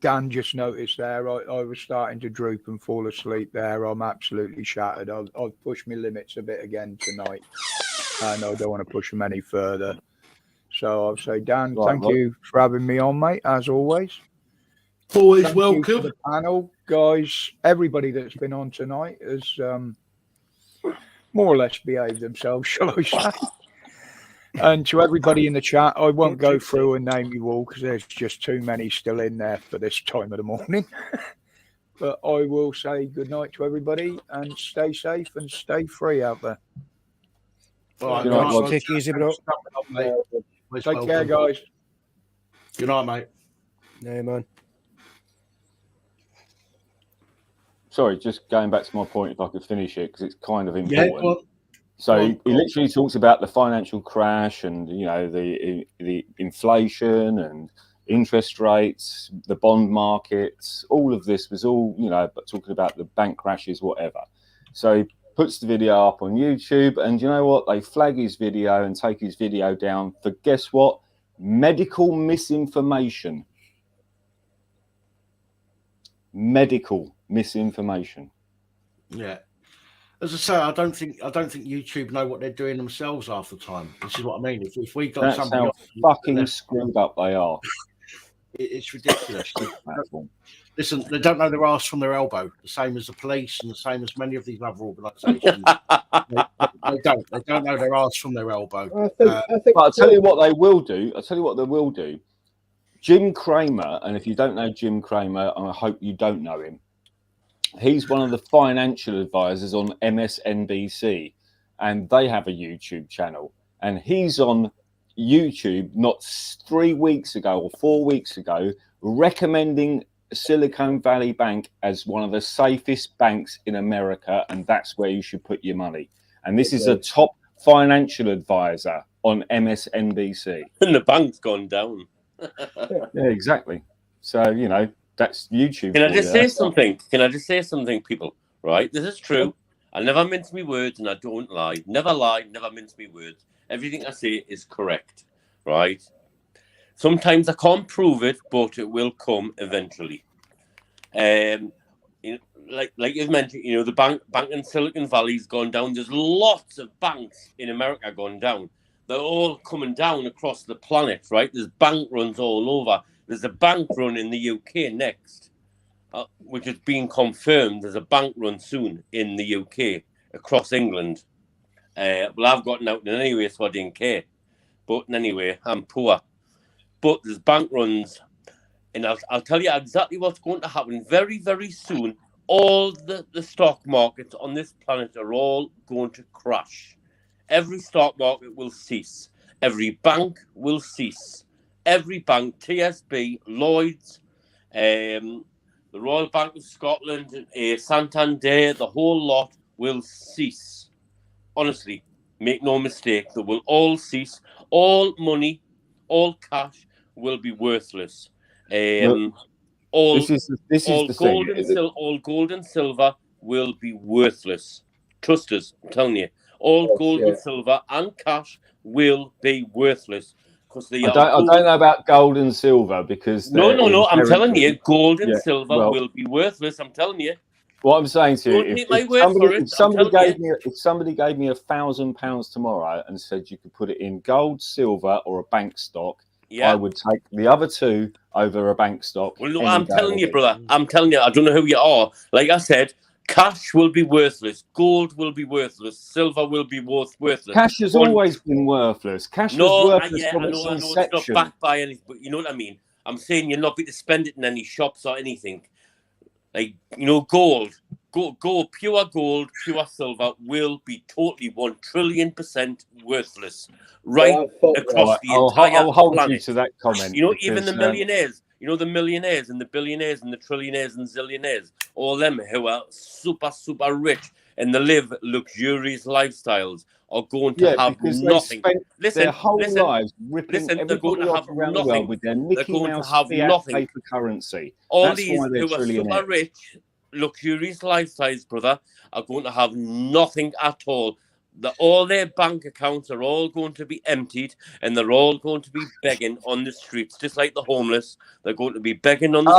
Speaker 7: Dan just noticed there I was starting to droop and fall asleep there. I'm absolutely shattered. I've pushed my limits a bit again tonight, and I don't want to push them any further. So I'll say, Dan, thank you for having me on, mate, as always.
Speaker 1: Always
Speaker 7: Thank
Speaker 1: welcome.
Speaker 7: you to the panel, guys. Everybody that's been on tonight has more or less behaved themselves, shall I say. And to everybody in the chat, I won't go through and name you all because there's just too many still in there for this time of the morning. But I will say good night to everybody and stay safe and stay free out there.
Speaker 1: All right,
Speaker 9: take it easy, bro.
Speaker 7: Take care, guys.
Speaker 1: Good night, mate.
Speaker 9: Yeah, man.
Speaker 4: Sorry, just going back to my point, if I could finish it, because it's kind of
Speaker 1: Yeah,
Speaker 4: important.
Speaker 1: well,
Speaker 4: So he literally talks about the financial crash and, you know, the inflation and interest rates, the bond markets. All of this was all, you know, but talking about the bank crashes, whatever. So he puts the video up on YouTube, and you know what? They flag his video and take his video down for, guess what? Medical misinformation. Medical misinformation.
Speaker 1: Yeah. As I say, I don't think YouTube know what they're doing themselves half the time. This is what I mean. If we got
Speaker 4: That's
Speaker 1: somebody
Speaker 4: how fucking screwed up they are.
Speaker 1: It's ridiculous. Listen, they don't know their arse from their elbow, the same as the police and the same as many of these other organisations. they don't know their arse from their elbow.
Speaker 4: But I'll tell you what they will do. Jim Cramer, and if you don't know Jim Cramer, and I hope you don't know him, he's one of the financial advisors on MSNBC, and they have a YouTube channel. And he's on YouTube not 3 weeks ago or 4 weeks ago, recommending Silicon Valley Bank as one of the safest banks in America, and that's where you should put your money. And this is a top financial advisor on MSNBC.
Speaker 5: And the bank's gone down.
Speaker 4: Yeah, exactly. So, you know, that's YouTube.
Speaker 5: Can I just say something? Can I just say something, people? Right? This is true. I never mince my words and I don't lie. Never lie, never mince my words. Everything I say is correct. Right? Sometimes I can't prove it, but it will come eventually. You know, like you've mentioned, you know, the bank in Silicon Valley's gone down. There's lots of banks in America gone down. They're all coming down across the planet, right? There's bank runs all over. There's a bank run in the UK next, which is being confirmed. There's a bank run soon in the UK across England. Well, I've gotten out anyway, so I didn't care. But anyway, I'm poor. But there's bank runs, and I'll tell you exactly what's going to happen very, very soon. All the stock markets on this planet are all going to crash. Every stock market will cease. Every bank will cease. Every bank, TSB, Lloyds, the Royal Bank of Scotland, Santander, the whole lot will cease. Honestly, make no mistake, they will all cease. All money, all cash will be worthless. All gold and silver will be worthless. Trust us, I'm telling you. all gold and silver and cash will be worthless because they
Speaker 4: I
Speaker 5: are.
Speaker 4: don't know about gold and silver because
Speaker 5: No. I'm telling you, gold and
Speaker 4: Yeah,
Speaker 5: silver
Speaker 4: well,
Speaker 5: will be worthless. I'm telling you.
Speaker 4: What I'm saying to you,
Speaker 5: Don't take my word for it.
Speaker 4: if somebody gave me £1,000 tomorrow and said you could put it in gold, silver, or a bank stock,
Speaker 5: Yeah.
Speaker 4: I would take the other two over a bank stock.
Speaker 5: Well, no,
Speaker 4: any
Speaker 5: I'm
Speaker 4: day
Speaker 5: telling
Speaker 4: of
Speaker 5: you,
Speaker 4: the week.
Speaker 5: brother. I'm telling you. I don't know who you are. Like I said, cash will be worthless. Gold will be worthless. Silver will be worthless.
Speaker 4: Cash has always been worthless. Cash was worthless from its
Speaker 5: I know it's not
Speaker 4: inception.
Speaker 5: backed by anything, but you know what I mean. I'm saying you're not going to spend it in any shops or anything. Like, gold, pure gold, pure silver will be totally 1 trillion% worthless, right across the entire
Speaker 4: I'll hold
Speaker 5: planet.
Speaker 4: you to that comment.
Speaker 5: Even the
Speaker 4: because,
Speaker 5: millionaires, the millionaires and the billionaires and the trillionaires and zillionaires, all them who are super, super rich and they live luxurious lifestyles are going to have
Speaker 4: because
Speaker 5: nothing.
Speaker 4: they spent their whole lives ripping
Speaker 5: they're going
Speaker 4: everybody
Speaker 5: to
Speaker 4: off
Speaker 5: have
Speaker 4: around the
Speaker 5: nothing.
Speaker 4: world with their
Speaker 5: They're
Speaker 4: Mickey
Speaker 5: going
Speaker 4: Mouse
Speaker 5: to have
Speaker 4: fiat
Speaker 5: nothing.
Speaker 4: paper currency.
Speaker 5: All
Speaker 4: That's
Speaker 5: these
Speaker 4: why they're
Speaker 5: who are super
Speaker 4: trillionaires.
Speaker 5: rich, luxurious lifestyles, brother, are going to have nothing at all. All their bank accounts are all going to be emptied and they're all going to be begging on the streets, just like the homeless. They're going to be begging on the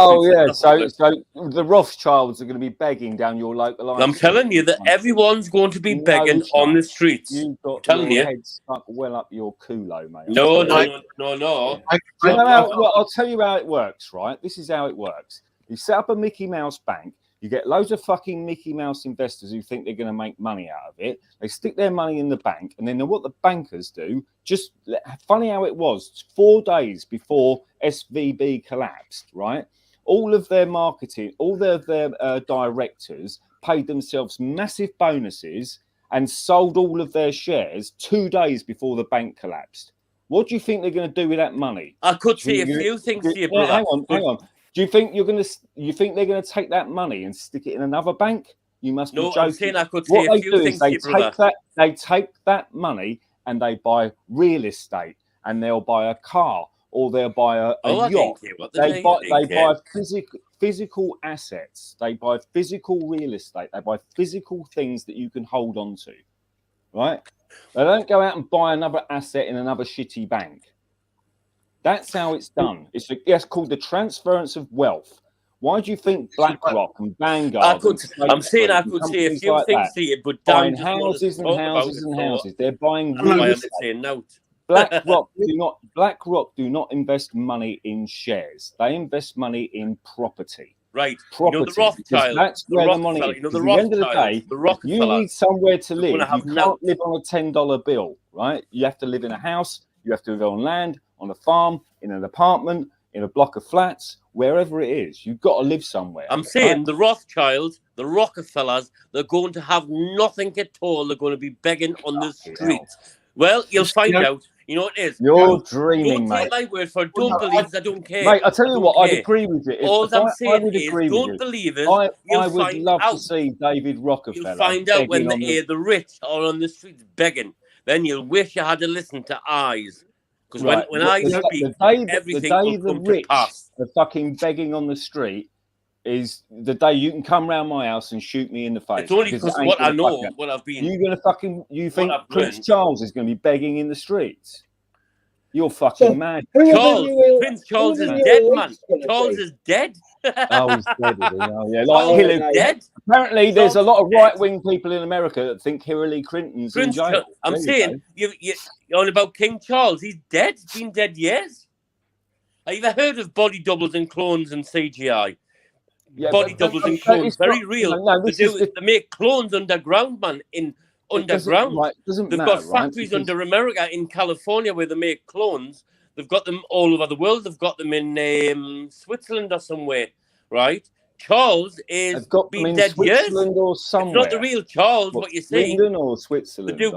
Speaker 5: streets.
Speaker 4: So the Rothschilds are going to be begging down your local
Speaker 5: I'm
Speaker 4: street.
Speaker 5: telling you that everyone's going to be begging on the streets.
Speaker 4: You've got
Speaker 5: I'm telling
Speaker 4: your
Speaker 5: you.
Speaker 4: head stuck well up your culo, mate.
Speaker 5: No.
Speaker 4: I'll tell you how it works, right? This is how it works. You set up a Mickey Mouse bank. You get loads of fucking Mickey Mouse investors who think they're going to make money out of it. They stick their money in the bank, and then what the bankers do, funny how it was, 4 days before SVB collapsed, right? All of their marketing, all their directors paid themselves massive bonuses and sold all of their shares 2 days before the bank collapsed. What do you think they're going to do with that money?
Speaker 5: I could say a few things to you, brother.
Speaker 4: Hang on. Do you think they're going to take that money and stick it in another bank? You must be joking.
Speaker 5: I'm saying I could say a few things to you, brother.
Speaker 4: They take that money and they buy real estate, and they'll buy a car or they'll buy a yacht. They buy physical assets. They buy physical real estate. They buy physical things that you can hold on to, right? They don't go out and buy another asset in another shitty bank. That's how it's done. It's called the transference of wealth. Why do you think BlackRock and Vanguard?
Speaker 5: I could say a few things to you, but
Speaker 4: buying houses and houses and houses. They're buying real estate. BlackRock do not invest money in shares. They invest money in property.
Speaker 5: Right.
Speaker 4: Property.
Speaker 5: The Rothschilds.
Speaker 4: That's where the money is. At the end of the day, you need somewhere to live. You can't live on a $10 bill, right? You have to live in a house. You have to live on land, on a farm, in an apartment, in a block of flats, wherever it is. You've got to live somewhere.
Speaker 5: I'm saying the Rothschilds, the Rockefellers, they're going to have nothing at all. They're going to be begging on the streets. Well, you'll find out. You know what it is?
Speaker 4: You're dreaming, mate.
Speaker 5: Don't take my word for it. Don't believe it. I don't care.
Speaker 4: Mate, I tell you what, I'd agree with you.
Speaker 5: All I'm saying is, don't believe it.
Speaker 4: I would love to see David Rockefeller.
Speaker 5: You'll find out when the rich are on the streets begging. Then you'll wish you had to listen to eyes. Because when I speak, everything will come to pass.
Speaker 4: The fucking begging on the street is the day you can come round my house and shoot me in the face.
Speaker 5: It's only because what I know, what I've been.
Speaker 4: You think Prince Charles is going to be begging in the streets? You're fucking mad.
Speaker 5: Prince Charles is dead, man. Charles is dead.
Speaker 4: Oh, he's dead. Like Hillary.
Speaker 5: Dead.
Speaker 4: Apparently, there's a lot of right-wing people in America that think Hillary Clinton's in jail.
Speaker 5: I'm saying you're on about King Charles. He's dead. He's been dead years. Have you ever heard of body doubles and clones and CGI?
Speaker 4: Yeah,
Speaker 5: body doubles and clones, very real. They make clones underground, man. Underground. They've got factories under America in California where they make clones. They've got them all over the world. They've got them in Switzerland or somewhere, right? Charles is been dead years.
Speaker 4: Or somewhere.
Speaker 5: It's not the real Charles. What you see?
Speaker 4: London or Switzerland?
Speaker 5: They do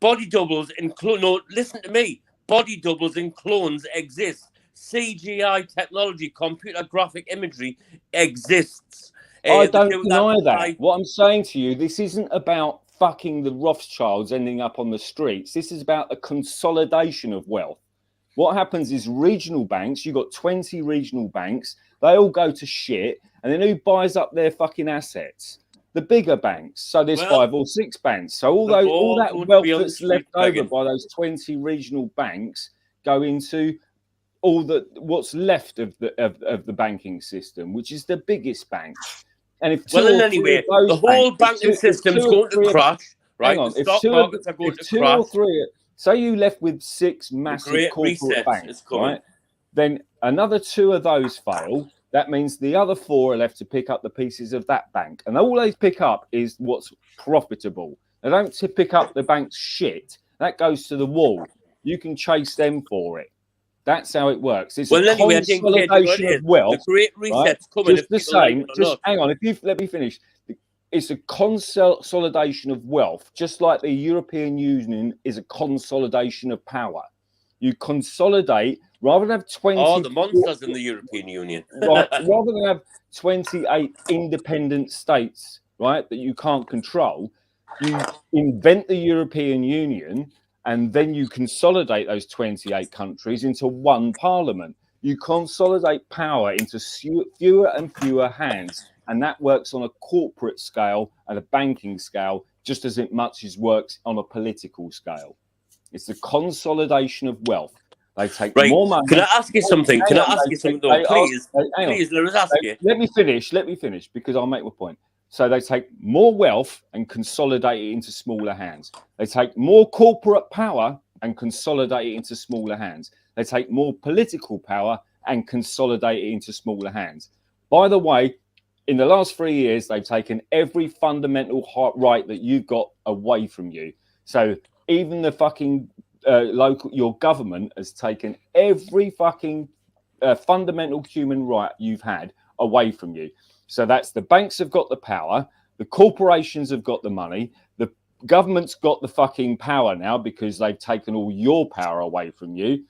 Speaker 5: body doubles and clones. No, listen to me. Body doubles and clones exist. CGI technology, computer graphic imagery exists.
Speaker 4: I don't deny that. What I'm saying to you, this isn't about fucking the Rothschilds ending up on the streets. This is about a consolidation of wealth. What happens is regional banks, you've got 20 regional banks, they all go to shit, and then who buys up their fucking assets? the bigger banks. So there's
Speaker 5: Well,
Speaker 4: 5 or 6 banks. So all
Speaker 5: they're
Speaker 4: those, all
Speaker 5: all
Speaker 4: that
Speaker 5: going to
Speaker 4: wealth
Speaker 5: be on the
Speaker 4: that's
Speaker 5: street
Speaker 4: left over
Speaker 5: begging.
Speaker 4: by those 20 regional banks go into all the what's left of the banking system, which is the biggest banks. And if two
Speaker 5: Well,
Speaker 4: or
Speaker 5: and
Speaker 4: three
Speaker 5: anyway,
Speaker 4: of those
Speaker 5: the whole
Speaker 4: banks,
Speaker 5: banking system's going to crash, right?
Speaker 4: hang on,
Speaker 5: The stock markets are going to
Speaker 4: two
Speaker 5: crash.
Speaker 4: or three, say you left with 6
Speaker 5: The
Speaker 4: massive
Speaker 5: Great
Speaker 4: corporate
Speaker 5: Reset is
Speaker 4: banks,
Speaker 5: coming.
Speaker 4: right? Then another 2 of those fail. That means the other 4 are left to pick up the pieces of that bank, and all they pick up is what's profitable. They don't pick up the bank's shit. That goes to the wall. You can chase them for it. That's how it works. It's
Speaker 5: Well,
Speaker 4: a
Speaker 5: anyway, I think
Speaker 4: consolidation of wealth.
Speaker 5: the Great
Speaker 4: Right?
Speaker 5: Reset's coming.
Speaker 4: Just
Speaker 5: If
Speaker 4: the
Speaker 5: people like
Speaker 4: same.
Speaker 5: it or
Speaker 4: Just
Speaker 5: not.
Speaker 4: hang on. If you let me finish, it's a consolidation of wealth, just like the European Union is a consolidation of power. You consolidate rather than have 20.
Speaker 5: Oh, the monsters in the European Union.
Speaker 4: Right, rather than have 28 independent states, right, that you can't control, you invent the European Union, and then you consolidate those 28 countries into one parliament. You consolidate power into fewer and fewer hands, and that works on a corporate scale and a banking scale just as much as works on a political scale. It's the consolidation of wealth. They take
Speaker 5: Right.
Speaker 4: more money.
Speaker 5: Can I ask you something?
Speaker 4: Hang
Speaker 5: Can I
Speaker 4: on,
Speaker 5: ask
Speaker 4: they
Speaker 5: you something,
Speaker 4: take-
Speaker 5: though? Please,
Speaker 4: hang on.
Speaker 5: please, let us ask you.
Speaker 4: Let me finish because I'll make my point. So they take more wealth and consolidate it into smaller hands. They take more corporate power and consolidate it into smaller hands. They take more political power and consolidate it into smaller hands. By the way, in the last 3 years, they've taken every fundamental right that you've got away from you. So even the fucking your government has taken every fucking fundamental human right you've had away from you. So that's the banks have got the power, the corporations have got the money, the government's got the fucking power now because they've taken all your power away from you.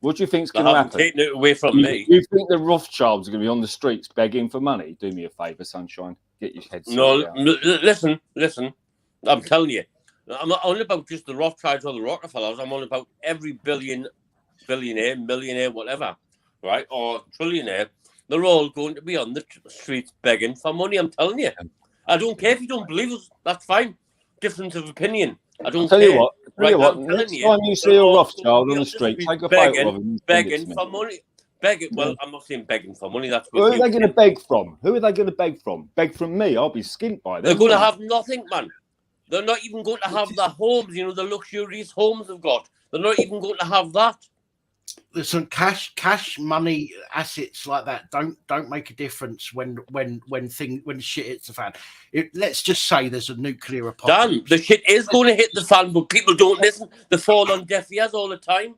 Speaker 4: What do you think's
Speaker 5: They
Speaker 4: going to
Speaker 5: haven't
Speaker 4: happen?
Speaker 5: taken it away from me.
Speaker 4: You think the Rothschilds are going to be on the streets begging for money? Do me a favour, sunshine. Get your head
Speaker 5: No,
Speaker 4: sorted out.
Speaker 5: listen. I'm telling you. I'm not only about just the Rothschilds or the Rockefellers. I'm on about every billionaire, millionaire, whatever, right? Or trillionaire. They're all going to be on the streets begging for money. I'm telling you. I don't care if you don't believe us. That's fine. Difference of opinion. I don't
Speaker 4: Tell
Speaker 5: care.
Speaker 4: you what.
Speaker 5: Right?
Speaker 4: Tell you what.
Speaker 5: I'm telling
Speaker 4: Next
Speaker 5: you.
Speaker 4: time you see
Speaker 5: they're
Speaker 4: a
Speaker 5: all
Speaker 4: Rothschild
Speaker 5: going to
Speaker 4: on
Speaker 5: be
Speaker 4: the street,
Speaker 5: streets
Speaker 4: take a photo of him. And send it
Speaker 5: begging
Speaker 4: to me.
Speaker 5: for money. Begging. Well, I'm not saying begging for money. That's
Speaker 4: Who
Speaker 5: what
Speaker 4: are they going to beg from? Who are they going to beg from? Beg from me? I'll be skint by them.
Speaker 5: They're going to
Speaker 4: won't
Speaker 5: have nothing, man. They're not even going to have the homes, the luxurious homes they've got. They're not even going to have that.
Speaker 1: Listen, cash, money, assets like that don't make a difference when shit hits the fan. Let's just say there's a nuclear apocalypse.
Speaker 5: Dan, the shit is going to hit the fan, but people don't listen. They fall on deaf ears all the time.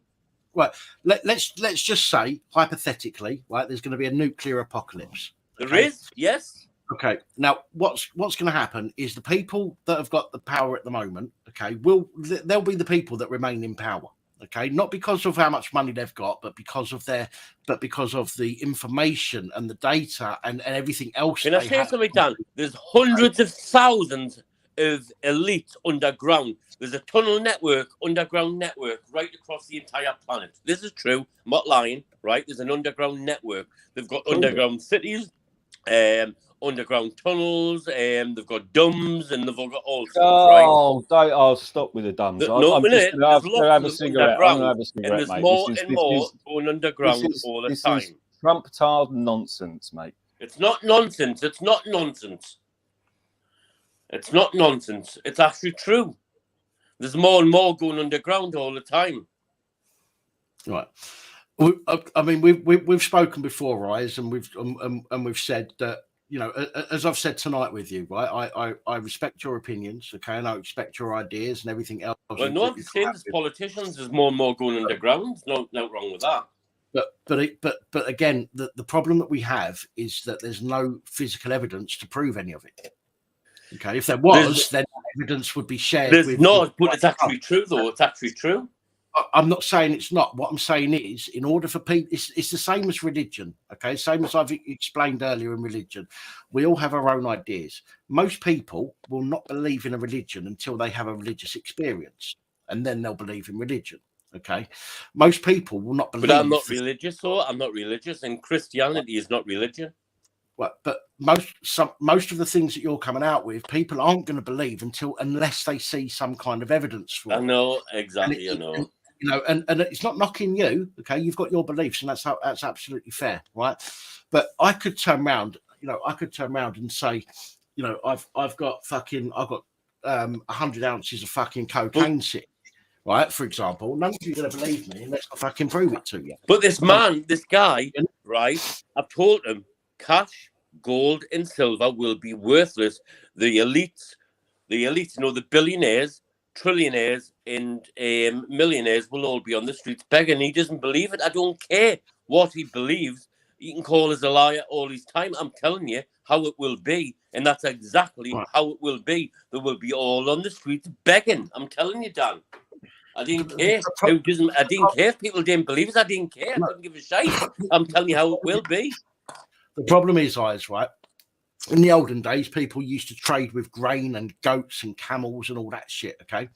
Speaker 1: Right. Let's just say hypothetically, right? There's going to be a nuclear apocalypse.
Speaker 5: There is, yes.
Speaker 1: Okay. Now, what's going to happen is the people that have got the power at the moment, okay, they'll be the people that remain in power. Okay, not because of how much money they've got, but because of the information and the data and everything else.
Speaker 5: Can I say something, Dan? There's hundreds of thousands of elites underground. There's a tunnel network, underground network, right across the entire planet. This is true. I'm not lying, right? There's an underground network. They've got underground cities, underground tunnels, they've got dumbs, and they've all got all sorts, right?
Speaker 4: I'll stop with the dumbs.
Speaker 5: No,
Speaker 4: I'm just going to have a cigarette. I'm going to have a
Speaker 5: and
Speaker 4: cigarette,
Speaker 5: there's
Speaker 4: mate.
Speaker 5: more and more going underground all the
Speaker 4: this
Speaker 5: time.
Speaker 4: is Trump-tard nonsense, mate.
Speaker 5: It's not nonsense. It's not nonsense. It's not nonsense. It's actually true. There's more and more going underground all the time.
Speaker 1: Right. I mean, we've spoken before, Rise, and we've said that, as I've said tonight with you, right? I respect your opinions, okay, and I respect your ideas and everything else.
Speaker 5: Well, no, I'm saying there's politicians. There's more and more going underground. No wrong with that.
Speaker 1: But again, the problem that we have is that there's no physical evidence to prove any of it. Okay, if there was, then evidence would be shared.
Speaker 5: There's not, but it's actually true, though. It's actually true.
Speaker 1: I'm not saying it's not. What I'm saying is, in order for people, it's the same as religion. Okay, same as I've explained earlier in religion. We all have our own ideas. Most people will not believe in a religion until they have a religious experience, and then they'll believe in religion. Okay, most people will not believe.
Speaker 5: But I'm not religious, though. I'm not religious, and Christianity is not religion.
Speaker 1: Well, but most of the things that you're coming out with, people aren't going to believe unless they see some kind of evidence for it.
Speaker 5: I know exactly. I know.
Speaker 1: And it's not knocking you. Okay, you've got your beliefs, and that's absolutely fair, right? But I could turn around, and say, I've got 100 ounces of fucking cocaine sitting, right? For example, none of you are going to believe me unless I fucking prove it to you.
Speaker 5: But this guy, right? I've told him cash, gold, and silver will be worthless. The elites, the billionaires, trillionaires, and millionaires will all be on the streets begging. He doesn't believe it. I don't care what he believes. He can call us a liar all his time. I'm telling you how it will be, and that's exactly how it will be. They will be all on the streets begging. I'm telling you, Dan. I didn't care. I didn't care if people didn't believe us. I didn't care. I couldn't give a shit. I'm telling you how it will be.
Speaker 1: The problem is, right? In the olden days, people used to trade with grain and goats and camels and all that shit. Okay,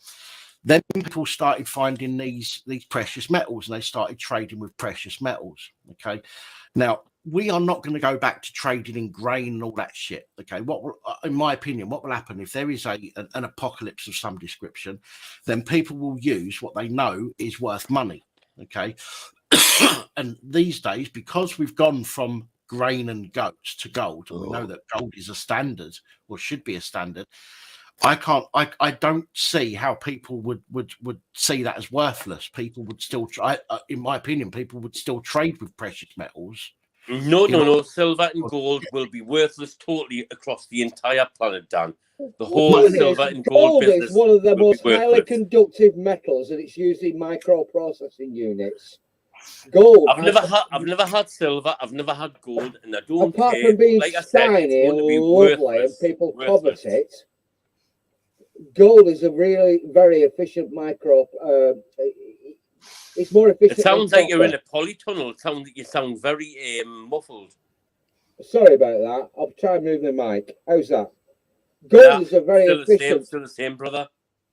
Speaker 1: then people started finding these precious metals, and they started trading with precious metals. Okay, now we are not going to go back to trading in grain and all that shit. Okay, in my opinion, what will happen if there is an apocalypse of some description? Then people will use what they know is worth money. Okay, and these days, because we've gone from grain and goats to gold, and we know that gold is a standard or should be a standard, I don't see how people would see that as worthless. People would still try, in my opinion, people would still trade with precious metals.
Speaker 5: No. Silver and gold will be worthless totally across the entire planet, Dan. The whole silver and gold business
Speaker 3: is one of the most
Speaker 5: will be
Speaker 3: highly
Speaker 5: worthless.
Speaker 3: conductive metals, and it's used in microprocessing units. Gold.
Speaker 5: I've never had silver. I've never had gold, and I don't
Speaker 3: Apart
Speaker 5: care.
Speaker 3: from being
Speaker 5: Like I said, it's
Speaker 3: shiny
Speaker 5: going
Speaker 3: and
Speaker 5: to be
Speaker 3: lovely, and people covet it, gold is a really very efficient micro. It's more efficient.
Speaker 5: It sounds like you're in a polytunnel. You sound very muffled.
Speaker 3: Sorry about that. I'll try and move the mic. How's that? Gold is a very efficient.
Speaker 5: Still the same, brother.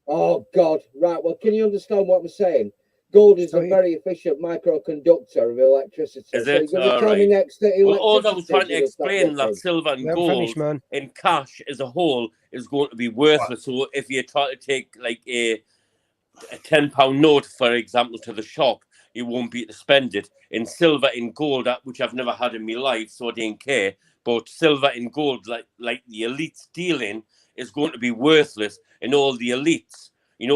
Speaker 3: Oh God! Right. Well, can you understand what I'm saying? Gold is a very efficient microconductor of electricity.
Speaker 5: Is
Speaker 3: so
Speaker 5: it?
Speaker 3: you're going to tell me next that
Speaker 5: Well, all I was trying to explain that
Speaker 3: working?
Speaker 5: silver and
Speaker 9: Yeah, I'm
Speaker 5: gold
Speaker 9: finished, man.
Speaker 5: and cash as a whole is going to be worthless. So if you try to take like a £10 note, for example, to the shop, you won't be able to spend it. In silver and gold, which I've never had in my life, so I didn't care. But silver and gold, like the elites dealing, is going to be worthless. And all the elites,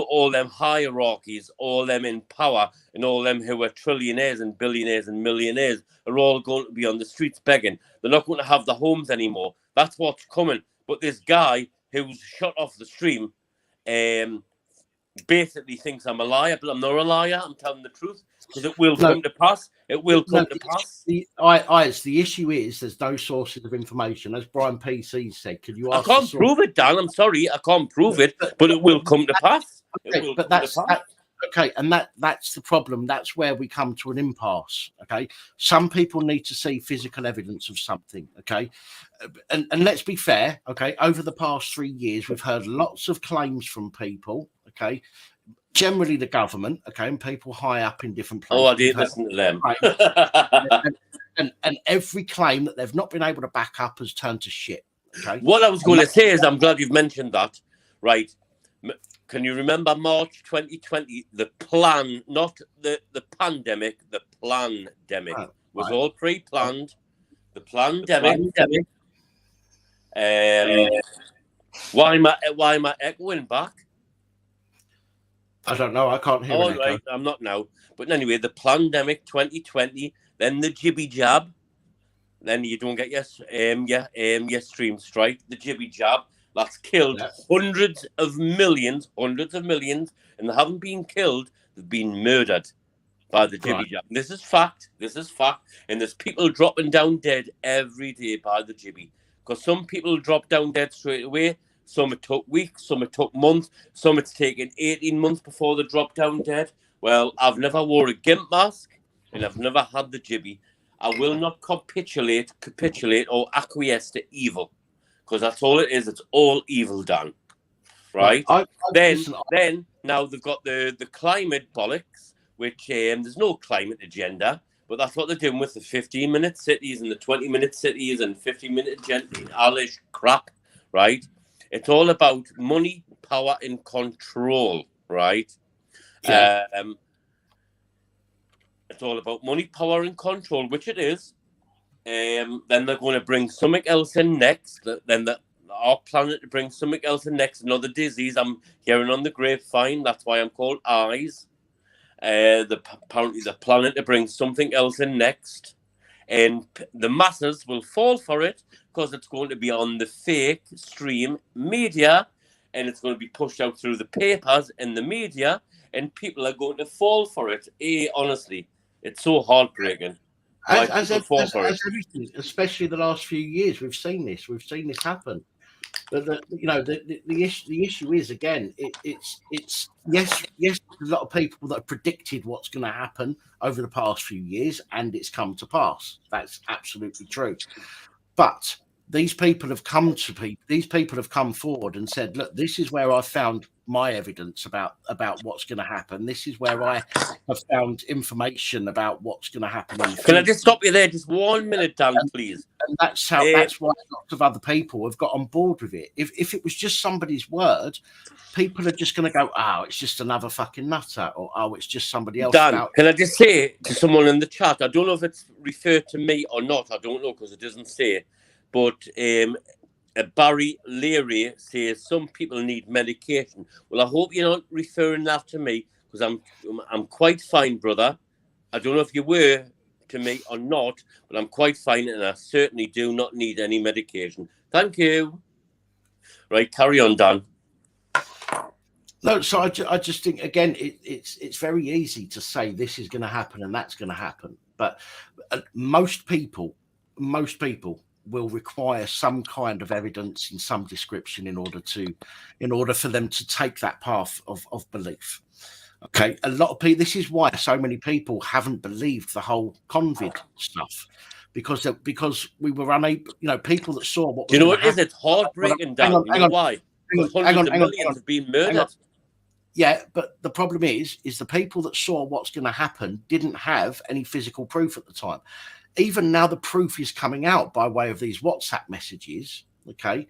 Speaker 5: all them hierarchies, all them in power, and all them who are trillionaires and billionaires and millionaires are all going to be on the streets begging. They're not going to have the homes anymore. That's what's coming. But this guy who's shut off the stream, basically thinks I'm a liar, but I'm not a liar. I'm telling the truth because it will come to pass. It will come to pass.
Speaker 1: The issue is there's no sources of information, as Brian PC said. Could you?
Speaker 5: I can't prove it, Dan. I'm sorry, I can't prove it, but it will come to pass.
Speaker 1: Okay, and that's the problem. That's where we come to an impasse. Okay, some people need to see physical evidence of something. Okay, and let's be fair. Okay, over the past 3 years, we've heard lots of claims from people. Okay, generally the government. Okay, and people high up in different places.
Speaker 5: Oh, I didn't listen to them.
Speaker 1: and every claim that they've not been able to back up has turned to shit. Okay.
Speaker 5: What I was going to say is, I'm glad you've mentioned that. Right. Can you remember March 2020? The plan, not the pandemic, the plandemic was all pre-planned. The plandemic. Why am I echoing back?
Speaker 1: I don't know. I can't hear.
Speaker 5: All right, I'm not now. But anyway, the plandemic 2020, then the jibby jab, then you don't get your stream strike. The jibby jab. That's killed hundreds of millions, and they haven't been killed, they've been murdered by the jibby jab. This is fact, and there's people dropping down dead every day by the jibby. Because some people drop down dead straight away, some it took weeks, some it took months, some it's taken 18 months before they drop down dead. Well, I've never wore a gimp mask, and I've never had the jibby. I will not capitulate or acquiesce to evil. Because that's all it is. It's all evil done, right? Then now they've got the climate bollocks, which there's no climate agenda. But that's what they're doing with the 15-minute cities and the 20-minute cities and 50-minute all-ish crap, right? It's all about money, power, and control, right?
Speaker 1: Yeah.
Speaker 5: It's all about money, power, and control, which it is. Then they're going to bring something else in next. Then our planet to bring something else in next. Another disease I'm hearing on the grapevine. That's why I'm called Eyes. Apparently the planet to bring something else in next. And the masses will fall for it because it's going to be on the fake stream media, and it's going to be pushed out through the papers and the media, and people are going to fall for it. Honestly, it's so heartbreaking.
Speaker 1: As everything, especially the last few years, we've seen this happen. But the issue is, again, it's yes, there's a lot of people that have predicted what's going to happen over the past few years, and it's come to pass. That's absolutely true. But these people have come forward and said, look, this is where I found my evidence about what's going to happen. This is where I have found information about what's going to happen.
Speaker 5: Can I just stop you there just 1 minute, Dan, please?
Speaker 1: And that's why lots of other people have got on board with it. If it was just somebody's word, people are just going to go, oh, it's just another fucking nutter, or oh, it's just somebody else.
Speaker 5: Dan, can I just say to someone in the chat, I don't know if it's referred to me or not, I don't know because it doesn't say, but Barry Leary says some people need medication. Well, I hope you're not referring that to me, because I'm quite fine, brother. I don't know if you were to me or not, but I'm quite fine, and I certainly do not need any medication. Thank you. Right, carry on, Dan.
Speaker 1: No, so I just think, again, it's very easy to say this is going to happen and that's going to happen, but most people will require some kind of evidence in some description in order for them to take that path of belief. Okay, a lot of people. This is why so many people haven't believed the whole COVID stuff, because we were unable. People that saw what.
Speaker 5: Do you know what it is? It's heartbreaking, Dan. You know why? Hundreds of millions have been murdered.
Speaker 1: Yeah, but the problem is the people that saw what's going to happen didn't have any physical proof at the time. Even now, the proof is coming out by way of these WhatsApp messages. Okay,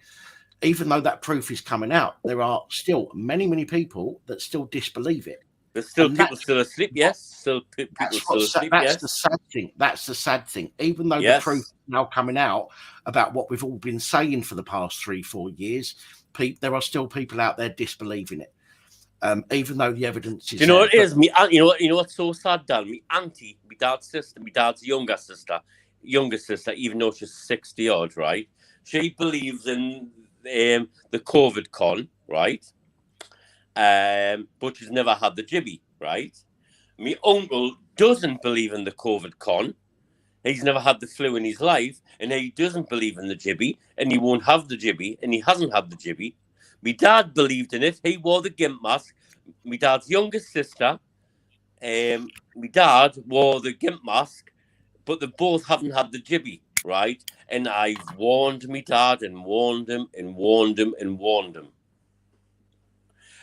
Speaker 1: even though that proof is coming out, there are still many people that still disbelieve it.
Speaker 5: There's still people still asleep. Yes, still people still asleep.
Speaker 1: That's the sad thing. That's the sad thing. Even though the proof is now coming out about what we've all been saying for the past 3-4 years, there are still people out there disbelieving it. Even though the evidence is.
Speaker 5: Do you know what it is? You know what's so sad, Dan? My auntie, my dad's sister, my dad's younger sister, even though she's 60 odd, right? She believes in the COVID con, right? But she's never had the jibby, right? My uncle doesn't believe in the COVID con. He's never had the flu in his life, and he doesn't believe in the jibby, and he won't have the jibby, and he hasn't had the jibby. My dad believed in it. He wore the gimp mask. My dad's youngest sister, my dad wore the gimp mask, but they both haven't had the jibby, right? And I've warned my dad and warned him and warned him and warned him.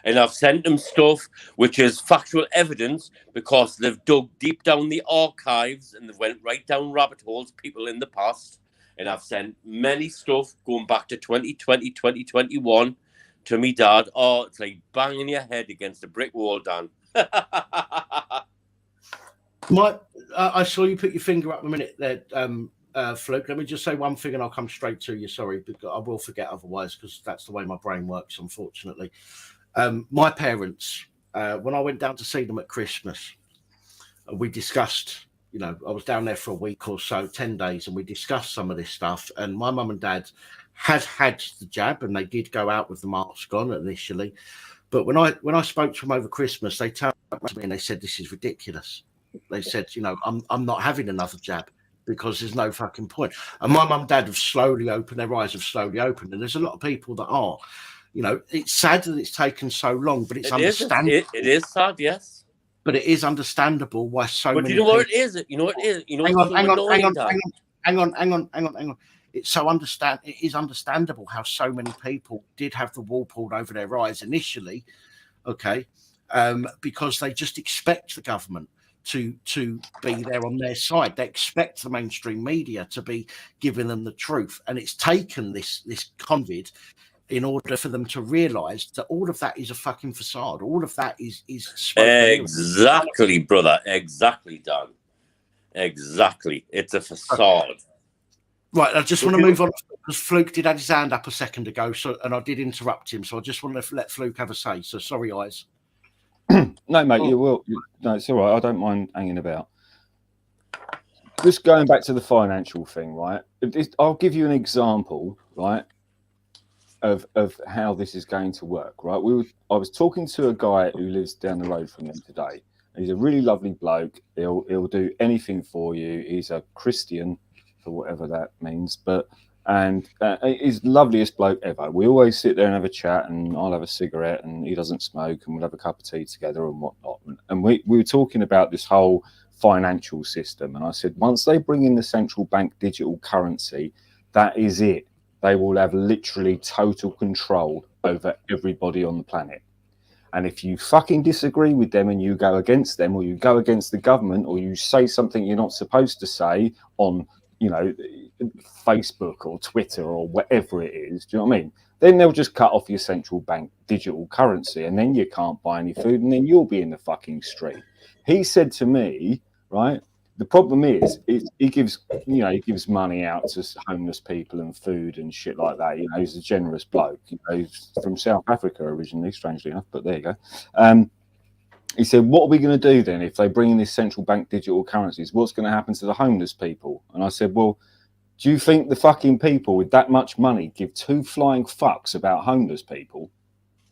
Speaker 5: And I've sent them stuff which is factual evidence, because they've dug deep down the archives and they went right down rabbit holes, people in the past. And I've sent many stuff going back to 2020, 2021 to me dad. Oh, it's like banging your head against a brick wall, Dan.
Speaker 1: I saw you put your finger up a minute there, Fluke. Let me just say one thing and I'll come straight to you. Sorry, because I will forget otherwise, because that's the way my brain works, unfortunately. My parents, when I went down to see them at Christmas, we discussed, I was down there for a week or so, 10 days, and we discussed some of this stuff. And my mum and dad had the jab, and they did go out with the mask on initially. But when I spoke to them over Christmas, they turned to me and they said, this is ridiculous. They said, I'm not having another jab, because there's no fucking point. And my mum and dad have slowly opened, their eyes have slowly opened. And there's a lot of people that are. It's sad that it's taken so long, but it's understandable.
Speaker 5: It is sad, yes.
Speaker 1: But it is understandable why so many.
Speaker 5: But you know what it is? You know what it is?
Speaker 1: Hang on. It is understandable how so many people did have the wool pulled over their eyes initially, okay, because they just expect the government to be there on their side. They expect the mainstream media to be giving them the truth, and it's taken this convid in order for them to realise that all of that is a fucking facade. All of that is smoke and mirrors.
Speaker 5: Exactly, brother. Exactly, Dan. Exactly. It's a facade.
Speaker 1: Right, I just want to move on because Fluke did have his hand up a second ago, and I did interrupt him, so I just want to let Fluke have a say. So sorry, Eyes.
Speaker 4: No, mate, you will. No, it's all right. I don't mind hanging about. Just going back to the financial thing, right? I'll give you an example, right, of how this is going to work, right? I was talking to a guy who lives down the road from me today. He's a really lovely bloke. He'll do anything for you. He's a Christian, for whatever that means, and he's the loveliest bloke ever. We always sit there and have a chat, and I'll have a cigarette, and he doesn't smoke, and we'll have a cup of tea together and whatnot. And we were talking about this whole financial system, and I said, once they bring in the central bank digital currency, that is it. They will have literally total control over everybody on the planet. And if you fucking disagree with them and you go against them, or you go against the government, or you say something you're not supposed to say on, Facebook or Twitter or whatever it is, do you know what I mean? Then they'll just cut off your central bank digital currency, and then you can't buy any food, and then you'll be in the fucking street. He said to me, right, the problem is he gives money out to homeless people and food and shit like that. He's a generous bloke. He's from South Africa originally, strangely enough, but there you go. He said, what are we going to do then if they bring in this central bank digital currencies? What's going to happen to the homeless people? And I said, well, do you think the fucking people with that much money give two flying fucks about homeless people?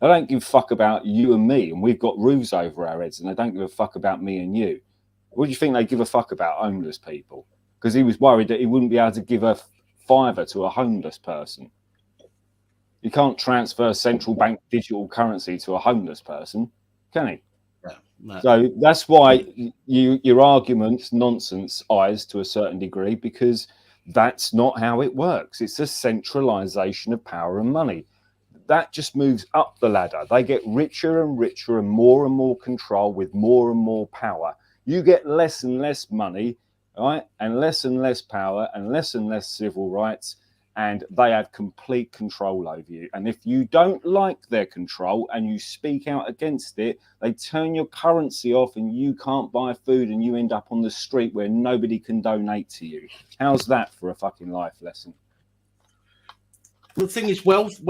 Speaker 4: They don't give a fuck about you and me, and we've got roofs over our heads, and they don't give a fuck about me and you. What do you think they give a fuck about homeless people? Because he was worried that he wouldn't be able to give a fiver to a homeless person. You can't transfer central bank digital currency to a homeless person, can he? No. So that's why your argument's nonsense, Eyes, to a certain degree, because that's not how it works. It's a centralization of power and money. That just moves up the ladder. They get richer and richer and more control with more and more power. You get less and less money, right? And less power and less civil rights, and they have complete control over you. And if you don't like their control and you speak out against it, they turn your currency off and you can't buy food and you end up on the street where nobody can donate to you. How's that for a fucking life lesson?
Speaker 1: The thing is, wealth and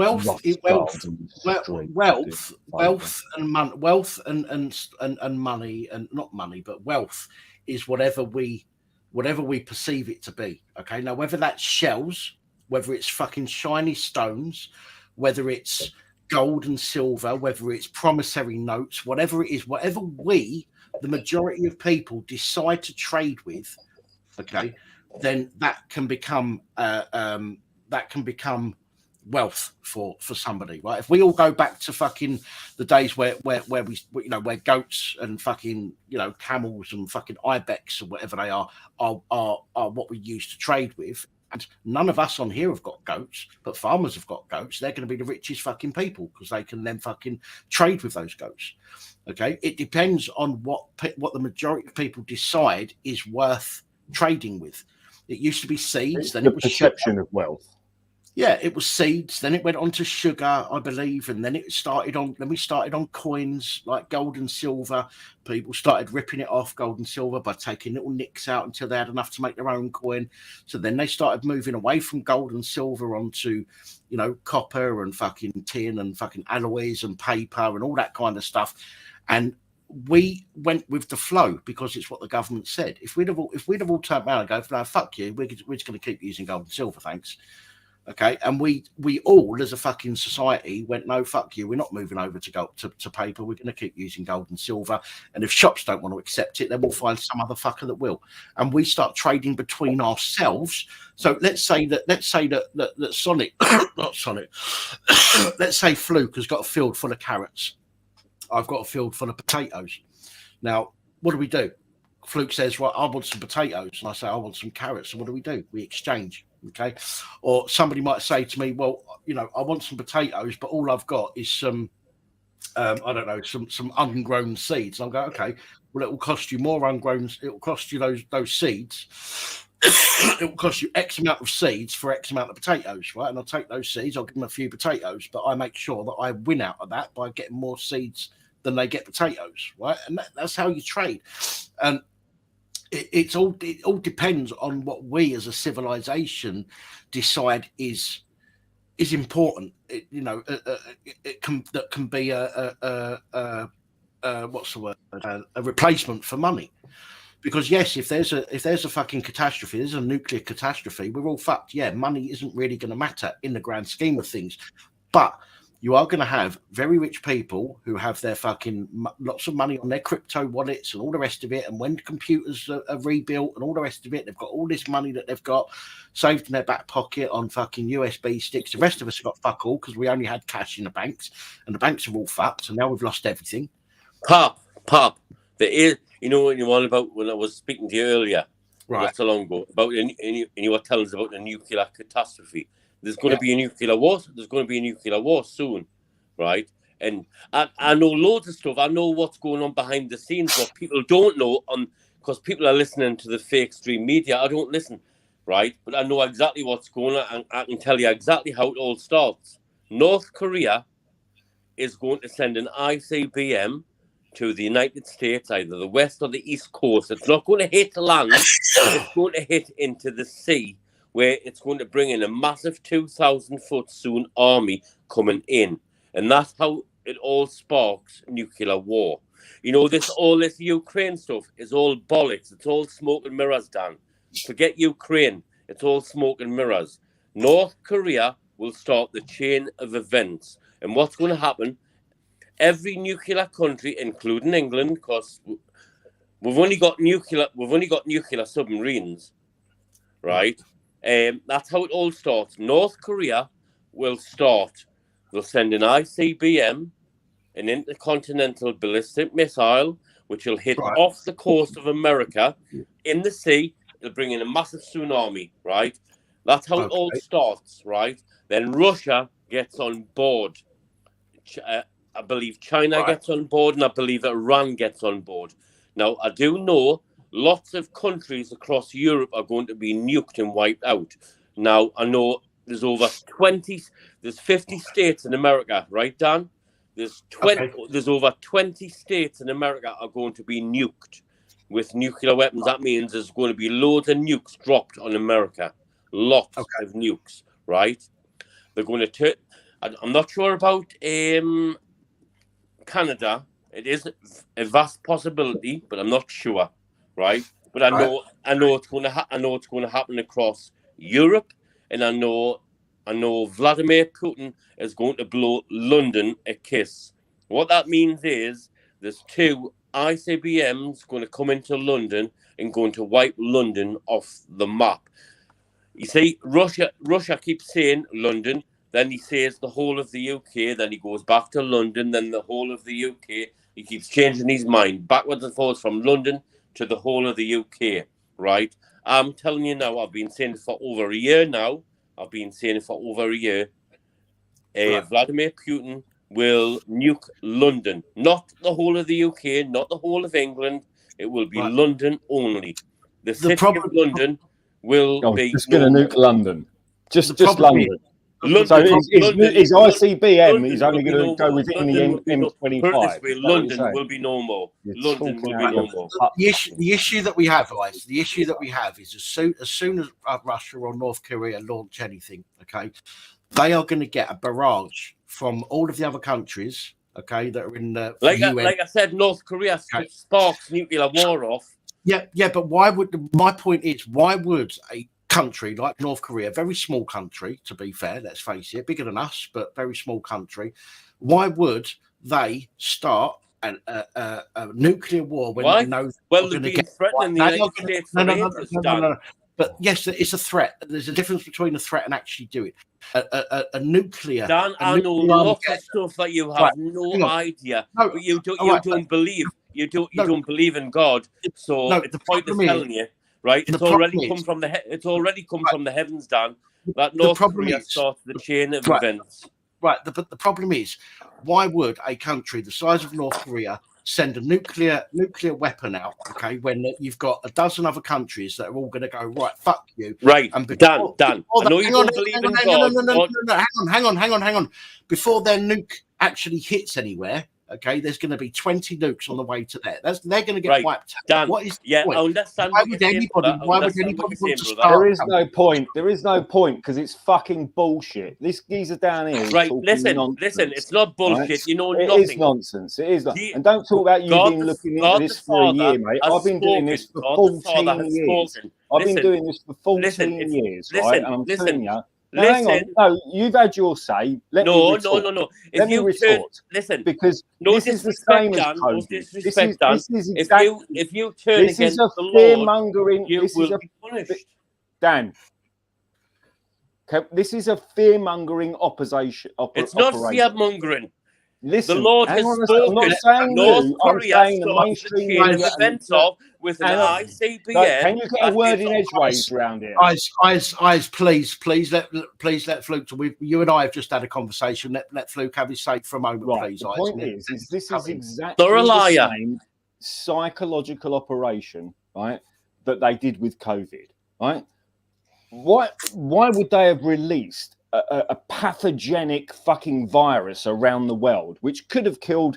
Speaker 1: money, and not money, but wealth is whatever we perceive it to be. Okay, now whether that's shells, whether it's fucking shiny stones, whether it's gold and silver, whether it's promissory notes, whatever it is, whatever we, the majority of people, decide to trade with, okay, then that can become wealth for somebody, right? If we all go back to fucking the days where where goats and fucking camels and fucking ibex or whatever they are what we used to trade with. And none of us on here have got goats, but farmers have got goats. They're going to be the richest fucking people because they can then fucking trade with those goats. Okay, it depends on what the majority of people decide is worth trading with. It used to be seeds, then it was
Speaker 4: perception of wealth.
Speaker 1: Yeah, it was seeds. Then it went on to sugar, I believe, and then we started on coins like gold and silver. People started ripping it off, gold and silver, by taking little nicks out until they had enough to make their own coin. So then they started moving away from gold and silver onto, copper and fucking tin and fucking alloys and paper and all that kind of stuff. And we went with the flow because it's what the government said. If we'd have all turned around and go, no, fuck you, we're just going to keep using gold and silver, thanks. Okay, and we all as a fucking society went, no, fuck you, we're not moving over to gold to paper, we're going to keep using gold and silver, and if shops don't want to accept it, then we'll find some other fucker that will, and we start trading between ourselves. So let's say that Sonic not Sonic let's say Fluke has got a field full of carrots, I've got a field full of potatoes. Now what do? Fluke says, right, I want some potatoes, and I say I want some carrots, and what do? We exchange. Okay, or somebody might say to me, well, I want some potatoes, but all I've got is some I don't know, some ungrown seeds. I'll go, okay, Well, it will cost you more ungrown. It will cost you those seeds. It will cost you X amount of seeds for X amount of potatoes, right? And I'll take those seeds. I'll give them a few potatoes, but I make sure that I win out of that by getting more seeds than they get potatoes, right? And that's how you trade. And it all depends on what we as a civilization decide is important. It can be what's the word? A replacement for money. Because yes, if there's a fucking catastrophe, there's a nuclear catastrophe, we're all fucked. Yeah, money isn't really going to matter in the grand scheme of things, but you are going to have very rich people who have their fucking lots of money on their crypto wallets and all the rest of it. And when computers are rebuilt and all the rest of it, they've got all this money that they've got saved in their back pocket on fucking USB sticks. The rest of us have got fuck all because we only had cash in the banks, and the banks are all fucked. And now we've lost everything.
Speaker 5: Pop. There is, you know what you want about when I was speaking to you earlier, not so long ago, about and you were telling us about the nuclear catastrophe. There's going to be a nuclear war. There's going to be a nuclear war soon, right? And I know loads of stuff. I know what's going on behind the scenes, what people don't know, because people are listening to the fake stream media. I don't listen, right? But I know exactly what's going on, and I can tell you exactly how it all starts. North Korea is going to send an ICBM to the United States, either the west or the east coast. It's not going to hit land. It's going to hit into the sea, where it's going to bring in a massive 2,000-foot soon army coming in. And that's how it all sparks nuclear war. You know, all this Ukraine stuff is all bollocks. It's all smoke and mirrors, Dan. Forget Ukraine. It's all smoke and mirrors. North Korea will start the chain of events. And what's going to happen, every nuclear country, including England, because we've only got nuclear submarines, right? That's how it all starts. North Korea will start. They'll send an ICBM, an intercontinental ballistic missile, which will hit off the coast of America in the sea. It'll bring in a massive tsunami, right? That's how it all starts, right? Then Russia gets on board. I believe China gets on board, and I believe Iran gets on board. Now, I do know lots of countries across Europe are going to be nuked and wiped out. Now, I know there's over 50 states in America, right, Dan? There's over 20 states in America are going to be nuked with nuclear weapons. That means there's going to be loads of nukes dropped on America. Lots of nukes, right? They're going to I'm not sure about Canada. It is a vast possibility, but I'm not sure, right? But I know it's going to happen across Europe, and I know Vladimir Putin is going to blow London a kiss. What that means is there's 2 ICBMs going to come into London and going to wipe London off the map. You see, Russia keeps saying London, then he says the whole of the UK, then he goes back to London, then the whole of the UK. He keeps changing his mind backwards and forwards from London to the whole of the UK, right? I'm telling you now, I've been saying it for over a year now. Vladimir Putin will nuke London. Not the whole of the UK, not the whole of England. It will be London only. The city of London will be...
Speaker 4: Just going to nuke London. Just London. So his ICBM is only going to go within the M25.
Speaker 5: London will be no more. London will be no more.
Speaker 1: The issue that we have, guys, is as soon as Russia or North Korea launch anything, okay, they are going to get a barrage from all of the other countries, okay, that are in the UN.
Speaker 5: Like I said, North Korea sparks nuclear war off.
Speaker 1: Yeah, but my point is, why would a country like North Korea, very small country, to be fair, let's face it, bigger than us, but very small country, why would they start a nuclear war when they know
Speaker 5: they're being threatening the United States?
Speaker 1: No. But yes, it's a threat. There's a difference between a threat and actually doing it. A nuclear.
Speaker 5: Dan, I know lots of stuff that you have no idea, but you don't believe. You don't believe in God, so it's the point of telling you. Right, it's already come from the heavens, Dan. That North Korea started the chain of events.
Speaker 1: Right, but the problem is, why would a country the size of North Korea send a nuclear weapon out, okay, when you've got a dozen other countries that are all going to go, right, fuck you.
Speaker 5: Right,
Speaker 1: and
Speaker 5: Dan, I know you don't believe in God.
Speaker 1: Hang on. Before their nuke actually hits anywhere, okay, there's going to be 20 nukes on the way to there. They're going to get wiped out.
Speaker 5: Dan,
Speaker 1: What is
Speaker 5: yeah,
Speaker 1: point?
Speaker 5: I understand
Speaker 1: Why
Speaker 5: what
Speaker 1: would
Speaker 5: you're saying,
Speaker 1: anybody?
Speaker 5: brother.
Speaker 1: Why would anybody want to start?
Speaker 4: There is no point. There is no point because it's fucking bullshit. This geezer down here is
Speaker 5: Right,
Speaker 4: talking
Speaker 5: listen,
Speaker 4: nonsense,
Speaker 5: it's not bullshit.
Speaker 4: right?
Speaker 5: You know
Speaker 4: It
Speaker 5: nothing.
Speaker 4: is nonsense. It is.
Speaker 5: He-
Speaker 4: And don't talk about you
Speaker 5: God
Speaker 4: being
Speaker 5: the-
Speaker 4: looking into
Speaker 5: God
Speaker 4: this
Speaker 5: the
Speaker 4: for a year,
Speaker 5: Father
Speaker 4: mate.
Speaker 5: has
Speaker 4: I've been doing this for
Speaker 5: spoken. God the Father
Speaker 4: 14
Speaker 5: has
Speaker 4: years.
Speaker 5: spoken.
Speaker 4: I've been
Speaker 5: Listen,
Speaker 4: doing this for 14
Speaker 5: listen,
Speaker 4: years,
Speaker 5: listen,
Speaker 4: right? And I'm
Speaker 5: listen,
Speaker 4: telling you. Now, hang on.
Speaker 5: listen.
Speaker 4: No, you've had your say. Let me
Speaker 5: No.
Speaker 4: retort.
Speaker 5: If
Speaker 4: Let me
Speaker 5: you
Speaker 4: retort.
Speaker 5: turn, listen,
Speaker 4: Because
Speaker 5: no
Speaker 4: this is the
Speaker 5: disrespect,
Speaker 4: same as
Speaker 5: Dan. No
Speaker 4: COVID.
Speaker 5: disrespect, Dan.
Speaker 4: This is exactly.
Speaker 5: If you turn
Speaker 4: This
Speaker 5: against
Speaker 4: is a
Speaker 5: the
Speaker 4: fear
Speaker 5: Lord,
Speaker 4: mongering.
Speaker 5: you
Speaker 4: This
Speaker 5: will
Speaker 4: is a
Speaker 5: be punished.
Speaker 4: Dan. Okay, this is a fear mongering opposition.
Speaker 5: It's not
Speaker 4: operation.
Speaker 5: fear mongering.
Speaker 4: Listen,
Speaker 5: the Lord
Speaker 4: hang
Speaker 5: has
Speaker 4: on a
Speaker 5: spoken.
Speaker 4: second. I'm not saying
Speaker 5: North
Speaker 4: you. I'm
Speaker 5: Korea
Speaker 4: saying the
Speaker 5: started the
Speaker 4: mainstream
Speaker 5: chain of
Speaker 4: media.
Speaker 5: events of with an
Speaker 4: Hang on.
Speaker 5: ICBM.
Speaker 4: Can you get a word in edgeways around here?
Speaker 1: Eyes, please let Fluke. You and I have just had a conversation. Let Fluke have his say for a moment,
Speaker 4: Right.
Speaker 1: please.
Speaker 4: The
Speaker 1: Eyes.
Speaker 4: point is this is exactly
Speaker 5: They're a liar.
Speaker 4: the same psychological operation, right, that they did with COVID, right? Why would they have released a pathogenic fucking virus around the world, which could have killed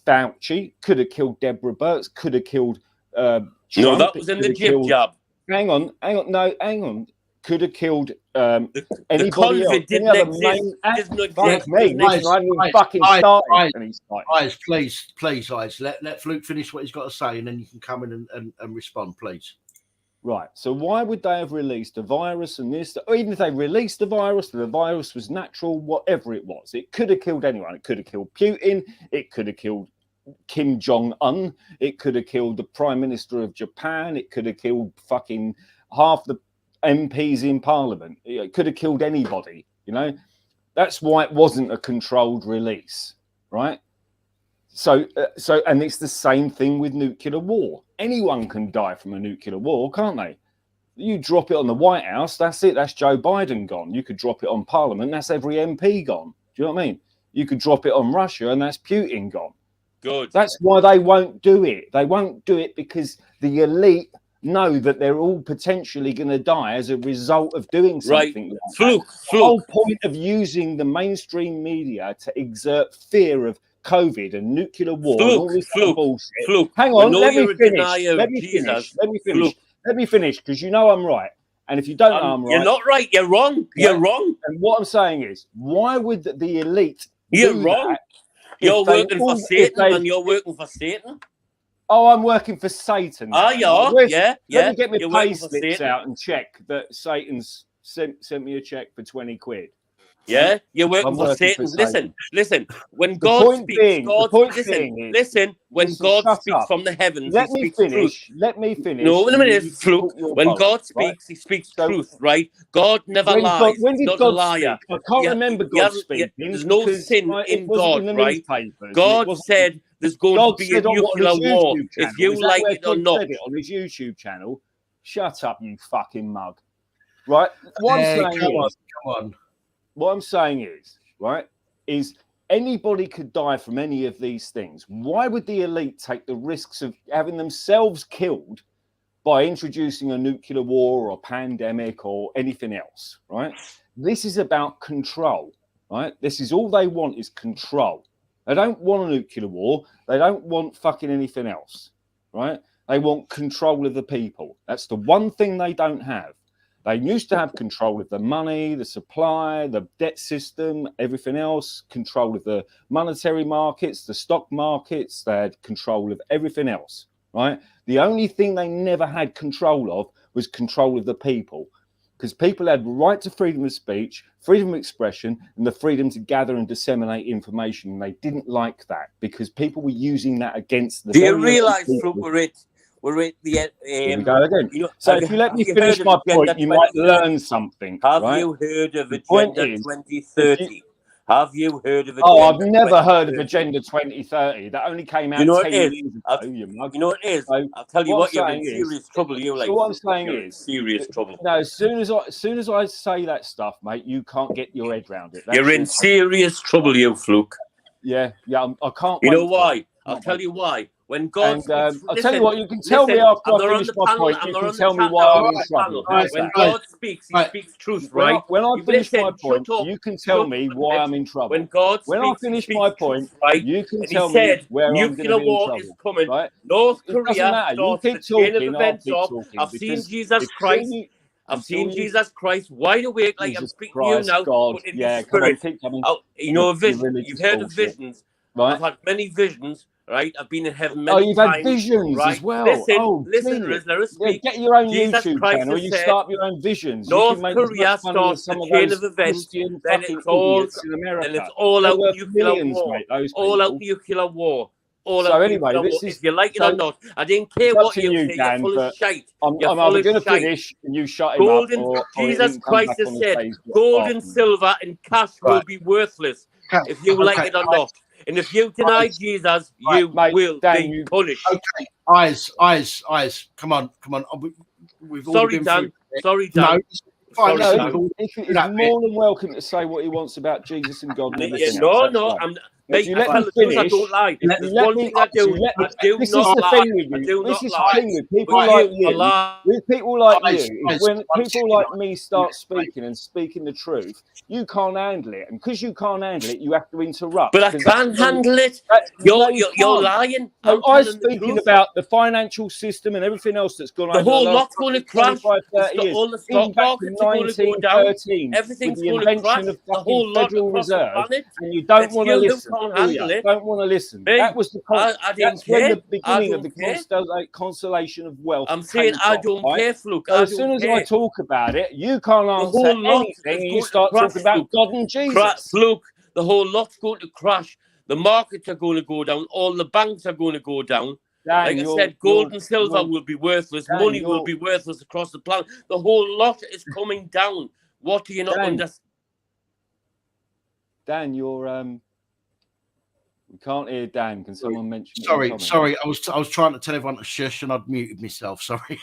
Speaker 4: Fauci, could have killed Deborah Birx, could have killed Trump?
Speaker 5: No, that was in the jib jab.
Speaker 4: Hang on. No, hang on. Could have killed anybody
Speaker 5: COVID
Speaker 4: else.
Speaker 5: didn't
Speaker 4: Any other
Speaker 5: exist.
Speaker 4: main... Fuck me. Listen, I haven't even fucking started. And he's like,
Speaker 1: Eyes, please, Eyes. Let Fluke finish what he's got to say, and then you can come in and respond, please.
Speaker 4: right. So why would they have released a virus and this? Or even if they released the virus was natural, whatever it was. It could have killed anyone. It could have killed Putin. It could have killed Kim Jong-un. It could have killed the Prime Minister of Japan. It could have killed fucking half the MPs in Parliament. It could have killed anybody, you know? That's why it wasn't a controlled release, right? So, and it's the same thing with nuclear war. Anyone can die from a nuclear war, can't they? You drop it on the White House, that's it. That's Joe Biden gone. You could drop it on Parliament, that's every MP gone. Do you know what I mean? You could drop it on Russia, and that's Putin gone.
Speaker 5: Good.
Speaker 4: That's why they won't do it. They won't do it because the elite know that they're all potentially going to die as a result of doing something.
Speaker 5: Right.
Speaker 4: Like
Speaker 5: Fluke.
Speaker 4: The whole point of using the mainstream media to exert fear of COVID and nuclear war and all this other bullshit. Hang on, let me finish. Let me finish, because you know I'm right. And if you don't know I'm right,
Speaker 5: you're not right. You're wrong. You're wrong.
Speaker 4: And what I'm saying is, why would the elite?
Speaker 5: You're
Speaker 4: do
Speaker 5: wrong.
Speaker 4: that
Speaker 5: You're
Speaker 4: if they
Speaker 5: working
Speaker 4: all-
Speaker 5: for
Speaker 4: if
Speaker 5: Satan,
Speaker 4: they-
Speaker 5: and you're working for Satan.
Speaker 4: Oh, I'm working for Satan.
Speaker 5: Ah, you are? Yeah.
Speaker 4: Let me get my
Speaker 5: You're
Speaker 4: pay
Speaker 5: working for
Speaker 4: slips
Speaker 5: Satan.
Speaker 4: out and check that Satan's sent me a check for 20 quid.
Speaker 5: Yeah, you're working
Speaker 4: I'm
Speaker 5: for
Speaker 4: working
Speaker 5: Satan.
Speaker 4: for Satan.
Speaker 5: Listen. When
Speaker 4: The
Speaker 5: God
Speaker 4: point
Speaker 5: speaks,
Speaker 4: being- the point
Speaker 5: listen.
Speaker 4: being is-
Speaker 5: Listen. When
Speaker 4: Listen,
Speaker 5: God
Speaker 4: shut
Speaker 5: speaks
Speaker 4: up.
Speaker 5: from the heavens,
Speaker 4: Let
Speaker 5: he
Speaker 4: me
Speaker 5: speaks
Speaker 4: finish.
Speaker 5: truth.
Speaker 4: Let me finish.
Speaker 5: No, wait a
Speaker 4: and
Speaker 5: minute,
Speaker 4: you
Speaker 5: Fluke.
Speaker 4: talk your
Speaker 5: When
Speaker 4: bollocks,
Speaker 5: God
Speaker 4: right?
Speaker 5: speaks, he speaks truth, right? God never
Speaker 4: When
Speaker 5: lies.
Speaker 4: when
Speaker 5: He's
Speaker 4: did
Speaker 5: not
Speaker 4: God
Speaker 5: a liar.
Speaker 4: speak? I can't
Speaker 5: Yeah,
Speaker 4: remember
Speaker 5: yeah,
Speaker 4: God
Speaker 5: yeah,
Speaker 4: speaking.
Speaker 5: there's no
Speaker 4: because,
Speaker 5: sin
Speaker 4: right,
Speaker 5: in
Speaker 4: it wasn't
Speaker 5: God,
Speaker 4: in the
Speaker 5: right?
Speaker 4: newspapers. and it
Speaker 5: God
Speaker 4: wasn't-
Speaker 5: said there's going
Speaker 4: God
Speaker 5: to be a
Speaker 4: said on what, on
Speaker 5: nuclear
Speaker 4: his
Speaker 5: war,
Speaker 4: YouTube channel.
Speaker 5: if you
Speaker 4: Is that
Speaker 5: like
Speaker 4: where
Speaker 5: it or
Speaker 4: God
Speaker 5: not.
Speaker 4: said it on his YouTube channel? Shut up, you fucking mug. Right? What I'm saying
Speaker 1: Come
Speaker 4: is,
Speaker 1: on.
Speaker 4: what I'm saying is anybody could die from any of these things. Why would the elite take the risks of having themselves killed by introducing a nuclear war or a pandemic or anything else, right? This is about control, right? This is all they want is control. They don't want a nuclear war. They don't want fucking anything else, right? They want control of the people. That's the one thing they don't have. They used to have control of the money, the supply, the debt system, everything else, control of the monetary markets, the stock markets. They had control of everything else, right? The only thing they never had control of was control of the people, because people had right to freedom of speech, freedom of expression, and the freedom to gather and disseminate information. And they didn't like that because people were using that against the
Speaker 5: Do you
Speaker 4: very
Speaker 5: realise,
Speaker 4: people.
Speaker 5: Fluke, we're at the
Speaker 4: Here we go again.
Speaker 5: you know,
Speaker 4: So
Speaker 5: have
Speaker 4: if you let me
Speaker 5: have
Speaker 4: finish
Speaker 5: heard
Speaker 4: my
Speaker 5: of Agenda
Speaker 4: point, you might
Speaker 5: 2030?
Speaker 4: learn something.
Speaker 5: Have
Speaker 4: right?
Speaker 5: you heard of
Speaker 4: The point
Speaker 5: Agenda
Speaker 4: is,
Speaker 5: 2030? Have you heard of Agenda?
Speaker 4: oh, I've never heard of
Speaker 5: 2030?
Speaker 4: Agenda 2030. That only came out
Speaker 5: You know
Speaker 4: 10
Speaker 5: it is.
Speaker 4: years ago, you mug.
Speaker 5: You know it is.
Speaker 4: So
Speaker 5: I'll tell you
Speaker 4: what
Speaker 5: what,
Speaker 4: I'm
Speaker 5: you're
Speaker 4: saying
Speaker 5: in
Speaker 4: is,
Speaker 5: serious trouble. You like.
Speaker 4: so what I'm
Speaker 5: Fluke.
Speaker 4: saying
Speaker 5: You're in
Speaker 4: is,
Speaker 5: serious trouble.
Speaker 4: no, as soon as I say that stuff, mate, you can't get your head round it. That's
Speaker 5: You're in
Speaker 4: your problem.
Speaker 5: serious trouble, you Fluke.
Speaker 4: Yeah, I can't.
Speaker 5: You know
Speaker 4: wait for it.
Speaker 5: why? I'll tell you why. When God
Speaker 4: And
Speaker 5: speaks,
Speaker 4: I'll tell you what, you can tell me after I finish my point. You can tell me why I'm in trouble.
Speaker 5: When God speaks, he speaks truth, right?
Speaker 4: When I finish my
Speaker 5: Listen,
Speaker 4: point,
Speaker 5: shut up.
Speaker 4: you can tell me why I'm in trouble.
Speaker 5: When God
Speaker 4: When I
Speaker 5: speaks, he
Speaker 4: finish
Speaker 5: speaks
Speaker 4: my point,
Speaker 5: truth, right?
Speaker 4: you can
Speaker 5: And he
Speaker 4: tell me
Speaker 5: said
Speaker 4: where I'm going to
Speaker 5: nuclear
Speaker 4: be in
Speaker 5: war
Speaker 4: trouble.
Speaker 5: is coming.
Speaker 4: Right?
Speaker 5: North
Speaker 4: It doesn't
Speaker 5: Korea
Speaker 4: matter. You
Speaker 5: starts
Speaker 4: keep
Speaker 5: the chain of
Speaker 4: talking, I'll
Speaker 5: events
Speaker 4: keep
Speaker 5: off.
Speaker 4: talking.
Speaker 5: I've seen
Speaker 4: Because
Speaker 5: Jesus Christ. I've seen Jesus Christ wide awake, like I'm
Speaker 4: Jesus
Speaker 5: speaking to you
Speaker 4: Christ,
Speaker 5: now,
Speaker 4: God,
Speaker 5: but in
Speaker 4: yeah,
Speaker 5: his
Speaker 4: come on,
Speaker 5: spirit.
Speaker 4: keep coming.
Speaker 5: Oh, you know, a
Speaker 4: Your
Speaker 5: vision.
Speaker 4: religious
Speaker 5: You've heard of
Speaker 4: bullshit.
Speaker 5: visions.
Speaker 4: Right?
Speaker 5: I've had many visions, right? I've been in heaven
Speaker 4: Oh,
Speaker 5: many
Speaker 4: you've had
Speaker 5: times.
Speaker 4: visions
Speaker 5: right?
Speaker 4: as well.
Speaker 5: Listen,
Speaker 4: Genius.
Speaker 5: let us
Speaker 4: Yeah,
Speaker 5: speak.
Speaker 4: get your own
Speaker 5: Jesus
Speaker 4: YouTube
Speaker 5: Christ
Speaker 4: channel.
Speaker 5: has
Speaker 4: You
Speaker 5: said,
Speaker 4: start your own visions. You
Speaker 5: North
Speaker 4: can make as
Speaker 5: Korea
Speaker 4: much money as
Speaker 5: starts
Speaker 4: some
Speaker 5: the
Speaker 4: of
Speaker 5: chain
Speaker 4: those
Speaker 5: of events,
Speaker 4: Christian
Speaker 5: then
Speaker 4: fucking
Speaker 5: it's all,
Speaker 4: idiots in America.
Speaker 5: then it's all
Speaker 4: They're
Speaker 5: out
Speaker 4: worth
Speaker 5: nuclear
Speaker 4: millions,
Speaker 5: war.
Speaker 4: mate, those
Speaker 5: All out
Speaker 4: people.
Speaker 5: nuclear war. All
Speaker 4: So
Speaker 5: out
Speaker 4: anyway,
Speaker 5: nuclear war.
Speaker 4: this is
Speaker 5: If you like it or not, I didn't care
Speaker 4: it's up
Speaker 5: what
Speaker 4: to
Speaker 5: you
Speaker 4: you,
Speaker 5: say. You're
Speaker 4: Dan.
Speaker 5: full of
Speaker 4: But
Speaker 5: shite.
Speaker 4: I'm
Speaker 5: You're full
Speaker 4: either
Speaker 5: of
Speaker 4: going to
Speaker 5: shite.
Speaker 4: finish and you shut him
Speaker 5: Gold
Speaker 4: up,
Speaker 5: and
Speaker 4: or
Speaker 5: Jesus
Speaker 4: he can come
Speaker 5: Christ
Speaker 4: back
Speaker 5: has
Speaker 4: on the
Speaker 5: said,
Speaker 4: stage
Speaker 5: gold
Speaker 4: after
Speaker 5: and
Speaker 4: me.
Speaker 5: silver and cash will
Speaker 1: Right.
Speaker 5: be worthless
Speaker 1: Okay.
Speaker 5: if you like
Speaker 1: Okay.
Speaker 5: it or not. And if you deny Jesus, you
Speaker 4: Mate,
Speaker 5: will
Speaker 4: Dan,
Speaker 5: be punished.
Speaker 1: Okay. Eyes. Come on. We've already
Speaker 5: Sorry,
Speaker 1: been through.
Speaker 5: Dan. Sorry,
Speaker 1: No,
Speaker 5: Dan.
Speaker 1: it's fine.
Speaker 5: Sorry,
Speaker 1: Listen,
Speaker 5: Dan.
Speaker 1: we've already
Speaker 4: He's
Speaker 1: been through that bit.
Speaker 4: more than welcome to say what he wants about Jesus and God and everything else.
Speaker 5: No,
Speaker 4: That's
Speaker 5: no,
Speaker 4: fine.
Speaker 5: mate,
Speaker 4: If you
Speaker 5: I
Speaker 4: let
Speaker 5: tell
Speaker 4: me
Speaker 5: the truth, I
Speaker 4: finish,
Speaker 5: don't lie. There's
Speaker 4: let
Speaker 5: one
Speaker 4: me.
Speaker 5: thing I do. I do
Speaker 4: This is
Speaker 5: not
Speaker 4: the
Speaker 5: lie.
Speaker 4: thing with
Speaker 5: I
Speaker 4: you.
Speaker 5: do
Speaker 4: This
Speaker 5: not
Speaker 4: is
Speaker 5: lie.
Speaker 4: the thing with people
Speaker 5: But
Speaker 4: like
Speaker 5: you are
Speaker 4: you.
Speaker 5: lying.
Speaker 4: With people like you,
Speaker 1: Eyes,
Speaker 4: is when
Speaker 1: one
Speaker 4: people
Speaker 1: second,
Speaker 4: like me start speaking and speaking the truth, you can't handle it, and because you can't handle it, you have to interrupt.
Speaker 5: But I
Speaker 4: 'cause that's
Speaker 5: can't
Speaker 4: the way-
Speaker 5: handle it.
Speaker 4: No, you
Speaker 5: You're
Speaker 4: can't.
Speaker 5: lying.
Speaker 4: So
Speaker 5: I'm
Speaker 4: I'm
Speaker 5: telling the
Speaker 4: speaking
Speaker 5: truth.
Speaker 4: about the financial system and everything else that's gone
Speaker 5: The
Speaker 4: over the
Speaker 5: whole
Speaker 4: last
Speaker 5: lot's going to
Speaker 4: fucking
Speaker 5: crash.
Speaker 4: 25, 30 years.
Speaker 5: All the
Speaker 4: Even
Speaker 5: stock
Speaker 4: back to
Speaker 5: markets are going to go down.
Speaker 4: 1913 with
Speaker 5: Everything's
Speaker 4: the
Speaker 5: going to crash.
Speaker 4: invention of
Speaker 5: The
Speaker 4: fucking
Speaker 5: whole lot
Speaker 4: Federal
Speaker 5: across the
Speaker 4: Reserve,
Speaker 5: planet.
Speaker 4: and you don't
Speaker 5: It's
Speaker 4: want to
Speaker 5: you who
Speaker 4: listen,
Speaker 5: can't
Speaker 4: do
Speaker 5: handle
Speaker 4: you?
Speaker 5: it.
Speaker 4: Don't want to listen.
Speaker 5: Me,
Speaker 4: That was the
Speaker 5: I didn't
Speaker 4: that's when
Speaker 5: care.
Speaker 4: the
Speaker 5: I
Speaker 4: beginning of
Speaker 5: don't
Speaker 4: the
Speaker 5: care.
Speaker 4: constellation of wealth
Speaker 5: I'm saying
Speaker 4: came
Speaker 5: I
Speaker 4: from,
Speaker 5: don't
Speaker 4: right?
Speaker 5: care, Fluke.
Speaker 4: So
Speaker 5: I
Speaker 4: as soon
Speaker 5: don't
Speaker 4: as I
Speaker 5: care.
Speaker 4: talk about it, you can't
Speaker 5: The
Speaker 4: answer
Speaker 5: whole lot
Speaker 4: anything,
Speaker 5: is
Speaker 4: and you
Speaker 5: going to
Speaker 4: start
Speaker 5: crash,
Speaker 4: talking about
Speaker 5: Fluke.
Speaker 4: God and Jesus.
Speaker 5: Fluke, the whole lot's going to crash. The markets are going to go down. All the banks are going to go down.
Speaker 4: Dan,
Speaker 5: Like I said, gold and silver will be worthless.
Speaker 4: Dan,
Speaker 5: Money will be worthless across the planet. The whole lot is coming down. What do you not understand?
Speaker 4: Dan, you're we can't hear Dan. Can someone mention it?
Speaker 1: Sorry. I was trying to tell everyone to shush, and I'd muted myself. Sorry.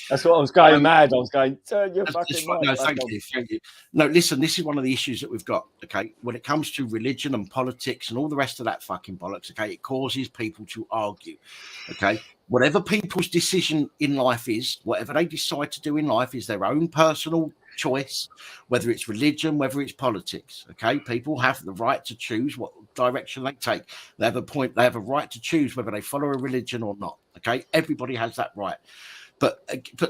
Speaker 4: That's what I was going mad. I was going, turn your fucking mic
Speaker 1: No,
Speaker 4: back
Speaker 1: thank
Speaker 4: on.
Speaker 1: you. No, listen, this is one of the issues that we've got, okay? When it comes to religion and politics and all the rest of that fucking bollocks, okay, it causes people to argue, okay? Whatever people's decision in life is, whatever they decide to do in life is their own personal choice, whether it's religion, whether it's politics, okay? People have the right to choose what direction they take. They have a right to choose whether they follow a religion or not, okay? Everybody has that right. But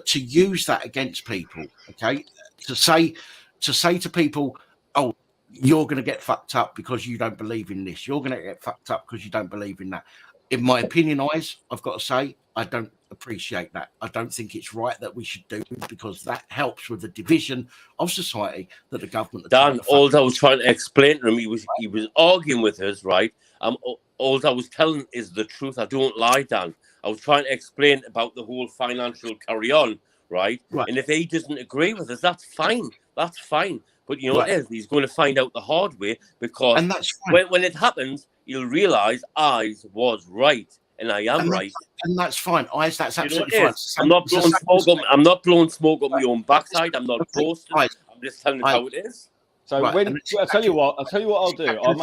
Speaker 1: to use that against people, okay, to say to people, oh, you're going to get fucked up because you don't believe in this. You're going to get fucked up because you don't believe in that. In my opinion, I've got to say, I don't appreciate that. I don't think it's right that we should do, because that helps with the division of society that the government.
Speaker 5: Dan, all I was trying to explain to him, he was arguing with us, right? All I was telling is the truth. I don't lie, Dan. I was trying to explain about the whole financial carry on, right? And if he doesn't agree with us, that's fine. That's fine. But you know what it is? He's going to find out the hard way, because
Speaker 1: and that's fine.
Speaker 5: when it happens, he'll realise I was right and I am right.
Speaker 1: And that's fine. That's
Speaker 5: You know
Speaker 1: absolutely
Speaker 5: what it
Speaker 1: fine.
Speaker 5: is? I'm not blowing smoke up. I'm not blowing smoke up my own backside. I'm not boasting. I'm just telling you how it is.
Speaker 4: So I'll tell you what I'll do. I'll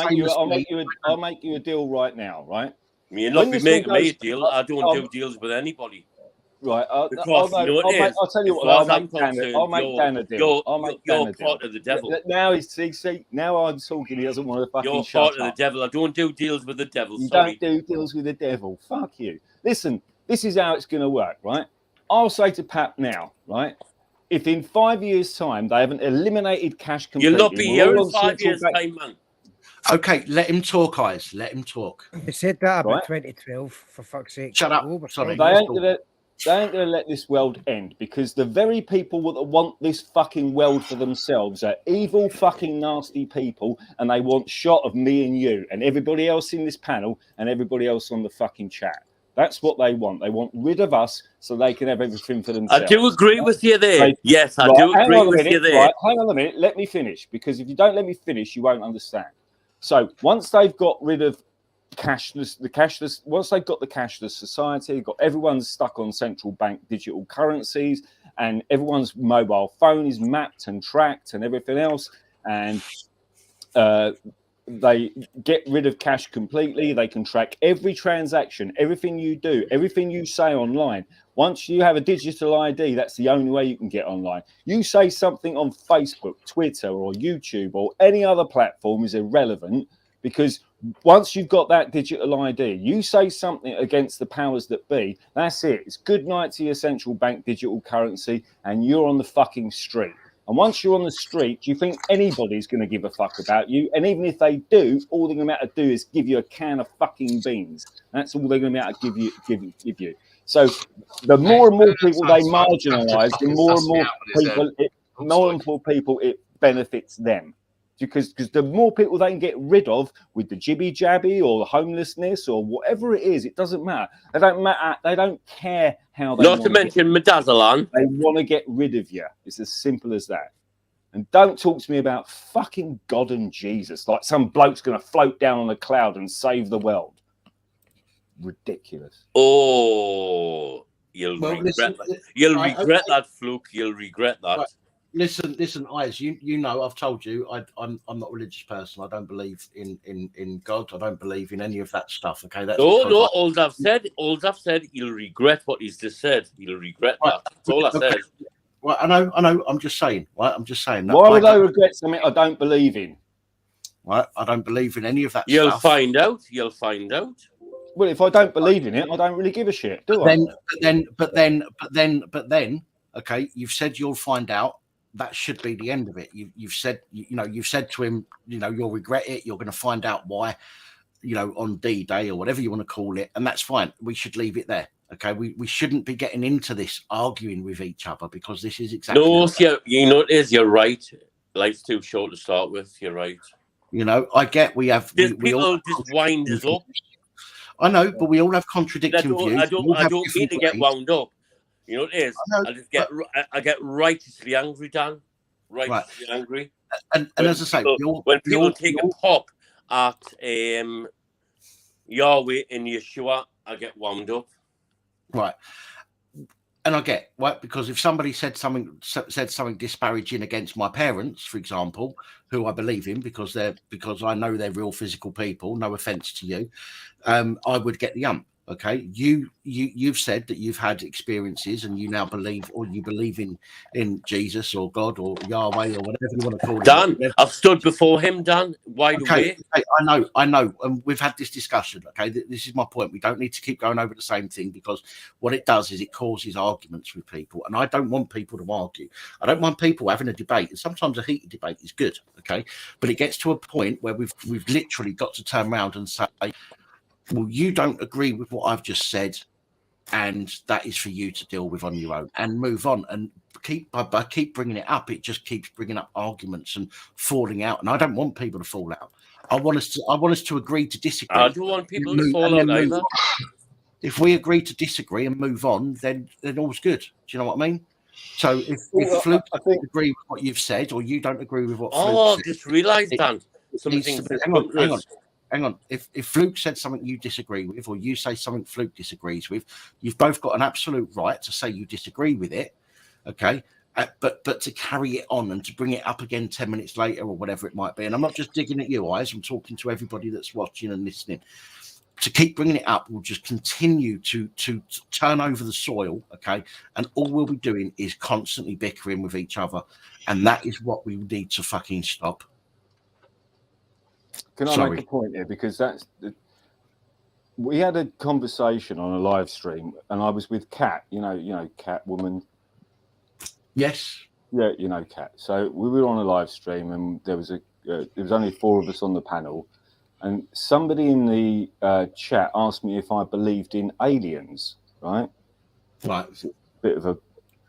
Speaker 4: make you a deal right now, right?
Speaker 5: You're not be making me a deal. I don't do deals with anybody.
Speaker 4: Right,
Speaker 5: because you know what it is.
Speaker 4: I'll tell you
Speaker 5: as
Speaker 4: what.
Speaker 5: far as I'm concerned,
Speaker 4: I'll make Dan a deal.
Speaker 5: You're part of the devil.
Speaker 4: Now now I'm talking. He doesn't want to fucking
Speaker 5: You're
Speaker 4: shut
Speaker 5: part of
Speaker 4: up.
Speaker 5: the devil. I don't do deals with the devil.
Speaker 4: You
Speaker 5: Sorry.
Speaker 4: don't do deals with the devil. Fuck you. Listen, this is how it's going to work, right? I'll say to Pat now, right? If in 5 years' time they haven't eliminated cash completely,
Speaker 5: you'll not be here in 5 years' time, man.
Speaker 1: Okay, let him talk, Eyes. Let him talk.
Speaker 9: They said that about 2012, for fuck's sake.
Speaker 1: Shut up.
Speaker 9: Sorry.
Speaker 4: They ain't going to let this world end, because the very people that want this fucking world for themselves are evil, fucking nasty people, and they want shot of me and you and everybody else in this panel and everybody else on the fucking chat. That's what they want. They want rid of us so they can have everything for themselves.
Speaker 5: I do agree with you there. Yes, I do agree with you there.
Speaker 4: Right, hang on a minute. Let me finish, because if you don't let me finish, you won't understand. So once they've got rid of once they've got the cashless society, everyone's stuck on central bank digital currencies, and everyone's mobile phone is mapped and tracked and everything else, and they get rid of cash completely. They can track every transaction, everything you do, everything you say online. Once you have a digital ID, that's the only way you can get online. You say something on Facebook, Twitter, or YouTube, or any other platform is irrelevant, because once you've got that digital ID, you say something against the powers that be, that's it. It's good night to your central bank digital currency, and you're on the fucking street. And once you're on the street, do you think anybody's going to give a fuck about you? And even if they do, all they're going to be able to do is give you a can of fucking beans. That's all they're going to be able to give you. So the more and more people they marginalise, the more and more people it benefits them. Because the more people they can get rid of with the jibby jabby or the homelessness or whatever it is, it doesn't matter. They don't matter. They don't care how they.
Speaker 5: Not to mention Medazolan.
Speaker 4: They want to get rid of you. It's as simple as that. And don't talk to me about fucking God and Jesus like some bloke's going to float down on a cloud and save the world. Ridiculous.
Speaker 5: Oh, you'll regret that. You'll regret that, Fluke. You'll regret that.
Speaker 1: Right. Listen, Eyes, you know, I've told you I'm not a religious person. I don't believe in God. I don't believe in any of that stuff. Okay, that's
Speaker 5: all I've said, you'll regret what he's just said. You'll regret that. That's all I said.
Speaker 1: Well, I know. I'm just saying. Right, I'm just saying.
Speaker 4: Why would I regret something I don't believe in?
Speaker 1: Right, I don't believe in any of that
Speaker 5: You'll
Speaker 1: stuff.
Speaker 5: find out. You'll find out.
Speaker 4: Well, if I don't believe in it, I don't really give a shit, do I?
Speaker 1: But then, okay, you've said you'll find out. That should be the end of it. You've said, you've said to him, you'll regret it. You're going to find out why, on D-Day or whatever you want to call it, and that's fine. We should leave it there. Okay, we shouldn't be getting into this arguing with each other, because this is exactly.
Speaker 5: No, you're right. Life's too short to start with. You're right.
Speaker 1: I get we have.
Speaker 5: We
Speaker 1: all
Speaker 5: all just wind us up.
Speaker 1: I know, but we all have contradicting views.
Speaker 5: I don't mean to get wound up. You know what it is? I get righteously angry, Dan. Righteously angry.
Speaker 1: And as I say,
Speaker 5: when people take a pop at Yahweh and Yeshua, I get wound up.
Speaker 1: Right. And I get because if somebody said something disparaging against my parents, for example, who I believe in because I know they're real physical people, no offense to you, I would get the ump. Okay, you've said that you've had experiences and you now believe, or you believe in Jesus or God or Yahweh or whatever you want to call it.
Speaker 5: Dan, I've stood before him, Dan, wide awake.
Speaker 1: Okay, I know, and we've had this discussion. Okay, this is my point. We don't need to keep going over the same thing, because what it does is it causes arguments with people, and I don't want people to argue. I don't want people having a debate, and sometimes a heated debate is good. Okay, but it gets to a point where we've literally got to turn around and say, well, you don't agree with what I've just said, and that is for you to deal with on your own, and move on. And keep bringing it up. It just keeps bringing up arguments and falling out. And I don't want people to fall out. I want us to agree to disagree.
Speaker 5: I don't want people to fall out either.
Speaker 1: If we agree to disagree and move on, then all's good. Do you know what I mean? So if Fluke doesn't agree with what you've said, or you don't agree with what Fluke
Speaker 5: said, just realised, Dan.
Speaker 1: Hang on. If Fluke said something you disagree with, or you say something Fluke disagrees with, you've both got an absolute right to say you disagree with it, okay? But to carry it on and to bring it up again 10 minutes later or whatever it might be, and I'm not just digging at you, Eyes, I'm talking to everybody that's watching and listening. To keep bringing it up will just continue to turn over the soil, okay? And all we'll be doing is constantly bickering with each other, and that is what we need to fucking stop.
Speaker 4: Can I make a point here? Because we had a conversation on a live stream, and I was with Kat. You know, Kat woman.
Speaker 1: Yes.
Speaker 4: Yeah, you know Kat. So we were on a live stream, and there was only 4 of us on the panel, and somebody in the chat asked me if I believed in aliens. Right.
Speaker 1: Right.
Speaker 4: It's a bit of a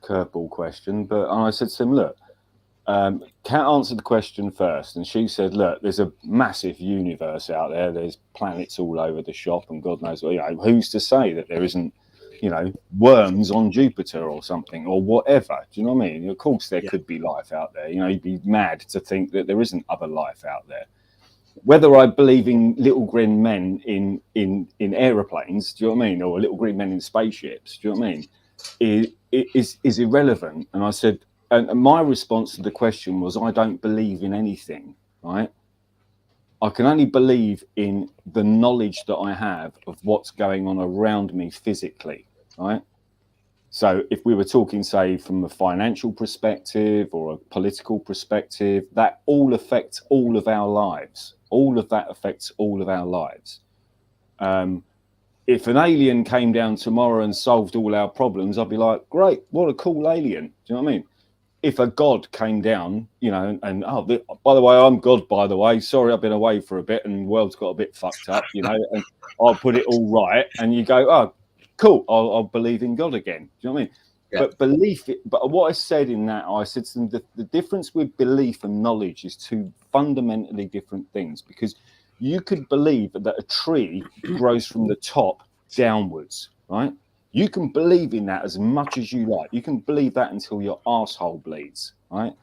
Speaker 4: curveball question, but I said to him, look. Kat answered the question first, and she said, look, there's a massive universe out there. There's planets all over the shop, and God knows what. Who's to say that there isn't, worms on Jupiter or something or whatever? Do you know what I mean? Of course, there could be life out there. You'd be mad to think that there isn't other life out there. Whether I believe in little green men in aeroplanes, do you know what I mean, or little green men in spaceships, do you know what I mean, is irrelevant. And I said. And my response to the question was, I don't believe in anything, right? I can only believe in the knowledge that I have of what's going on around me physically, right? So if we were talking, say, from a financial perspective or a political perspective, that all affects all of our lives. All of that affects all of our lives. If an alien came down tomorrow and solved all our problems, I'd be like, great, what a cool alien. Do you know what I mean? If a god came down, you know, and by the way, I'm God, by the way. Sorry, I've been away for a bit and the world's got a bit fucked up, you know, and I'll put it all right. And you go, oh, cool, I'll believe in God again. Do you know what I mean? Yeah. But what I said in that, I said to them, the difference with belief and knowledge is two fundamentally different things, because you could believe that a tree grows from the top downwards, right? You can believe in that as much as you like. You can believe that until your arsehole bleeds, right?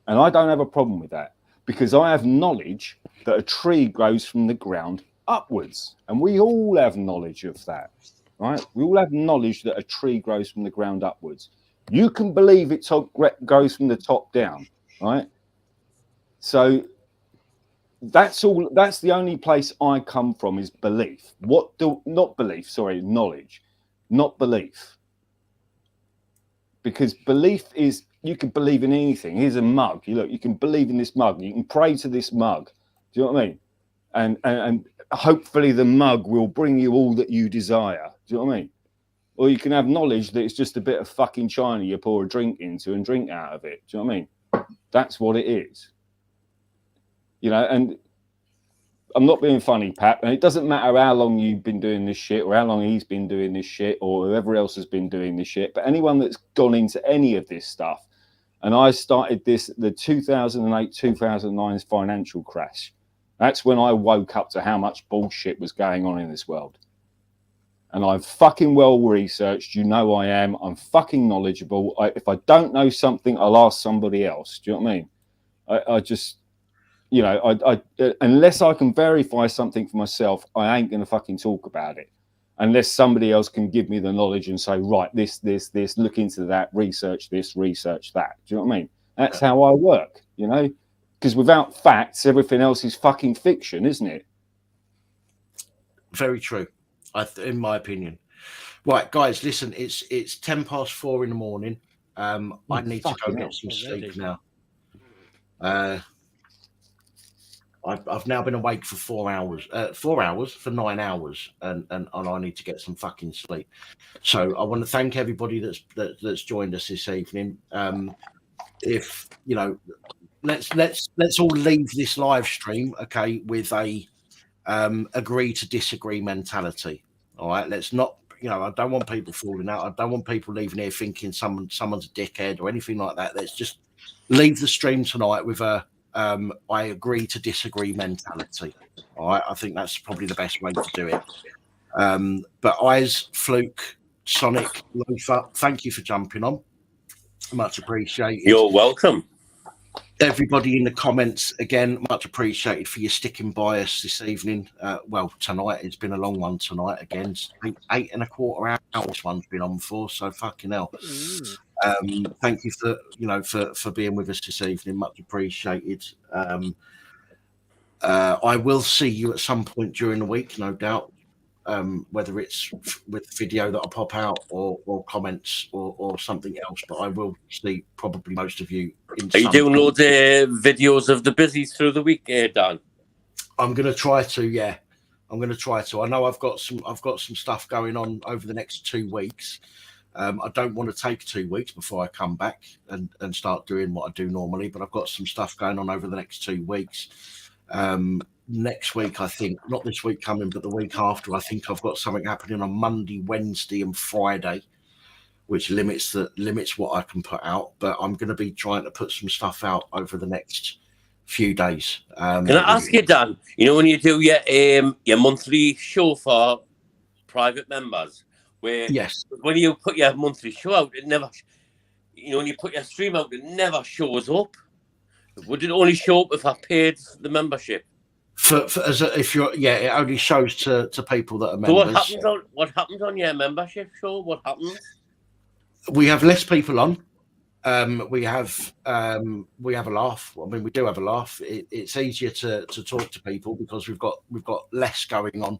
Speaker 4: And I don't have a problem with that, because I have knowledge that a tree grows from the ground upwards. And we all have knowledge of that, right? We all have knowledge that a tree grows from the ground upwards. You can believe it goes from the top down, right? So that's all. That's the only place I come from, is belief. Knowledge, not belief. Because belief is, you can believe in anything. Here's a mug. You can believe in this mug. You can pray to this mug. Do you know what I mean? And hopefully the mug will bring you all that you desire. Do you know what I mean? Or you can have knowledge that it's just a bit of fucking china you pour a drink into and drink out of it. Do you know what I mean? That's what it is. You know, and I'm not being funny, Pat, and it doesn't matter how long you've been doing this shit or how long he's been doing this shit or whoever else has been doing this shit, but anyone that's gone into any of this stuff, and I started this, the 2008-2009 financial crash, that's when I woke up to how much bullshit was going on in this world. And I'm fucking well researched, you know I am, I'm fucking knowledgeable. If I don't know something, I'll ask somebody else, do you know what I mean? I just... You know, I unless I can verify something for myself, I ain't going to fucking talk about it. Unless somebody else can give me the knowledge and say, right, this, look into that, research this, research that. Do you know what I mean? That's how I work, you know? Because without facts, everything else is fucking fiction, isn't it?
Speaker 1: Very true, in my opinion. Right, guys, listen, it's 4:10 in the morning. I need to go get some sleep now. I've now been awake for 4 hours, for 9 hours, and I need to get some fucking sleep. So I want to thank everybody that's joined us this evening. If you know, let's all leave this live stream, okay, with a agree to disagree mentality. All right, let's not. You know, I don't want people falling out. I don't want people leaving here thinking someone's a dickhead or anything like that. Let's just leave the stream tonight with a I agree to disagree mentality. All right, I think that's probably the best way to do it. But Eyes, Fluke, Sonic, Loafer, thank you for jumping on. Much appreciated.
Speaker 5: You're welcome.
Speaker 1: Everybody in the comments, again, much appreciated for your sticking by us this evening. Well, tonight, it's been a long one tonight again. 8.25 hours this one's been on for, so fucking hell. Thank you for being with us this evening. Much appreciated. I will see you at some point during the week, no doubt. Whether it's with video that I pop out or comments or something else, but I will see probably most of you.
Speaker 5: Are you doing loads of videos of the busies through the week, Dan?
Speaker 1: I'm going to try to, yeah. I'm going to try to. I know I've got some stuff going on over the next 2 weeks. I don't want to take 2 weeks before I come back and start doing what I do normally, but I've got some stuff going on over the next 2 weeks. Next week, I think, not this week coming, but the week after, I think I've got something happening on Monday, Wednesday, and Friday, which limits what I can put out. But I'm going to be trying to put some stuff out over the next few days.
Speaker 5: Can I ask you, Dan? You know, when you do your monthly show for private members, where when you put your monthly show out, it never, you know, when you put your stream out, it never shows up. Would it only show up if I paid the membership?
Speaker 1: It only shows to people that are members.
Speaker 5: So what happens on your membership show? What happens?
Speaker 1: We have less people on. we have a laugh. I mean, we do have a laugh. It's easier to talk to people because we've got less going on.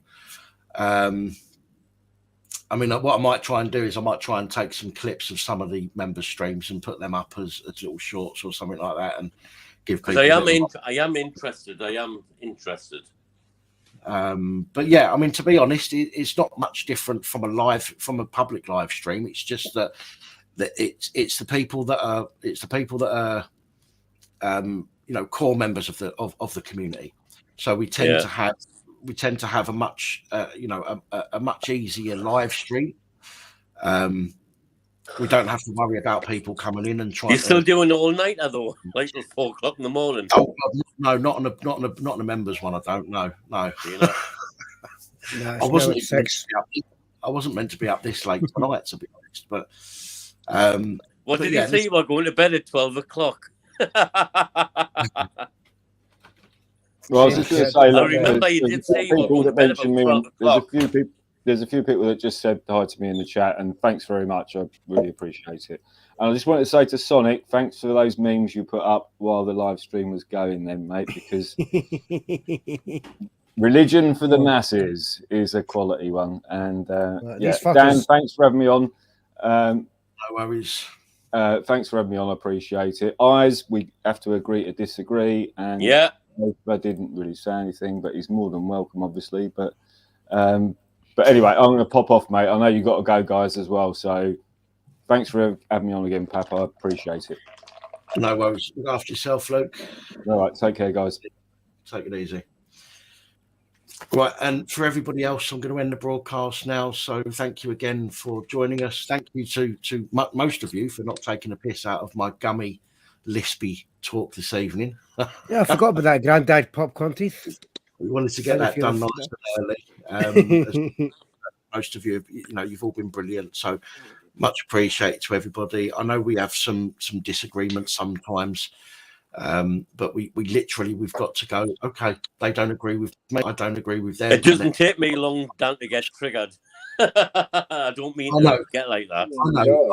Speaker 1: I mean, what I might try and do is I might try and take some clips of some of the member streams and put them up as little shorts or something like that, and give people.
Speaker 5: I am interested.
Speaker 1: But yeah, I mean, to be honest, it's not much different from a public live stream. It's just that it's the people that are core members of the community. So we tend to have a much a much easier live stream. We don't have to worry about people coming in and trying.
Speaker 5: You're still doing it all night, though, like till 4 o'clock in the morning.
Speaker 1: Oh no, not on the members one. I don't know. No,
Speaker 5: you know.
Speaker 1: I wasn't meant to be up this late tonight, to be honest. But
Speaker 5: what did you say? You were going to bed at 12 o'clock.
Speaker 4: Well, I was just going to say,
Speaker 5: I remember you did say you were going to bed about 12 o'clock.
Speaker 4: There's a few people that just said hi to me in the chat, and thanks very much. I really appreciate it. And I just wanted to say to Sonic, thanks for those memes you put up while the live stream was going, then, mate. Because religion for the masses is a quality one. And Dan, thanks for having me on.
Speaker 1: No worries.
Speaker 4: Thanks for having me on. I appreciate it. Eyes, we have to agree to disagree. And
Speaker 5: yeah,
Speaker 4: I didn't really say anything, but he's more than welcome, obviously. But anyway, I'm going to pop off, mate. I know you got to go, guys, as well. So thanks for having me on again, Pap. I appreciate it.
Speaker 1: No worries. Look after yourself, Luke.
Speaker 4: All right. Take care, guys.
Speaker 1: Take it easy. Right. And for everybody else, I'm going to end the broadcast now. So thank you again for joining us. Thank you to most of you for not taking a piss out of my gummy, lispy talk this evening.
Speaker 9: Yeah, I forgot about that granddad popcorn teeth.
Speaker 1: We wanted to get that done nice and early. Most of you, you've all been brilliant. So much appreciated to everybody. I know we have some disagreements sometimes, but we've got to go. Okay, they don't agree with me. I don't agree with them.
Speaker 5: It doesn't take me long, Dan, to get triggered. I don't mean to get like that.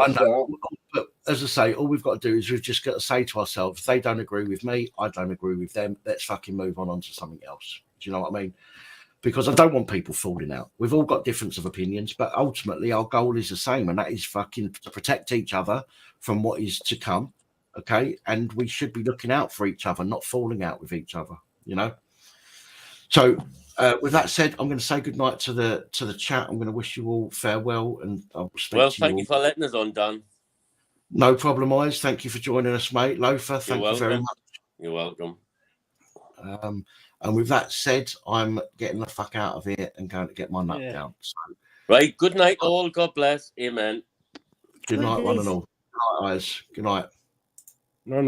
Speaker 1: I know. But as I say, all we've got to do is we've just got to say to ourselves, if they don't agree with me, I don't agree with them. Let's fucking move on to something else. Do you know what I mean? Because I don't want people falling out. We've all got difference of opinions, but ultimately our goal is the same, and that is fucking to protect each other from what is to come. Okay, and we should be looking out for each other, not falling out with each other. So with that said, I'm going to say goodnight to the chat. I'm going to wish you all farewell, and I'll speak to you.
Speaker 5: Thank you for letting us on, Dan.
Speaker 1: No problem, Eyes. Thank you for joining us, mate. Loafer, thank you very much.
Speaker 5: You're welcome.
Speaker 1: And with that said, I'm getting the fuck out of here and going to get my nut down. So,
Speaker 5: right. Good night, all. God bless. Amen.
Speaker 1: Good night, one and all. Good night, Eyes. Good night.
Speaker 9: No,